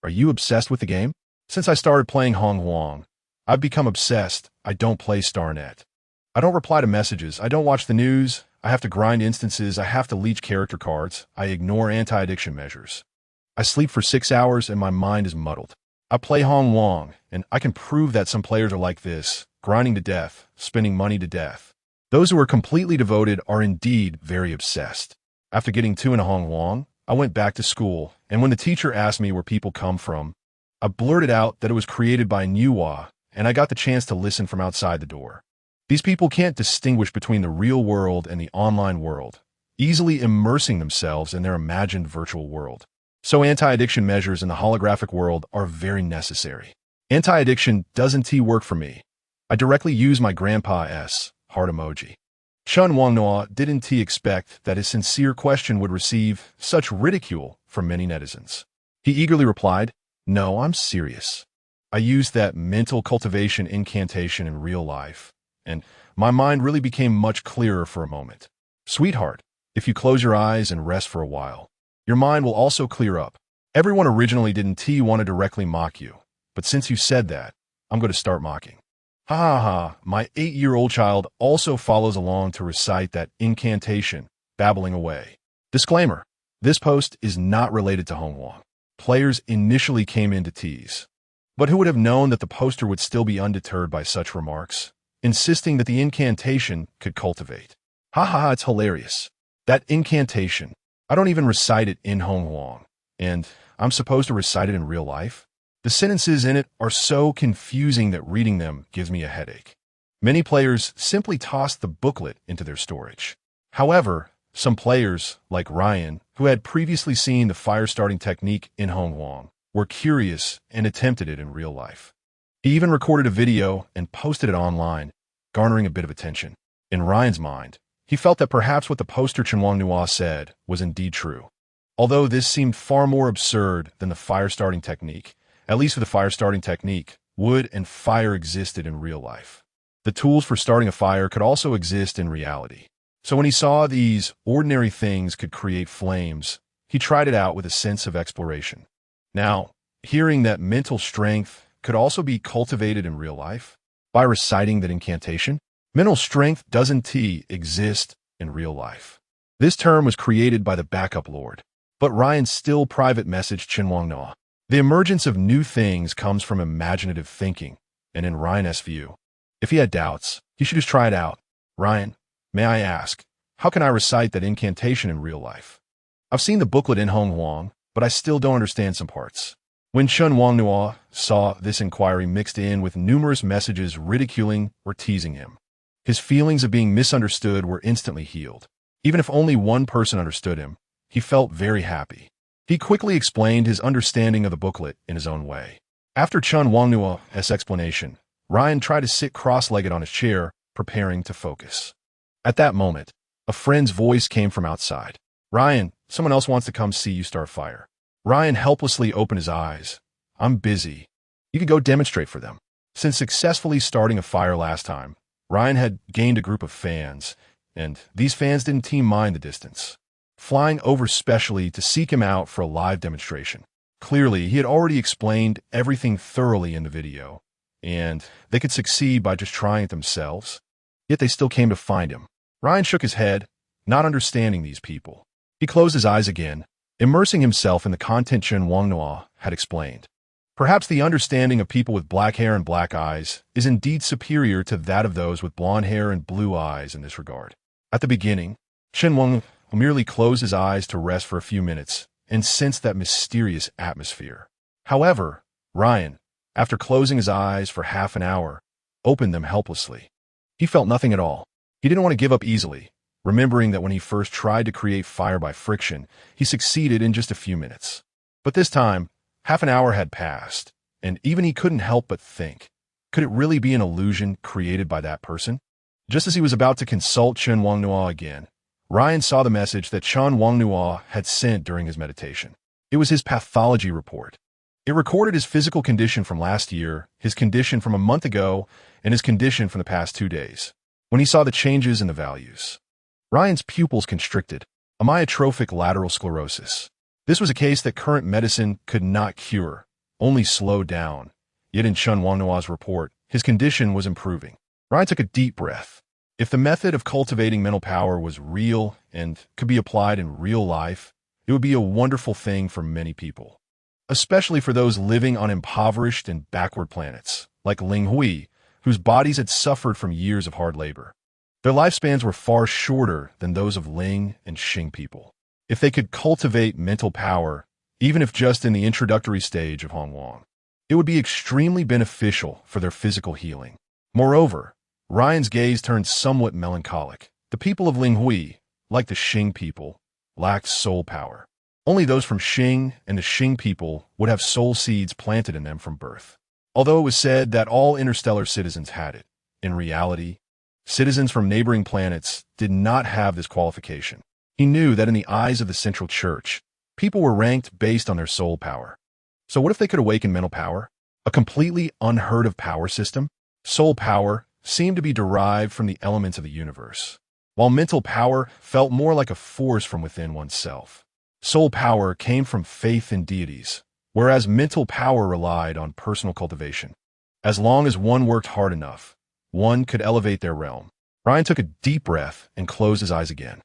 Are you obsessed with the game? Since I started playing Hong Wang, I've become obsessed. I don't play StarNet. I don't reply to messages. I don't watch the news. I have to grind instances. I have to leech character cards. I ignore anti-addiction measures. I sleep for 6 hours and my mind is muddled. I play Hong Wang, and I can prove that some players are like this, grinding to death, spending money to death. Those who are completely devoted are indeed very obsessed. After getting 2 in Hong Wang, I went back to school, and when the teacher asked me where people come from, I blurted out that it was created by Nuwa, and I got the chance to listen from outside the door. These people can't distinguish between the real world and the online world, easily immersing themselves in their imagined virtual world. So anti-addiction measures in the holographic world are very necessary. Anti-addiction doesn't work for me. I directly use my grandpa's heart emoji. Shen Wangnuo didn't expect that his sincere question would receive such ridicule from many netizens. He eagerly replied, "No, I'm serious. I used that mental cultivation incantation in real life, and my mind really became much clearer for a moment. Sweetheart, if you close your eyes and rest for a while, your mind will also clear up. Everyone originally didn't want to directly mock you, but since you said that, I'm going to start mocking." Ha ha ha, my 8-year-old child also follows along to recite that incantation, babbling away. Disclaimer, this post is not related to Hong Wang. Players initially came in to tease, but who would have known that the poster would still be undeterred by such remarks, insisting that the incantation could cultivate. Ha ha ha, it's hilarious. That incantation, I don't even recite it in Hong Wang, and I'm supposed to recite it in real life? The sentences in it are so confusing that reading them gives me a headache. Many players simply tossed the booklet into their storage. However, some players, like Ryan, who had previously seen the fire-starting technique in Hongwang, were curious and attempted it in real life. He even recorded a video and posted it online, garnering a bit of attention. In Ryan's mind, he felt that perhaps what the poster Chenwang Nua said was indeed true. Although this seemed far more absurd than the fire-starting technique, at least for the fire-starting technique, wood and fire existed in real life. The tools for starting a fire could also exist in reality. So when he saw these ordinary things could create flames, he tried it out with a sense of exploration. Now, hearing that mental strength could also be cultivated in real life by reciting that incantation, mental strength doesn't exist in real life. This term was created by the backup lord, but Ryan still private messaged Chenwang Nua. The emergence of new things comes from imaginative thinking, and in Ryan's view, if he had doubts, he should just try it out. Ryan, may I ask, how can I recite that incantation in real life? I've seen the booklet in Hongwang, but I still don't understand some parts. When Chenwang Nua saw this inquiry mixed in with numerous messages ridiculing or teasing him, his feelings of being misunderstood were instantly healed. Even if only one person understood him, he felt very happy. He quickly explained his understanding of the booklet in his own way. After Chenwang Nua's explanation, Ryan tried to sit cross-legged on his chair, preparing to focus. At that moment, a friend's voice came from outside. Ryan, someone else wants to come see you start a fire. Ryan helplessly opened his eyes. I'm busy. You could go demonstrate for them. Since successfully starting a fire last time, Ryan had gained a group of fans, and these fans didn't mind the distance, flying over specially to seek him out for a live demonstration. Clearly, he had already explained everything thoroughly in the video, and they could succeed by just trying it themselves. Yet they still came to find him. Ryan shook his head, not understanding these people. He closed his eyes again, immersing himself in the content Chenwang Nua had explained. Perhaps the understanding of people with black hair and black eyes is indeed superior to that of those with blonde hair and blue eyes in this regard. At the beginning, Chenwang merely closed his eyes to rest for a few minutes and sensed that mysterious atmosphere. However, Ryan, after closing his eyes for half an hour, opened them helplessly. He felt nothing at all. He didn't want to give up easily, remembering that when he first tried to create fire by friction, he succeeded in just a few minutes. But this time, half an hour had passed, and even he couldn't help but think, could it really be an illusion created by that person? Just as he was about to consult Chenwang Nua again, Ryan saw the message that Chenwang Nua had sent during his meditation. It was his pathology report. It recorded his physical condition from last year, his condition from a month ago, and his condition from the past 2 days. When he saw the changes in the values, Ryan's pupils constricted, amyotrophic lateral sclerosis. This was a case that current medicine could not cure, only slow down. Yet in Chenwang Nua's report, his condition was improving. Ryan took a deep breath. If the method of cultivating mental power was real and could be applied in real life, it would be a wonderful thing for many people, especially for those living on impoverished and backward planets, like Ling Hui, whose bodies had suffered from years of hard labor. Their lifespans were far shorter than those of Ling and Xing people. If they could cultivate mental power, even if just in the introductory stage of Hongwang, it would be extremely beneficial for their physical healing. Moreover, Ryan's gaze turned somewhat melancholic. The people of Ling Hui, like the Xing people, lacked soul power. Only those from Xing and the Xing people would have soul seeds planted in them from birth. Although it was said that all interstellar citizens had it, in reality, citizens from neighboring planets did not have this qualification. He knew that in the eyes of the Central Church, people were ranked based on their soul power. So what if they could awaken mental power? A completely unheard of power system? Soul power seemed to be derived from the elements of the universe, while mental power felt more like a force from within oneself. Soul power came from faith in deities, whereas mental power relied on personal cultivation. As long as one worked hard enough, one could elevate their realm. Ryan took a deep breath and closed his eyes again.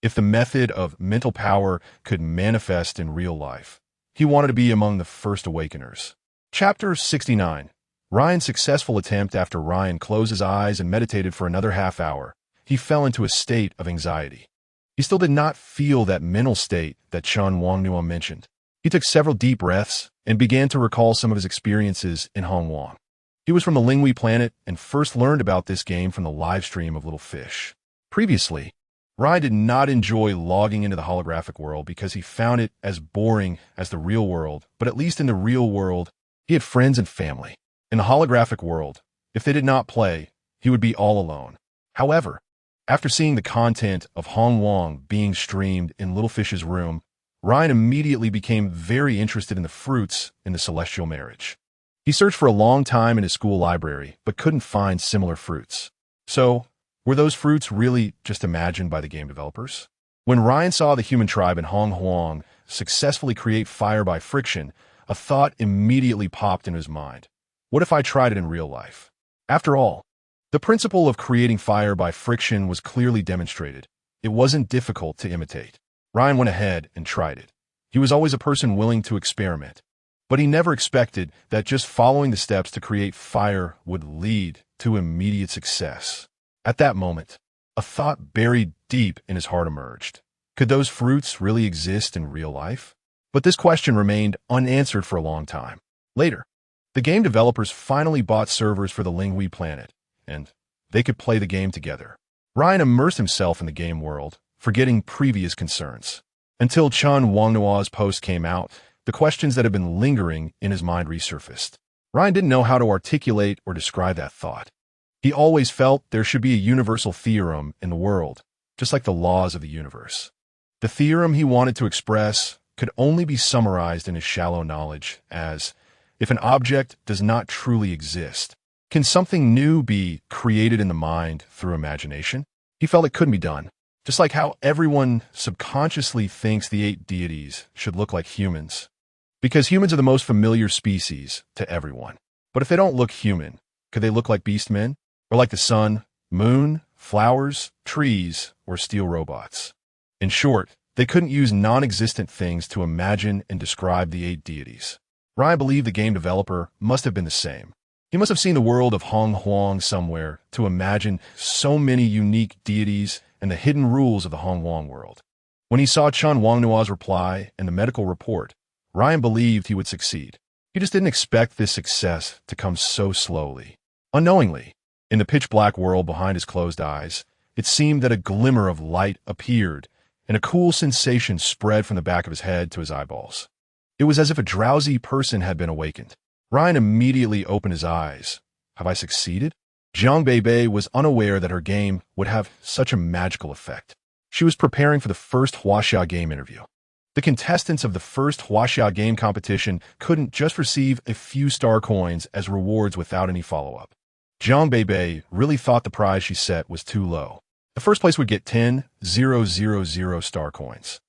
If the method of mental power could manifest in real life, he wanted to be among the first awakeners. Chapter 69. Ryan's successful attempt. After Ryan closed his eyes and meditated for another half hour, he fell into a state of anxiety. He still did not feel that mental state that Chenwang Nua mentioned. He took several deep breaths and began to recall some of his experiences in Hongwang. He was from the Lingui planet and first learned about this game from the live stream of Little Fish. Previously, Ryan did not enjoy logging into the holographic world because he found it as boring as the real world, but at least in the real world, he had friends and family. In the holographic world, if they did not play, he would be all alone. However, after seeing the content of Hong Wong being streamed in Little Fish's room, Ryan immediately became very interested in the fruits in the celestial marriage. He searched for a long time in his school library, but couldn't find similar fruits. So, were those fruits really just imagined by the game developers? When Ryan saw the human tribe in Hong Huang successfully create fire by friction, a thought immediately popped in his mind. What if I tried it in real life? After all, the principle of creating fire by friction was clearly demonstrated. It wasn't difficult to imitate. Ryan went ahead and tried it. He was always a person willing to experiment, but he never expected that just following the steps to create fire would lead to immediate success. At that moment, a thought buried deep in his heart emerged. Could those fruits really exist in real life? But this question remained unanswered for a long time. Later, the game developers finally bought servers for the Lingui planet, and they could play the game together. Ryan immersed himself in the game world, forgetting previous concerns. Until Chen Wangnua's post came out, the questions that had been lingering in his mind resurfaced. Ryan didn't know how to articulate or describe that thought. He always felt there should be a universal theorem in the world, just like the laws of the universe. The theorem he wanted to express could only be summarized in his shallow knowledge as, if an object does not truly exist, can something new be created in the mind through imagination? He felt it couldn't be done. Just like how everyone subconsciously thinks the 8 deities should look like humans. Because humans are the most familiar species to everyone. But if they don't look human, could they look like beastmen? Or like the sun, moon, flowers, trees, or steel robots? In short, they couldn't use non-existent things to imagine and describe the 8 deities. Ryan believed the game developer must have been the same. He must have seen the world of Hong Huang somewhere to imagine so many unique deities and the hidden rules of the Hong Wong world. When he saw Chen Wangnua's reply and the medical report, Ryan believed he would succeed. He just didn't expect this success to come so slowly. Unknowingly, in the pitch-black world behind his closed eyes, it seemed that a glimmer of light appeared, and a cool sensation spread from the back of his head to his eyeballs. It was as if a drowsy person had been awakened. Ryan immediately opened his eyes. Have I succeeded? Jiang Beibei was unaware that her game would have such a magical effect. She was preparing for the first Huaxia game interview. The contestants of the first Huaxia game competition couldn't just receive a few star coins as rewards without any follow-up. Jiang Beibei really thought the prize she set was too low. The first place would get 10,000 star coins.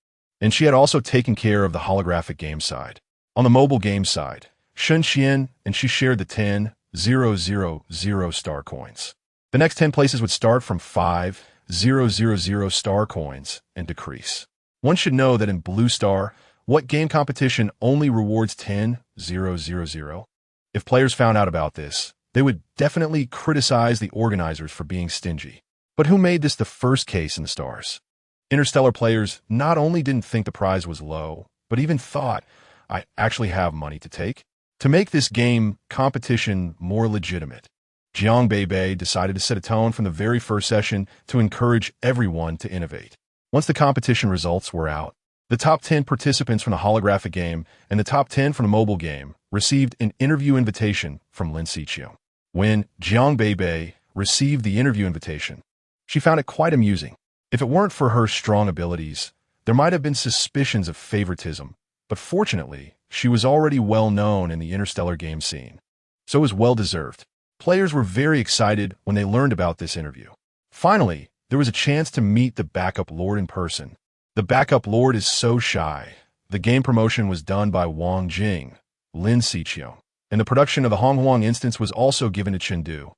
And she had also taken care of the holographic game side. On the mobile game side, Shen Xian and she shared the 10,000 star coins. The next 10 places would start from 5,000 star coins and decrease. One should know that in Blue Star, what game competition only rewards 10,000? If players found out about this, they would definitely criticize the organizers for being stingy. But who made this the first case in the stars? Interstellar players not only didn't think the prize was low, but even thought, I actually have money to take. To make this game competition more legitimate, Jiang Beibei decided to set a tone from the very first session to encourage everyone to innovate. Once the competition results were out, the top 10 participants from the holographic game and the top 10 from the mobile game received an interview invitation from Lin Xiqiu. When Jiang Beibei received the interview invitation, she found it quite amusing. If it weren't for her strong abilities, there might have been suspicions of favoritism, but fortunately, she was already well known in the interstellar game scene. So it was well deserved. Players were very excited when they learned about this interview. Finally, there was a chance to meet the backup lord in person. The backup lord is so shy. The game promotion was done by Wang Jing, Lin Xiqiu, and the production of the Hong Huang instance was also given to Chengdu.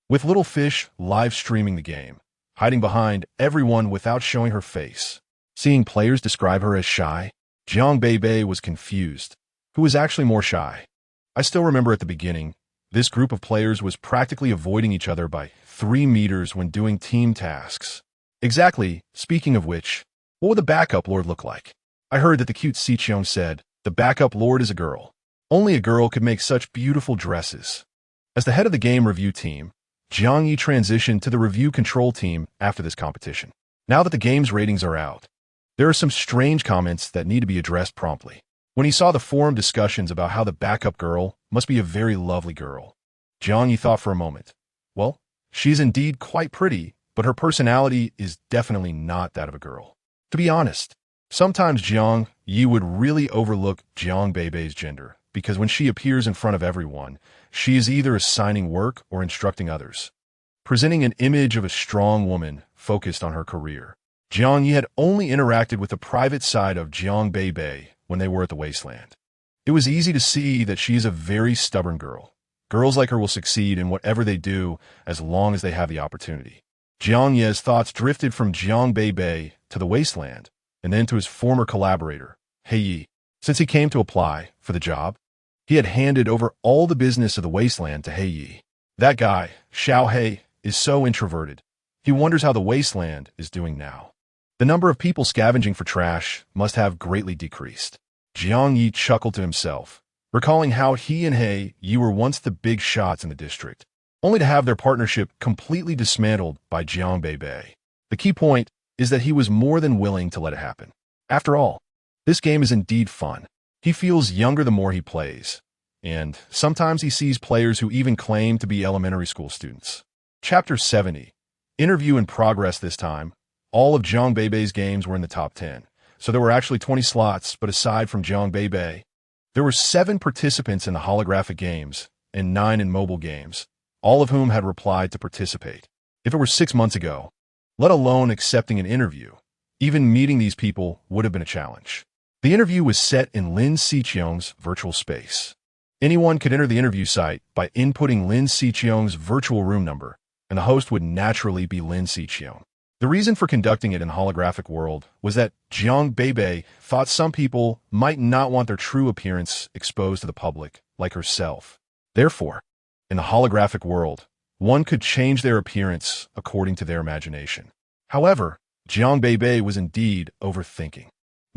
With Little Fish live streaming the game, hiding behind everyone without showing her face. Seeing players describe her as shy, Jiang Beibei was confused. Who was actually more shy? I still remember at the beginning, this group of players was practically avoiding each other by 3 meters when doing team tasks. Exactly, speaking of which, what would the backup lord look like? I heard that the cute Xiqiu said, the backup lord is a girl. Only a girl could make such beautiful dresses. As the head of the game review team, Jiang Yi transitioned to the review control team after this competition. Now that the game's ratings are out, there are some strange comments that need to be addressed promptly. When he saw the forum discussions about how the backup girl must be a very lovely girl, Jiang Yi thought for a moment. Well, she's indeed quite pretty, but her personality is definitely not that of a girl. To be honest, sometimes Jiang Yi would really overlook Jiang Beibei's gender, because when she appears in front of everyone, she is either assigning work or instructing others, presenting an image of a strong woman focused on her career. Jiang Yi had only interacted with the private side of Jiang Beibei when they were at the wasteland. It was easy to see that she is a very stubborn girl. Girls like her will succeed in whatever they do as long as they have the opportunity. Jiang Yi's thoughts drifted from Jiang Beibei to the wasteland, and then to his former collaborator, He Yi. Since he came to apply for the job, he had handed over all the business of the wasteland to He Yi. That guy, Xiao He, is so introverted. He wonders how the wasteland is doing now. The number of people scavenging for trash must have greatly decreased. Jiang Yi chuckled to himself, recalling how he and He Yi were once the big shots in the district, only to have their partnership completely dismantled by Jiang Beibei. The key point is that he was more than willing to let it happen. After all, this game is indeed fun. He feels younger the more he plays, and sometimes he sees players who even claim to be elementary school students. Chapter 70. Interview in progress this time. All of Jiang Beibei's games were in the top 10, so there were actually 20 slots, but aside from Jiang Beibei, there were 7 participants in the holographic games and 9 in mobile games, all of whom had replied to participate. If it were 6 months ago, let alone accepting an interview, even meeting these people would have been a challenge. The interview was set in Lin Xiqiong's virtual space. Anyone could enter the interview site by inputting Lin Xiqiong's virtual room number, and the host would naturally be Lin Xiqiong. The reason for conducting it in holographic world was that Jiang Beibei thought some people might not want their true appearance exposed to the public, like herself. Therefore, in the holographic world, one could change their appearance according to their imagination. However, Jiang Beibei was indeed overthinking.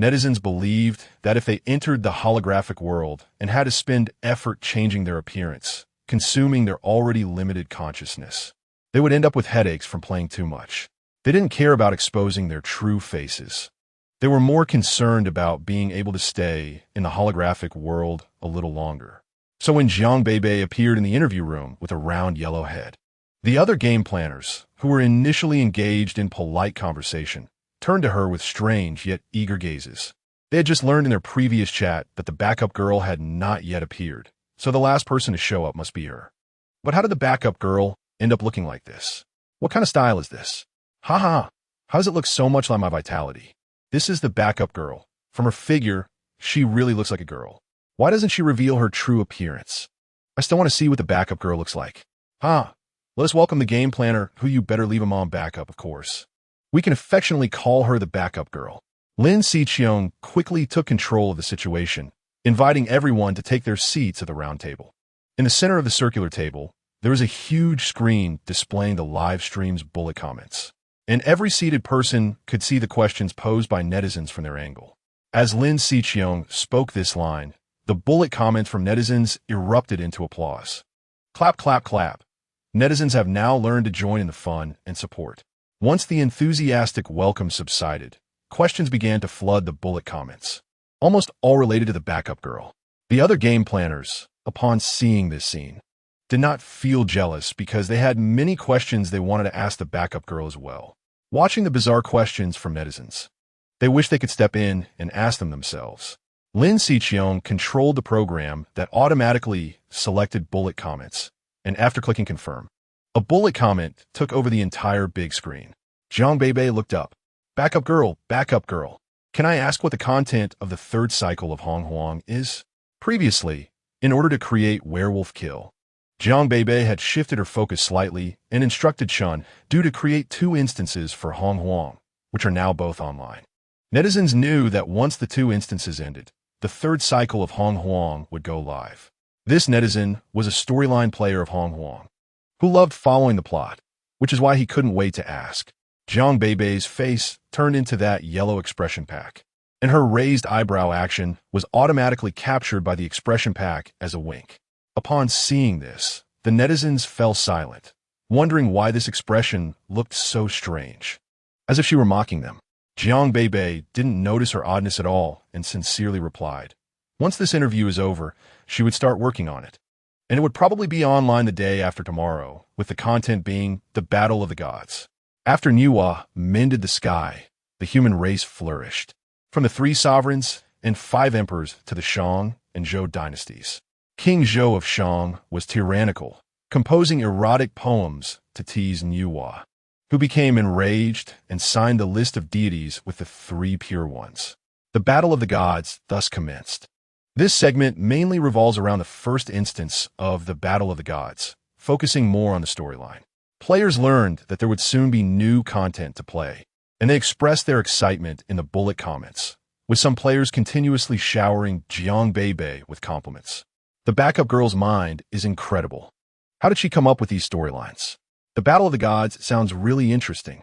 Netizens believed that if they entered the holographic world and had to spend effort changing their appearance, consuming their already limited consciousness, they would end up with headaches from playing too much. They didn't care about exposing their true faces. They were more concerned about being able to stay in the holographic world a little longer. So when Jiang Beibei appeared in the interview room with a round yellow head, the other game planners, who were initially engaged in polite conversation, turned to her with strange yet eager gazes. They had just learned in their previous chat that the backup girl had not yet appeared, so the last person to show up must be her. But how did the backup girl end up looking like this? What kind of style is this? Haha, how does it look so much like my vitality? This is the backup girl. From her figure, she really looks like a girl. Why doesn't she reveal her true appearance? I still want to see what the backup girl looks like. Let us welcome the game planner, who you better leave him on backup, of course. We can affectionately call her the backup girl. Lin Xiqiong quickly took control of the situation, inviting everyone to take their seats at the round table. In the center of the circular table, there is a huge screen displaying the live stream's bullet comments, and every seated person could see the questions posed by netizens from their angle. As Lin Xiqiong spoke this line, the bullet comments from netizens erupted into applause. Clap, clap, clap. Netizens have now learned to join in the fun and support. Once the enthusiastic welcome subsided, questions began to flood the bullet comments, almost all related to the backup girl. The other game planners, upon seeing this scene, did not feel jealous because they had many questions they wanted to ask the backup girl as well. Watching the bizarre questions from netizens, they wished they could step in and ask them themselves. Lin Xiqiong controlled the program that automatically selected bullet comments, and after clicking confirm, a bullet comment took over the entire big screen. Jiang Beibei looked up. Backup girl, can I ask what the content of the third cycle of Hong Huang is? Previously, in order to create Werewolf Kill, Jiang Beibei had shifted her focus slightly and instructed Chun to create 2 instances for Hong Huang, which are now both online. Netizens knew that once the 2 instances ended, the third cycle of Hong Huang would go live. This netizen was a storyline player of Hong Huang, who loved following the plot, which is why he couldn't wait to ask. Jiang Beibei's face turned into that yellow expression pack, and her raised eyebrow action was automatically captured by the expression pack as a wink. Upon seeing this, the netizens fell silent, wondering why this expression looked so strange. As if she were mocking them. Jiang Beibei didn't notice her oddness at all and sincerely replied, once this interview is over, she would start working on it. And it would probably be online the day after tomorrow, with the content being the Battle of the Gods. After Nuwa mended the sky, the human race flourished. From the 3 sovereigns and 5 emperors to the Shang and Zhou dynasties. King Zhou of Shang was tyrannical, composing erotic poems to tease Nuwa, who became enraged and signed the list of deities with the 3 pure ones. The Battle of the Gods thus commenced. This segment mainly revolves around the first instance of the Battle of the Gods, focusing more on the storyline. Players learned that there would soon be new content to play, and they expressed their excitement in the bullet comments, with some players continuously showering Jiang Beibei with compliments. The backup girl's mind is incredible. How did she come up with these storylines? The Battle of the Gods sounds really interesting.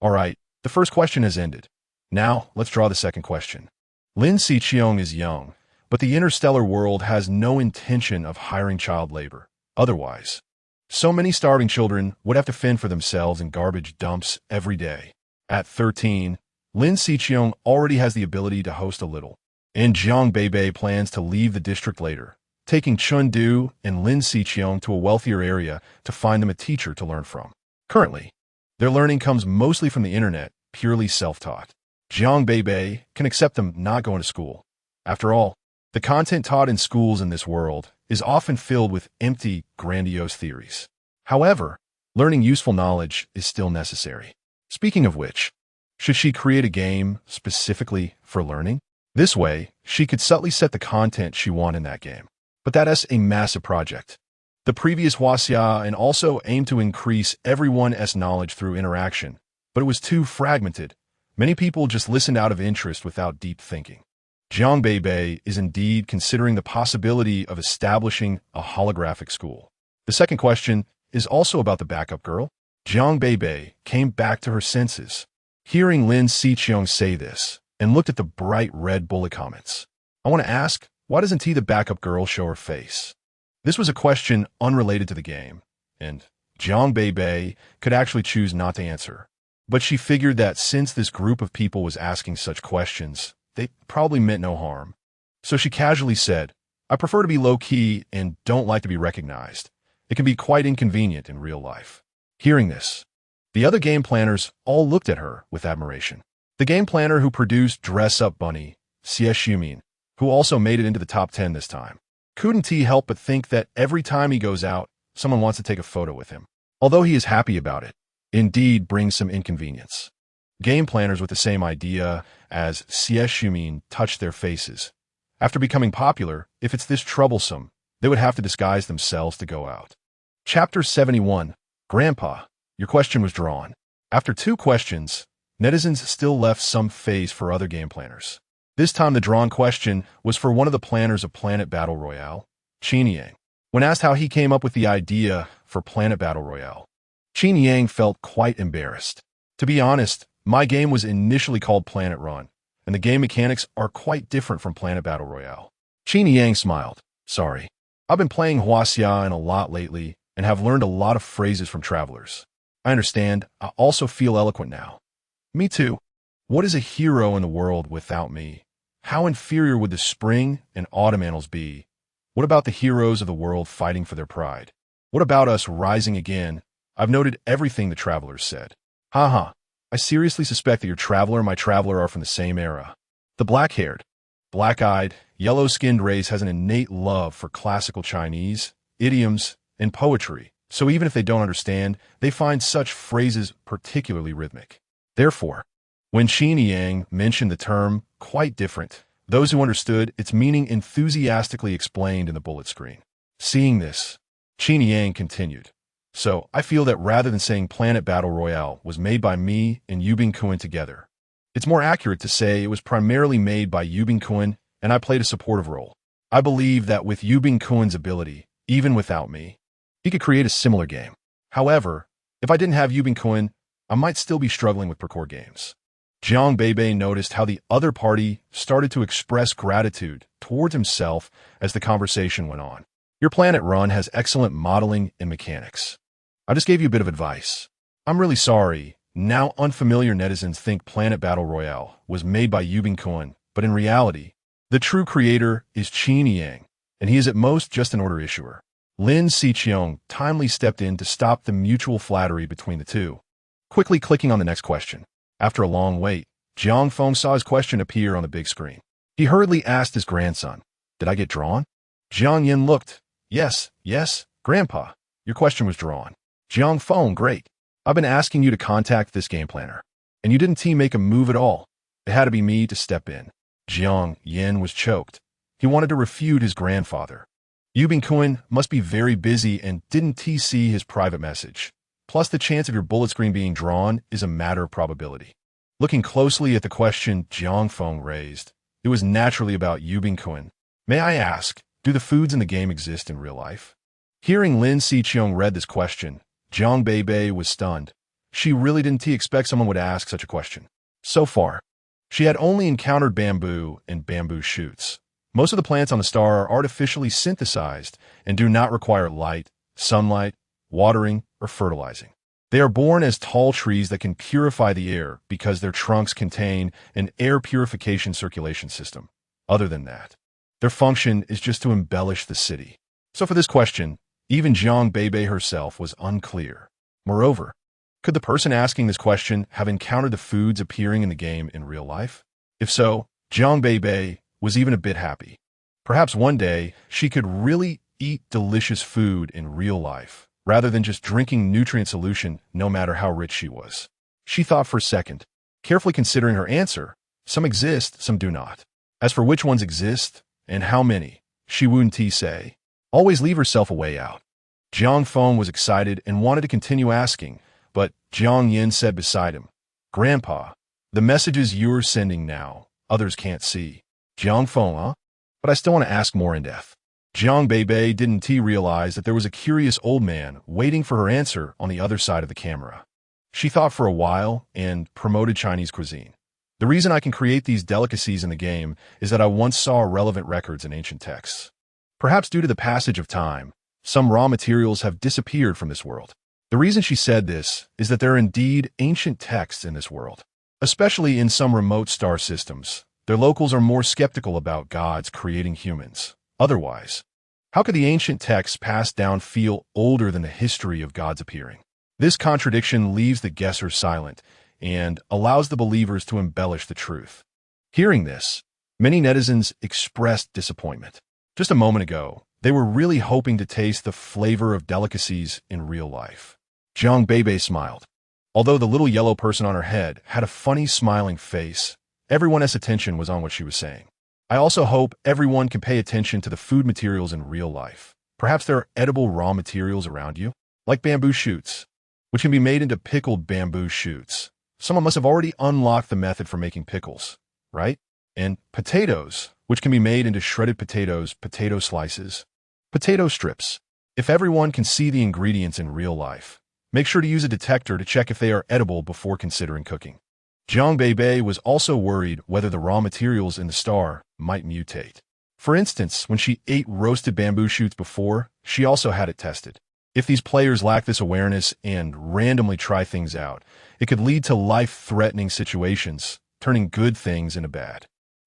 Alright, the first question has ended. Now, let's draw the second question. Lin Xiqiong is young, but the interstellar world has no intention of hiring child labor. Otherwise, so many starving children would have to fend for themselves in garbage dumps every day. At 13, Lin Xiqiong already has the ability to host a little, and Jiang Beibei plans to leave the district later, taking Chengdu and Lin Xiqiong to a wealthier area to find them a teacher to learn from. Currently, their learning comes mostly from the internet, purely self-taught. Jiang Beibei can accept them not going to school. After all, the content taught in schools in this world is often filled with empty, grandiose theories. However, learning useful knowledge is still necessary. Speaking of which, should she create a game specifically for learning? This way, she could subtly set the content she wants in that game. But that is a massive project. The previous Huaxia and also aimed to increase everyone's knowledge through interaction, but it was too fragmented. Many people just listened out of interest without deep thinking. Jiang Beibei is indeed considering the possibility of establishing a holographic school. The second question is also about the backup girl. Jiang Beibei came back to her senses, hearing Lin Xiqiong say this, and looked at the bright red bullet comments. I want to ask, why doesn't the backup girl show her face? This was a question unrelated to the game, and Jiang Beibei could actually choose not to answer. But she figured that since this group of people was asking such questions, they probably meant no harm. So she casually said, I prefer to be low-key and don't like to be recognized. It can be quite inconvenient in real life. Hearing this, the other game planners all looked at her with admiration. The game planner who produced Dress Up Bunny, Xie Xiumin, who also made it into the top 10 this time, couldn't help but think that every time he goes out, someone wants to take a photo with him. Although he is happy about it, indeed brings some inconvenience. Game planners with the same idea as Xie Xiumin touched their faces. After becoming popular, if it's this troublesome, they would have to disguise themselves to go out. Chapter 71. Grandpa, your question was drawn. After 2 questions, netizens still left some phase for other game planners. This time the drawn question was for one of the planners of Planet Battle Royale, Qin Yang. When asked how he came up with the idea for Planet Battle Royale, Qin Yang felt quite embarrassed. To be honest, my game was initially called Planet Run, and the game mechanics are quite different from Planet Battle Royale. Qin Yang smiled. Sorry. I've been playing Huaxia a lot lately and have learned a lot of phrases from travelers. I understand. I also feel eloquent now. Me too. What is a hero in the world without me? How inferior would the spring and autumn annals be? What about the heroes of the world fighting for their pride? What about us rising again? I've noted everything the travelers said. Haha. I seriously suspect that your traveler and my traveler are from the same era. The black-haired, black-eyed, yellow-skinned race has an innate love for classical Chinese, idioms, and poetry, so even if they don't understand, they find such phrases particularly rhythmic. Therefore, when Qin Yang mentioned the term quite different, those who understood its meaning enthusiastically explained in the bullet screen. Seeing this, Qin Yang continued. So, I feel that rather than saying Planet Battle Royale was made by me and Yubing Kun together, it's more accurate to say it was primarily made by Yubing Kun and I played a supportive role. I believe that with Yubing Kun's ability, even without me, he could create a similar game. However, if I didn't have Yubing Kun, I might still be struggling with parkour games. Jiang Beibei noticed how the other party started to express gratitude towards himself as the conversation went on. Your planet run has excellent modeling and mechanics. I just gave you a bit of advice. I'm really sorry. Now unfamiliar netizens think Planet Battle Royale was made by Yubin Kun, but in reality, the true creator is Qin Yang, and he is at most just an order issuer. Lin Xiqiong timely stepped in to stop the mutual flattery between the two, quickly clicking on the next question. After a long wait, Jiang Feng saw his question appear on the big screen. He hurriedly asked his grandson, "Did I get drawn?" Jiang Yin looked. Yes, Grandpa, your question was drawn." Jiang Feng, great. I've been asking you to contact this game planner, and you didn't make a move at all. It had to be me to step in. Jiang Yin was choked. He wanted to refute his grandfather. Yubin Kun must be very busy and didn't see his private message. Plus, the chance of your bullet screen being drawn is a matter of probability. Looking closely at the question Jiang Feng raised, it was naturally about Yubin Kun. May I ask, do the foods in the game exist in real life? Hearing Lin Xiqiong read this question, Jiang Beibei was stunned. She really didn't expect someone would ask such a question. So far, she had only encountered bamboo and bamboo shoots. Most of the plants on the star are artificially synthesized and do not require light, sunlight, watering, or fertilizing. They are born as tall trees that can purify the air because their trunks contain an air purification circulation system. Other than that, their function is just to embellish the city. So for this question, even Jiang Beibei herself was unclear. Moreover, could the person asking this question have encountered the foods appearing in the game in real life? If so, Jiang Beibei was even a bit happy. Perhaps one day she could really eat delicious food in real life, rather than just drinking nutrient solution no matter how rich she was. She thought for a second, carefully considering her answer. Some exist, some do not. As for which ones exist, and how many, she wouldn't say. Always leave herself a way out. Jiang Feng was excited and wanted to continue asking, but Jiang Yin said beside him, "Grandpa, the messages you're sending now, others can't see." Jiang Feng, huh? But I still want to ask more in depth. Jiang Beibei didn't realize that there was a curious old man waiting for her answer on the other side of the camera. She thought for a while and promoted Chinese cuisine. The reason I can create these delicacies in the game is that I once saw relevant records in ancient texts. Perhaps due to the passage of time, some raw materials have disappeared from this world. The reason she said this is that there are indeed ancient texts in this world, especially in some remote star systems. Their locals are more skeptical about gods creating humans. Otherwise, how could the ancient texts passed down feel older than the history of gods appearing? This contradiction leaves the guesser silent and allows the believers to embellish the truth. Hearing this, many netizens expressed disappointment. Just a moment ago, they were really hoping to taste the flavor of delicacies in real life. Jiang Beibei smiled. Although the little yellow person on her head had a funny smiling face, everyone's attention was on what she was saying. I also hope everyone can pay attention to the food materials in real life. Perhaps there are edible raw materials around you, like bamboo shoots, which can be made into pickled bamboo shoots. Someone must have already unlocked the method for making pickles, right? And potatoes, which can be made into shredded potatoes, potato slices, potato strips. If everyone can see the ingredients in real life, make sure to use a detector to check if they are edible before considering cooking. Jiang Beibei was also worried whether the raw materials in the star might mutate. For instance, when she ate roasted bamboo shoots before, she also had it tested. If these players lack this awareness and randomly try things out, it could lead to life-threatening situations, turning good things into bad.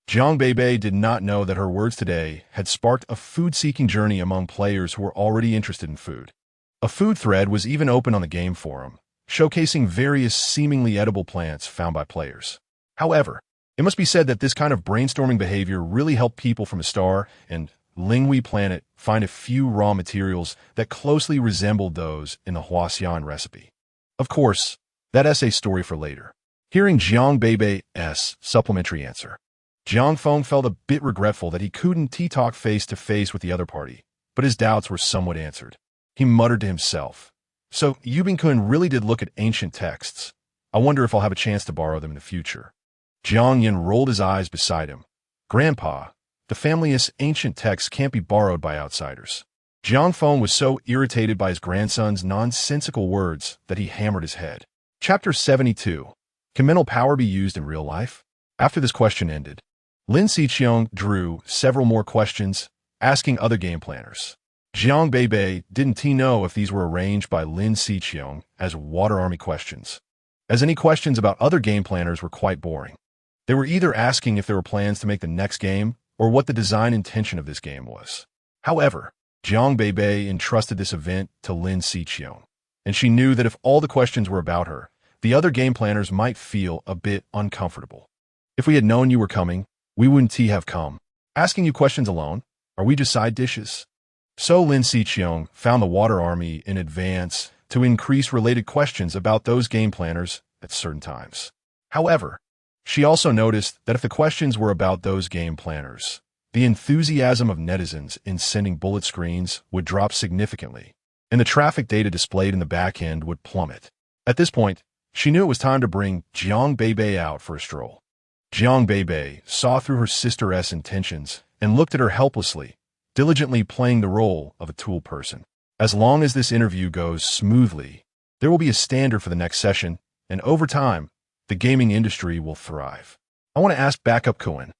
Jiang Beibei did not know that her words today had sparked a food-seeking journey among players who were already interested in food. A food thread was even open on the game forum, showcasing various seemingly edible plants found by players. However, it must be said that this kind of brainstorming behavior really helped people from a star and Lingui planet find a few raw materials that closely resembled those in the Huaxian recipe. Of course, that's a story for later. Hearing Jiang Beibei's supplementary answer, Jiang Feng felt a bit regretful that he couldn't talk face-to-face with the other party, but his doubts were somewhat answered. He muttered to himself, "So Yubin Kun really did look at ancient texts. I wonder if I'll have a chance to borrow them in the future." Jiang Yin rolled his eyes beside him. "Grandpa, the family's ancient texts can't be borrowed by outsiders." Jiang Feng was so irritated by his grandson's nonsensical words that he hammered his head. Chapter 72. Can mental power be used in real life? After this question ended, Lin Xiqiong drew several more questions, asking other game planners. Jiang Beibei didn't know if these were arranged by Lin Xiqiong as Water Army questions, as any questions about other game planners were quite boring. They were either asking if there were plans to make the next game or what the design intention of this game was. However, Jiang Beibei entrusted this event to Lin Xiqiong, and she knew that if all the questions were about her, the other game planners might feel a bit uncomfortable. If we had known you were coming, we wouldn't have come. Asking you questions alone? Are we just side dishes? So Lin Xiqiong found the Water Army in advance to increase related questions about those game planners at certain times. However, she also noticed that if the questions were about those game planners, the enthusiasm of netizens in sending bullet screens would drop significantly, and the traffic data displayed in the back end would plummet. At this point, she knew it was time to bring Jiang Beibei out for a stroll. Jiang Beibei saw through her sister's intentions and looked at her helplessly, diligently playing the role of a tool person. As long as this interview goes smoothly, there will be a standard for the next session, and over time, the gaming industry will thrive. I want to ask Backup Cohen,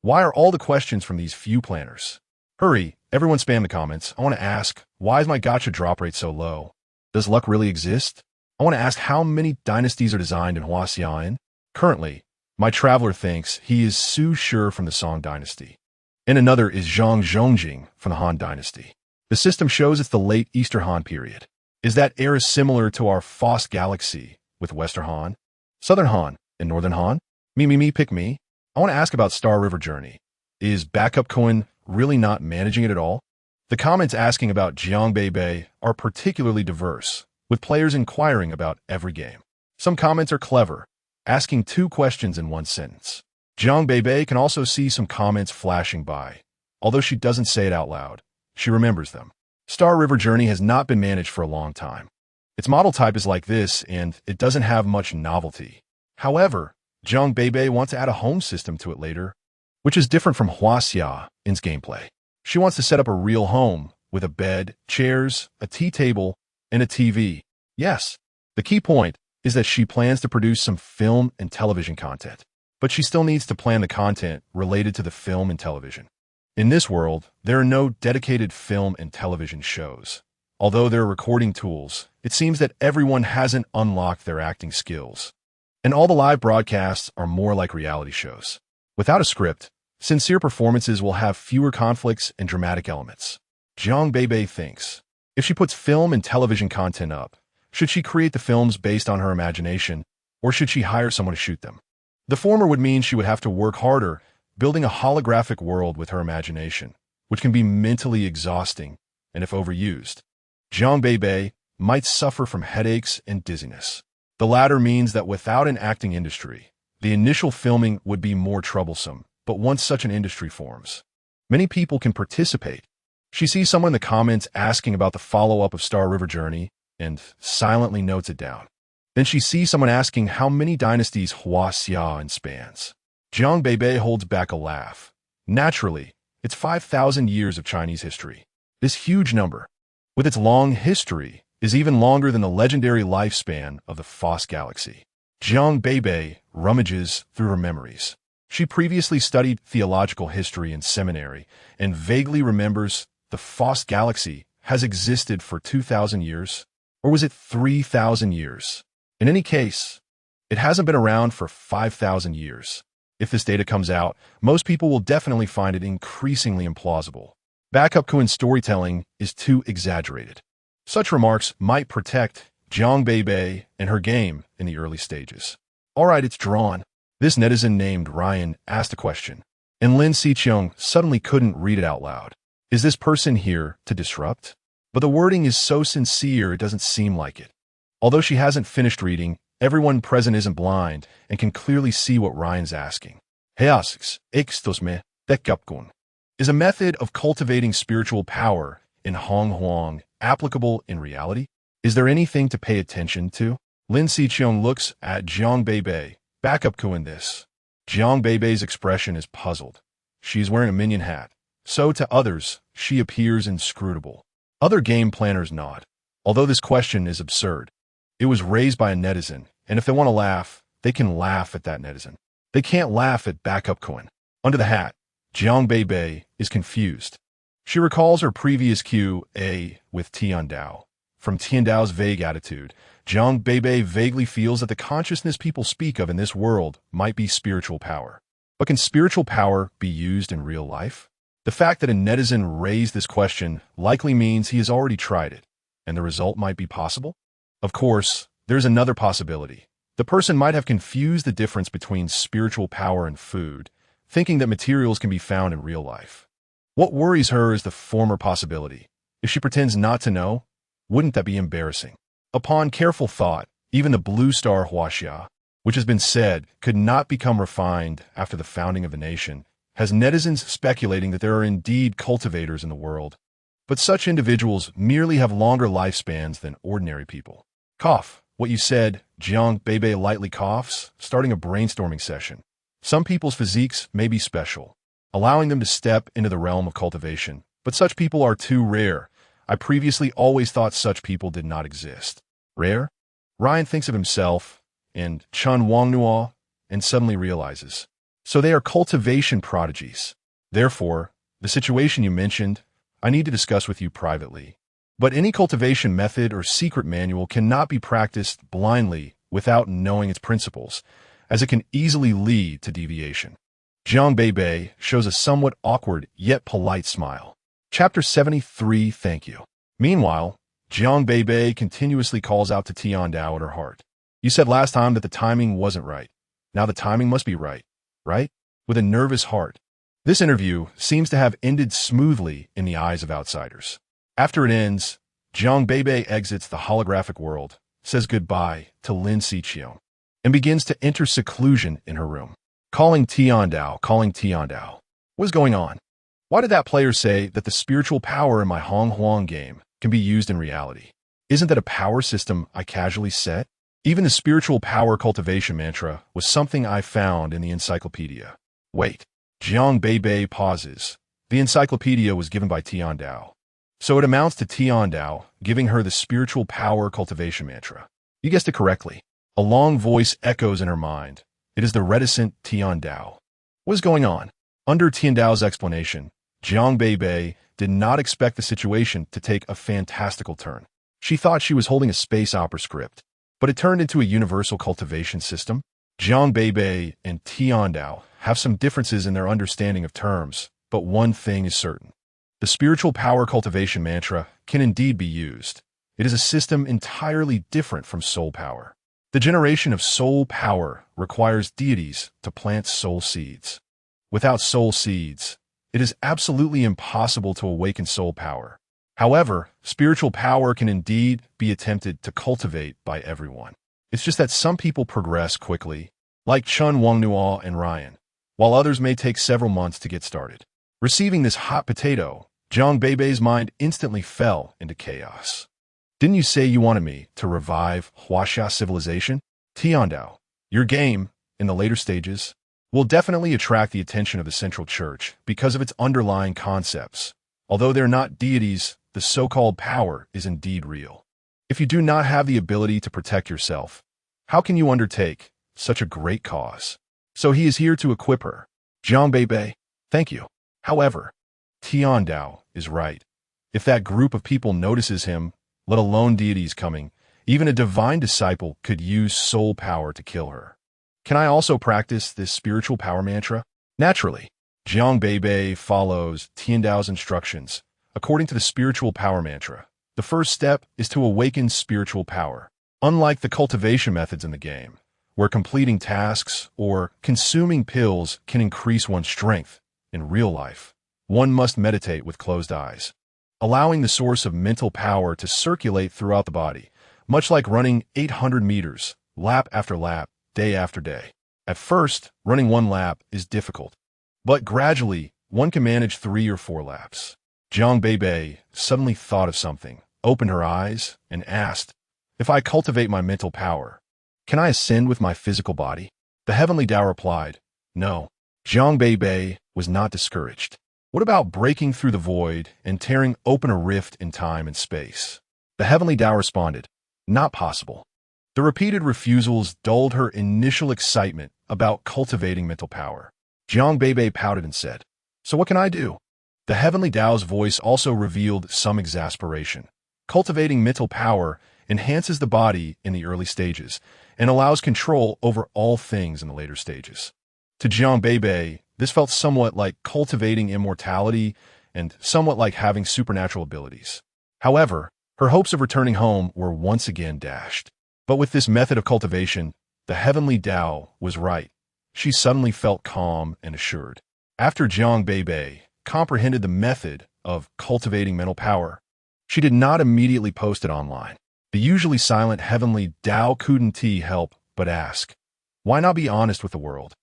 why are all the questions from these few planners? Hurry, everyone spam the comments. I want to ask, why is my gacha drop rate so low? Does luck really exist? I want to ask how many dynasties are designed in Huaxian? Currently, my traveler thinks he is Su Shi from the Song Dynasty, and another is Zhang Zhongjing from the Han Dynasty. The system shows it's the late Eastern Han period. Is that era similar to our Foss Galaxy with Western Han, Southern Han, and Northern Han? Me, pick me. I want to ask about Star River Journey. Is Backup Cohen really not managing it at all? The comments asking about Jiang Beibei are particularly diverse, with players inquiring about every game. Some comments are clever, asking 2 questions in 1 sentence. Jiang Beibei can also see some comments flashing by. Although she doesn't say it out loud, she remembers them. Star River Journey has not been managed for a long time. Its model type is like this, and it doesn't have much novelty. However, Jiang Beibei wants to add a home system to it later, which is different from Huaxia's gameplay. She wants to set up a real home with a bed, chairs, a tea table, and a TV. Yes, the key point is that she plans to produce some film and television content, but she still needs to plan the content related to the film and television. In this world, there are no dedicated film and television shows. Although there are recording tools, it seems that everyone hasn't unlocked their acting skills, and all the live broadcasts are more like reality shows. Without a script, sincere performances will have fewer conflicts and dramatic elements. Jiang Beibei thinks, if she puts film and television content up, should she create the films based on her imagination, or should she hire someone to shoot them? The former would mean she would have to work harder, building a holographic world with her imagination, which can be mentally exhausting, and if overused, Jiang Beibei might suffer from headaches and dizziness. The latter means that without an acting industry, the initial filming would be more troublesome, but once such an industry forms, many people can participate. She sees someone in the comments asking about the follow-up of Star River Journey and silently notes it down. Then she sees someone asking how many dynasties Huaxian spans. Jiang Beibei holds back a laugh. Naturally, it's 5,000 years of Chinese history. This huge number, with its long history, is even longer than the legendary lifespan of the Foss Galaxy. Jiang Beibei rummages through her memories. She previously studied theological history in seminary and vaguely remembers the Foss Galaxy has existed for 2,000 years, or was it 3,000 years? In any case, it hasn't been around for 5,000 years. If this data comes out, most people will definitely find it increasingly implausible. Backup Cohen's storytelling is too exaggerated. Such remarks might protect Jiang Beibei and her game in the early stages. Alright, it's drawn. This netizen named Ryan asked a question, and Lin Xiqiong suddenly couldn't read it out loud. Is this person here to disrupt? But the wording is so sincere it doesn't seem like it. Although she hasn't finished reading, everyone present isn't blind and can clearly see what Ryan's asking. Heasks, extosme, tekapkun, is a method of cultivating spiritual power in Hong Huang applicable in reality? Is there anything to pay attention to? Lin Xiqiong looks at Jiang Beibei. Backup Cohen this. Jiang Beibei's expression is puzzled. She's wearing a minion hat, so to others, she appears inscrutable. Other game planners nod. Although this question is absurd, it was raised by a netizen, and if they want to laugh, they can laugh at that netizen. They can't laugh at Backup Cohen. Under the hat, Jiang Beibei is confused. She recalls her previous QA with Tian Dao. From Tian Dao's vague attitude, Jiang Beibei vaguely feels that the consciousness people speak of in this world might be spiritual power. But can spiritual power be used in real life? The fact that a netizen raised this question likely means he has already tried it, and the result might be possible. Of course, there's another possibility. The person might have confused the difference between spiritual power and food, thinking that materials can be found in real life. What worries her is the former possibility. If she pretends not to know, wouldn't that be embarrassing? Upon careful thought, even the blue star huaxia, which has been said could not become refined after the founding of the nation, has netizens speculating that there are indeed cultivators in the world. But such individuals merely have longer lifespans than ordinary people. Cough. What you said, Jiang Beibei lightly coughs, starting a brainstorming session. Some people's physiques may be special, allowing them to step into the realm of cultivation, but such people are too rare. I previously always thought such people did not exist. Rare? Ryan thinks of himself and Chun Wangnuo and suddenly realizes. So they are cultivation prodigies. Therefore, the situation you mentioned, I need to discuss with you privately. But any cultivation method or secret manual cannot be practiced blindly without knowing its principles, as it can easily lead to deviation. Jiang Beibei shows a somewhat awkward yet polite smile. Chapter 73, Thank You. Meanwhile, Jiang Beibei continuously calls out to Tian Dao at her heart. You said last time that the timing wasn't right. Now the timing must be right, right? With a nervous heart. This interview seems to have ended smoothly in the eyes of outsiders. After it ends, Jiang Beibei exits the holographic world, says goodbye to Lin Xiqiang, and begins to enter seclusion in her room. Calling Tian Dao. What's going on? Why did that player say that the spiritual power in my Hong Huang game can be used in reality? Isn't that a power system I casually set? Even the spiritual power cultivation mantra was something I found in the encyclopedia. Wait. Jiang Beibei pauses. The encyclopedia was given by Tian Dao. So it amounts to Tian Dao giving her the spiritual power cultivation mantra. You guessed it correctly. A long voice echoes in her mind. It is the reticent Tian Dao. What is going on? Under Tian Dao's explanation, Jiang Beibei did not expect the situation to take a fantastical turn. She thought she was holding a space opera script, but it turned into a universal cultivation system. Jiang Beibei and Tian Dao have some differences in their understanding of terms, but one thing is certain. The spiritual power cultivation mantra can indeed be used. It is a system entirely different from soul power. The generation of soul power requires deities to plant soul seeds. Without soul seeds, it is absolutely impossible to awaken soul power. However, spiritual power can indeed be attempted to cultivate by everyone. It's just that some people progress quickly, like Chun Wangnuo and Ryan, while others may take several months to get started. Receiving this hot potato, Jiang Beibei's mind instantly fell into chaos. Didn't you say you wanted me to revive Huaxia civilization? Tian Dao, your game, in the later stages, will definitely attract the attention of the Central Church because of its underlying concepts. Although they're not deities, the so-called power is indeed real. If you do not have the ability to protect yourself, how can you undertake such a great cause? So he is here to equip her. Jiang Beibei, thank you. However, Tian Dao is right. If that group of people notices him, let alone deities coming, even a divine disciple could use soul power to kill her. Can I also practice this spiritual power mantra? Naturally. Jiang Beibei follows Tian Dao's instructions. According to the spiritual power mantra, the first step is to awaken spiritual power. Unlike the cultivation methods in the game, where completing tasks or consuming pills can increase one's strength, in real life, one must meditate with closed eyes, allowing the source of mental power to circulate throughout the body, much like running 800 meters, lap after lap, day after day. At first, running one lap is difficult, but gradually, one can manage 3 or 4 laps. Jiang Beibei suddenly thought of something, opened her eyes, and asked, if I cultivate my mental power, can I ascend with my physical body? The Heavenly Dao replied, no. Jiang Beibei was not discouraged. What about breaking through the void and tearing open a rift in time and space? The Heavenly Dao responded, not possible. The repeated refusals dulled her initial excitement about cultivating mental power. Jiang Beibei pouted and said, so what can I do? The Heavenly Dao's voice also revealed some exasperation. Cultivating mental power enhances the body in the early stages and allows control over all things in the later stages. To Jiang Beibei, this felt somewhat like cultivating immortality and somewhat like having supernatural abilities. However, her hopes of returning home were once again dashed. But with this method of cultivation, the Heavenly Dao was right. She suddenly felt calm and assured. After Jiang Beibei comprehended the method of cultivating mental power, she did not immediately post it online. The usually silent Heavenly Dao couldn't help but ask, "Why not be honest with the world?"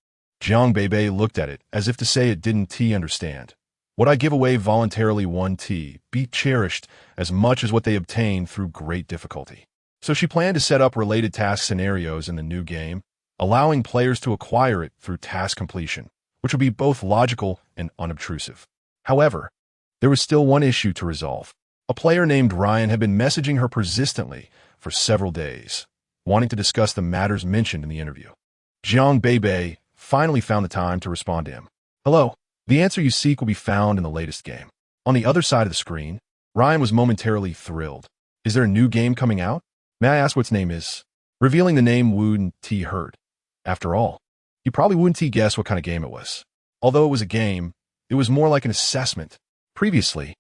Jiang Beibei looked at it as if to say it didn't understand. "What I give away voluntarily won't be cherished as much as what they obtain through great difficulty." So she planned to set up related task scenarios in the new game, allowing players to acquire it through task completion, which would be both logical and unobtrusive. However, there was still one issue to resolve. A player named Ryan had been messaging her persistently for several days, wanting to discuss the matters mentioned in the interview. Jiang Beibei finally found the time to respond to him. "Hello. The answer you seek will be found in the latest game." On the other side of the screen, Ryan was momentarily thrilled. "Is there a new game coming out? May I ask what its name is?" Revealing the name wouldn't hurt. After all, you probably wouldn't guess what kind of game it was. Although it was a game, it was more like an assessment. Previously,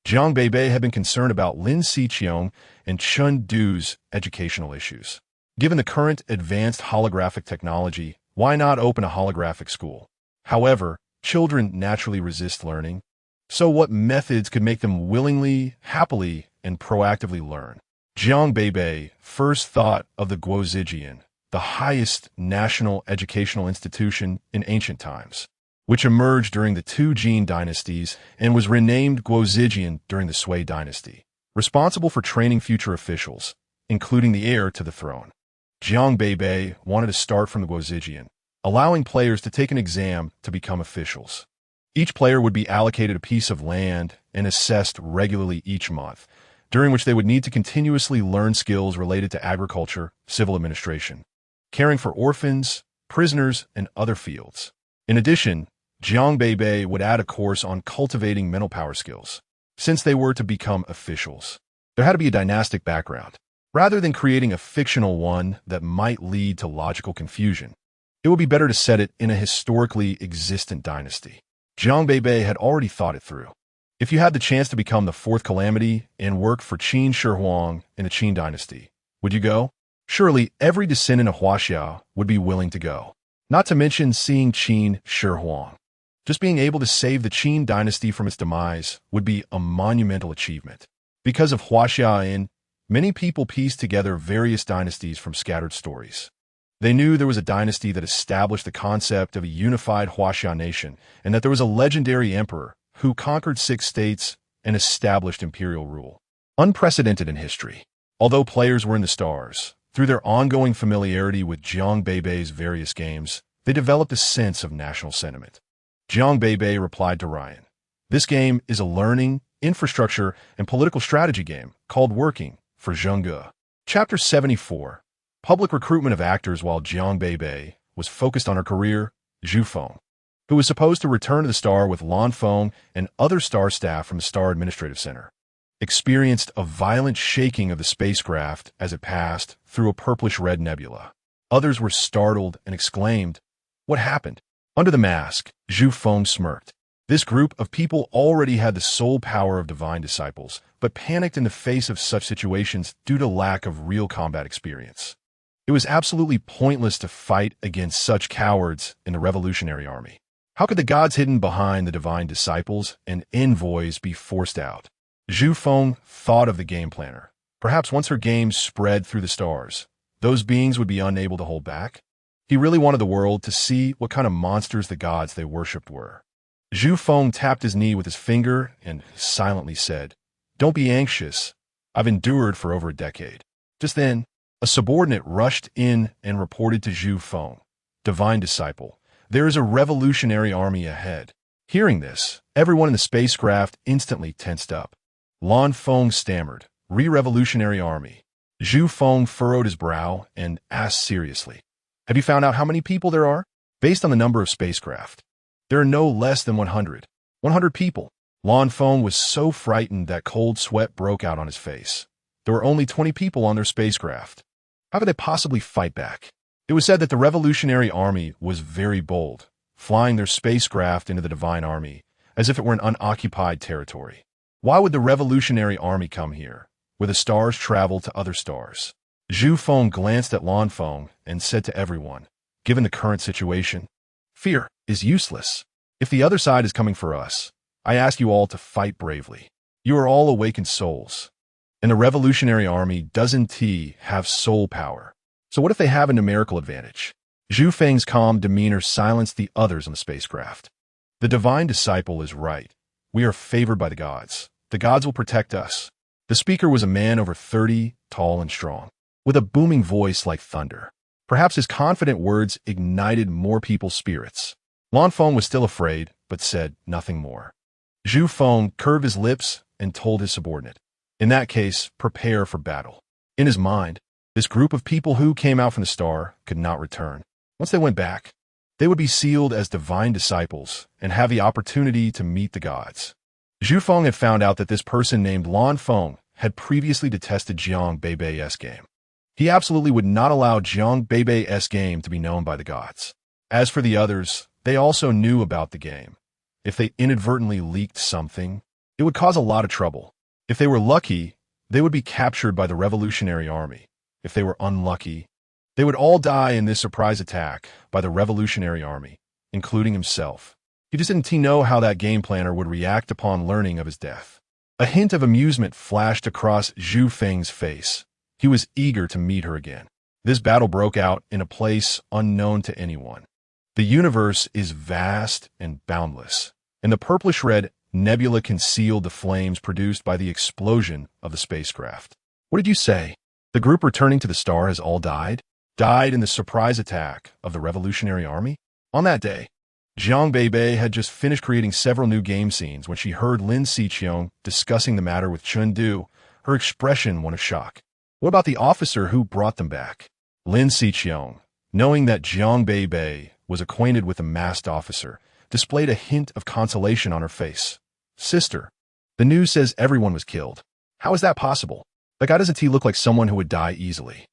Jiang Beibei had been concerned about Lin Xiqiong and Chun Du's educational issues. Given the current advanced holographic technology, why not open a holographic school? However, children naturally resist learning. So what methods could make them willingly, happily, and proactively learn? Jiang Beibei first thought of the Guozijian, the highest national educational institution in ancient times, which emerged during the two Jin dynasties and was renamed Guozijian during the Sui dynasty, responsible for training future officials, including the heir to the throne. Jiang Beibei wanted to start from the Guozijian, allowing players to take an exam to become officials. Each player would be allocated a piece of land and assessed regularly each month, during which they would need to continuously learn skills related to agriculture, civil administration, caring for orphans, prisoners, and other fields. In addition, Jiang Beibei would add a course on cultivating mental power skills, since they were to become officials. There had to be a dynastic background, rather than creating a fictional one that might lead to logical confusion. It would be better to set it in a historically existent dynasty. Jiang Beibei had already thought it through. If you had the chance to become the fourth calamity and work for Qin Shi Huang in the Qin dynasty, would you go? Surely every descendant of Huaxia would be willing to go. Not to mention seeing Qin Shi Huang. Just being able to save the Qin dynasty from its demise would be a monumental achievement. Because of Huaxia, many people pieced together various dynasties from scattered stories. They knew there was a dynasty that established the concept of a unified Huaxia nation, and that there was a legendary emperor who conquered 6 states and established imperial rule. Unprecedented in history. Although players were in the stars, through their ongoing familiarity with Jiang Beibei's various games, they developed a sense of national sentiment. Jiang Beibei replied to Ryan, "This game is a learning, infrastructure, and political strategy game called Working for Zhengge." Chapter 74. Public recruitment of actors. While Jiang Beibei was focused on her career, Zhu Feng, who was supposed to return to the star with Lan Feng and other star staff from the Star Administrative Center, experienced a violent shaking of the spacecraft as it passed through a purplish-red nebula. Others were startled and exclaimed, "What happened?" Under the mask, Zhu Feng smirked. This group of people already had the sole power of divine disciples, but panicked in the face of such situations due to lack of real combat experience. It was absolutely pointless to fight against such cowards in the revolutionary army. How could the gods hidden behind the divine disciples and envoys be forced out? Zhu Feng thought of the game planner. Perhaps once her game spread through the stars, those beings would be unable to hold back. He really wanted the world to see what kind of monsters the gods they worshipped were. Zhu Feng tapped his knee with his finger and silently said, "Don't be anxious. I've endured for over a decade." Just then, a subordinate rushed in and reported to Zhu Feng, "Divine disciple, there is a revolutionary army ahead." Hearing this, everyone in the spacecraft instantly tensed up. Lan Feng stammered, "Revolutionary army." Zhu Feng furrowed his brow and asked seriously, "Have you found out how many people there are?" "Based on the number of spacecraft, there are no less than 100. 100 people." Lan Feng was so frightened that cold sweat broke out on his face. There were only 20 people on their spacecraft. How could they possibly fight back? It was said that the Revolutionary Army was very bold, flying their spacecraft into the Divine Army as if it were an unoccupied territory. Why would the Revolutionary Army come here, where the stars travel to other stars? Zhu Feng glanced at Lan Feng and said to everyone, given the current situation, fear is useless. If the other side is coming for us, I ask you all to fight bravely. You are all awakened souls. And the Revolutionary Army doesn't have soul power. So what if they have a numerical advantage? Zhu Feng's calm demeanor silenced the others on the spacecraft. The divine disciple is right. We are favored by the gods. The gods will protect us. The speaker was a man over 30, tall and strong, with a booming voice like thunder. Perhaps his confident words ignited more people's spirits. Lan Feng was still afraid, but said nothing more. Zhu Feng curved his lips and told his subordinate, in that case, prepare for battle. In his mind, this group of people who came out from the star could not return. Once they went back, they would be sealed as divine disciples and have the opportunity to meet the gods. Zhu Feng had found out that this person named Lan Feng had previously detested Jiang Beibei's game. He absolutely would not allow Jiang Beibei's game to be known by the gods. As for the others, they also knew about the game. If they inadvertently leaked something, it would cause a lot of trouble. If they were lucky, they would be captured by the Revolutionary Army. If they were unlucky, they would all die in this surprise attack by the Revolutionary Army, including himself. He just didn't know how that game planner would react upon learning of his death. A hint of amusement flashed across Zhu Feng's face. He was eager to meet her again. This battle broke out in a place unknown to anyone. The universe is vast and boundless, and the purplish-red nebula concealed the flames produced by the explosion of the spacecraft. What did you say? The group returning to the star has all died? Died in the surprise attack of the Revolutionary Army? On that day, Jiang Beibei had just finished creating several new game scenes when she heard Lin Xiqiong discussing the matter with Chun Du. Her expression one of shock. What about the officer who brought them back? Lin Xiqiong, knowing that Jiang Beibei was acquainted with the masked officer, displayed a hint of consolation on her face. Sister, the news says everyone was killed. How is that possible? That guy doesn't look like someone who would die easily.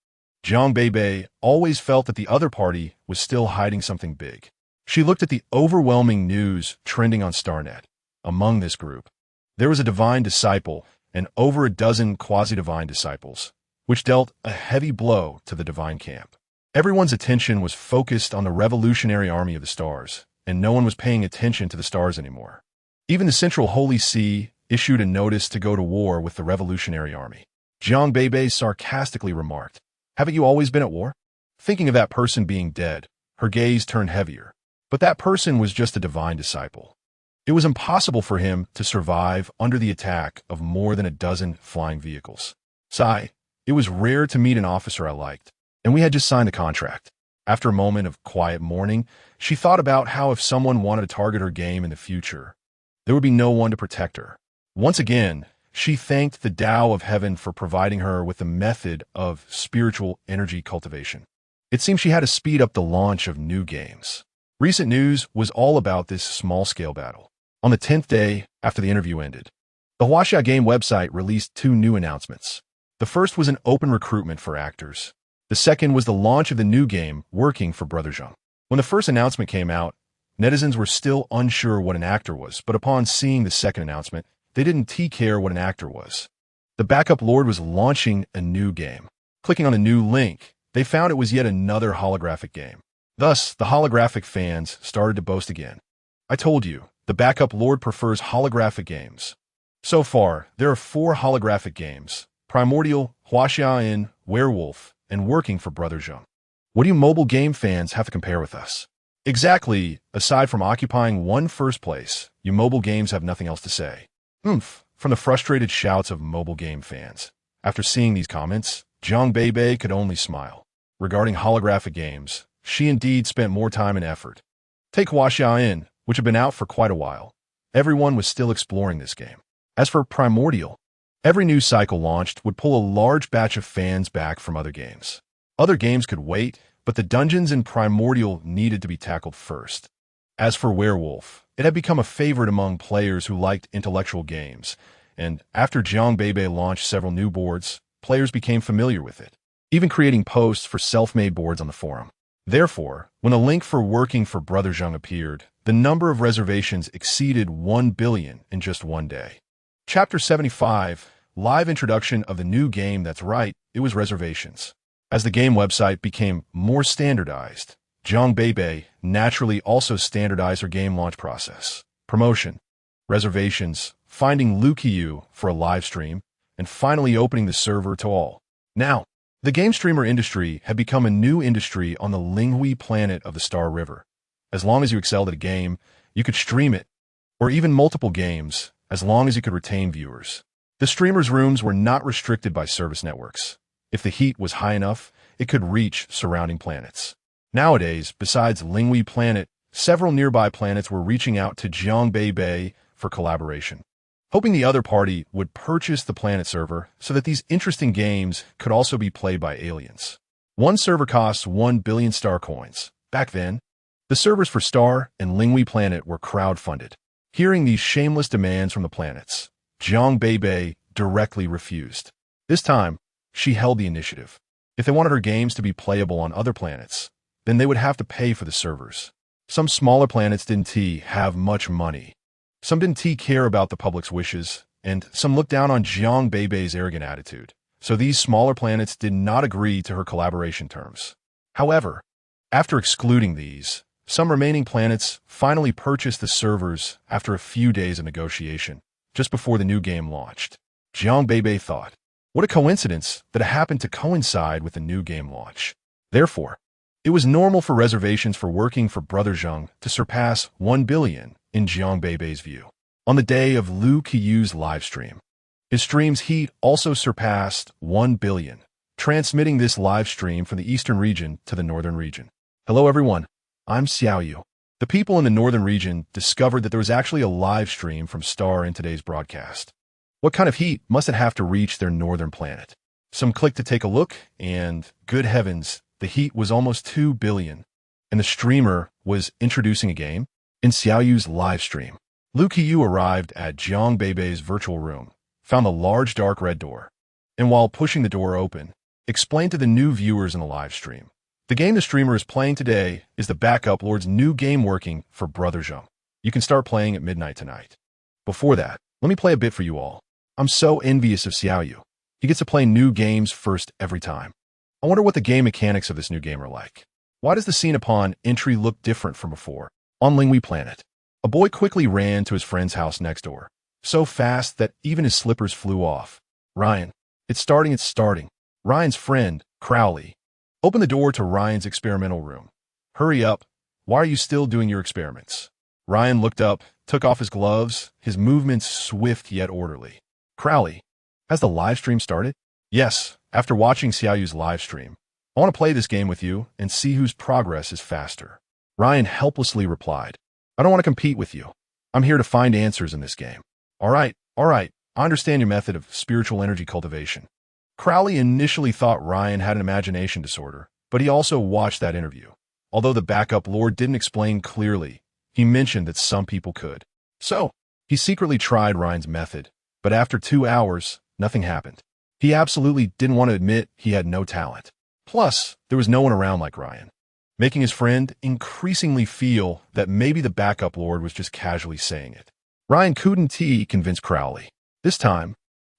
Jiang Beibei always felt that the other party was still hiding something big. She looked at the overwhelming news trending on StarNet. Among this group, there was a divine disciple and over a dozen quasi-divine disciples, which dealt a heavy blow to the divine camp. Everyone's attention was focused on the Revolutionary Army of the Stars, and no one was paying attention to the stars anymore. Even the Central Holy See issued a notice to go to war with the Revolutionary Army. Jiang Beibei sarcastically remarked, haven't you always been at war? Thinking of that person being dead, her gaze turned heavier. But that person was just a divine disciple. It was impossible for him to survive under the attack of more than a dozen flying vehicles. It was rare to meet an officer I liked, and we had just signed a contract. After a moment of quiet mourning, she thought about how if someone wanted to target her game in the future, there would be no one to protect her. Once again, she thanked the Tao of Heaven for providing her with a method of spiritual energy cultivation. It seemed she had to speed up the launch of new games. Recent news was all about this small-scale battle. On the 10th day after the interview ended, the Huaxia Game website released 2 new announcements. The first was an open recruitment for actors. The second was the launch of the new game, Working for Brother Zhang. When the first announcement came out, netizens were still unsure what an actor was, but upon seeing the second announcement, they didn't care what an actor was. The Backup Lord was launching a new game. Clicking on a new link, they found it was yet another holographic game. Thus, the holographic fans started to boast again. I told you, the Backup Lord prefers holographic games. So far, there are 4 holographic games: Primordial, Huaxia, Werewolf, and Working for Brother Zhang. What do you mobile game fans have to compare with us? Exactly, aside from occupying one first place, you mobile games have nothing else to say. From the frustrated shouts of mobile game fans. After seeing these comments, Jiang Beibei could only smile. Regarding holographic games, she indeed spent more time and effort. Take Huaxia, which had been out for quite a while. Everyone was still exploring this game. As for Primordial, every new cycle launched would pull a large batch of fans back from other games. Other games could wait, but the dungeons in Primordial needed to be tackled first. As for Werewolf, it had become a favorite among players who liked intellectual games, and after Jiang Beibei launched several new boards, players became familiar with it, even creating posts for self-made boards on the forum. Therefore, when a link for working for Brother Zheng appeared, the number of reservations exceeded 1 billion in just one day. Chapter 75, Live Introduction of the New Game. That's right, it was reservations. As the game website became more standardized, Jiang Beibei naturally also standardized her game launch process. Promotion, reservations, finding Lu Qiyu for a live stream, and finally opening the server to all. Now, the game streamer industry had become a new industry on the Linghui planet of the Star River. As long as you excelled at a game, you could stream it, or even multiple games, as long as you could retain viewers. The streamers' rooms were not restricted by service networks. If the heat was high enough, it could reach surrounding planets. Nowadays, besides Linghui planet, several nearby planets were reaching out to Jiang Beibei for collaboration, hoping the other party would purchase the planet server so that these interesting games could also be played by aliens. One server costs 1 billion star coins. Back then, the servers for Star and Linghui planet were crowdfunded. Hearing these shameless demands from the planets, Jiang Beibei directly refused. This time, she held the initiative. If they wanted her games to be playable on other planets, then they would have to pay for the servers. Some smaller planets didn't have much money. Some didn't care about the public's wishes, and some looked down on Jiang Beibei's arrogant attitude. So these smaller planets did not agree to her collaboration terms. However, after excluding these, some remaining planets finally purchased the servers after a few days of negotiation, just before the new game launched. Jiang Beibei thought, what a coincidence that it happened to coincide with the new game launch. Therefore, it was normal for reservations for working for Brother Zheng to surpass 1 billion in Jiang Beibei's view. On the day of Lu Qiyu's livestream, his stream's heat also surpassed 1 billion, transmitting this live stream from the eastern region to the northern region. Hello everyone, I'm Xiaoyu. The people in the northern region discovered that there was actually a live stream from Star in today's broadcast. What kind of heat must it have to reach their northern planet? Some clicked to take a look, and good heavens, the heat was almost 2 billion, and the streamer was introducing a game in Xiaoyu's live stream. Lu Qiyu arrived at Jiang Beibei's virtual room, found the large dark red door, and while pushing the door open, explained to the new viewers in the live stream. The game the streamer is playing today is the Backup Lord's new game working for Brother Zheng. You can start playing at midnight tonight. Before that, let me play a bit for you all. I'm so envious of Xiaoyu. He gets to play new games first every time. I wonder what the game mechanics of this new game are like. Why does the scene upon entry look different from before? On Linghui planet, a boy quickly ran to his friend's house next door, so fast that even his slippers flew off. Ryan, it's starting. Ryan's friend, Crowley, opened the door to Ryan's experimental room. Hurry up. Why are you still doing your experiments? Ryan looked up, took off his gloves, his movements swift yet orderly. Crowley, has the live stream started? Yes, after watching Xiaoyu's live stream. I want to play this game with you and see whose progress is faster. Ryan helplessly replied, I don't want to compete with you. I'm here to find answers in this game. All right. I understand your method of spiritual energy cultivation. Crowley initially thought Ryan had an imagination disorder, but he also watched that interview. Although the backup lord didn't explain clearly, he mentioned that some people could. So, he secretly tried Ryan's method, but after 2 hours, nothing happened. He absolutely didn't want to admit he had no talent. Plus, there was no one around like Ryan, making his friend increasingly feel that maybe the backup lord was just casually saying it. Ryan couldn't convince Crowley. This time,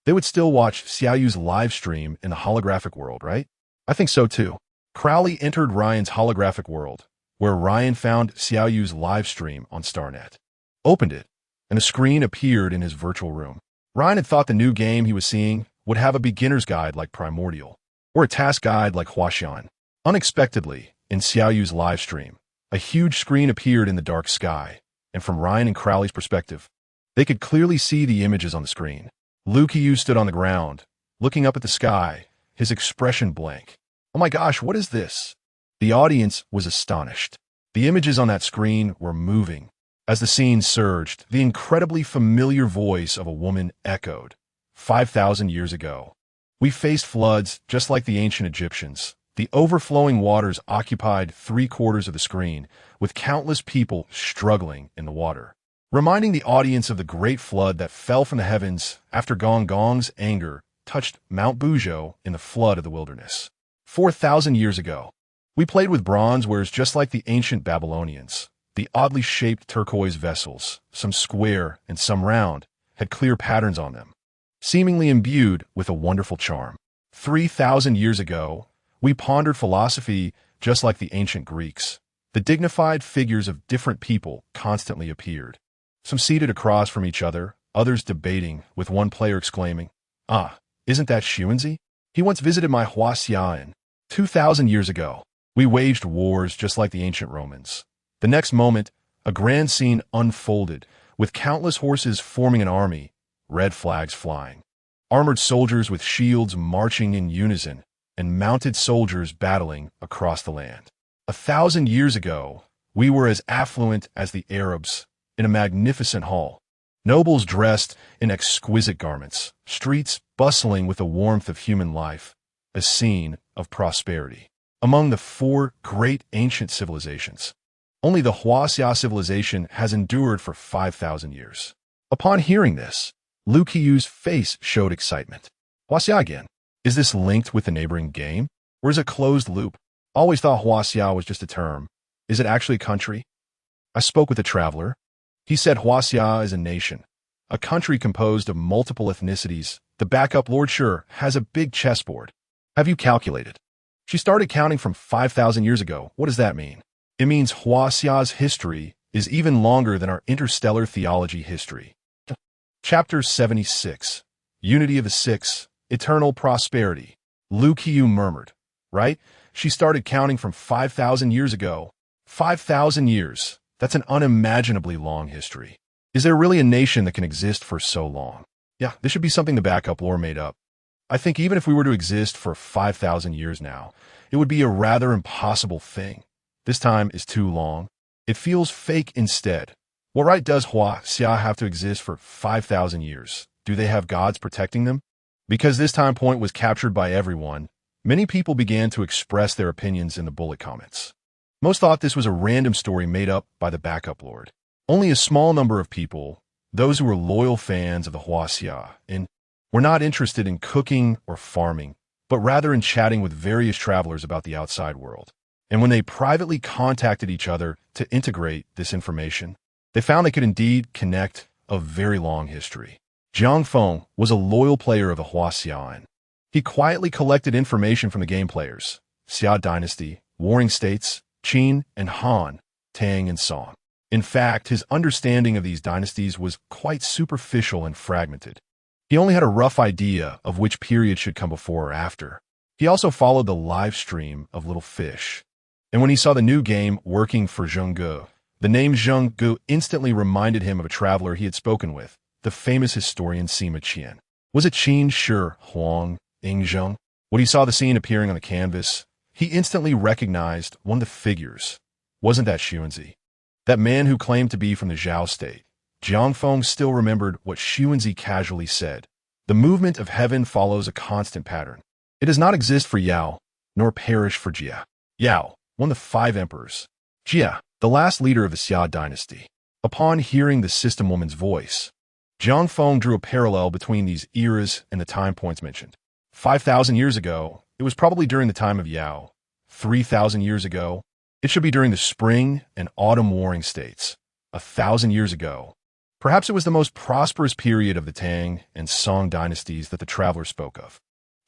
they would still watch Xiaoyu's live stream in the holographic world, right? I think so too. Crowley entered Ryan's holographic world, where Ryan found Xiaoyu's live stream on StarNet, opened it, and a screen appeared in his virtual room. Ryan had thought the new game he was seeing would have a beginner's guide like Primordial, or a task guide like Huaxian. Unexpectedly, in Xiaoyu's live stream, a huge screen appeared in the dark sky, and from Ryan and Crowley's perspective, they could clearly see the images on the screen. Lu Qiyu stood on the ground, looking up at the sky, his expression blank. Oh my gosh, what is this? The audience was astonished. The images on that screen were moving. As the scene surged, the incredibly familiar voice of a woman echoed. 5,000 years ago, we faced floods just like the ancient Egyptians, The overflowing waters occupied 3/4 of the screen, with countless people struggling in the water, reminding the audience of the great flood that fell from the heavens after Gong Gong's anger touched Mount Buzhou in the flood of the wilderness. 4,000 years ago, we played with bronze wares just like the ancient Babylonians. The oddly shaped turquoise vessels, some square and some round, had clear patterns on them, seemingly imbued with a wonderful charm. 3,000 years ago, we pondered philosophy just like the ancient Greeks. The dignified figures of different people constantly appeared, some seated across from each other, others debating, with one player exclaiming, "Ah, isn't that Xuanzi? He once visited my Huaxian." 2,000 years ago, we waged wars just like the ancient Romans. The next moment, a grand scene unfolded, with countless horses forming an army, red flags flying, armored soldiers with shields marching in unison, and mounted soldiers battling across the land. 1,000 years ago, we were as affluent as the Arabs, in a magnificent hall. Nobles dressed in exquisite garments, streets bustling with the warmth of human life, a scene of prosperity. Among the 4 great ancient civilizations, only the Huaxia civilization has endured for 5,000 years. Upon hearing this, Lu Qiyu's face showed excitement. Huaxia again? Is this linked with the neighboring game? Or is it a closed loop? Always thought Huaxia was just a term. Is it actually a country? I spoke with a traveler. He said Huaxia is a nation, a country composed of multiple ethnicities. The backup lord sure has a big chessboard. Have you calculated? She started counting from 5,000 years ago. What does that mean? It means Huaxia's history is even longer than our interstellar theology history. Chapter 76. Unity of the Six, Eternal Prosperity. Lu Qiyu murmured. Right? She started counting from 5,000 years ago. 5,000 years. That's an unimaginably long history. Is there really a nation that can exist for so long? Yeah, this should be something the backup lore made up. I think even if we were to exist for 5,000 years now, it would be a rather impossible thing. This time is too long. It feels fake instead. What right does Huaxia have to exist for 5,000 years? Do they have gods protecting them? Because this time point was captured by everyone, many people began to express their opinions in the bullet comments. Most thought this was a random story made up by the backup lord. Only a small number of people, those who were loyal fans of the Huaxia, were not interested in cooking or farming, but rather in chatting with various travelers about the outside world. And when they privately contacted each other to integrate this information, they found they could indeed connect a very long history. Jiang Feng was a loyal player of the Huaxian. He quietly collected information from the game players, Xia Dynasty, Warring States, Qin and Han, Tang and Song. In fact, his understanding of these dynasties was quite superficial and fragmented. He only had a rough idea of which period should come before or after. He also followed the live stream of Little Fish. And when he saw the new game working for Zhengge, the name Zhengge instantly reminded him of a traveler he had spoken with, the famous historian Sima Qian. Was it Qin Shi Huang Yingzheng? When he saw the scene appearing on the canvas, he instantly recognized one of the figures. Wasn't that Xuanzi? That man who claimed to be from the Zhao state. Jiang Feng still remembered what Xuanzi casually said. The movement of heaven follows a constant pattern. It does not exist for Yao, nor perish for Jia. Yao, one of the 5 emperors. Jia, the last leader of the Xia dynasty. Upon hearing the system woman's voice, Jiang Feng drew a parallel between these eras and the time points mentioned. 5,000 years ago, it was probably during the time of Yao. 3,000 years ago, it should be during the spring and autumn warring states. 1,000 years ago, perhaps it was the most prosperous period of the Tang and Song dynasties that the traveler spoke of.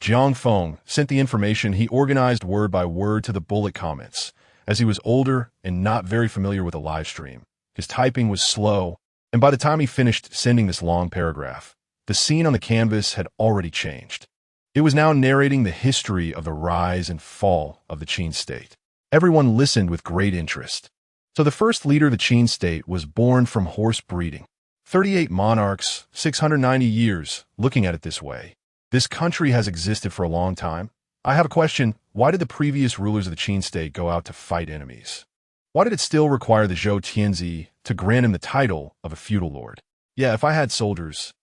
Jiang Feng sent the information he organized word by word to the bullet comments. As he was older and not very familiar with a live stream, his typing was slow, and by the time he finished sending this long paragraph, the scene on the canvas had already changed. It was now narrating the history of the rise and fall of the Qin state. Everyone listened with great interest. So the first leader of the Qin state was born from horse breeding. 38 monarchs, 690 years, looking at it this way. This country has existed for a long time. I have a question. Why did the previous rulers of the Qin state go out to fight enemies? Why did it still require the Zhou Tianzi to grant him the title of a feudal lord? Yeah, if I had soldiers,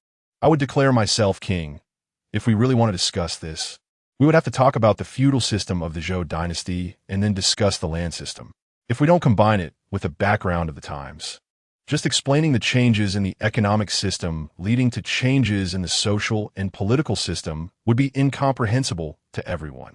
I would declare myself king. If we really want to discuss this, We would have to talk about the feudal system of the Zhou dynasty and then discuss the land system, if we don't combine it with the background of the times. Just explaining the changes in the economic system leading to changes in the social and political system would be incomprehensible to everyone.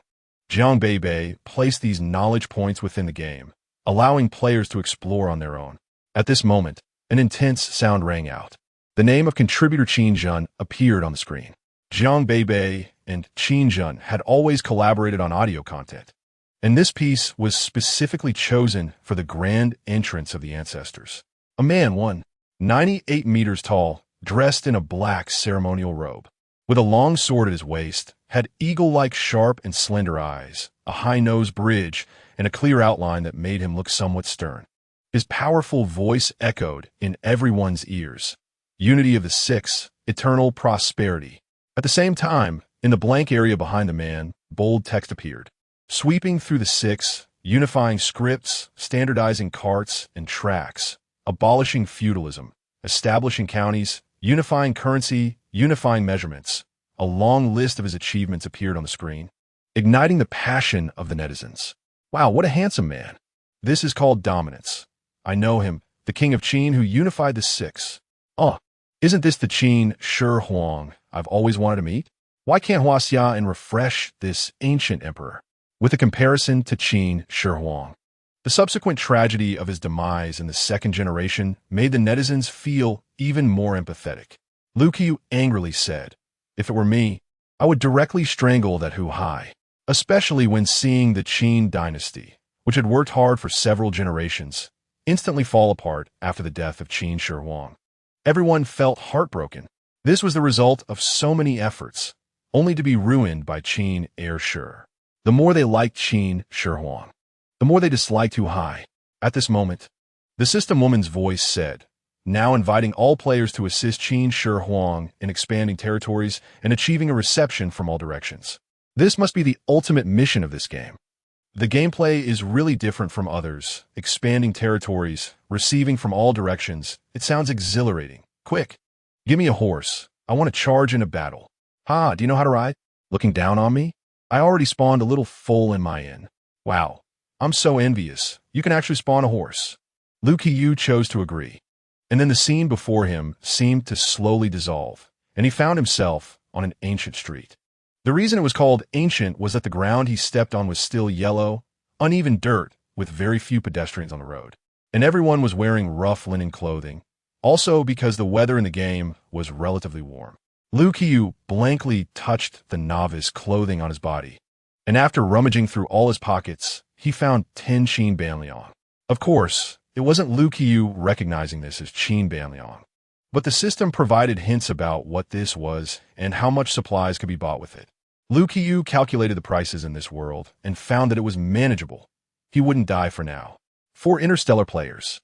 Jiang Beibei placed these knowledge points within the game, allowing players to explore on their own. At this moment, an intense sound rang out. The name of contributor Qin Jun appeared on the screen. Jiang Beibei and Qin Jun had always collaborated on audio content, and this piece was specifically chosen for the grand entrance of the ancestors. A man, 198 meters tall, dressed in a black ceremonial robe, with a long sword at his waist, had eagle-like sharp and slender eyes, a high-nose bridge, and a clear outline that made him look somewhat stern. His powerful voice echoed in everyone's ears. Unity of the Six, eternal prosperity. At the same time, in the blank area behind the man, bold text appeared. Sweeping through the Six, unifying scripts, standardizing carts and tracks, abolishing feudalism, establishing counties, unifying currency, unifying measurements. A long list of his achievements appeared on the screen, igniting the passion of the netizens. Wow, what a handsome man. This is called dominance. I know him, the king of Qin who unified the Six. Oh, isn't this the Qin Shi Huang I've always wanted to meet? Why can't Huaxia and refresh this ancient emperor? With a comparison to Qin Shi Huang. The subsequent tragedy of his demise in the second generation made the netizens feel even more empathetic. Lu Qiu angrily said, "If it were me, I would directly strangle that Hu Hai," especially when seeing the Qin dynasty, which had worked hard for several generations, instantly fall apart after the death of Qin Shi Huang. Everyone felt heartbroken. This was the result of so many efforts, only to be ruined by Qin Heir Shi. The more they liked Qin Shi Huang, the more they disliked Hu Hai. At this moment, the system woman's voice said, now inviting all players to assist Qin Shi Huang in expanding territories and achieving a reception from all directions. This must be the ultimate mission of this game. The gameplay is really different from others, expanding territories, receiving from all directions. It sounds exhilarating. Quick, give me a horse. I want to charge in a battle. Ha, do you know how to ride? Looking down on me? I already spawned a little foal in my inn. Wow, I'm so envious. You can actually spawn a horse. Lu Qiu chose to agree. And then the scene before him seemed to slowly dissolve, and he found himself on an ancient street. The reason it was called ancient was that the ground he stepped on was still yellow, uneven dirt, with very few pedestrians on the road. And everyone was wearing rough linen clothing, also because the weather in the game was relatively warm. Lu Qiu blankly touched the novice clothing on his body, and after rummaging through all his pockets, he found 10 Qin Banliang. Of course, it wasn't Lu Qiu recognizing this as Qin Banliang, but the system provided hints about what this was and how much supplies could be bought with it. Lu Qiu calculated the prices in this world and found that it was manageable. He wouldn't die for now. For interstellar players,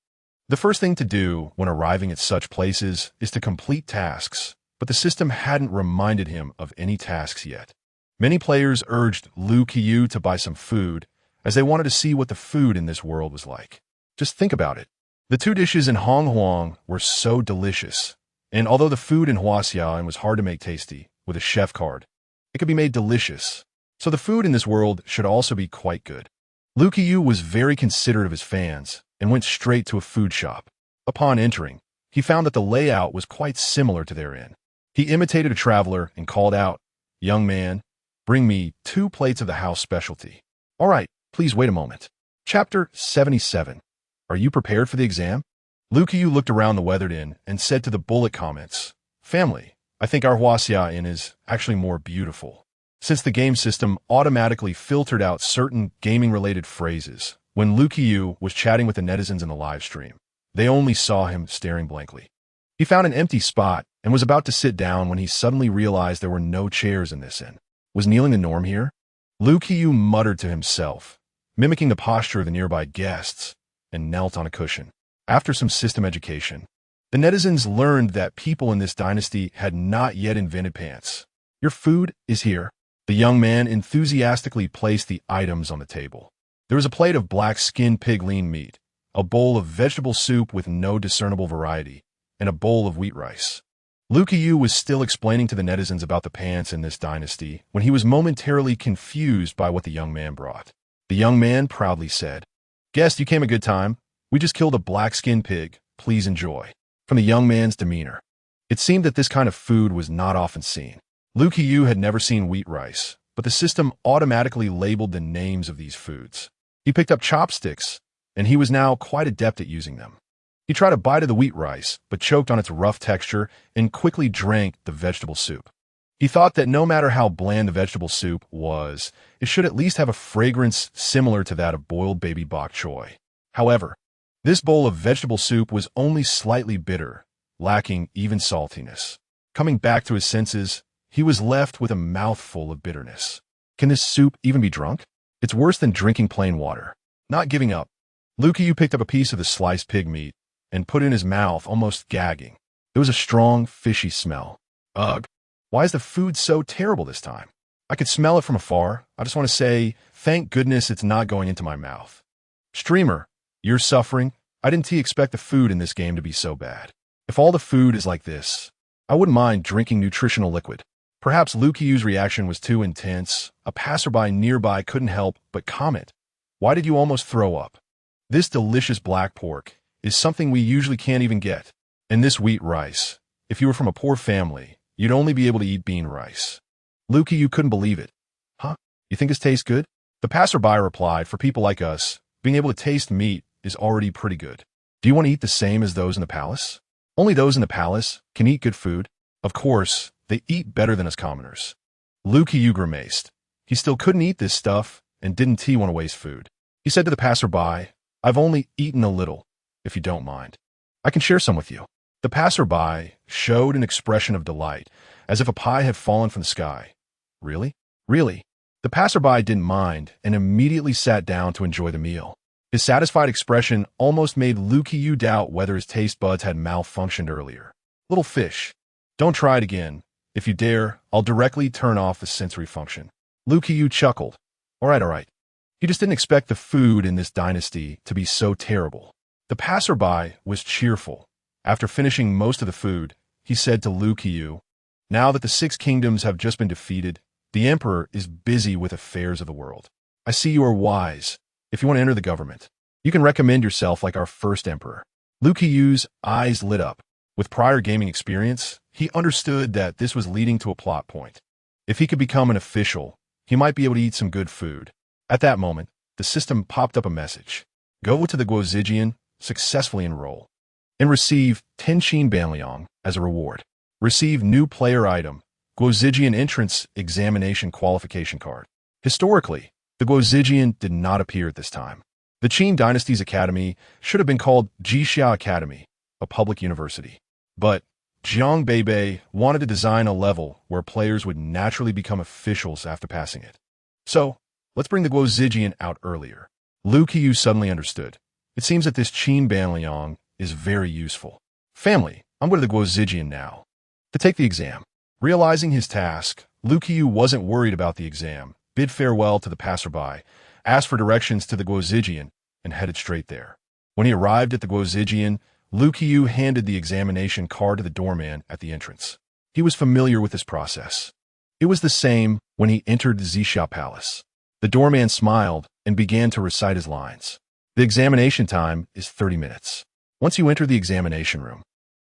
the first thing to do when arriving at such places is to complete tasks, but the system hadn't reminded him of any tasks yet. Many players urged Lu Qiu to buy some food, as they wanted to see what the food in this world was like. Just think about it. The 2 dishes in Hong Huang were so delicious, and although the food in Huaxian was hard to make tasty, with a chef card, it could be made delicious. So the food in this world should also be quite good. Lu Qiu was very considerate of his fans and went straight to a food shop. Upon entering, he found that the layout was quite similar to their inn. He imitated a traveler and called out, "Young man, bring me 2 plates of the house specialty." "All right, please wait a moment." Chapter 77. Are you prepared for the exam? Lu Qiu looked around the weathered inn and said to the bullet comments, "Family, I think our Huaxia inn is actually more beautiful." Since the game system automatically filtered out certain gaming-related phrases, when Lu Qiu was chatting with the netizens in the live stream, they only saw him staring blankly. He found an empty spot and was about to sit down when he suddenly realized there were no chairs in this inn. Was kneeling the norm here? Lu Qiu muttered to himself, mimicking the posture of the nearby guests, and knelt on a cushion. After some system education, the netizens learned that people in this dynasty had not yet invented pants. "Your food is here." The young man enthusiastically placed the items on the table. There was a plate of black-skinned pig lean meat, a bowl of vegetable soup with no discernible variety, and a bowl of wheat rice. Liu Qiyu was still explaining to the netizens about the pants in this dynasty when he was momentarily confused by what the young man brought. The young man proudly said, "Guest, you came a good time. We just killed a black-skinned pig. Please enjoy." From the young man's demeanor, it seemed that this kind of food was not often seen. Liu Qiyu had never seen wheat rice, but the system automatically labeled the names of these foods. He picked up chopsticks, and he was now quite adept at using them. He tried a bite of the wheat rice, but choked on its rough texture and quickly drank the vegetable soup. He thought that no matter how bland the vegetable soup was, it should at least have a fragrance similar to that of boiled baby bok choy. However, this bowl of vegetable soup was only slightly bitter, lacking even saltiness. Coming back to his senses, he was left with a mouthful of bitterness. Can this soup even be drunk? It's worse than drinking plain water. Not giving up, Liu Qiyu picked up a piece of the sliced pig meat and put it in his mouth, almost gagging. There was a strong, fishy smell. Ugh. Why is the food so terrible this time? I could smell it from afar. I just want to say, thank goodness it's not going into my mouth. Streamer, you're suffering? I didn't expect the food in this game to be so bad. If all the food is like this, I wouldn't mind drinking nutritional liquid. Perhaps Liu Qiyu's reaction was too intense. A passerby nearby couldn't help but comment, "Why did you almost throw up? This delicious black pork is something we usually can't even get. And this wheat rice, if you were from a poor family, you'd only be able to eat bean rice." Liu Qiyu couldn't believe it. "Huh? You think this tastes good?" The passerby replied, "For people like us, being able to taste meat is already pretty good. Do you want to eat the same as those in the palace? Only those in the palace can eat good food. Of course, they eat better than us commoners." Liu Qiyu grimaced. He still couldn't eat this stuff and didn't want to waste food. He said to the passerby, "I've only eaten a little, if you don't mind. I can share some with you." The passerby showed an expression of delight, as if a pie had fallen from the sky. "Really? Really?" The passerby didn't mind and immediately sat down to enjoy the meal. His satisfied expression almost made Liu Qiyu doubt whether his taste buds had malfunctioned earlier. "Little fish, don't try it again. If you dare, I'll directly turn off the sensory function." Liu Qiyu chuckled. All right. He just didn't expect the food in this dynasty to be so terrible. The passerby was cheerful. After finishing most of the food, he said to Liu Qiyu, "Now that the 6 kingdoms have just been defeated, the emperor is busy with affairs of the world. I see you are wise. If you want to enter the government, you can recommend yourself like our first emperor." Liu Qiyu's eyes lit up. With prior gaming experience, he understood that this was leading to a plot point. If he could become an official, he might be able to eat some good food. At that moment, the system popped up a message. Go to the Guozijian, successfully enroll, and receive 10 Qin Banliang as a reward. Receive new player item, Guozijian entrance examination qualification card. Historically, the Guozijian did not appear at this time. The Qin dynasty's academy should have been called Jixia Academy, a public university. But Jiang Beibei wanted to design a level where players would naturally become officials after passing it. So, let's bring the Guozijian out earlier. Liu Qiyu suddenly understood. It seems that this Qin Banliang is very useful. Family, I'm going to the Guozijian now to take the exam. Realizing his task, Liu Qiyu wasn't worried about the exam, bid farewell to the passerby, asked for directions to the Guozijian, and headed straight there. When he arrived at the Guozijian, Liu Qiyu handed the examination card to the doorman at the entrance. He was familiar with this process. It was the same when he entered the Zixia Palace. The doorman smiled and began to recite his lines. The examination time is 30 minutes. Once you enter the examination room,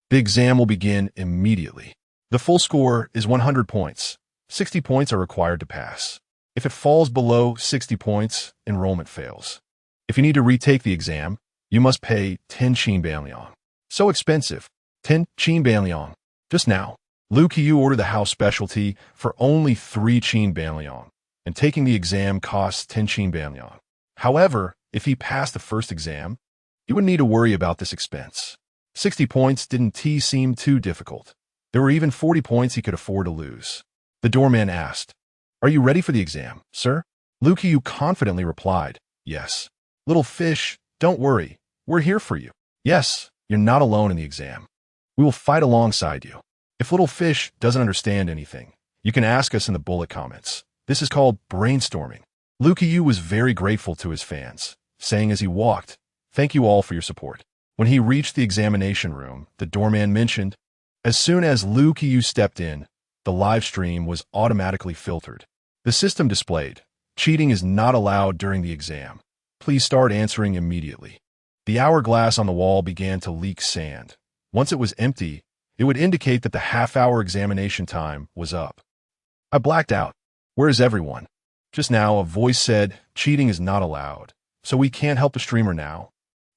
the exam will begin immediately. The full score is 100 points. 60 points are required to pass. If it falls below 60 points, enrollment fails. If you need to retake the exam, you must pay 10 Qin Banliang. So expensive. 10 Qin Banliang. Just now, Liu Qiyu ordered the house specialty for only 3 Qin Banliang, and taking the exam costs 10 Qin Banliang. However, if he passed the first exam, he wouldn't need to worry about this expense. 60 points didn't seem too difficult. There were even 40 points he could afford to lose. The doorman asked, "Are you ready for the exam, sir?" Liu Qiyu confidently replied, "Yes." "Little fish, don't worry. We're here for you." "Yes, you're not alone in the exam. We will fight alongside you. If Little Fish doesn't understand anything, you can ask us in the bullet comments. This is called brainstorming." Liu Qiyu was very grateful to his fans, saying as he walked, "Thank you all for your support." When he reached the examination room, the doorman mentioned, As soon as Lu Qiyu stepped in, the live stream was automatically filtered. The system displayed, "Cheating is not allowed during the exam. Please start answering immediately." The hourglass on the wall began to leak sand. Once it was empty, it would indicate that the half-hour examination time was up. I blacked out. Where is everyone? Just now, a voice said, "Cheating is not allowed, so we can't help the streamer now."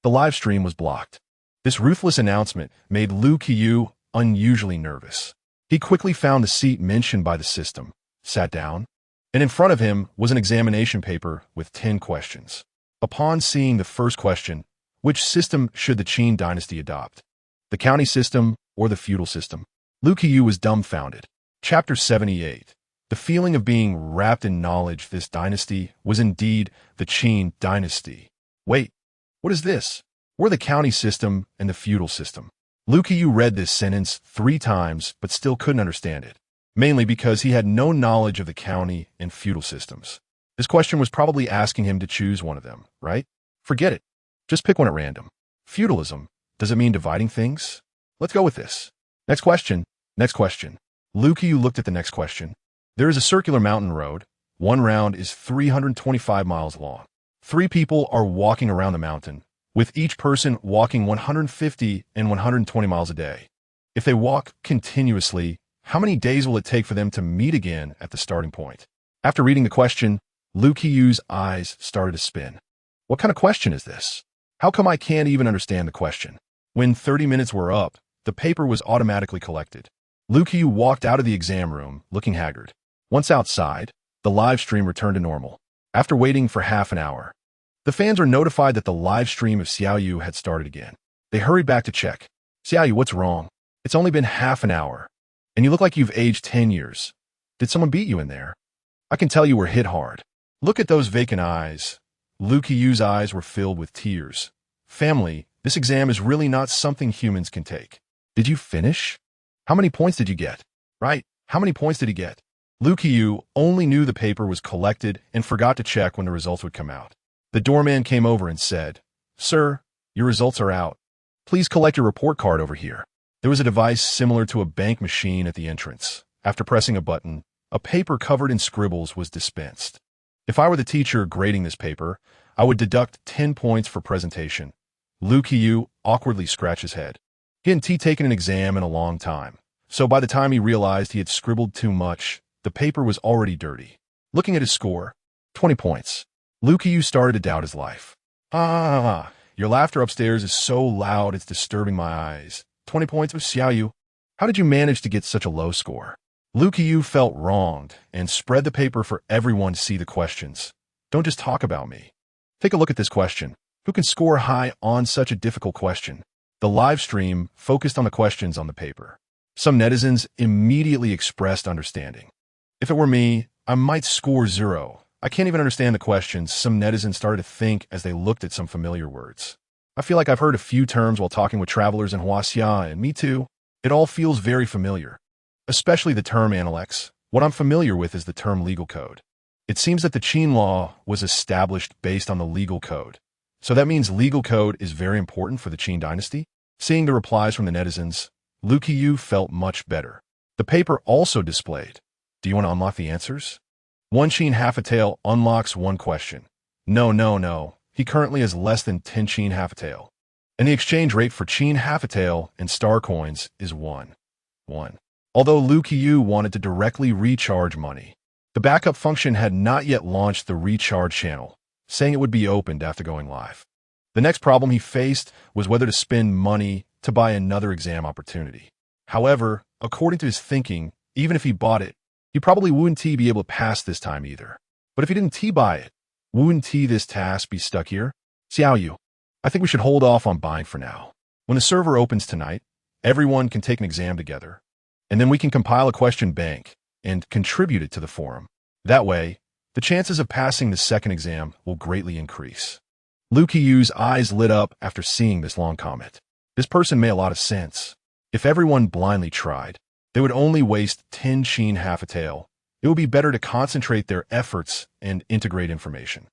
The live stream was blocked. This ruthless announcement made Lu Qiyu unusually nervous. He quickly found the seat mentioned by the system, sat down, and in front of him was an examination paper with 10 questions. Upon seeing the first question, which system should the Qin dynasty adopt? The county system or the feudal system? Lu Qiyu was dumbfounded. Chapter 78. The feeling of being wrapped in knowledge this dynasty was indeed the Qin dynasty. Wait, what is this? We're the county system and the feudal system. Lu Qiyu read this sentence 3 times but still couldn't understand it, mainly because he had no knowledge of the county and feudal systems. This question was probably asking him to choose one of them, right? Forget it. Just pick one at random. Feudalism, does it mean dividing things? Let's go with this. Next question. Next question. Lu Qiyu looked at the next question. There is a circular mountain road. One round is 325 miles long. 3 people are walking around the mountain, with each person walking 150 and 120 miles a day. If they walk continuously, how many days will it take for them to meet again at the starting point? After reading the question, Lu Qiyu's eyes started to spin. What kind of question is this? How come I can't even understand the question? When 30 minutes were up, the paper was automatically collected. Lu Qiyu walked out of the exam room, looking haggard. Once outside, the live stream returned to normal. After waiting for half an hour, the fans were notified that the live stream of Xiaoyu had started again. They hurried back to check. "Xiaoyu, what's wrong? It's only been half an hour, and you look like you've aged 10 years. Did someone beat you in there? I can tell you were hit hard. Look at those vacant eyes." Lu Qiyu's eyes were filled with tears. "Family, this exam is really not something humans can take. Did you finish? How many points did you get? Right, how many points did he get?" Lu Qiyu only knew the paper was collected and forgot to check when the results would come out. The doorman came over and said, "Sir, your results are out. Please collect your report card over here." There was a device similar to a bank machine at the entrance. After pressing a button, a paper covered in scribbles was dispensed. If I were the teacher grading this paper, I would deduct 10 points for presentation. Lu Qiyu awkwardly scratched his head. He hadn't taken an exam in a long time, so by the time he realized he had scribbled too much, the paper was already dirty. Looking at his score, 20 points. Lu Qiyu started to doubt his life. Your laughter upstairs is so loud it's disturbing my eyes. 20 points of Xiaoyu. How did you manage to get such a low score? Lu Qiyu felt wronged and spread the paper for everyone to see the questions. Don't just talk about me. Take a look at this question. Who can score high on such a difficult question? The live stream focused on the questions on the paper. Some netizens immediately expressed understanding. "If it were me, I might score 0. I can't even understand the questions," some netizens started to think as they looked at some familiar words. "I feel like I've heard a few terms while talking with travelers in Huaxia, and me too. It all feels very familiar. Especially the term Analects. What I'm familiar with is the term legal code. It seems that the Qin law was established based on the legal code. So that means legal code is very important for the Qin dynasty?" Seeing the replies from the netizens, Lu Qiyu felt much better. The paper also displayed, "Do you want to unlock the answers? 1 Qin half a tael unlocks 1 question. No. He currently has less than 10 Qin half a tael. And the exchange rate for Qin half a tael and star coins is 1. Although Lu Qiyu wanted to directly recharge money, the backup function had not yet launched the recharge channel, saying it would be opened after going live. The next problem he faced was whether to spend money to buy another exam opportunity. However, according to his thinking, even if he bought it, he probably wouldn't be able to pass this time either. But if he didn't buy it, wouldn't this task be stuck here? "Xiaoyu, I think we should hold off on buying for now. When the server opens tonight, everyone can take an exam together, and then we can compile a question bank and contribute it to the forum. That way, the chances of passing the second exam will greatly increase." Lu Qiyu's eyes lit up after seeing this long comment. This person made a lot of sense. If everyone blindly tried, they would only waste 10 Qin half a tael. It would be better to concentrate their efforts and integrate information.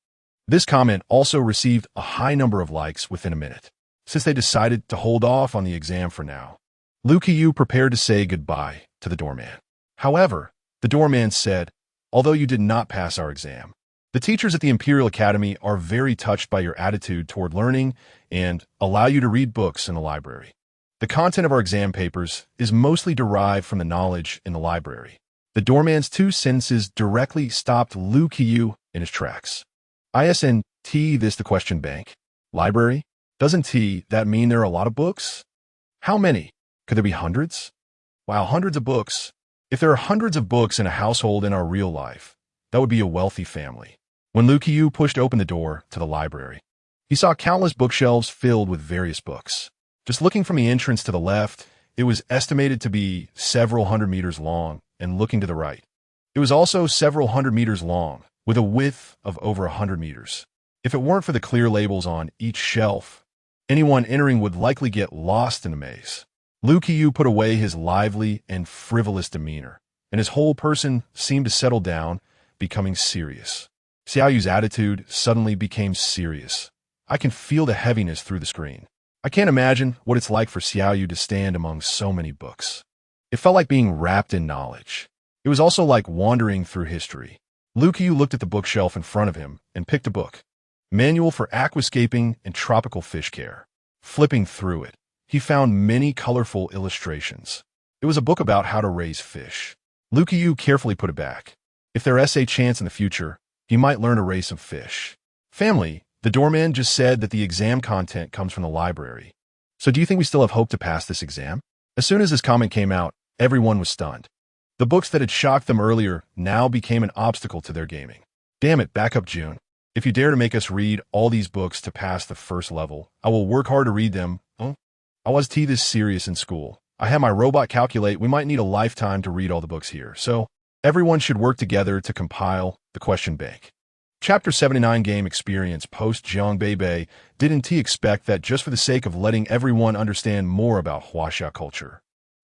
This comment also received a high number of likes within a minute, since they decided to hold off on the exam for now. Lu Qiyu prepared to say goodbye to the doorman. However, the doorman said, "Although you did not pass our exam, the teachers at the Imperial Academy are very touched by your attitude toward learning and allow you to read books in the library. The content of our exam papers is mostly derived from the knowledge in the library." The doorman's two sentences directly stopped Lu Qiyu in his tracks. Isn't this the question bank? Library? Doesn't that mean there are a lot of books? How many? Could there be hundreds? Wow, hundreds of books. If there are hundreds of books in a household in our real life, that would be a wealthy family. When Lu Qiyu pushed open the door to the library, he saw countless bookshelves filled with various books. Just looking from the entrance to the left, it was estimated to be several hundred meters long, and looking to the right, it was also several hundred meters long, with a width of over 100 meters. If it weren't for the clear labels on each shelf, anyone entering would likely get lost in the maze. Lu Qiyu put away his lively and frivolous demeanor, and his whole person seemed to settle down, becoming serious. Xiaoyu's attitude suddenly became serious. I can feel the heaviness through the screen. I can't imagine what it's like for Xiaoyu to stand among so many books. It felt like being wrapped in knowledge. It was also like wandering through history. Lu Qiyu looked at the bookshelf in front of him and picked a book. Manual for Aquascaping and Tropical Fish Care. Flipping through it, he found many colorful illustrations. It was a book about how to raise fish. Lu Qiyu carefully put it back. If there is a chance in the future, he might learn to raise some fish. Family, the doorman just said that the exam content comes from the library. So do you think we still have hope to pass this exam? As soon as this comment came out, everyone was stunned. The books that had shocked them earlier now became an obstacle to their gaming. Damn it, back up June. If you dare to make us read all these books to pass the first level, I will work hard to read them. I was this serious in school. I had my robot calculate we might need a lifetime to read all the books here, so everyone should work together to compile the question bank. Chapter 79 Game Experience Post Jiang Beibei didn't expect that just for the sake of letting everyone understand more about Huaxia culture,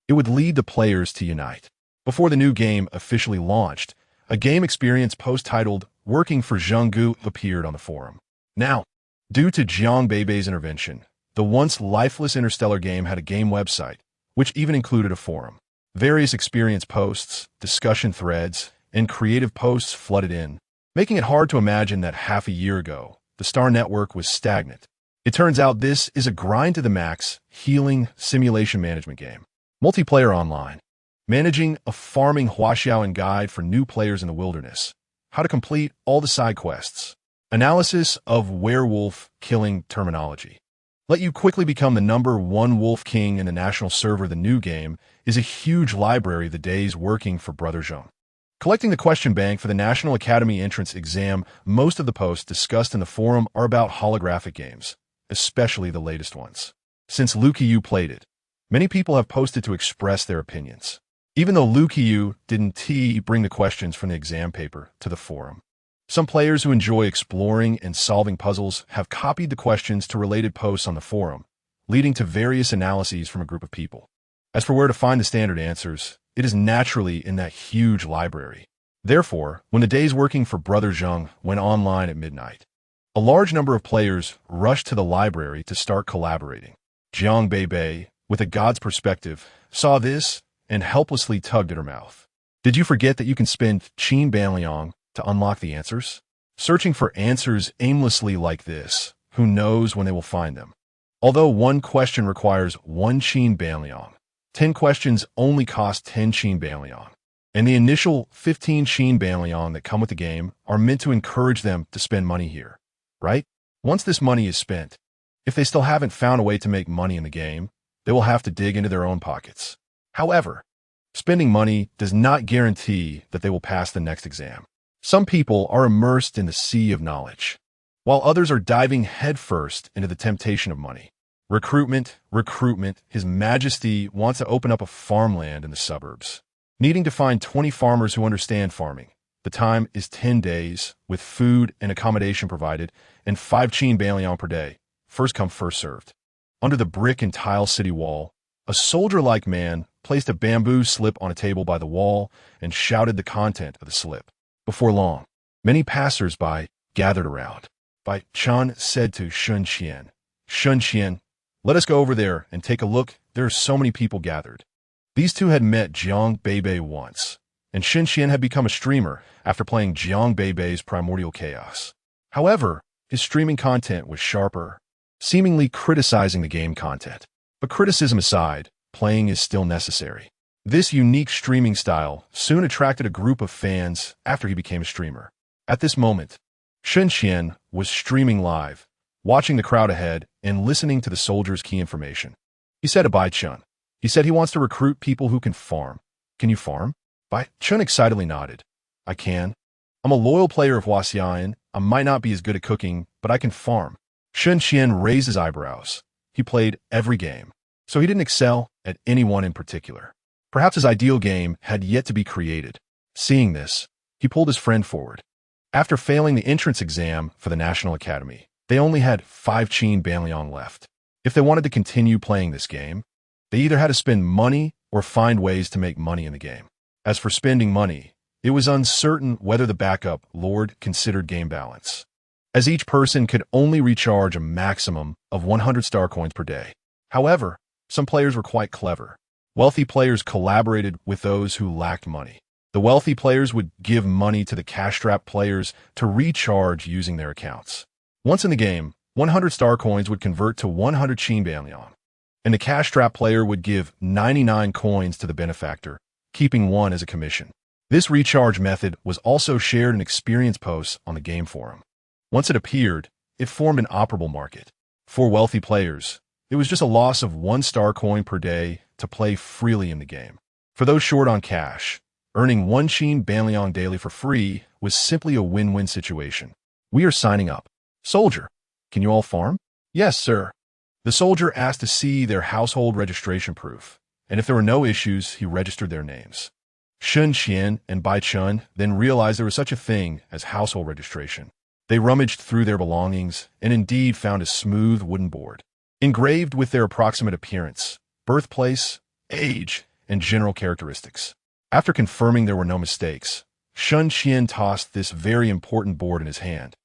it would lead the players to unite. Before the new game officially launched, a game experience post titled Working for Zhenggu appeared on the forum. Now, due to Jiang Beibei's intervention, the once lifeless Interstellar game had a game website, which even included a forum. Various experience posts, discussion threads, and creative posts flooded in, making it hard to imagine that half a year ago, the Star Network was stagnant. It turns out this is a grind to the max, healing simulation management game. Multiplayer online. Managing a farming Huaxiaoan guide for new players in the wilderness. How to complete all the side quests. Analysis of werewolf killing terminology. Let you quickly become the #1 wolf king in the national server. The new game is a huge library of the days working for Brother Zheng. Collecting the question bank for the National Academy entrance exam. Most of the posts discussed in the forum are about holographic games, especially the latest ones. Since Lu Qiyu played it, many people have posted to express their opinions. Even though Lu Qiyu didn't bring the questions from the exam paper to the forum, some players who enjoy exploring and solving puzzles have copied the questions to related posts on the forum, leading to various analyses from a group of people. As for where to find the standard answers, it is naturally in that huge library. Therefore, when the days working for Brother Zheng went online at midnight, a large number of players rushed to the library to start collaborating. Jiang Beibei, with a god's perspective, saw this and helplessly tugged at her mouth. Did you forget that you can spend Qin Banliang to unlock the answers? Searching for answers aimlessly like this, who knows when they will find them? Although one question requires 1 Qin Banliang, 10 questions only cost 10 Qin Banliang, and the initial 15 Qin Banliang that come with the game are meant to encourage them to spend money here, right? Once this money is spent, if they still haven't found a way to make money in the game, they will have to dig into their own pockets. However, spending money does not guarantee that they will pass the next exam. Some people are immersed in the sea of knowledge, while others are diving headfirst into the temptation of money. Recruitment. His Majesty wants to open up a farmland in the suburbs, needing to find 20 farmers who understand farming. The time is 10 days, with food and accommodation provided, and 5 Qin Banliang per day. First come, first served. Under the brick and tile city wall, a soldier-like man placed a bamboo slip on a table by the wall and shouted the content of the slip. Before long, many passers-by gathered around. Bai Chan said to Shun Qian, Let us go over there and take a look. There are so many people gathered. These two had met Jiang Beibei once, and Xian had become a streamer after playing Jiang Beibei's Primal Chaos. However, his streaming content was sharper, seemingly criticizing the game content. But criticism aside, playing is still necessary. This unique streaming style soon attracted a group of fans after he became a streamer. At this moment, Xian was streaming live, watching the crowd ahead and listening to the soldiers' key information. He said to Bai Chun, he said he wants to recruit people who can farm. Can you farm? Bai Chun excitedly nodded. I can. I'm a loyal player of Huaxian. I might not be as good at cooking, but I can farm. Xian raised his eyebrows. He played every game, so he didn't excel at any one in particular. Perhaps his ideal game had yet to be created. Seeing this, he pulled his friend forward. After failing the entrance exam for the National Academy, they only had 5 Qin Banliang left. If they wanted to continue playing this game, they either had to spend money or find ways to make money in the game. As for spending money, it was uncertain whether the backup Lord considered game balance, as each person could only recharge a maximum of 100 star coins per day. However, some players were quite clever. Wealthy players collaborated with those who lacked money. The wealthy players would give money to the cash-strapped players to recharge using their accounts. Once in the game, 100 star coins would convert to 100 Qin Banliang, and the cash-strapped player would give 99 coins to the benefactor, keeping 1 as a commission. This recharge method was also shared in experience posts on the game forum. Once it appeared, it formed an operable market. For wealthy players, it was just a loss of 1 star coin per day to play freely in the game. For those short on cash, earning 1 Qin Banliang daily for free was simply a win-win situation. We are signing up. Soldier, can you all farm? Yes, sir. The soldier asked to see their household registration proof, and if there were no issues, he registered their names. Xian and Bai Chun then realized there was such a thing as household registration. They rummaged through their belongings and indeed found a smooth wooden board, engraved with their approximate appearance, birthplace, age, and general characteristics. After confirming there were no mistakes, Xian tossed this very important board in his hand,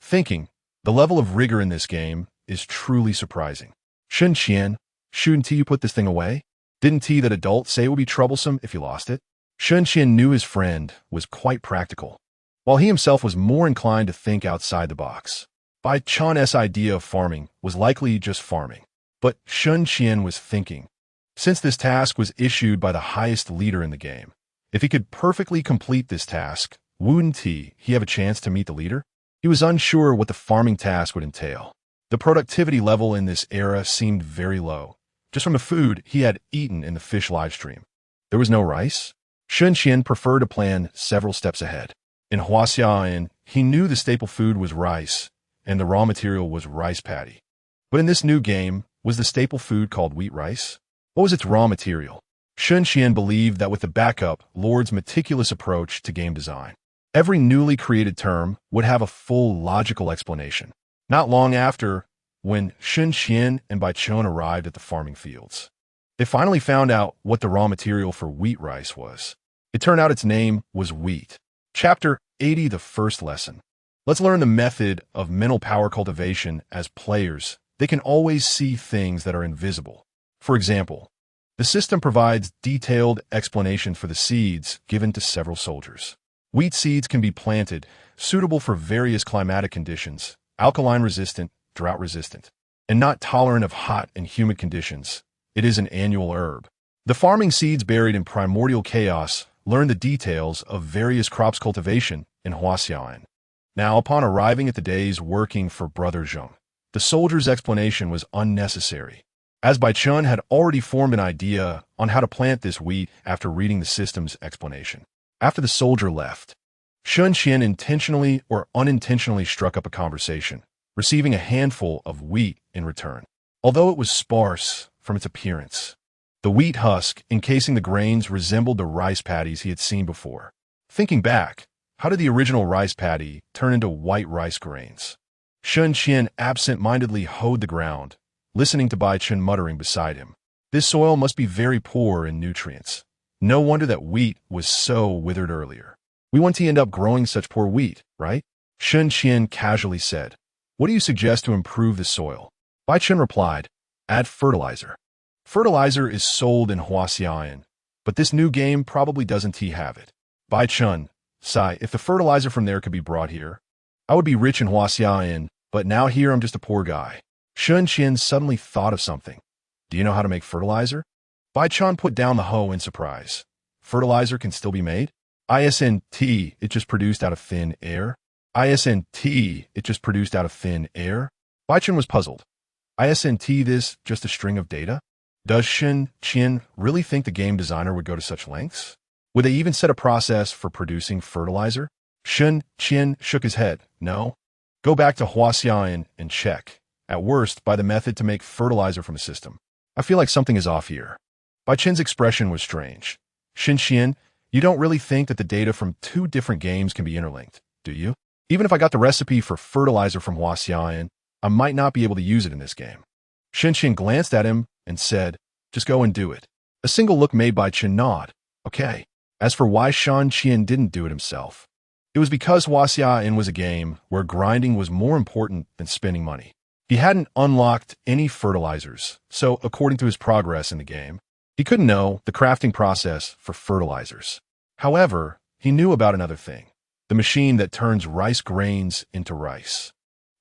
thinking, the level of rigor in this game is truly surprising. Xian, shouldn't you put this thing away? Didn't that adult say it would be troublesome if you lost it? Xian knew his friend was quite practical, while he himself was more inclined to think outside the box. Bai Chun's idea of farming was likely just farming, but Xian was thinking, since this task was issued by the highest leader in the game, if he could perfectly complete this task, wouldn't he have a chance to meet the leader? He was unsure what the farming task would entail. The productivity level in this era seemed very low, just from the food he had eaten in the fish livestream. There was no rice. Xian preferred to plan several steps ahead. In Huaxian, he knew the staple food was rice, and the raw material was rice patty. But in this new game, was the staple food called wheat rice? What was its raw material? Xian believed that with the backup Lord's meticulous approach to game design, every newly created term would have a full logical explanation. Not long after, when Xian and Bai Chun arrived at the farming fields, they finally found out what the raw material for wheat rice was. It turned out its name was wheat. Chapter 80, the first lesson. Let's learn the method of mental power cultivation. As players, they can always see things that are invisible. For example, the system provides detailed explanation for the seeds given to several soldiers. Wheat seeds can be planted, suitable for various climatic conditions, alkaline resistant, drought resistant, and not tolerant of hot and humid conditions. It is an annual herb. The farming seeds buried in Primordial Chaos learn the details of various crops cultivation in Huaxian. Now, upon arriving at the days working for Brother Zheng, the soldier's explanation was unnecessary, as Bai Chun had already formed an idea on how to plant this wheat after reading the system's explanation. After the soldier left, Xian intentionally or unintentionally struck up a conversation, receiving a handful of wheat in return. Although it was sparse from its appearance, the wheat husk encasing the grains resembled the rice patties he had seen before. Thinking back, how did the original rice patty turn into white rice grains? Xian absent-mindedly hoed the ground, listening to Bai Chun muttering beside him. This soil must be very poor in nutrients. No wonder that wheat was so withered earlier. We want to end up growing such poor wheat, right? Xian casually said. What do you suggest to improve the soil? Bai Chun replied, Add fertilizer. Fertilizer is sold in Huaxian, but this new game probably doesn't have it. Bai Chun, Sai, if the fertilizer from there could be brought here, I would be rich in Huaxian, but now here I'm just a poor guy. Shun Qian suddenly thought of something. Do you know how to make fertilizer? Bai Chun put down the hoe in surprise. Fertilizer can still be made? Isn't it just produced out of thin air? Isn't it just produced out of thin air? Bai Chun was puzzled. Isn't this just a string of data? Does Shun Qian really think the game designer would go to such lengths? Would they even set a process for producing fertilizer? Shun Qian shook his head. No. Go back to Huaxian and check. At worst, by the method to make fertilizer from a system. I feel like something is off here. Bai Chen's expression was strange. Shun Qian, you don't really think that the data from two different games can be interlinked, do you? Even if I got the recipe for fertilizer from Huaxian, I might not be able to use it in this game. Shun Qian glanced at him and said, just go and do it. A single look made Bai Chen nod. Okay. As for why Shun Qian didn't do it himself, it was because Huaxian was a game where grinding was more important than spending money. He hadn't unlocked any fertilizers, so according to his progress in the game, he couldn't know the crafting process for fertilizers. However, he knew about another thing, the machine that turns rice grains into rice.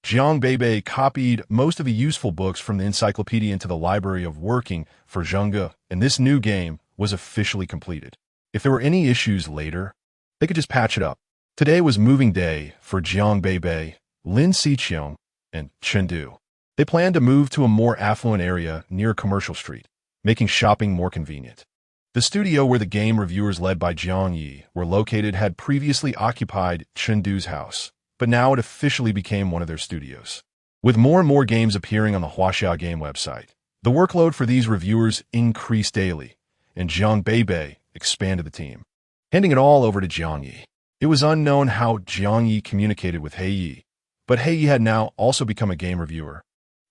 Jiang Beibei copied most of the useful books from the encyclopedia into the library of working for Zhengge, and this new game was officially completed. If there were any issues later, they could just patch it up. Today was moving day for Jiang Beibei, Lin Xiqiong, and Chengdu. They planned to move to a more affluent area near Commercial Street, making shopping more convenient. The studio where the game reviewers led by Jiang Yi were located had previously occupied Chengdu's house, but now it officially became one of their studios. With more and more games appearing on the Huaxia game website, the workload for these reviewers increased daily, and Jiang Beibei expanded the team, handing it all over to Jiang Yi. It was unknown how Jiang Yi communicated with He Yi, but He Yi had now also become a game reviewer,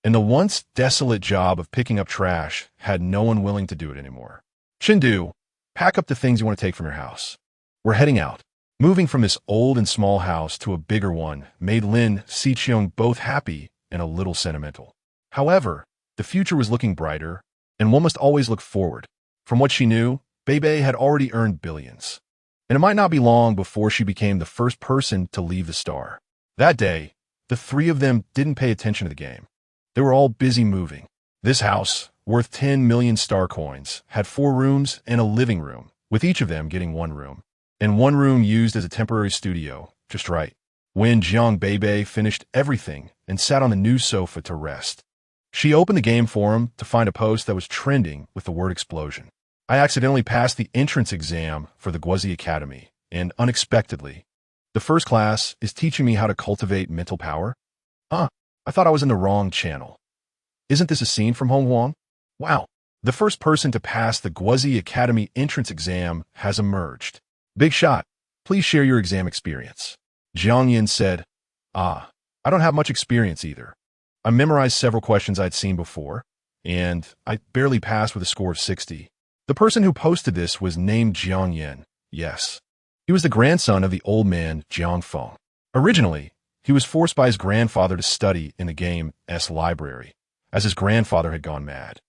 and the once desolate job of picking up trash had no one willing to do it anymore. Chengdu, pack up the things you want to take from your house. We're heading out. Moving from this old and small house to a bigger one made Lin Xiqiong both happy and a little sentimental. However, the future was looking brighter, and one must always look forward. From what she knew, Beibei had already earned billions, and it might not be long before she became the first person to leave the star. That day, the three of them didn't pay attention to the game. They were all busy moving. This house, worth 10 million star coins, had 4 rooms and a living room, with each of them getting 1 room, and 1 room used as a temporary studio, just right. When Jiang Beibei finished everything and sat on the new sofa to rest, she opened the game forum to find a post that was trending with the word explosion. I accidentally passed the entrance exam for the Guozi Academy, and unexpectedly, the first class is teaching me how to cultivate mental power? I thought I was in the wrong channel. Isn't this a scene from Hong Huang? Wow, the first person to pass the Guozi Academy entrance exam has emerged. Big shot. Please share your exam experience. Jiang Yin said, I don't have much experience either. I memorized several questions I'd seen before, and I barely passed with a score of 60. The person who posted this was named Jiang Yin. Yes. He was the grandson of the old man Jiang Feng. Originally, he was forced by his grandfather to study in the game's library, as his grandfather had gone mad.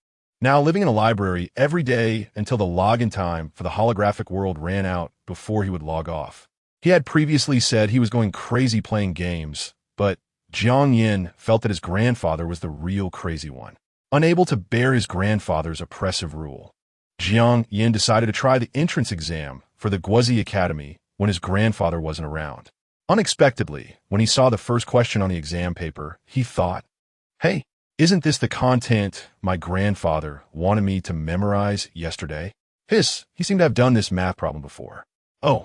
Now living in a library every day until the login time for the holographic world ran out before he would log off. He had previously said he was going crazy playing games, but Jiang Yin felt that his grandfather was the real crazy one, unable to bear his grandfather's oppressive rule. Jiang Yin decided to try the entrance exam for the Guozi Academy when his grandfather wasn't around. Unexpectedly, when he saw the first question on the exam paper, he thought, hey, isn't this the content my grandfather wanted me to memorize yesterday? He seemed to have done this math problem before. Oh,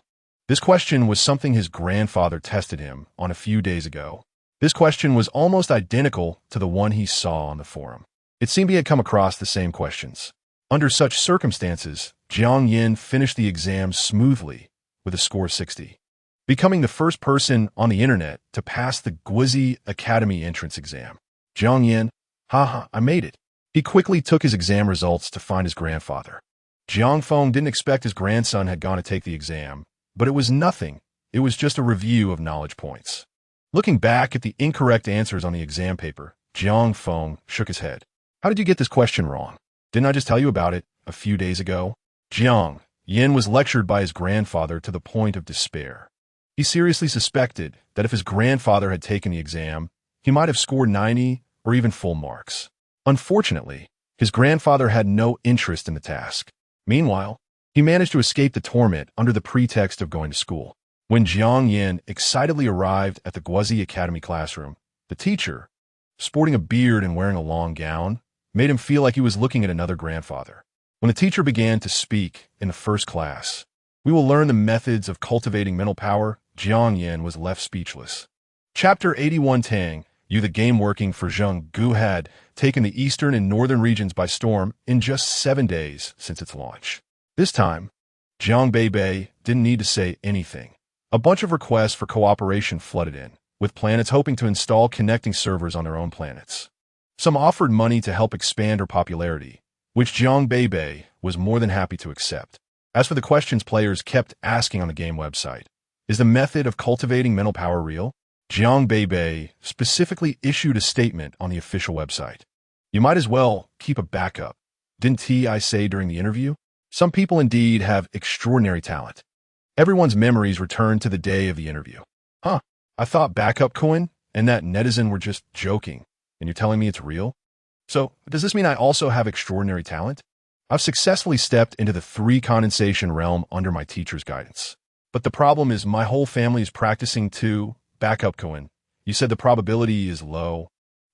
this question was something his grandfather tested him on a few days ago. This question was almost identical to the one he saw on the forum. It seemed he had come across the same questions. Under such circumstances, Jiang Yin finished the exam smoothly with a score of 60, becoming the first person on the internet to pass the Guozi Academy entrance exam. Jiang Yin, I made it. He quickly took his exam results to find his grandfather. Jiang Feng didn't expect his grandson had gone to take the exam, but it was nothing. It was just a review of knowledge points. Looking back at the incorrect answers on the exam paper, Jiang Feng shook his head. How did you get this question wrong? Didn't I just tell you about it a few days ago? Jiang Yin was lectured by his grandfather to the point of despair. He seriously suspected that if his grandfather had taken the exam, he might have scored 90 or even full marks. Unfortunately, his grandfather had no interest in the task. Meanwhile, he managed to escape the torment under the pretext of going to school. When Jiang Yin excitedly arrived at the Guozi Academy classroom, the teacher, sporting a beard and wearing a long gown, made him feel like he was looking at another grandfather. When the teacher began to speak in the first class, "We will learn the methods of cultivating mental power," Jiang Yin was left speechless. Chapter 81 Tang, you the game working for Zheng Gu had taken the eastern and northern regions by storm in just 7 days since its launch. This time, Jiang Beibei didn't need to say anything. A bunch of requests for cooperation flooded in, with planets hoping to install connecting servers on their own planets. Some offered money to help expand her popularity, which Jiang Beibei was more than happy to accept. As for the questions players kept asking on the game website, is the method of cultivating mental power real? Jiang Beibei specifically issued a statement on the official website. You might as well keep a backup. Didn't I say during the interview? Some people indeed have extraordinary talent. Everyone's memories return to the day of the interview. Huh, I thought backup coin and that netizen were just joking, and you're telling me it's real? So, does this mean I also have extraordinary talent? I've successfully stepped into the 3 condensation realm under my teacher's guidance. But the problem is my whole family is practicing too. Backup coin. You said the probability is low.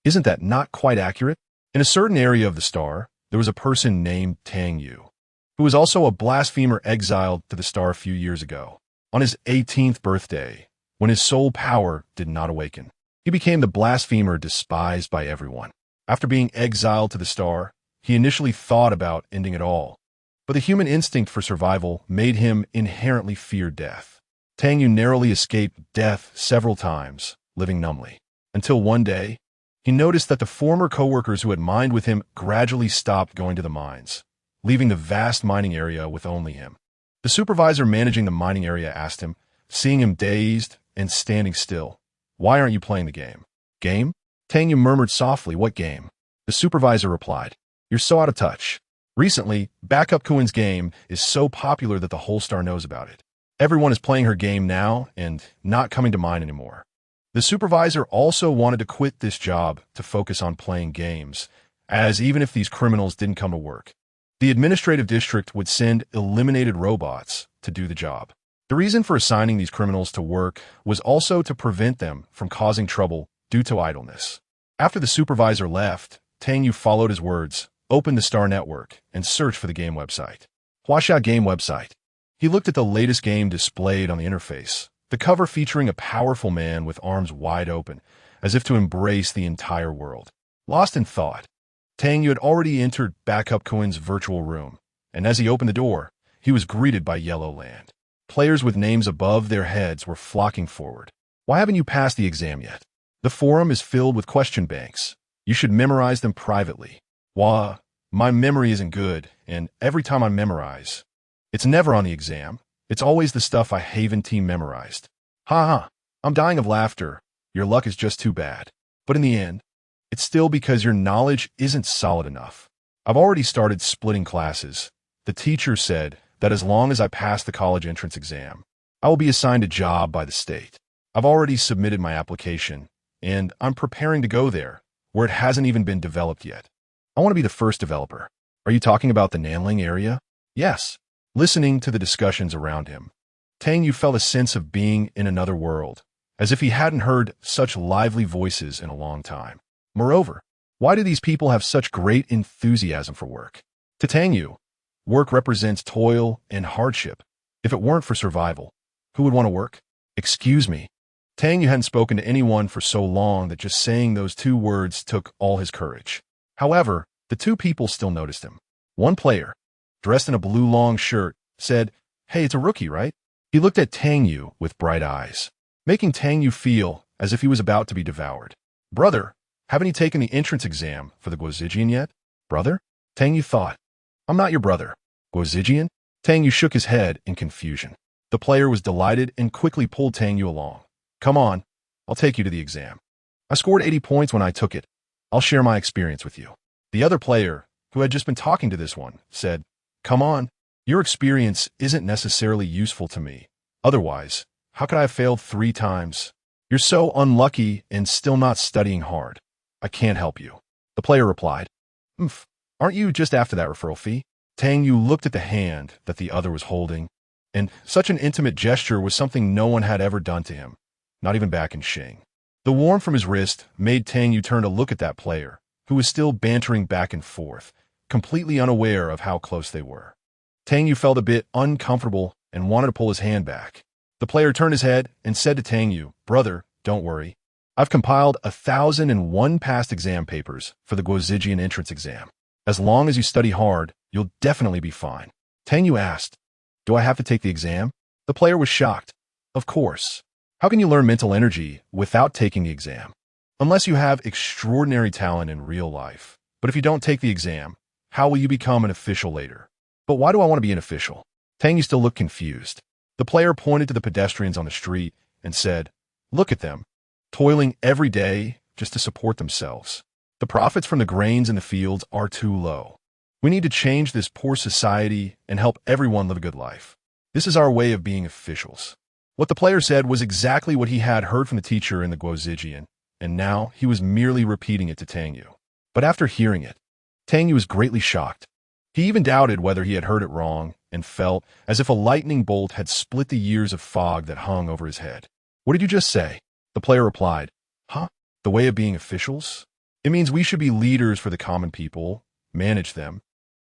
Isn't that not quite accurate? In a certain area of the star, there was a person named Tang Yu, who was also a blasphemer exiled to the star a few years ago. On his 18th birthday, when his soul power did not awaken, he became the blasphemer despised by everyone. After being exiled to the star, he initially thought about ending it all, but the human instinct for survival made him inherently fear death. Tang Yu narrowly escaped death several times, living numbly, until one day, he noticed that the former coworkers who had mined with him gradually stopped going to the mines, leaving the vast mining area with only him. The supervisor managing the mining area asked him, seeing him dazed and standing still, "Why aren't you playing the game?" "Game?" Tang Yu murmured softly, "What game?" The supervisor replied, "You're so out of touch. Recently, Backup Kuin's game is so popular that the whole star knows about it. Everyone is playing her game now and not coming to mine anymore." The supervisor also wanted to quit this job to focus on playing games, as even if these criminals didn't come to work, the administrative district would send eliminated robots to do the job. The reason for assigning these criminals to work was also to prevent them from causing trouble due to idleness. After the supervisor left, Tang Yu followed his words, opened the Star Network, and searched for the game website. Huaxia game website. He looked at the latest game displayed on the interface, the cover featuring a powerful man with arms wide open, as if to embrace the entire world. Lost in thought, Tang Yu had already entered Backup Kuin's virtual room, and as he opened the door, he was greeted by Yellow Land. Players with names above their heads were flocking forward. "Why haven't you passed the exam yet? The forum is filled with question banks. You should memorize them privately." "Wah, my memory isn't good, and every time I memorize, it's never on the exam. It's always the stuff I Haven team memorized." "Ha ha, I'm dying of laughter. Your luck is just too bad. But in the end, it's still because your knowledge isn't solid enough. I've already started splitting classes. The teacher said that as long as I pass the college entrance exam, I will be assigned a job by the state. I've already submitted my application, and I'm preparing to go there, where it hasn't even been developed yet. I want to be the first developer." "Are you talking about the Nanling area?" "Yes." Listening to the discussions around him, Tang Yu felt a sense of being in another world, as if he hadn't heard such lively voices in a long time. Moreover, why do these people have such great enthusiasm for work? To Tang Yu, work represents toil and hardship. If it weren't for survival, who would want to work? "Excuse me." Tang Yu hadn't spoken to anyone for so long that just saying those 2 words took all his courage. However, the 2 people still noticed him. One player, dressed in a blue long shirt, said, "Hey, it's a rookie, right?" He looked at Tang Yu with bright eyes, making Tang Yu feel as if he was about to be devoured. "Brother, haven't you taken the entrance exam for the Guozijian yet?" "Brother?" Tang Yu thought. "I'm not your brother." "Guozijian?" Tang Yu shook his head in confusion. The player was delighted and quickly pulled Tang Yu along. "Come on, I'll take you to the exam. I scored 80 points when I took it. I'll share my experience with you." The other player, who had just been talking to this one, said, "Come on, your experience isn't necessarily useful to me. Otherwise, how could I have failed 3 times? You're so unlucky and still not studying hard. I can't help you." The player replied, "Oomph, aren't you just after that referral fee?" Tang Yu looked at the hand that the other was holding, and such an intimate gesture was something no one had ever done to him, not even back in Xing. The warmth from his wrist made Tang Yu turn to look at that player, who was still bantering back and forth, completely unaware of how close they were. Tang Yu felt a bit uncomfortable and wanted to pull his hand back. The player turned his head and said to Tang Yu, "Brother, don't worry. I've compiled 1,001 past exam papers for the Guozijian entrance exam. As long as you study hard, you'll definitely be fine." Tang Yu asked, "Do I have to take the exam?" The player was shocked. Of course. How can you learn mental energy without taking the exam? Unless you have extraordinary talent in real life. But if you don't take the exam, how will you become an official later? But why do I want to be an official? Tang Yu still looked confused. The player pointed to the pedestrians on the street and said, "Look at them, toiling every day just to support themselves. The profits from the grains in the fields are too low. We need to change this poor society and help everyone live a good life. This is our way of being officials." What the player said was exactly what he had heard from the teacher in the Guozijian, and now he was merely repeating it to Tang Yu. But after hearing it, Tang Yu was greatly shocked. He even doubted whether he had heard it wrong and felt as if a lightning bolt had split the years of fog that hung over his head. "What did you just say?" The player replied, "Huh? The way of being officials? It means we should be leaders for the common people, manage them,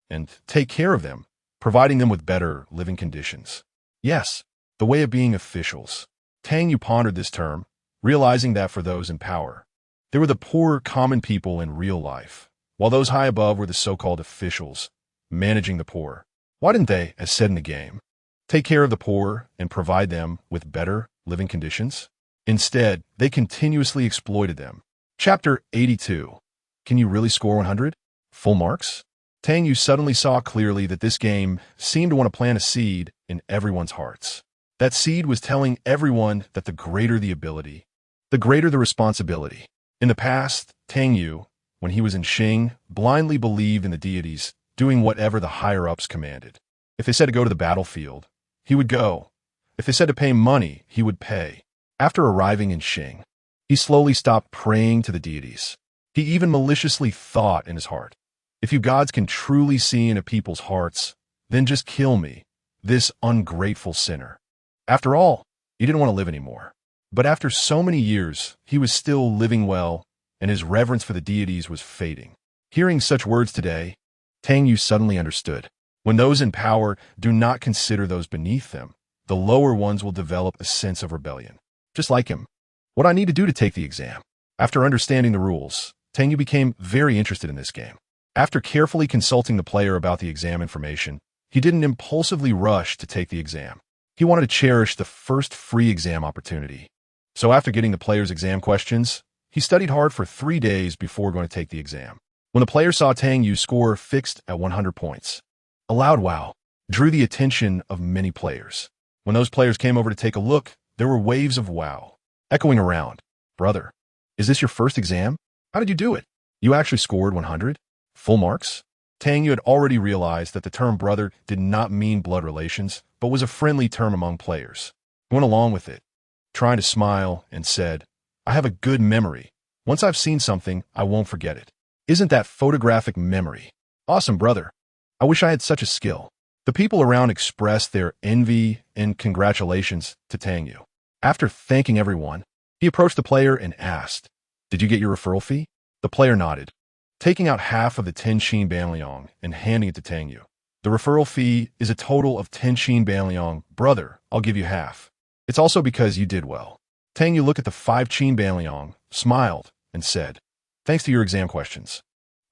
and take care of them, providing them with better living conditions." Yes, the way of being officials. Tang Yu pondered this term, realizing that for those in power, they were the poor common people in real life, while those high above were the so-called officials, managing the poor. Why didn't they, as said in the game, take care of the poor and provide them with better living conditions? Instead, they continuously exploited them. Chapter 82. Can you really score 100? Full marks? Tang Yu suddenly saw clearly that this game seemed to want to plant a seed in everyone's hearts. That seed was telling everyone that the greater the ability, the greater the responsibility. In the past, Tang Yu, when he was in Xing, blindly believed in the deities, doing whatever the higher-ups commanded. If they said to go to the battlefield, he would go. If they said to pay money, he would pay. After arriving in Xing, he slowly stopped praying to the deities. He even maliciously thought in his heart, "If you gods can truly see into people's hearts, then just kill me, this ungrateful sinner." After all, he didn't want to live anymore. But after so many years, he was still living well, and his reverence for the deities was fading. Hearing such words today, Tang Yu suddenly understood. When those in power do not consider those beneath them, the lower ones will develop a sense of rebellion. Just like him. What I need to do to take the exam? After understanding the rules, Tang Yu became very interested in this game. After carefully consulting the player about the exam information, he didn't impulsively rush to take the exam. He wanted to cherish the first free exam opportunity. So after getting the player's exam questions, he studied hard for 3 days before going to take the exam. When the player saw Tang Yu's score fixed at 100 points, a loud wow drew the attention of many players. When those players came over to take a look, there were waves of wow echoing around. "Brother, is this your first exam? How did you do it? You actually scored 100? Full marks?" Tang Yu had already realized that the term brother did not mean blood relations, but was a friendly term among players. He went along with it, trying to smile, and said, "I have a good memory. Once I've seen something, I won't forget it. Isn't that photographic memory? Awesome, brother. I wish I had such a skill." The people around expressed their envy and congratulations to Tang Yu. After thanking everyone, he approached the player and asked, "Did you get your referral fee?" The player nodded, taking out half of the 10 Xin Banliang and handing it to Tang Yu. "The referral fee is a total of 10 Xin Banliang. Brother, I'll give you half. It's also because you did well." Tang Yu looked at the 5 Xin Banliang, smiled, and said, "Thanks to your exam questions,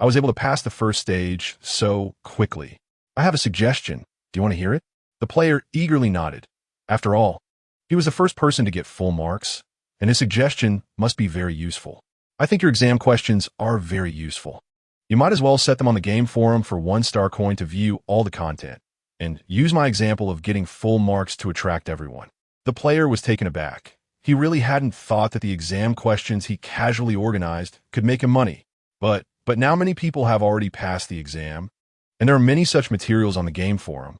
I was able to pass the first stage so quickly. I have a suggestion. Do you want to hear it?" The player eagerly nodded. After all, he was the first person to get full marks, and his suggestion must be very useful. "I think your exam questions are very useful. You might as well set them on the game forum for 1-star coin to view all the content, and use my example of getting full marks to attract everyone." The player was taken aback. He really hadn't thought that the exam questions he casually organized could make him money. But But now many people have already passed the exam, and there are many such materials on the game forum.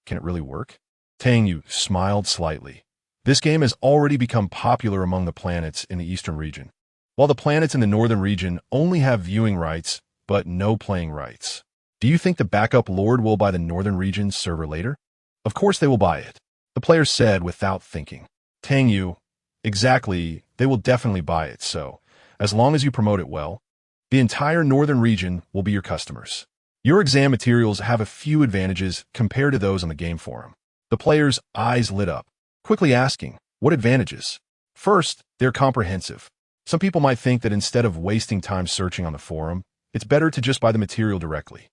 Can it really work? Tang Yu smiled slightly. This game has already become popular among the planets in the eastern region, while the planets in the northern region only have viewing rights, but no playing rights. Do you think the backup lord will buy the northern region's server later? Of course they will buy it, the player said without thinking. Tang Yu, exactly, they will definitely buy it, so, as long as you promote it well, the entire northern region will be your customers. Your exam materials have a few advantages compared to those on the game forum. The player's eyes lit up, quickly asking, what advantages? First, they're comprehensive. Some people might think that instead of wasting time searching on the forum, it's better to just buy the material directly.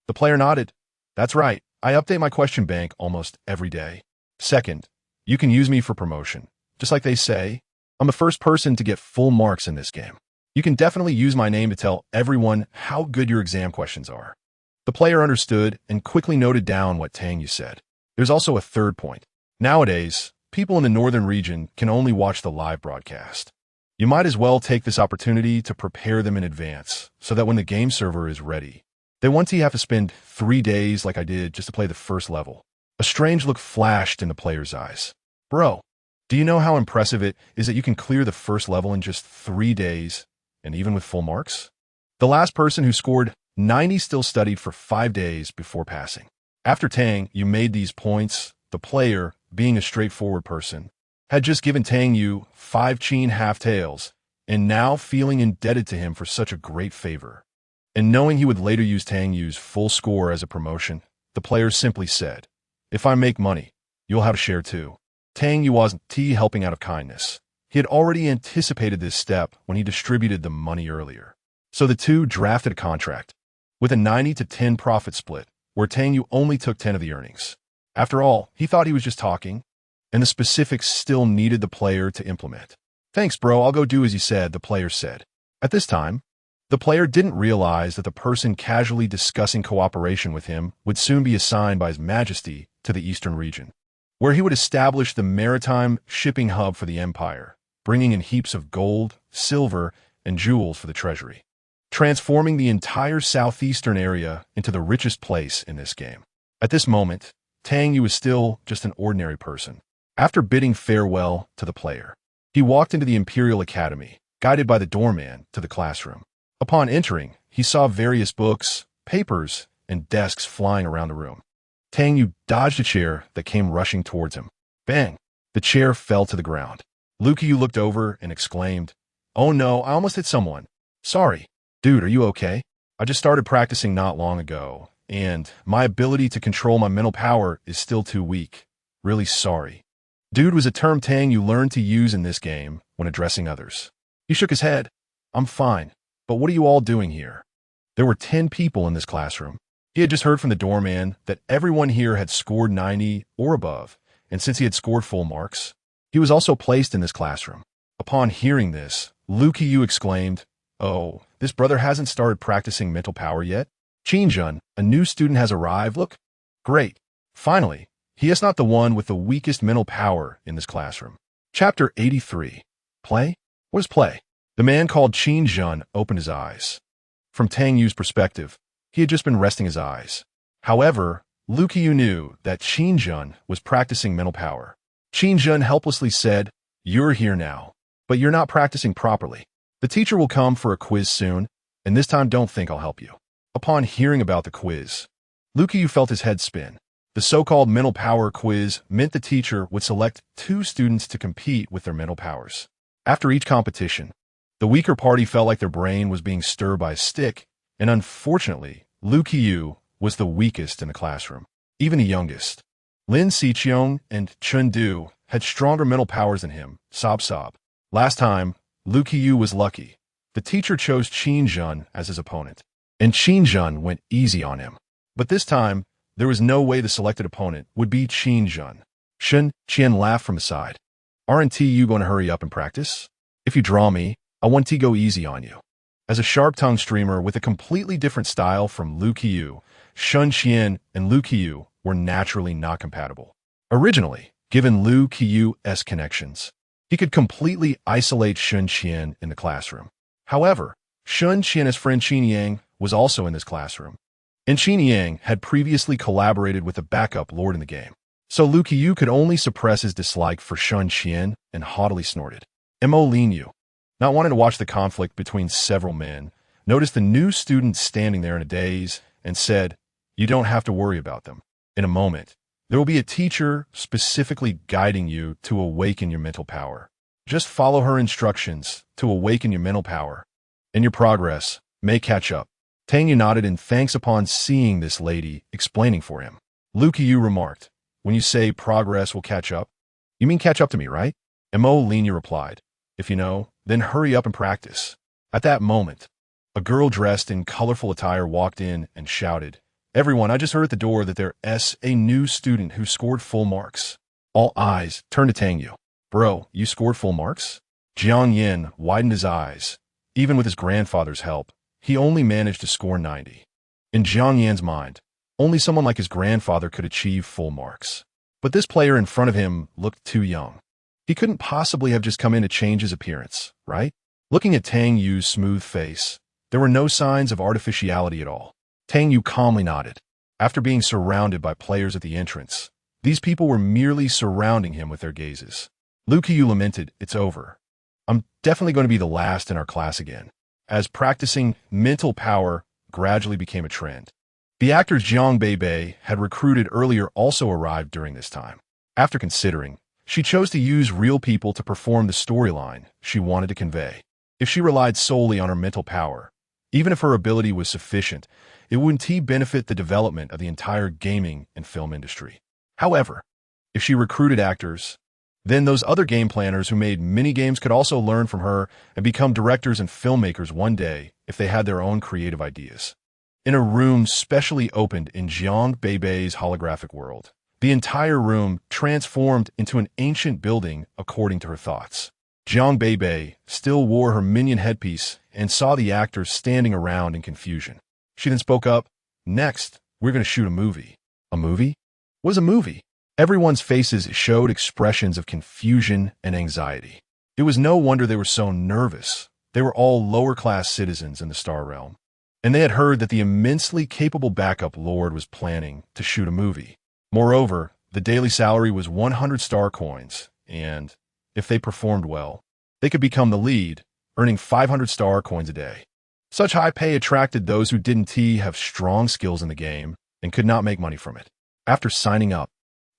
The player nodded. That's right, I update my question bank almost every day. Second, you can use me for promotion. Just like they say, I'm the first person to get full marks in this game. You can definitely use my name to tell everyone how good your exam questions are. The player understood and quickly noted down what Tang Yu said. There's also a third point. Nowadays, people in the northern region can only watch the live broadcast. You might as well take this opportunity to prepare them in advance, so that when the game server is ready, they won't have to spend 3 days like I did just to play the first level. A strange look flashed in the player's eyes. Bro, do you know how impressive it is that you can clear the first level in just 3 days, and even with full marks? The last person who scored 90 still studied for 5 days before passing. After Tang Yu made these points, the player, being a straightforward person, had just given Tang Yu 5 Qin half-tails, and now feeling indebted to him for such a great favor. And knowing he would later use Tang Yu's full score as a promotion, the player simply said, if I make money, you'll have a share too. Tang Yu wasn't helping out of kindness. He had already anticipated this step when he distributed the money earlier. So the two drafted a contract, with a 90-10 profit split, where Tang Yu only took 10 of the earnings. After all, he thought he was just talking, and the specifics still needed the player to implement. Thanks, bro, I'll go do as you said, the player said. At this time, the player didn't realize that the person casually discussing cooperation with him would soon be assigned by His Majesty to the eastern region, where he would establish the maritime shipping hub for the empire, bringing in heaps of gold, silver, and jewels for the treasury, transforming the entire southeastern area into the richest place in this game. At this moment, Tang Yu was still just an ordinary person. After bidding farewell to the player, he walked into the Imperial Academy, guided by the doorman to the classroom. Upon entering, he saw various books, papers, and desks flying around the room. Tang Yu dodged a chair that came rushing towards him. Bang! The chair fell to the ground. Liu Qiu looked over and exclaimed, "Oh no, I almost hit someone. Sorry. Dude, are you okay? I just started practicing not long ago, and my ability to control my mental power is still too weak. Really sorry." Dude was a term Tang Yu learned to use in this game when addressing others. He shook his head. I'm fine, but what are you all doing here? There were 10 people in this classroom. He had just heard from the doorman that everyone here had scored 90 or above, and since he had scored full marks, he was also placed in this classroom. Upon hearing this, Liu Qiu exclaimed, "Oh, this brother hasn't started practicing mental power yet? Qinjun, a new student has arrived, look. Great. Finally, he is not the one with the weakest mental power in this classroom." Chapter 83. Play? What is play? The man called Qinjun opened his eyes. From Tang Yu's perspective, he had just been resting his eyes. However, Liu Qiu knew that Qinjun was practicing mental power. Qinjun helplessly said, "You're here now, but you're not practicing properly. The teacher will come for a quiz soon, and this time don't think I'll help you." Upon hearing about the quiz, Liu Qiu felt his head spin. The so-called mental power quiz meant the teacher would select 2 students to compete with their mental powers. After each competition, the weaker party felt like their brain was being stirred by a stick, and unfortunately, Liu Qiu was the weakest in the classroom, even the youngest. Lin Xiqiong and Chun Du had stronger mental powers than him, sob sob. Last time, Liu Qiu was lucky. The teacher chose Qinjun as his opponent, and Qinjun went easy on him. But this time, there was no way the selected opponent would be Qinjun. Shun Qian laughed from the side. "Aren't you going to hurry up and practice? If you draw me, I want to go easy on you." As a sharp-tongued streamer with a completely different style from Liu Qiu, Shun Qian and Liu Qiu were naturally not compatible. Originally, given Liu Qiu's connections, he could completely isolate Shun Qian in the classroom. However, Shun Qian's friend Qin Yang was also in this classroom, and Qin Yang had previously collaborated with the backup lord in the game. So Lu Qiu could only suppress his dislike for Shun Qian and haughtily snorted. Mo Lin Yu, not wanting to watch the conflict between several men, noticed the new student standing there in a daze and said, "You don't have to worry about them. In a moment, there will be a teacher specifically guiding you to awaken your mental power. Just follow her instructions to awaken your mental power, and your progress may catch up." Tang Yu nodded in thanks upon seeing this lady explaining for him. Lu Qiu remarked, "When you say progress will catch up, you mean catch up to me, right?" Mo Lin Yu replied, "If you know, then hurry up and practice." At that moment, a girl dressed in colorful attire walked in and shouted, "Everyone, I just heard at the door that there's a new student who scored full marks." All eyes turned to Tang Yu. "Bro, you scored full marks?" Jiang Yin widened his eyes. Even with his grandfather's help, he only managed to score 90. In Jiang Yan's mind, only someone like his grandfather could achieve full marks. But this player in front of him looked too young. He couldn't possibly have just come in to change his appearance, right? Looking at Tang Yu's smooth face, there were no signs of artificiality at all. Tang Yu calmly nodded. After being surrounded by players at the entrance, these people were merely surrounding him with their gazes. Lu Qiu lamented, "It's over. I'm definitely going to be the last in our class again," as practicing mental power gradually became a trend. The actors Jiang Beibei had recruited earlier also arrived during this time. After considering, she chose to use real people to perform the storyline she wanted to convey. If she relied solely on her mental power, even if her ability was sufficient, it wouldn't benefit the development of the entire gaming and film industry. However, if she recruited actors, then those other game planners who made mini-games could also learn from her and become directors and filmmakers one day if they had their own creative ideas. In a room specially opened in Jiang Beibei's holographic world, the entire room transformed into an ancient building according to her thoughts. Jiang Beibei still wore her minion headpiece and saw the actors standing around in confusion. She then spoke up, "Next, we're going to shoot a movie." "A movie? What is a movie?" Everyone's faces showed expressions of confusion and anxiety. It was no wonder they were so nervous. They were all lower-class citizens in the Star Realm, and they had heard that the immensely capable backup lord was planning to shoot a movie. Moreover, the daily salary was 100 star coins, and if they performed well, they could become the lead, earning 500 star coins a day. Such high pay attracted those who didn't have strong skills in the game and could not make money from it. After signing up,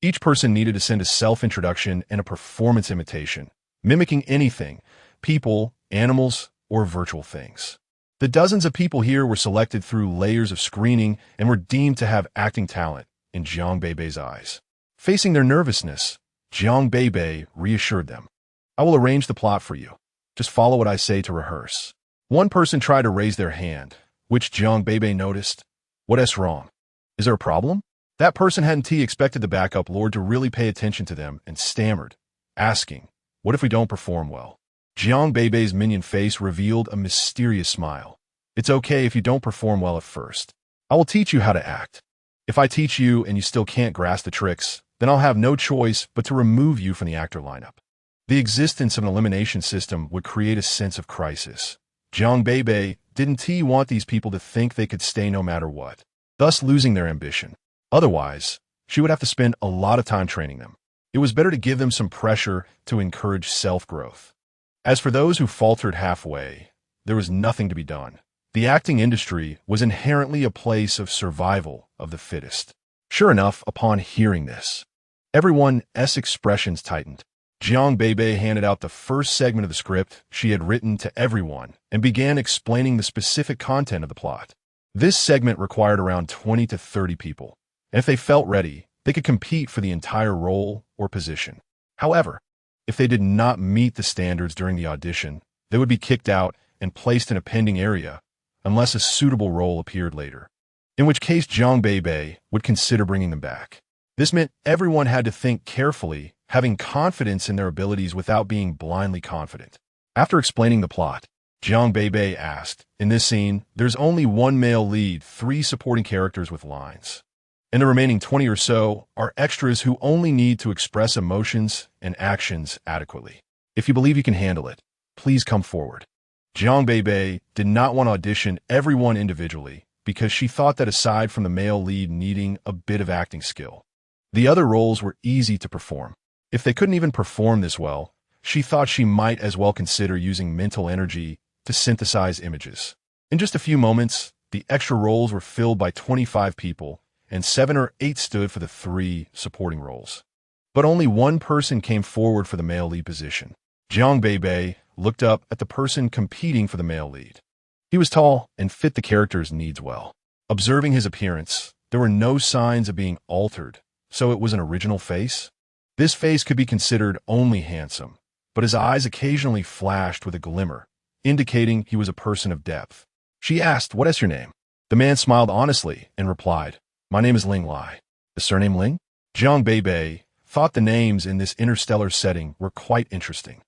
each person needed to send a self-introduction and a performance imitation, mimicking anything, people, animals, or virtual things. The dozens of people here were selected through layers of screening and were deemed to have acting talent in Jiang Beibei's eyes. Facing their nervousness, Jiang Beibei reassured them. "I will arrange the plot for you. Just follow what I say to rehearse." One person tried to raise their hand, which Jiang Beibei noticed. "What's wrong? Is there a problem?" That person hadn't expected the backup lord to really pay attention to them and stammered, asking, "What if we don't perform well?" Jiang Beibei's minion face revealed a mysterious smile. "It's okay if you don't perform well at first. I will teach you how to act. If I teach you and you still can't grasp the tricks, then I'll have no choice but to remove you from the actor lineup." The existence of an elimination system would create a sense of crisis. Jiang Beibei didn't want these people to think they could stay no matter what, thus losing their ambition. Otherwise, she would have to spend a lot of time training them. It was better to give them some pressure to encourage self-growth. As for those who faltered halfway, there was nothing to be done. The acting industry was inherently a place of survival of the fittest. Sure enough, upon hearing this, everyone's expressions tightened. Jiang Beibei handed out the first segment of the script she had written to everyone and began explaining the specific content of the plot. This segment required around 20 to 30 people, and if they felt ready, they could compete for the entire role or position. However, if they did not meet the standards during the audition, they would be kicked out and placed in a pending area unless a suitable role appeared later, in which case Jiang Beibei would consider bringing them back. This meant everyone had to think carefully, having confidence in their abilities without being blindly confident. After explaining the plot, Jiang Beibei asked, "In this scene, there's only one male lead, 3 supporting characters with lines. And the remaining 20 or so are extras who only need to express emotions and actions adequately. If you believe you can handle it, please come forward." Jiang Beibei did not want to audition everyone individually because she thought that aside from the male lead needing a bit of acting skill, the other roles were easy to perform. If they couldn't even perform this well, she thought she might as well consider using mental energy to synthesize images. In just a few moments, the extra roles were filled by 25 people, and 7 or 8 stood for the 3 supporting roles. But only one person came forward for the male lead position. Jiang Beibei looked up at the person competing for the male lead. He was tall and fit the character's needs well. Observing his appearance, there were no signs of being altered, so it was an original face. This face could be considered only handsome, but his eyes occasionally flashed with a glimmer, indicating he was a person of depth. She asked, "What is your name?" The man smiled honestly and replied, "My name is Ling Lai." The surname Ling? Jiang Beibei thought the names in this interstellar setting were quite interesting.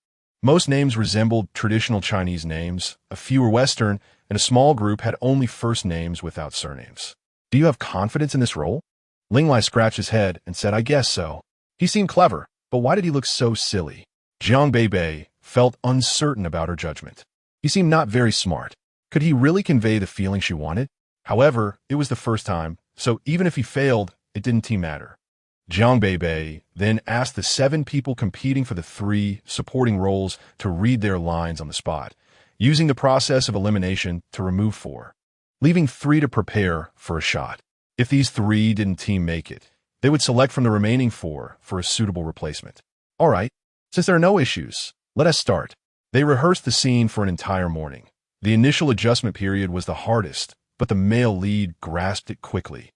Most names resembled traditional Chinese names, a few were Western, and a small group had only first names without surnames. "Do you have confidence in this role?" Ling Lai scratched his head and said, "I guess so." He seemed clever, but why did he look so silly? Jiang Beibei felt uncertain about her judgment. He seemed not very smart. Could he really convey the feeling she wanted? However, it was the first time, so even if he failed, it didn't matter. Jiang Beibei then asked the 7 people competing for the 3 supporting roles to read their lines on the spot, using the process of elimination to remove 4, leaving 3 to prepare for a shot. If these 3 didn't make it, they would select from the remaining 4 for a suitable replacement. All right, since there are no issues, let us start. They rehearsed the scene for an entire morning. The initial adjustment period was the hardest, but the male lead grasped it quickly,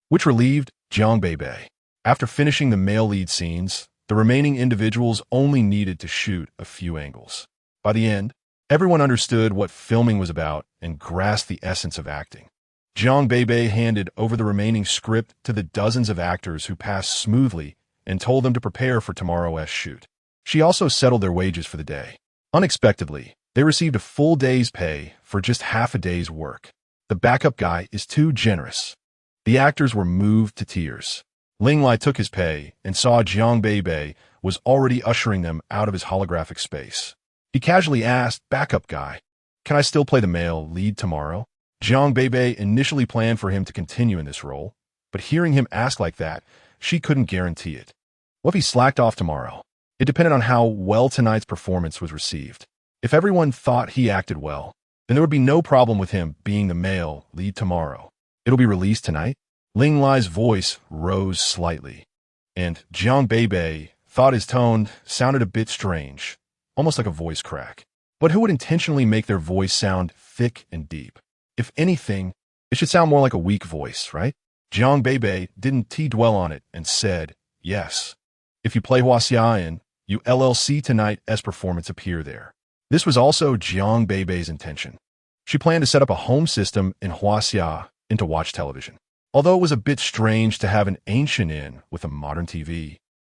which relieved Jiang Beibei. After finishing the male lead scenes, the remaining individuals only needed to shoot a few angles. By the end, everyone understood what filming was about and grasped the essence of acting. Jiang Beibei handed over the remaining script to the dozens of actors who passed smoothly and told them to prepare for tomorrow's shoot. She also settled their wages for the day. Unexpectedly, they received a full day's pay for just half a day's work. The backup guy is too generous. The actors were moved to tears. Ling Lai took his pay and saw Jiang Beibei was already ushering them out of his holographic space. He casually asked, "Backup guy, can I still play the male lead tomorrow?" Jiang Beibei initially planned for him to continue in this role, but hearing him ask like that, she couldn't guarantee it. What if he slacked off tomorrow? It depended on how well tonight's performance was received. If everyone thought he acted well, then there would be no problem with him being the male lead tomorrow. It'll be released tonight? Ling Lai's voice rose slightly, and Jiang Beibei thought his tone sounded a bit strange, almost like a voice crack. But who would intentionally make their voice sound thick and deep? If anything, it should sound more like a weak voice, right? Jiang Beibei didn't dwell on it and said, "Yes. If you play Huaxian, you LLC tonight as performance appear there." This was also Jiang Beibei's intention. She planned to set up a home system in Huaxia and to watch television. Although it was a bit strange to have an ancient inn with a modern TV,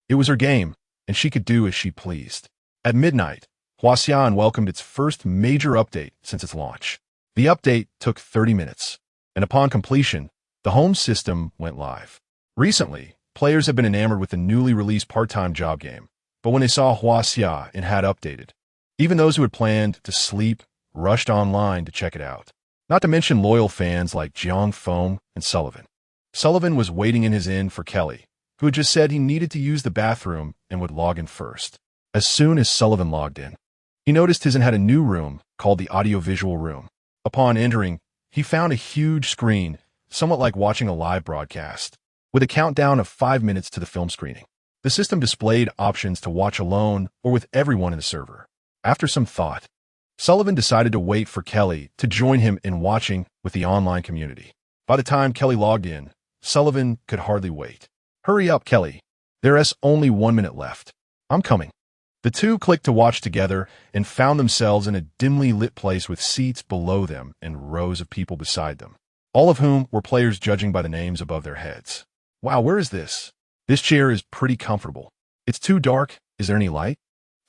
it was her game, and she could do as she pleased. At midnight, Huaxian welcomed its first major update since its launch. The update took 30 minutes, and upon completion, the home system went live. Recently, players have been enamored with the newly released part-time job game, but when they saw Huaxia and had updated, even those who had planned to sleep rushed online to check it out. Not to mention loyal fans like Jiang Foam and Sullivan. Sullivan was waiting in his inn for Kelly, who had just said he needed to use the bathroom and would log in first. As soon as Sullivan logged in, he noticed his inn had a new room called the audiovisual room. Upon entering, he found a huge screen, somewhat like watching a live broadcast, with a countdown of 5 minutes to the film screening. The system displayed options to watch alone or with everyone in the server. After some thought, Sullivan decided to wait for Kelly to join him in watching with the online community. By the time Kelly logged in, Sullivan could hardly wait. "Hurry up, Kelly. There's only 1 minute left. I'm coming." The two clicked to watch together and found themselves in a dimly lit place with seats below them and rows of people beside them, all of whom were players judging by the names above their heads. "Wow, where is this? This chair is pretty comfortable. It's too dark. Is there any light?"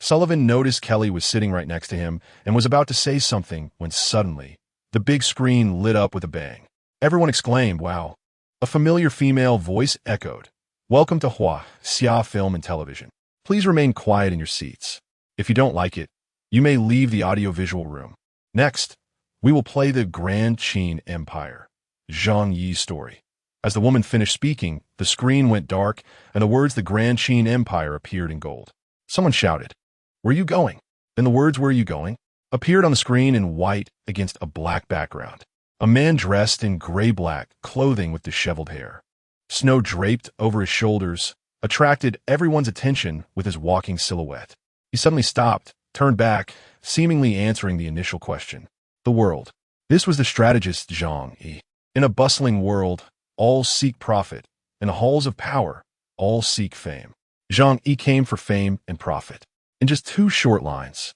Sullivan noticed Kelly was sitting right next to him and was about to say something when suddenly, the big screen lit up with a bang. Everyone exclaimed, "Wow." A familiar female voice echoed, "Welcome to Huaxia Film and Television. Please remain quiet in your seats. If you don't like it, you may leave the audiovisual room." Next, we will play the Grand Qin Empire, Zhang Yi's story. As the woman finished speaking, the screen went dark, and the words "the Grand Qin Empire" appeared in gold. Someone shouted, "Where are you going?" Then the words "Where are you going?" appeared on the screen in white against a black background. A man dressed in gray-black clothing with disheveled hair, snow draped over his shoulders, attracted everyone's attention with his walking silhouette. He suddenly stopped, turned back, seemingly answering the initial question. The world. This was the strategist Zhang Yi. In a bustling world, all seek profit. In the halls of power, all seek fame. Zhang Yi came for fame and profit. In just 2 short lines,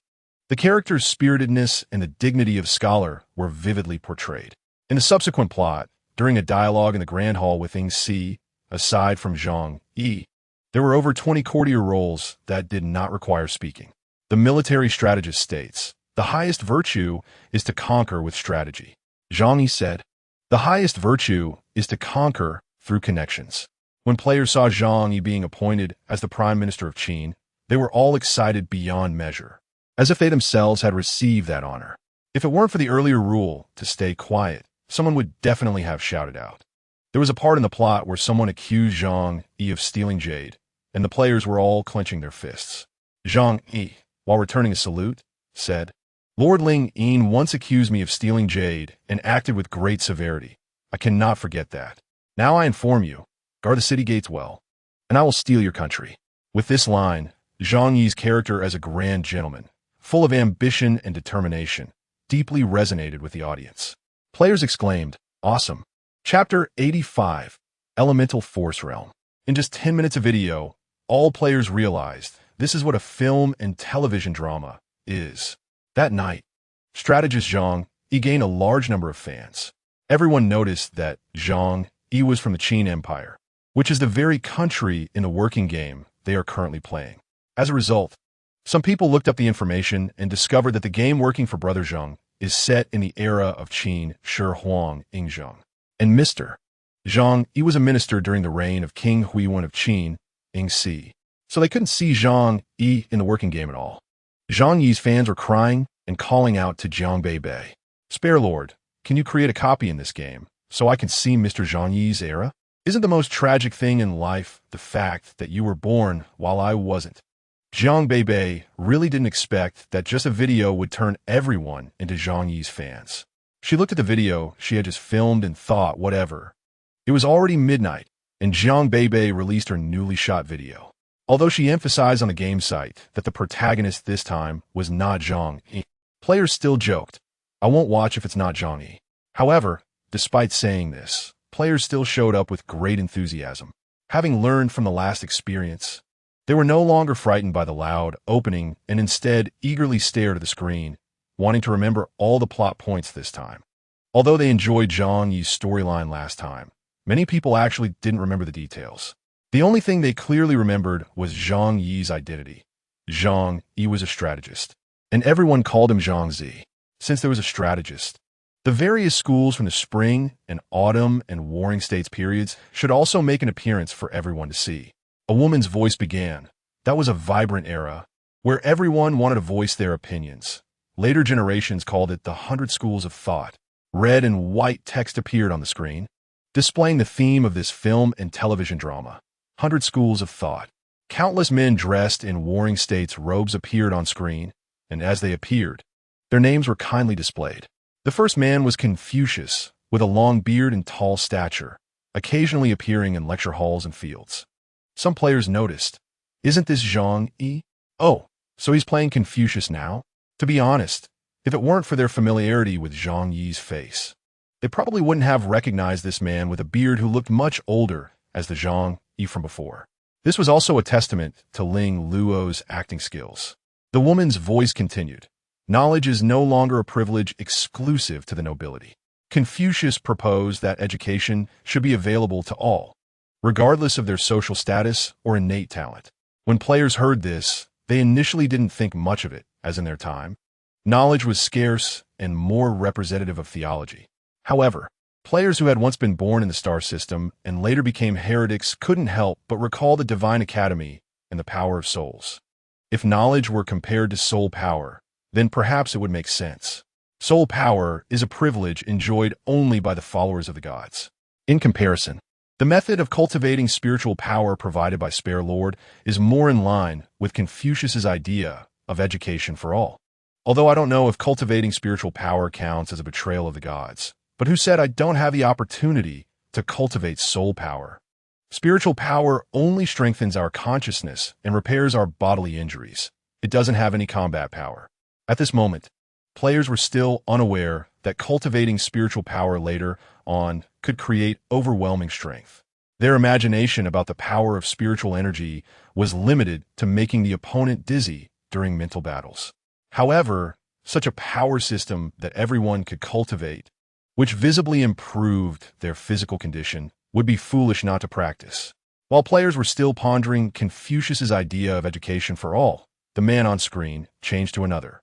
the character's spiritedness and the dignity of scholar were vividly portrayed. In the subsequent plot, during a dialogue in the Grand Hall with Ying Si, aside from Zhang Yi, there were over 20 courtier roles that did not require speaking. The military strategist states, "The highest virtue is to conquer with strategy." Zhang Yi said, "The highest virtue is to conquer through connections." When players saw Zhang Yi being appointed as the Prime Minister of Qin, they were all excited beyond measure, as if they themselves had received that honor. If it weren't for the earlier rule to stay quiet, someone would definitely have shouted out. There was a part in the plot where someone accused Zhang Yi of stealing jade, and the players were all clenching their fists. Zhang Yi, while returning a salute, said, "Lord Ling Yin once accused me of stealing jade and acted with great severity. I cannot forget that. Now I inform you, guard the city gates well, and I will steal your country." With this line, Zhang Yi's character as a grand gentleman, full of ambition and determination, deeply resonated with the audience. Players exclaimed, "Awesome." Chapter 85, Elemental Force Realm. In just 10 minutes of video, all players realized this is what a film and television drama is. That night, strategist Zhang Yi gained a large number of fans. Everyone noticed that Zhang Yi was from the Qin Empire, which is the very country in the working game they are currently playing. As a result, some people looked up the information and discovered that the game working for Brother Zhang is set in the era of Qin Shi Huang Yingzheng. And Mr. Zhang Yi was a minister during the reign of King Huiyuan of Qin, Ying Si. So they couldn't see Zhang Yi in the working game at all. Zhang Yi's fans were crying and calling out to Jiang Beibei, "Spare Lord, can you create a copy in this game so I can see Mr. Zhang Yi's era? Isn't the most tragic thing in life the fact that you were born while I wasn't?" Jiang Beibei really didn't expect that just a video would turn everyone into Zhang Yi's fans. She looked at the video she had just filmed and thought, whatever. It was already midnight, and Jiang Beibei released her newly shot video. Although she emphasized on the game site that the protagonist this time was not Zhang Yi, players still joked, "I won't watch if it's not Zhang Yi." However, despite saying this, players still showed up with great enthusiasm. Having learned from the last experience, they were no longer frightened by the loud opening and instead eagerly stared at the screen, wanting to remember all the plot points this time. Although they enjoyed Zhang Yi's storyline last time, many people actually didn't remember the details. The only thing they clearly remembered was Zhang Yi's identity. Zhang Yi was a strategist, and everyone called him Zhang Zi, since there was a strategist. The various schools from the spring and autumn and warring states periods should also make an appearance for everyone to see. A woman's voice began. That was a vibrant era, where everyone wanted to voice their opinions. Later generations called it the 100 Schools of Thought. Red and white text appeared on the screen, displaying the theme of this film and television drama. 100 Schools of Thought. Countless men dressed in warring states robes appeared on screen, and as they appeared, their names were kindly displayed. The first man was Confucius, with a long beard and tall stature, occasionally appearing in lecture halls and fields. Some players noticed, "Isn't this Zhang Yi? Oh, so he's playing Confucius now?" To be honest, if it weren't for their familiarity with Zhang Yi's face, they probably wouldn't have recognized this man with a beard who looked much older as the Zhang Yi from before. This was also a testament to Ling Luo's acting skills. The woman's voice continued. Knowledge is no longer a privilege exclusive to the nobility. Confucius proposed that education should be available to all, regardless of their social status or innate talent. When players heard this, they initially didn't think much of it, as in their time. Knowledge was scarce and more representative of theology. However, players who had once been born in the star system and later became heretics couldn't help but recall the Divine Academy and the power of souls. If knowledge were compared to soul power, then perhaps it would make sense. Soul power is a privilege enjoyed only by the followers of the gods. In comparison, the method of cultivating spiritual power provided by Spare Lord is more in line with Confucius's idea of education for all. Although I don't know if cultivating spiritual power counts as a betrayal of the gods, but who said I don't have the opportunity to cultivate soul power? Spiritual power only strengthens our consciousness and repairs our bodily injuries. It doesn't have any combat power. At this moment, players were still unaware that cultivating spiritual power later on could create overwhelming strength. Their imagination about the power of spiritual energy was limited to making the opponent dizzy during mental battles. However, such a power system that everyone could cultivate, which visibly improved their physical condition, would be foolish not to practice. While players were still pondering Confucius's idea of education for all, the man on screen changed to another.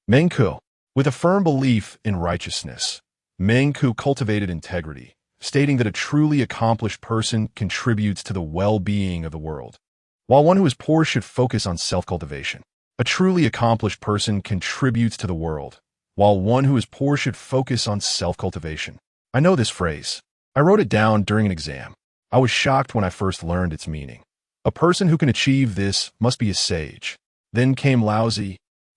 Meng Ku. With a firm belief in righteousness, Meng Ku cultivated integrity, stating that a truly accomplished person contributes to the well-being of the world, while one who is poor should focus on self-cultivation. A truly accomplished person contributes to the world, while one who is poor should focus on self-cultivation. I know this phrase. I wrote it down during an exam. I was shocked when I first learned its meaning. A person who can achieve this must be a sage. Then came Laozi,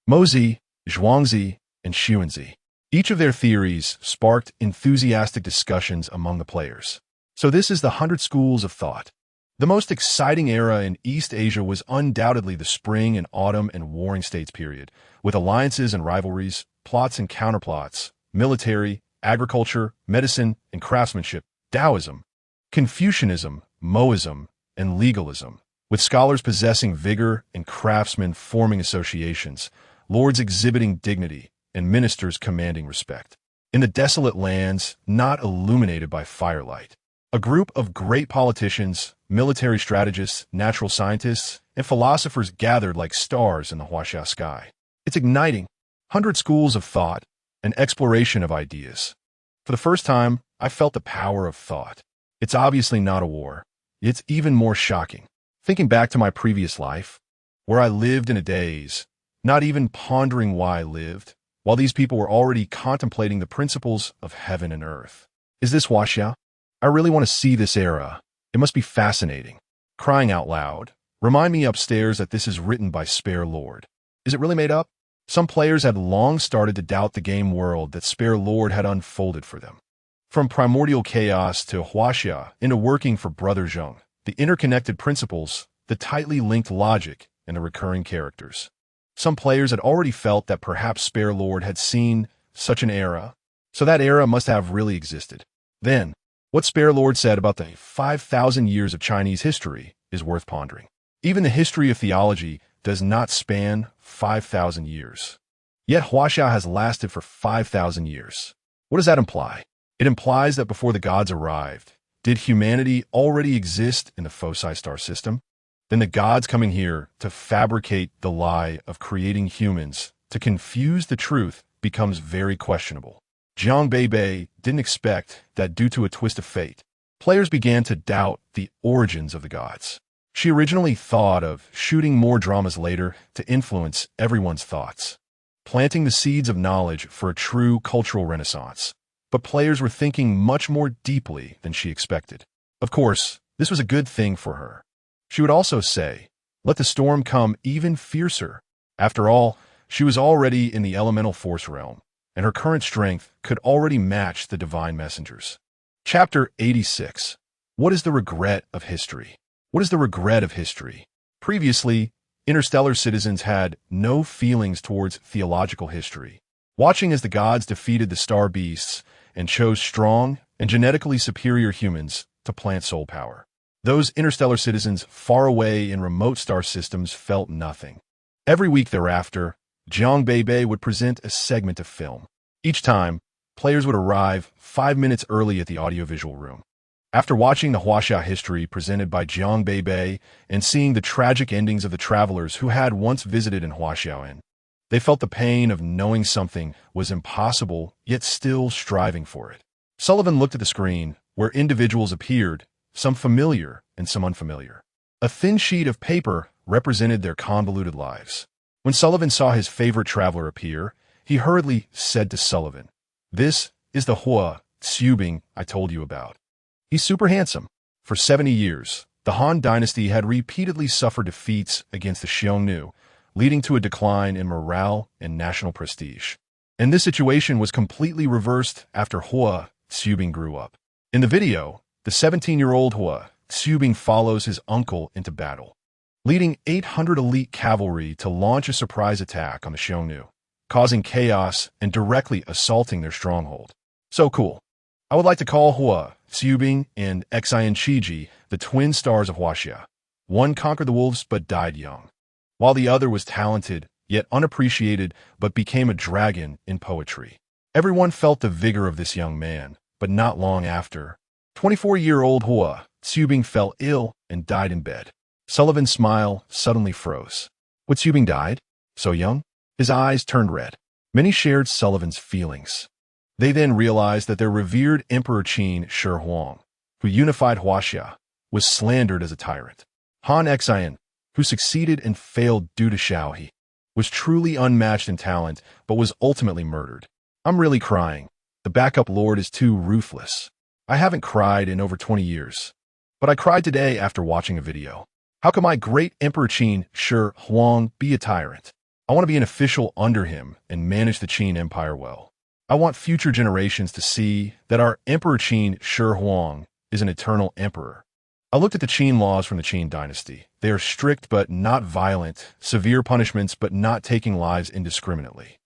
Mozi, Zhuangzi, and Xuanzi. Each of their theories sparked enthusiastic discussions among the players. So this is the 100 schools of thought. The most exciting era in East Asia was undoubtedly the Spring and Autumn and Warring States period, with alliances and rivalries, plots and counterplots, military, agriculture, medicine, and craftsmanship, Taoism, Confucianism, Moism, and legalism, with scholars possessing vigor and craftsmen forming associations, lords exhibiting dignity, and ministers commanding respect. In the desolate lands not illuminated by firelight, a group of great politicians, military strategists, natural scientists, and philosophers gathered like stars in the Huaxia sky. It's igniting 100 schools of thought, an exploration of ideas. For the first time, I felt the power of thought. It's obviously not a war. It's even more shocking. Thinking back to my previous life, where I lived in a daze, not even pondering why I lived, while these people were already contemplating the principles of heaven and earth. Is this Huaxia? I really want to see this era. It must be fascinating. Crying out loud. Remind me upstairs that this is written by Spare Lord. Is it really made up? Some players had long started to doubt the game world that Spare Lord had unfolded for them. From primordial chaos to Huaxia into working for Brother Zheng, the interconnected principles, the tightly linked logic, and the recurring characters. Some players had already felt that perhaps Spare Lord had seen such an era, so that era must have really existed. Then, what Spare Lord said about the 5,000 years of Chinese history is worth pondering. Even the history of theology does not span 5,000 years. Yet Huaxia has lasted for 5,000 years. What does that imply? It implies that before the gods arrived, did humanity already exist in the foci star system? Then the gods coming here to fabricate the lie of creating humans to confuse the truth becomes very questionable. Jiang Beibei didn't expect that due to a twist of fate, players began to doubt the origins of the gods. She originally thought of shooting more dramas later to influence everyone's thoughts, planting the seeds of knowledge for a true cultural renaissance. But players were thinking much more deeply than she expected. Of course, this was a good thing for her. She would also say, let the storm come even fiercer. After all, she was already in the elemental force realm, and her current strength could already match the divine messengers. Chapter 86. What is the regret of history? What is the regret of history? Previously, interstellar citizens had no feelings towards theological history, watching as the gods defeated the star beasts and chose strong and genetically superior humans to plant soul power. Those interstellar citizens far away in remote star systems felt nothing. Every week thereafter, Jiang Beibei would present a segment of film. Each time, players would arrive 5 minutes early at the audiovisual room. After watching the Huaxia history presented by Jiang Beibei and seeing the tragic endings of the travelers who had once visited in Huaxiaoan, they felt the pain of knowing something was impossible, yet still striving for it. Sullivan looked at the screen, where individuals appeared, some familiar and some unfamiliar. A thin sheet of paper represented their convoluted lives. When Sullivan saw his favorite traveler appear, he hurriedly said to Sullivan, "This is the Hua Xiubing I told you about. He's super handsome." For 70 years, the Han dynasty had repeatedly suffered defeats against the Xiongnu, leading to a decline in morale and national prestige. And this situation was completely reversed after Hua Xiubing grew up. In the video, the 17-year-old Hua Xiubing follows his uncle into battle, leading 800 elite cavalry to launch a surprise attack on the Xiongnu, causing chaos and directly assaulting their stronghold. So cool. I would like to call Hua Xiubing and Xian Qiji the twin stars of Huaxia. One conquered the wolves but died young, while the other was talented, yet unappreciated, but became a dragon in poetry. Everyone felt the vigor of this young man, but not long after, 24-year-old Hua Xiubing fell ill and died in bed. Sullivan's smile suddenly froze. What, Xiubing died? So young? His eyes turned red. Many shared Sullivan's feelings. They then realized that their revered Emperor Qin Shi Huang, who unified Huaxia, was slandered as a tyrant. Han Xian, who succeeded and failed due to Shaohe, was truly unmatched in talent, but was ultimately murdered. I'm really crying. The backup lord is too ruthless. I haven't cried in over 20 years. But I cried today after watching a video. How can my great Emperor Qin Shi Huang be a tyrant? I want to be an official under him and manage the Qin Empire well. I want future generations to see that our Emperor Qin Shi Huang is an eternal emperor. I looked at the Qin laws from the Qin dynasty. They are strict but not violent, severe punishments but not taking lives indiscriminately.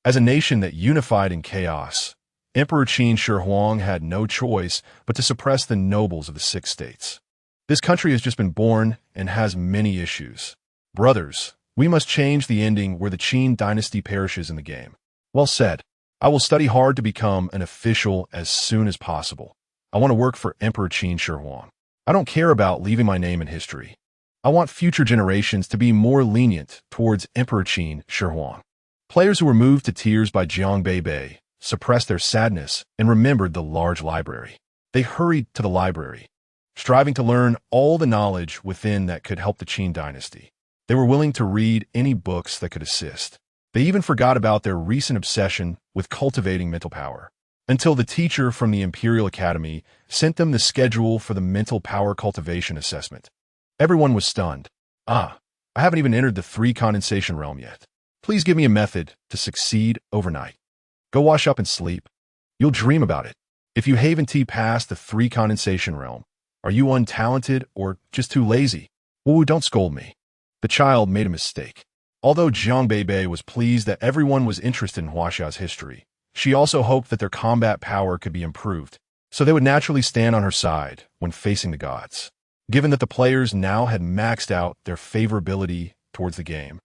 As a nation that unified in chaos, Emperor Qin Shi Huang had no choice but to suppress the nobles of the 6 states. This country has just been born and has many issues. Brothers, we must change the ending where the Qin dynasty perishes in the game. Well said. I will study hard to become an official as soon as possible. I want to work for Emperor Qin Shi Huang. I don't care about leaving my name in history. I want future generations to be more lenient towards Emperor Qin Shi Huang. Players who were moved to tears by Jiang Beibei suppressed their sadness and remembered the large library. They hurried to the library, striving to learn all the knowledge within that could help the Qin dynasty. They were willing to read any books that could assist. They even forgot about their recent obsession with cultivating mental power, until the teacher from the Imperial Academy sent them the schedule for the mental power cultivation assessment. Everyone was stunned. I haven't even entered the 3 condensation realm yet. Please give me a method to succeed overnight. Go wash up and sleep. You'll dream about it. If you haven't passed the 3 condensation realm, are you untalented or just too lazy? Woo, don't scold me. The child made a mistake. Although Jiang Beibei was pleased that everyone was interested in Huaxia's history, she also hoped that their combat power could be improved, so they would naturally stand on her side when facing the gods. Given that the players now had maxed out their favorability towards the game,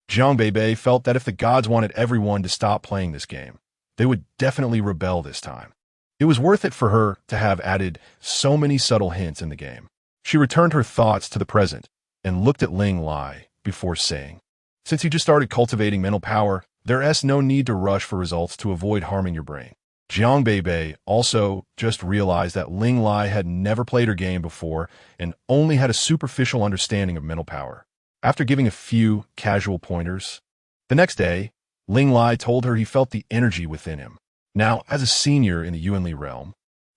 Jiang Beibei felt that if the gods wanted everyone to stop playing this game, they would definitely rebel this time. It was worth it for her to have added so many subtle hints in the game. She returned her thoughts to the present and looked at Ling Lai before saying, "Since you just started cultivating mental power, there's no need to rush for results to avoid harming your brain." Jiang Beibei also just realized that Ling Lai had never played her game before and only had a superficial understanding of mental power. After giving a few casual pointers, the next day, Ling Lai told her he felt the energy within him. Now, as a senior in the Yuanli realm,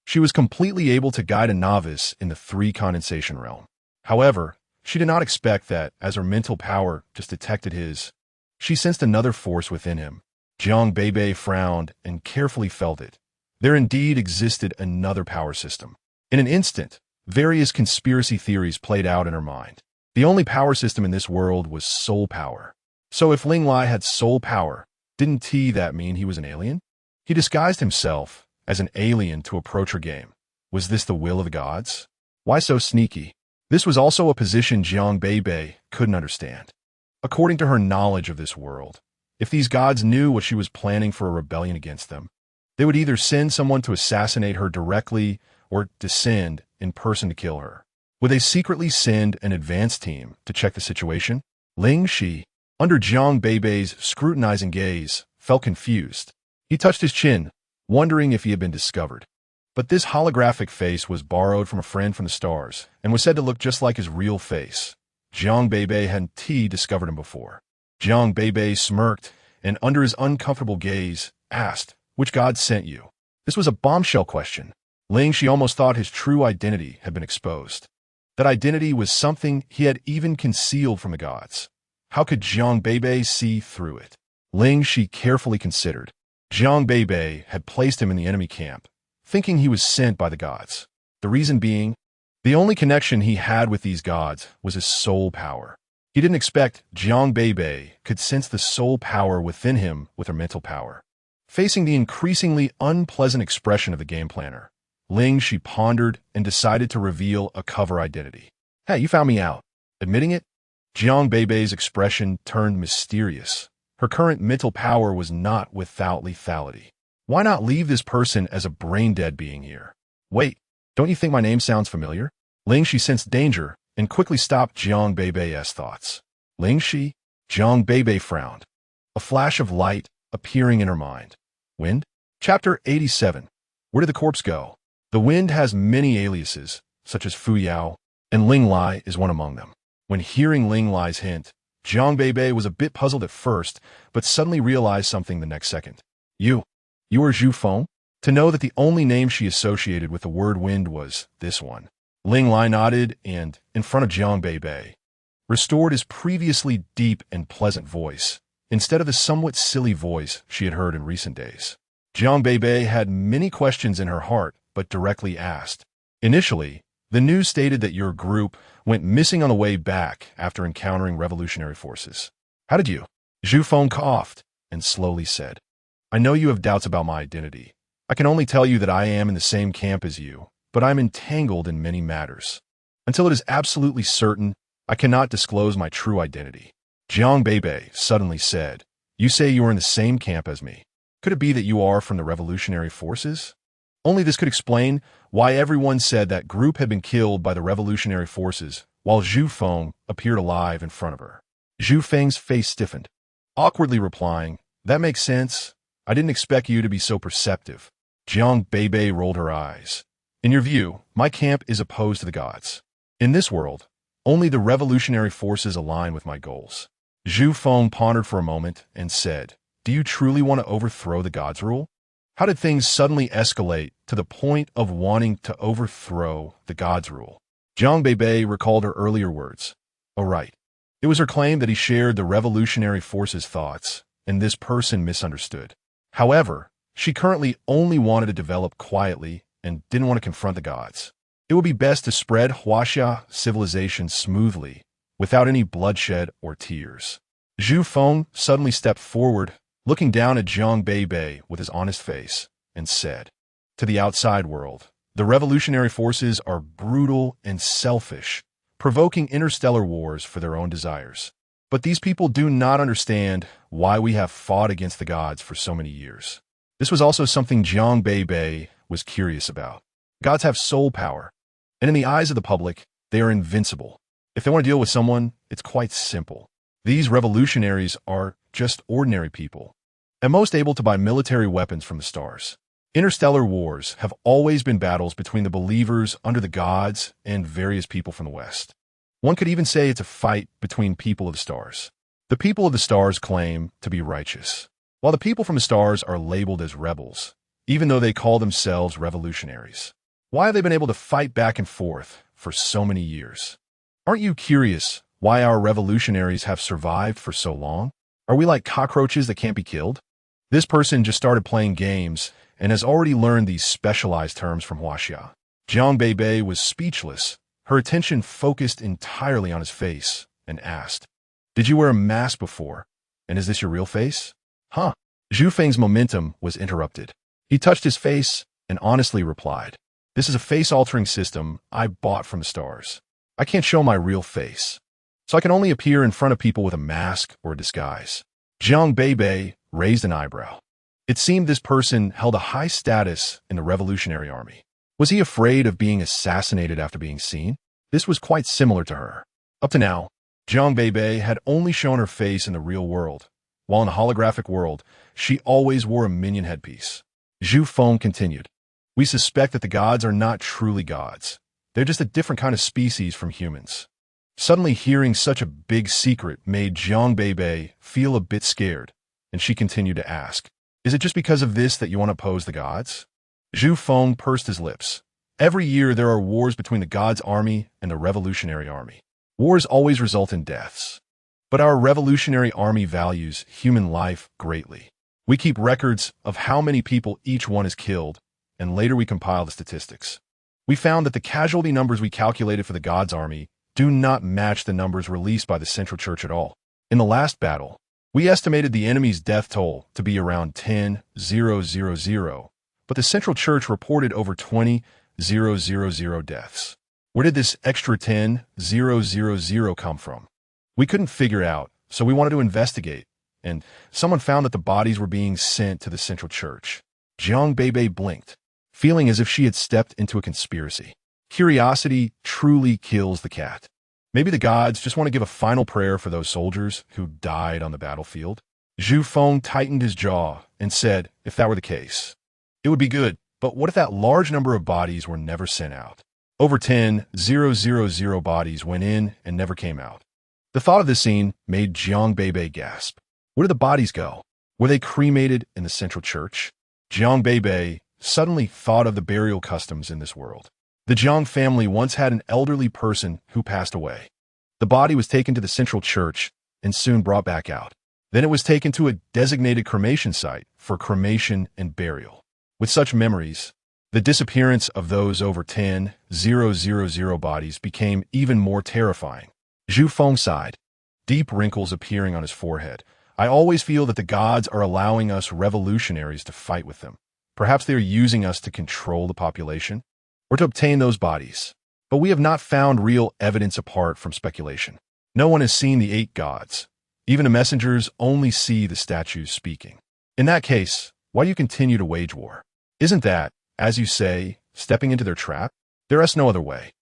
she was completely able to guide a novice in the 3 condensation realm. However, she did not expect that, as her mental power just detected his, she sensed another force within him. Jiang Beibei frowned and carefully felt it. There indeed existed another power system. In an instant, various conspiracy theories played out in her mind. The only power system in this world was soul power. So if Ling Lai had soul power, didn't that mean he was an alien? He disguised himself as an alien to approach her game. Was this the will of the gods? Why so sneaky? This was also a position Jiang Beibei couldn't understand. According to her knowledge of this world, if these gods knew what she was planning for a rebellion against them, they would either send someone to assassinate her directly or descend in person to kill her. Would they secretly send an advance team to check the situation? Ling Shi, under Jiang Beibei's scrutinizing gaze, felt confused. He touched his chin, wondering if he had been discovered. But this holographic face was borrowed from a friend from the stars and was said to look just like his real face. Jiang Beibei hadn't discovered him before. Jiang Beibei smirked and under his uncomfortable gaze, asked, "Which god sent you?" This was a bombshell question. She almost thought his true identity had been exposed. That identity was something he had even concealed from the gods. How could Jiang Beibei see through it? She carefully considered. Jiang Beibei had placed him in the enemy camp, thinking he was sent by the gods. The reason being, the only connection he had with these gods was his soul power. He didn't expect Jiang Beibei could sense the soul power within him with her mental power. Facing the increasingly unpleasant expression of the game planner, she pondered and decided to reveal a cover identity. "Hey, you found me out." Admitting it, Jiang Beibei's expression turned mysterious. Her current mental power was not without lethality. Why not leave this person as a brain-dead being here? "Wait, don't you think my name sounds familiar?" She sensed danger and quickly stopped Jiang Beibei's thoughts. Jiang Beibei frowned. A flash of light appearing in her mind. Wind? Chapter 87. Where did the corpse go? The wind has many aliases, such as Fu Yao, and Ling Lai is one among them. When hearing Ling Lai's hint, Jiang Beibei was a bit puzzled at first, but suddenly realized something the next second. You are Zhu Feng?" To know that the only name she associated with the word wind was this one. Ling Lai nodded and, in front of Jiang Beibei, restored his previously deep and pleasant voice, instead of the somewhat silly voice she had heard in recent days. Jiang Beibei had many questions in her heart, but directly asked. "Initially, the news stated that your group went missing on the way back after encountering revolutionary forces. How did you?" Zhu Feng coughed and slowly said, "I know you have doubts about my identity. I can only tell you that I am in the same camp as you, but I am entangled in many matters. Until it is absolutely certain, I cannot disclose my true identity." Jiang Beibei suddenly said, "You say you are in the same camp as me. Could it be that you are from the revolutionary forces?" Only this could explain why everyone said that group had been killed by the revolutionary forces, while Zhu Feng appeared alive in front of her. Zhu Feng's face stiffened, awkwardly replying, "That makes sense. I didn't expect you to be so perceptive." Jiang Beibei rolled her eyes. "In your view, my camp is opposed to the gods. In this world, only the revolutionary forces align with my goals." Zhu Feng pondered for a moment and said, "Do you truly want to overthrow the gods' rule? How did things suddenly escalate to the point of wanting to overthrow the gods' rule?" Jiang Beibei recalled her earlier words. "Oh, right. It was her claim that he shared the revolutionary forces' thoughts, and this person misunderstood. However, she currently only wanted to develop quietly and didn't want to confront the gods. It would be best to spread Huaxia civilization smoothly, without any bloodshed or tears." Zhu Feng suddenly stepped forward, looking down at Jiang Beibei with his honest face, and said, "To the outside world, the revolutionary forces are brutal and selfish, provoking interstellar wars for their own desires. But these people do not understand why we have fought against the gods for so many years." This was also something Jiang Beibei was curious about. Gods have soul power, and in the eyes of the public, they are invincible. If they want to deal with someone, it's quite simple. These revolutionaries are just ordinary people, at most able to buy military weapons from the stars. Interstellar wars have always been battles between the believers under the gods and various people from the West. One could even say it's a fight between people of the stars. The people of the stars claim to be righteous, while the people from the stars are labeled as rebels, even though they call themselves revolutionaries. Why have they been able to fight back and forth for so many years? Aren't you curious why our revolutionaries have survived for so long? Are we like cockroaches that can't be killed? This person just started playing games and has already learned these specialized terms from Huaxia. Jiang Beibei was speechless, her attention focused entirely on his face, and asked, "Did you wear a mask before? And is this your real face?" "Huh?" Zhu Feng's momentum was interrupted. He touched his face and honestly replied, "This is a face-altering system I bought from the stars. I can't show my real face, so I can only appear in front of people with a mask or a disguise." Jiang Beibei raised an eyebrow. It seemed this person held a high status in the Revolutionary Army. Was he afraid of being assassinated after being seen? This was quite similar to her. Up to now, Jiang Beibei had only shown her face in the real world, while in the holographic world, she always wore a minion headpiece. Zhu Feng continued, "We suspect that the gods are not truly gods. They're just a different kind of species from humans." Suddenly hearing such a big secret made Jiang Beibei feel a bit scared, and she continued to ask, "Is it just because of this that you want to oppose the gods?" Zhu Feng pursed his lips. Every year there are wars between the gods' army and the revolutionary army. Wars always result in deaths. But our revolutionary army values human life greatly. We keep records of how many people each one has killed, and later we compile the statistics. We found that the casualty numbers we calculated for the gods' army do not match the numbers released by the Central Church at all. In the last battle, we estimated the enemy's death toll to be around 10,000, but the Central Church reported over 20,000 deaths. Where did this extra 10,000 come from? We couldn't figure out, so we wanted to investigate, and someone found that the bodies were being sent to the Central Church. Jiang Beibei blinked, feeling as if she had stepped into a conspiracy. Curiosity truly kills the cat. Maybe the gods just want to give a final prayer for those soldiers who died on the battlefield. Zhu Feng tightened his jaw and said, if that were the case, it would be good, but what if that large number of bodies were never sent out? Over 10,000 bodies went in and never came out. The thought of this scene made Jiang Beibei gasp. Where did the bodies go? Were they cremated in the Central Church? Jiang Beibei suddenly thought of the burial customs in this world. The Jiang family once had an elderly person who passed away. The body was taken to the Central Church and soon brought back out. Then it was taken to a designated cremation site for cremation and burial. With such memories, the disappearance of those over 10,000 bodies became even more terrifying. Zhu Feng sighed, deep wrinkles appearing on his forehead. I always feel that the gods are allowing us revolutionaries to fight with them. Perhaps they are using us to control the population or to obtain those bodies. But we have not found real evidence apart from speculation. No one has seen the 8 gods. Even the messengers only see the statues speaking. In that case, why do you continue to wage war? Isn't that, as you say, stepping into their trap? There is no other way.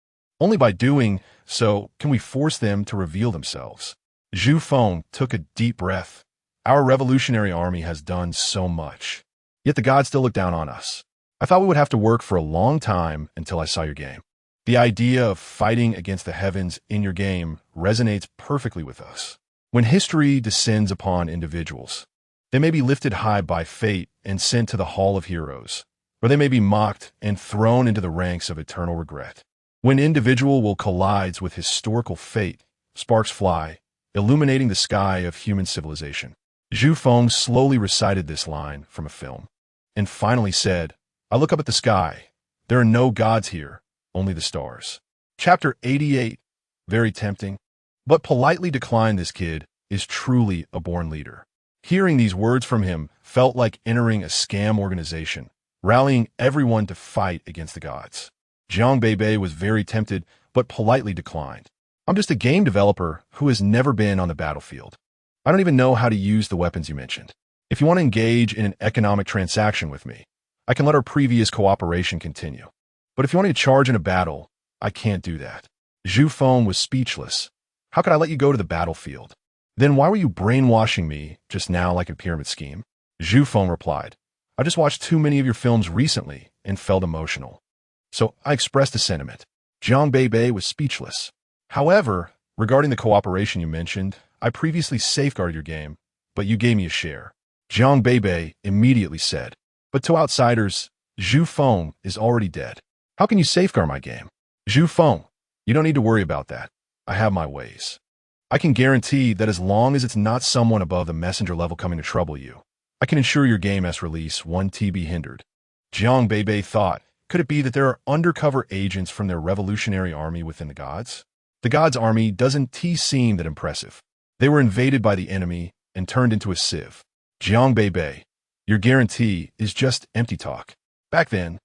Only by doing so can we force them to reveal themselves. Zhu Feng took a deep breath. Our revolutionary army has done so much. Yet the gods still look down on us. I thought we would have to work for a long time until I saw your game. The idea of fighting against the heavens in your game resonates perfectly with us. When history descends upon individuals, they may be lifted high by fate and sent to the Hall of Heroes, or they may be mocked and thrown into the ranks of eternal regret. When individual will collides with historical fate, sparks fly, illuminating the sky of human civilization. Zhu Feng slowly recited this line from a film, and finally said, I look up at the sky. There are no gods here, only the stars. Chapter 88. Very tempting, but politely declined. This kid is truly a born leader. Hearing these words from him felt like entering a scam organization, rallying everyone to fight against the gods. Jiang Beibei was very tempted, but politely declined. I'm just a game developer who has never been on the battlefield. I don't even know how to use the weapons you mentioned. If you want to engage in an economic transaction with me, I can let our previous cooperation continue. But if you want to charge in a battle, I can't do that. Zhu Feng was speechless. How could I let you go to the battlefield? Then why were you brainwashing me just now like a pyramid scheme? Zhu Feng replied, I just watched too many of your films recently and felt emotional. So I expressed a sentiment. Jiang Beibei was speechless. However, regarding the cooperation you mentioned, I previously safeguarded your game, but you gave me a share. Jiang Beibei immediately said, but to outsiders, Zhu Feng is already dead. How can you safeguard my game? Zhu Feng, you don't need to worry about that. I have my ways. I can guarantee that as long as it's not someone above the messenger level coming to trouble you, I can ensure your game S release won't be hindered. Jiang Beibei thought, could it be that there are undercover agents from their revolutionary army within the gods? The gods' army doesn't seem that impressive. They were invaded by the enemy and turned into a sieve. Jiang Beibei, your guarantee is just empty talk. Back then,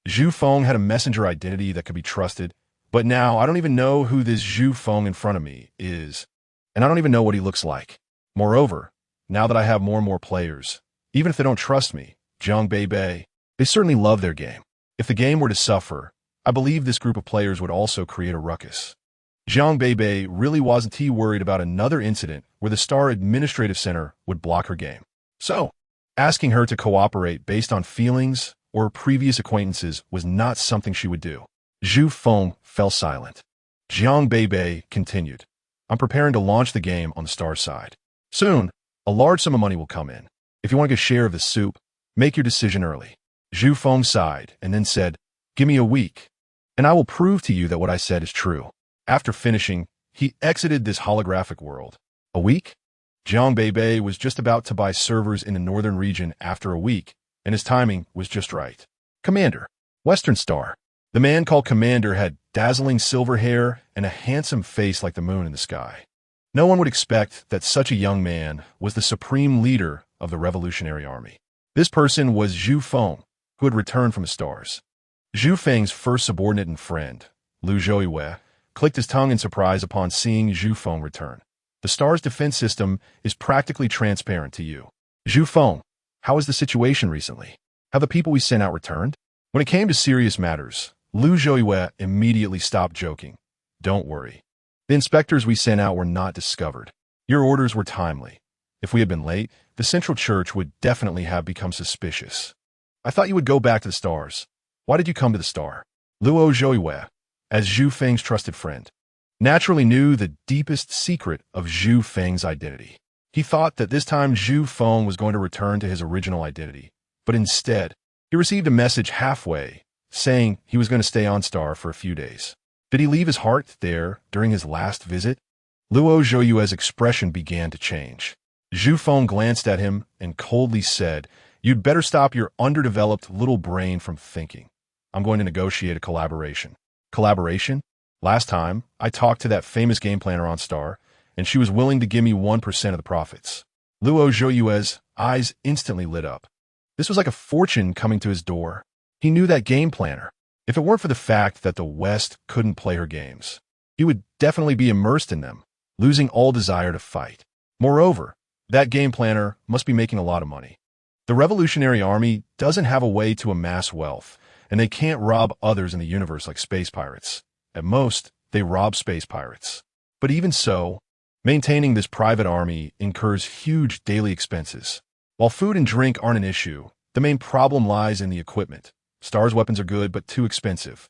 Zhu Feng had a messenger identity that could be trusted, but now I don't even know who this Zhu Feng in front of me is, and I don't even know what he looks like. Moreover, now that I have more and more players, even if they don't trust me, Jiang Beibei, they certainly love their game. If the game were to suffer, I believe this group of players would also create a ruckus. Jiang Beibei really wasn't worried about another incident where the Star Administrative Center would block her game. So, asking her to cooperate based on feelings or previous acquaintances was not something she would do. Zhu Feng fell silent. Jiang Beibei continued, I'm preparing to launch the game on the Star side. Soon, a large sum of money will come in. If you want to get a share of the soup, make your decision early. Zhu Feng sighed and then said, "Give me a week, and I will prove to you that what I said is true." After finishing, he exited this holographic world. A week? Jiang Beibei was just about to buy servers in the northern region after a week, and his timing was just right. Commander. Western Star. The man called Commander had dazzling silver hair and a handsome face like the moon in the sky. No one would expect that such a young man was the supreme leader of the Revolutionary Army. This person was Zhu Feng, who had returned from the stars. Zhu Feng's first subordinate and friend, Lu Zhouyue, clicked his tongue in surprise upon seeing Zhu Feng return. The star's defense system is practically transparent to you. Zhu Feng, how is the situation recently? Have the people we sent out returned? When it came to serious matters, Lu Zhouyue immediately stopped joking. Don't worry. The inspectors we sent out were not discovered. Your orders were timely. If we had been late, the Central Church would definitely have become suspicious. I thought you would go back to the stars. Why did you come to the star? Luo Zhouyue, as Zhu Feng's trusted friend, naturally knew the deepest secret of Zhu Feng's identity. He thought that this time Zhu Feng was going to return to his original identity, but instead, he received a message halfway, saying he was going to stay on star for a few days. Did he leave his heart there during his last visit? Luo Zhouyue's expression began to change. Zhu Feng glanced at him and coldly said, "You'd better stop your underdeveloped little brain from thinking. I'm going to negotiate a collaboration." Collaboration? Last time, I talked to that famous game planner on Star, and she was willing to give me 1% of the profits. Luo Zhouyue's eyes instantly lit up. This was like a fortune coming to his door. He knew that game planner. If it weren't for the fact that the West couldn't play her games, he would definitely be immersed in them, losing all desire to fight. Moreover, that game planner must be making a lot of money. The Revolutionary Army doesn't have a way to amass wealth, and they can't rob others in the universe like space pirates. At most, they rob space pirates. But even so, maintaining this private army incurs huge daily expenses. While food and drink aren't an issue, the main problem lies in the equipment. Star's weapons are good, but too expensive.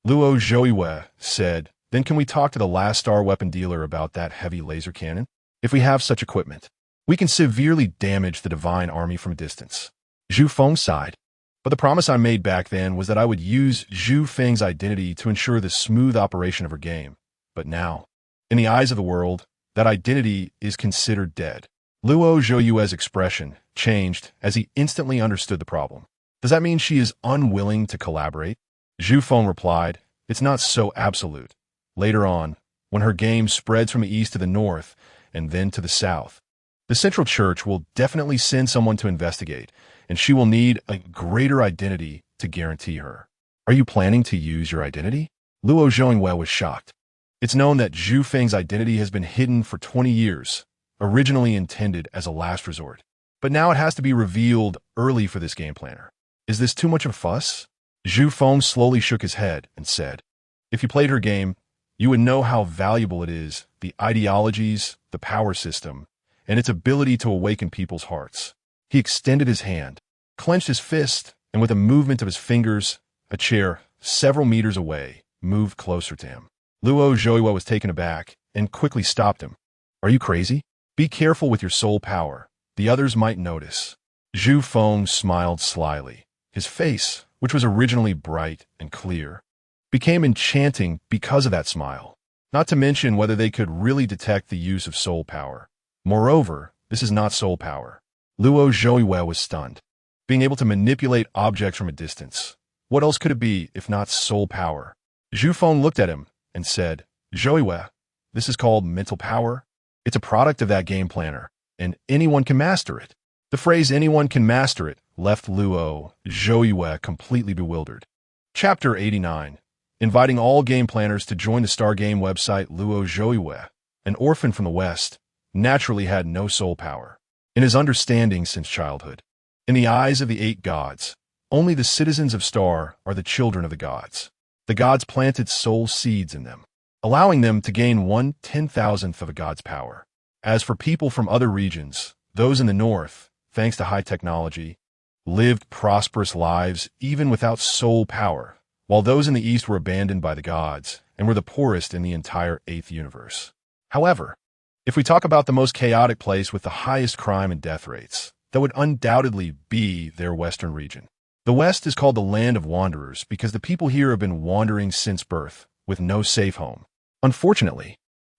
Luo Zhouyue said, "Then can we talk to the last Star weapon dealer about that heavy laser cannon? If we have such equipment, we can severely damage the divine army from a distance." Zhu Feng sighed. But the promise I made back then was that I would use Zhu Feng's identity to ensure the smooth operation of her game. But now, in the eyes of the world, that identity is considered dead. Luo Zhouyue's expression changed as he instantly understood the problem. Does that mean she is unwilling to collaborate? Zhu Feng replied, "It's not so absolute. Later on, when her game spreads from the east to the north and then to the south, the Central Church will definitely send someone to investigate, and she will need a greater identity to guarantee her." Are you planning to use your identity? Luo Zhouyue was shocked. It's known that Zhu Feng's identity has been hidden for 20 years, originally intended as a last resort. But now it has to be revealed early for this game planner. Is this too much of a fuss? Zhu Feng slowly shook his head and said, "If you played her game, you would know how valuable it is, the ideologies, the power system, and its ability to awaken people's hearts." He extended his hand, clenched his fist, and with a movement of his fingers, a chair several meters away moved closer to him. Luo Zhouyue was taken aback and quickly stopped him. "Are you crazy? Be careful with your soul power. The others might notice." Zhu Feng smiled slyly. His face, which was originally bright and clear, became enchanting because of that smile, not to mention whether they could really detect the use of soul power. Moreover, this is not soul power. Luo Zhouyue was stunned. Being able to manipulate objects from a distance. What else could it be if not soul power? Zhu Feng looked at him and said, "Zhouyue, this is called mental power. It's a product of that game planner, and anyone can master it." The phrase "anyone can master it" left Luo Zhouyue completely bewildered. Chapter 89. Inviting all game planners to join the Star Game website. Luo Zhouyue, an orphan from the West, naturally had no soul power. In his understanding since childhood, in the eyes of the 8 gods, only the citizens of Star are the children of the gods. The gods planted soul seeds in them, allowing them to gain 1/10,000th of a god's power. As for people from other regions, those in the north, thanks to high technology, lived prosperous lives even without soul power, while those in the east were abandoned by the gods and were the poorest in the entire 8th universe. However, if we talk about the most chaotic place with the highest crime and death rates, that would undoubtedly be their western region. The West is called the land of wanderers because the people here have been wandering since birth, with no safe home. Unfortunately,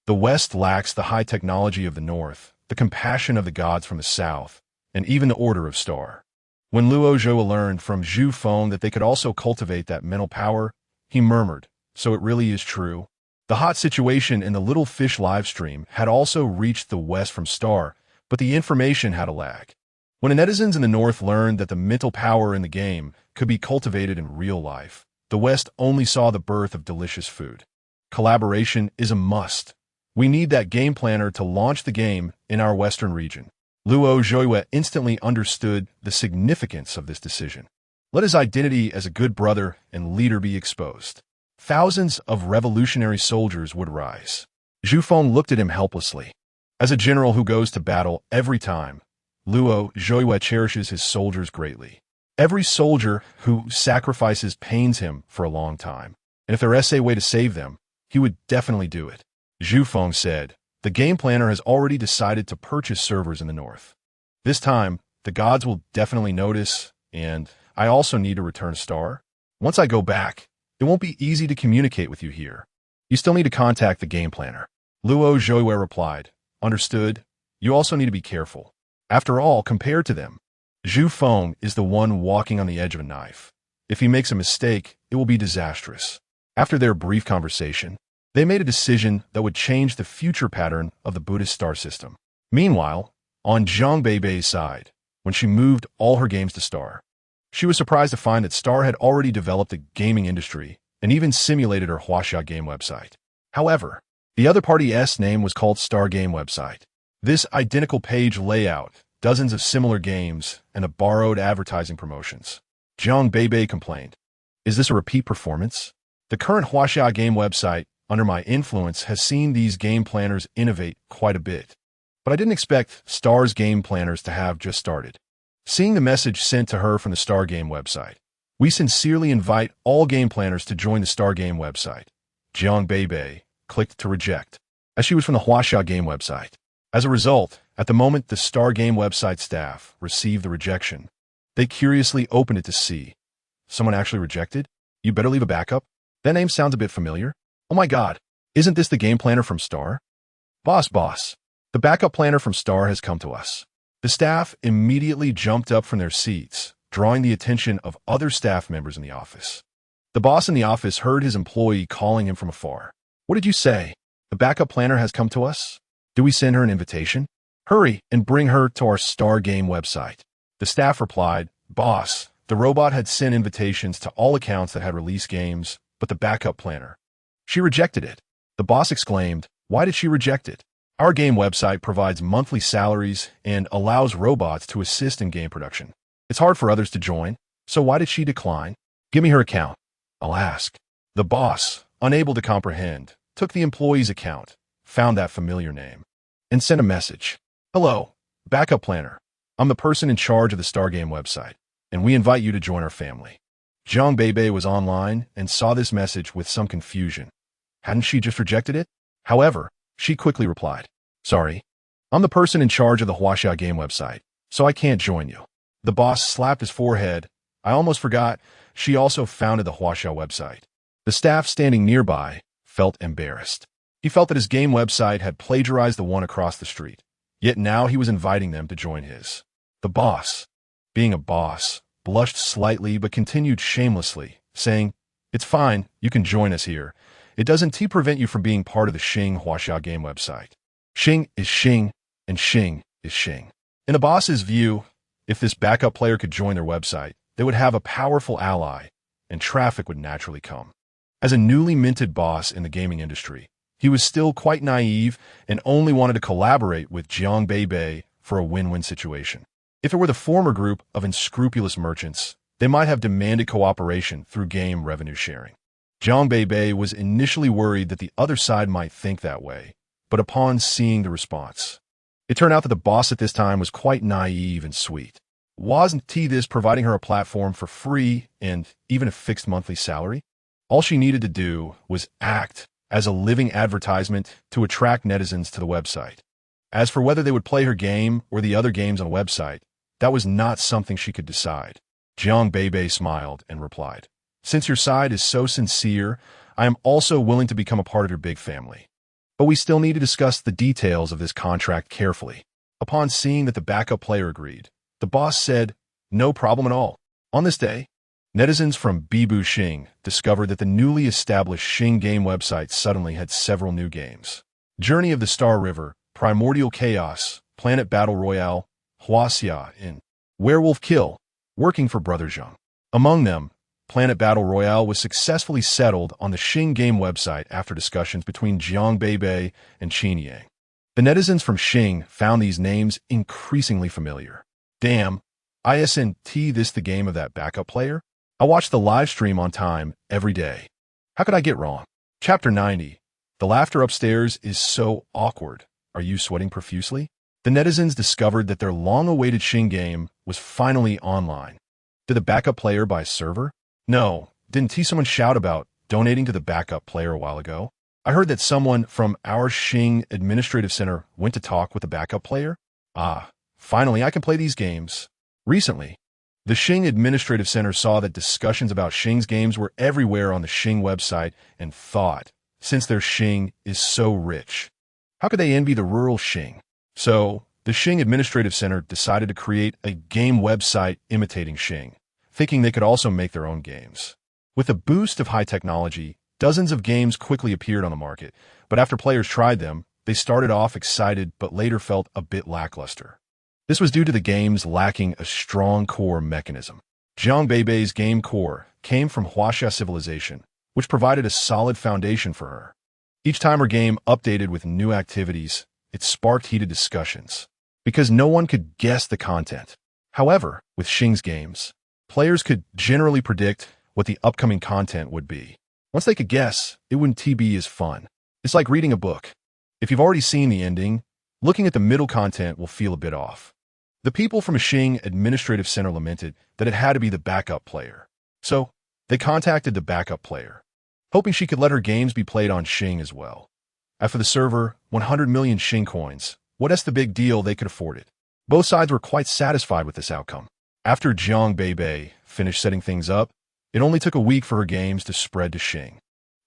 the West lacks the high technology of the North, the compassion of the gods from the South, and even the Order of Star. When Luo Zhou learned from Zhu Feng that they could also cultivate that mental power, he murmured, "So it really is true." The hot situation in the Little Fish livestream had also reached the West from Star, but the information had a lag. When the netizens in the North learned that the mental power in the game could be cultivated in real life, the West only saw the birth of delicious food. Collaboration is a must. We need that game planner to launch the game in our Western region. Luo Zhou instantly understood the significance of this decision. Let his identity as a good brother and leader be exposed. Thousands of revolutionary soldiers would rise. Zhu Feng looked at him helplessly. As a general who goes to battle every time, Luo Zhou cherishes his soldiers greatly. Every soldier who sacrifices pains him for a long time, and if there is a way to save them, he would definitely do it. Zhu Feng said, "The game planner has already decided to purchase servers in the North. This time, the gods will definitely notice, and I also need to return a star. Once I go back, it won't be easy to communicate with you here. You still need to contact the game planner." Luo Zhou replied, "Understood. You also need to be careful. After all, compared to them, Zhu Feng is the one walking on the edge of a knife. If he makes a mistake, it will be disastrous." After their brief conversation, they made a decision that would change the future pattern of the Buddhist star system. Meanwhile, on Jiang Beibei's side, when she moved all her games to Star, she was surprised to find that Star had already developed a gaming industry and even simulated her Huaxia game website. However, the other party's name was called Star Game Website. This identical page layout, dozens of similar games, and a borrowed advertising promotions. Jiang Beibei complained, "Is this a repeat performance? The current Huaxia game website, under my influence, has seen these game planners innovate quite a bit. But I didn't expect Star's game planners to have just started." Seeing the message sent to her from the Star Game website, "We sincerely invite all game planners to join the Star Game website." Jiang Beibei clicked to reject, as she was from the Huaxia game website. As a result, at the moment the Star Game website staff received the rejection, they curiously opened it to see. Someone actually rejected? You better leave a backup? That name sounds a bit familiar. Oh my god, isn't this the game planner from Star? Boss, the backup planner from Star has come to us." The staff immediately jumped up from their seats, drawing the attention of other staff members in the office. The boss in the office heard his employee calling him from afar. "What did you say? The backup planner has come to us? Do we send her an invitation? Hurry and bring her to our Star Game website." The staff replied, "Boss, the robot had sent invitations to all accounts that had released games, but the backup planner, she rejected it." The boss exclaimed, "Why did she reject it? Our game website provides monthly salaries and allows robots to assist in game production. It's hard for others to join, so why did she decline? Give me her account. I'll ask." The boss, unable to comprehend, took the employee's account, found that familiar name, and sent a message. "Hello, backup planner. I'm the person in charge of the Star Game website, and we invite you to join our family." Jiang Beibei was online and saw this message with some confusion. Hadn't she just rejected it? However, she quickly replied, "Sorry, I'm the person in charge of the Huaxia game website, so I can't join you." The boss slapped his forehead. "I almost forgot, she also founded the Huaxia website." The staff standing nearby felt embarrassed. He felt that his game website had plagiarized the one across the street, yet now he was inviting them to join his. The boss, being a boss, blushed slightly but continued shamelessly, saying, "It's fine, you can join us here. It doesn't prevent you from being part of the Xing Huaxia game website. Xing is Xing, and Xing is Xing." In the boss's view, if this backup player could join their website, they would have a powerful ally, and traffic would naturally come. As a newly minted boss in the gaming industry, he was still quite naive and only wanted to collaborate with Jiang Beibei for a win-win situation. If it were the former group of unscrupulous merchants, they might have demanded cooperation through game revenue sharing. Jiang Beibei was initially worried that the other side might think that way, but upon seeing the response, it turned out that the boss at this time was quite naive and sweet. Wasn't this providing her a platform for free and even a fixed monthly salary? All she needed to do was act as a living advertisement to attract netizens to the website. As for whether they would play her game or the other games on the website, that was not something she could decide. Jiang Beibei smiled and replied, "Since your side is so sincere, I am also willing to become a part of your big family. But we still need to discuss the details of this contract carefully." Upon seeing that the backup player agreed, the boss said, "No problem at all." On this day, netizens from Bibu Xing discovered that the newly established Xing game website suddenly had several new games. Journey of the Star River, Primordial Chaos, Planet Battle Royale, Huaxia, and Werewolf Kill, working for Brother Zheng. Among them, Planet Battle Royale was successfully settled on the Xing game website after discussions between Jiang Beibei and Qin Yang. The netizens from Xing found these names increasingly familiar. Damn, isn't this the game of that backup player? I watch the live stream on time every day. How could I get wrong? Chapter 90. The laughter upstairs is so awkward. Are you sweating profusely? The netizens discovered that their long-awaited Xing game was finally online. Did the backup player buy a server? No, didn't someone shout about donating to the backup player a while ago? I heard that someone from our Xing Administrative Center went to talk with the backup player. Finally I can play these games. Recently, the Xing Administrative Center saw that discussions about Xing's games were everywhere on the Xing website and thought, since their Xing is so rich, how could they envy the rural Xing? So, the Xing Administrative Center decided to create a game website imitating Xing, thinking they could also make their own games. With a boost of high technology, dozens of games quickly appeared on the market, but after players tried them, they started off excited but later felt a bit lackluster. This was due to the games lacking a strong core mechanism. Jiang Beibei's game core came from Huaxia civilization, which provided a solid foundation for her. Each time her game updated with new activities, it sparked heated discussions, because no one could guess the content. However, with Xing's games, players could generally predict what the upcoming content would be. Once they could guess, it wouldn't be as fun. It's like reading a book. If you've already seen the ending, looking at the middle content will feel a bit off. The people from Xing Administrative Center lamented that it had to be the backup player. So, they contacted the backup player, hoping she could let her games be played on Xing as well. As for the server, 100 million Xing coins. What's the big deal? They could afford it. Both sides were quite satisfied with this outcome. After Jiang Beibei finished setting things up, it only took a week for her games to spread to Xing.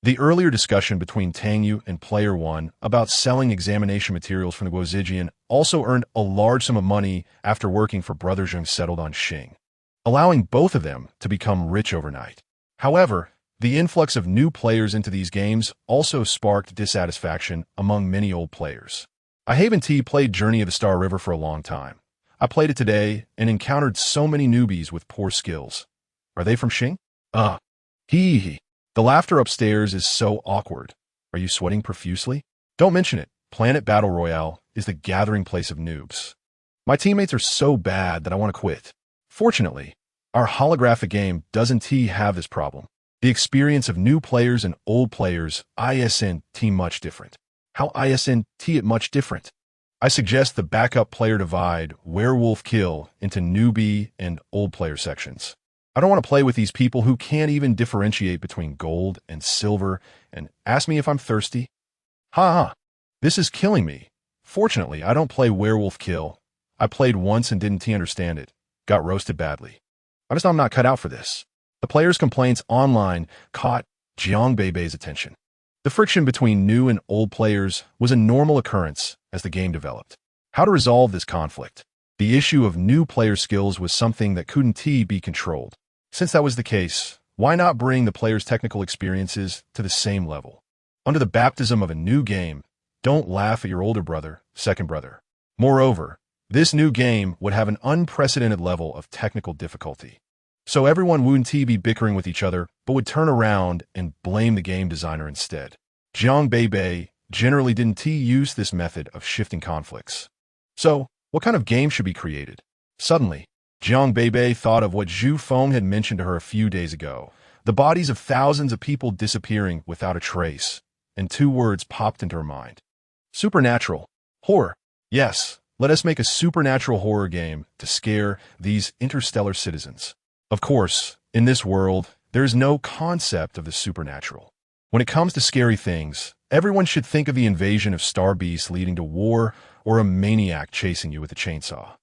The earlier discussion between Tangyu and Player 1 about selling examination materials from the Guozijian also earned a large sum of money after working for Brother Zheng settled on Xing, allowing both of them to become rich overnight. However, the influx of new players into these games also sparked dissatisfaction among many old players. I haven't played Journey of the Star River for a long time. I played it today and encountered so many newbies with poor skills. Are they from Xing? Hee. The laughter upstairs is so awkward. Are you sweating profusely? Don't mention it. Planet Battle Royale is the gathering place of noobs. My teammates are so bad that I want to quit. Fortunately, our holographic game doesn't have this problem. The experience of new players and old players isn't much different. How isn't it much different? I suggest the backup player divide Werewolf Kill into newbie and old player sections. I don't want to play with these people who can't even differentiate between gold and silver and ask me if I'm thirsty. This is killing me. Fortunately, I don't play Werewolf Kill. I played once and didn't understand it. Got roasted badly. I'm not cut out for this. The players' complaints online caught Jiang Beibei's attention. The friction between new and old players was a normal occurrence as the game developed. How to resolve this conflict? The issue of new player skills was something that couldn't be controlled. Since that was the case, why not bring the players' technical experiences to the same level? Under the baptism of a new game, don't laugh at your older brother, second brother. Moreover, this new game would have an unprecedented level of technical difficulty. So everyone wouldn't be bickering with each other, but would turn around and blame the game designer instead. Jiang Beibei generally didn't use this method of shifting conflicts. So, what kind of game should be created? Suddenly, Jiang Beibei thought of what Zhu Feng had mentioned to her a few days ago, the bodies of thousands of people disappearing without a trace, and two words popped into her mind. Supernatural. Horror. Yes, let us make a supernatural horror game to scare these interstellar citizens. Of course, in this world, there is no concept of the supernatural. When it comes to scary things, everyone should think of the invasion of star beasts leading to war or a maniac chasing you with a chainsaw.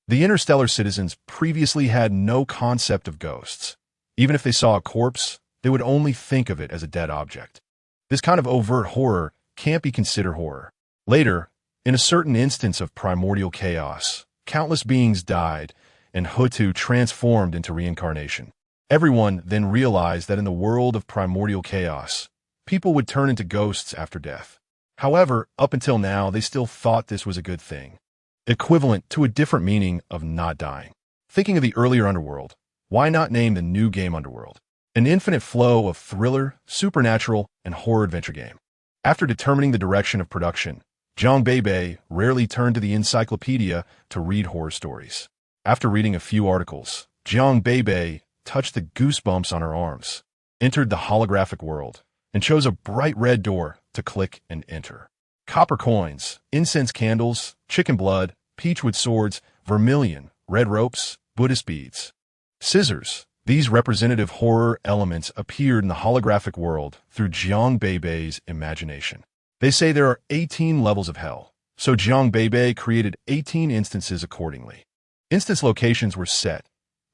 The interstellar citizens previously had no concept of ghosts. Even if they saw a corpse, they would only think of it as a dead object. This kind of overt horror can't be considered horror. Later, in a certain instance of primordial chaos, countless beings died, and Hutu transformed into reincarnation. Everyone then realized that in the world of primordial chaos, people would turn into ghosts after death. However, up until now, they still thought this was a good thing, equivalent to a different meaning of not dying. Thinking of the earlier Underworld, why not name the new game Underworld? An infinite flow of thriller, supernatural, and horror adventure game. After determining the direction of production, Jiang Beibei rarely turned to the encyclopedia to read horror stories. After reading a few articles, Jiang Beibei touched the goosebumps on her arms, entered the holographic world, and chose a bright red door to click and enter. Copper coins, incense candles, chicken blood, peachwood swords, vermilion, red ropes, Buddhist beads. Scissors. These representative horror elements appeared in the holographic world through Jiang Beibei's imagination. They say there are 18 levels of hell, so Jiang Beibei created 18 instances accordingly. Instance locations were set: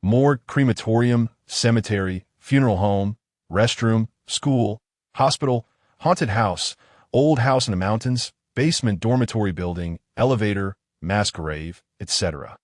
morgue, crematorium, cemetery, funeral home, restroom, school, hospital, haunted house, old house in the mountains, basement dormitory building, elevator, mass grave, etc.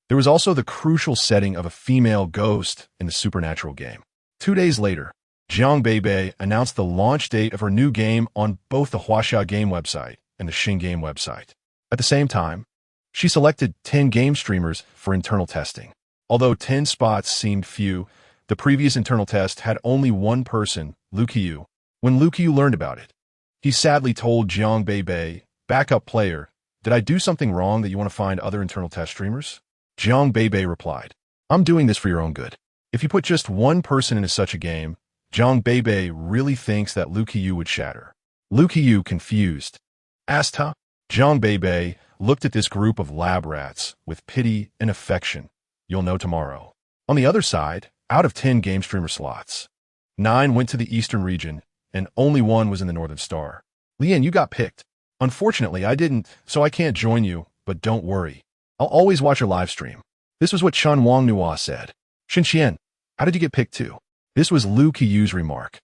There was also the crucial setting of a female ghost in the supernatural game. 2 days later, Jiang Beibei announced the launch date of her new game on both the Huaxia game website and the Xin game website. At the same time, she selected 10 game streamers for internal testing. Although 10 spots seemed few, the previous internal test had only one person, Lu Qiu. When Lu Qiu learned about it, he sadly told Jiang Beibei, "Backup player, did I do something wrong that you want to find other internal test streamers?" Jiang Beibei replied, "I'm doing this for your own good. If you put just one person into such a game, Jiang Beibei really thinks that Lu Qiu would shatter." Lu Qiu, confused, asked, "Huh?" Jiang Beibei looked at this group of lab rats with pity and affection. "You'll know tomorrow." On the other side, out of 10 game streamer slots, 9 went to the eastern region, and only 1 was in the northern star. "Lian, you got picked. Unfortunately, I didn't, so I can't join you, but don't worry. I'll always watch your live stream." This was what Chen Wangnua said. "Xinxian, how did you get picked too?" This was Lu Qiu's remark.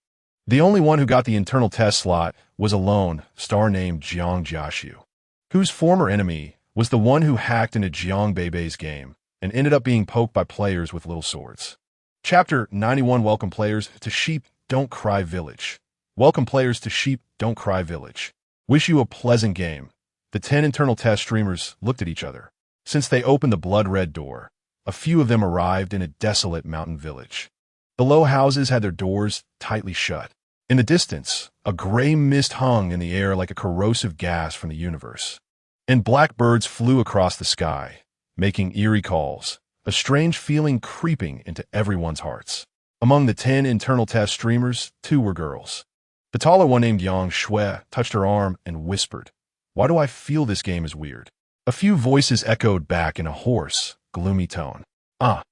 The only one who got the internal test slot was a lone star named Jiang Jiaxiu, whose former enemy was the one who hacked into Jiang Beibei's game and ended up being poked by players with little swords. Chapter 91. Welcome players to Sheep Don't Cry Village. Welcome players to Sheep Don't Cry Village. Wish you a pleasant game. The 10 internal test streamers looked at each other. Since they opened the blood-red door, a few of them arrived in a desolate mountain village. The low houses had their doors tightly shut. In the distance, a gray mist hung in the air like a corrosive gas from the universe. And black birds flew across the sky, making eerie calls, a strange feeling creeping into everyone's hearts. Among the 10 internal test streamers, 2 were girls. The taller one, named Yang Shui, touched her arm and whispered, "Why do I feel this game is weird?" A few voices echoed back in a hoarse, gloomy tone. Ah.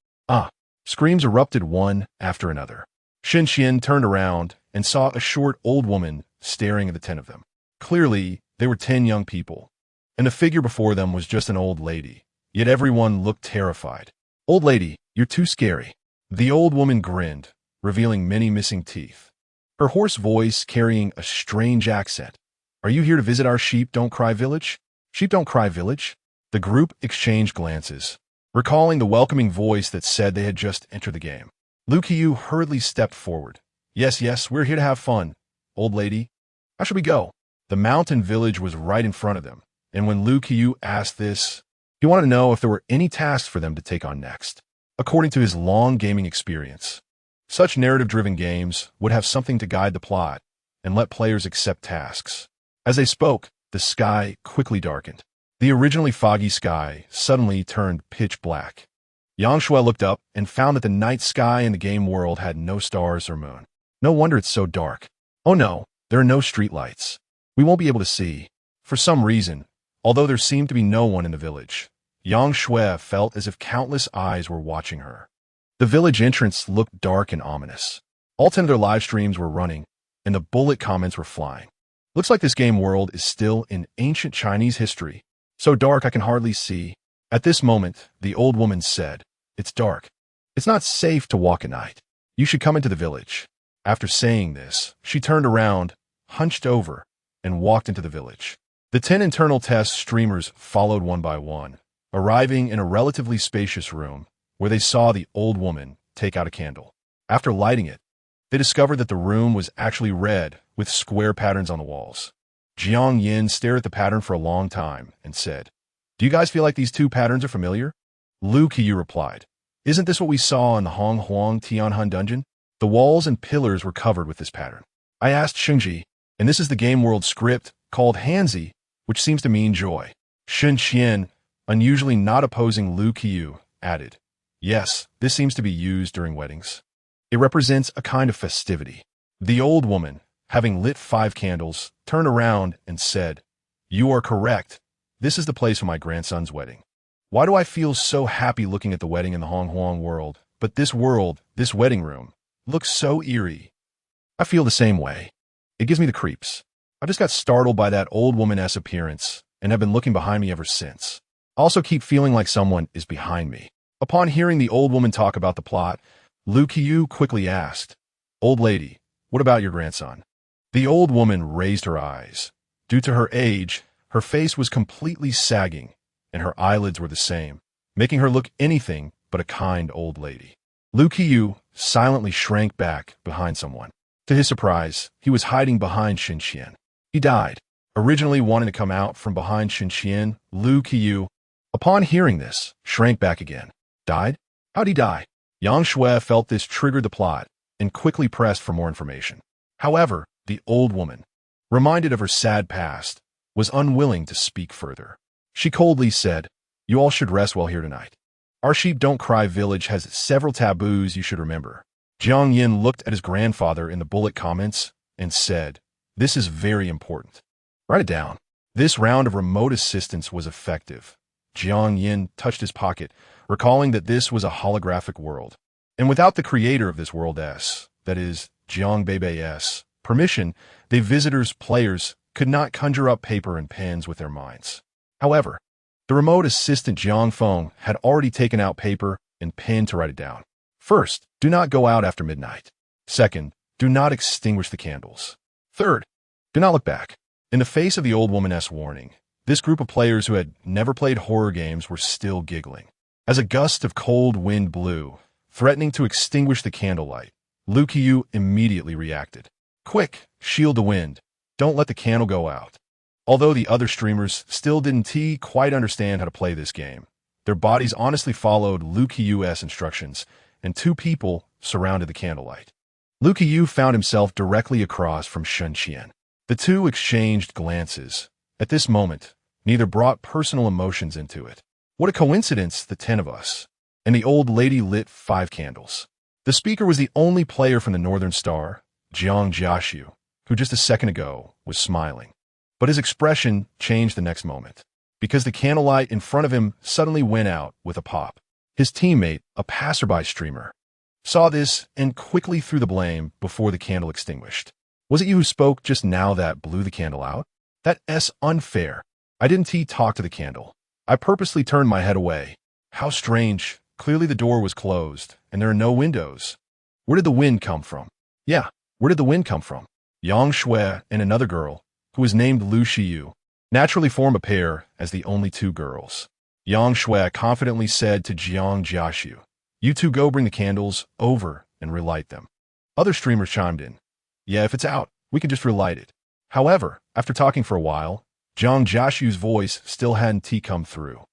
Screams erupted one after another. Xinxian turned around and saw a short old woman staring at the 10 of them. Clearly, they were 10 young people, and the figure before them was just an old lady, yet everyone looked terrified. "Old lady, you're too scary." The old woman grinned, revealing many missing teeth, her hoarse voice carrying a strange accent. "Are you here to visit our Sheep Don't Cry Village?" "Sheep Don't Cry Village?" The group exchanged glances, recalling the welcoming voice that said they had just entered the game. Lu Qiu hurriedly stepped forward. Yes, we're here to have fun. Old lady, how should we go?" The mountain village was right in front of them, and when Lu Qiu asked this, he wanted to know if there were any tasks for them to take on next. According to his long gaming experience, such narrative-driven games would have something to guide the plot and let players accept tasks. As they spoke, the sky quickly darkened. The originally foggy sky suddenly turned pitch black. Yang Shui looked up and found that the night sky in the game world had no stars or moon. No wonder it's so dark. "Oh no, there are no streetlights. We won't be able to see." For some reason, although there seemed to be no one in the village, Yang Shui felt as if countless eyes were watching her. The village entrance looked dark and ominous. All 10 of their live streams were running, and the bullet comments were flying. "Looks like this game world is still in ancient Chinese history. So dark I can hardly see." At this moment, the old woman said, "It's dark. It's not safe to walk at night. You should come into the village." After saying this, she turned around, hunched over, and walked into the village. The 10 internal test streamers followed one by one, arriving in a relatively spacious room where they saw the old woman take out a candle. After lighting it, they discovered that the room was actually red with square patterns on the walls. Jiang Yin stared at the pattern for a long time and said, "Do you guys feel like these 2 patterns are familiar?" Lu Qiyu replied, "Isn't this what we saw in the Hong Huang Tianhan dungeon? The walls and pillars were covered with this pattern." I asked Shengji, and this is the game world script called Hanzi, which seems to mean joy. Shen Qian, unusually not opposing Lu Qiyu, added, "Yes, this seems to be used during weddings. It represents a kind of festivity." The old woman, having lit 5 candles, turned around and said, "You are correct. This is the place for my grandson's wedding. Why do I feel so happy looking at the wedding in the Hong Huang world, but this world, this wedding room, looks so eerie?" I feel the same way. It gives me the creeps. I just got startled by that old woman's appearance and have been looking behind me ever since. I also keep feeling like someone is behind me. Upon hearing the old woman talk about the plot, Lu Qiyu quickly asked, "Old lady, what about your grandson?" The old woman raised her eyes. Due to her age, her face was completely sagging, and her eyelids were the same, making her look anything but a kind old lady. Lu Qiyu silently shrank back behind someone. To his surprise, he was hiding behind Shen Qian. He died. Originally wanting to come out from behind Shen Qian, Lu Qiyu, upon hearing this, shrank back again. Died? How'd he die? Yang Shui felt this triggered the plot and quickly pressed for more information. However, the old woman, reminded of her sad past, was unwilling to speak further. She coldly said, "You all should rest well here tonight. Our Sheep Don't Cry village has several taboos you should remember." Jiang Yin looked at his grandfather in the bullet comments and said, "This is very important. Write it down." This round of remote assistance was effective. Jiang Yin touched his pocket, recalling that this was a holographic world. And without the creator of this world that is, Jiang Beibei's permission, the visitors' players could not conjure up paper and pens with their minds. However, the remote assistant Jiang Feng had already taken out paper and pen to write it down. First, do not go out after midnight. Second, do not extinguish the candles. Third, do not look back. In the face of the old woman's warning, this group of players who had never played horror games were still giggling. As a gust of cold wind blew, threatening to extinguish the candlelight, Lu Qiyu immediately reacted. "Quick, shield the wind. Don't let the candle go out." Although the other streamers still didn't quite understand how to play this game, their bodies honestly followed Lu Qiyu's instructions, and 2 people surrounded the candlelight. Lu Qiyu found himself directly across from Shen Qian. The 2 exchanged glances. At this moment, neither brought personal emotions into it. What a coincidence, the 10 of us. And the old lady lit 5 candles. The speaker was the only player from the Northern Star, Jiang Jiaxiu, who just a second ago was smiling. But his expression changed the next moment, because the candlelight in front of him suddenly went out with a pop. His teammate, a passerby streamer, saw this and quickly threw the blame before the candle extinguished. "Was it you who spoke just now that blew the candle out? That's unfair. I didn't talk to the candle. I purposely turned my head away. How strange. Clearly the door was closed, and there are no windows. Where did the wind come from?" "Yeah, where did the wind come from?" Yang Shui and another girl, who was named Lu Qiyu, naturally form a pair as the only 2 girls. Yang Shui confidently said to Jiang Jiaxiu, "You 2 go bring the candles over and relight them." Other streamers chimed in. "Yeah, if it's out, we can just relight it." However, after talking for a while, Jiang Jiaxiu's voice still hadn't come through.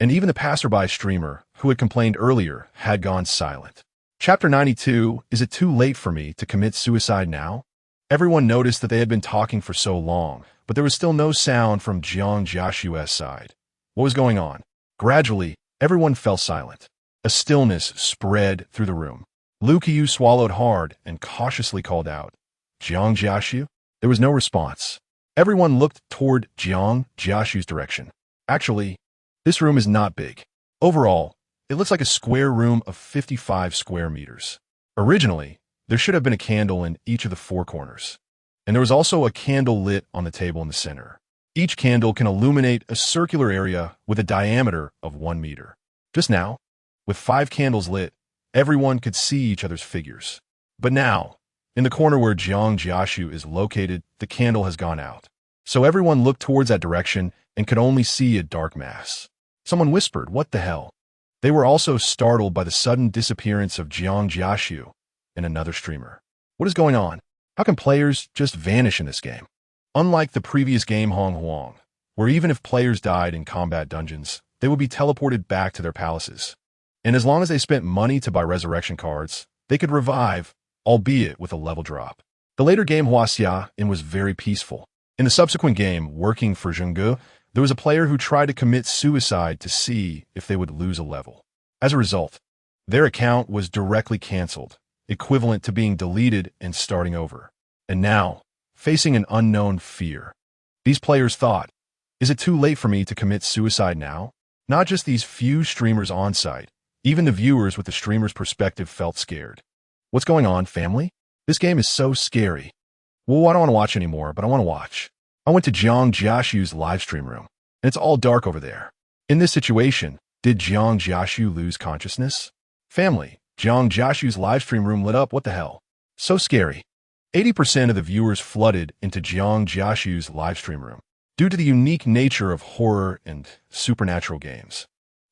And even the passerby streamer, who had complained earlier, had gone silent. Chapter 92, Is it too late for me to commit suicide now? Everyone noticed that they had been talking for so long, but there was still no sound from Jiang Jiaxiu's side. What was going on? Gradually, everyone fell silent. A stillness spread through the room. Lu Qiyu swallowed hard and cautiously called out, "Jiang Jiaxiu?" There was no response. Everyone looked toward Jiang Jiaxiu's direction. Actually, this room is not big. Overall, it looks like a square room of 55 square meters. Originally, there should have been a candle in each of the 4 corners. And there was also a candle lit on the table in the center. Each candle can illuminate a circular area with a diameter of 1 meter. Just now, with 5 candles lit, everyone could see each other's figures. But now, in the corner where Jiang Jiashu is located, the candle has gone out. So everyone looked towards that direction and could only see a dark mass. Someone whispered, "What the hell?" They were also startled by the sudden disappearance of Jiang Jiashu and another streamer. What is going on? How can players just vanish in this game? Unlike the previous game Hong Huang, where even if players died in combat dungeons, they would be teleported back to their palaces. And as long as they spent money to buy resurrection cards, they could revive, albeit with a level drop. The later game Huaxia was very peaceful. In the subsequent game, Working for Zhengge, there was a player who tried to commit suicide to see if they would lose a level. As a result, their account was directly cancelled, equivalent to being deleted and starting over. And now, facing an unknown fear, these players thought, is it too late for me to commit suicide now? Not just these few streamers on site, even the viewers with the streamer's perspective felt scared. What's going on, family? This game is so scary. Well, I don't want to watch anymore, but I want to watch. I went to Jiang Jiashu's livestream room, and it's all dark over there. In this situation, did Jiang Jiashu lose consciousness? Family, Jiang Jiashu's livestream room lit up. What the hell? So scary. 80% of the viewers flooded into Jiang Jiashu's livestream room due to the unique nature of horror and supernatural games.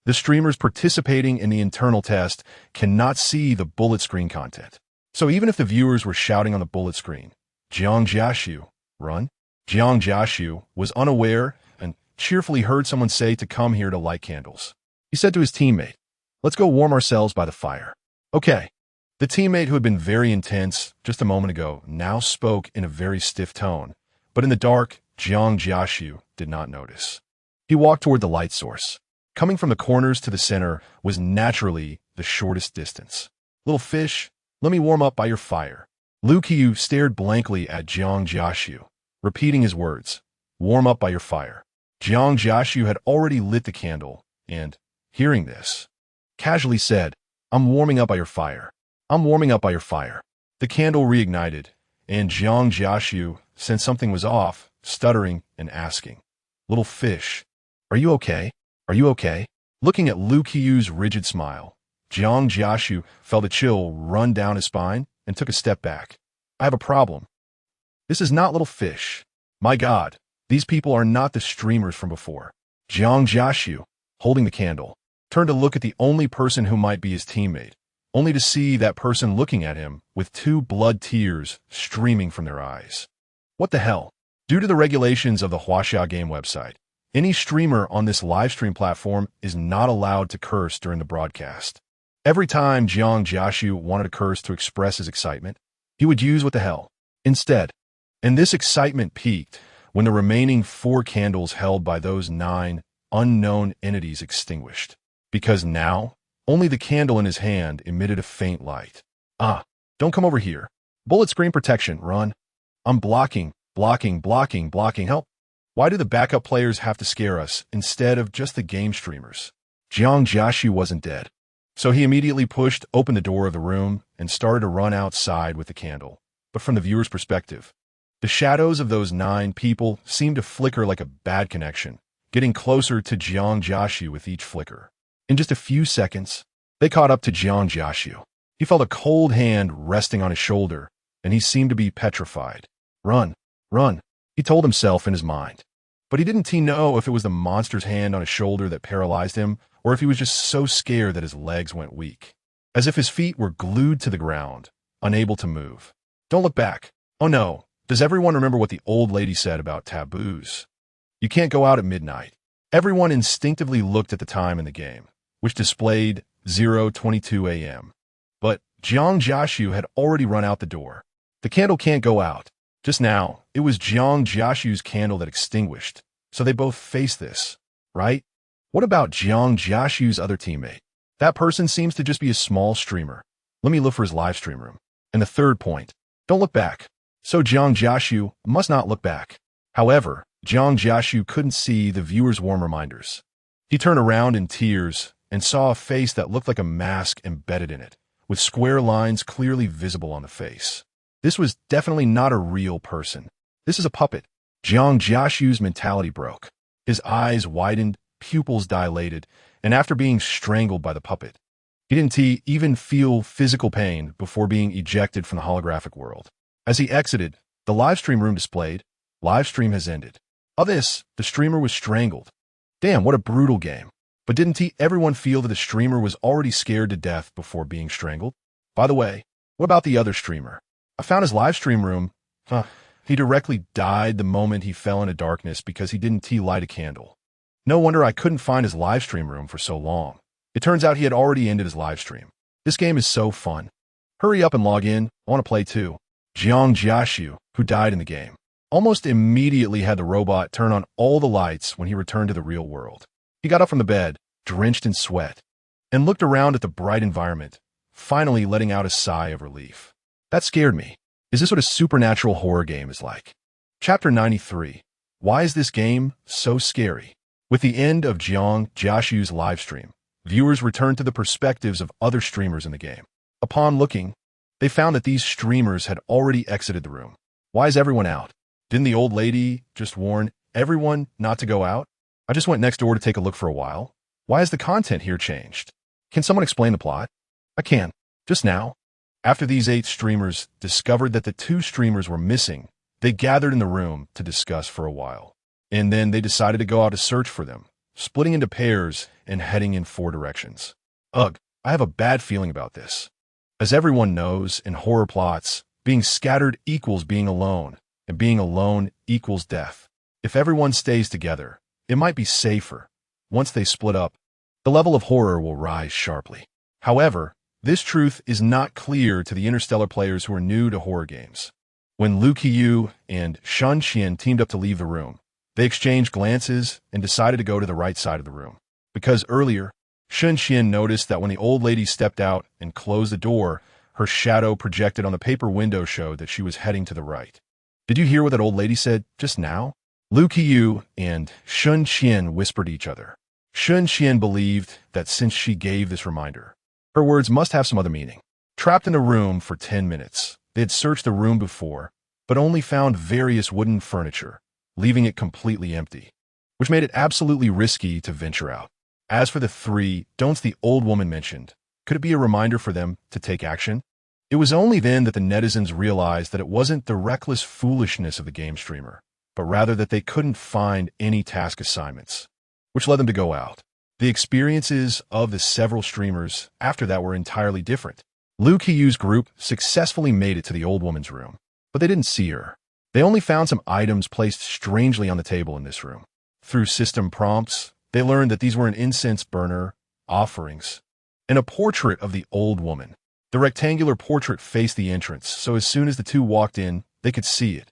The streamers participating in the internal test cannot see the bullet screen content. So even if the viewers were shouting on the bullet screen, Jiang Jiashu, run? Jiang Jiashu was unaware and cheerfully heard someone say to come here to light candles. He said to his teammate, "Let's go warm ourselves by the fire." Okay. The teammate who had been very intense just a moment ago now spoke in a very stiff tone, but in the dark, Jiang Jiashu did not notice. He walked toward the light source. Coming from the corners to the center was naturally the shortest distance. "Little fish, let me warm up by your fire." Lu Qiu stared blankly at Jiang Jiashu, repeating his words, "Warm up by your fire." Jiang Jiashu had already lit the candle, and, hearing this, casually said, "I'm warming up by your fire. I'm warming up by your fire." The candle reignited, and Jiang Jiashu sensed something was off, stuttering and asking, "Little fish, are you okay? Are you okay?" Looking at Lu Qiu's rigid smile, Jiang Jiashu felt a chill run down his spine and took a step back. "I have a problem. This is not little fish. My God, these people are not the streamers from before." Jiang Jiashu, holding the candle, turned to look at the only person who might be his teammate, only to see that person looking at him with 2 blood tears streaming from their eyes. What the hell? Due to the regulations of the Huaxia game website, any streamer on this livestream platform is not allowed to curse during the broadcast. Every time Jiang Jiashu wanted to curse to express his excitement, he would use "what the hell" instead. And this excitement peaked when the remaining 4 candles held by those 9 unknown entities extinguished. Because now, only the candle in his hand emitted a faint light. "Ah, don't come over here. Bullet screen protection, run. I'm blocking, help." Why do the backup players have to scare us instead of just the game streamers? Jiang Jiashu wasn't dead. So he immediately pushed open the door of the room and started to run outside with the candle. But from the viewer's perspective, the shadows of those 9 people seemed to flicker like a bad connection, getting closer to Jiang Jiashu with each flicker. In just a few seconds, they caught up to Jiang Jiashu. He felt a cold hand resting on his shoulder, and he seemed to be petrified. "Run, run," he told himself in his mind. But he didn't know if it was the monster's hand on his shoulder that paralyzed him, or if he was just so scared that his legs went weak, as if his feet were glued to the ground, unable to move. Don't look back. Oh no, does everyone remember what the old lady said about taboos? You can't go out at midnight. Everyone instinctively looked at the time in the game, which displayed 0:22 a.m. But Jiang Jiashu had already run out the door. The candle can't go out. Just now, it was Jiang Jiashu's candle that extinguished, so they both faced this, right? What about Jiang Jiashu's other teammate? That person seems to just be a small streamer. Let me look for his live stream room. And the third point, don't look back. So Jiang Jiashu must not look back. However, Jiang Jiashu couldn't see the viewer's warm reminders. He turned around in tears and saw a face that looked like a mask embedded in it, with square lines clearly visible on the face. This was definitely not a real person. This is a puppet. Jiang Jiashu's mentality broke. His eyes widened, pupils dilated, and after being strangled by the puppet, he didn't even feel physical pain before being ejected from the holographic world. As he exited, the livestream room displayed, "Live stream has ended." Of this, the streamer was strangled. Damn, what a brutal game. But didn't everyone feel that the streamer was already scared to death before being strangled? By the way, what about the other streamer? I found his live stream room. He directly died the moment he fell into darkness because he didn't light a candle. No wonder I couldn't find his live stream room for so long. It turns out he had already ended his live stream. This game is so fun. Hurry up and log in. I want to play too. Jiang Jiashu, who died in the game, almost immediately had the robot turn on all the lights when he returned to the real world. He got up from the bed, drenched in sweat, and looked around at the bright environment, finally letting out a sigh of relief. That scared me. Is this what a supernatural horror game is like? Chapter 93. Why is this game so scary? With the end of Jiang Jiashu's livestream, viewers returned to the perspectives of other streamers in the game. Upon looking, they found that these streamers had already exited the room. Why is everyone out? Didn't the old lady just warn everyone not to go out? I just went next door to take a look for a while. Why has the content here changed? Can someone explain the plot? I can. Just now. After these 8 streamers discovered that the 2 streamers were missing, they gathered in the room to discuss for a while. And then they decided to go out to search for them, splitting into pairs and heading in 4 directions. Ugh, I have a bad feeling about this. As everyone knows, in horror plots, being scattered equals being alone, and being alone equals death. If everyone stays together, it might be safer. Once they split up, the level of horror will rise sharply. However, this truth is not clear to the interstellar players who are new to horror games. When Liu Qiyu and Shun Xian teamed up to leave the room, they exchanged glances and decided to go to the right side of the room. Because earlier, Shun Xian noticed that when the old lady stepped out and closed the door, her shadow projected on the paper window showed that she was heading to the right. Did you hear what that old lady said just now? Liu Qiyu and Shun Xian whispered to each other. Shun Xian believed that since she gave this reminder, her words must have some other meaning. Trapped in a room for 10 minutes, they had searched the room before, but only found various wooden furniture, leaving it completely empty, which made it absolutely risky to venture out. As for the 3 don'ts the old woman mentioned, could it be a reminder for them to take action? It was only then that the netizens realized that it wasn't the reckless foolishness of the game streamer, but rather that they couldn't find any task assignments, which led them to go out. The experiences of the several streamers after that were entirely different. Liu Qiyu's group successfully made it to the old woman's room, but they didn't see her. They only found some items placed strangely on the table in this room. Through system prompts, they learned that these were an incense burner, offerings, and a portrait of the old woman. The rectangular portrait faced the entrance, so as soon as the 2 walked in, they could see it.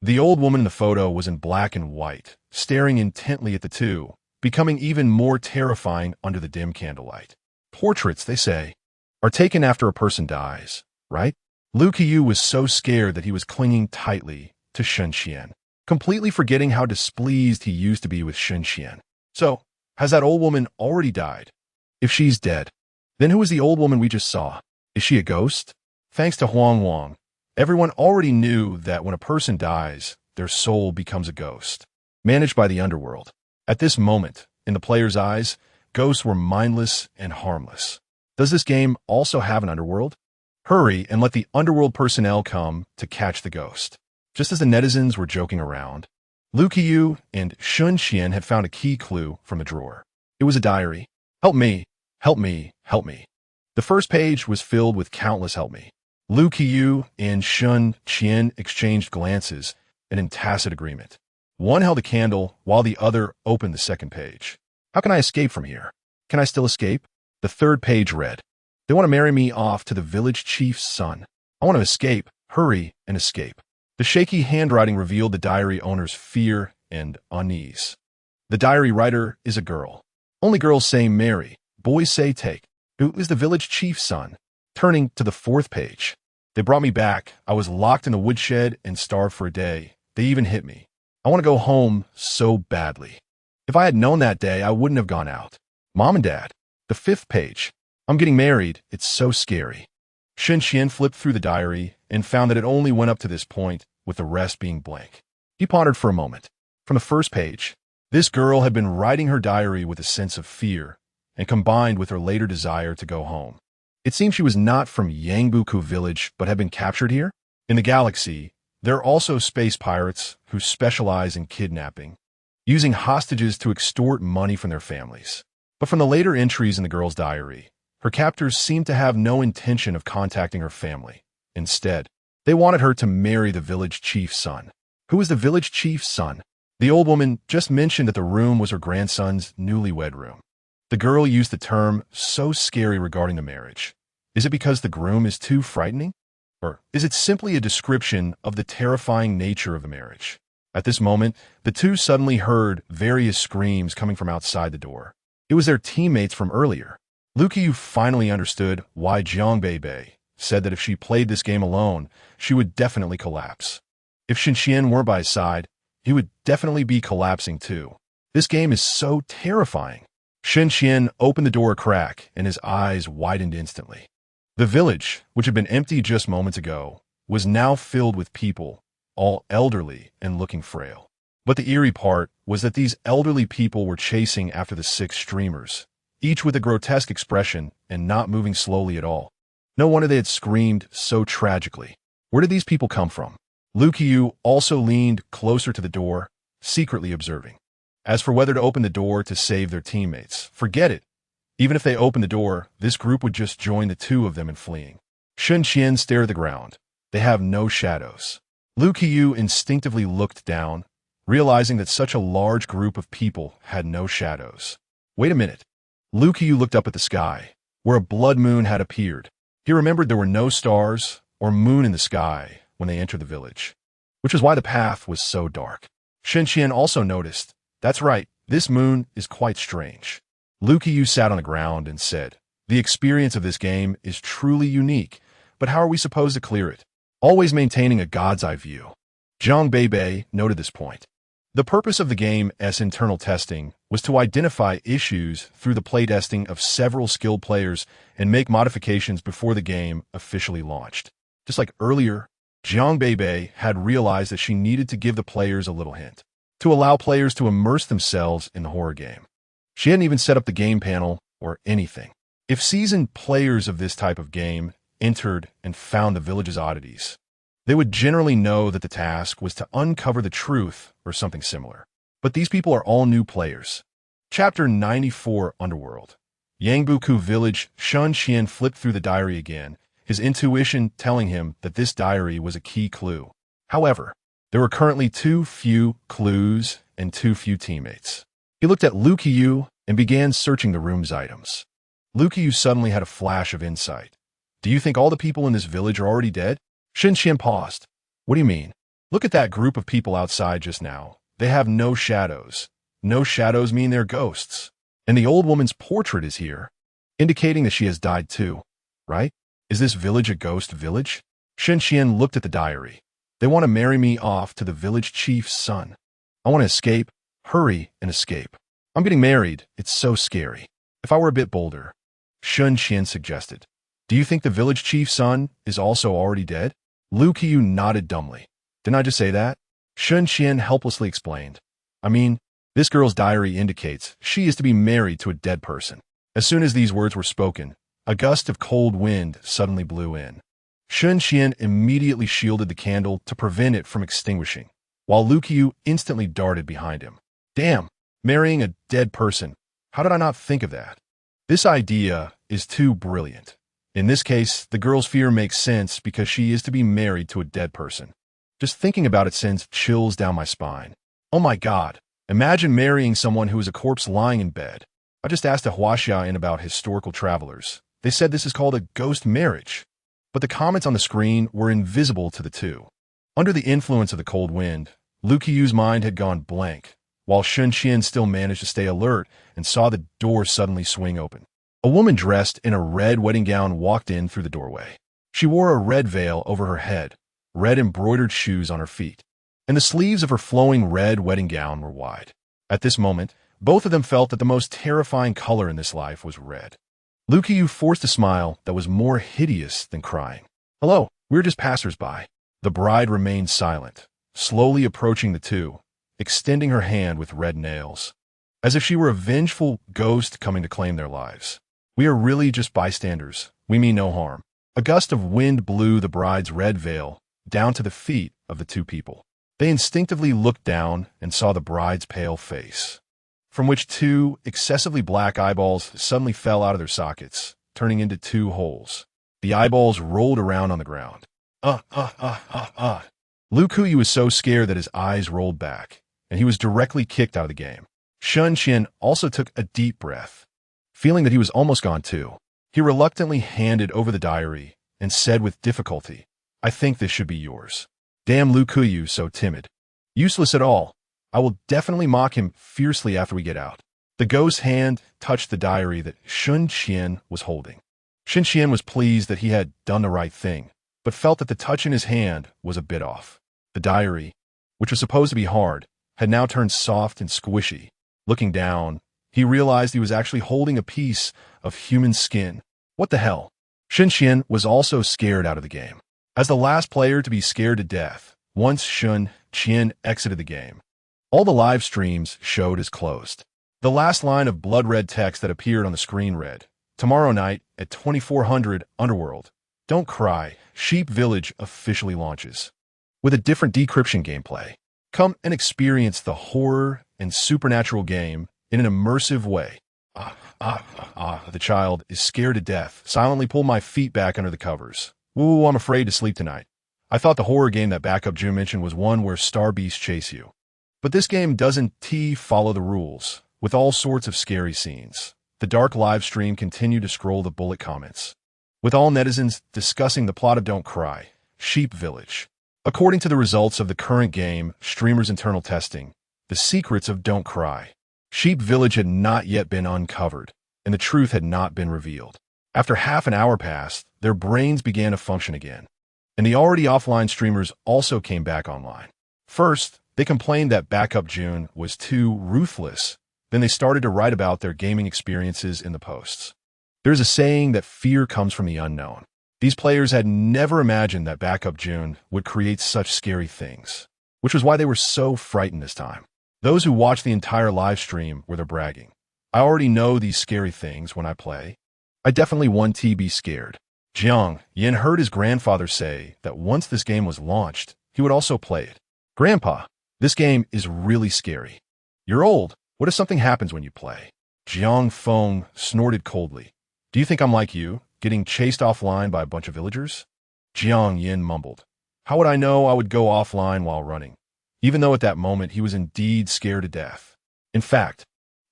The old woman in the photo was in black and white, staring intently at the 2, becoming even more terrifying under the dim candlelight. Portraits, they say, are taken after a person dies, right? Liu Qiyu was so scared that he was clinging tightly to Shun Xian, completely forgetting how displeased he used to be with Shun Xian. So, has that old woman already died? If she's dead, then who is the old woman we just saw? Is she a ghost? Thanks to Huang Wang, everyone already knew that when a person dies, their soul becomes a ghost, managed by the underworld. At this moment, in the player's eyes, ghosts were mindless and harmless. Does this game also have an underworld? Hurry and let the underworld personnel come to catch the ghost. Just as the netizens were joking around, Liu Qiyu and Shun Xian had found a key clue from the drawer. It was a diary. Help me, help me, help me. The first page was filled with countless help me. Liu Qiyu and Shun Xian exchanged glances and in tacit agreement. One held a candle while the other opened the second page. How can I escape from here? Can I still escape? The third page read, they want to marry me off to the village chief's son. I want to escape, hurry, and escape. The shaky handwriting revealed the diary owner's fear and unease. The diary writer is a girl. Only girls say marry, boys say take. Who is the village chief's son? Turning to the fourth page. They brought me back. I was locked in the woodshed and starved for a day. They even hit me. I want to go home so badly. If I had known that day, I wouldn't have gone out. Mom and Dad. The fifth page. I'm getting married. It's so scary. Shun Xian flipped through the diary and found that it only went up to this point, with the rest being blank. He pondered for a moment. From the first page, this girl had been writing her diary with a sense of fear, and combined with her later desire to go home. It seemed she was not from Yangbuku village, but had been captured here. In the galaxy, there are also space pirates who specialize in kidnapping, using hostages to extort money from their families. But from the later entries in the girl's diary, her captors seemed to have no intention of contacting her family. Instead, they wanted her to marry the village chief's son. Who was the village chief's son? The old woman just mentioned that the room was her grandson's newlywed room. The girl used the term "so scary" regarding the marriage. Is it because the groom is too frightening? Or is it simply a description of the terrifying nature of the marriage? At this moment, the two suddenly heard various screams coming from outside the door. It was their teammates from earlier. Lukiyu finally understood why Jiang Beibei said that if she played this game alone, she would definitely collapse. If Shinxian weren't by his side, he would definitely be collapsing too. This game is so terrifying. Shinxian opened the door a crack, and his eyes widened instantly. The village, which had been empty just moments ago, was now filled with people, all elderly and looking frail. But the eerie part was that these elderly people were chasing after the 6 streamers, each with a grotesque expression and not moving slowly at all. No wonder they had screamed so tragically. Where did these people come from? Lukiyu also leaned closer to the door, secretly observing. As for whether to open the door to save their teammates, forget it. Even if they opened the door, this group would just join the two of them in fleeing. Shinxian stared at the ground. They have no shadows. Lukiyu instinctively looked down, realizing that such a large group of people had no shadows. Wait a minute. Lukiyu looked up at the sky, where a blood moon had appeared. He remembered there were no stars or moon in the sky when they entered the village, which is why the path was so dark. Shinxian also noticed, that's right, this moon is quite strange. Lukiyu sat on the ground and said, the experience of this game is truly unique, but how are we supposed to clear it? Always maintaining a god's eye view. Jiang Beibei noted this point. The purpose of the game's internal testing was to identify issues through the playtesting of several skilled players and make modifications before the game officially launched. Just like earlier, Jiang Beibei had realized that she needed to give the players a little hint, to allow players to immerse themselves in the horror game. She hadn't even set up the game panel or anything. If seasoned players of this type of game entered and found the village's oddities, they would generally know that the task was to uncover the truth or something similar. But these people are all new players. Chapter 94 Underworld. Yangbuku Village. Shinxian flipped through the diary again, his intuition telling him that this diary was a key clue. However, there were currently too few clues and too few teammates. He looked at Lukiyu and began searching the room's items. Lukiyu suddenly had a flash of insight. Do you think all the people in this village are already dead? Shinxian paused. What do you mean? Look at that group of people outside just now. They have no shadows. No shadows mean they're ghosts. And the old woman's portrait is here, indicating that she has died too, right? Is this village a ghost village? Shinxian looked at the diary. They want to marry me off to the village chief's son. I want to escape, hurry and escape. I'm getting married. It's so scary. If I were a bit bolder, Shinxian suggested. Do you think the village chief's son is also already dead? Lukiyu nodded dumbly. Didn't I just say that? Shinxian helplessly explained. I mean, this girl's diary indicates she is to be married to a dead person. As soon as these words were spoken, a gust of cold wind suddenly blew in. Shinxian immediately shielded the candle to prevent it from extinguishing, while Lukiyu instantly darted behind him. Damn, marrying a dead person. How did I not think of that? This idea is too brilliant. In this case, the girl's fear makes sense because she is to be married to a dead person. Just thinking about it sends chills down my spine. Oh my god, imagine marrying someone who is a corpse lying in bed. I just asked a Huaxia about historical travelers. They said this is called a ghost marriage. But the comments on the screen were invisible to the two. Under the influence of the cold wind, Lukiyu's mind had gone blank, while Shinxian still managed to stay alert and saw the door suddenly swing open. A woman dressed in a red wedding gown walked in through the doorway. She wore a red veil over her head, red embroidered shoes on her feet, and the sleeves of her flowing red wedding gown were wide. At this moment, both of them felt that the most terrifying color in this life was red. Lukiyu forced a smile that was more hideous than crying. Hello, we're just passers-by. The bride remained silent, slowly approaching the two, extending her hand with red nails, as if she were a vengeful ghost coming to claim their lives. We are really just bystanders. We mean no harm. A gust of wind blew the bride's red veil down to the feet of the two people. They instinctively looked down and saw the bride's pale face, from which two excessively black eyeballs suddenly fell out of their sockets, turning into two holes. The eyeballs rolled around on the ground. Lu Kuyu was so scared that his eyes rolled back, and he was directly kicked out of the game. Shun Qian also took a deep breath, feeling that he was almost gone too. He reluctantly handed over the diary and said with difficulty, "I think this should be yours." Damn Lu Kuyu, so timid. Useless at all. I will definitely mock him fiercely after we get out. The ghost's hand touched the diary that Shun Qian was holding. Shun Qian was pleased that he had done the right thing, but felt that the touch in his hand was a bit off. The diary, which was supposed to be hard, had now turned soft and squishy. Looking down, he realized he was actually holding a piece of human skin. What the hell? Shun Qian was also scared out of the game. As the last player to be scared to death, once Shun Qian exited the game, all the live streams showed as closed. The last line of blood-red text that appeared on the screen read, "Tomorrow night at 2400 Underworld. Don't cry. Sheep Village officially launches." With a different decryption gameplay. Come and experience the horror and supernatural game in an immersive way. The child is scared to death. Silently pull my feet back under the covers. Ooh, I'm afraid to sleep tonight. I thought the horror game that Backup June mentioned was one where star beasts chase you. But this game doesn't follow the rules, with all sorts of scary scenes. The dark live stream continued to scroll the bullet comments, with all netizens discussing the plot of Don't Cry, Sheep Village. According to the results of the current game, streamers' internal testing, the secrets of Don't Cry, Sheep Village had not yet been uncovered, and the truth had not been revealed. After half an hour passed, their brains began to function again, and the already offline streamers also came back online. First, they complained that Backup June was too ruthless. Then they started to write about their gaming experiences in the posts. There's a saying that fear comes from the unknown. These players had never imagined that Backup June would create such scary things, which was why they were so frightened this time. Those who watched the entire live stream were bragging. I already know these scary things when I play. I definitely want to be scared. Jiang Yin heard his grandfather say that once this game was launched, he would also play it. "Grandpa, this game is really scary." "You're old. What if something happens when you play?" Jiang Feng snorted coldly. "Do you think I'm like you, getting chased offline by a bunch of villagers?" Jiang Yin mumbled. "How would I know I would go offline while running?" Even though at that moment he was indeed scared to death. In fact,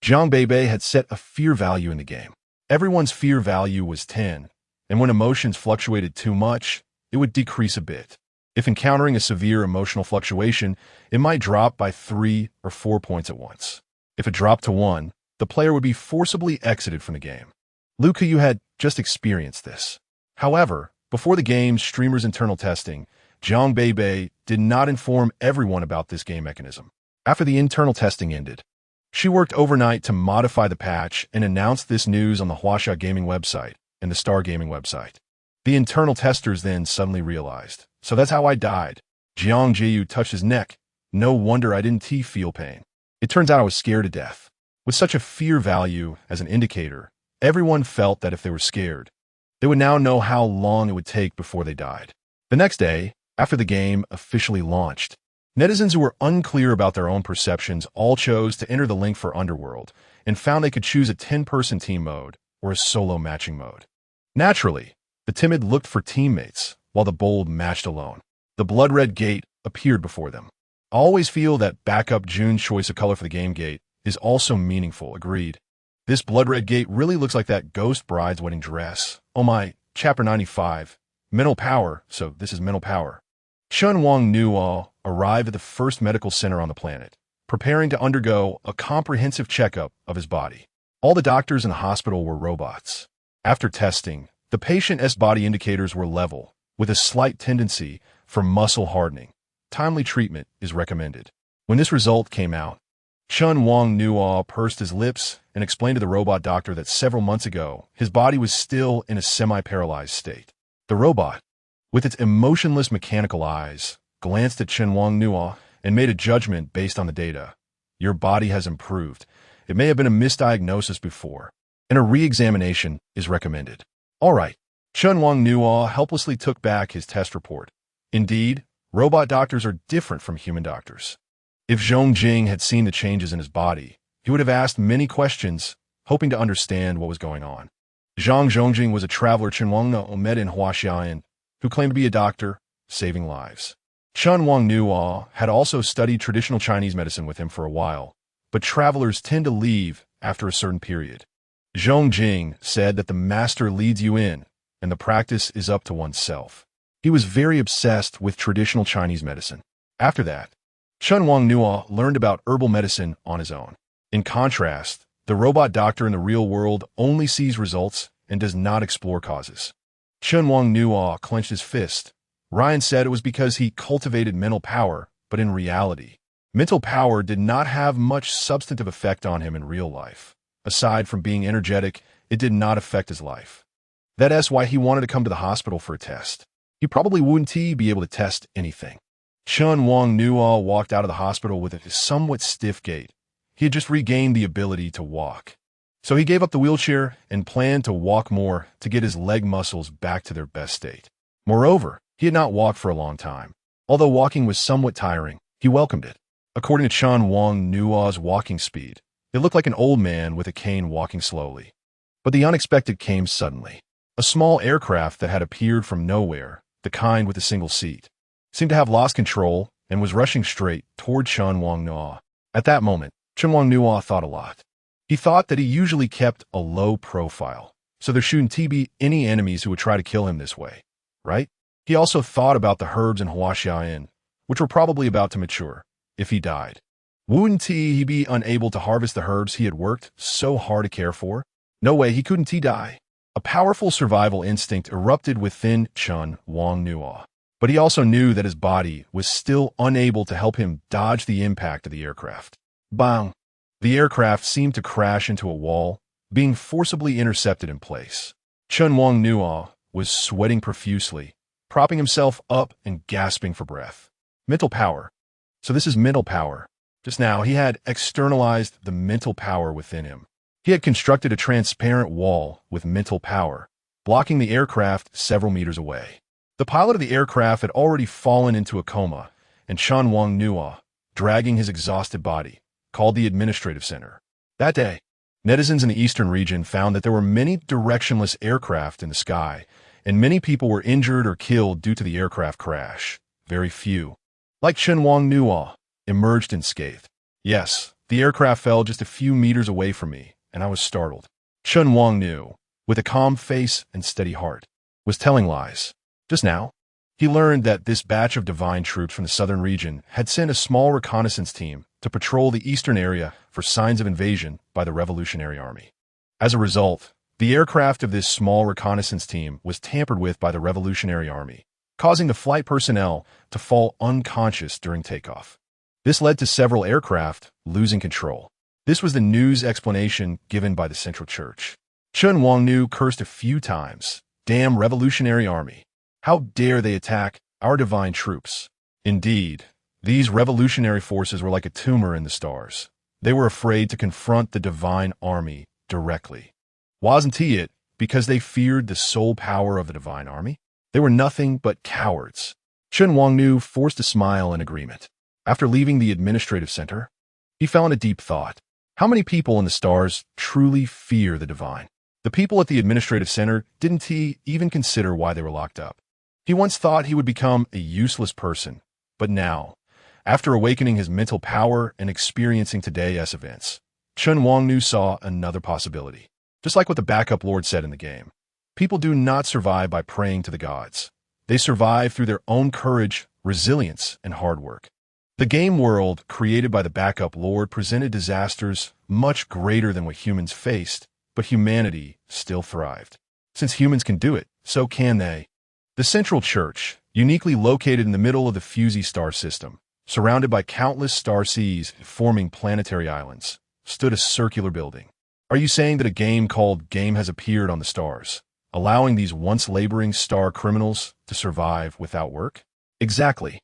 Jiang Beibei had set a fear value in the game. Everyone's fear value was 10, and when emotions fluctuated too much, it would decrease a bit. If encountering a severe emotional fluctuation, it might drop by 3 or 4 points at once. If it dropped to 1, the player would be forcibly exited from the game. Lu Kuyu had just experienced this. However, before the game's streamers' internal testing, Jiang Beibei did not inform everyone about this game mechanism. After the internal testing ended, she worked overnight to modify the patch and announced this news on the Huaxia Gaming website and the Star Gaming website. The internal testers then suddenly realized, "So that's how I died." Jiang Jiyu touched his neck. "No wonder I didn't feel pain. It turns out I was scared to death." With such a fear value as an indicator, everyone felt that if they were scared, they would now know how long it would take before they died. The next day, after the game officially launched, netizens who were unclear about their own perceptions all chose to enter the link for Underworld and found they could choose a 10-person team mode or a solo matching mode. Naturally, the timid looked for teammates, while the bold matched alone. The blood-red gate appeared before them. I always feel that Backup June's choice of color for the game gate is also meaningful, agreed. This blood-red gate really looks like that ghost bride's wedding dress. Oh my, Chapter 95. Mental power, so this is mental power. Chun Wang Nuo arrived at the first medical center on the planet, preparing to undergo a comprehensive checkup of his body. All the doctors in the hospital were robots. After testing, the patient's body indicators were level, with a slight tendency for muscle hardening. Timely treatment is recommended. When this result came out, Chun Wang Nuo pursed his lips and explained to the robot doctor that several months ago, his body was still in a semi-paralyzed state. The robot, with its emotionless mechanical eyes, glanced at Chen Wang Nuo and made a judgment based on the data. Your body has improved. It may have been a misdiagnosis before, and a re-examination is recommended. All right. Chen Wang Nuo helplessly took back his test report. Indeed, robot doctors are different from human doctors. If Zhong Jing had seen the changes in his body, he would have asked many questions, hoping to understand what was going on. Zhang Zhongjing was a traveler Chen Wang Nuo met in Huaxian, who claimed to be a doctor, saving lives. Chen Wang Nuo had also studied traditional Chinese medicine with him for a while, but travelers tend to leave after a certain period. Zhong Jing said that the master leads you in, and the practice is up to oneself. He was very obsessed with traditional Chinese medicine. After that, Chen Wang Nuo learned about herbal medicine on his own. In contrast, the robot doctor in the real world only sees results and does not explore causes. Chen Wang Nuo clenched his fist. Ryan said it was because he cultivated mental power, but in reality, mental power did not have much substantive effect on him in real life. Aside from being energetic, it did not affect his life. That's why he wanted to come to the hospital for a test. He probably wouldn't be able to test anything. Chen Wang Nuo walked out of the hospital with a somewhat stiff gait. He had just regained the ability to walk. So he gave up the wheelchair and planned to walk more to get his leg muscles back to their best state. Moreover, he had not walked for a long time. Although walking was somewhat tiring, he welcomed it. According to Chen Wang Nuo's walking speed, it looked like an old man with a cane walking slowly. But the unexpected came suddenly. A small aircraft that had appeared from nowhere, the kind with a single seat, seemed to have lost control and was rushing straight toward Chen Wang Nuo. At that moment, Chen Wang Nuo thought a lot. He thought that he usually kept a low profile, so there shouldn't be any enemies who would try to kill him this way, right? He also thought about the herbs in Huaxian, which were probably about to mature, if he died. Wouldn't he be unable to harvest the herbs he had worked so hard to care for? No way, he couldn't die. A powerful survival instinct erupted within Chen Wang Nuo, but he also knew that his body was still unable to help him dodge the impact of the aircraft. Bang! The aircraft seemed to crash into a wall, being forcibly intercepted in place. Chen Wang Nuo was sweating profusely, propping himself up and gasping for breath. Mental power. So this is mental power. Just now, he had externalized the mental power within him. He had constructed a transparent wall with mental power, blocking the aircraft several meters away. The pilot of the aircraft had already fallen into a coma, and Chen Wang Nuo, dragging his exhausted body, called the administrative center. That day, netizens in the eastern region found that there were many directionless aircraft in the sky, and many people were injured or killed due to the aircraft crash. Very few, like Chen Wang Nuo, emerged unscathed. Yes, the aircraft fell just a few meters away from me, and I was startled. Chen Wang Nuo, with a calm face and steady heart, was telling lies. Just now, he learned that this batch of divine troops from the southern region had sent a small reconnaissance team to patrol the eastern area for signs of invasion by the Revolutionary Army. As a result, the aircraft of this small reconnaissance team was tampered with by the Revolutionary Army, causing the flight personnel to fall unconscious during takeoff. This led to several aircraft losing control. This was the news explanation given by the Central Church. Chen Wang Nuo cursed a few times. Damn Revolutionary Army. How dare they attack our divine troops? Indeed, these revolutionary forces were like a tumor in the stars. They were afraid to confront the divine army directly. Wasn't it because they feared the sole power of the divine army? They were nothing but cowards. Chen Wang Nuo forced a smile in agreement. After leaving the administrative center, he fell into deep thought. How many people in the stars truly fear the divine? The people at the administrative center didn't even consider why they were locked up. He once thought he would become a useless person, but now, after awakening his mental power and experiencing today's events, Chen Wang Nuo saw another possibility. Just like what the backup lord said in the game, people do not survive by praying to the gods. They survive through their own courage, resilience, and hard work. The game world created by the backup lord presented disasters much greater than what humans faced, but humanity still thrived. Since humans can do it, so can they. The Central Church, uniquely located in the middle of the Fusey star system, surrounded by countless star seas forming planetary islands, stood a circular building. Are you saying that a game called Game has appeared on the stars, allowing these once laboring star criminals to survive without work? Exactly.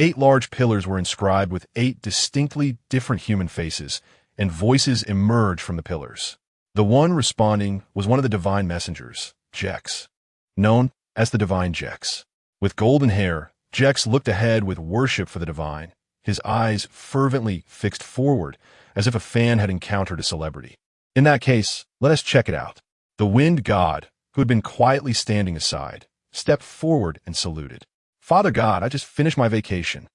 8 large pillars were inscribed with 8 distinctly different human faces, and voices emerged from the pillars. The one responding was one of the divine messengers, Jex, known as the divine Jex. With golden hair, Jex looked ahead with worship for the divine, his eyes fervently fixed forward, as if a fan had encountered a celebrity. In that case, let us check it out. The wind god, who had been quietly standing aside, stepped forward and saluted. Father God, I just finished my vacation.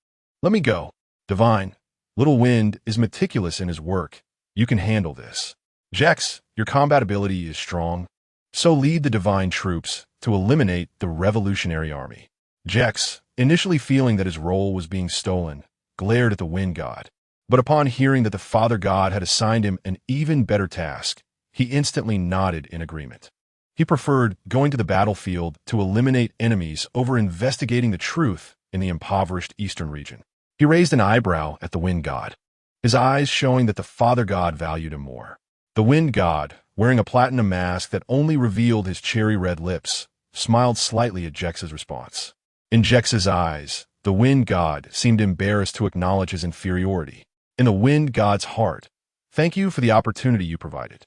Let me go. Divine, little wind is meticulous in his work. You can handle this. Jex, your combat ability is strong. So lead the divine troops to eliminate the revolutionary army. Jex, initially feeling that his role was being stolen, glared at the wind god. But upon hearing that the Father God had assigned him an even better task, he instantly nodded in agreement. He preferred going to the battlefield to eliminate enemies over investigating the truth in the impoverished eastern region. He raised an eyebrow at the wind god, his eyes showing that the Father God valued him more. The wind god, wearing a platinum mask that only revealed his cherry-red lips, smiled slightly at Jex's response. In Jex's eyes, the wind god seemed embarrassed to acknowledge his inferiority. In the wind god's heart, thank you for the opportunity you provided.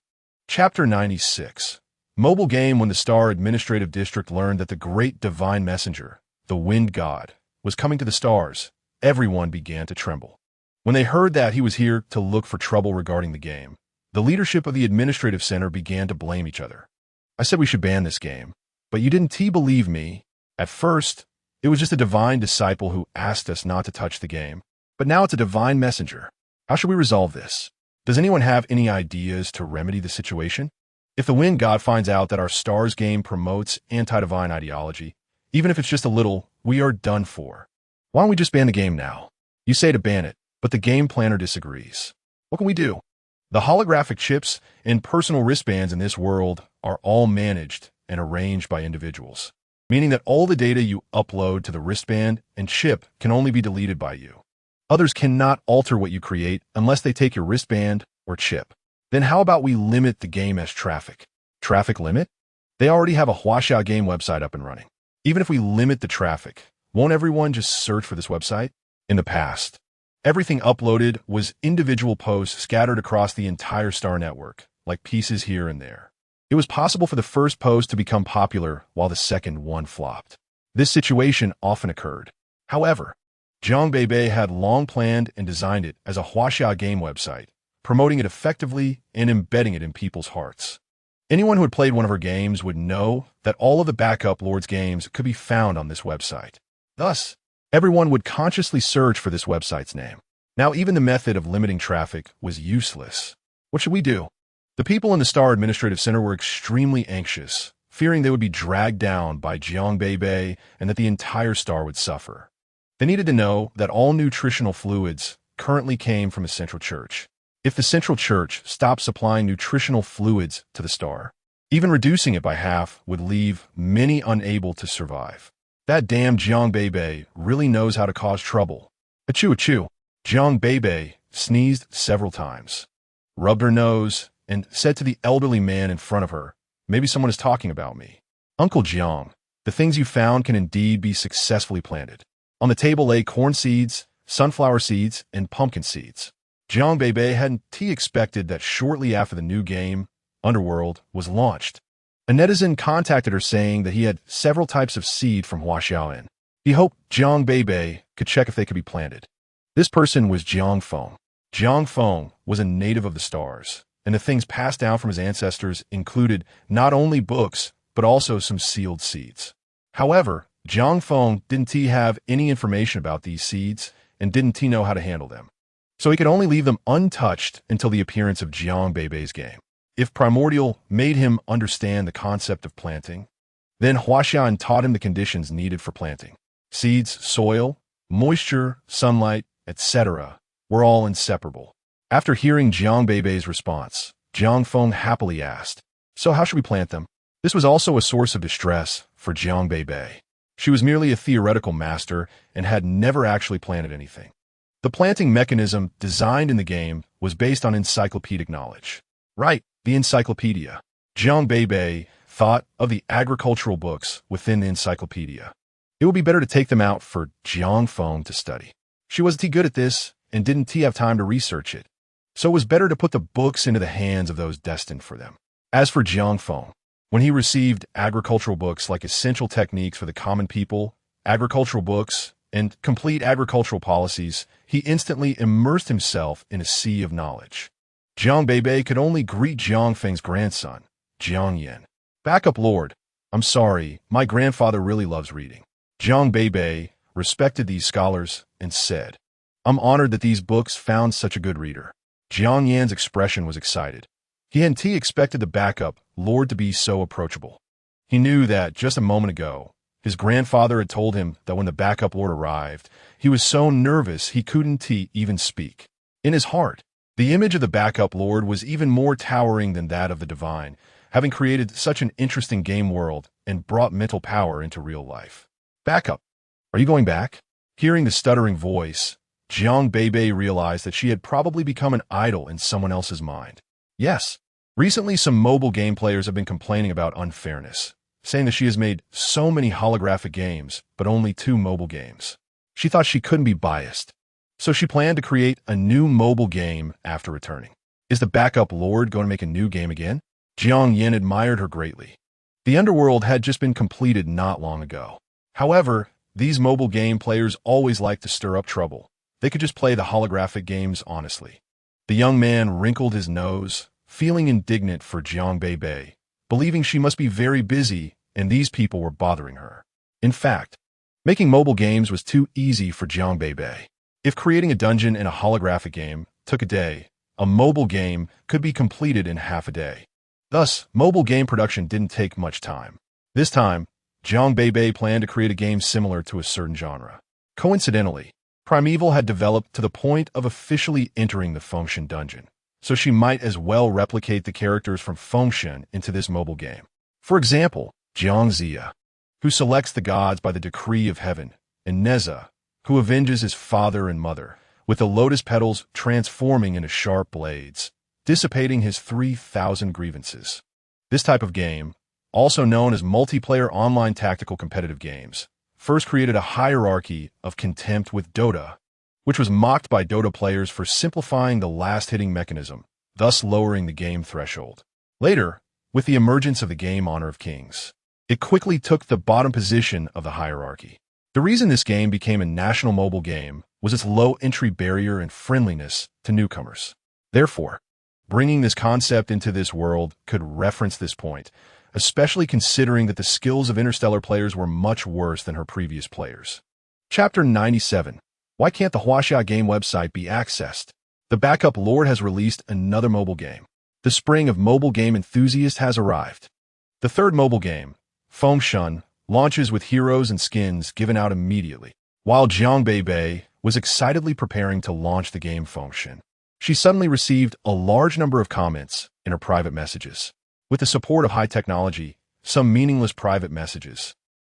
Chapter 96. Mobile game. When the Star Administrative District learned that the great divine messenger, the wind god, was coming to the stars, everyone began to tremble. When they heard that he was here to look for trouble regarding the game, the leadership of the administrative center began to blame each other. I said we should ban this game, but you didn't believe me. At first, it was just a divine disciple who asked us not to touch the game, but now it's a divine messenger. How should we resolve this? Does anyone have any ideas to remedy the situation? If the wind god finds out that our stars game promotes anti-divine ideology, even if it's just a little, we are done for. Why don't we just ban the game now? You say to ban it, but the game planner disagrees. What can we do? The holographic chips and personal wristbands in this world are all managed and arranged by individuals, meaning that all the data you upload to the wristband and chip can only be deleted by you. Others cannot alter what you create unless they take your wristband or chip. Then how about we limit the game as traffic? Traffic limit? They already have a Huaxia game website up and running. Even if we limit the traffic, won't everyone just search for this website? In the past, everything uploaded was individual posts scattered across the entire star network, like pieces here and there. It was possible for the first post to become popular while the second one flopped. This situation often occurred. However, Jiang Beibei had long planned and designed it as a Huaxia game website, promoting it effectively and embedding it in people's hearts. Anyone who had played one of her games would know that all of the backup Lord's games could be found on this website. Thus, everyone would consciously search for this website's name. Now, even the method of limiting traffic was useless. What should we do? The people in the Star Administrative Center were extremely anxious, fearing they would be dragged down by Jiang Beibei and that the entire star would suffer. They needed to know that all nutritional fluids currently came from a central church. If the central church stopped supplying nutritional fluids to the star, even reducing it by half would leave many unable to survive. That damn Jiang Beibei really knows how to cause trouble. Achoo, achoo. Jiang Beibei sneezed several times, rubbed her nose, and said to the elderly man in front of her, "Maybe someone is talking about me." Uncle Jiang, the things you found can indeed be successfully planted. On the table lay corn seeds, sunflower seeds, and pumpkin seeds. Jiang Beibei hadn't expected that shortly after the new game, Underworld, was launched. A netizen contacted her saying that he had several types of seed from Huaxiaoan. He hoped Jiang Beibei could check if they could be planted. This person was Jiang Feng. Jiang Feng was a native of the stars, and the things passed down from his ancestors included not only books, but also some sealed seeds. However, Jiang Feng didn't have any information about these seeds and didn't know how to handle them. So he could only leave them untouched until the appearance of Jiang Beibei's game. If Primordial made him understand the concept of planting, then Huaxian taught him the conditions needed for planting. Seeds, soil, moisture, sunlight, etc. were all inseparable. After hearing Jiang Beibei's response, Jiang Feng happily asked, "So how should we plant them?" This was also a source of distress for Jiang Beibei. She was merely a theoretical master and had never actually planted anything. The planting mechanism designed in the game was based on encyclopedic knowledge. Right, the encyclopedia. Jiang Beibei thought of the agricultural books within the encyclopedia. It would be better to take them out for Jiang Feng to study. She wasn't good at this and didn't have time to research it, so it was better to put the books into the hands of those destined for them. As for Jiang Feng, when he received agricultural books like Essential Techniques for the Common People, agricultural books, and complete agricultural policies, he instantly immersed himself in a sea of knowledge. Jiang Beibei could only greet Jiang Feng's grandson, Jiang Yan. Backup Lord, I'm sorry, my grandfather really loves reading. Jiang Beibei respected these scholars and said, I'm honored that these books found such a good reader. Jiang Yan's expression was excited. He hadn't expected the backup Lord to be so approachable. He knew that just a moment ago, his grandfather had told him that when the backup Lord arrived, he was so nervous he couldn't even speak. In his heart, the image of the backup Lord was even more towering than that of the divine, having created such an interesting game world and brought mental power into real life. Backup, are you going back? Hearing the stuttering voice, Jiang Beibei realized that she had probably become an idol in someone else's mind. Yes, recently some mobile game players have been complaining about unfairness, saying that she has made so many holographic games, but only 2 mobile games. She thought she couldn't be biased, so she planned to create a new mobile game after returning. Is the backup Lord going to make a new game again? Jiang Yin admired her greatly. The Underworld had just been completed not long ago. However, these mobile game players always like to stir up trouble. They could just play the holographic games honestly. The young man wrinkled his nose, feeling indignant for Jiang Beibei, believing she must be very busy and these people were bothering her. In fact, making mobile games was too easy for Jiang Beibei. If creating a dungeon in a holographic game took a day, a mobile game could be completed in half a day. Thus, mobile game production didn't take much time. This time, Jiang Beibei planned to create a game similar to a certain genre. Coincidentally, Primeval had developed to the point of officially entering the Fengshen dungeon, so she might as well replicate the characters from Fengshen into this mobile game. For example, Jiang Zia, who selects the gods by the decree of heaven, and Neza, who avenges his father and mother, with the lotus petals transforming into sharp blades, dissipating his 3,000 grievances. This type of game, also known as multiplayer online tactical competitive games, first created a hierarchy of contempt with Dota, which was mocked by Dota players for simplifying the last-hitting mechanism, thus lowering the game threshold. Later, with the emergence of the game Honor of Kings, it quickly took the bottom position of the hierarchy. The reason this game became a national mobile game was its low entry barrier and friendliness to newcomers. Therefore, bringing this concept into this world could reference this point, especially considering that the skills of Interstellar players were much worse than her previous players. Chapter 97. Why can't the Huaxia game website be accessed? The backup Lord has released another mobile game. The spring of mobile game enthusiasts has arrived. The third mobile game, Fengshen, launches with heroes and skins given out immediately. While Jiang Beibei was excitedly preparing to launch the game Fengshen, she suddenly received a large number of comments in her private messages. With the support of high technology, some meaningless private messages,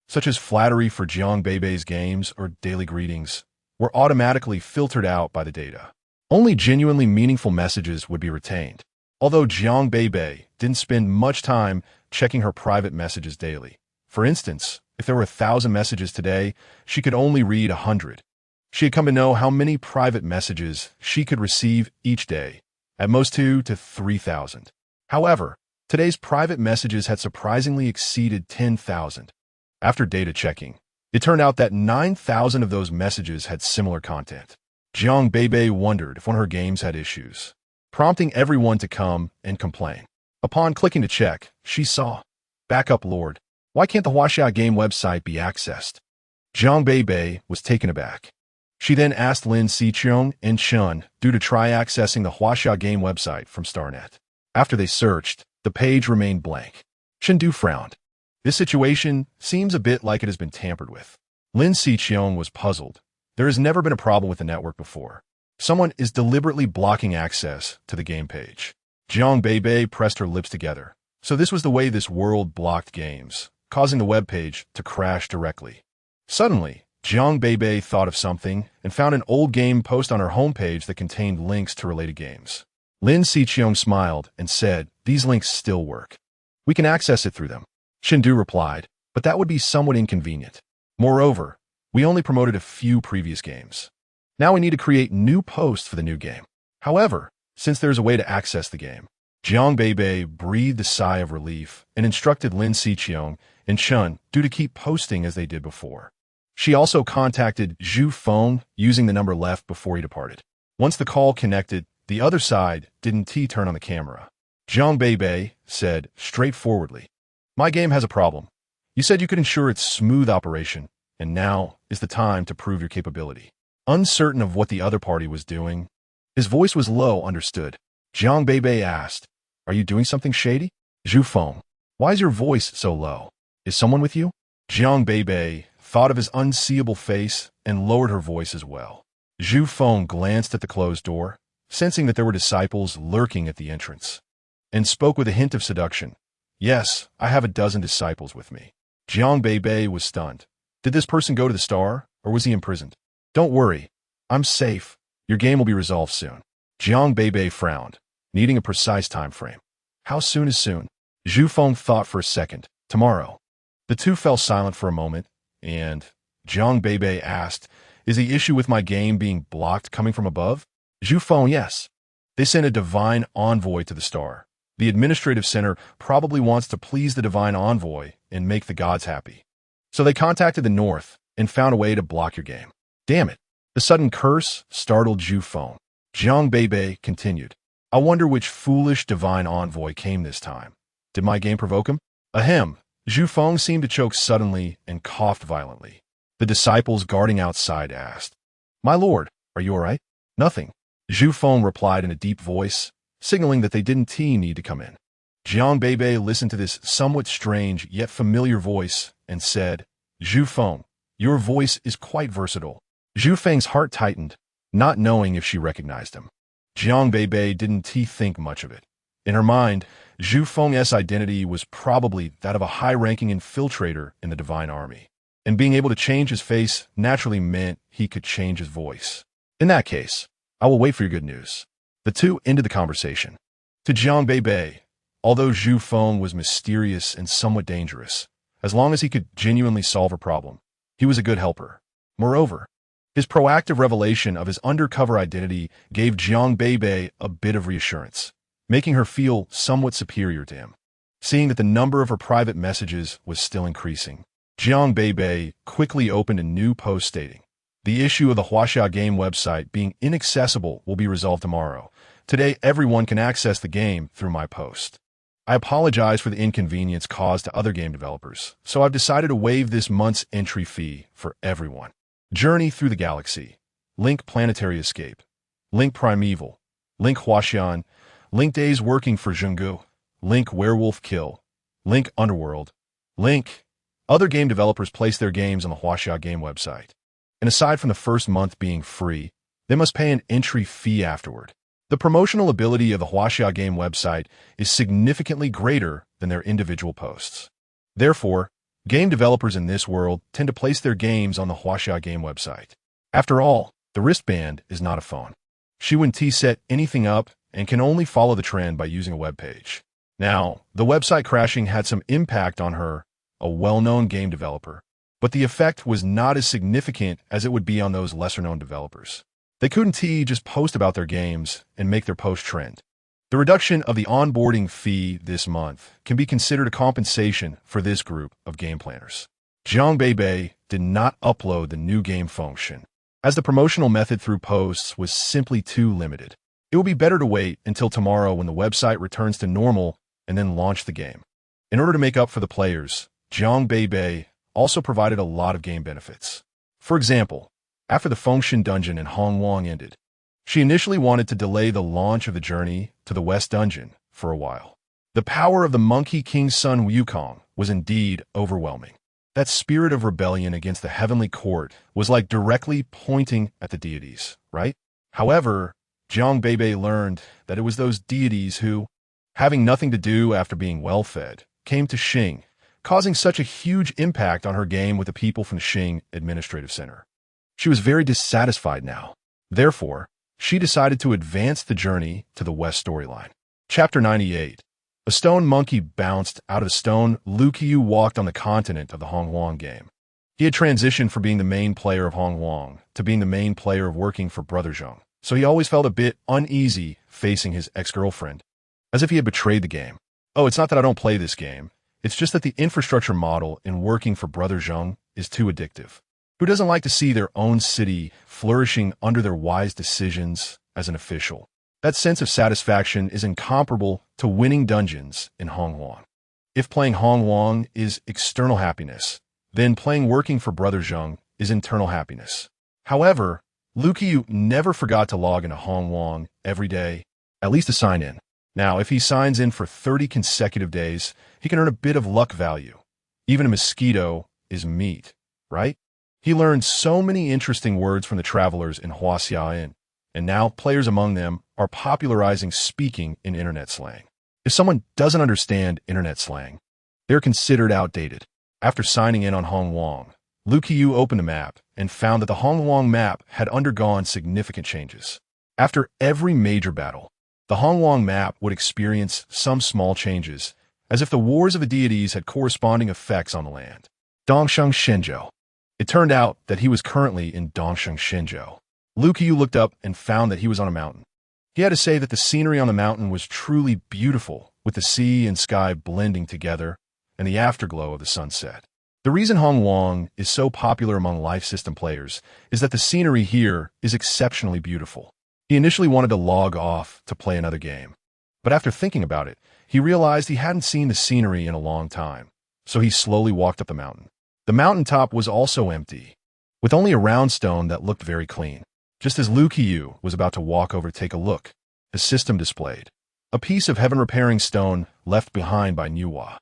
such as flattery for Jiang Beibei's games or daily greetings, were automatically filtered out by the data. Only genuinely meaningful messages would be retained. Although Jiang Beibei didn't spend much time checking her private messages daily. For instance, if there were 1,000 messages today, she could only read 100. She had come to know how many private messages she could receive each day, at most 2,000 to 3,000. However, today's private messages had surprisingly exceeded 10,000. After data checking, it turned out that 9,000 of those messages had similar content. Jiang Beibei wondered if one of her games had issues, prompting everyone to come and complain. Upon clicking to check, she saw, Backup Lord, why can't the Huaxia game website be accessed? Jiang Beibei was taken aback. She then asked Lin Xiqiong and Shun to try accessing the Huaxia game website from StarNet. After they searched, the page remained blank. Shendu frowned. This situation seems a bit like it has been tampered with. Lin Xiqiong was puzzled. There has never been a problem with the network before. Someone is deliberately blocking access to the game page. Jiang Beibei pressed her lips together. So this was the way this world blocked games, causing the web page to crash directly. Suddenly, Jiang Beibei thought of something and found an old game post on her homepage that contained links to related games. Lin Xiqiong smiled and said, these links still work. We can access it through them. Shendu replied, but that would be somewhat inconvenient. Moreover, we only promoted a few previous games. Now we need to create new posts for the new game. However, since there's a way to access the game, Jiang Beibei breathed a sigh of relief and instructed Lin Xiqiong and Chun to keep posting as they did before. She also contacted Zhu Feng using the number left before he departed. Once the call connected, the other side didn't turn on the camera. Jiang Beibei said straightforwardly, "My game has a problem. You said you could ensure its smooth operation, and now is the time to prove your capability." Uncertain of what the other party was doing, his voice was low, understood. Jiang Beibei asked, "Are you doing something shady?" Zhu Feng, "Why is your voice so low? Is someone with you?" Jiang Beibei thought of his unseeable face and lowered her voice as well. Zhu Feng glanced at the closed door, sensing that there were disciples lurking at the entrance, and spoke with a hint of seduction. "Yes, I have a dozen disciples with me." Jiang Beibei was stunned. Did this person go to the star, or was he imprisoned? "Don't worry, I'm safe. Your game will be resolved soon." Jiang Beibei frowned, needing a precise time frame. How soon is soon? Zhu Feng thought for a second. Tomorrow. The two fell silent for a moment, and Jiang Beibei asked, "Is the issue with my game being blocked coming from above?" Zhu Feng, "Yes. They sent a divine envoy to the star. The administrative center probably wants to please the divine envoy and make the gods happy. So they contacted the north and found a way to block your game." Damn it. The sudden curse startled Zhu Feng. Jiang Beibei continued, "I wonder which foolish divine envoy came this time. Did my game provoke him?" Ahem. Zhu Feng seemed to choke suddenly and coughed violently. The disciples guarding outside asked, "My lord, are you all right?" "Nothing." Zhu Feng replied in a deep voice, signaling that they didn't need to come in. Jiang Beibei listened to this somewhat strange yet familiar voice and said, "Zhu Feng, your voice is quite versatile." Zhu Feng's heart tightened, not knowing if she recognized him. Jiang Beibei didn't think much of it. In her mind, Zhu Feng's identity was probably that of a high-ranking infiltrator in the Divine Army, and being able to change his face naturally meant he could change his voice. "In that case, I will wait for your good news." The two ended the conversation. To Jiang Beibei, although Zhu Feng was mysterious and somewhat dangerous, as long as he could genuinely solve a problem, he was a good helper. Moreover, his proactive revelation of his undercover identity gave Jiang Beibei a bit of reassurance, making her feel somewhat superior to him. Seeing that the number of her private messages was still increasing, Jiang Beibei quickly opened a new post stating, "The issue of the Huaxia game website being inaccessible will be resolved tomorrow. Today, everyone can access the game through my post. I apologize for the inconvenience caused to other game developers, so I've decided to waive this month's entry fee for everyone. Journey through the galaxy. Link planetary escape. Link primeval. Link Huaxian. Link days working for Zhenggu. Link werewolf kill. Link underworld. Link." Other game developers place their games on the Huaxia game website. And aside from the first month being free, they must pay an entry fee afterward. The promotional ability of the Huaxia game website is significantly greater than their individual posts. Therefore, game developers in this world tend to place their games on the Huaxia game website. After all, the wristband is not a phone. She wouldn't set anything up and can only follow the trend by using a web page. Now, the website crashing had some impact on her, a well-known game developer, but the effect was not as significant as it would be on those lesser-known developers. They couldn't just post about their games and make their post trend. The reduction of the onboarding fee this month can be considered a compensation for this group of game planners. Jiang Beibei did not upload the new game function, as the promotional method through posts was simply too limited. It would be better to wait until tomorrow when the website returns to normal and then launch the game. In order to make up for the players, Jiang Beibei also provided a lot of game benefits. For example, after the Fengshan dungeon in Hongwang ended, she initially wanted to delay the launch of the journey to the West dungeon for a while. The power of the Monkey King's son Wukong was indeed overwhelming. That spirit of rebellion against the heavenly court was like directly pointing at the deities, right? However, Jiang Beibei learned that it was those deities who, having nothing to do after being well-fed, came to Xing, causing such a huge impact on her game with the people from the Xing Administrative Center. She was very dissatisfied now. Therefore, she decided to advance the journey to the West storyline. Chapter 98. A stone monkey bounced out of the stone Lu Qiu walked on the continent of the Hongwang game. He had transitioned from being the main player of Hong Wong to being the main player of working for Brother Zheng, so he always felt a bit uneasy facing his ex-girlfriend, as if he had betrayed the game. Oh, it's not that I don't play this game. It's just that the infrastructure model in working for Brother Zheng is too addictive. Who doesn't like to see their own city flourishing under their wise decisions as an official? That sense of satisfaction is incomparable to winning dungeons in Hong Wong. If playing Hong Wong is external happiness, then playing working for Brother Zheng is internal happiness. However, Lu Qiyu never forgot to log into Hong Wong every day, at least to sign in. Now, if he signs in for 30 consecutive days, he can earn a bit of luck value. Even a mosquito is meat, right? He learned so many interesting words from the travelers in Huaxiayin, and now players among them are popularizing speaking in internet slang. If someone doesn't understand internet slang, they're considered outdated. After signing in on Hong Wong, Lu Qiyu opened the map and found that the Hong Wong map had undergone significant changes. After every major battle, the Hong Wong map would experience some small changes, as if the wars of the deities had corresponding effects on the land. Dongsheng Shenzhou. It turned out that he was currently in Dongsheng Shenzhou. Lu Qiyu looked up and found that he was on a mountain. He had to say that the scenery on the mountain was truly beautiful, with the sea and sky blending together and the afterglow of the sunset. The reason Hong Wong is so popular among life system players is that the scenery here is exceptionally beautiful. He initially wanted to log off to play another game, but after thinking about it, he realized he hadn't seen the scenery in a long time, so he slowly walked up the mountain. The mountaintop was also empty, with only a round stone that looked very clean. Just as Lu Qiyu was about to walk over to take a look, the system displayed a piece of heaven-repairing stone left behind by Nuwa.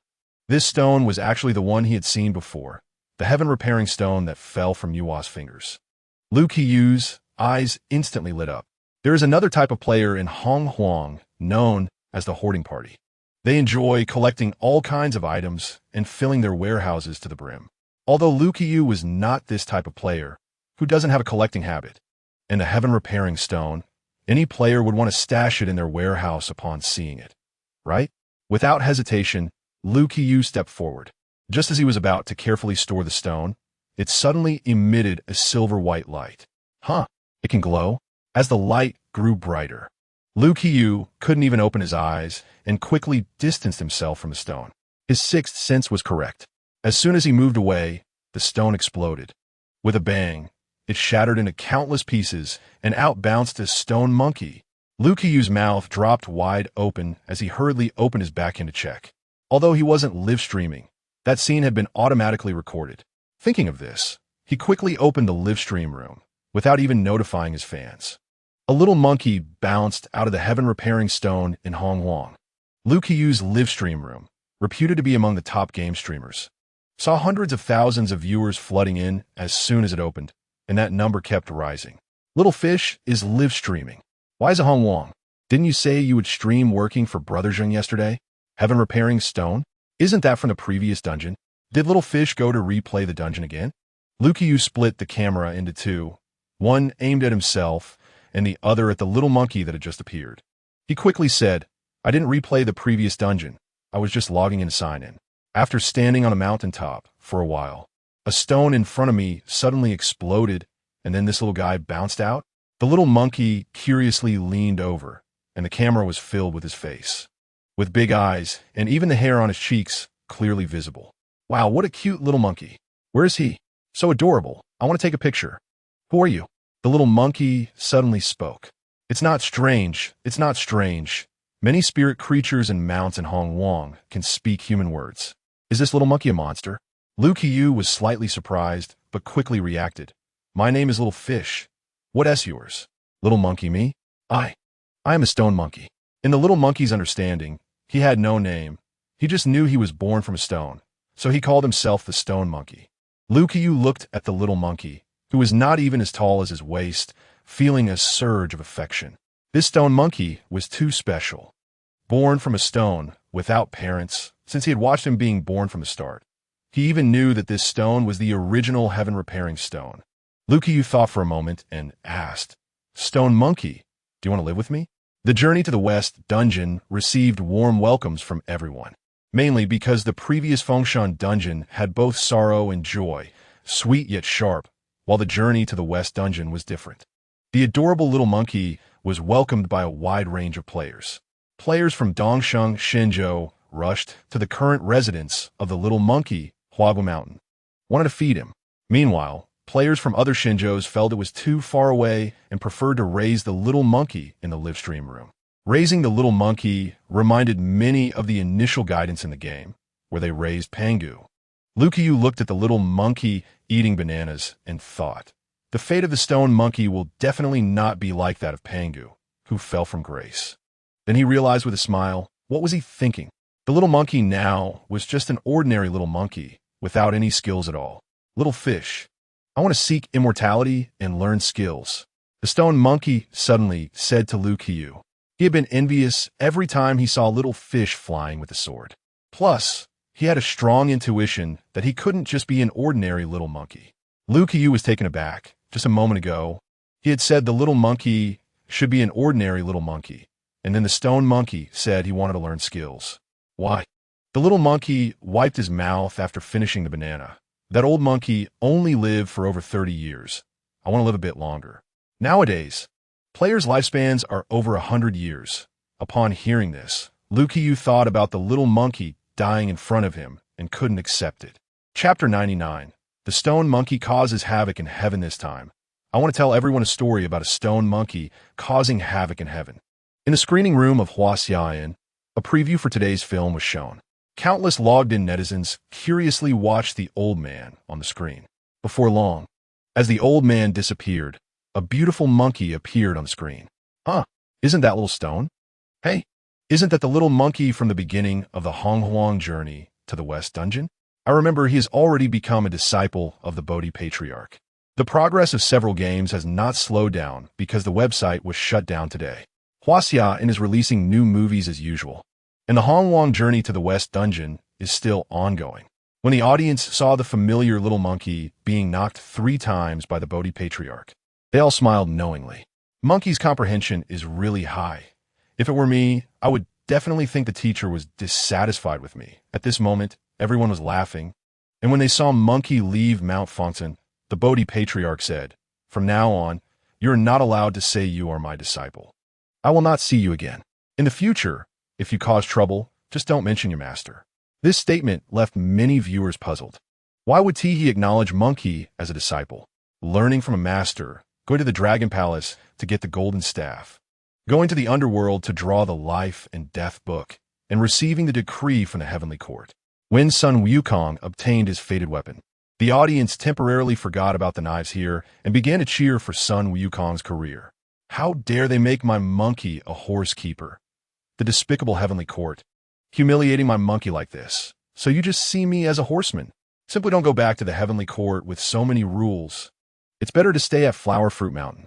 This stone was actually the one he had seen before, the heaven-repairing stone that fell from Nuwa's fingers. Lu Qiyu's eyes instantly lit up. There is another type of player in Hong Huang known as the hoarding party. They enjoy collecting all kinds of items and filling their warehouses to the brim. Although Lu Qiyu was not this type of player, who doesn't have a collecting habit, and the heaven-repairing stone, any player would want to stash it in their warehouse upon seeing it, right? Without hesitation, Lu Qiyu stepped forward. Just as he was about to carefully store the stone, it suddenly emitted a silver-white light. Huh, it can glow? As the light grew brighter, Lu Qiyu couldn't even open his eyes and quickly distanced himself from the stone. His sixth sense was correct. As soon as he moved away, the stone exploded. With a bang, it shattered into countless pieces and out-bounced a stone monkey. Lu Qiyu's mouth dropped wide open as he hurriedly opened his back-end to check. Although he wasn't live-streaming, that scene had been automatically recorded. Thinking of this, he quickly opened the live-stream room without even notifying his fans. A little monkey bounced out of the heaven-repairing stone in Hong Wong. Lu Qiyu's live-stream room, reputed to be among the top game streamers, saw hundreds of thousands of viewers flooding in as soon as it opened, and that number kept rising. Little Fish is live streaming. Why is it Hong Wong? Didn't you say you would stream working for Brother Zheng yesterday? Heaven repairing stone? Isn't that from the previous dungeon? Did Little Fish go to replay the dungeon again? Lu Qiyu split the camera into two, one aimed at himself and the other at the little monkey that had just appeared. He quickly said, I didn't replay the previous dungeon. I was just logging in to sign in. After standing on a mountaintop for a while, a stone in front of me suddenly exploded, and then this little guy bounced out. The little monkey curiously leaned over, and the camera was filled with his face, with big eyes, and even the hair on his cheeks clearly visible. Wow, what a cute little monkey. Where is he? So adorable. I want to take a picture. Who are you? The little monkey suddenly spoke. It's not strange. It's not strange. Many spirit creatures and mounts in Hong Wong can speak human words. Is this little monkey a monster? Lu Qiyu was slightly surprised, but quickly reacted. My name is Little Fish. What is yours? Little monkey me? I am a stone monkey. In the little monkey's understanding, he had no name. He just knew he was born from a stone, so he called himself the stone monkey. Lu Qiyu looked at the little monkey, who was not even as tall as his waist, feeling a surge of affection. This stone monkey was too special. Born from a stone, without parents, since he had watched him being born from the start. He even knew that this stone was the original heaven-repairing stone. Lu Qiyu thought for a moment and asked, Stone monkey, do you want to live with me? The journey to the West dungeon received warm welcomes from everyone, mainly because the previous Fengshan dungeon had both sorrow and joy, sweet yet sharp, while the journey to the West Dungeon was different. The adorable little monkey was welcomed by a wide range of players. Players from Dongsheng, Shenzhou rushed to the current residence of the little monkey, Huagu Mountain, wanted to feed him. Meanwhile, players from other Shenzhous felt it was too far away and preferred to raise the little monkey in the livestream room. Raising the little monkey reminded many of the initial guidance in the game, where they raised Pangu. Lukiyu looked at the little monkey eating bananas and thought, the fate of the stone monkey will definitely not be like that of Pangu, who fell from grace. Then he realized with a smile, what was he thinking? The little monkey now was just an ordinary little monkey, without any skills at all. Little fish. I want to seek immortality and learn skills. The stone monkey suddenly said to Lukiyu. He had been envious every time he saw little fish flying with a sword. Plus, he had a strong intuition that he couldn't just be an ordinary little monkey. Lukiyu was taken aback. Just a moment ago, he had said the little monkey should be an ordinary little monkey, and then the stone monkey said he wanted to learn skills. Why? The little monkey wiped his mouth after finishing the banana. That old monkey only lived for over 30 years. I want to live a bit longer. Nowadays, players' lifespans are over 100 years. Upon hearing this, Lukiyu thought about the little monkey dying in front of him and couldn't accept it. Chapter 99. The stone monkey causes havoc in heaven this time. I want to tell everyone a story about a stone monkey causing havoc in heaven. In the screening room of Huaxiayan, a preview for today's film was shown. Countless logged-in netizens curiously watched the old man on the screen. Before long, as the old man disappeared, a beautiful monkey appeared on the screen. Huh, isn't that little stone? Hey, isn't that the little monkey from the beginning of the Honghuang journey to the West Dungeon? I remember he has already become a disciple of the Bodhi Patriarch. The progress of several games has not slowed down because the website was shut down today. Huaxiayan is releasing new movies as usual, and the Honghuang journey to the West Dungeon is still ongoing. When the audience saw the familiar little monkey being knocked 3 times by the Bodhi Patriarch, they all smiled knowingly. Monkey's comprehension is really high. If it were me, I would definitely think the teacher was dissatisfied with me. At this moment, everyone was laughing, and when they saw Monkey leave Mount Fengton, the Bodhi Patriarch said, "From now on, you are not allowed to say you are my disciple. I will not see you again. In the future, if you cause trouble, just don't mention your master." This statement left many viewers puzzled. Why would Tihi acknowledge Monkey as a disciple? Learning from a master, going to the Dragon Palace to get the golden staff, going to the underworld to draw the life and death book, and receiving the decree from the Heavenly Court. When Sun Wukong obtained his fated weapon, the audience temporarily forgot about the knives here and began to cheer for Sun Wukong's career. How dare they make my monkey a horse keeper? The despicable Heavenly Court, humiliating my monkey like this. So you just see me as a horseman. Simply don't go back to the Heavenly Court with so many rules. It's better to stay at Flower Fruit Mountain.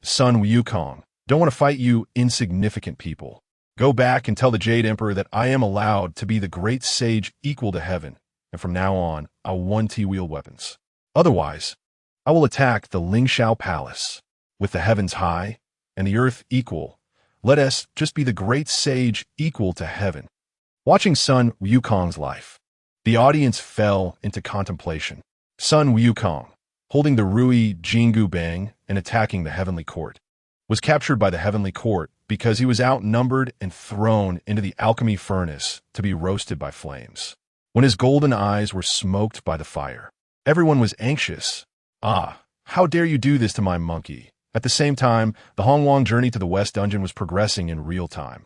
Sun Wukong, don't want to fight you insignificant people. Go back and tell the Jade Emperor that I am allowed to be the great sage equal to heaven, and from now on, I'll one-T-wield weapons. Otherwise, I will attack the Lingxiao Palace. With the heavens high and the earth equal, let us just be the great sage equal to heaven. Watching Sun Wukong's life, the audience fell into contemplation. Sun Wukong, holding the Rui Jingu Bang and attacking the Heavenly Court, was captured by the Heavenly Court because he was outnumbered and thrown into the alchemy furnace to be roasted by flames. When his golden eyes were smoked by the fire, everyone was anxious. How dare you do this to my monkey? At the same time, the Honghuang journey to the West Dungeon was progressing in real time.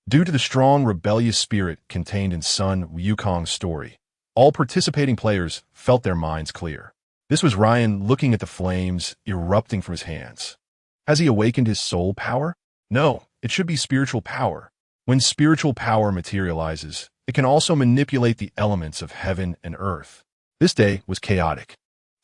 Due to the strong rebellious spirit contained in Sun Wukong's story, all participating players felt their minds clear. This was Ryan looking at the flames erupting from his hands. Has he awakened his soul power? No, it should be spiritual power. When spiritual power materializes, it can also manipulate the elements of heaven and earth. This day was chaotic.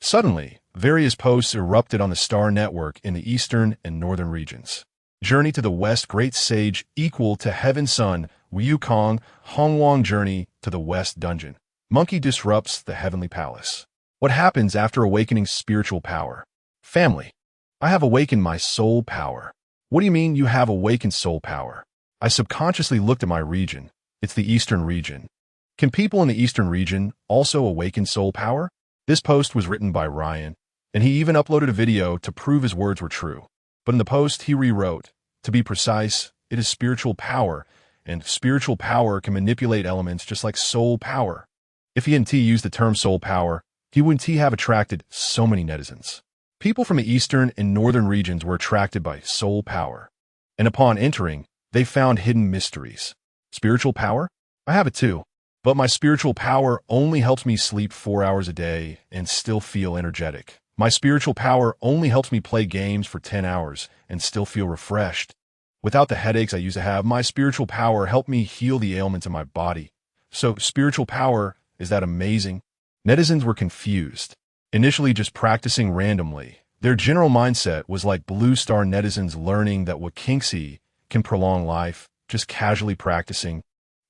Suddenly, various posts erupted on the Star Network in the eastern and northern regions. Journey to the West Great Sage equal to Heaven Sun Wukong Honghuang journey to the West Dungeon. Monkey disrupts the Heavenly Palace. What happens after awakening spiritual power? Family. I have awakened my soul power. What do you mean you have awakened soul power? I subconsciously looked at my region. It's the Eastern region. Can people in the Eastern region also awaken soul power? This post was written by Ryan, and he even uploaded a video to prove his words were true. But in the post, he rewrote, "To be precise, it is spiritual power, and spiritual power can manipulate elements just like soul power." If he hadn't used the term soul power, he wouldn't have attracted so many netizens. People from the eastern and northern regions were attracted by soul power, and upon entering, they found hidden mysteries. Spiritual power? I have it too, but my spiritual power only helps me sleep 4 hours a day and still feel energetic. My spiritual power only helps me play games for 10 hours and still feel refreshed. Without the headaches I used to have, my spiritual power helped me heal the ailments in my body. So spiritual power, is that amazing? Netizens were confused. Initially just practicing randomly, their general mindset was like Blue Star netizens learning that Wakinxi can prolong life, just casually practicing,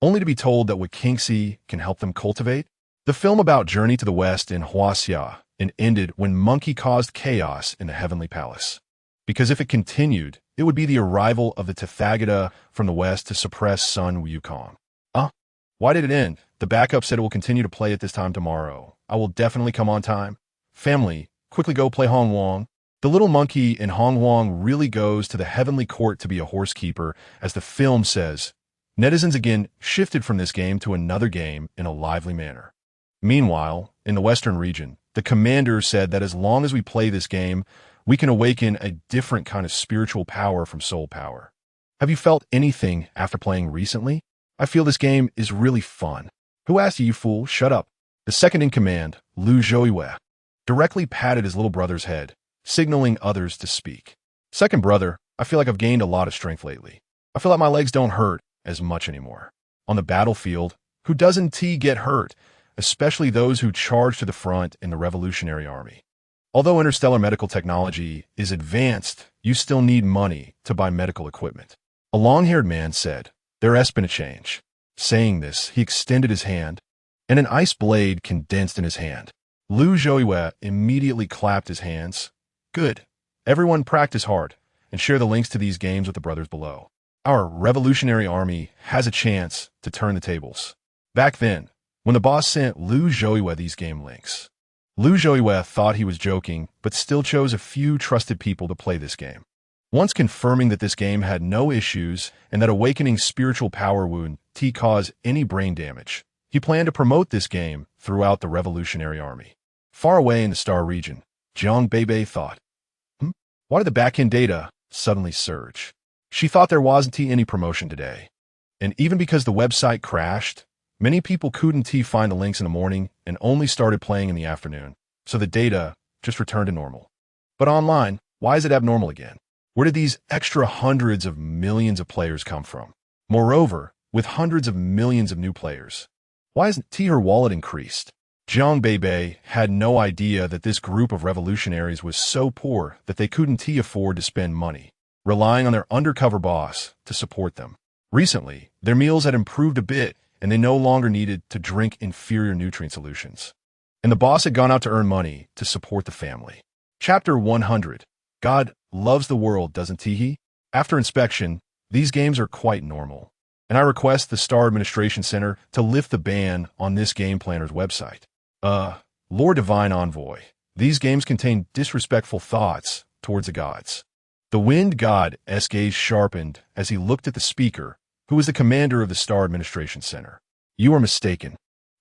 only to be told that Wakinxi can help them cultivate. The film about Journey to the West in Huaxia and ended when Monkey caused chaos in the Heavenly Palace. Because if it continued, it would be the arrival of the Tathagata from the West to suppress Sun Wukong. Why did it end? The backup said it will continue to play at this time tomorrow. I will definitely come on time. Family, quickly go play Hong Wong. The little monkey in Hong Wong really goes to the heavenly court to be a horsekeeper, as the film says. Netizens again shifted from this game to another game in a lively manner. Meanwhile, in the Western region, the commander said that as long as we play this game, we can awaken a different kind of spiritual power from soul power. Have you felt anything after playing recently? I feel this game is really fun. Who asked you, you fool? Shut up. The second in command, Lu Zhouiwei, directly patted his little brother's head, signaling others to speak. Second brother, I feel like I've gained a lot of strength lately. I feel like my legs don't hurt as much anymore. On the battlefield, who doesn't get hurt, especially those who charge to the front in the Revolutionary Army. Although interstellar medical technology is advanced, you still need money to buy medical equipment. A long-haired man said, "There has been a change." Saying this, he extended his hand, and an ice blade condensed in his hand. Lu Zhouiwei immediately clapped his hands. Good. Everyone practice hard, and share the links to these games with the brothers below. Our Revolutionary Army has a chance to turn the tables. Back then, when the boss sent Lu Zhouiwei these game links, Lu Zhouiwei thought he was joking, but still chose a few trusted people to play this game. Once confirming that this game had no issues and that awakening spiritual power wouldn't cause any brain damage, he planned to promote this game throughout the Revolutionary Army. Far away in the Star region, Jiang Beibei thought, why did the backend data suddenly surge? She thought there wasn't any promotion today. And even because the website crashed, many people couldn't find the links in the morning and only started playing in the afternoon, so the data just returned to normal. But online, why is it abnormal again? Where did these extra hundreds of millions of players come from? Moreover, with hundreds of millions of new players, why hasn't her wallet increased? Jiang Beibei had no idea that this group of revolutionaries was so poor that they couldn't afford to spend money, relying on their undercover boss to support them. Recently, their meals had improved a bit, and they no longer needed to drink inferior nutrient solutions. And the boss had gone out to earn money to support the family. Chapter 100. God loves the world, doesn't he? After inspection, these games are quite normal, and I request the Star Administration Center to lift the ban on this game planner's website. Lord Divine Envoy, these games contain disrespectful thoughts towards the gods. The Wind God's gaze sharpened as he looked at the speaker, who was the commander of the Star Administration Center. You are mistaken.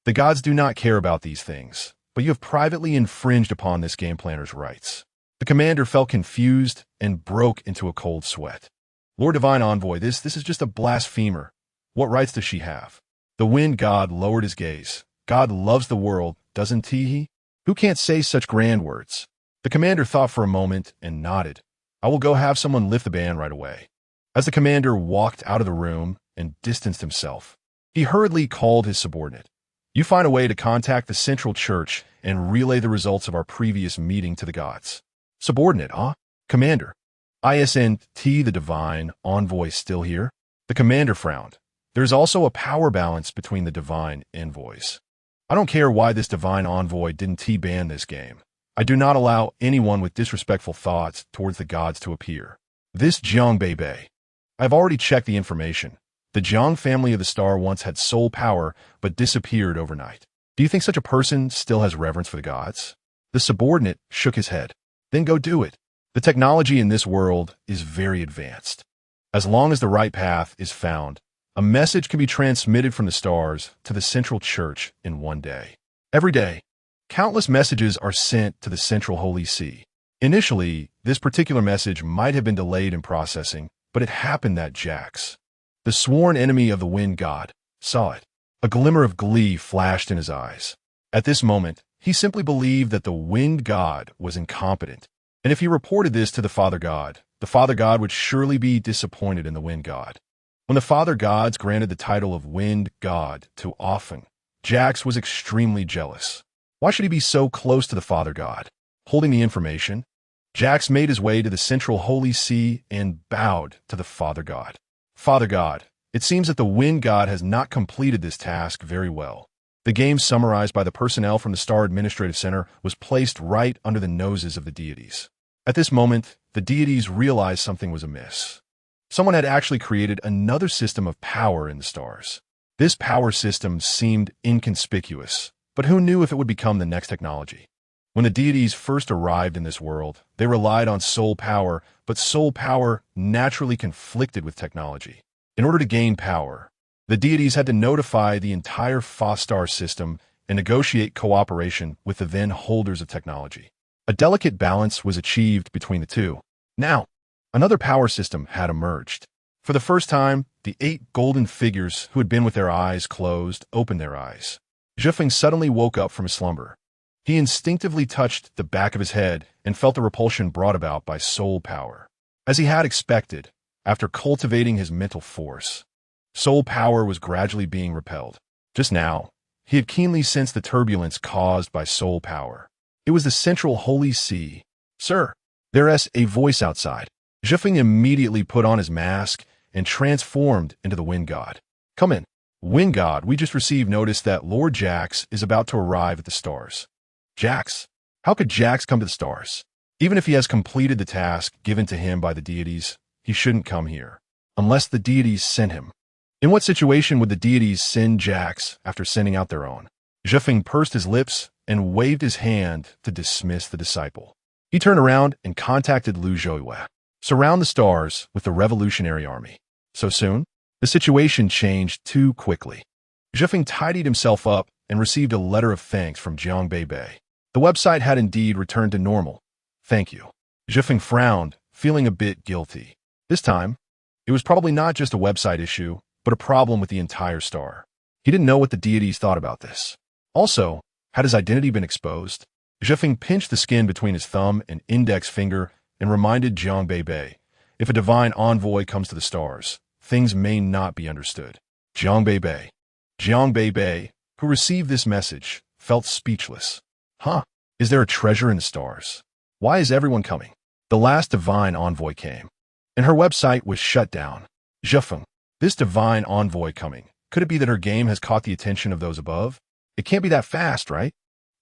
The gods do not care about these things, but you have privately infringed upon this game planner's rights. The commander felt confused and broke into a cold sweat. Lord Divine Envoy, this is just a blasphemer. What rights does she have? The Wind God lowered his gaze. God loves the world, doesn't he? Who can't say such grand words? The commander thought for a moment and nodded. I will go have someone lift the ban right away. As the commander walked out of the room and distanced himself, he hurriedly called his subordinate. You find a way to contact the Central Church and relay the results of our previous meeting to the gods. Subordinate, Commander. Isn't the Divine Envoy still here? The commander frowned. There's also a power balance between the Divine Envoys. I don't care why this Divine Envoy didn't ban this game. I do not allow anyone with disrespectful thoughts towards the gods to appear. This Jiang Beibei. I've already checked the information. The Jiang family of the star once had soul power, but disappeared overnight. Do you think such a person still has reverence for the gods? The subordinate shook his head. Then go do it. The technology in this world is very advanced. As long as the right path is found, a message can be transmitted from the stars to the central church in one day. Every day, countless messages are sent to the central Holy See. Initially, this particular message might have been delayed in processing, but it happened that Jax, the sworn enemy of the wind god, saw it. A glimmer of glee flashed in his eyes. At this moment, he simply believed that the wind god was incompetent, and if he reported this to the Father God would surely be disappointed in the wind god. When the Father Gods granted the title of wind god to Awaken, Jax was extremely jealous. Why should he be so close to the Father God? Holding the information, Jax made his way to the central Holy See and bowed to the Father God. Father God, it seems that the wind god has not completed this task very well. The game summarized by the personnel from the Star Administrative Center was placed right under the noses of the deities. At this moment, the deities realized something was amiss. Someone had actually created another system of power in the stars. This power system seemed inconspicuous, but who knew if it would become the next technology? When the deities first arrived in this world, they relied on soul power, but soul power naturally conflicted with technology. In order to gain power, the deities had to notify the entire Fa-star system and negotiate cooperation with the then holders of technology. A delicate balance was achieved between the two. Now, another power system had emerged. For the first time, the 8 golden figures who had been with their eyes closed opened their eyes. Zhifeng suddenly woke up from his slumber. He instinctively touched the back of his head and felt the repulsion brought about by soul power. As he had expected, after cultivating his mental force, soul power was gradually being repelled. Just now, he had keenly sensed the turbulence caused by soul power. It was the central Holy See. Sir, there's a voice outside. Zhifeng immediately put on his mask and transformed into the wind god. Come in. Wind god, we just received notice that Lord Jax is about to arrive at the stars. Jax? How could Jax come to the stars? Even if he has completed the task given to him by the deities, he shouldn't come here, unless the deities sent him. In what situation would the deities send Jax after sending out their own? Zhifeng pursed his lips and waved his hand to dismiss the disciple. He turned around and contacted Lu Zhuoyue. Surround the stars with the revolutionary army. So soon? The situation changed too quickly. Zhifeng tidied himself up and received a letter of thanks from Jiang Beibei. The website had indeed returned to normal. Thank you. Zhifeng frowned, feeling a bit guilty. This time, it was probably not just a website issue, but a problem with the entire star. He didn't know what the deities thought about this. Also, had his identity been exposed? Zhifeng pinched the skin between his thumb and index finger and reminded Jiang Beibei, if a divine envoy comes to the stars, things may not be understood. Jiang Beibei, who received this message, felt speechless. Huh? Is there a treasure in the stars? Why is everyone coming? The last divine envoy came, and her website was shut down. Zhifeng, this divine envoy coming, could it be that her game has caught the attention of those above? It can't be that fast, right?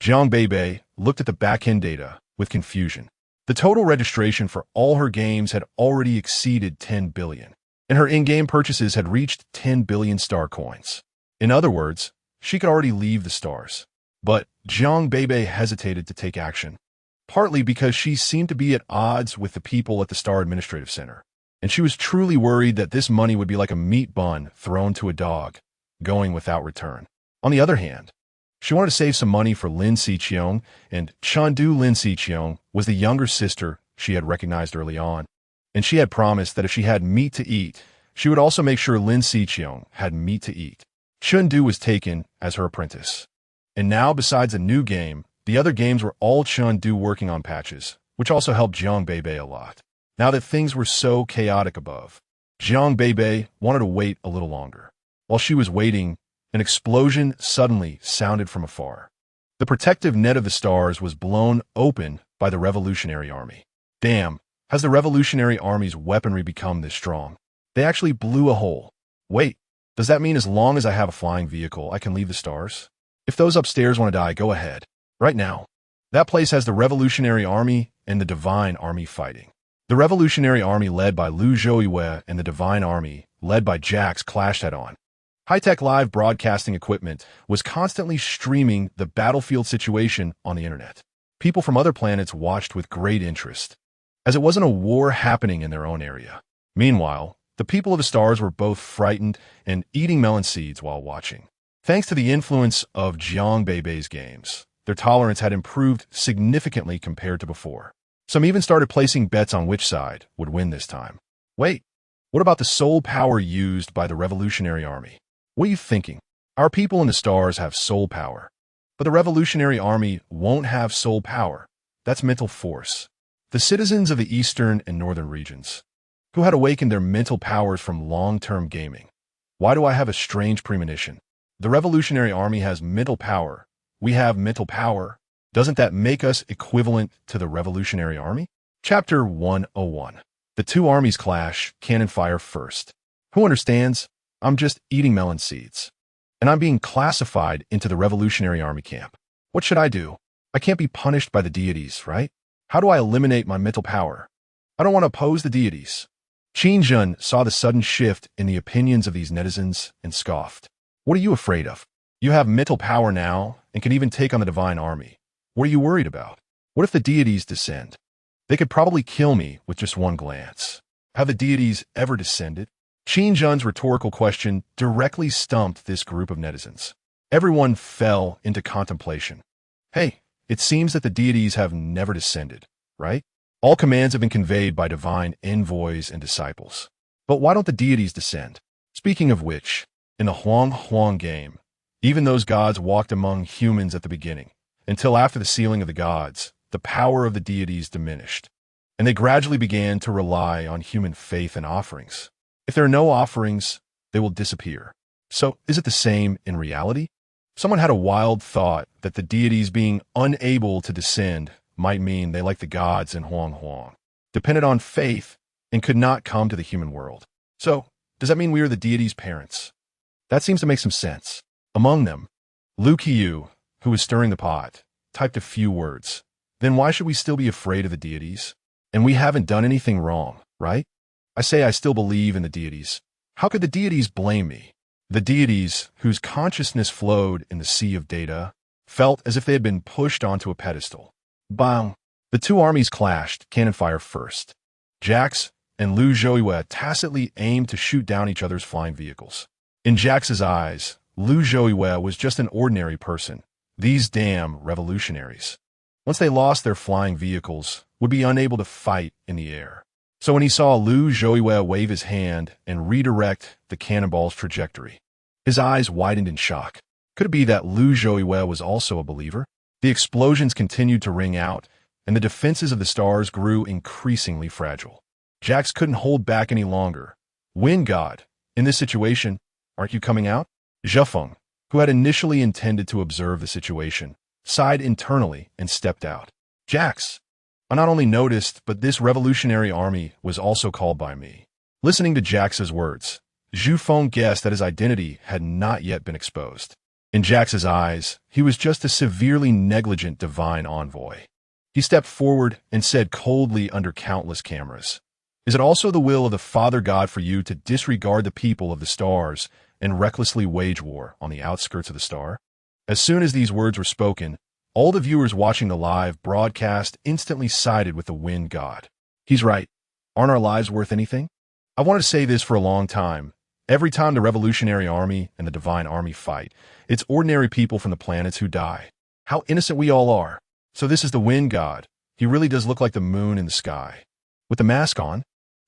Jiang Beibei looked at the back-end data with confusion. The total registration for all her games had already exceeded 10 billion, and her in-game purchases had reached 10 billion star coins. In other words, she could already leave the stars. But Jiang Beibei hesitated to take action, partly because she seemed to be at odds with the people at the Star Administrative Center, and she was truly worried that this money would be like a meat bun thrown to a dog, going without return. On the other hand, she wanted to save some money for Lin Xiqiong, and Chandu Lin Xiqiong was the younger sister she had recognized early on, and she had promised that if she had meat to eat, she would also make sure Lin Xiqiong had meat to eat. Chundu was taken as her apprentice. And now, besides a new game, the other games were all Chundu working on patches, which also helped Jiang Beibei a lot. Now that things were so chaotic above, Jiang Beibei wanted to wait a little longer. While she was waiting, an explosion suddenly sounded from afar. The protective net of the stars was blown open by the Revolutionary Army. Damn, has the Revolutionary Army's weaponry become this strong? They actually blew a hole. Wait, does that mean as long as I have a flying vehicle, I can leave the stars? If those upstairs want to die, go ahead. Right now, that place has the Revolutionary Army and the Divine Army fighting. The Revolutionary Army led by Lu Zhuoyue and the Divine Army, led by Jax, clashed head-on. High-tech live broadcasting equipment was constantly streaming the battlefield situation on the internet. People from other planets watched with great interest, as it wasn't a war happening in their own area. Meanwhile, the people of the stars were both frightened and eating melon seeds while watching. Thanks to the influence of Jiang Beibei's games, their tolerance had improved significantly compared to before. Some even started placing bets on which side would win this time. Wait, what about the soul power used by the Revolutionary Army? What are you thinking? Our people in the stars have soul power, but the Revolutionary Army won't have soul power. That's mental force. The citizens of the eastern and northern regions, who had awakened their mental powers from long-term gaming. Why do I have a strange premonition? The Revolutionary Army has mental power. We have mental power. Doesn't that make us equivalent to the Revolutionary Army? Chapter 101. The two armies clash, cannon fire first. Who understands? I'm just eating melon seeds. And I'm being classified into the Revolutionary Army camp. What should I do? I can't be punished by the deities, right? How do I eliminate my mental power? I don't want to oppose the deities. Qin Jun saw the sudden shift in the opinions of these netizens and scoffed. What are you afraid of? You have mental power now and can even take on the divine army. What are you worried about? What if the deities descend? They could probably kill me with just one glance. Have the deities ever descended? Qin Jun's rhetorical question directly stumped this group of netizens. Everyone fell into contemplation. Hey, it seems that the deities have never descended, right? All commands have been conveyed by divine envoys and disciples. But why don't the deities descend? Speaking of which, in the Huang game, even those gods walked among humans at the beginning, until after the sealing of the gods, the power of the deities diminished, and they gradually began to rely on human faith and offerings. If there are no offerings, they will disappear. So, is it the same in reality? Someone had a wild thought that the deities being unable to descend might mean they, like the gods in Huang, depended on faith and could not come to the human world. So, does that mean we are the deities' parents? That seems to make some sense. Among them, Lu Qiyu, who was stirring the pot, typed a few words. Then why should we still be afraid of the deities? And we haven't done anything wrong, right? I say I still believe in the deities. How could the deities blame me? The deities, whose consciousness flowed in the sea of data, felt as if they had been pushed onto a pedestal. Bang! The two armies clashed, cannon fire first. Jax and Lu Zhouiwe tacitly aimed to shoot down each other's flying vehicles. In Jax's eyes, Lu Zhouiwe was just an ordinary person. These damn revolutionaries, once they lost their flying vehicles, would be unable to fight in the air. So when he saw Lu Zhouiwe wave his hand and redirect the cannonball's trajectory, his eyes widened in shock. Could it be that Lu Zhouiwe was also a believer? The explosions continued to ring out, and the defenses of the stars grew increasingly fragile. Jax couldn't hold back any longer. Wind God, in this situation, aren't you coming out? Zhefeng, who had initially intended to observe the situation, sighed internally and stepped out. Jax, I not only noticed, but this revolutionary army was also called by me. Listening to Jax's words, Zhefeng guessed that his identity had not yet been exposed. In Jax's eyes, he was just a severely negligent divine envoy. He stepped forward and said coldly under countless cameras, "Is it also the will of the Father God for you to disregard the people of the stars and recklessly wage war on the outskirts of the star?" As soon as these words were spoken, all the viewers watching the live broadcast instantly sided with the wind god. He's right. Aren't our lives worth anything? I wanted to say this for a long time. Every time the Revolutionary Army and the Divine Army fight, it's ordinary people from the planets who die. How innocent we all are. So this is the wind god. He really does look like the moon in the sky. With the mask on,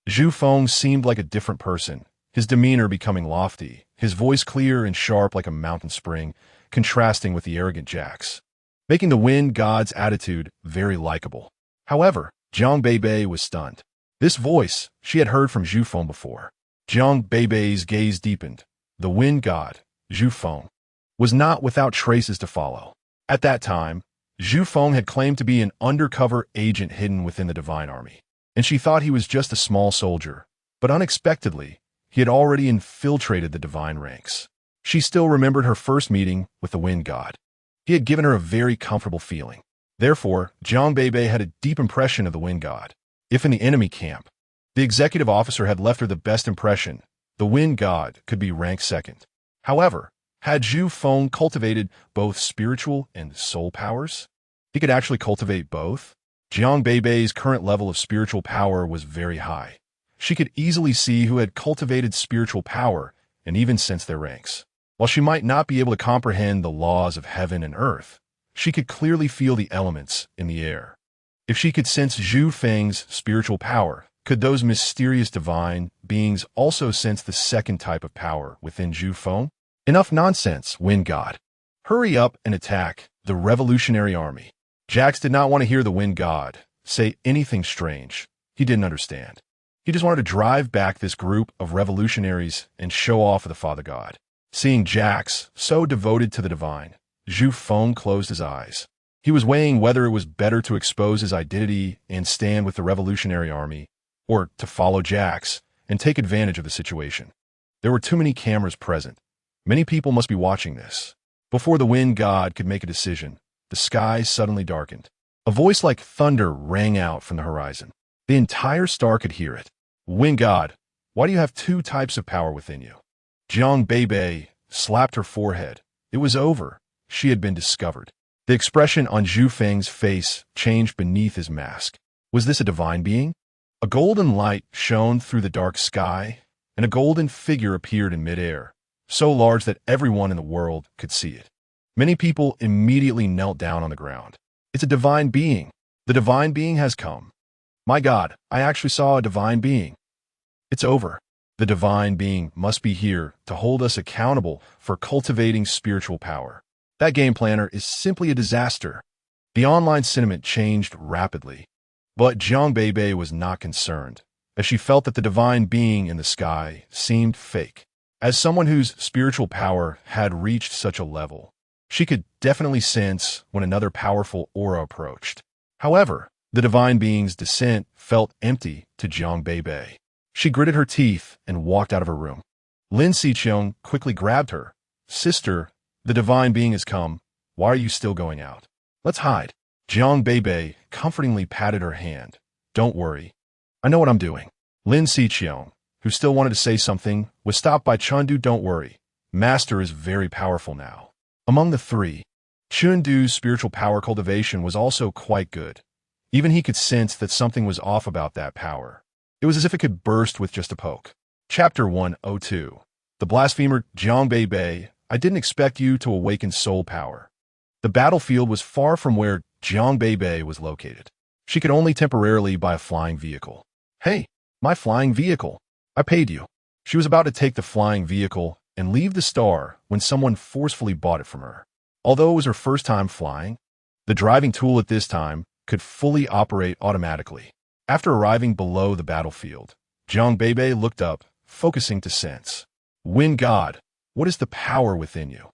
Zhefeng seemed like a different person, his demeanor becoming lofty, his voice clear and sharp like a mountain spring, contrasting with the arrogant Jax, making the wind god's attitude very likable. However, Jiang Beibei was stunned. This voice she had heard from Zhefeng before. Jiang Beibei's gaze deepened. The wind god, Zhefeng, was not without traces to follow. At that time, Zhefeng had claimed to be an undercover agent hidden within the Divine Army, and she thought he was just a small soldier. But unexpectedly, he had already infiltrated the divine ranks. She still remembered her first meeting with the wind god. He had given her a very comfortable feeling. Therefore, Jiang Beibei had a deep impression of the wind god. If in the enemy camp, the executive officer had left her the best impression, the wind god could be ranked second. However, had Zhu Feng cultivated both spiritual and soul powers? He could actually cultivate both? Jiang Beibei's current level of spiritual power was very high. She could easily see who had cultivated spiritual power and even sense their ranks. While she might not be able to comprehend the laws of heaven and earth, she could clearly feel the elements in the air. If she could sense Zhu Feng's spiritual power, could those mysterious divine beings also sense the second type of power within Zhu Feng? Enough nonsense, Wind God. Hurry up and attack the revolutionary army. Jax did not want to hear the Wind God say anything strange. He didn't understand. He just wanted to drive back this group of revolutionaries and show off the Father God. Seeing Jax so devoted to the divine, Zhu Feng closed his eyes. He was weighing whether it was better to expose his identity and stand with the revolutionary army, or to follow Jax and take advantage of the situation. There were too many cameras present. Many people must be watching this. Before the Wind God could make a decision, the sky suddenly darkened. A voice like thunder rang out from the horizon. The entire star could hear it. Wind God, why do you have two types of power within you? Jiang Beibei slapped her forehead. It was over. She had been discovered. The expression on Zhu Feng's face changed beneath his mask. Was this a divine being? A golden light shone through the dark sky, and a golden figure appeared in midair, so large that everyone in the world could see it. Many people immediately knelt down on the ground. It's a divine being. The divine being has come. My God, I actually saw a divine being. It's over. The divine being must be here to hold us accountable for cultivating spiritual power. That game planner is simply a disaster. The online sentiment changed rapidly. But Jiang Beibei was not concerned, as she felt that the divine being in the sky seemed fake. As someone whose spiritual power had reached such a level, she could definitely sense when another powerful aura approached. However, the divine being's descent felt empty to Jiang Beibei. She gritted her teeth and walked out of her room. Lin Xiqiong quickly grabbed her. Sister, the divine being has come. Why are you still going out? Let's hide. Jiang Beibei comfortingly patted her hand. Don't worry. I know what I'm doing. Lin Xiqiong, who still wanted to say something, was stopped by Chundu. Don't worry. Master is very powerful now. Among the three, Chundu's spiritual power cultivation was also quite good. Even he could sense that something was off about that power. It was as if it could burst with just a poke. Chapter 102. The Blasphemer. Jiang Beibei, I didn't expect you to awaken soul power. The battlefield was far from where Jiang Beibei was located. She could only temporarily buy a flying vehicle. Hey, my flying vehicle. I paid you. She was about to take the flying vehicle and leave the star when someone forcefully bought it from her. Although it was her first time flying, the driving tool at this time could fully operate automatically. After arriving below the battlefield, Jiang Beibei looked up, focusing to sense. Wind God, what is the power within you?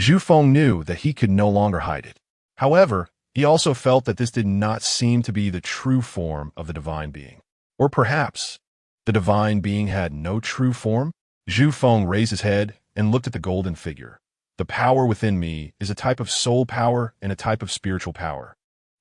Zhu Feng knew that he could no longer hide it. However, he also felt that this did not seem to be the true form of the divine being. Or perhaps, the divine being had no true form? Zhu Feng raised his head and looked at the golden figure. The power within me is a type of soul power and a type of spiritual power.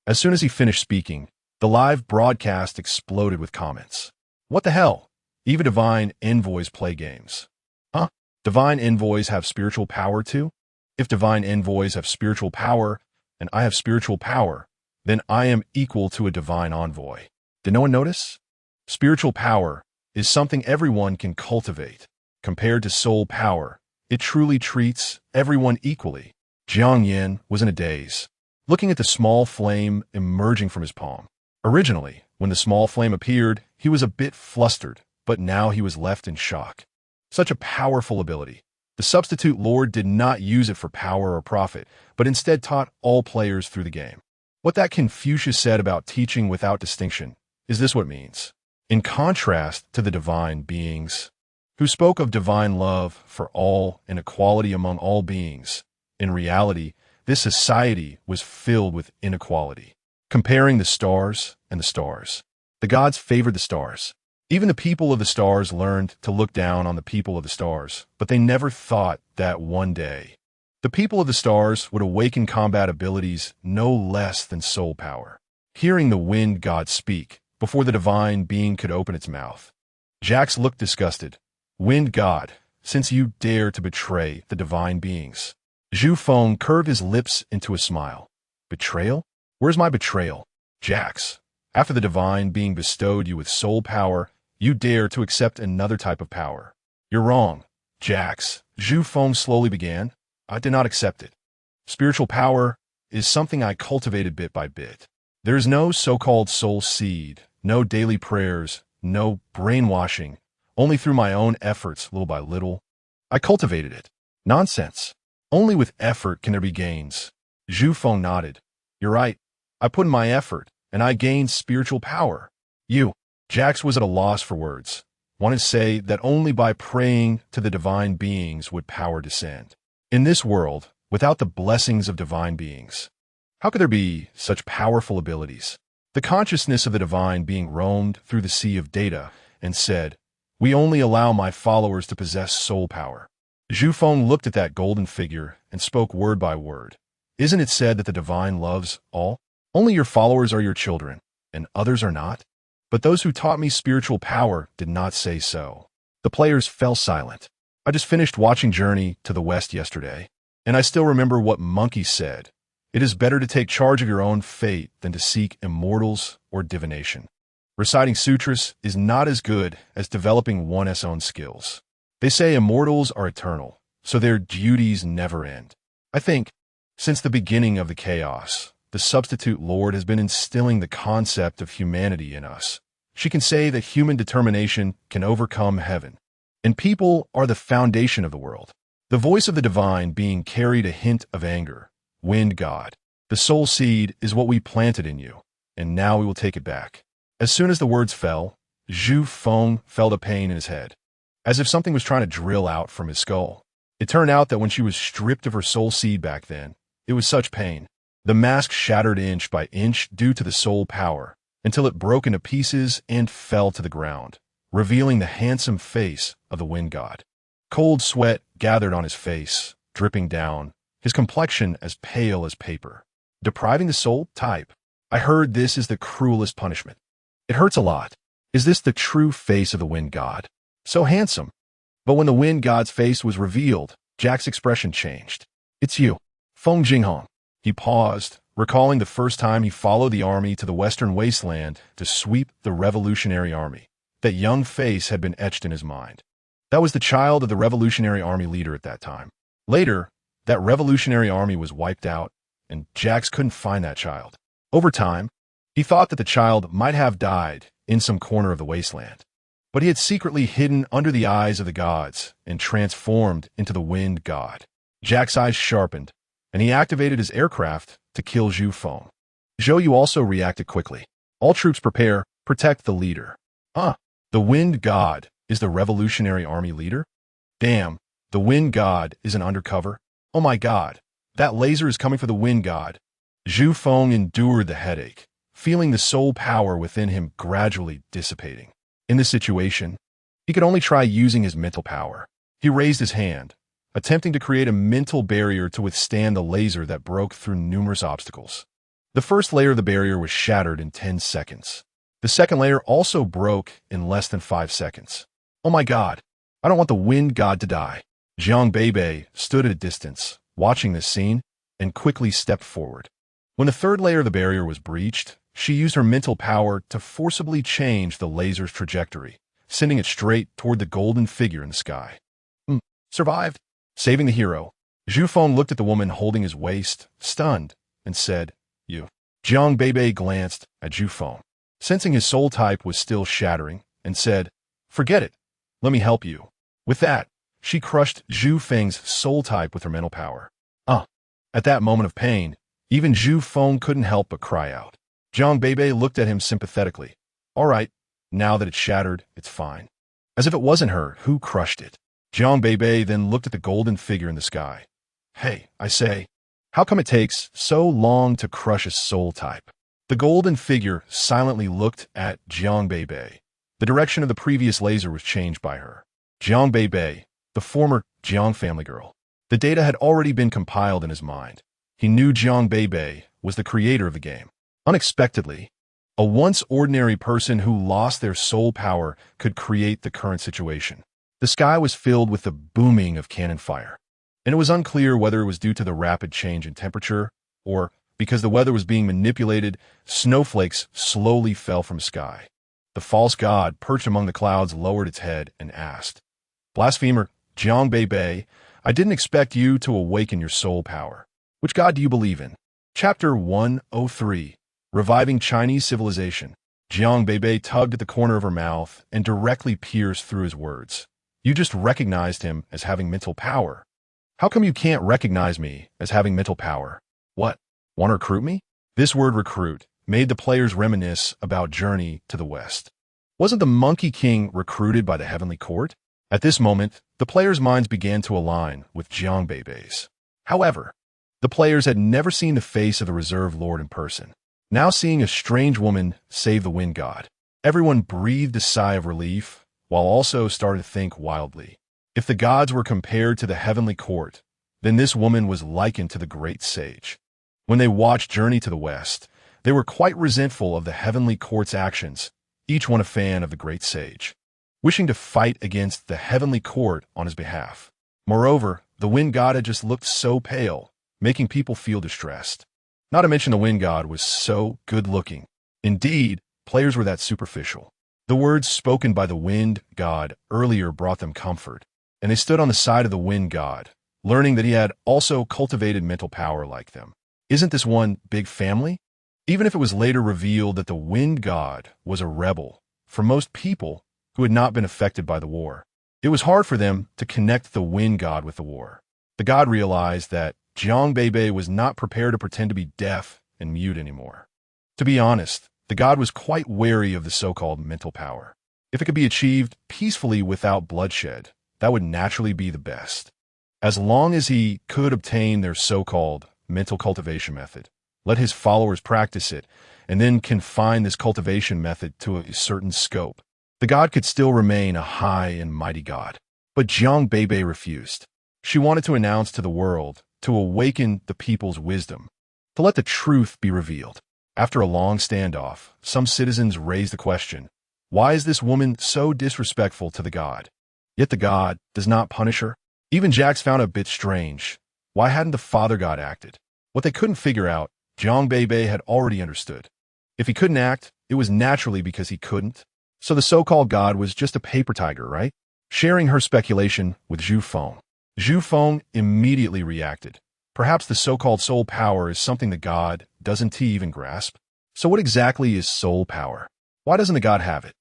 As soon as he finished speaking, the live broadcast exploded with comments. What the hell? Even divine envoys play games. Huh? Divine envoys have spiritual power too? If divine envoys have spiritual power, and I have spiritual power, then I am equal to a divine envoy. Did no one notice? Spiritual power is something everyone can cultivate. Compared to soul power, it truly treats everyone equally. Jiang Yin was in a daze, looking at the small flame emerging from his palm. Originally, when the small flame appeared, he was a bit flustered, but now he was left in shock. Such a powerful ability. The substitute lord did not use it for power or profit, but instead taught all players through the game. What that Confucius said about teaching without distinction, is this what it means? In contrast to the divine beings, who spoke of divine love for all and equality among all beings, in reality, this society was filled with inequality. Comparing the stars and the stars. The gods favored the stars. Even the people of the stars learned to look down on the people of the stars, but they never thought that one day the people of the stars would awaken combat abilities no less than soul power. Hearing the wind god speak before the divine being could open its mouth, Jax looked disgusted. Wind god, since you dare to betray the divine beings. Zhu Feng curved his lips into a smile. Betrayal? Where's my betrayal? Jax, after the divine being bestowed you with soul power, you dare to accept another type of power. You're wrong, Jax. Zhu Feng slowly began. I did not accept it. Spiritual power is something I cultivated bit by bit. There is no so-called soul seed, no daily prayers, no brainwashing. Only through my own efforts, little by little, I cultivated it. Nonsense. Only with effort can there be gains. Zhu Feng nodded. You're right. I put in my effort, and I gained spiritual power. You. Jax was at a loss for words. Wanted to say that only by praying to the divine beings would power descend. In this world, without the blessings of divine beings, how could there be such powerful abilities? The consciousness of the divine being roamed through the sea of data and said, we only allow my followers to possess soul power. Zhu Feng looked at that golden figure and spoke word by word. Isn't it said that the divine loves all? Only your followers are your children, and others are not? But those who taught me spiritual power did not say so. The players fell silent. I just finished watching Journey to the West yesterday, and I still remember what Monkey said. It is better to take charge of your own fate than to seek immortals or divination. Reciting sutras is not as good as developing one's own skills. They say immortals are eternal, so their duties never end. I think, since the beginning of the chaos, the substitute Lord has been instilling the concept of humanity in us. She can say that human determination can overcome heaven, and people are the foundation of the world. The voice of the divine being carried a hint of anger. Wind God, the soul seed is what we planted in you, and now we will take it back. As soon as the words fell, Zhu Feng felt a pain in his head, as if something was trying to drill out from his skull. It turned out that when she was stripped of her soul seed back then, it was such pain. The mask shattered inch by inch due to the soul power, until it broke into pieces and fell to the ground, revealing the handsome face of the wind god. Cold sweat gathered on his face, dripping down, his complexion as pale as paper. Depriving the soul type. I heard this is the cruelest punishment. It hurts a lot. Is this the true face of the wind god? So handsome. But when the wind god's face was revealed, Jack's expression changed. It's you, Feng Jinghong. He paused, recalling the first time he followed the army to the western wasteland to sweep the Revolutionary Army. That young face had been etched in his mind. That was the child of the Revolutionary Army leader at that time. Later, that Revolutionary Army was wiped out, and Jax couldn't find that child. Over time, he thought that the child might have died in some corner of the wasteland. But he had secretly hidden under the eyes of the gods and transformed into the wind god. Jack's eyes sharpened, and he activated his aircraft to kill Zhu Feng. Zhou Yu also reacted quickly. All troops prepare, protect the leader. The wind god is the Revolutionary Army leader? Damn, the wind god is an undercover? Oh my god, that laser is coming for the wind god. Zhu Feng endured the headache, feeling the soul power within him gradually dissipating. In this situation, he could only try using his mental power. He raised his hand, attempting to create a mental barrier to withstand the laser that broke through numerous obstacles. The first layer of the barrier was shattered in 10 seconds. The second layer also broke in less than 5 seconds. Oh my god, I don't want the wind god to die. Jiang Beibei stood at a distance, watching this scene, and quickly stepped forward. When the third layer of the barrier was breached, she used her mental power to forcibly change the laser's trajectory, sending it straight toward the golden figure in the sky. Survived. Saving the hero. Zhu Feng looked at the woman holding his waist, stunned, and said, You. Jiang Beibei glanced at Zhu Feng, sensing his soul type was still shattering, and said, Forget it. Let me help you. With that, she crushed Zhu Feng's soul type with her mental power. At that moment of pain, even Zhu Feng couldn't help but cry out. Jiang Beibei looked at him sympathetically. All right, now that it's shattered, it's fine. As if it wasn't her who crushed it. Jiang Beibei then looked at the golden figure in the sky. Hey, I say, how come it takes so long to crush a soul type? The golden figure silently looked at Jiang Beibei. The direction of the previous laser was changed by her. Jiang Beibei, the former Jiang family girl. The data had already been compiled in his mind. He knew Jiang Beibei was the creator of the game. Unexpectedly, a once ordinary person who lost their soul power could create the current situation. The sky was filled with the booming of cannon fire, and it was unclear whether it was due to the rapid change in temperature or because the weather was being manipulated. Snowflakes slowly fell from sky. The false god perched among the clouds lowered its head and asked, "Blasphemer, Jiang Beibei, I didn't expect you to awaken your soul power. Which god do you believe in?" Chapter 103, Reviving Chinese Civilization. Jiang Beibei tugged at the corner of her mouth and directly pierced through his words. "You just recognized him as having mental power. How come you can't recognize me as having mental power? What? Want to recruit me?" This word recruit made the players reminisce about Journey to the West. Wasn't the Monkey King recruited by the Heavenly Court? At this moment, the players' minds began to align with Jiang Beibei's. However, the players had never seen the face of the Reserve Lord in person. Now seeing a strange woman save the Wind God, everyone breathed a sigh of relief, while also started to think wildly. If the gods were compared to the Heavenly Court, then this woman was likened to the Great Sage. When they watched Journey to the West, they were quite resentful of the Heavenly Court's actions, each one a fan of the Great Sage, wishing to fight against the Heavenly Court on his behalf. Moreover, the Wind God had just looked so pale, making people feel distressed. Not to mention the Wind God was so good-looking. Indeed, players were that superficial. The words spoken by the Wind God earlier brought them comfort, and they stood on the side of the Wind God, learning that he had also cultivated mental power like them. Isn't this one big family? Even if it was later revealed that the Wind God was a rebel, for most people who had not been affected by the war, it was hard for them to connect the Wind God with the war. The god realized that Jiang Beibei was not prepared to pretend to be deaf and mute anymore. To be honest, the god was quite wary of the so-called mental power. If it could be achieved peacefully without bloodshed, that would naturally be the best. As long as he could obtain their so-called mental cultivation method, let his followers practice it, and then confine this cultivation method to a certain scope, the god could still remain a high and mighty god. But Jiang Beibei refused. She wanted to announce to the world, to awaken the people's wisdom, to let the truth be revealed. After a long standoff, some citizens raised the question, why is this woman so disrespectful to the god? Yet the god does not punish her. Even Jax found it a bit strange. Why hadn't the father god acted? What they couldn't figure out, Jiang Beibei had already understood. If he couldn't act, it was naturally because he couldn't. So the so-called god was just a paper tiger, right? Sharing her speculation with Zhu Feng. Zhu Feng immediately reacted. Perhaps the so-called soul power is something the god doesn't even grasp. So what exactly is soul power? Why doesn't the god have it,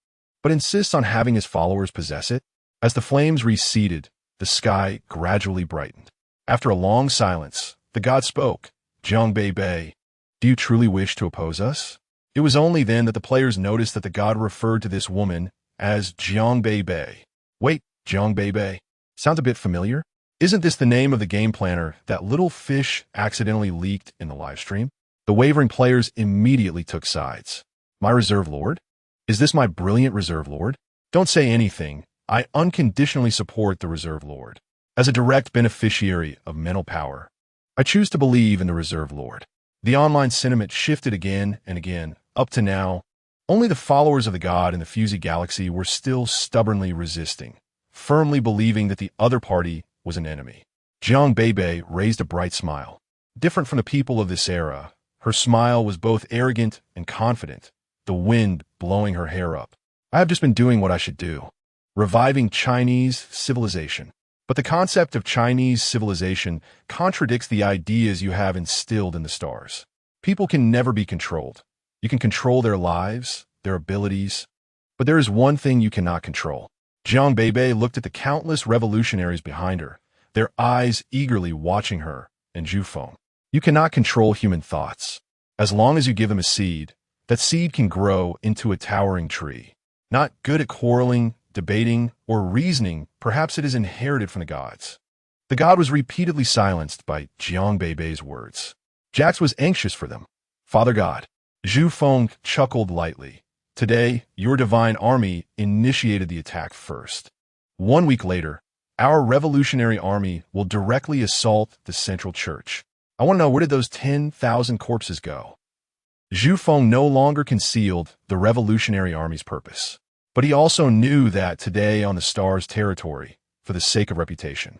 but insists on having his followers possess it? As the flames receded, the sky gradually brightened. After a long silence, the god spoke. Jiang Beibei, do you truly wish to oppose us? It was only then that the players noticed that the god referred to this woman as Jiang Beibei. Wait, Jiang Beibei? Sounds a bit familiar? Isn't this the name of the game planner that little fish accidentally leaked in the live stream? The wavering players immediately took sides. My Reserve Lord? Is this my brilliant Reserve Lord? Don't say anything. I unconditionally support the Reserve Lord. As a direct beneficiary of mental power, I choose to believe in the Reserve Lord. The online sentiment shifted again and again. Up to now, only the followers of the god in the Fusey Galaxy were still stubbornly resisting, firmly believing that the other party was an enemy. Jiang Beibei raised a bright smile. Different from the people of this era, her smile was both arrogant and confident, the wind blowing her hair up. I have just been doing what I should do, reviving Chinese civilization. But the concept of Chinese civilization contradicts the ideas you have instilled in the stars. People can never be controlled. You can control their lives, their abilities, but there is one thing you cannot control. Jiang Beibei looked at the countless revolutionaries behind her, their eyes eagerly watching her and Zhu Feng. You cannot control human thoughts. As long as you give them a seed, that seed can grow into a towering tree. Not good at quarreling, debating, or reasoning, perhaps it is inherited from the gods. The god was repeatedly silenced by Jiang Beibei's words. Jax was anxious for them. Father God. Zhu Feng chuckled lightly. Today, your divine army initiated the attack first. 1 week later, our revolutionary army will directly assault the central church. I want to know, where did those 10,000 corpses go? Zhu Feng no longer concealed the revolutionary army's purpose. But he also knew that today on the Stars' territory, for the sake of reputation,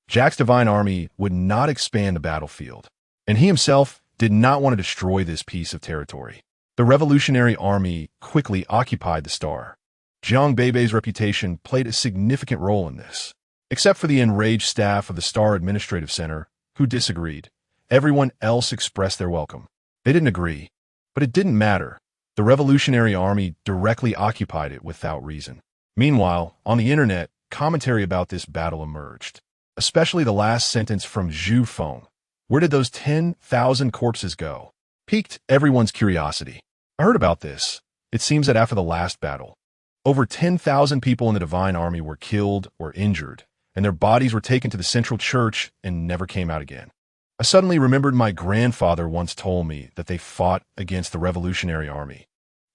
Jack's divine army would not expand the battlefield, and he himself did not want to destroy this piece of territory. The revolutionary army quickly occupied the Star. Jiang Beibei's reputation played a significant role in this. Except for the enraged staff of the Star Administrative Center, who disagreed, everyone else expressed their welcome. They didn't agree, but it didn't matter. The revolutionary army directly occupied it without reason. Meanwhile, on the internet, commentary about this battle emerged, especially the last sentence from Zhu Feng. Where did those 10,000 corpses go? Piqued everyone's curiosity. I heard about this. It seems that after the last battle, over 10,000 people in the Divine Army were killed or injured, and their bodies were taken to the Central Church and never came out again. I suddenly remembered my grandfather once told me that they fought against the Revolutionary Army,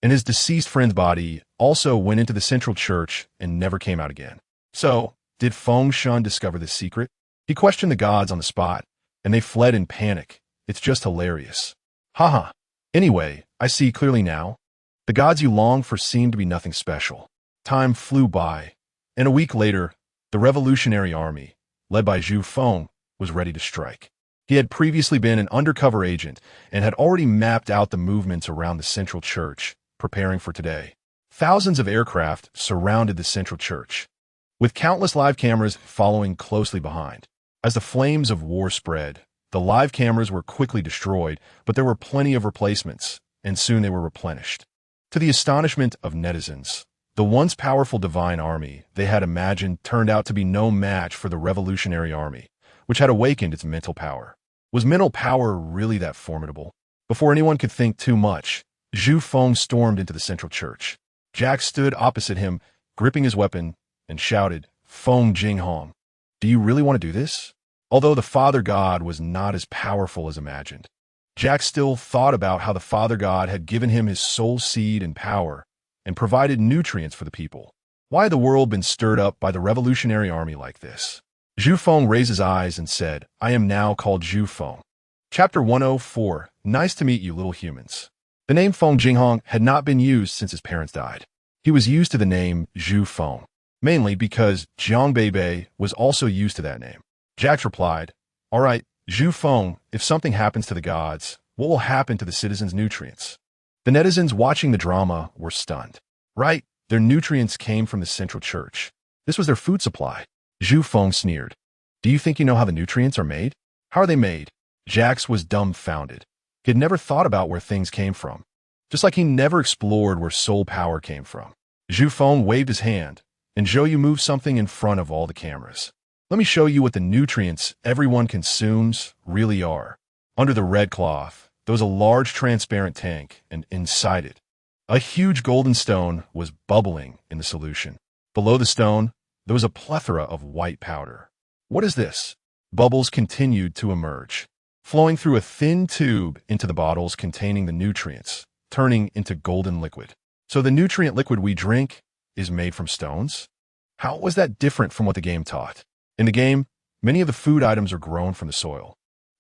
and his deceased friend's body also went into the Central Church and never came out again. So, did Feng Shan discover this secret? He questioned the gods on the spot, and they fled in panic. It's just hilarious. Haha. Anyway, I see clearly now. The gods you long for seemed to be nothing special. Time flew by, and a week later, the Revolutionary Army, led by Zhu Feng, was ready to strike. He had previously been an undercover agent and had already mapped out the movements around the Central Church, preparing for today. Thousands of aircraft surrounded the Central Church, with countless live cameras following closely behind. As the flames of war spread, the live cameras were quickly destroyed, but there were plenty of replacements, and soon they were replenished. To the astonishment of netizens, the once powerful Divine Army they had imagined turned out to be no match for the Revolutionary Army, which had awakened its mental power. Was mental power really that formidable? Before anyone could think too much, Zhu Feng stormed into the Central Church. Jack stood opposite him, gripping his weapon, and shouted, "Feng Jinghong, do you really want to do this?" Although the Father God was not as powerful as imagined, Jack still thought about how the Father God had given him his soul seed and power and provided nutrients for the people. Why had the world been stirred up by the Revolutionary Army like this? Zhu Feng raised his eyes and said, "I am now called Zhu Feng." Chapter 104, Nice to meet you, little humans. The name Feng Jinghong had not been used since his parents died. He was used to the name Zhu Feng, mainly because Jiang Beibei was also used to that name. Jax replied, "All right, Zhu Feng, if something happens to the gods, what will happen to the citizens' nutrients?" The netizens watching the drama were stunned. Right, their nutrients came from the Central Church. This was their food supply. Zhu Feng sneered. "Do you think you know how the nutrients are made? How are they made?" Jax was dumbfounded. He had never thought about where things came from, just like he never explored where soul power came from. Zhu Feng waved his hand, and Zhou Yu moved something in front of all the cameras. "Let me show you what the nutrients everyone consumes really are." Under the red cloth, there was a large transparent tank, and inside it, a huge golden stone was bubbling in the solution. Below the stone, there was a plethora of white powder. "What is this?" Bubbles continued to emerge, flowing through a thin tube into the bottles containing the nutrients, turning into golden liquid. "So the nutrient liquid we drink is made from stones? How was that different from what the game taught?" In the game, many of the food items are grown from the soil.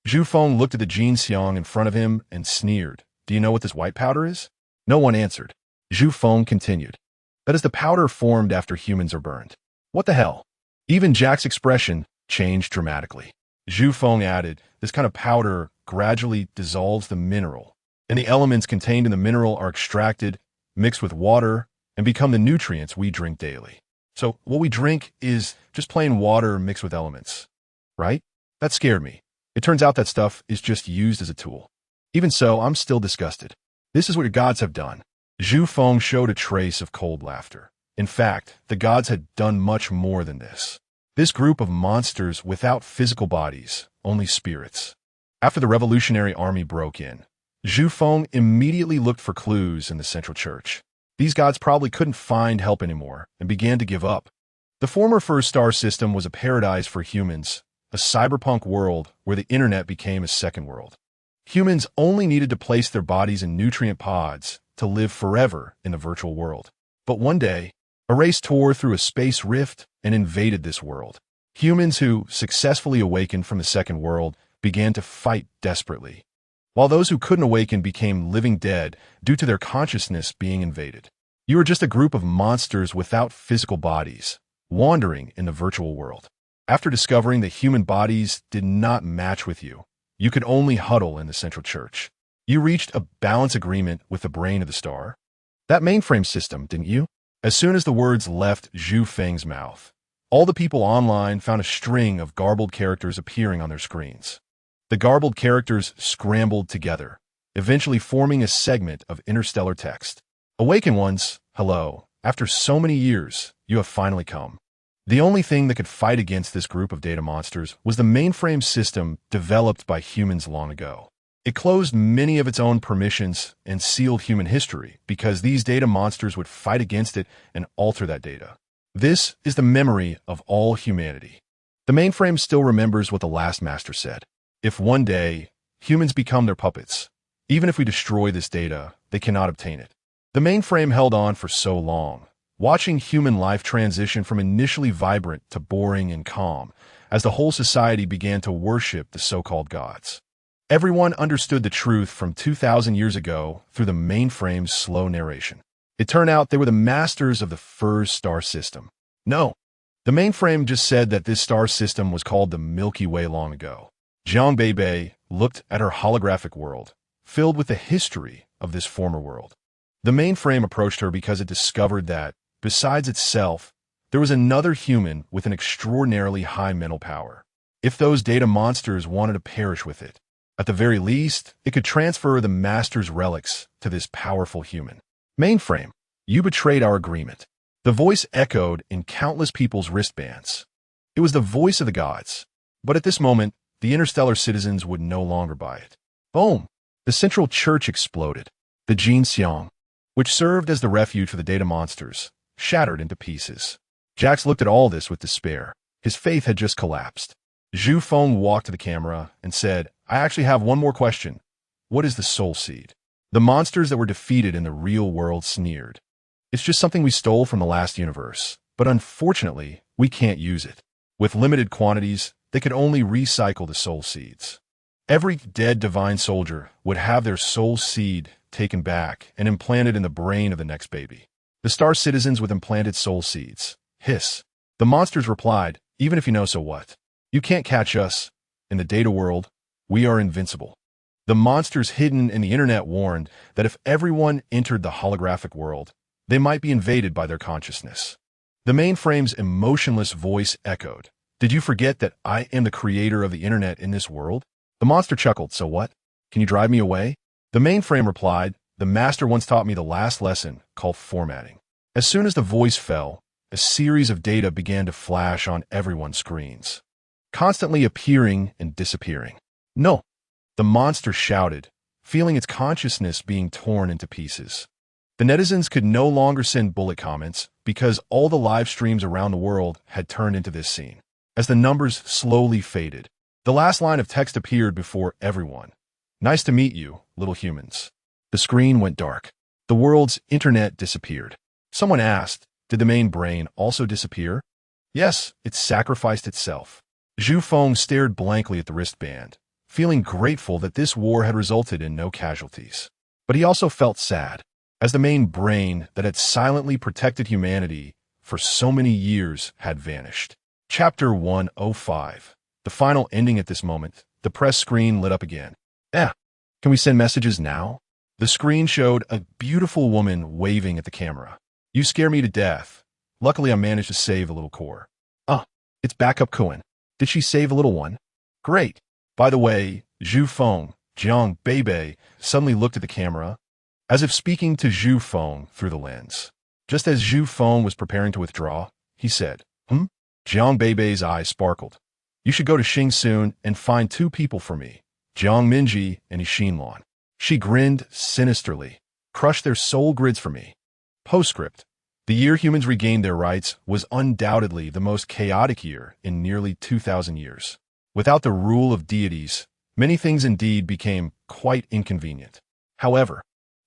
Zhu Feng looked at the Jin Xiang in front of him and sneered. "Do you know what this white powder is?" No one answered. Zhu Feng continued. "That is the powder formed after humans are burned." "What the hell?" Even Jack's expression changed dramatically. Zhu Feng added, "This kind of powder gradually dissolves the mineral, and the elements contained in the mineral are extracted, mixed with water, and become the nutrients we drink daily. So what we drink is just plain water mixed with elements, right?" That scared me. It turns out that stuff is just used as a tool. Even so, I'm still disgusted. This is what your gods have done. Zhu Feng showed a trace of cold laughter. In fact, the gods had done much more than this. This group of monsters without physical bodies, only spirits. After the Revolutionary Army broke in, Zhu Feng immediately looked for clues in the Central Church. These gods probably couldn't find help anymore and began to give up. The former First Star system was a paradise for humans, a cyberpunk world where the internet became a second world. Humans only needed to place their bodies in nutrient pods to live forever in the virtual world. But one day, a race tore through a space rift and invaded this world. Humans who successfully awakened from the second world began to fight desperately, while those who couldn't awaken became living dead due to their consciousness being invaded. You are just a group of monsters without physical bodies, wandering in the virtual world. After discovering that human bodies did not match with you, you could only huddle in the central church. You reached a balance agreement with the brain of the star. That mainframe system, didn't you? As soon as the words left Zhu Feng's mouth, all the people online found a string of garbled characters appearing on their screens. The garbled characters scrambled together, eventually forming a segment of interstellar text. Awaken ones, hello. After so many years, you have finally come. The only thing that could fight against this group of data monsters was the mainframe system developed by humans long ago. It closed many of its own permissions and sealed human history because these data monsters would fight against it and alter that data. This is the memory of all humanity. The mainframe still remembers what the last master said. If one day humans become their puppets, even if we destroy this data, they cannot obtain it. The mainframe held on for so long, watching human life transition from initially vibrant to boring and calm, as the whole society began to worship the so-called gods. Everyone understood the truth from 2,000 years ago through the mainframe's slow narration. It turned out they were the masters of the first star system. No, the mainframe just said that this star system was called the Milky Way long ago. Jiang Beibei looked at her holographic world, filled with the history of this former world. The mainframe approached her because it discovered that, besides itself, there was another human with an extraordinarily high mental power. If those data monsters wanted to perish with it, at the very least, it could transfer the master's relics to this powerful human. Mainframe, you betrayed our agreement. The voice echoed in countless people's wristbands. It was the voice of the gods. But at this moment, the interstellar citizens would no longer buy it. Boom! The central church exploded. The Jinxiang, which served as the refuge for the data monsters, shattered into pieces. Jax looked at all this with despair. His faith had just collapsed. Zhu Feng walked to the camera and said, I actually have one more question. What is the soul seed? The monsters that were defeated in the real world sneered. It's just something we stole from the last universe, but unfortunately, we can't use it. With limited quantities, they could only recycle the soul seeds. Every dead divine soldier would have their soul seed taken back and implanted in the brain of the next baby. The star citizens with implanted soul seeds. Hiss. The monsters replied, even if you know so what. You can't catch us. In the data world, we are invincible. The monsters hidden in the internet warned that if everyone entered the holographic world, they might be invaded by their consciousness. The mainframe's emotionless voice echoed. Did you forget that I am the creator of the internet in this world? The monster chuckled, so what? Can you drive me away? The mainframe replied, the master once taught me the last lesson, called formatting. As soon as the voice fell, a series of data began to flash on everyone's screens, constantly appearing and disappearing. No, the monster shouted, feeling its consciousness being torn into pieces. The netizens could no longer send bullet comments because all the live streams around the world had turned into this scene. As the numbers slowly faded, the last line of text appeared before everyone. Nice to meet you, little humans. The screen went dark. The world's internet disappeared. Someone asked, did the main brain also disappear? Yes, it sacrificed itself. Zhu Feng stared blankly at the wristband, feeling grateful that this war had resulted in no casualties. But he also felt sad, as the main brain that had silently protected humanity for so many years had vanished. Chapter 105. The final ending at this moment, the press screen lit up again. Can we send messages now? The screen showed a beautiful woman waving at the camera. You scare me to death. Luckily, I managed to save a little core. It's backup Cohen. Did she save a little one? Great. By the way, Zhu Feng, Jiang Beibei, suddenly looked at the camera, as if speaking to Zhu Feng through the lens. Just as Zhu Feng was preparing to withdraw, he said, Jiang Beibei's eyes sparkled. You should go to Xing soon and find 2 people for me, Jiang Minji and Ishinlan. She grinned sinisterly. Crush their soul grids for me. Postscript. The year humans regained their rights was undoubtedly the most chaotic year in nearly 2,000 years. Without the rule of deities, many things indeed became quite inconvenient. However,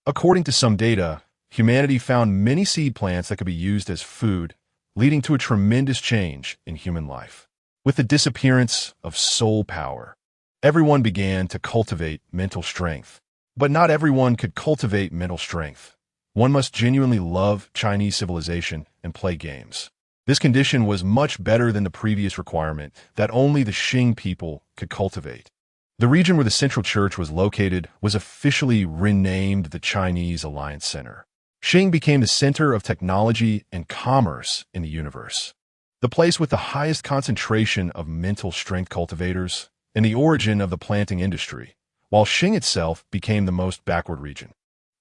according to some data, humanity found many seed plants that could be used as food, leading to a tremendous change in human life. With the disappearance of soul power, everyone began to cultivate mental strength. But not everyone could cultivate mental strength. one must genuinely love Chinese civilization and play games. This condition was much better than the previous requirement that only the Qing people could cultivate. The region where the central church was located was officially renamed the Chinese Alliance Center. Qing became the center of technology and commerce in the universe, the place with the highest concentration of mental strength cultivators and the origin of the planting industry, while Qing itself became the most backward region.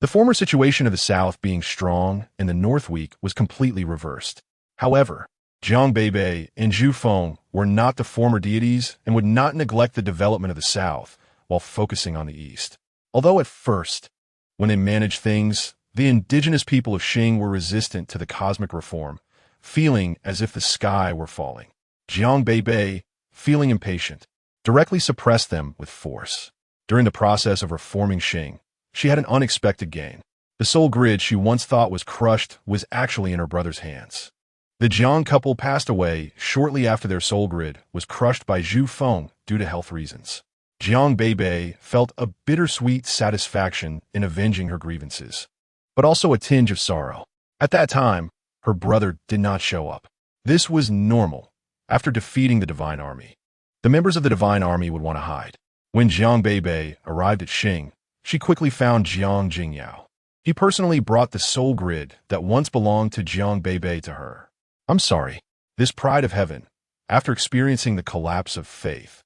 The former situation of the south being strong and the north weak was completely reversed. However, Jiang Beibei and Zhu Feng were not the former deities and would not neglect the development of the south while focusing on the east. Although at first, when they managed things, the indigenous people of Qing were resistant to the cosmic reform, feeling as if the sky were falling. Jiang Beibei, feeling impatient, directly suppressed them with force. During the process of reforming Qing, she had an unexpected gain. The soul grid she once thought was crushed was actually in her brother's hands. The Jiang couple passed away shortly after their soul grid was crushed by Zhu Feng due to health reasons. Jiang Beibei felt a bittersweet satisfaction in avenging her grievances, but also a tinge of sorrow. At that time, her brother did not show up. This was normal. After defeating the Divine Army, the members of the Divine Army would want to hide. When Jiang Beibei arrived at Qing, she quickly found Jiang Jingyao. He personally brought the soul grid that once belonged to Jiang Beibei to her. I'm sorry, this pride of heaven, after experiencing the collapse of faith,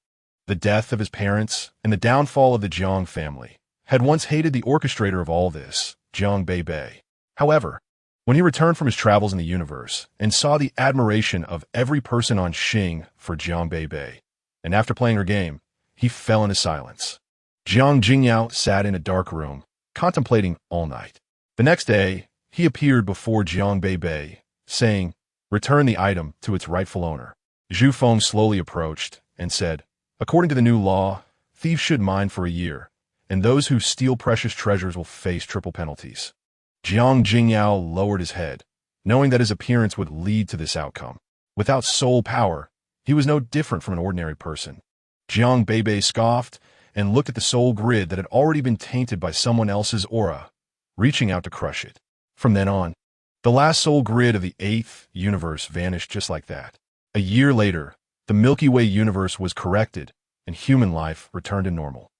the death of his parents, and the downfall of the Jiang family, had once hated the orchestrator of all this, Jiang Beibei. However, when he returned from his travels in the universe and saw the admiration of every person on Qing for Jiang Beibei, and after playing her game, he fell into silence. Jiang Jingyao sat in a dark room, contemplating all night. The next day, he appeared before Jiang Beibei, saying, "Return the item to its rightful owner." Zhu Feng slowly approached and said, "According to the new law, thieves should mine for a year, and those who steal precious treasures will face triple penalties." Jiang Jingyao lowered his head, knowing that his appearance would lead to this outcome. Without soul power, he was no different from an ordinary person. Jiang Beibei scoffed and looked at the soul grid that had already been tainted by someone else's aura, reaching out to crush it. From then on, the last soul grid of the 8th universe vanished just like that. A year later, the Milky Way universe was corrected, and human life returned to normal.